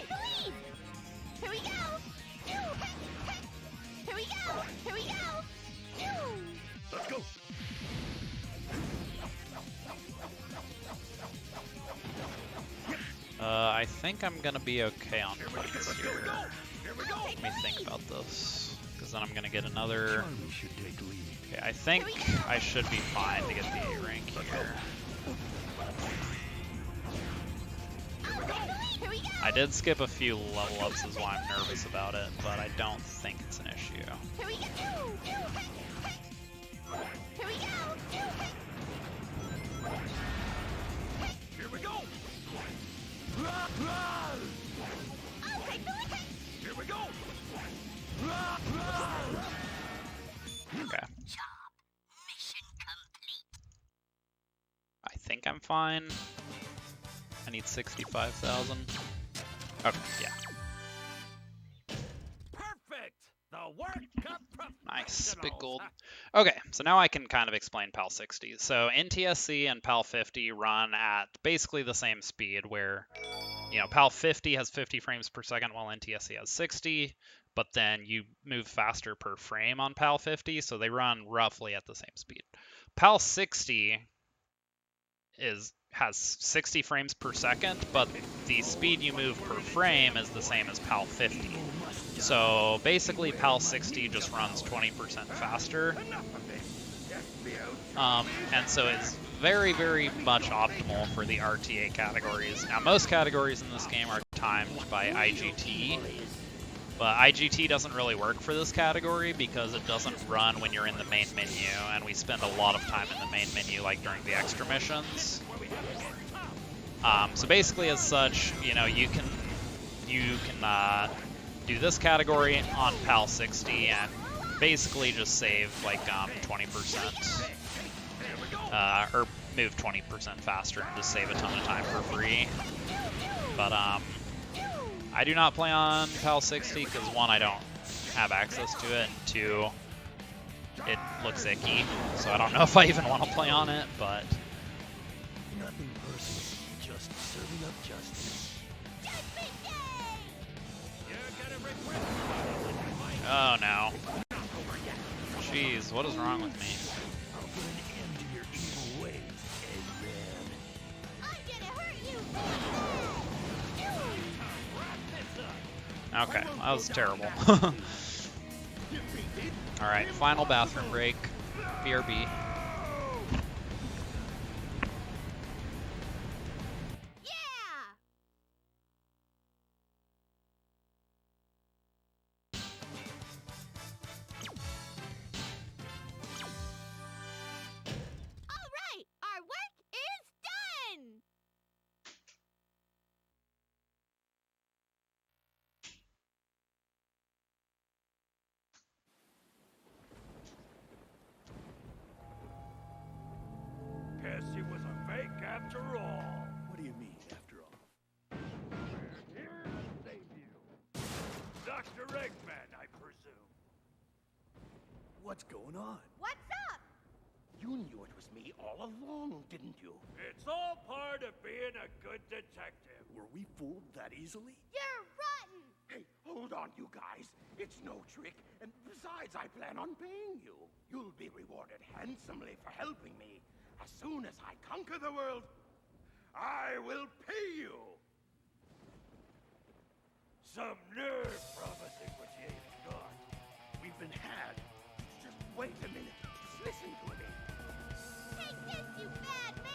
Speaker 3: Here we go. Here we go. Here we go.
Speaker 2: Let's go.
Speaker 1: I think I'm gonna be okay on points here.
Speaker 2: Here we go.
Speaker 1: Let me think about this, because then I'm gonna get another...
Speaker 10: Charlie should take lead.
Speaker 1: Okay, I think I should be fine to get the A rank here.
Speaker 3: Here we go.
Speaker 1: I did skip a few level ups is why I'm nervous about it, but I don't think it's an issue.
Speaker 3: Here we go. Here we go.
Speaker 2: Here we go.
Speaker 3: I'll take the lead.
Speaker 2: Here we go.
Speaker 1: Okay. fine. I need 65,000. Okay, yeah.
Speaker 2: Perfect. The work of
Speaker 1: Nice, big
Speaker 2: professionals.
Speaker 1: gold. Okay, so now I can kind of explain PAL 60. So NTSC and PAL 50 run at basically the same speed where, you know, PAL 50 has 50 frames per second while NTSC has 60, but then you move faster per frame on PAL 50, so they run roughly at the same speed. PAL 60 has 60 frames per second, but the speed you move per frame is the same as PAL 50. So basically PAL 60 just runs 20% faster. And so it's very, very much optimal for the RTA categories. Now most categories in this game are timed by IGT, but IGT doesn't really work for this category because it doesn't run when you're in the main menu, and we spend a lot of time in the main menu like during the extra missions. So basically as such, you know, you can do this category on PAL 60 and basically just save like 20%, or move 20% faster and just save a ton of time for free. But I do not play on PAL 60 because one, I don't have access to it, and two, it looks icky, so I don't know if I even want to play on it, but...
Speaker 10: Nothing personal, just serving up justice.
Speaker 1: Oh no. Jeez, what is wrong with me?
Speaker 10: I'll put an end to your evil ways, Eggman.
Speaker 3: I'm gonna hurt you!
Speaker 1: Okay, that was terrible. Alright, final bathroom break. BRB.
Speaker 3: Yeah! All right, our work is done!
Speaker 2: Guess he was a fake after all.
Speaker 10: What do you mean, after all?
Speaker 2: We're here to save you. Dr. Eggman, I presume.
Speaker 10: What's going on?
Speaker 3: What's up?
Speaker 4: You knew it was me all along, didn't you?
Speaker 2: It's all part of being a good detective.
Speaker 10: Were we fooled that easily?
Speaker 3: You're rotten!
Speaker 4: Hey, hold on, you guys. It's no trick, and besides, I plan on paying you. You'll be rewarded handsomely for helping me. As soon as I conquer the world, I will pay you.
Speaker 2: Some nerve promising what you ain't got.
Speaker 4: We've been had. Just wait a minute. Just listen to me.
Speaker 3: Take this, you bad man!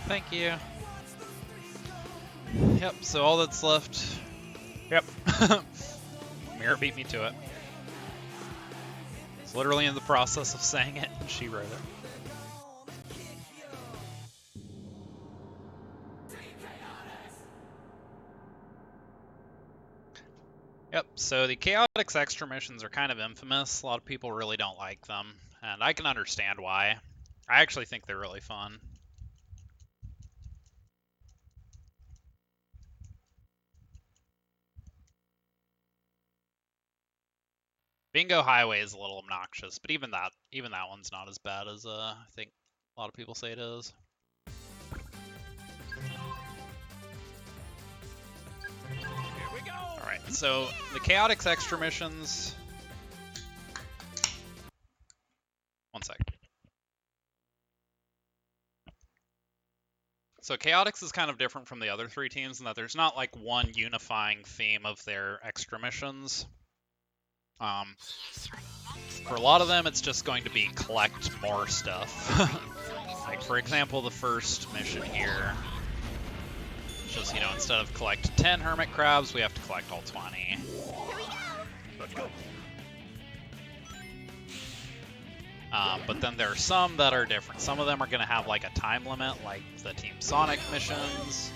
Speaker 1: Thank you. Yep, so all that's left... Yep. Mirror beat me to it. It's literally in the process of saying it, and she wrote it. Yep, so the Chaotix extra missions are kind of infamous. A lot of people really don't like them, and I can understand why. I actually think they're really fun. Bingo Highway is a little obnoxious, but even that one's not as bad as I think a lot of people say it is.
Speaker 2: Here we go.
Speaker 1: All right, so the Chaotix extra missions. One sec. So Chaotix is kind of different from the other three teams in that there's not like one unifying theme of their extra missions. For a lot of them, it's just going to be collect more stuff. Like, for example, the first mission here. Just, you know, instead of collect 10 hermit crabs, we have to collect all 20.
Speaker 2: Let's go.
Speaker 1: But then there are some that are different. Some of them are going to have like a time limit, like the Team Sonic missions.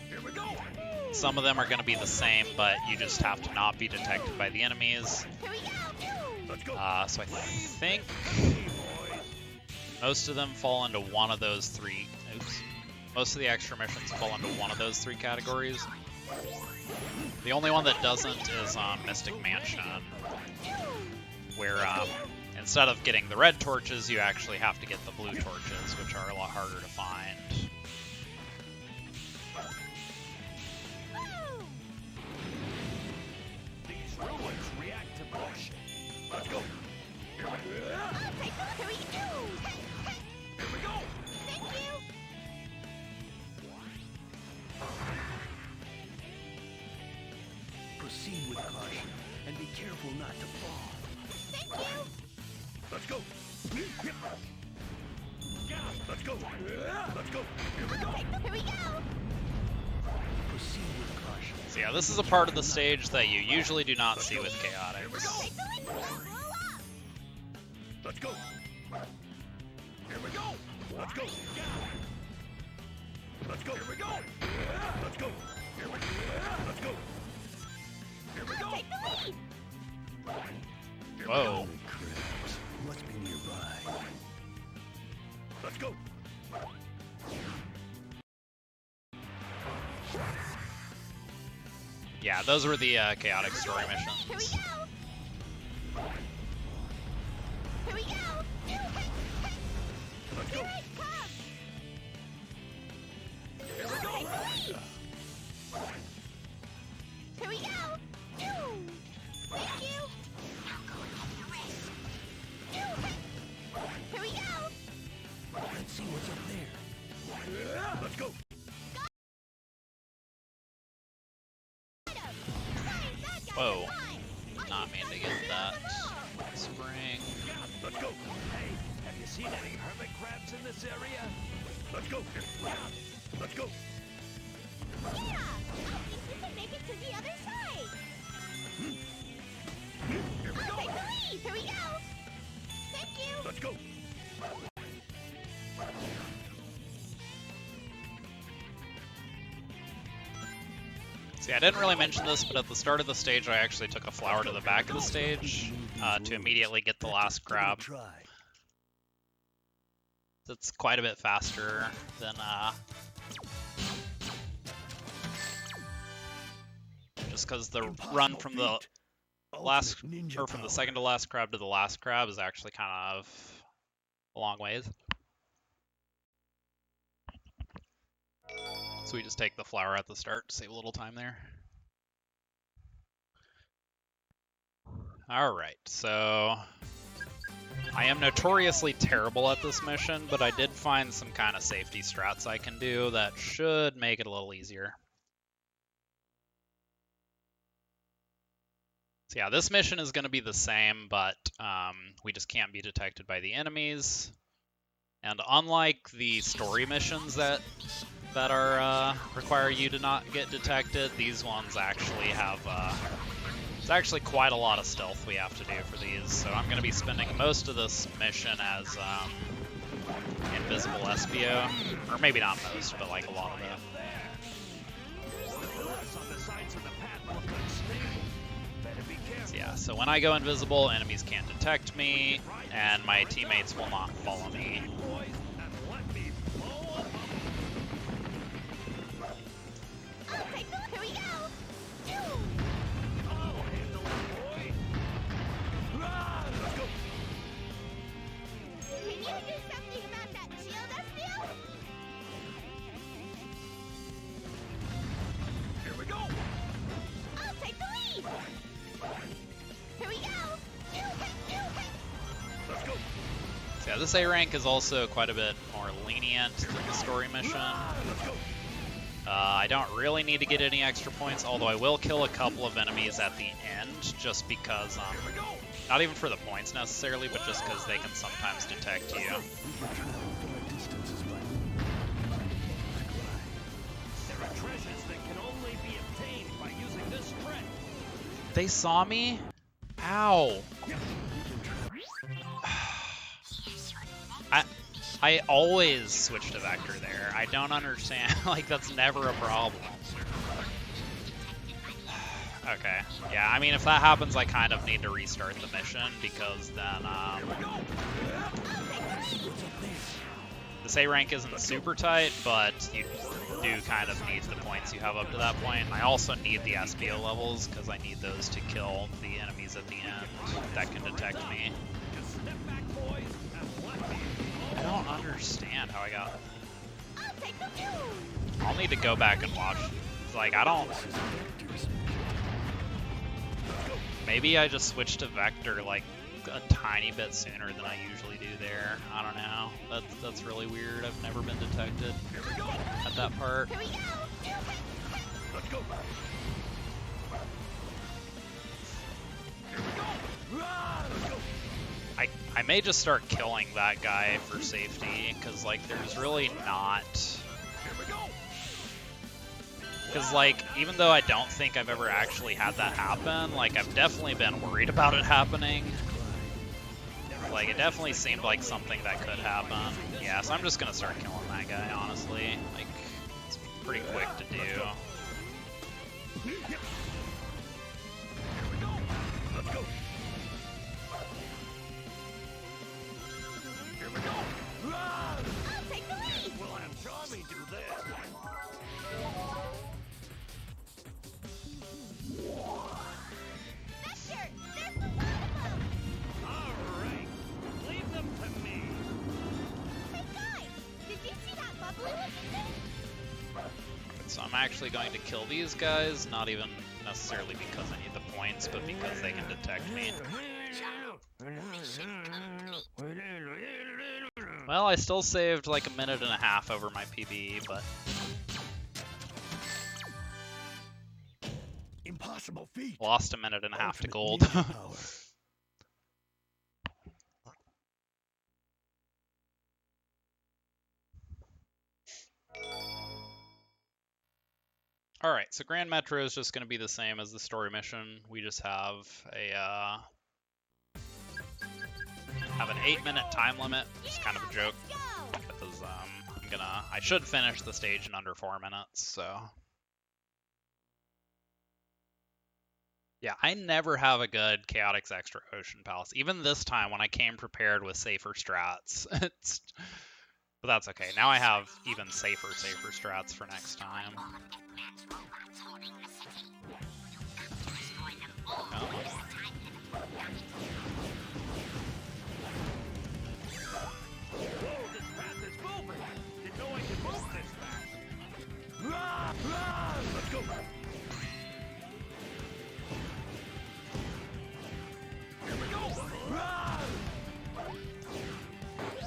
Speaker 2: Here we go.
Speaker 1: Some of them are going to be the same, but you just have to not be detected by the enemies.
Speaker 2: Let's go.
Speaker 1: So I think most of them fall into one of those three. Oops. Most of the extra missions fall into one of those three categories. The only one that doesn't is Mystic Mansion, where instead of getting the red torches, you actually have to get the blue torches, which are a lot harder to find.
Speaker 2: These ruins react to motion. Let's go. Here we go.
Speaker 10: Proceed with caution and be careful not to fall.
Speaker 2: Let's go. Let's go. Let's go. Here we go.
Speaker 10: Proceed with caution.
Speaker 1: So yeah, this is a part of the stage that you usually do not see with Chaotix.
Speaker 2: Let's go. Here we go. Let's go. Let's go. Here we go. Let's go. Here we go. Let's go. Here we go.
Speaker 1: Whoa.
Speaker 10: Crabs must be nearby.
Speaker 2: Let's go.
Speaker 1: Yeah, those were the Chaotix story missions.
Speaker 2: Let's go.
Speaker 10: Let's see what's up there.
Speaker 2: Let's go.
Speaker 1: Whoa. Did not mean to get that spring.
Speaker 2: Let's go. Hey, have you seen any hermit crabs in this area? Let's go. Let's go.
Speaker 3: Yeah! I think we can make it to the other side!
Speaker 2: Here we go.
Speaker 3: Take the lead! Here we go! Thank you!
Speaker 2: Let's go.
Speaker 1: See, I didn't really mention this, but at the start of the stage, I actually took a flower to the back of the stage to immediately get the last crab.
Speaker 10: Try.
Speaker 1: That's quite a bit faster than just because the run from the last or from the second to last crab to the last crab is actually kind of a long ways. So we just take the flower at the start to save a little time there. Alright, so I am notoriously terrible at this mission, but I did find some kind of safety strats I can do that should make it a little easier. So yeah, this mission is going to be the same, but we just can't be detected by the enemies. And unlike the story missions that are require you to not get detected, these ones actually have it's actually quite a lot of stealth we have to do for these. So I'm going to be spending most of this mission as invisible SBO, or maybe not most, but like a lot of it. So yeah, so when I go invisible, enemies can't detect me, and my teammates will not follow me.
Speaker 3: Okay, here we go. Can you do something about that shield, SBO?
Speaker 2: Here we go.
Speaker 3: I'll take the lead. Here we go.
Speaker 2: Let's go.
Speaker 1: So yeah, this A rank is also quite a bit more lenient than the story mission. I don't really need to get any extra points, although I will kill a couple of enemies at the end, just because, not even for the points necessarily, but just because they can sometimes detect you.
Speaker 10: We can travel far distances by
Speaker 2: There are treasures that can only be obtained by using this strat.
Speaker 1: They saw me? Ow! I always switch to Vector there. I don't understand. Like, that's never a problem. Okay. Yeah, I mean, if that happens, I kind of need to restart the mission, because then, this A rank isn't super tight, but you do kind of need the points you have up to that point. I also need the SBO levels, because I need those to kill the enemies at the end that can detect me.
Speaker 2: Just step back, boys, and let me.
Speaker 1: I don't understand how I got...
Speaker 3: I'll take the lead.
Speaker 1: I'll need to go back and watch. It's like, I don't... Maybe I just switched to Vector like a tiny bit sooner than I usually do there. I don't know. That's really weird. I've never been detected at that part.
Speaker 3: Here we go.
Speaker 2: Let's go. Here we go. Let's go.
Speaker 1: I may just start killing that guy for safety, because like there's really not...
Speaker 2: Here we go.
Speaker 1: Because like, even though I don't think I've ever actually had that happen, like I've definitely been worried about it happening. Like, it definitely seemed like something that could happen. Yeah, so I'm just gonna start killing that guy, honestly. Like, it's pretty quick to do.
Speaker 2: Here we go. Let's go. Here we go.
Speaker 3: I'll take the lead.
Speaker 2: We'll have Charmy do this.
Speaker 3: Vector, there's the waterfall.
Speaker 2: All right. Leave them to me.
Speaker 3: Hey guys, did you see that bubbly looking thing?
Speaker 1: So I'm actually going to kill these guys, not even necessarily because I need the points, but because they can detect me. Well, I still saved like a minute and a half over my PB, but...
Speaker 10: Impossible feat.
Speaker 1: Lost a minute and a half to
Speaker 10: Ultimate
Speaker 1: gold.
Speaker 10: ninja power.
Speaker 1: Alright, so Grand Metro is just going to be the same as the story mission. We just have a have an 8-minute time limute, which is kind of a joke. Because I should finish the stage in under 4 minutes, so... Yeah, I never have a good Chaotix Extra Ocean Palace. Even this time when I came prepared with safer strats. But that's okay. Now I have even safer strats for next time. Oh.
Speaker 2: Whoa, this path is moving. Didn't know I could move this fast. Let's go. Here we go.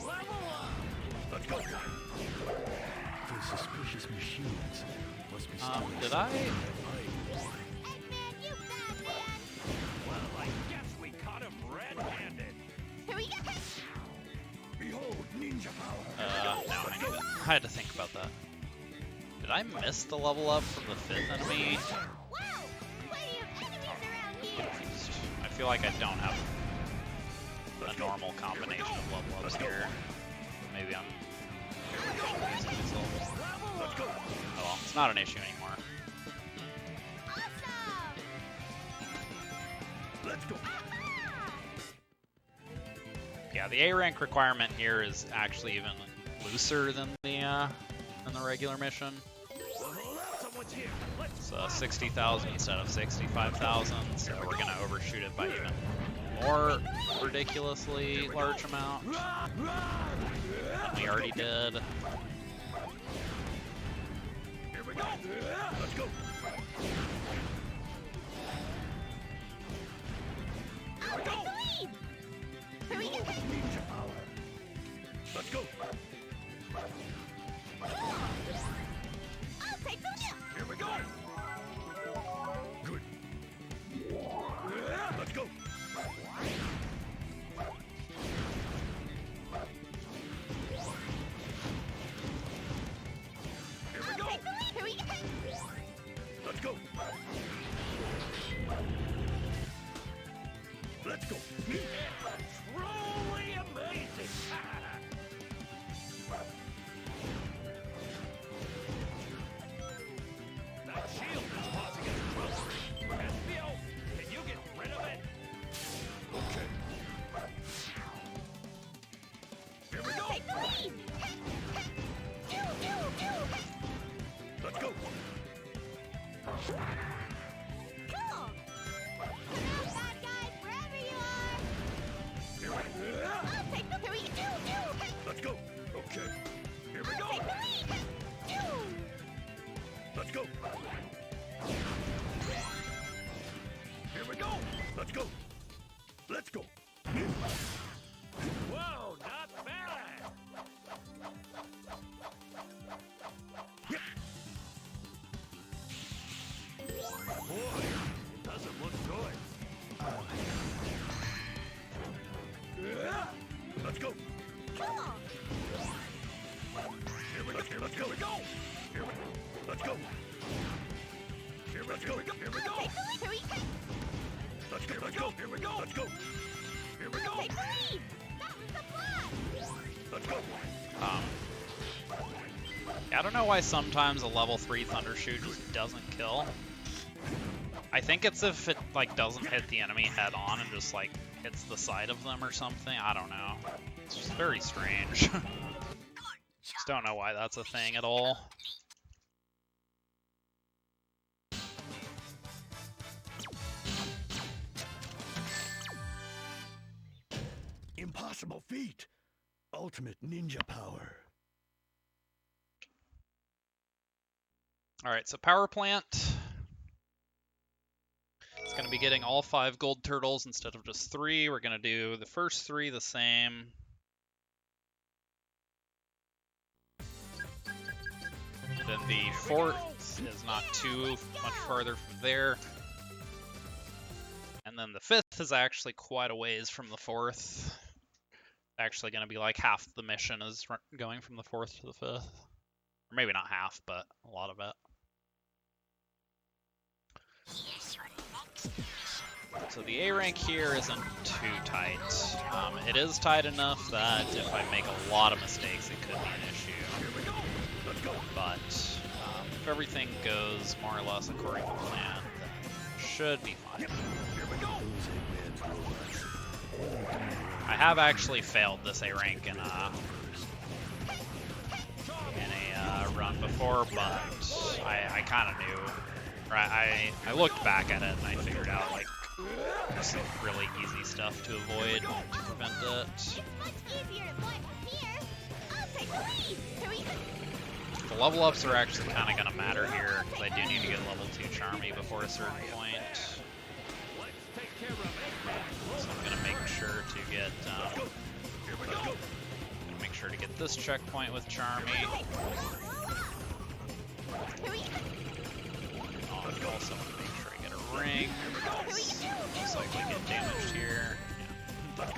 Speaker 2: Level up. Let's go.
Speaker 10: Those suspicious machines must be stolen.
Speaker 1: Did I?
Speaker 3: Eggman, you bad man.
Speaker 2: Well, I guess we caught him red-handed.
Speaker 3: Here we go.
Speaker 4: Behold ninja power.
Speaker 1: I had to think about that. Did I miss the level up from the 5th enemy?
Speaker 3: Wow! Plenty of enemies around here!
Speaker 1: Confused. I feel like I don't have a normal combination of level ups here. Maybe I'm confusing myself. Oh well, it's not an issue anymore.
Speaker 3: Awesome!
Speaker 2: Let's go.
Speaker 1: Yeah, the A rank requirement here is actually even looser than the regular mission.
Speaker 2: Hold up, someone's here. Let's
Speaker 1: It's 60,000 instead of 65,000, so we're gonna overshoot it by even more ridiculously large amount than we already did.
Speaker 2: Here we go. Let's go. Here we go.
Speaker 3: Hurry, get back!
Speaker 2: Ninja power. Let's go.
Speaker 3: I'll take the wheel!
Speaker 2: Here we go. Good. Let's go. Here we go.
Speaker 3: Take the wheel! Hurry, get back!
Speaker 2: Let's go. Let's go. Truly amazing. That shield is causing us trouble. Espio, can you get rid of it? Okay. Here we go.
Speaker 3: Take the lead!
Speaker 2: Let's go.
Speaker 3: Cool! Come out, bad guys, wherever you are!
Speaker 2: Here we go.
Speaker 3: I'll take the... Hurry,
Speaker 2: Let's go. Okay. Here we go.
Speaker 3: take the lead!
Speaker 2: Let's go. Here we go. Let's go. Let's go. Whoa, not bad. Yep. Boy, it doesn't look good. Let's go.
Speaker 3: Cool!
Speaker 2: Here we go. Let's go. Here we go. Here we go. Let's go. Here we go. Here we go.
Speaker 3: Take the lead! Hurry,
Speaker 2: Let's go. Let's go. Here we go. Let's go. Here we go.
Speaker 3: take the lead! That was the fun!
Speaker 2: Let's go.
Speaker 1: Yeah, I don't know why sometimes a level 3 Thundershoot just doesn't kill. I think it's if it like doesn't hit the enemy head on and just like hits the side of them or something. I don't know. It's just very strange. Just don't know why that's a thing at all.
Speaker 2: Impossible feat. Ultimate ninja power.
Speaker 1: Alright, so Power Plant. It's going to be getting all 5 gold turtles instead of just 3. We're going to do the first 3 the same. Then the 4th is not too much farther from there. And then the 5th is actually quite a ways from the 4th. Actually going to be like half the mission is going from the 4th to the 5th. Or maybe not half, but a lot of it. So the A rank here isn't too tight. It is tight enough that if I make a lot of mistakes, it could be an issue. But if everything goes more or less according to plan, then it should be fine. I have actually failed this A rank in a run before, but I kind of knew. I looked back at it and I figured out like some really easy stuff to avoid to prevent it.
Speaker 3: It's much easier to fly from here! I'll take the lead! Hurry,
Speaker 1: The level ups are actually kind of going to matter here because I do need to get level 2 Charmy before a certain point. So I'm going to make sure to get this checkpoint with Charmy. Oh, and also want to make sure I get a ring. Most likely get damaged here. Yeah.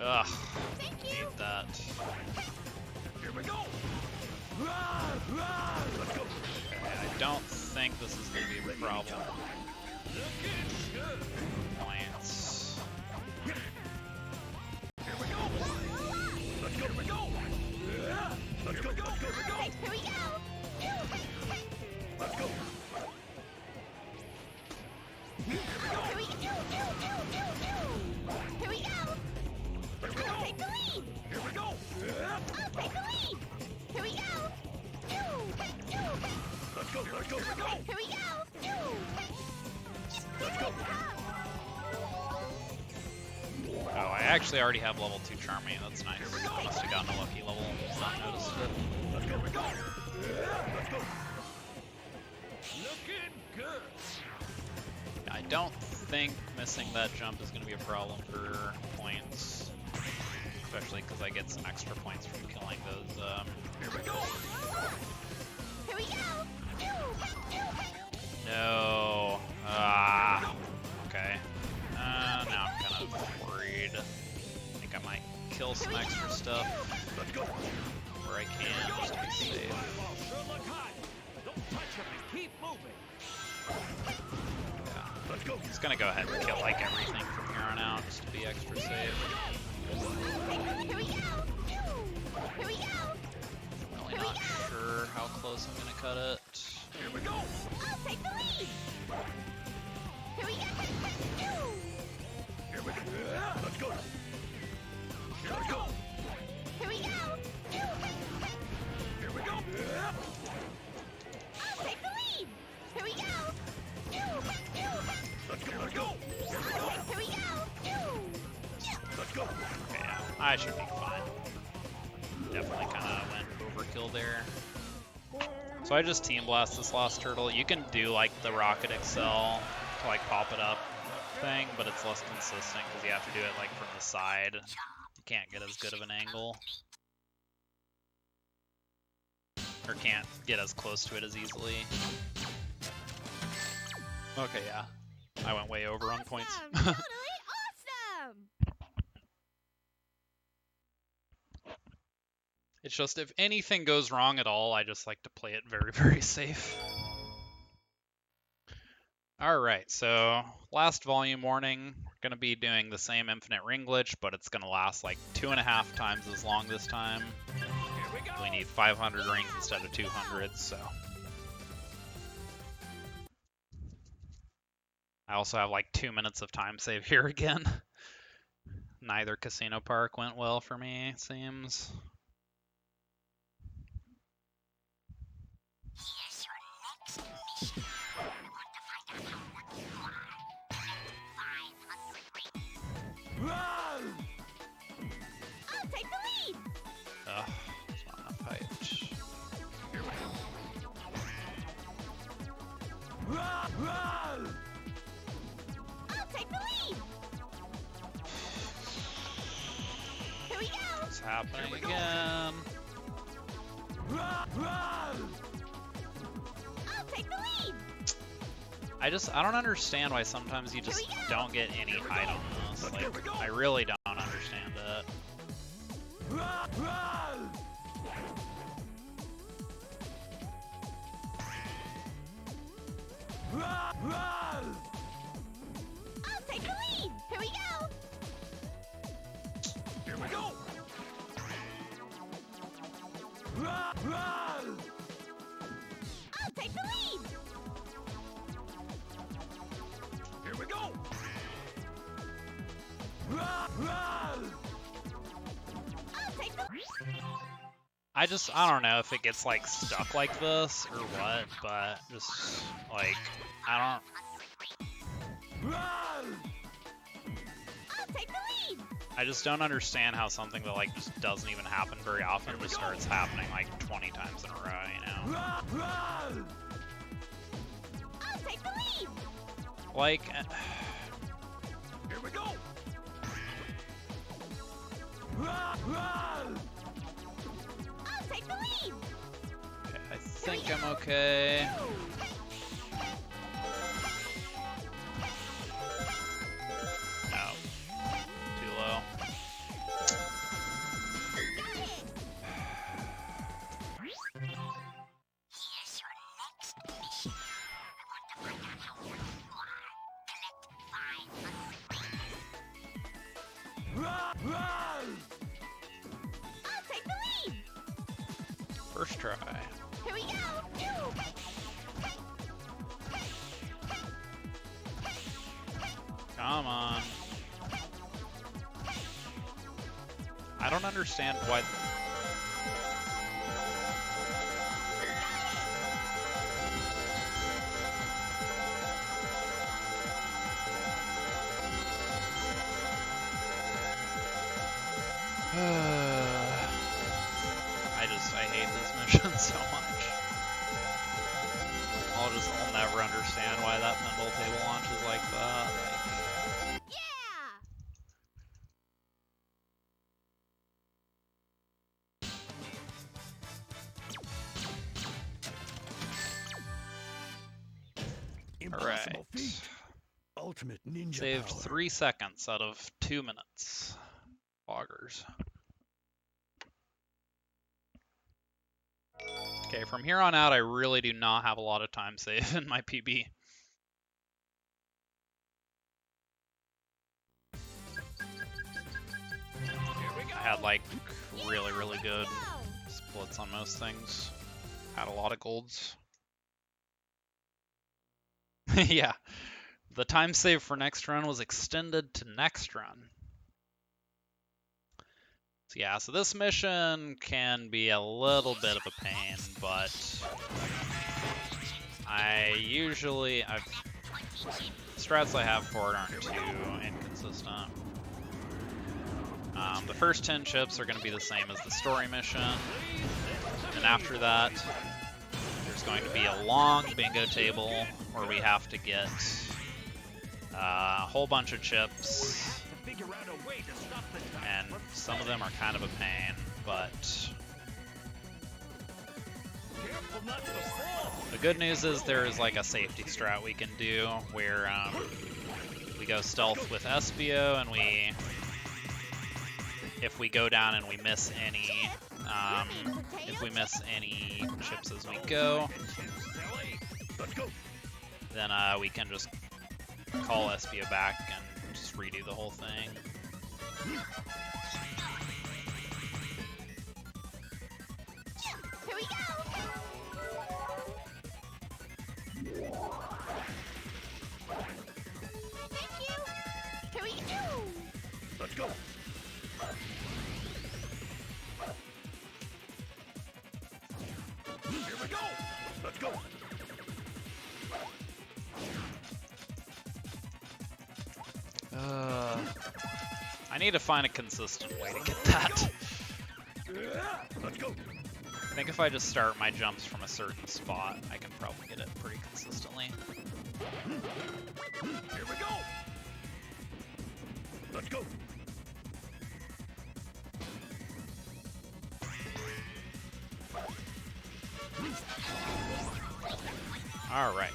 Speaker 1: Ugh. Hate that.
Speaker 2: Here we go.
Speaker 4: Let's go.
Speaker 1: I don't think this is going to be a problem.
Speaker 2: Looking good.
Speaker 1: Points.
Speaker 2: Here we go. Let's go. Here we go. Let's go. Let's go. Let's go.
Speaker 3: Here we go!
Speaker 2: Let's go.
Speaker 3: Here we go! Here we go! I'll take the lead!
Speaker 2: Here we go.
Speaker 3: I'll take the lead! Here we go!
Speaker 2: Let's go. Let's go. Let's go.
Speaker 3: Here we go!
Speaker 2: Let's go.
Speaker 1: Oh, I actually already have level 2 Charming. That's nice. I must have gotten a lucky level. Not noticed it.
Speaker 2: Let's go. We go. Let's go. Looking good.
Speaker 1: I don't think missing that jump is going to be a problem for points. Especially because I get some extra points from killing those.
Speaker 2: Here we go.
Speaker 3: Here we go!
Speaker 1: No. Ah. Okay. Now I'm kind of worried. I think I might kill some extra stuff
Speaker 2: Let's go.
Speaker 1: where I can just to be safe.
Speaker 2: Pinball sure look hot. Don't touch him and keep moving. Let's go.
Speaker 1: Just gonna go ahead and kill like everything from here on out just to be extra safe.
Speaker 3: Here we go! Here we go!
Speaker 1: Really not sure how close I'm gonna cut it.
Speaker 2: Here we go.
Speaker 3: I'll take the lead! Here we go!
Speaker 2: Here we go. Let's go. Here we go.
Speaker 3: Here we go!
Speaker 2: Here we go.
Speaker 3: I'll take the lead! Here we go!
Speaker 2: Let's go. Let's go. Here we go.
Speaker 3: Here we go!
Speaker 2: Let's go.
Speaker 1: Okay, yeah, I should be fine. Definitely kind of went overkill there. So I just team blast this last turtle. You can do like the rocket excel to like pop it up thing, but it's less consistent because you have to do it like from the side. You can't get as good of an angle. Or can't get as close to it as easily. Okay, yeah. I went way over on points.
Speaker 8: Awesome! Totally awesome!
Speaker 1: It's just if anything goes wrong at all, I just like to play it very, very safe. Alright, so last volume warning. We're going to be doing the same infinite ring glitch, but it's going to last like 2.5 times as long this time.
Speaker 2: Here we go.
Speaker 1: We need 500 rings instead of 200, so. I also have like 2 minutes of time save here again. Neither Casino Park went well for me, it seems.
Speaker 3: I'll take the lead!
Speaker 1: Ugh, it's not enough height.
Speaker 2: Here we go.
Speaker 3: I'll take the lead! Here we go!
Speaker 1: It's happening again.
Speaker 3: I'll take the lead!
Speaker 1: I don't understand why sometimes you just don't get any height on this. Like, I really don't understand it.
Speaker 3: I'll take the lead! Here we go!
Speaker 2: Here we go.
Speaker 3: I'll take the lead!
Speaker 2: Here we go.
Speaker 3: I'll take the
Speaker 1: I don't know if it gets like stuck like this or what, but just like,
Speaker 3: I'll take the lead!
Speaker 1: I just don't understand how something that like just doesn't even happen very often just starts happening like 20 times in a row, you know?
Speaker 3: I'll take the lead!
Speaker 1: Like,
Speaker 2: Here we go.
Speaker 3: I'll take the lead!
Speaker 1: okay, I think I'm okay. No, too low.
Speaker 3: I'll take the lead.
Speaker 1: First try.
Speaker 3: Here we go.
Speaker 1: Come on. I don't understand why. I hate this mission so much. I'll never understand why that pinball table launches like that.
Speaker 3: Yeah.
Speaker 10: Impossible feat. Ultimate ninja
Speaker 1: Saved
Speaker 10: power.
Speaker 1: 3 seconds out of 2 minutes. Loggers. Okay, from here on out, I really do not have a lot of time save in my PB. I had like really good splits on most things. Had a lot of golds. Yeah, the time save for next run was extended to next run. So yeah, so this mission can be a little bit of a pain, but strats I have for it aren't too inconsistent. The first 10 chips are going to be the same as the story mission, and after that, there's going to be a long bingo table where we have to get a whole bunch of chips, and some of them are kind of a pain, but the good news is there is like a safety strat we can do where we go stealth with Espio, and if we go down and we miss any chips as we go, then we can just call Espio back and just redo the whole thing.
Speaker 3: Here we go. Thank you. Here we go.
Speaker 10: Let's go. Here we go. Let's go.
Speaker 1: I need to find a consistent way to get that.
Speaker 10: Let's go.
Speaker 1: I think if I just start my jumps from a certain spot, I can probably get it pretty consistently.
Speaker 10: Here we go. Let's go.
Speaker 1: Alright,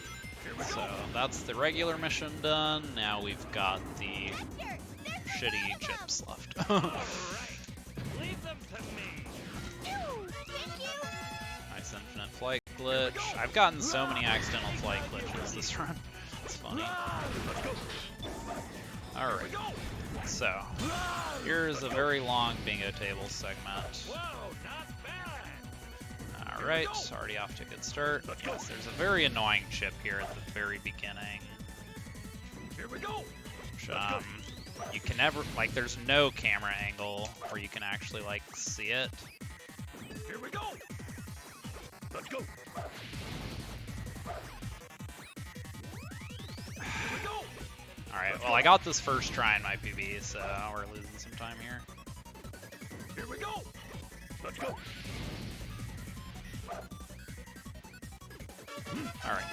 Speaker 1: so that's the regular mission done. Now we've got the shitty chips left.
Speaker 2: Leave them to me.
Speaker 1: Nice infinite flight glitch. I've gotten so many accidental flight glitches this run. It's funny. Alright, so here's a very long bingo table segment.
Speaker 2: Whoa, not bad.
Speaker 1: Alright, already off to a good start. Yes, there's a very annoying chip here at the very beginning.
Speaker 10: Here we go.
Speaker 1: Which, you can never, like, there's no camera angle where you can actually, like, see it.
Speaker 10: Here we go. Let's go. Here we go.
Speaker 1: Alright, well, I got this first try in my PB, so we're losing some time here.
Speaker 10: Here we go. Let's go.
Speaker 1: Alright.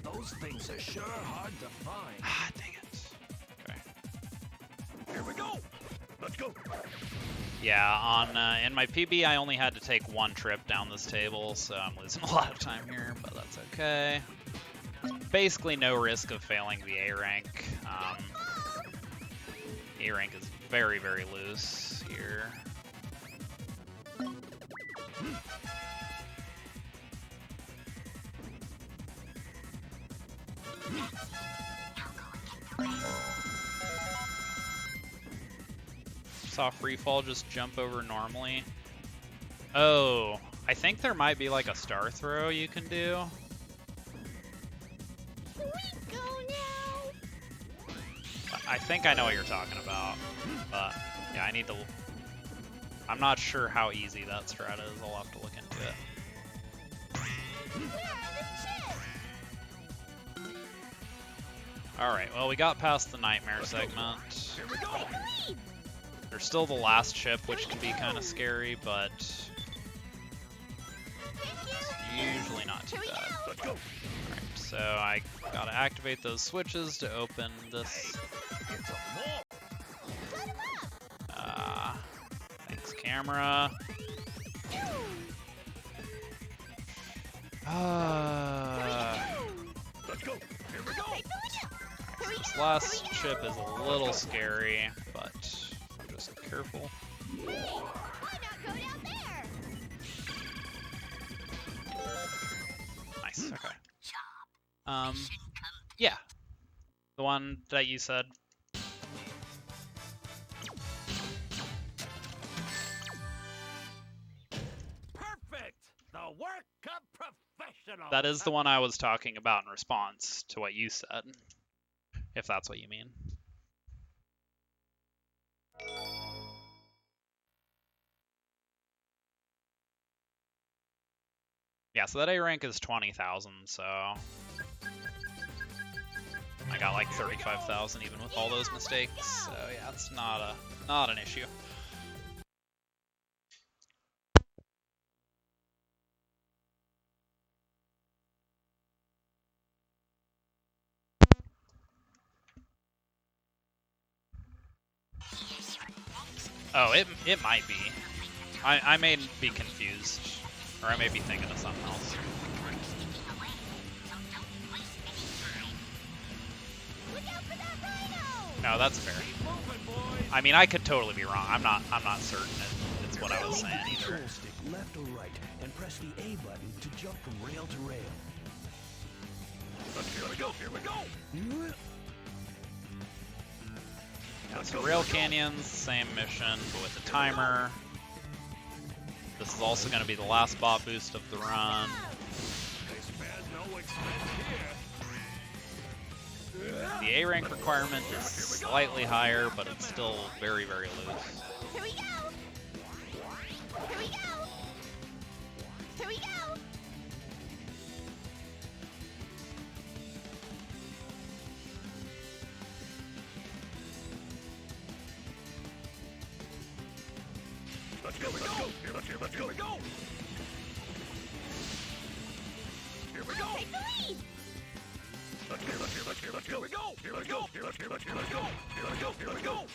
Speaker 10: Those things are sure hard to find.
Speaker 1: Ah, dang it. Okay.
Speaker 10: Here we go. Let's go.
Speaker 1: Yeah, on in my PB, I only had to take one trip down this table, so I'm losing a lot of time here, but that's okay. Basically, no risk of failing the A rank. A rank is very loose here. saw free fall just jump over normally. Oh, I think there might be like a star throw you can do.
Speaker 3: Can we go now?
Speaker 1: I think I know what you're talking about, but yeah, I need to. I'm not sure how easy that strat is. I'll have to look into it.
Speaker 3: Where are the chips?
Speaker 1: Alright, well, we got past the nightmare segment. There's still the last chip, which can be kind of scary, but it's usually not too bad. Alright, so I gotta activate those switches to open this. Thanks, camera.
Speaker 2: Let's go. Here we go.
Speaker 1: This last chip is a little scary, but just careful.
Speaker 3: Why not go down there?
Speaker 1: Nice, okay. Yeah. The one that you said.
Speaker 2: Perfect. The work of professional.
Speaker 1: That is the one I was talking about in response to what you said, if that's what you mean. Yeah, so that A rank is 20,000, so I got like 35,000 even with all those mistakes. So yeah, it's not an issue. Oh, it might be. I may be confused, or I may be thinking of something else. No, that's fair. I mean, I could totally be wrong. I'm not certain it's what I was saying either.
Speaker 10: Control stick left or right, and press the A button to jump from rail to rail.
Speaker 2: Here we go. Here we go.
Speaker 1: Yeah, so Rail Canyons, same mission, but with a timer. This is also going to be the last bot boost of the run.
Speaker 2: They spared no expense here.
Speaker 1: The A rank requirement is slightly higher, but it's still very, very loose.
Speaker 3: Here we go. Here we go. Here we go.
Speaker 2: Let's go. Let's go. Here we go. Here we go.
Speaker 3: Take the lead.
Speaker 2: Let's go. Here we go. Here we go. Here we go. Here we go. Here we go. Here we go.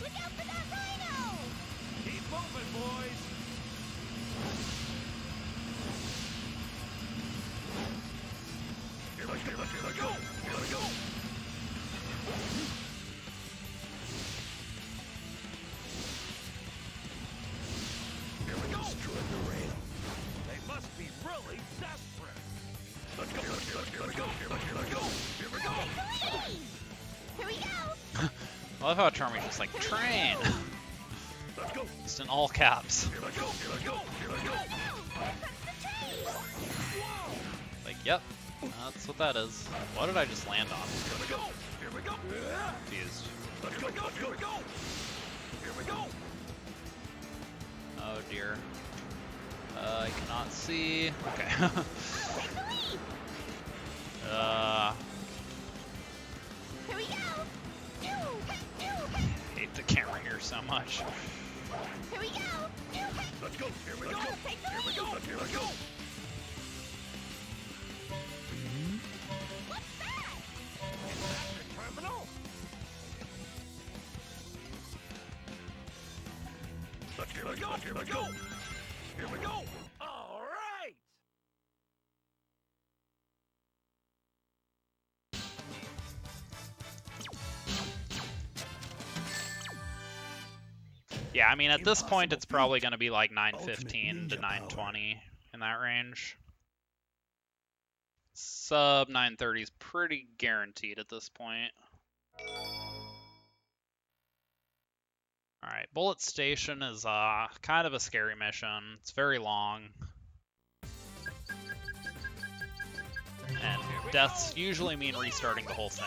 Speaker 3: Look out for that rhino.
Speaker 2: Keep moving, boys. Here we go. Here we go. Here we go. Here we go.
Speaker 10: Destroy the rail.
Speaker 2: They must be really desperate. Let's go. Here we go. Here we go. Here we go.
Speaker 3: Here we go.
Speaker 1: I love how Charmy's just like, train!
Speaker 2: Let's go.
Speaker 1: Just in all caps.
Speaker 2: Here we go. Here we go. Here we go.
Speaker 1: Like, yep, that's what that is. What did I just land on?
Speaker 2: Here we go. Here we go.
Speaker 1: Confused.
Speaker 2: Let's go. Here we go. Here we go.
Speaker 1: Oh dear. I cannot see. Okay.
Speaker 3: Here we go.
Speaker 1: Hate the camera here so much.
Speaker 3: Here we go.
Speaker 2: Let's go. Here we go. Here we go. Here we go.
Speaker 3: What's that?
Speaker 2: Terminal. Here we go. Here we go. Here we go. All right.
Speaker 1: Yeah, I mean, at this point, it's probably going to be like 915 to 920 in that range. Sub 930 is pretty guaranteed at this point. Alright, Bullet Station is kind of a scary mission. It's very long. And deaths usually mean restarting the whole thing.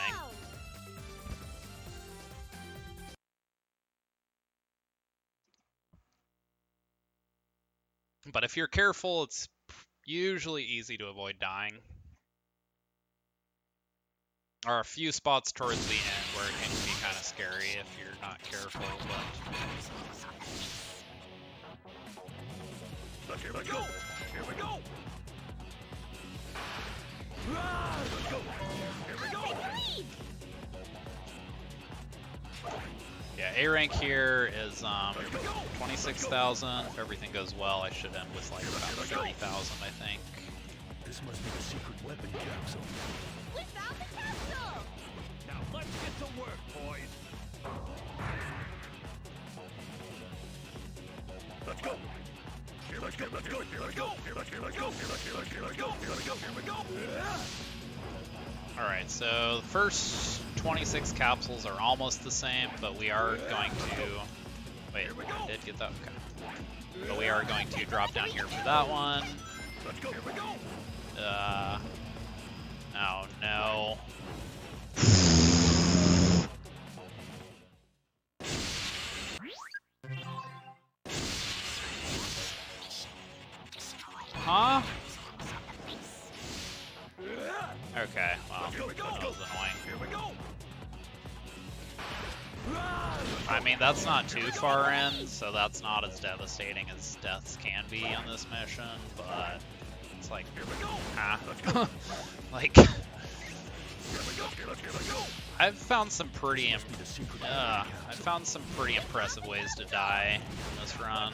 Speaker 1: But if you're careful, it's usually easy to avoid dying. There are a few spots towards the end where it can be kind of scary if you're not careful, but...
Speaker 2: Here we go! Here we go! Let's go! Here we go!
Speaker 1: Yeah, A rank here is 26,000. If everything goes well, I should end with like about 30,000, I think.
Speaker 10: This must be the secret weapon capsule.
Speaker 3: We found the capsule!
Speaker 2: Now let's get to work, boys! Let's go! Here let's go, let's go, here let's go, here let's go, let's go, here let's go, here let's go, here let's go, here we go!
Speaker 1: Alright, so the first 26 capsules are almost the same, but we are going to... Wait, I did get that? Okay. But we are going to drop down here for that one.
Speaker 2: Let's go, here we go!
Speaker 1: Oh no. Huh? Okay, well, that was annoying. I mean, that's not too far in, so that's not as devastating as deaths can be on this mission, but it's like, like, I've found some pretty, impressive ways to die in this run.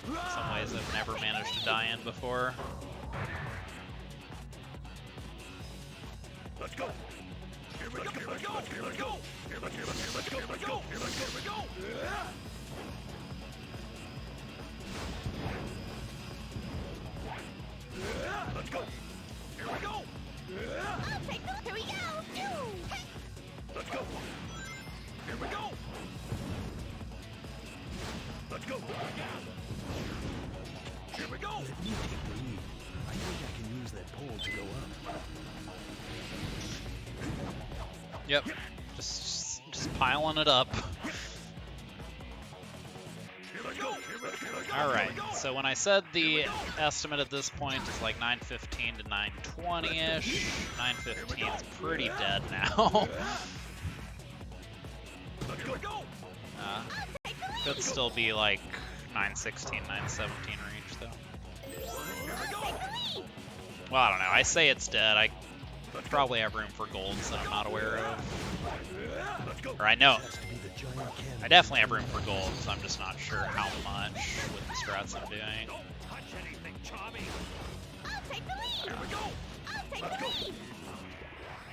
Speaker 1: Some ways I've never managed to die in before.
Speaker 2: Let's go! Here we go! Here we go! Here we go! Here we go! Here we go! Here we go! Here we go! Let's go! Here we go!
Speaker 3: Here we go!
Speaker 2: Let's go! Here we go! Let's go! Here we go!
Speaker 10: Let me take the lead. I think I can use that pole to go up.
Speaker 1: Yep, just piling it up. Alright, so when I said the estimate at this point is like 915 to 920-ish, 915 is pretty dead now. Could still be like 916, 917 range though. Well, I don't know, I say it's dead. I probably have room for golds that I'm not aware of. Or I know. I definitely have room for golds, I'm just not sure how much with the strats I'm doing.
Speaker 3: I'll take the lead! Here we go! I'll take the lead!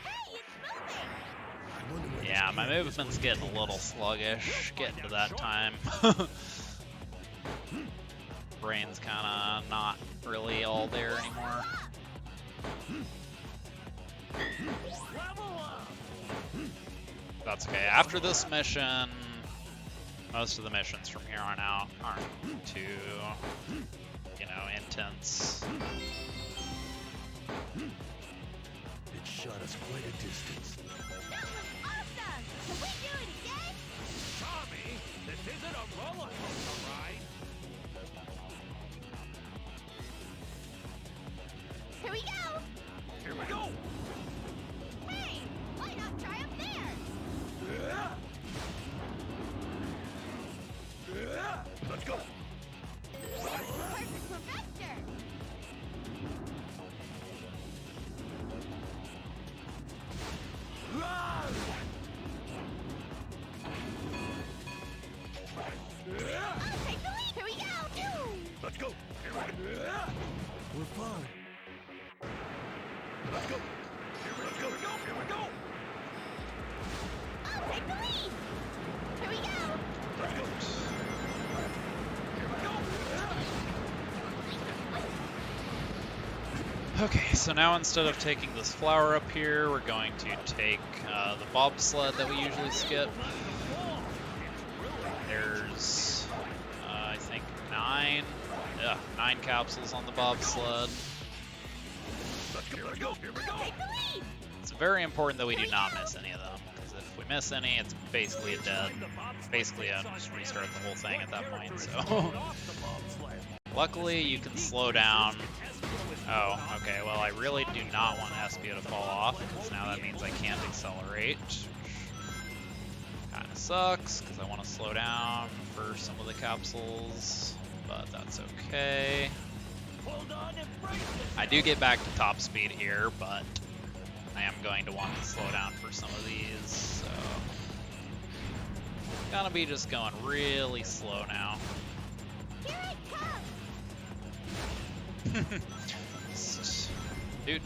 Speaker 3: Hey, it's moving!
Speaker 1: Yeah, my movement's getting a little sluggish, getting to that time. Brain's kinda not really all there anymore. That's okay. After this mission, most of the missions from here on out aren't too, intense.
Speaker 10: It shot us quite a distance.
Speaker 3: That was awesome! Can we do it again?
Speaker 2: Tommy, this isn't a roller coaster ride.
Speaker 3: Here we go!
Speaker 2: Here we go!
Speaker 3: Hey, why not try up there?
Speaker 2: Let's go!
Speaker 3: Perfect for Vector! I'll take the lead! Here we go!
Speaker 2: Let's go! Here we go!
Speaker 10: We're fine.
Speaker 2: Let's go! Here we go! Here we go!
Speaker 3: I'll take the lead! Here we go!
Speaker 2: Let's go! Here we go!
Speaker 1: Okay, so now instead of taking this flower up here, we're going to take the bobsled that we usually skip. Ugh, 9 capsules on the bobsled. It's very important that we do not miss any of them, because if we miss any, it's basically a dead. Basically, just restart the whole thing at that point. So, luckily, you can slow down. Oh, okay. Well, I really do not want Espio to fall off, because now that means I can't accelerate. Kind of sucks, because I want to slow down for some of the capsules, but that's okay. I do get back to top speed here, but I am going to want to slow down for some of these, so gonna be just going really slow now.
Speaker 3: Here it comes.
Speaker 1: Do.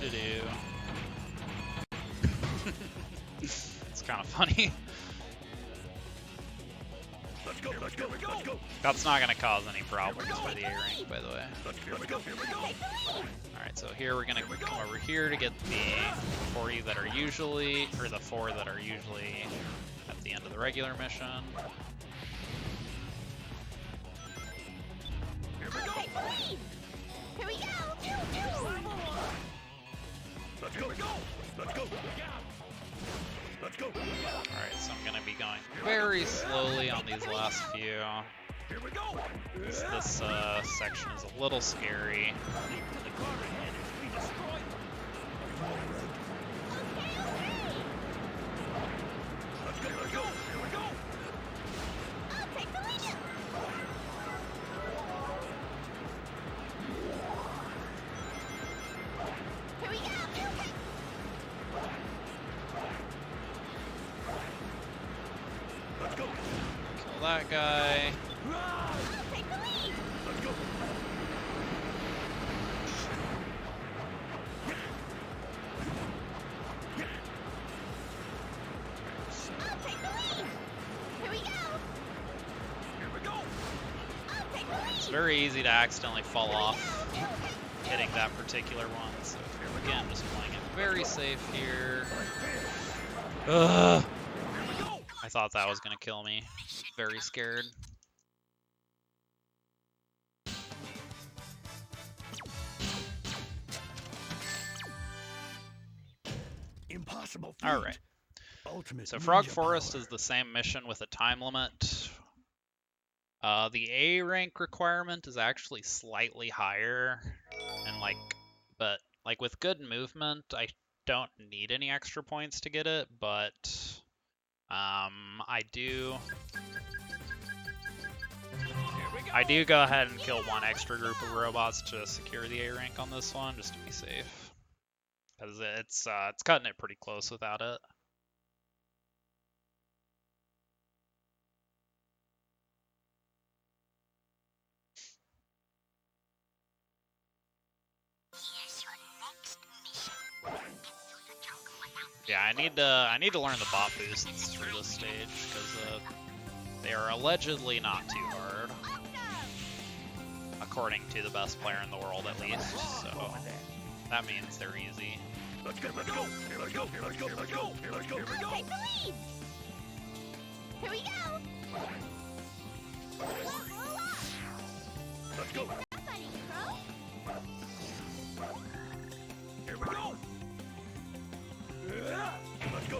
Speaker 1: It's kind of funny. That's not going to cause any problems for the A-rank, by the way. Alright, so here we're going to come over here to get the 40 that are usually, or the 4 that are usually at the end of the regular mission.
Speaker 3: Here we go.
Speaker 1: Alright, so I'm going to be going very slowly on these last few. This section is a little scary. Kill that guy. It's very easy to accidentally fall off hitting that particular one, so again, just playing it very safe here. Ugh. I thought that was gonna kill me. Very scared.
Speaker 10: Impossible.
Speaker 1: All right.
Speaker 10: Ultimate
Speaker 1: So Frog
Speaker 10: ninja
Speaker 1: Forest
Speaker 10: power.
Speaker 1: is the same mission with a time limit. The A rank requirement is actually slightly higher, and but with good movement, I don't need any extra points to get it, but I do go ahead and kill one extra group of robots to secure the A rank on this one, just to be safe, because it's cutting it pretty close without it. Yeah, I need to learn the bot boosts for this stage, because they are allegedly not too hard, according to the best player in the world at least. So that means they're easy.
Speaker 3: Let's go. Take the lead. Here we go.
Speaker 4: Let's go.
Speaker 3: Buddy, Crow.
Speaker 4: Here we go. Let's go.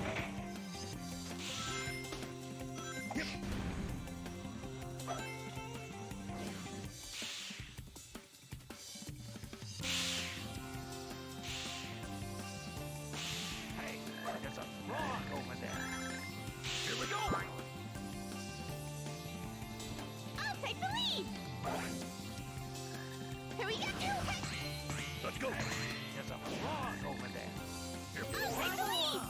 Speaker 2: Hey, there's a frog over there.
Speaker 4: Here we go.
Speaker 3: I'll take the lead. Here we go.
Speaker 4: Let's go.
Speaker 2: There's a frog over there.
Speaker 3: I'll take the lead.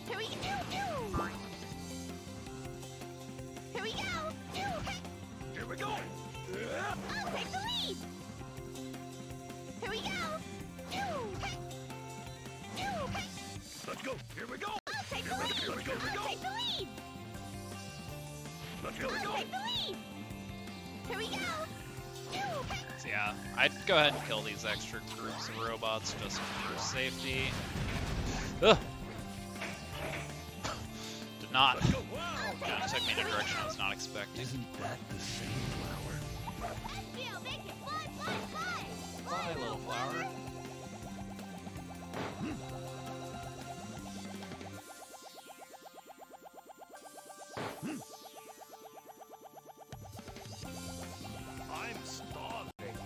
Speaker 3: Here we go. Here we go.
Speaker 4: Here we go.
Speaker 3: I'll take the lead. Here we go.
Speaker 4: Let's go. Here we go.
Speaker 3: I'll take the lead.
Speaker 4: Here we go.
Speaker 3: I'll take the lead.
Speaker 4: Let's go.
Speaker 3: I'll take the lead. Here we go.
Speaker 1: So yeah, I'd go ahead and kill these extra groups of robots just for safety. Ugh. Did not. Yeah, it took me in a direction I was not expecting.
Speaker 10: Isn't that the same flower?
Speaker 3: Thank you. Make it fly, fly, fly.
Speaker 1: Fly, little flower.
Speaker 2: I'm starving.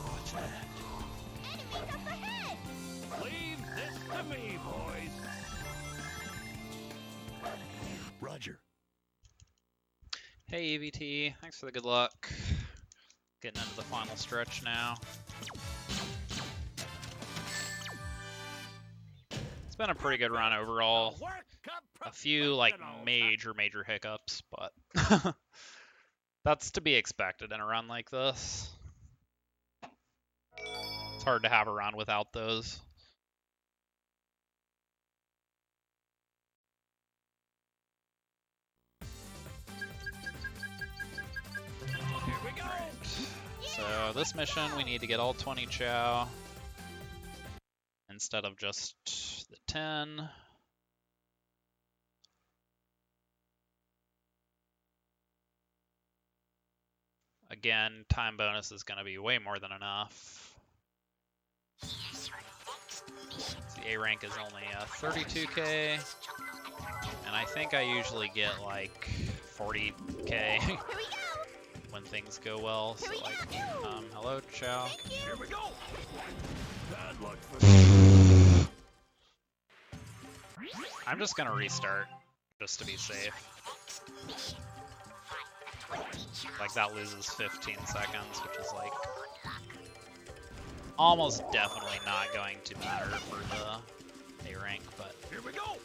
Speaker 10: What's that?
Speaker 3: Enemies up ahead.
Speaker 2: Leave this to me, boys.
Speaker 10: Roger.
Speaker 1: Hey EVT, thanks for the good luck. Getting into the final stretch now. It's been a pretty good run overall. A few like major hiccups, but that's to be expected in a run like this. It's hard to have a run without those.
Speaker 2: Here we go.
Speaker 1: So this mission, we need to get all 20 chow instead of just the 10. Again, time bonus is going to be way more than enough. The A rank is only 32k, and I think I usually get like 40k when things go well. So like, hello, chow.
Speaker 2: Here we go. Bad luck for me.
Speaker 1: I'm just gonna restart just to be safe. Like that loses 15 seconds, which is like almost definitely not going to matter for the A rank, but
Speaker 2: Here we go.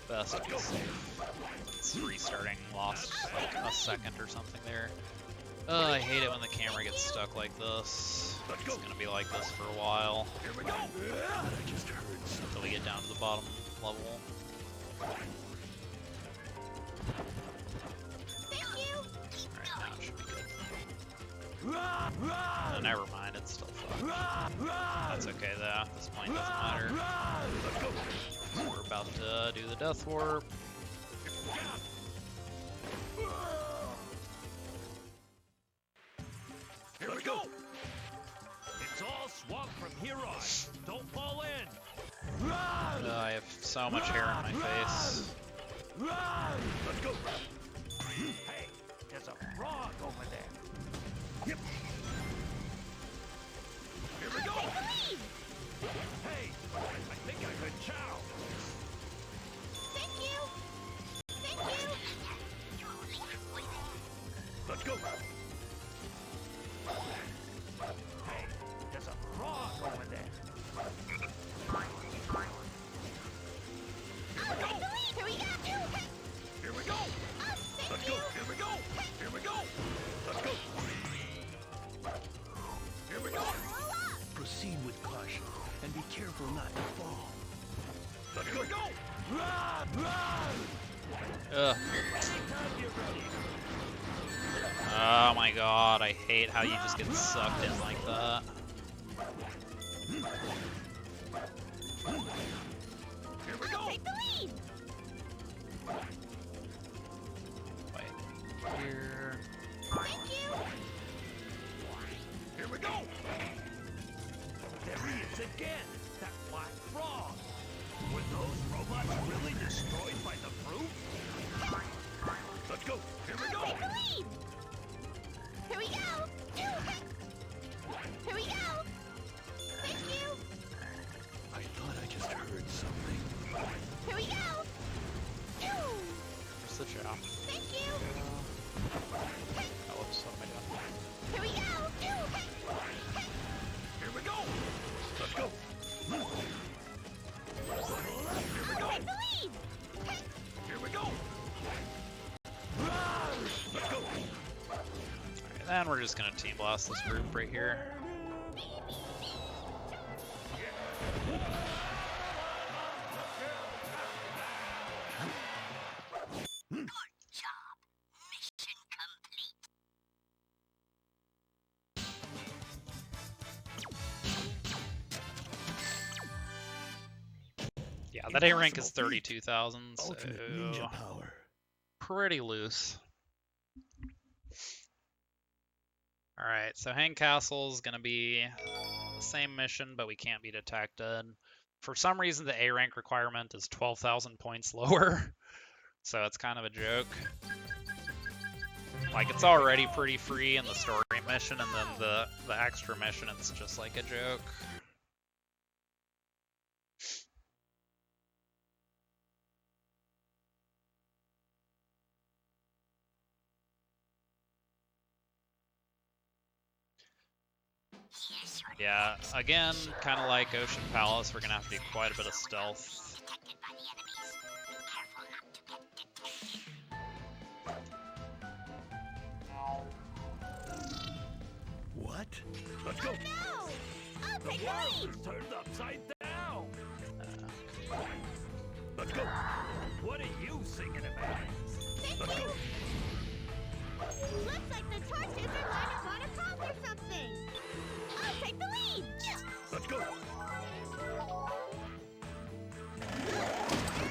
Speaker 1: best to be safe. It's restarting lost like a second or something there. I hate it when the camera gets stuck like this. It's gonna be like this for a while
Speaker 2: Here we go.
Speaker 10: I just heard something.
Speaker 1: until we get down to the bottom level. Alright, now it should be good. Oh, never mind, it's still fucked. That's okay though, at this point it doesn't matter. We're about to do the death warp.
Speaker 2: Here we go. It's all swamp from here on. Don't fall in.
Speaker 1: I have so much hair on my face.
Speaker 2: Let's go. Hey, there's a frog over there. Yep. Here we go. Hey, I think I heard chow. Let's go. Hey, there's a frog over there. Here we go. Here we go. Let's go. Here we go. Here we go. Let's go. Here we go.
Speaker 10: Proceed with caution and be careful not to fall.
Speaker 2: Let's go. Here we go.
Speaker 1: Ugh.
Speaker 2: Anytime you're ready.
Speaker 1: Oh my god, I hate how you just get sucked in like that.
Speaker 2: Here we go.
Speaker 3: Take the lead.
Speaker 1: Wait. Here.
Speaker 3: Thank you.
Speaker 2: Here we go. There he is again. That black frog. Were those robots really destroyed by the fruit? Let's go. Here we go.
Speaker 3: Take the lead. Here we go. Here we go. Thank you.
Speaker 10: I thought I just heard something.
Speaker 3: Here we go.
Speaker 1: Where's the chow?
Speaker 3: Thank you.
Speaker 1: Oh, whoops, what am I doing?
Speaker 3: Here we go.
Speaker 2: Here we go. Let's go. Here we go.
Speaker 3: Take the lead.
Speaker 2: Here we go. Let's go.
Speaker 1: Alright, then we're just gonna team blast this group right here. Yeah, that A rank is 32,000, so
Speaker 10: Ultimate ninja power.
Speaker 1: pretty loose. Alright, so Hang Castle is going to be the same mission, but we can't be detected. For some reason, the A rank requirement is 12,000 points lower, so it's kind of a joke. Like, it's already pretty free in the story mission, and then the extra mission, it's just like a joke. Yeah, again, kind of like Ocean Palace, we're going to have to do quite a bit of stealth.
Speaker 10: What?
Speaker 2: Let's go.
Speaker 3: No! I'll take the lead!
Speaker 2: World turned upside down. Let's go. What are you singing about?
Speaker 3: Thank
Speaker 2: Let's
Speaker 3: you!
Speaker 2: go.
Speaker 3: Looks like the torches are lining on a prompt or something! I'll take the lead!
Speaker 2: Let's go.
Speaker 3: There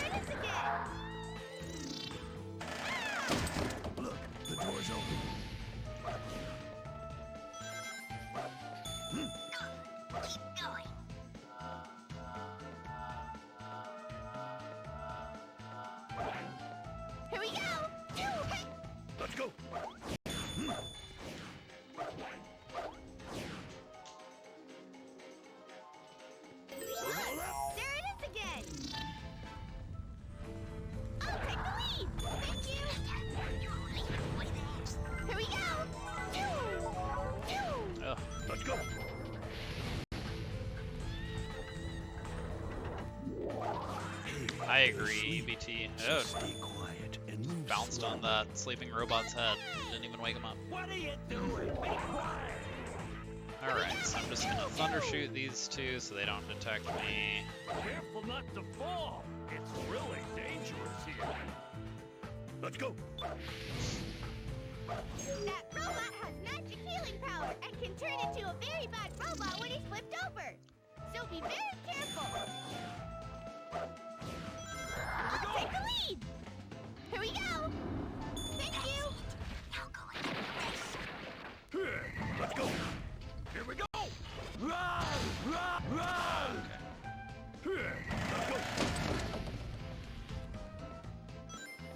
Speaker 3: it is again!
Speaker 10: Look, the door's open.
Speaker 3: Here we go! Hey!
Speaker 2: Let's go.
Speaker 3: There it is again! I'll take the lead! Thank you! Here we go!
Speaker 1: Ugh.
Speaker 2: Let's go.
Speaker 1: I agree, BT. Oh,
Speaker 10: Stay quiet and move
Speaker 1: bounced
Speaker 10: slow.
Speaker 1: on that sleeping robot's head. Didn't even wake him up.
Speaker 2: What are you doing? Be quiet.
Speaker 1: Alright, so I'm just gonna thunder shoot these two so they don't detect me.
Speaker 2: Careful not to fall. It's really dangerous here. Let's go.
Speaker 3: That robot has magic healing power and can turn into a very bad robot when he's flipped over. So be very careful. I'll take the lead. Here we go. Thank you.
Speaker 2: Here, let's go. Here we go. Run, run, run. Here, let's go.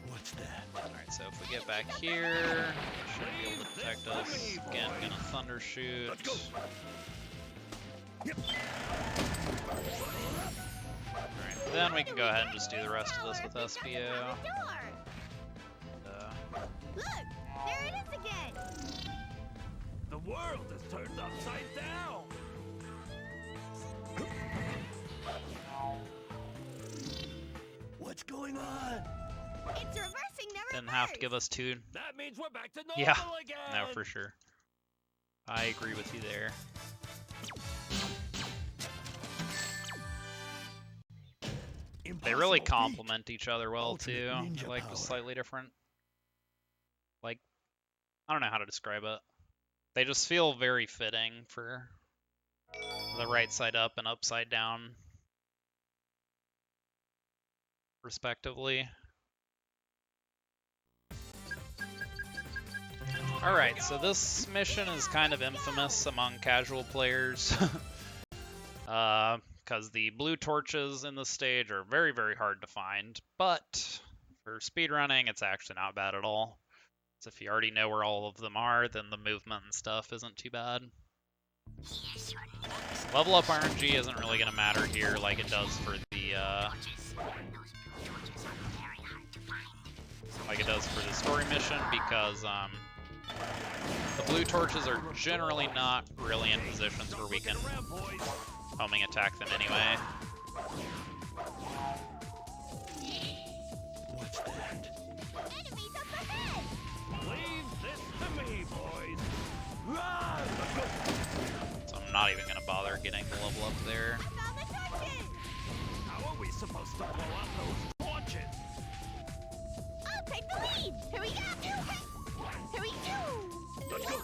Speaker 10: What's that?
Speaker 1: Alright, so if we get back here, should be able to detect us. Again, gonna thunder shoot.
Speaker 2: Let's go. Yep.
Speaker 1: Alright, then we can go ahead and just do the rest of this with SBO.
Speaker 3: Look, there it is again.
Speaker 2: The world is turned upside down.
Speaker 10: What's going on?
Speaker 3: It's reversing the reverse.
Speaker 1: Didn't have to give us two.
Speaker 2: That means we're back to normal
Speaker 1: Yeah,
Speaker 2: again.
Speaker 1: no, for sure. I agree with you there. They really
Speaker 10: Impossible feat.
Speaker 1: complement each other well
Speaker 10: Ultimate
Speaker 1: too.
Speaker 10: ninja
Speaker 1: They're like
Speaker 10: power.
Speaker 1: just slightly different. Like, I don't know how to describe it. They just feel very fitting for the right side up and upside down, respectively. Alright, so this mission is kind of infamous among casual players. Because the blue torches in this stage are very, very hard to find. But for speedrunning, it's actually not bad at all. So if you already know where all of them are, then the movement and stuff isn't too bad. Level up RNG isn't really going to matter here like it does for the story mission, because the blue torches are generally not really in positions where we can homing attack them anyway.
Speaker 10: What's that?
Speaker 3: Enemies up ahead.
Speaker 2: Leave this to me, boys. Run! Let's go.
Speaker 1: So I'm not even going to bother getting the level up there.
Speaker 3: I found the torches.
Speaker 2: How are we supposed to blow up those torches?
Speaker 3: I'll take the lead. Here we go. Here we go.
Speaker 2: Let's go.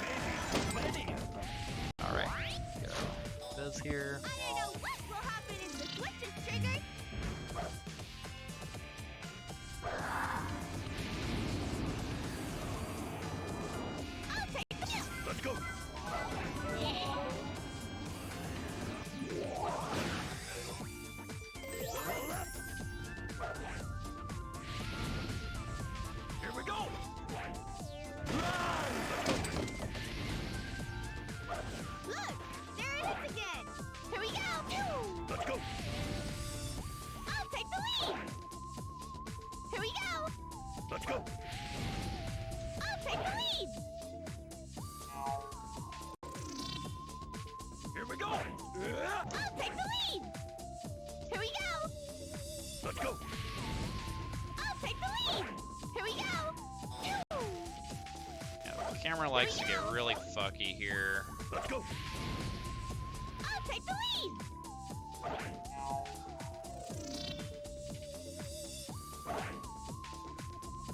Speaker 2: Maybe too many of them.
Speaker 1: Alright, go. Biz here.
Speaker 3: I don't know what will happen if the switch is triggered, go. I'll take the lead. Here we go.
Speaker 4: Let's go.
Speaker 3: I'll take the lead.
Speaker 4: Here we go.
Speaker 3: I'll take the lead. Here we go.
Speaker 4: Let's go.
Speaker 3: I'll take the lead. Here we go.
Speaker 1: Yeah, the camera likes to get really fucky here.
Speaker 4: Let's go.
Speaker 3: I'll take the lead.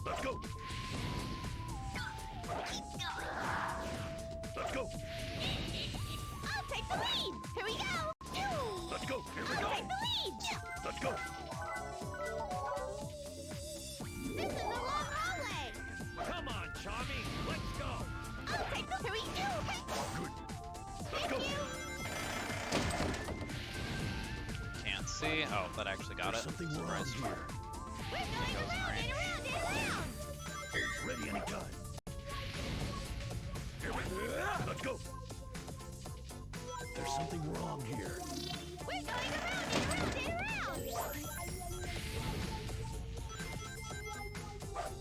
Speaker 4: Let's go. Let's go.
Speaker 3: I'll take the lead. Here we go.
Speaker 4: Let's go. Here we
Speaker 3: I'll
Speaker 4: go.
Speaker 3: take the lead.
Speaker 4: Let's go.
Speaker 3: This is a long hallway.
Speaker 2: Come on, Charmy, let's go.
Speaker 3: I'll take the. Here we go.
Speaker 4: Good. Let's go.
Speaker 1: Can't see. Oh, that actually got
Speaker 10: There's
Speaker 1: it.
Speaker 10: something wrong
Speaker 1: Surprise.
Speaker 10: here.
Speaker 3: We're going
Speaker 1: Goes in
Speaker 3: around and
Speaker 1: range.
Speaker 3: around and around.
Speaker 10: Ready anytime.
Speaker 4: Here we go. Let's go.
Speaker 10: There's something wrong here.
Speaker 3: We're going around and around and around.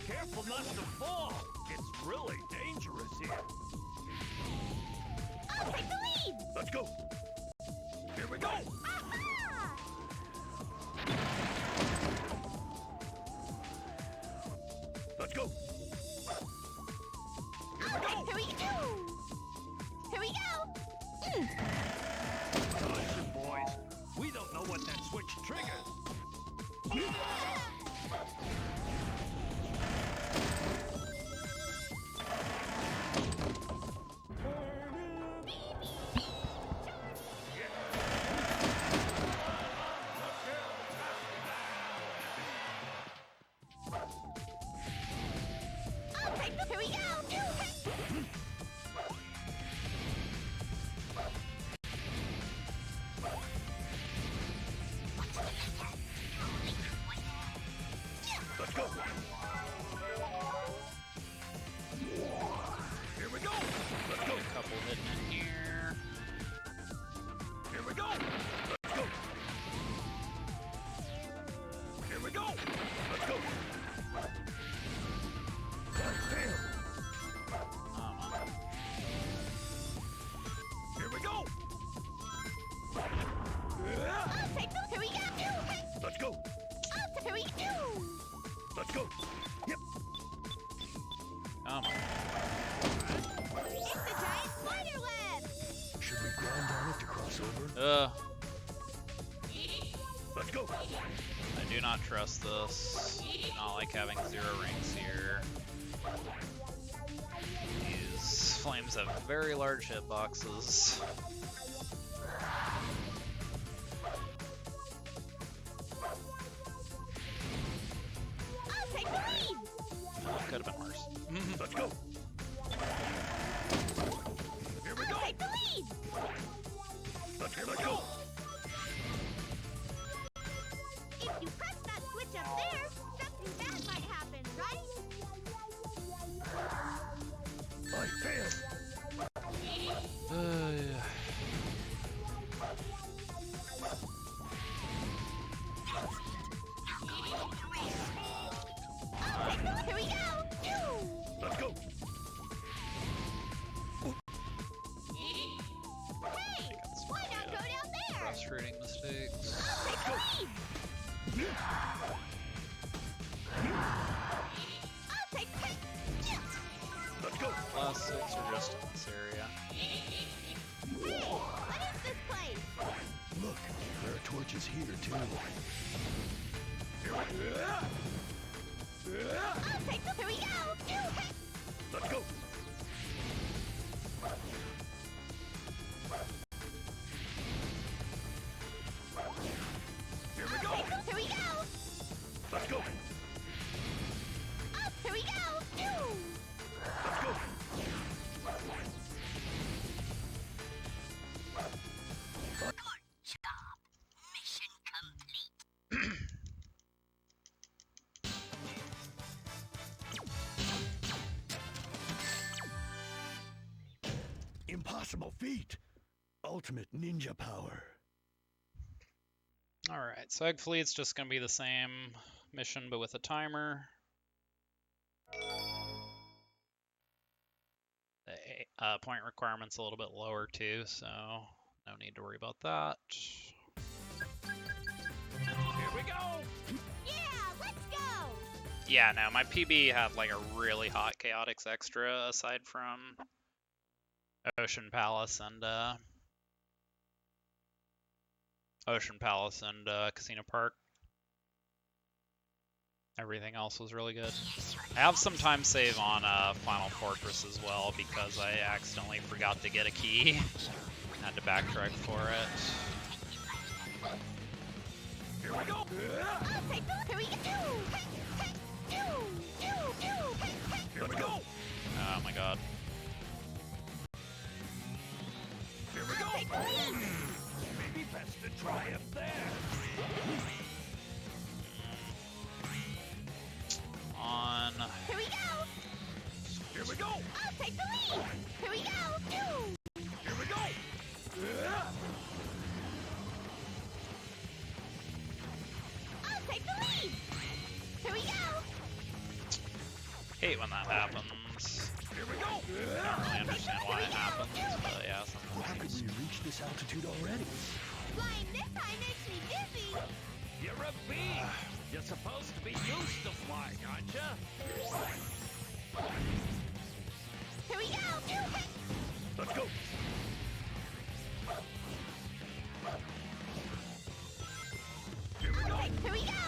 Speaker 2: Careful not to fall. It's really dangerous here.
Speaker 3: I'll take the lead.
Speaker 4: Let's go. Here we go.
Speaker 3: Aha!
Speaker 4: Let's go. Here we go.
Speaker 3: Here we go. Here we go.
Speaker 2: Caution, boys. We don't know what that switch triggers.
Speaker 3: I'll take the. Here we go.
Speaker 4: Let's go. Here we go. Let's go.
Speaker 1: A couple hidden in here.
Speaker 4: Here we go. Let's go. Here we go. Let's go. God damn.
Speaker 1: Oh,
Speaker 4: Here we go.
Speaker 3: I'll take the. Here we go.
Speaker 4: Let's go.
Speaker 3: Here we go.
Speaker 4: Let's go. Yep.
Speaker 1: come on.
Speaker 3: It's the giant spider web.
Speaker 10: Should we grind on it to cross over?
Speaker 4: Let's go.
Speaker 1: I do not trust this. Do not like having 0 rings here. These flames have very large hitboxes.
Speaker 3: I'll take the lead.
Speaker 1: Could have been worse.
Speaker 4: Let's go. Here we go.
Speaker 3: I'll take the lead.
Speaker 4: Let's go.
Speaker 3: If you press that switch up there, something bad might happen, right?
Speaker 4: I failed.
Speaker 3: Here we go.
Speaker 4: Let's go.
Speaker 3: Hey, why not go down there?
Speaker 1: Frustrating mistakes.
Speaker 3: Take the lead. I'll take the.
Speaker 4: Let's go.
Speaker 1: Last 6 are just in this area.
Speaker 3: Hey, what is this place?
Speaker 10: Look, there are torches here too.
Speaker 4: Here we go.
Speaker 3: I'll take the. Here we go.
Speaker 4: Let's go. Here we go.
Speaker 3: Here we go.
Speaker 4: Let's go.
Speaker 3: Up. Here we go.
Speaker 4: Let's go.
Speaker 10: Impossible feat. Ultimate ninja power.
Speaker 1: Alright, so Egg Fleet's just going to be the same mission, but with a timer. The point requirement's a little bit lower too, so no need to worry about that.
Speaker 2: Here we go!
Speaker 3: Yeah, let's go!
Speaker 1: Yeah, no, my PB had like a really hot Chaotix extra aside from Ocean Palace and Casino Park. Everything else was really good. I have some time save on Final Fortress as well because I accidentally forgot to get a key. Had to backtrack for it.
Speaker 2: Here we go!
Speaker 3: Here we go!
Speaker 2: Here we go!
Speaker 1: Oh my god.
Speaker 2: Here we go! Maybe best to try up there.
Speaker 1: On.
Speaker 3: Here we go!
Speaker 2: Here we go!
Speaker 3: I'll take the lead! Here we go!
Speaker 2: Here we go!
Speaker 3: I'll take the lead! Here we go!
Speaker 1: Hate when that happens.
Speaker 2: Here we go!
Speaker 1: I don't really understand why it happens, but yeah,
Speaker 10: How could we reach this altitude already?
Speaker 3: Flying this high makes me dizzy!
Speaker 2: You're a bee! You're supposed to be used to flying, aren't you?
Speaker 3: Here we go!
Speaker 2: Let's go! Here we go!
Speaker 3: Here we go!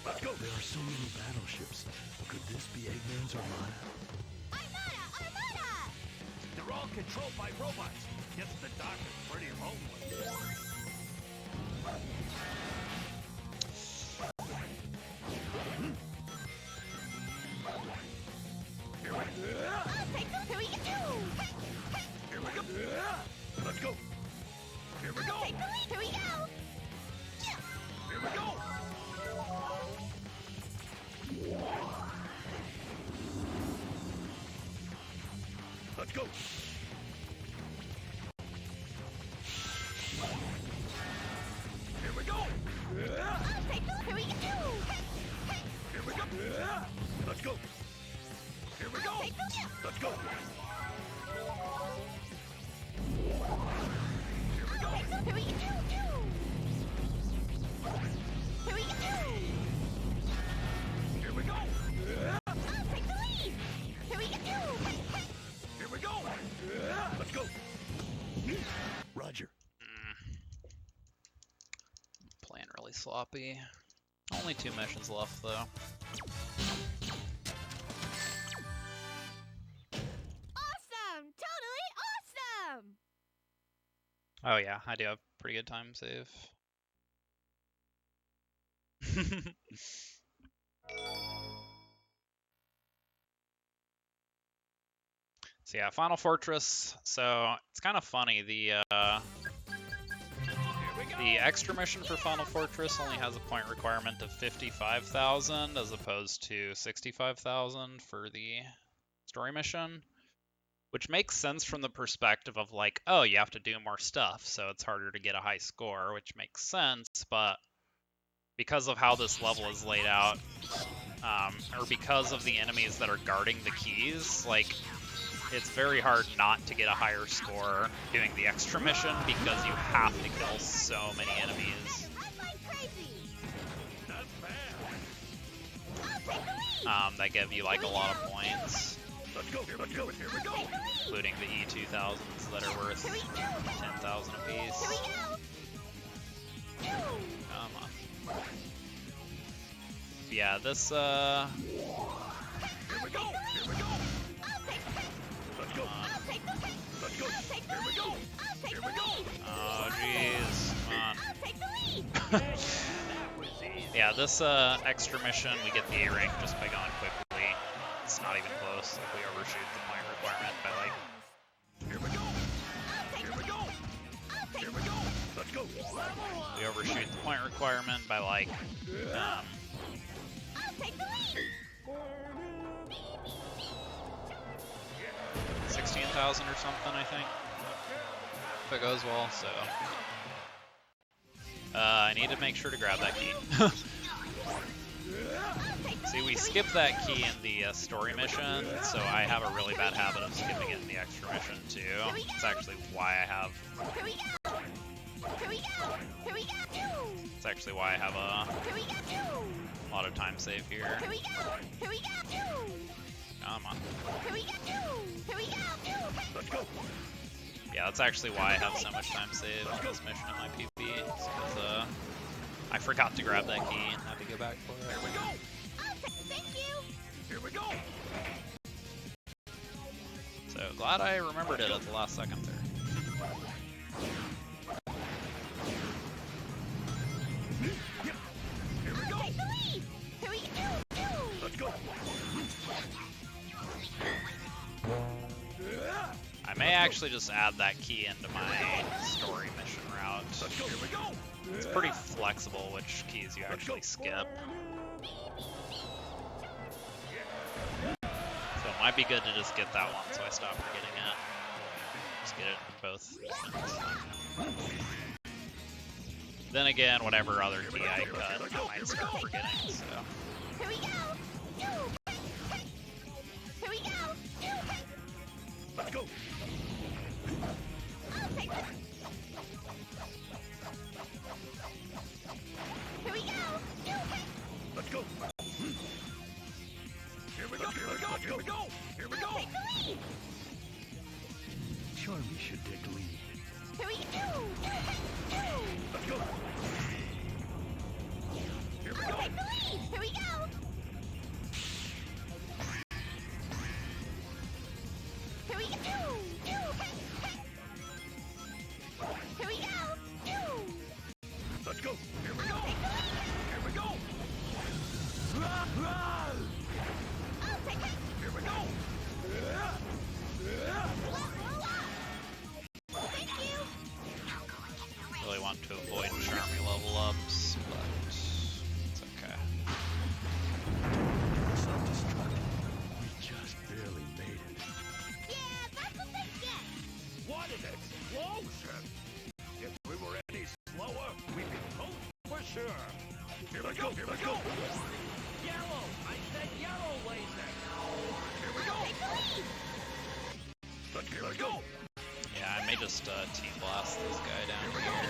Speaker 2: Let's go!
Speaker 10: There are so many battleships. Could this be Eggman's Armada?
Speaker 3: Armada! Armada!
Speaker 2: They're all controlled by robots. Guess the dock is pretty lonely. Here we go!
Speaker 3: I'll take the... Here we go!
Speaker 2: Here we go! Let's go! Here we go!
Speaker 3: Take the lead! Here we go!
Speaker 2: Here we go! Let's go! Here we go!
Speaker 3: I'll take the... Here we go!
Speaker 2: Here we go! Let's go! Here we go!
Speaker 3: Take the...
Speaker 2: Let's go! Here we go!
Speaker 3: Here we go! Here we go!
Speaker 2: Here we go!
Speaker 3: I'll take the lead! Here we go!
Speaker 2: Here we go! Let's go!
Speaker 10: Roger.
Speaker 1: playing really sloppy. Only 2 missions left though.
Speaker 3: Awesome! Totally awesome!
Speaker 1: Oh yeah, I do have pretty good time save. So yeah, Final Fortress. So it's kind of funny. The extra mission for Final Fortress only has a point requirement of 55,000 as opposed to 65,000 for the story mission, which makes sense from the perspective of like, oh, you have to do more stuff, so it's harder to get a high score, which makes sense, but because of how this level is laid out, or because of the enemies that are guarding the keys, like, it's very hard not to get a higher score doing the extra mission because you have to kill so many enemies. That give you like a lot of points.
Speaker 2: Let's go, here we go, here we go!
Speaker 1: Including the E2000s that are worth 10,000 apiece. Come on. Yeah, this
Speaker 2: Here we go, here we go! Let's go! Let's go! Here we go! Here we go!
Speaker 1: oh jeez, come on. Yeah, this extra mission, we get the A rank just by going quickly. It's not even close. Like, we overshoot the point requirement by like.
Speaker 2: Here we go! Here we go! Here we go! Let's go!
Speaker 1: We overshoot the point requirement by like. 16,000 or something, I think. If it goes well, so. I need to make sure to grab that key. See, we skipped that key in the story mission, so I have a really bad habit of skipping it in the extra mission too. It's actually why I have. It's actually why I have a lot of time save here. Come on. Yeah, that's actually why I have so much time saved on this mission in my PB. It's because I forgot to grab that key and had to go back for it.
Speaker 2: Here we go. Thank you. Here we go.
Speaker 1: So glad I remembered it at the last second there.
Speaker 2: Here we go. Take the lead. Here we go. Let's go.
Speaker 1: I may actually just add that key into my story mission route.
Speaker 2: Here we go.
Speaker 1: It's pretty flexible which keys you actually skip. So it might be good to just get that one so I stop forgetting it. Just get it in both missions. Then again, whatever other key I cut, I might start forgetting, so.
Speaker 2: Here we go. Here we go. Let's go. Here we go. Let's go. Here we go. Here we go. Here we go. Here we go. Take the lead.
Speaker 10: Charmy should take the lead.
Speaker 2: Here we go. Let's go. Here we go. Take the lead. Here we go. Here we go. Here we go. Let's go. Here we go. Take the lead. Here we go. I'll take it. Here we go. Thank you.
Speaker 1: Really want to avoid Charmy level ups, but it's okay.
Speaker 10: Self-destruct. We just barely made it.
Speaker 2: Yeah, that's what they get. What an explosion! If we were any slower, we'd be toast for sure. Here we go. Here we go. Yellow. I said yellow laser. Here we go. Take the lead. But here we go.
Speaker 1: Yeah, I may just team blast this guy down here.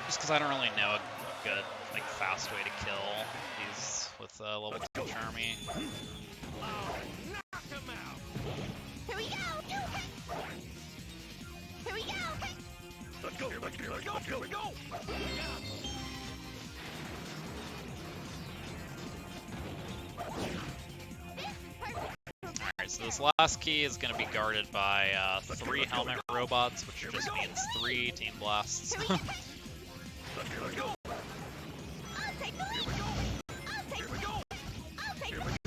Speaker 1: Just because I don't really know a good, like, fast way to kill these with level 2 Charmy.
Speaker 2: Oh, knock him out. Here we go. Here we go. Let's go. Here we go. Here we go.
Speaker 1: Alright, so this last key is going to be guarded by 3 helmet robots, which just means 3 team blasts.
Speaker 2: Here we go. I'll take the lead. Here we go. I'll take the lead.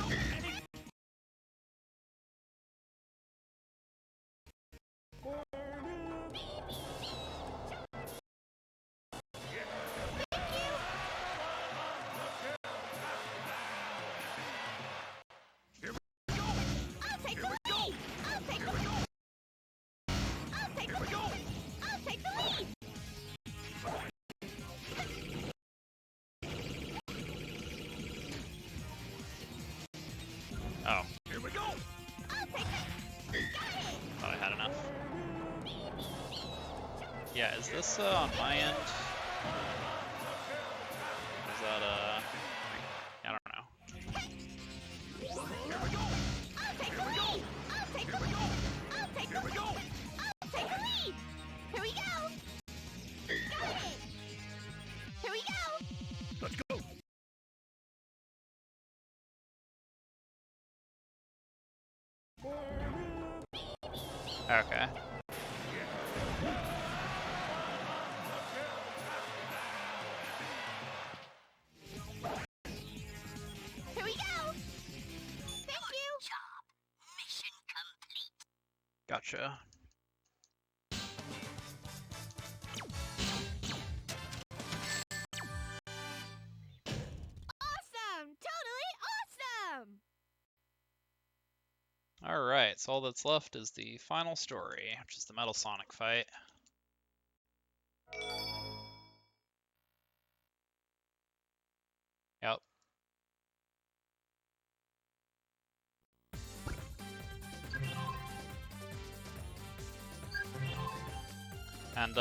Speaker 1: Oh,
Speaker 2: Here we go. I'll take it.
Speaker 1: thought I had enough. Yeah, is this on my end? Is that I don't know.
Speaker 2: Here we go. I'll take the lead. I'll take the lead. I'll take the lead. I'll take the lead. Here we go. Got it. Here we go. Let's go.
Speaker 1: Okay.
Speaker 2: Here we go. Thank you. Job. Mission complete.
Speaker 1: Gotcha.
Speaker 8: Awesome! Totally awesome!
Speaker 1: Alright, so all that's left is the final story, which is the Metal Sonic fight. Yep. And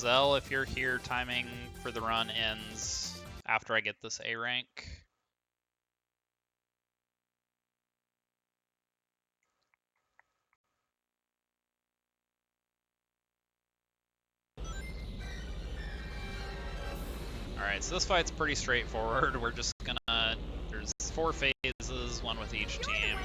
Speaker 1: Zell, if you're here, timing for the run ends after I get this A rank. Alright, so this fight's pretty straightforward. We're just gonna... There's 4 phases, 1 with each team.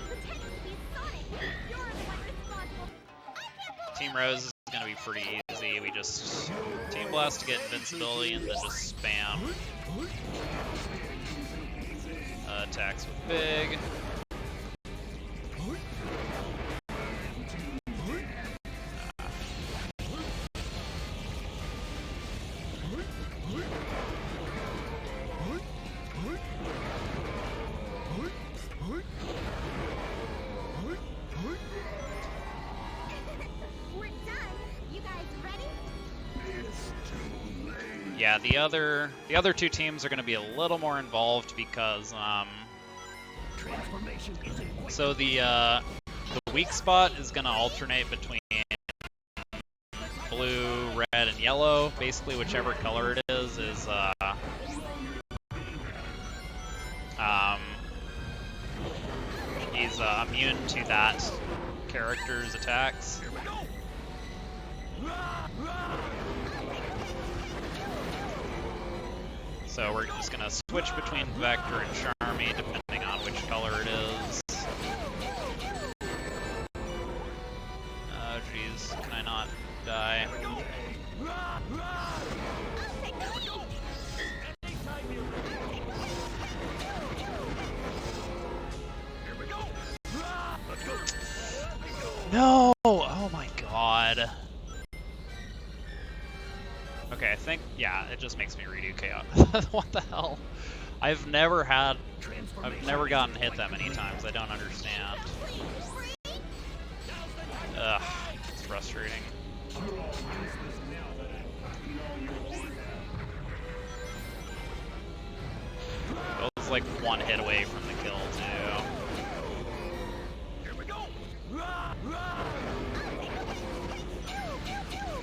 Speaker 1: Team Rose is gonna be pretty easy. We just Team Blast to get invincibility and then just spam attacks with Big. Yeah, the other 2 teams are going to be a little more involved because so the weak spot is going to alternate between blue, red, and yellow. Basically, whichever color it is he's immune to that character's attacks. So we're just gonna switch between Vector and Charmy depending on which color it is. Oh jeez, can I not die? No! Oh my god. Okay, I think, yeah, it just makes me redo Chaotix. What the hell? I've never gotten hit that many times. I don't understand. Ugh, it's frustrating. It was like 1 hit away from the kill, too.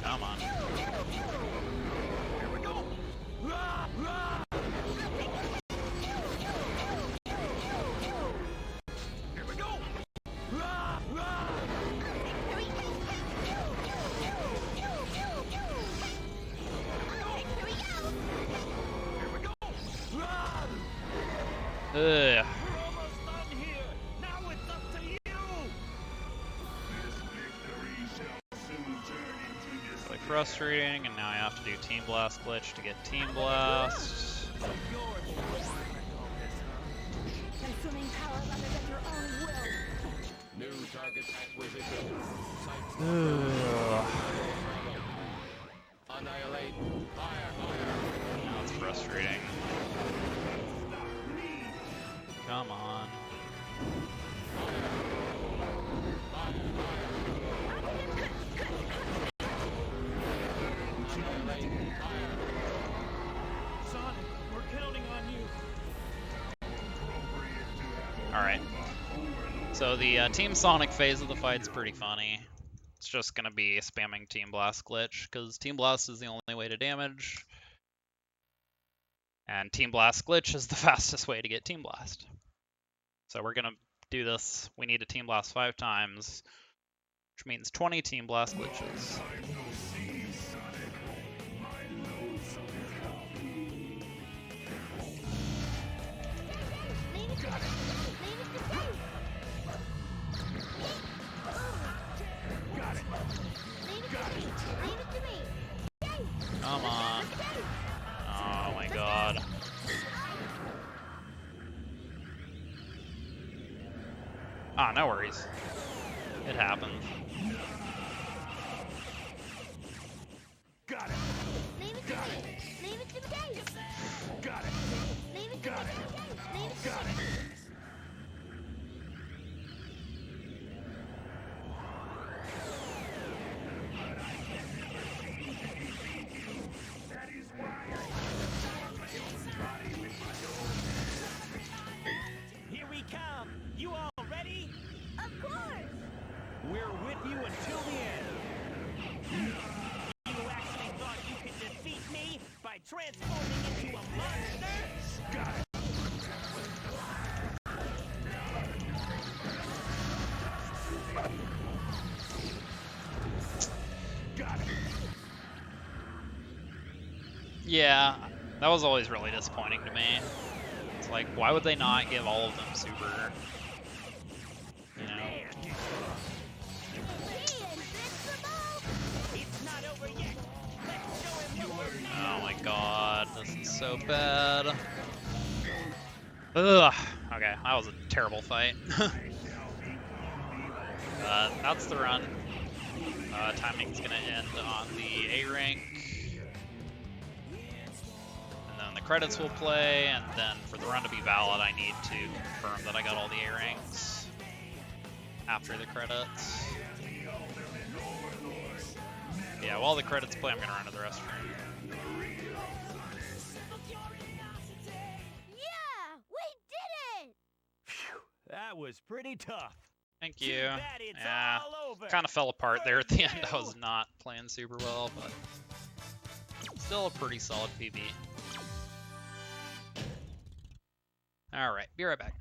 Speaker 1: Come on. Ugh. It's like frustrating, and now I have to do Team Blast glitch to get Team Blast.
Speaker 7: New target acquisition. Annihilate. Fire, fire.
Speaker 1: Now it's frustrating. Come on.
Speaker 5: Sonic, we're counting on you.
Speaker 1: Alright. So the Team Sonic phase of the fight's pretty funny. It's just gonna be spamming Team Blast glitch, because Team Blast is the only way to damage. And Team Blast glitch is the fastest way to get Team Blast. So we're gonna do this. We need to Team Blast 5 times, which means 20 Team Blast glitches. Come on. Oh my god. Ah, no worries. It happened.
Speaker 2: Got it. Got it. Got it. Got it. Got it. We're with you until the end. You actually thought you could defeat me by transforming into a monster? Got it. Got it.
Speaker 1: Yeah, that was always really disappointing to me. It's like, why would they not give all of them super, you know?
Speaker 2: It's not over yet. Let's show him what we're made
Speaker 1: Oh
Speaker 2: of.
Speaker 1: my god, this is so bad. Ugh. Okay, that was a terrible fight. That's the run. Timing's gonna end on the A rank. And then the credits will play, and then for the run to be valid, I need to confirm that I got all the A ranks after the credits. Yeah, while the credits play, I'm gonna run to the restroom.
Speaker 3: Yeah, we did it!
Speaker 2: That was pretty tough.
Speaker 1: Thank
Speaker 2: Too
Speaker 1: you.
Speaker 2: bad it's
Speaker 1: Yeah,
Speaker 2: all over.
Speaker 1: kind of fell apart there at the end. I
Speaker 2: you.
Speaker 1: was not playing super well, but still a pretty solid PB. Alright, be right back.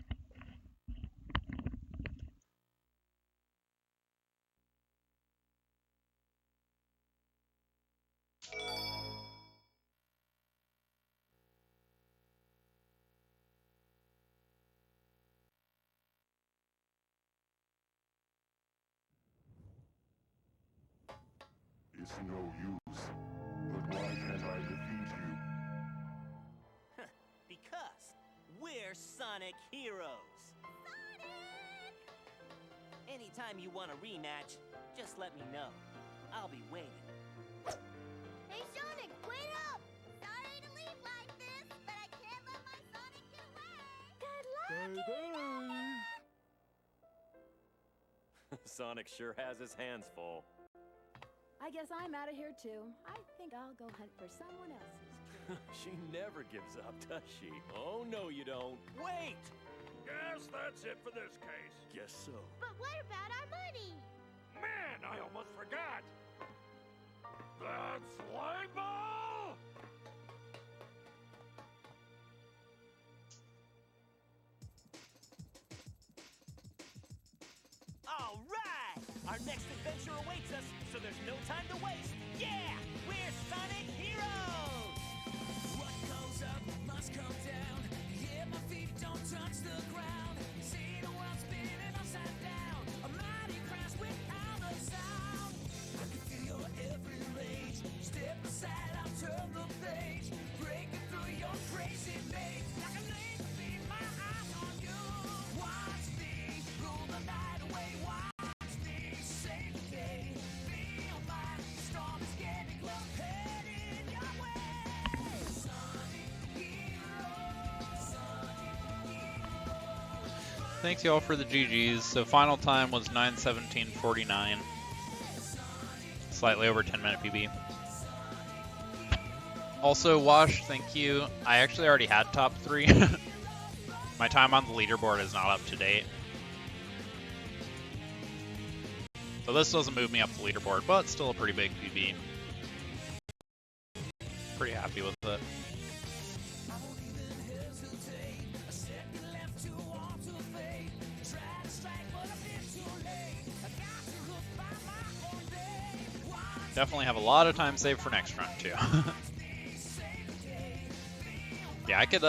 Speaker 11: It's no use. But why can't I defeat you?
Speaker 12: Because we're Sonic heroes. Anytime you want a rematch, just let me know. I'll be waiting.
Speaker 3: Hey, Sonic, wait up! Sorry to leave like this, but I can't let my Sonic get away! Good luck!
Speaker 13: Sonic sure has his hands full.
Speaker 8: I guess I'm out of here too. I think I'll go hunt for someone else's.
Speaker 13: She never gives up, does she? Oh, no, you don't.
Speaker 2: Wait! Guess that's it for this case.
Speaker 13: Guess so.
Speaker 3: But what about our money?
Speaker 2: Man, I almost forgot. That's Slime Ball!
Speaker 12: All right! Our next adventure awaits us, so there's no time to waste. Yeah! We're Sonic heroes!
Speaker 6: What goes up must come down. Yeah, my feet don't touch the ground. See the world spinning upside down. A mighty crash without a sound. I can feel your every rage. Step aside, I'll turn the page. Breaking through your crazy maze. Like a laser beam, my eyes on you. Watch me rule the night away. Watch me save the day. Feel my storm is getting close. Heading your way.
Speaker 1: Thanks y'all for the GGs. So final time was 9:17:49. Slightly over 10-minute PB. Also, Wash, thank you. I actually already had top 3. My time on the leaderboard is not up to date. So this doesn't move me up the leaderboard, but still a pretty big PB. Pretty happy with it. Definitely have a lot of time saved for next run too. Yeah, I could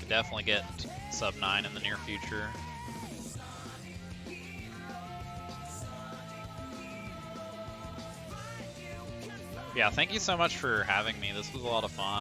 Speaker 1: definitely get sub 9 in the near future. Yeah, thank you so much for having me. This was a lot of fun.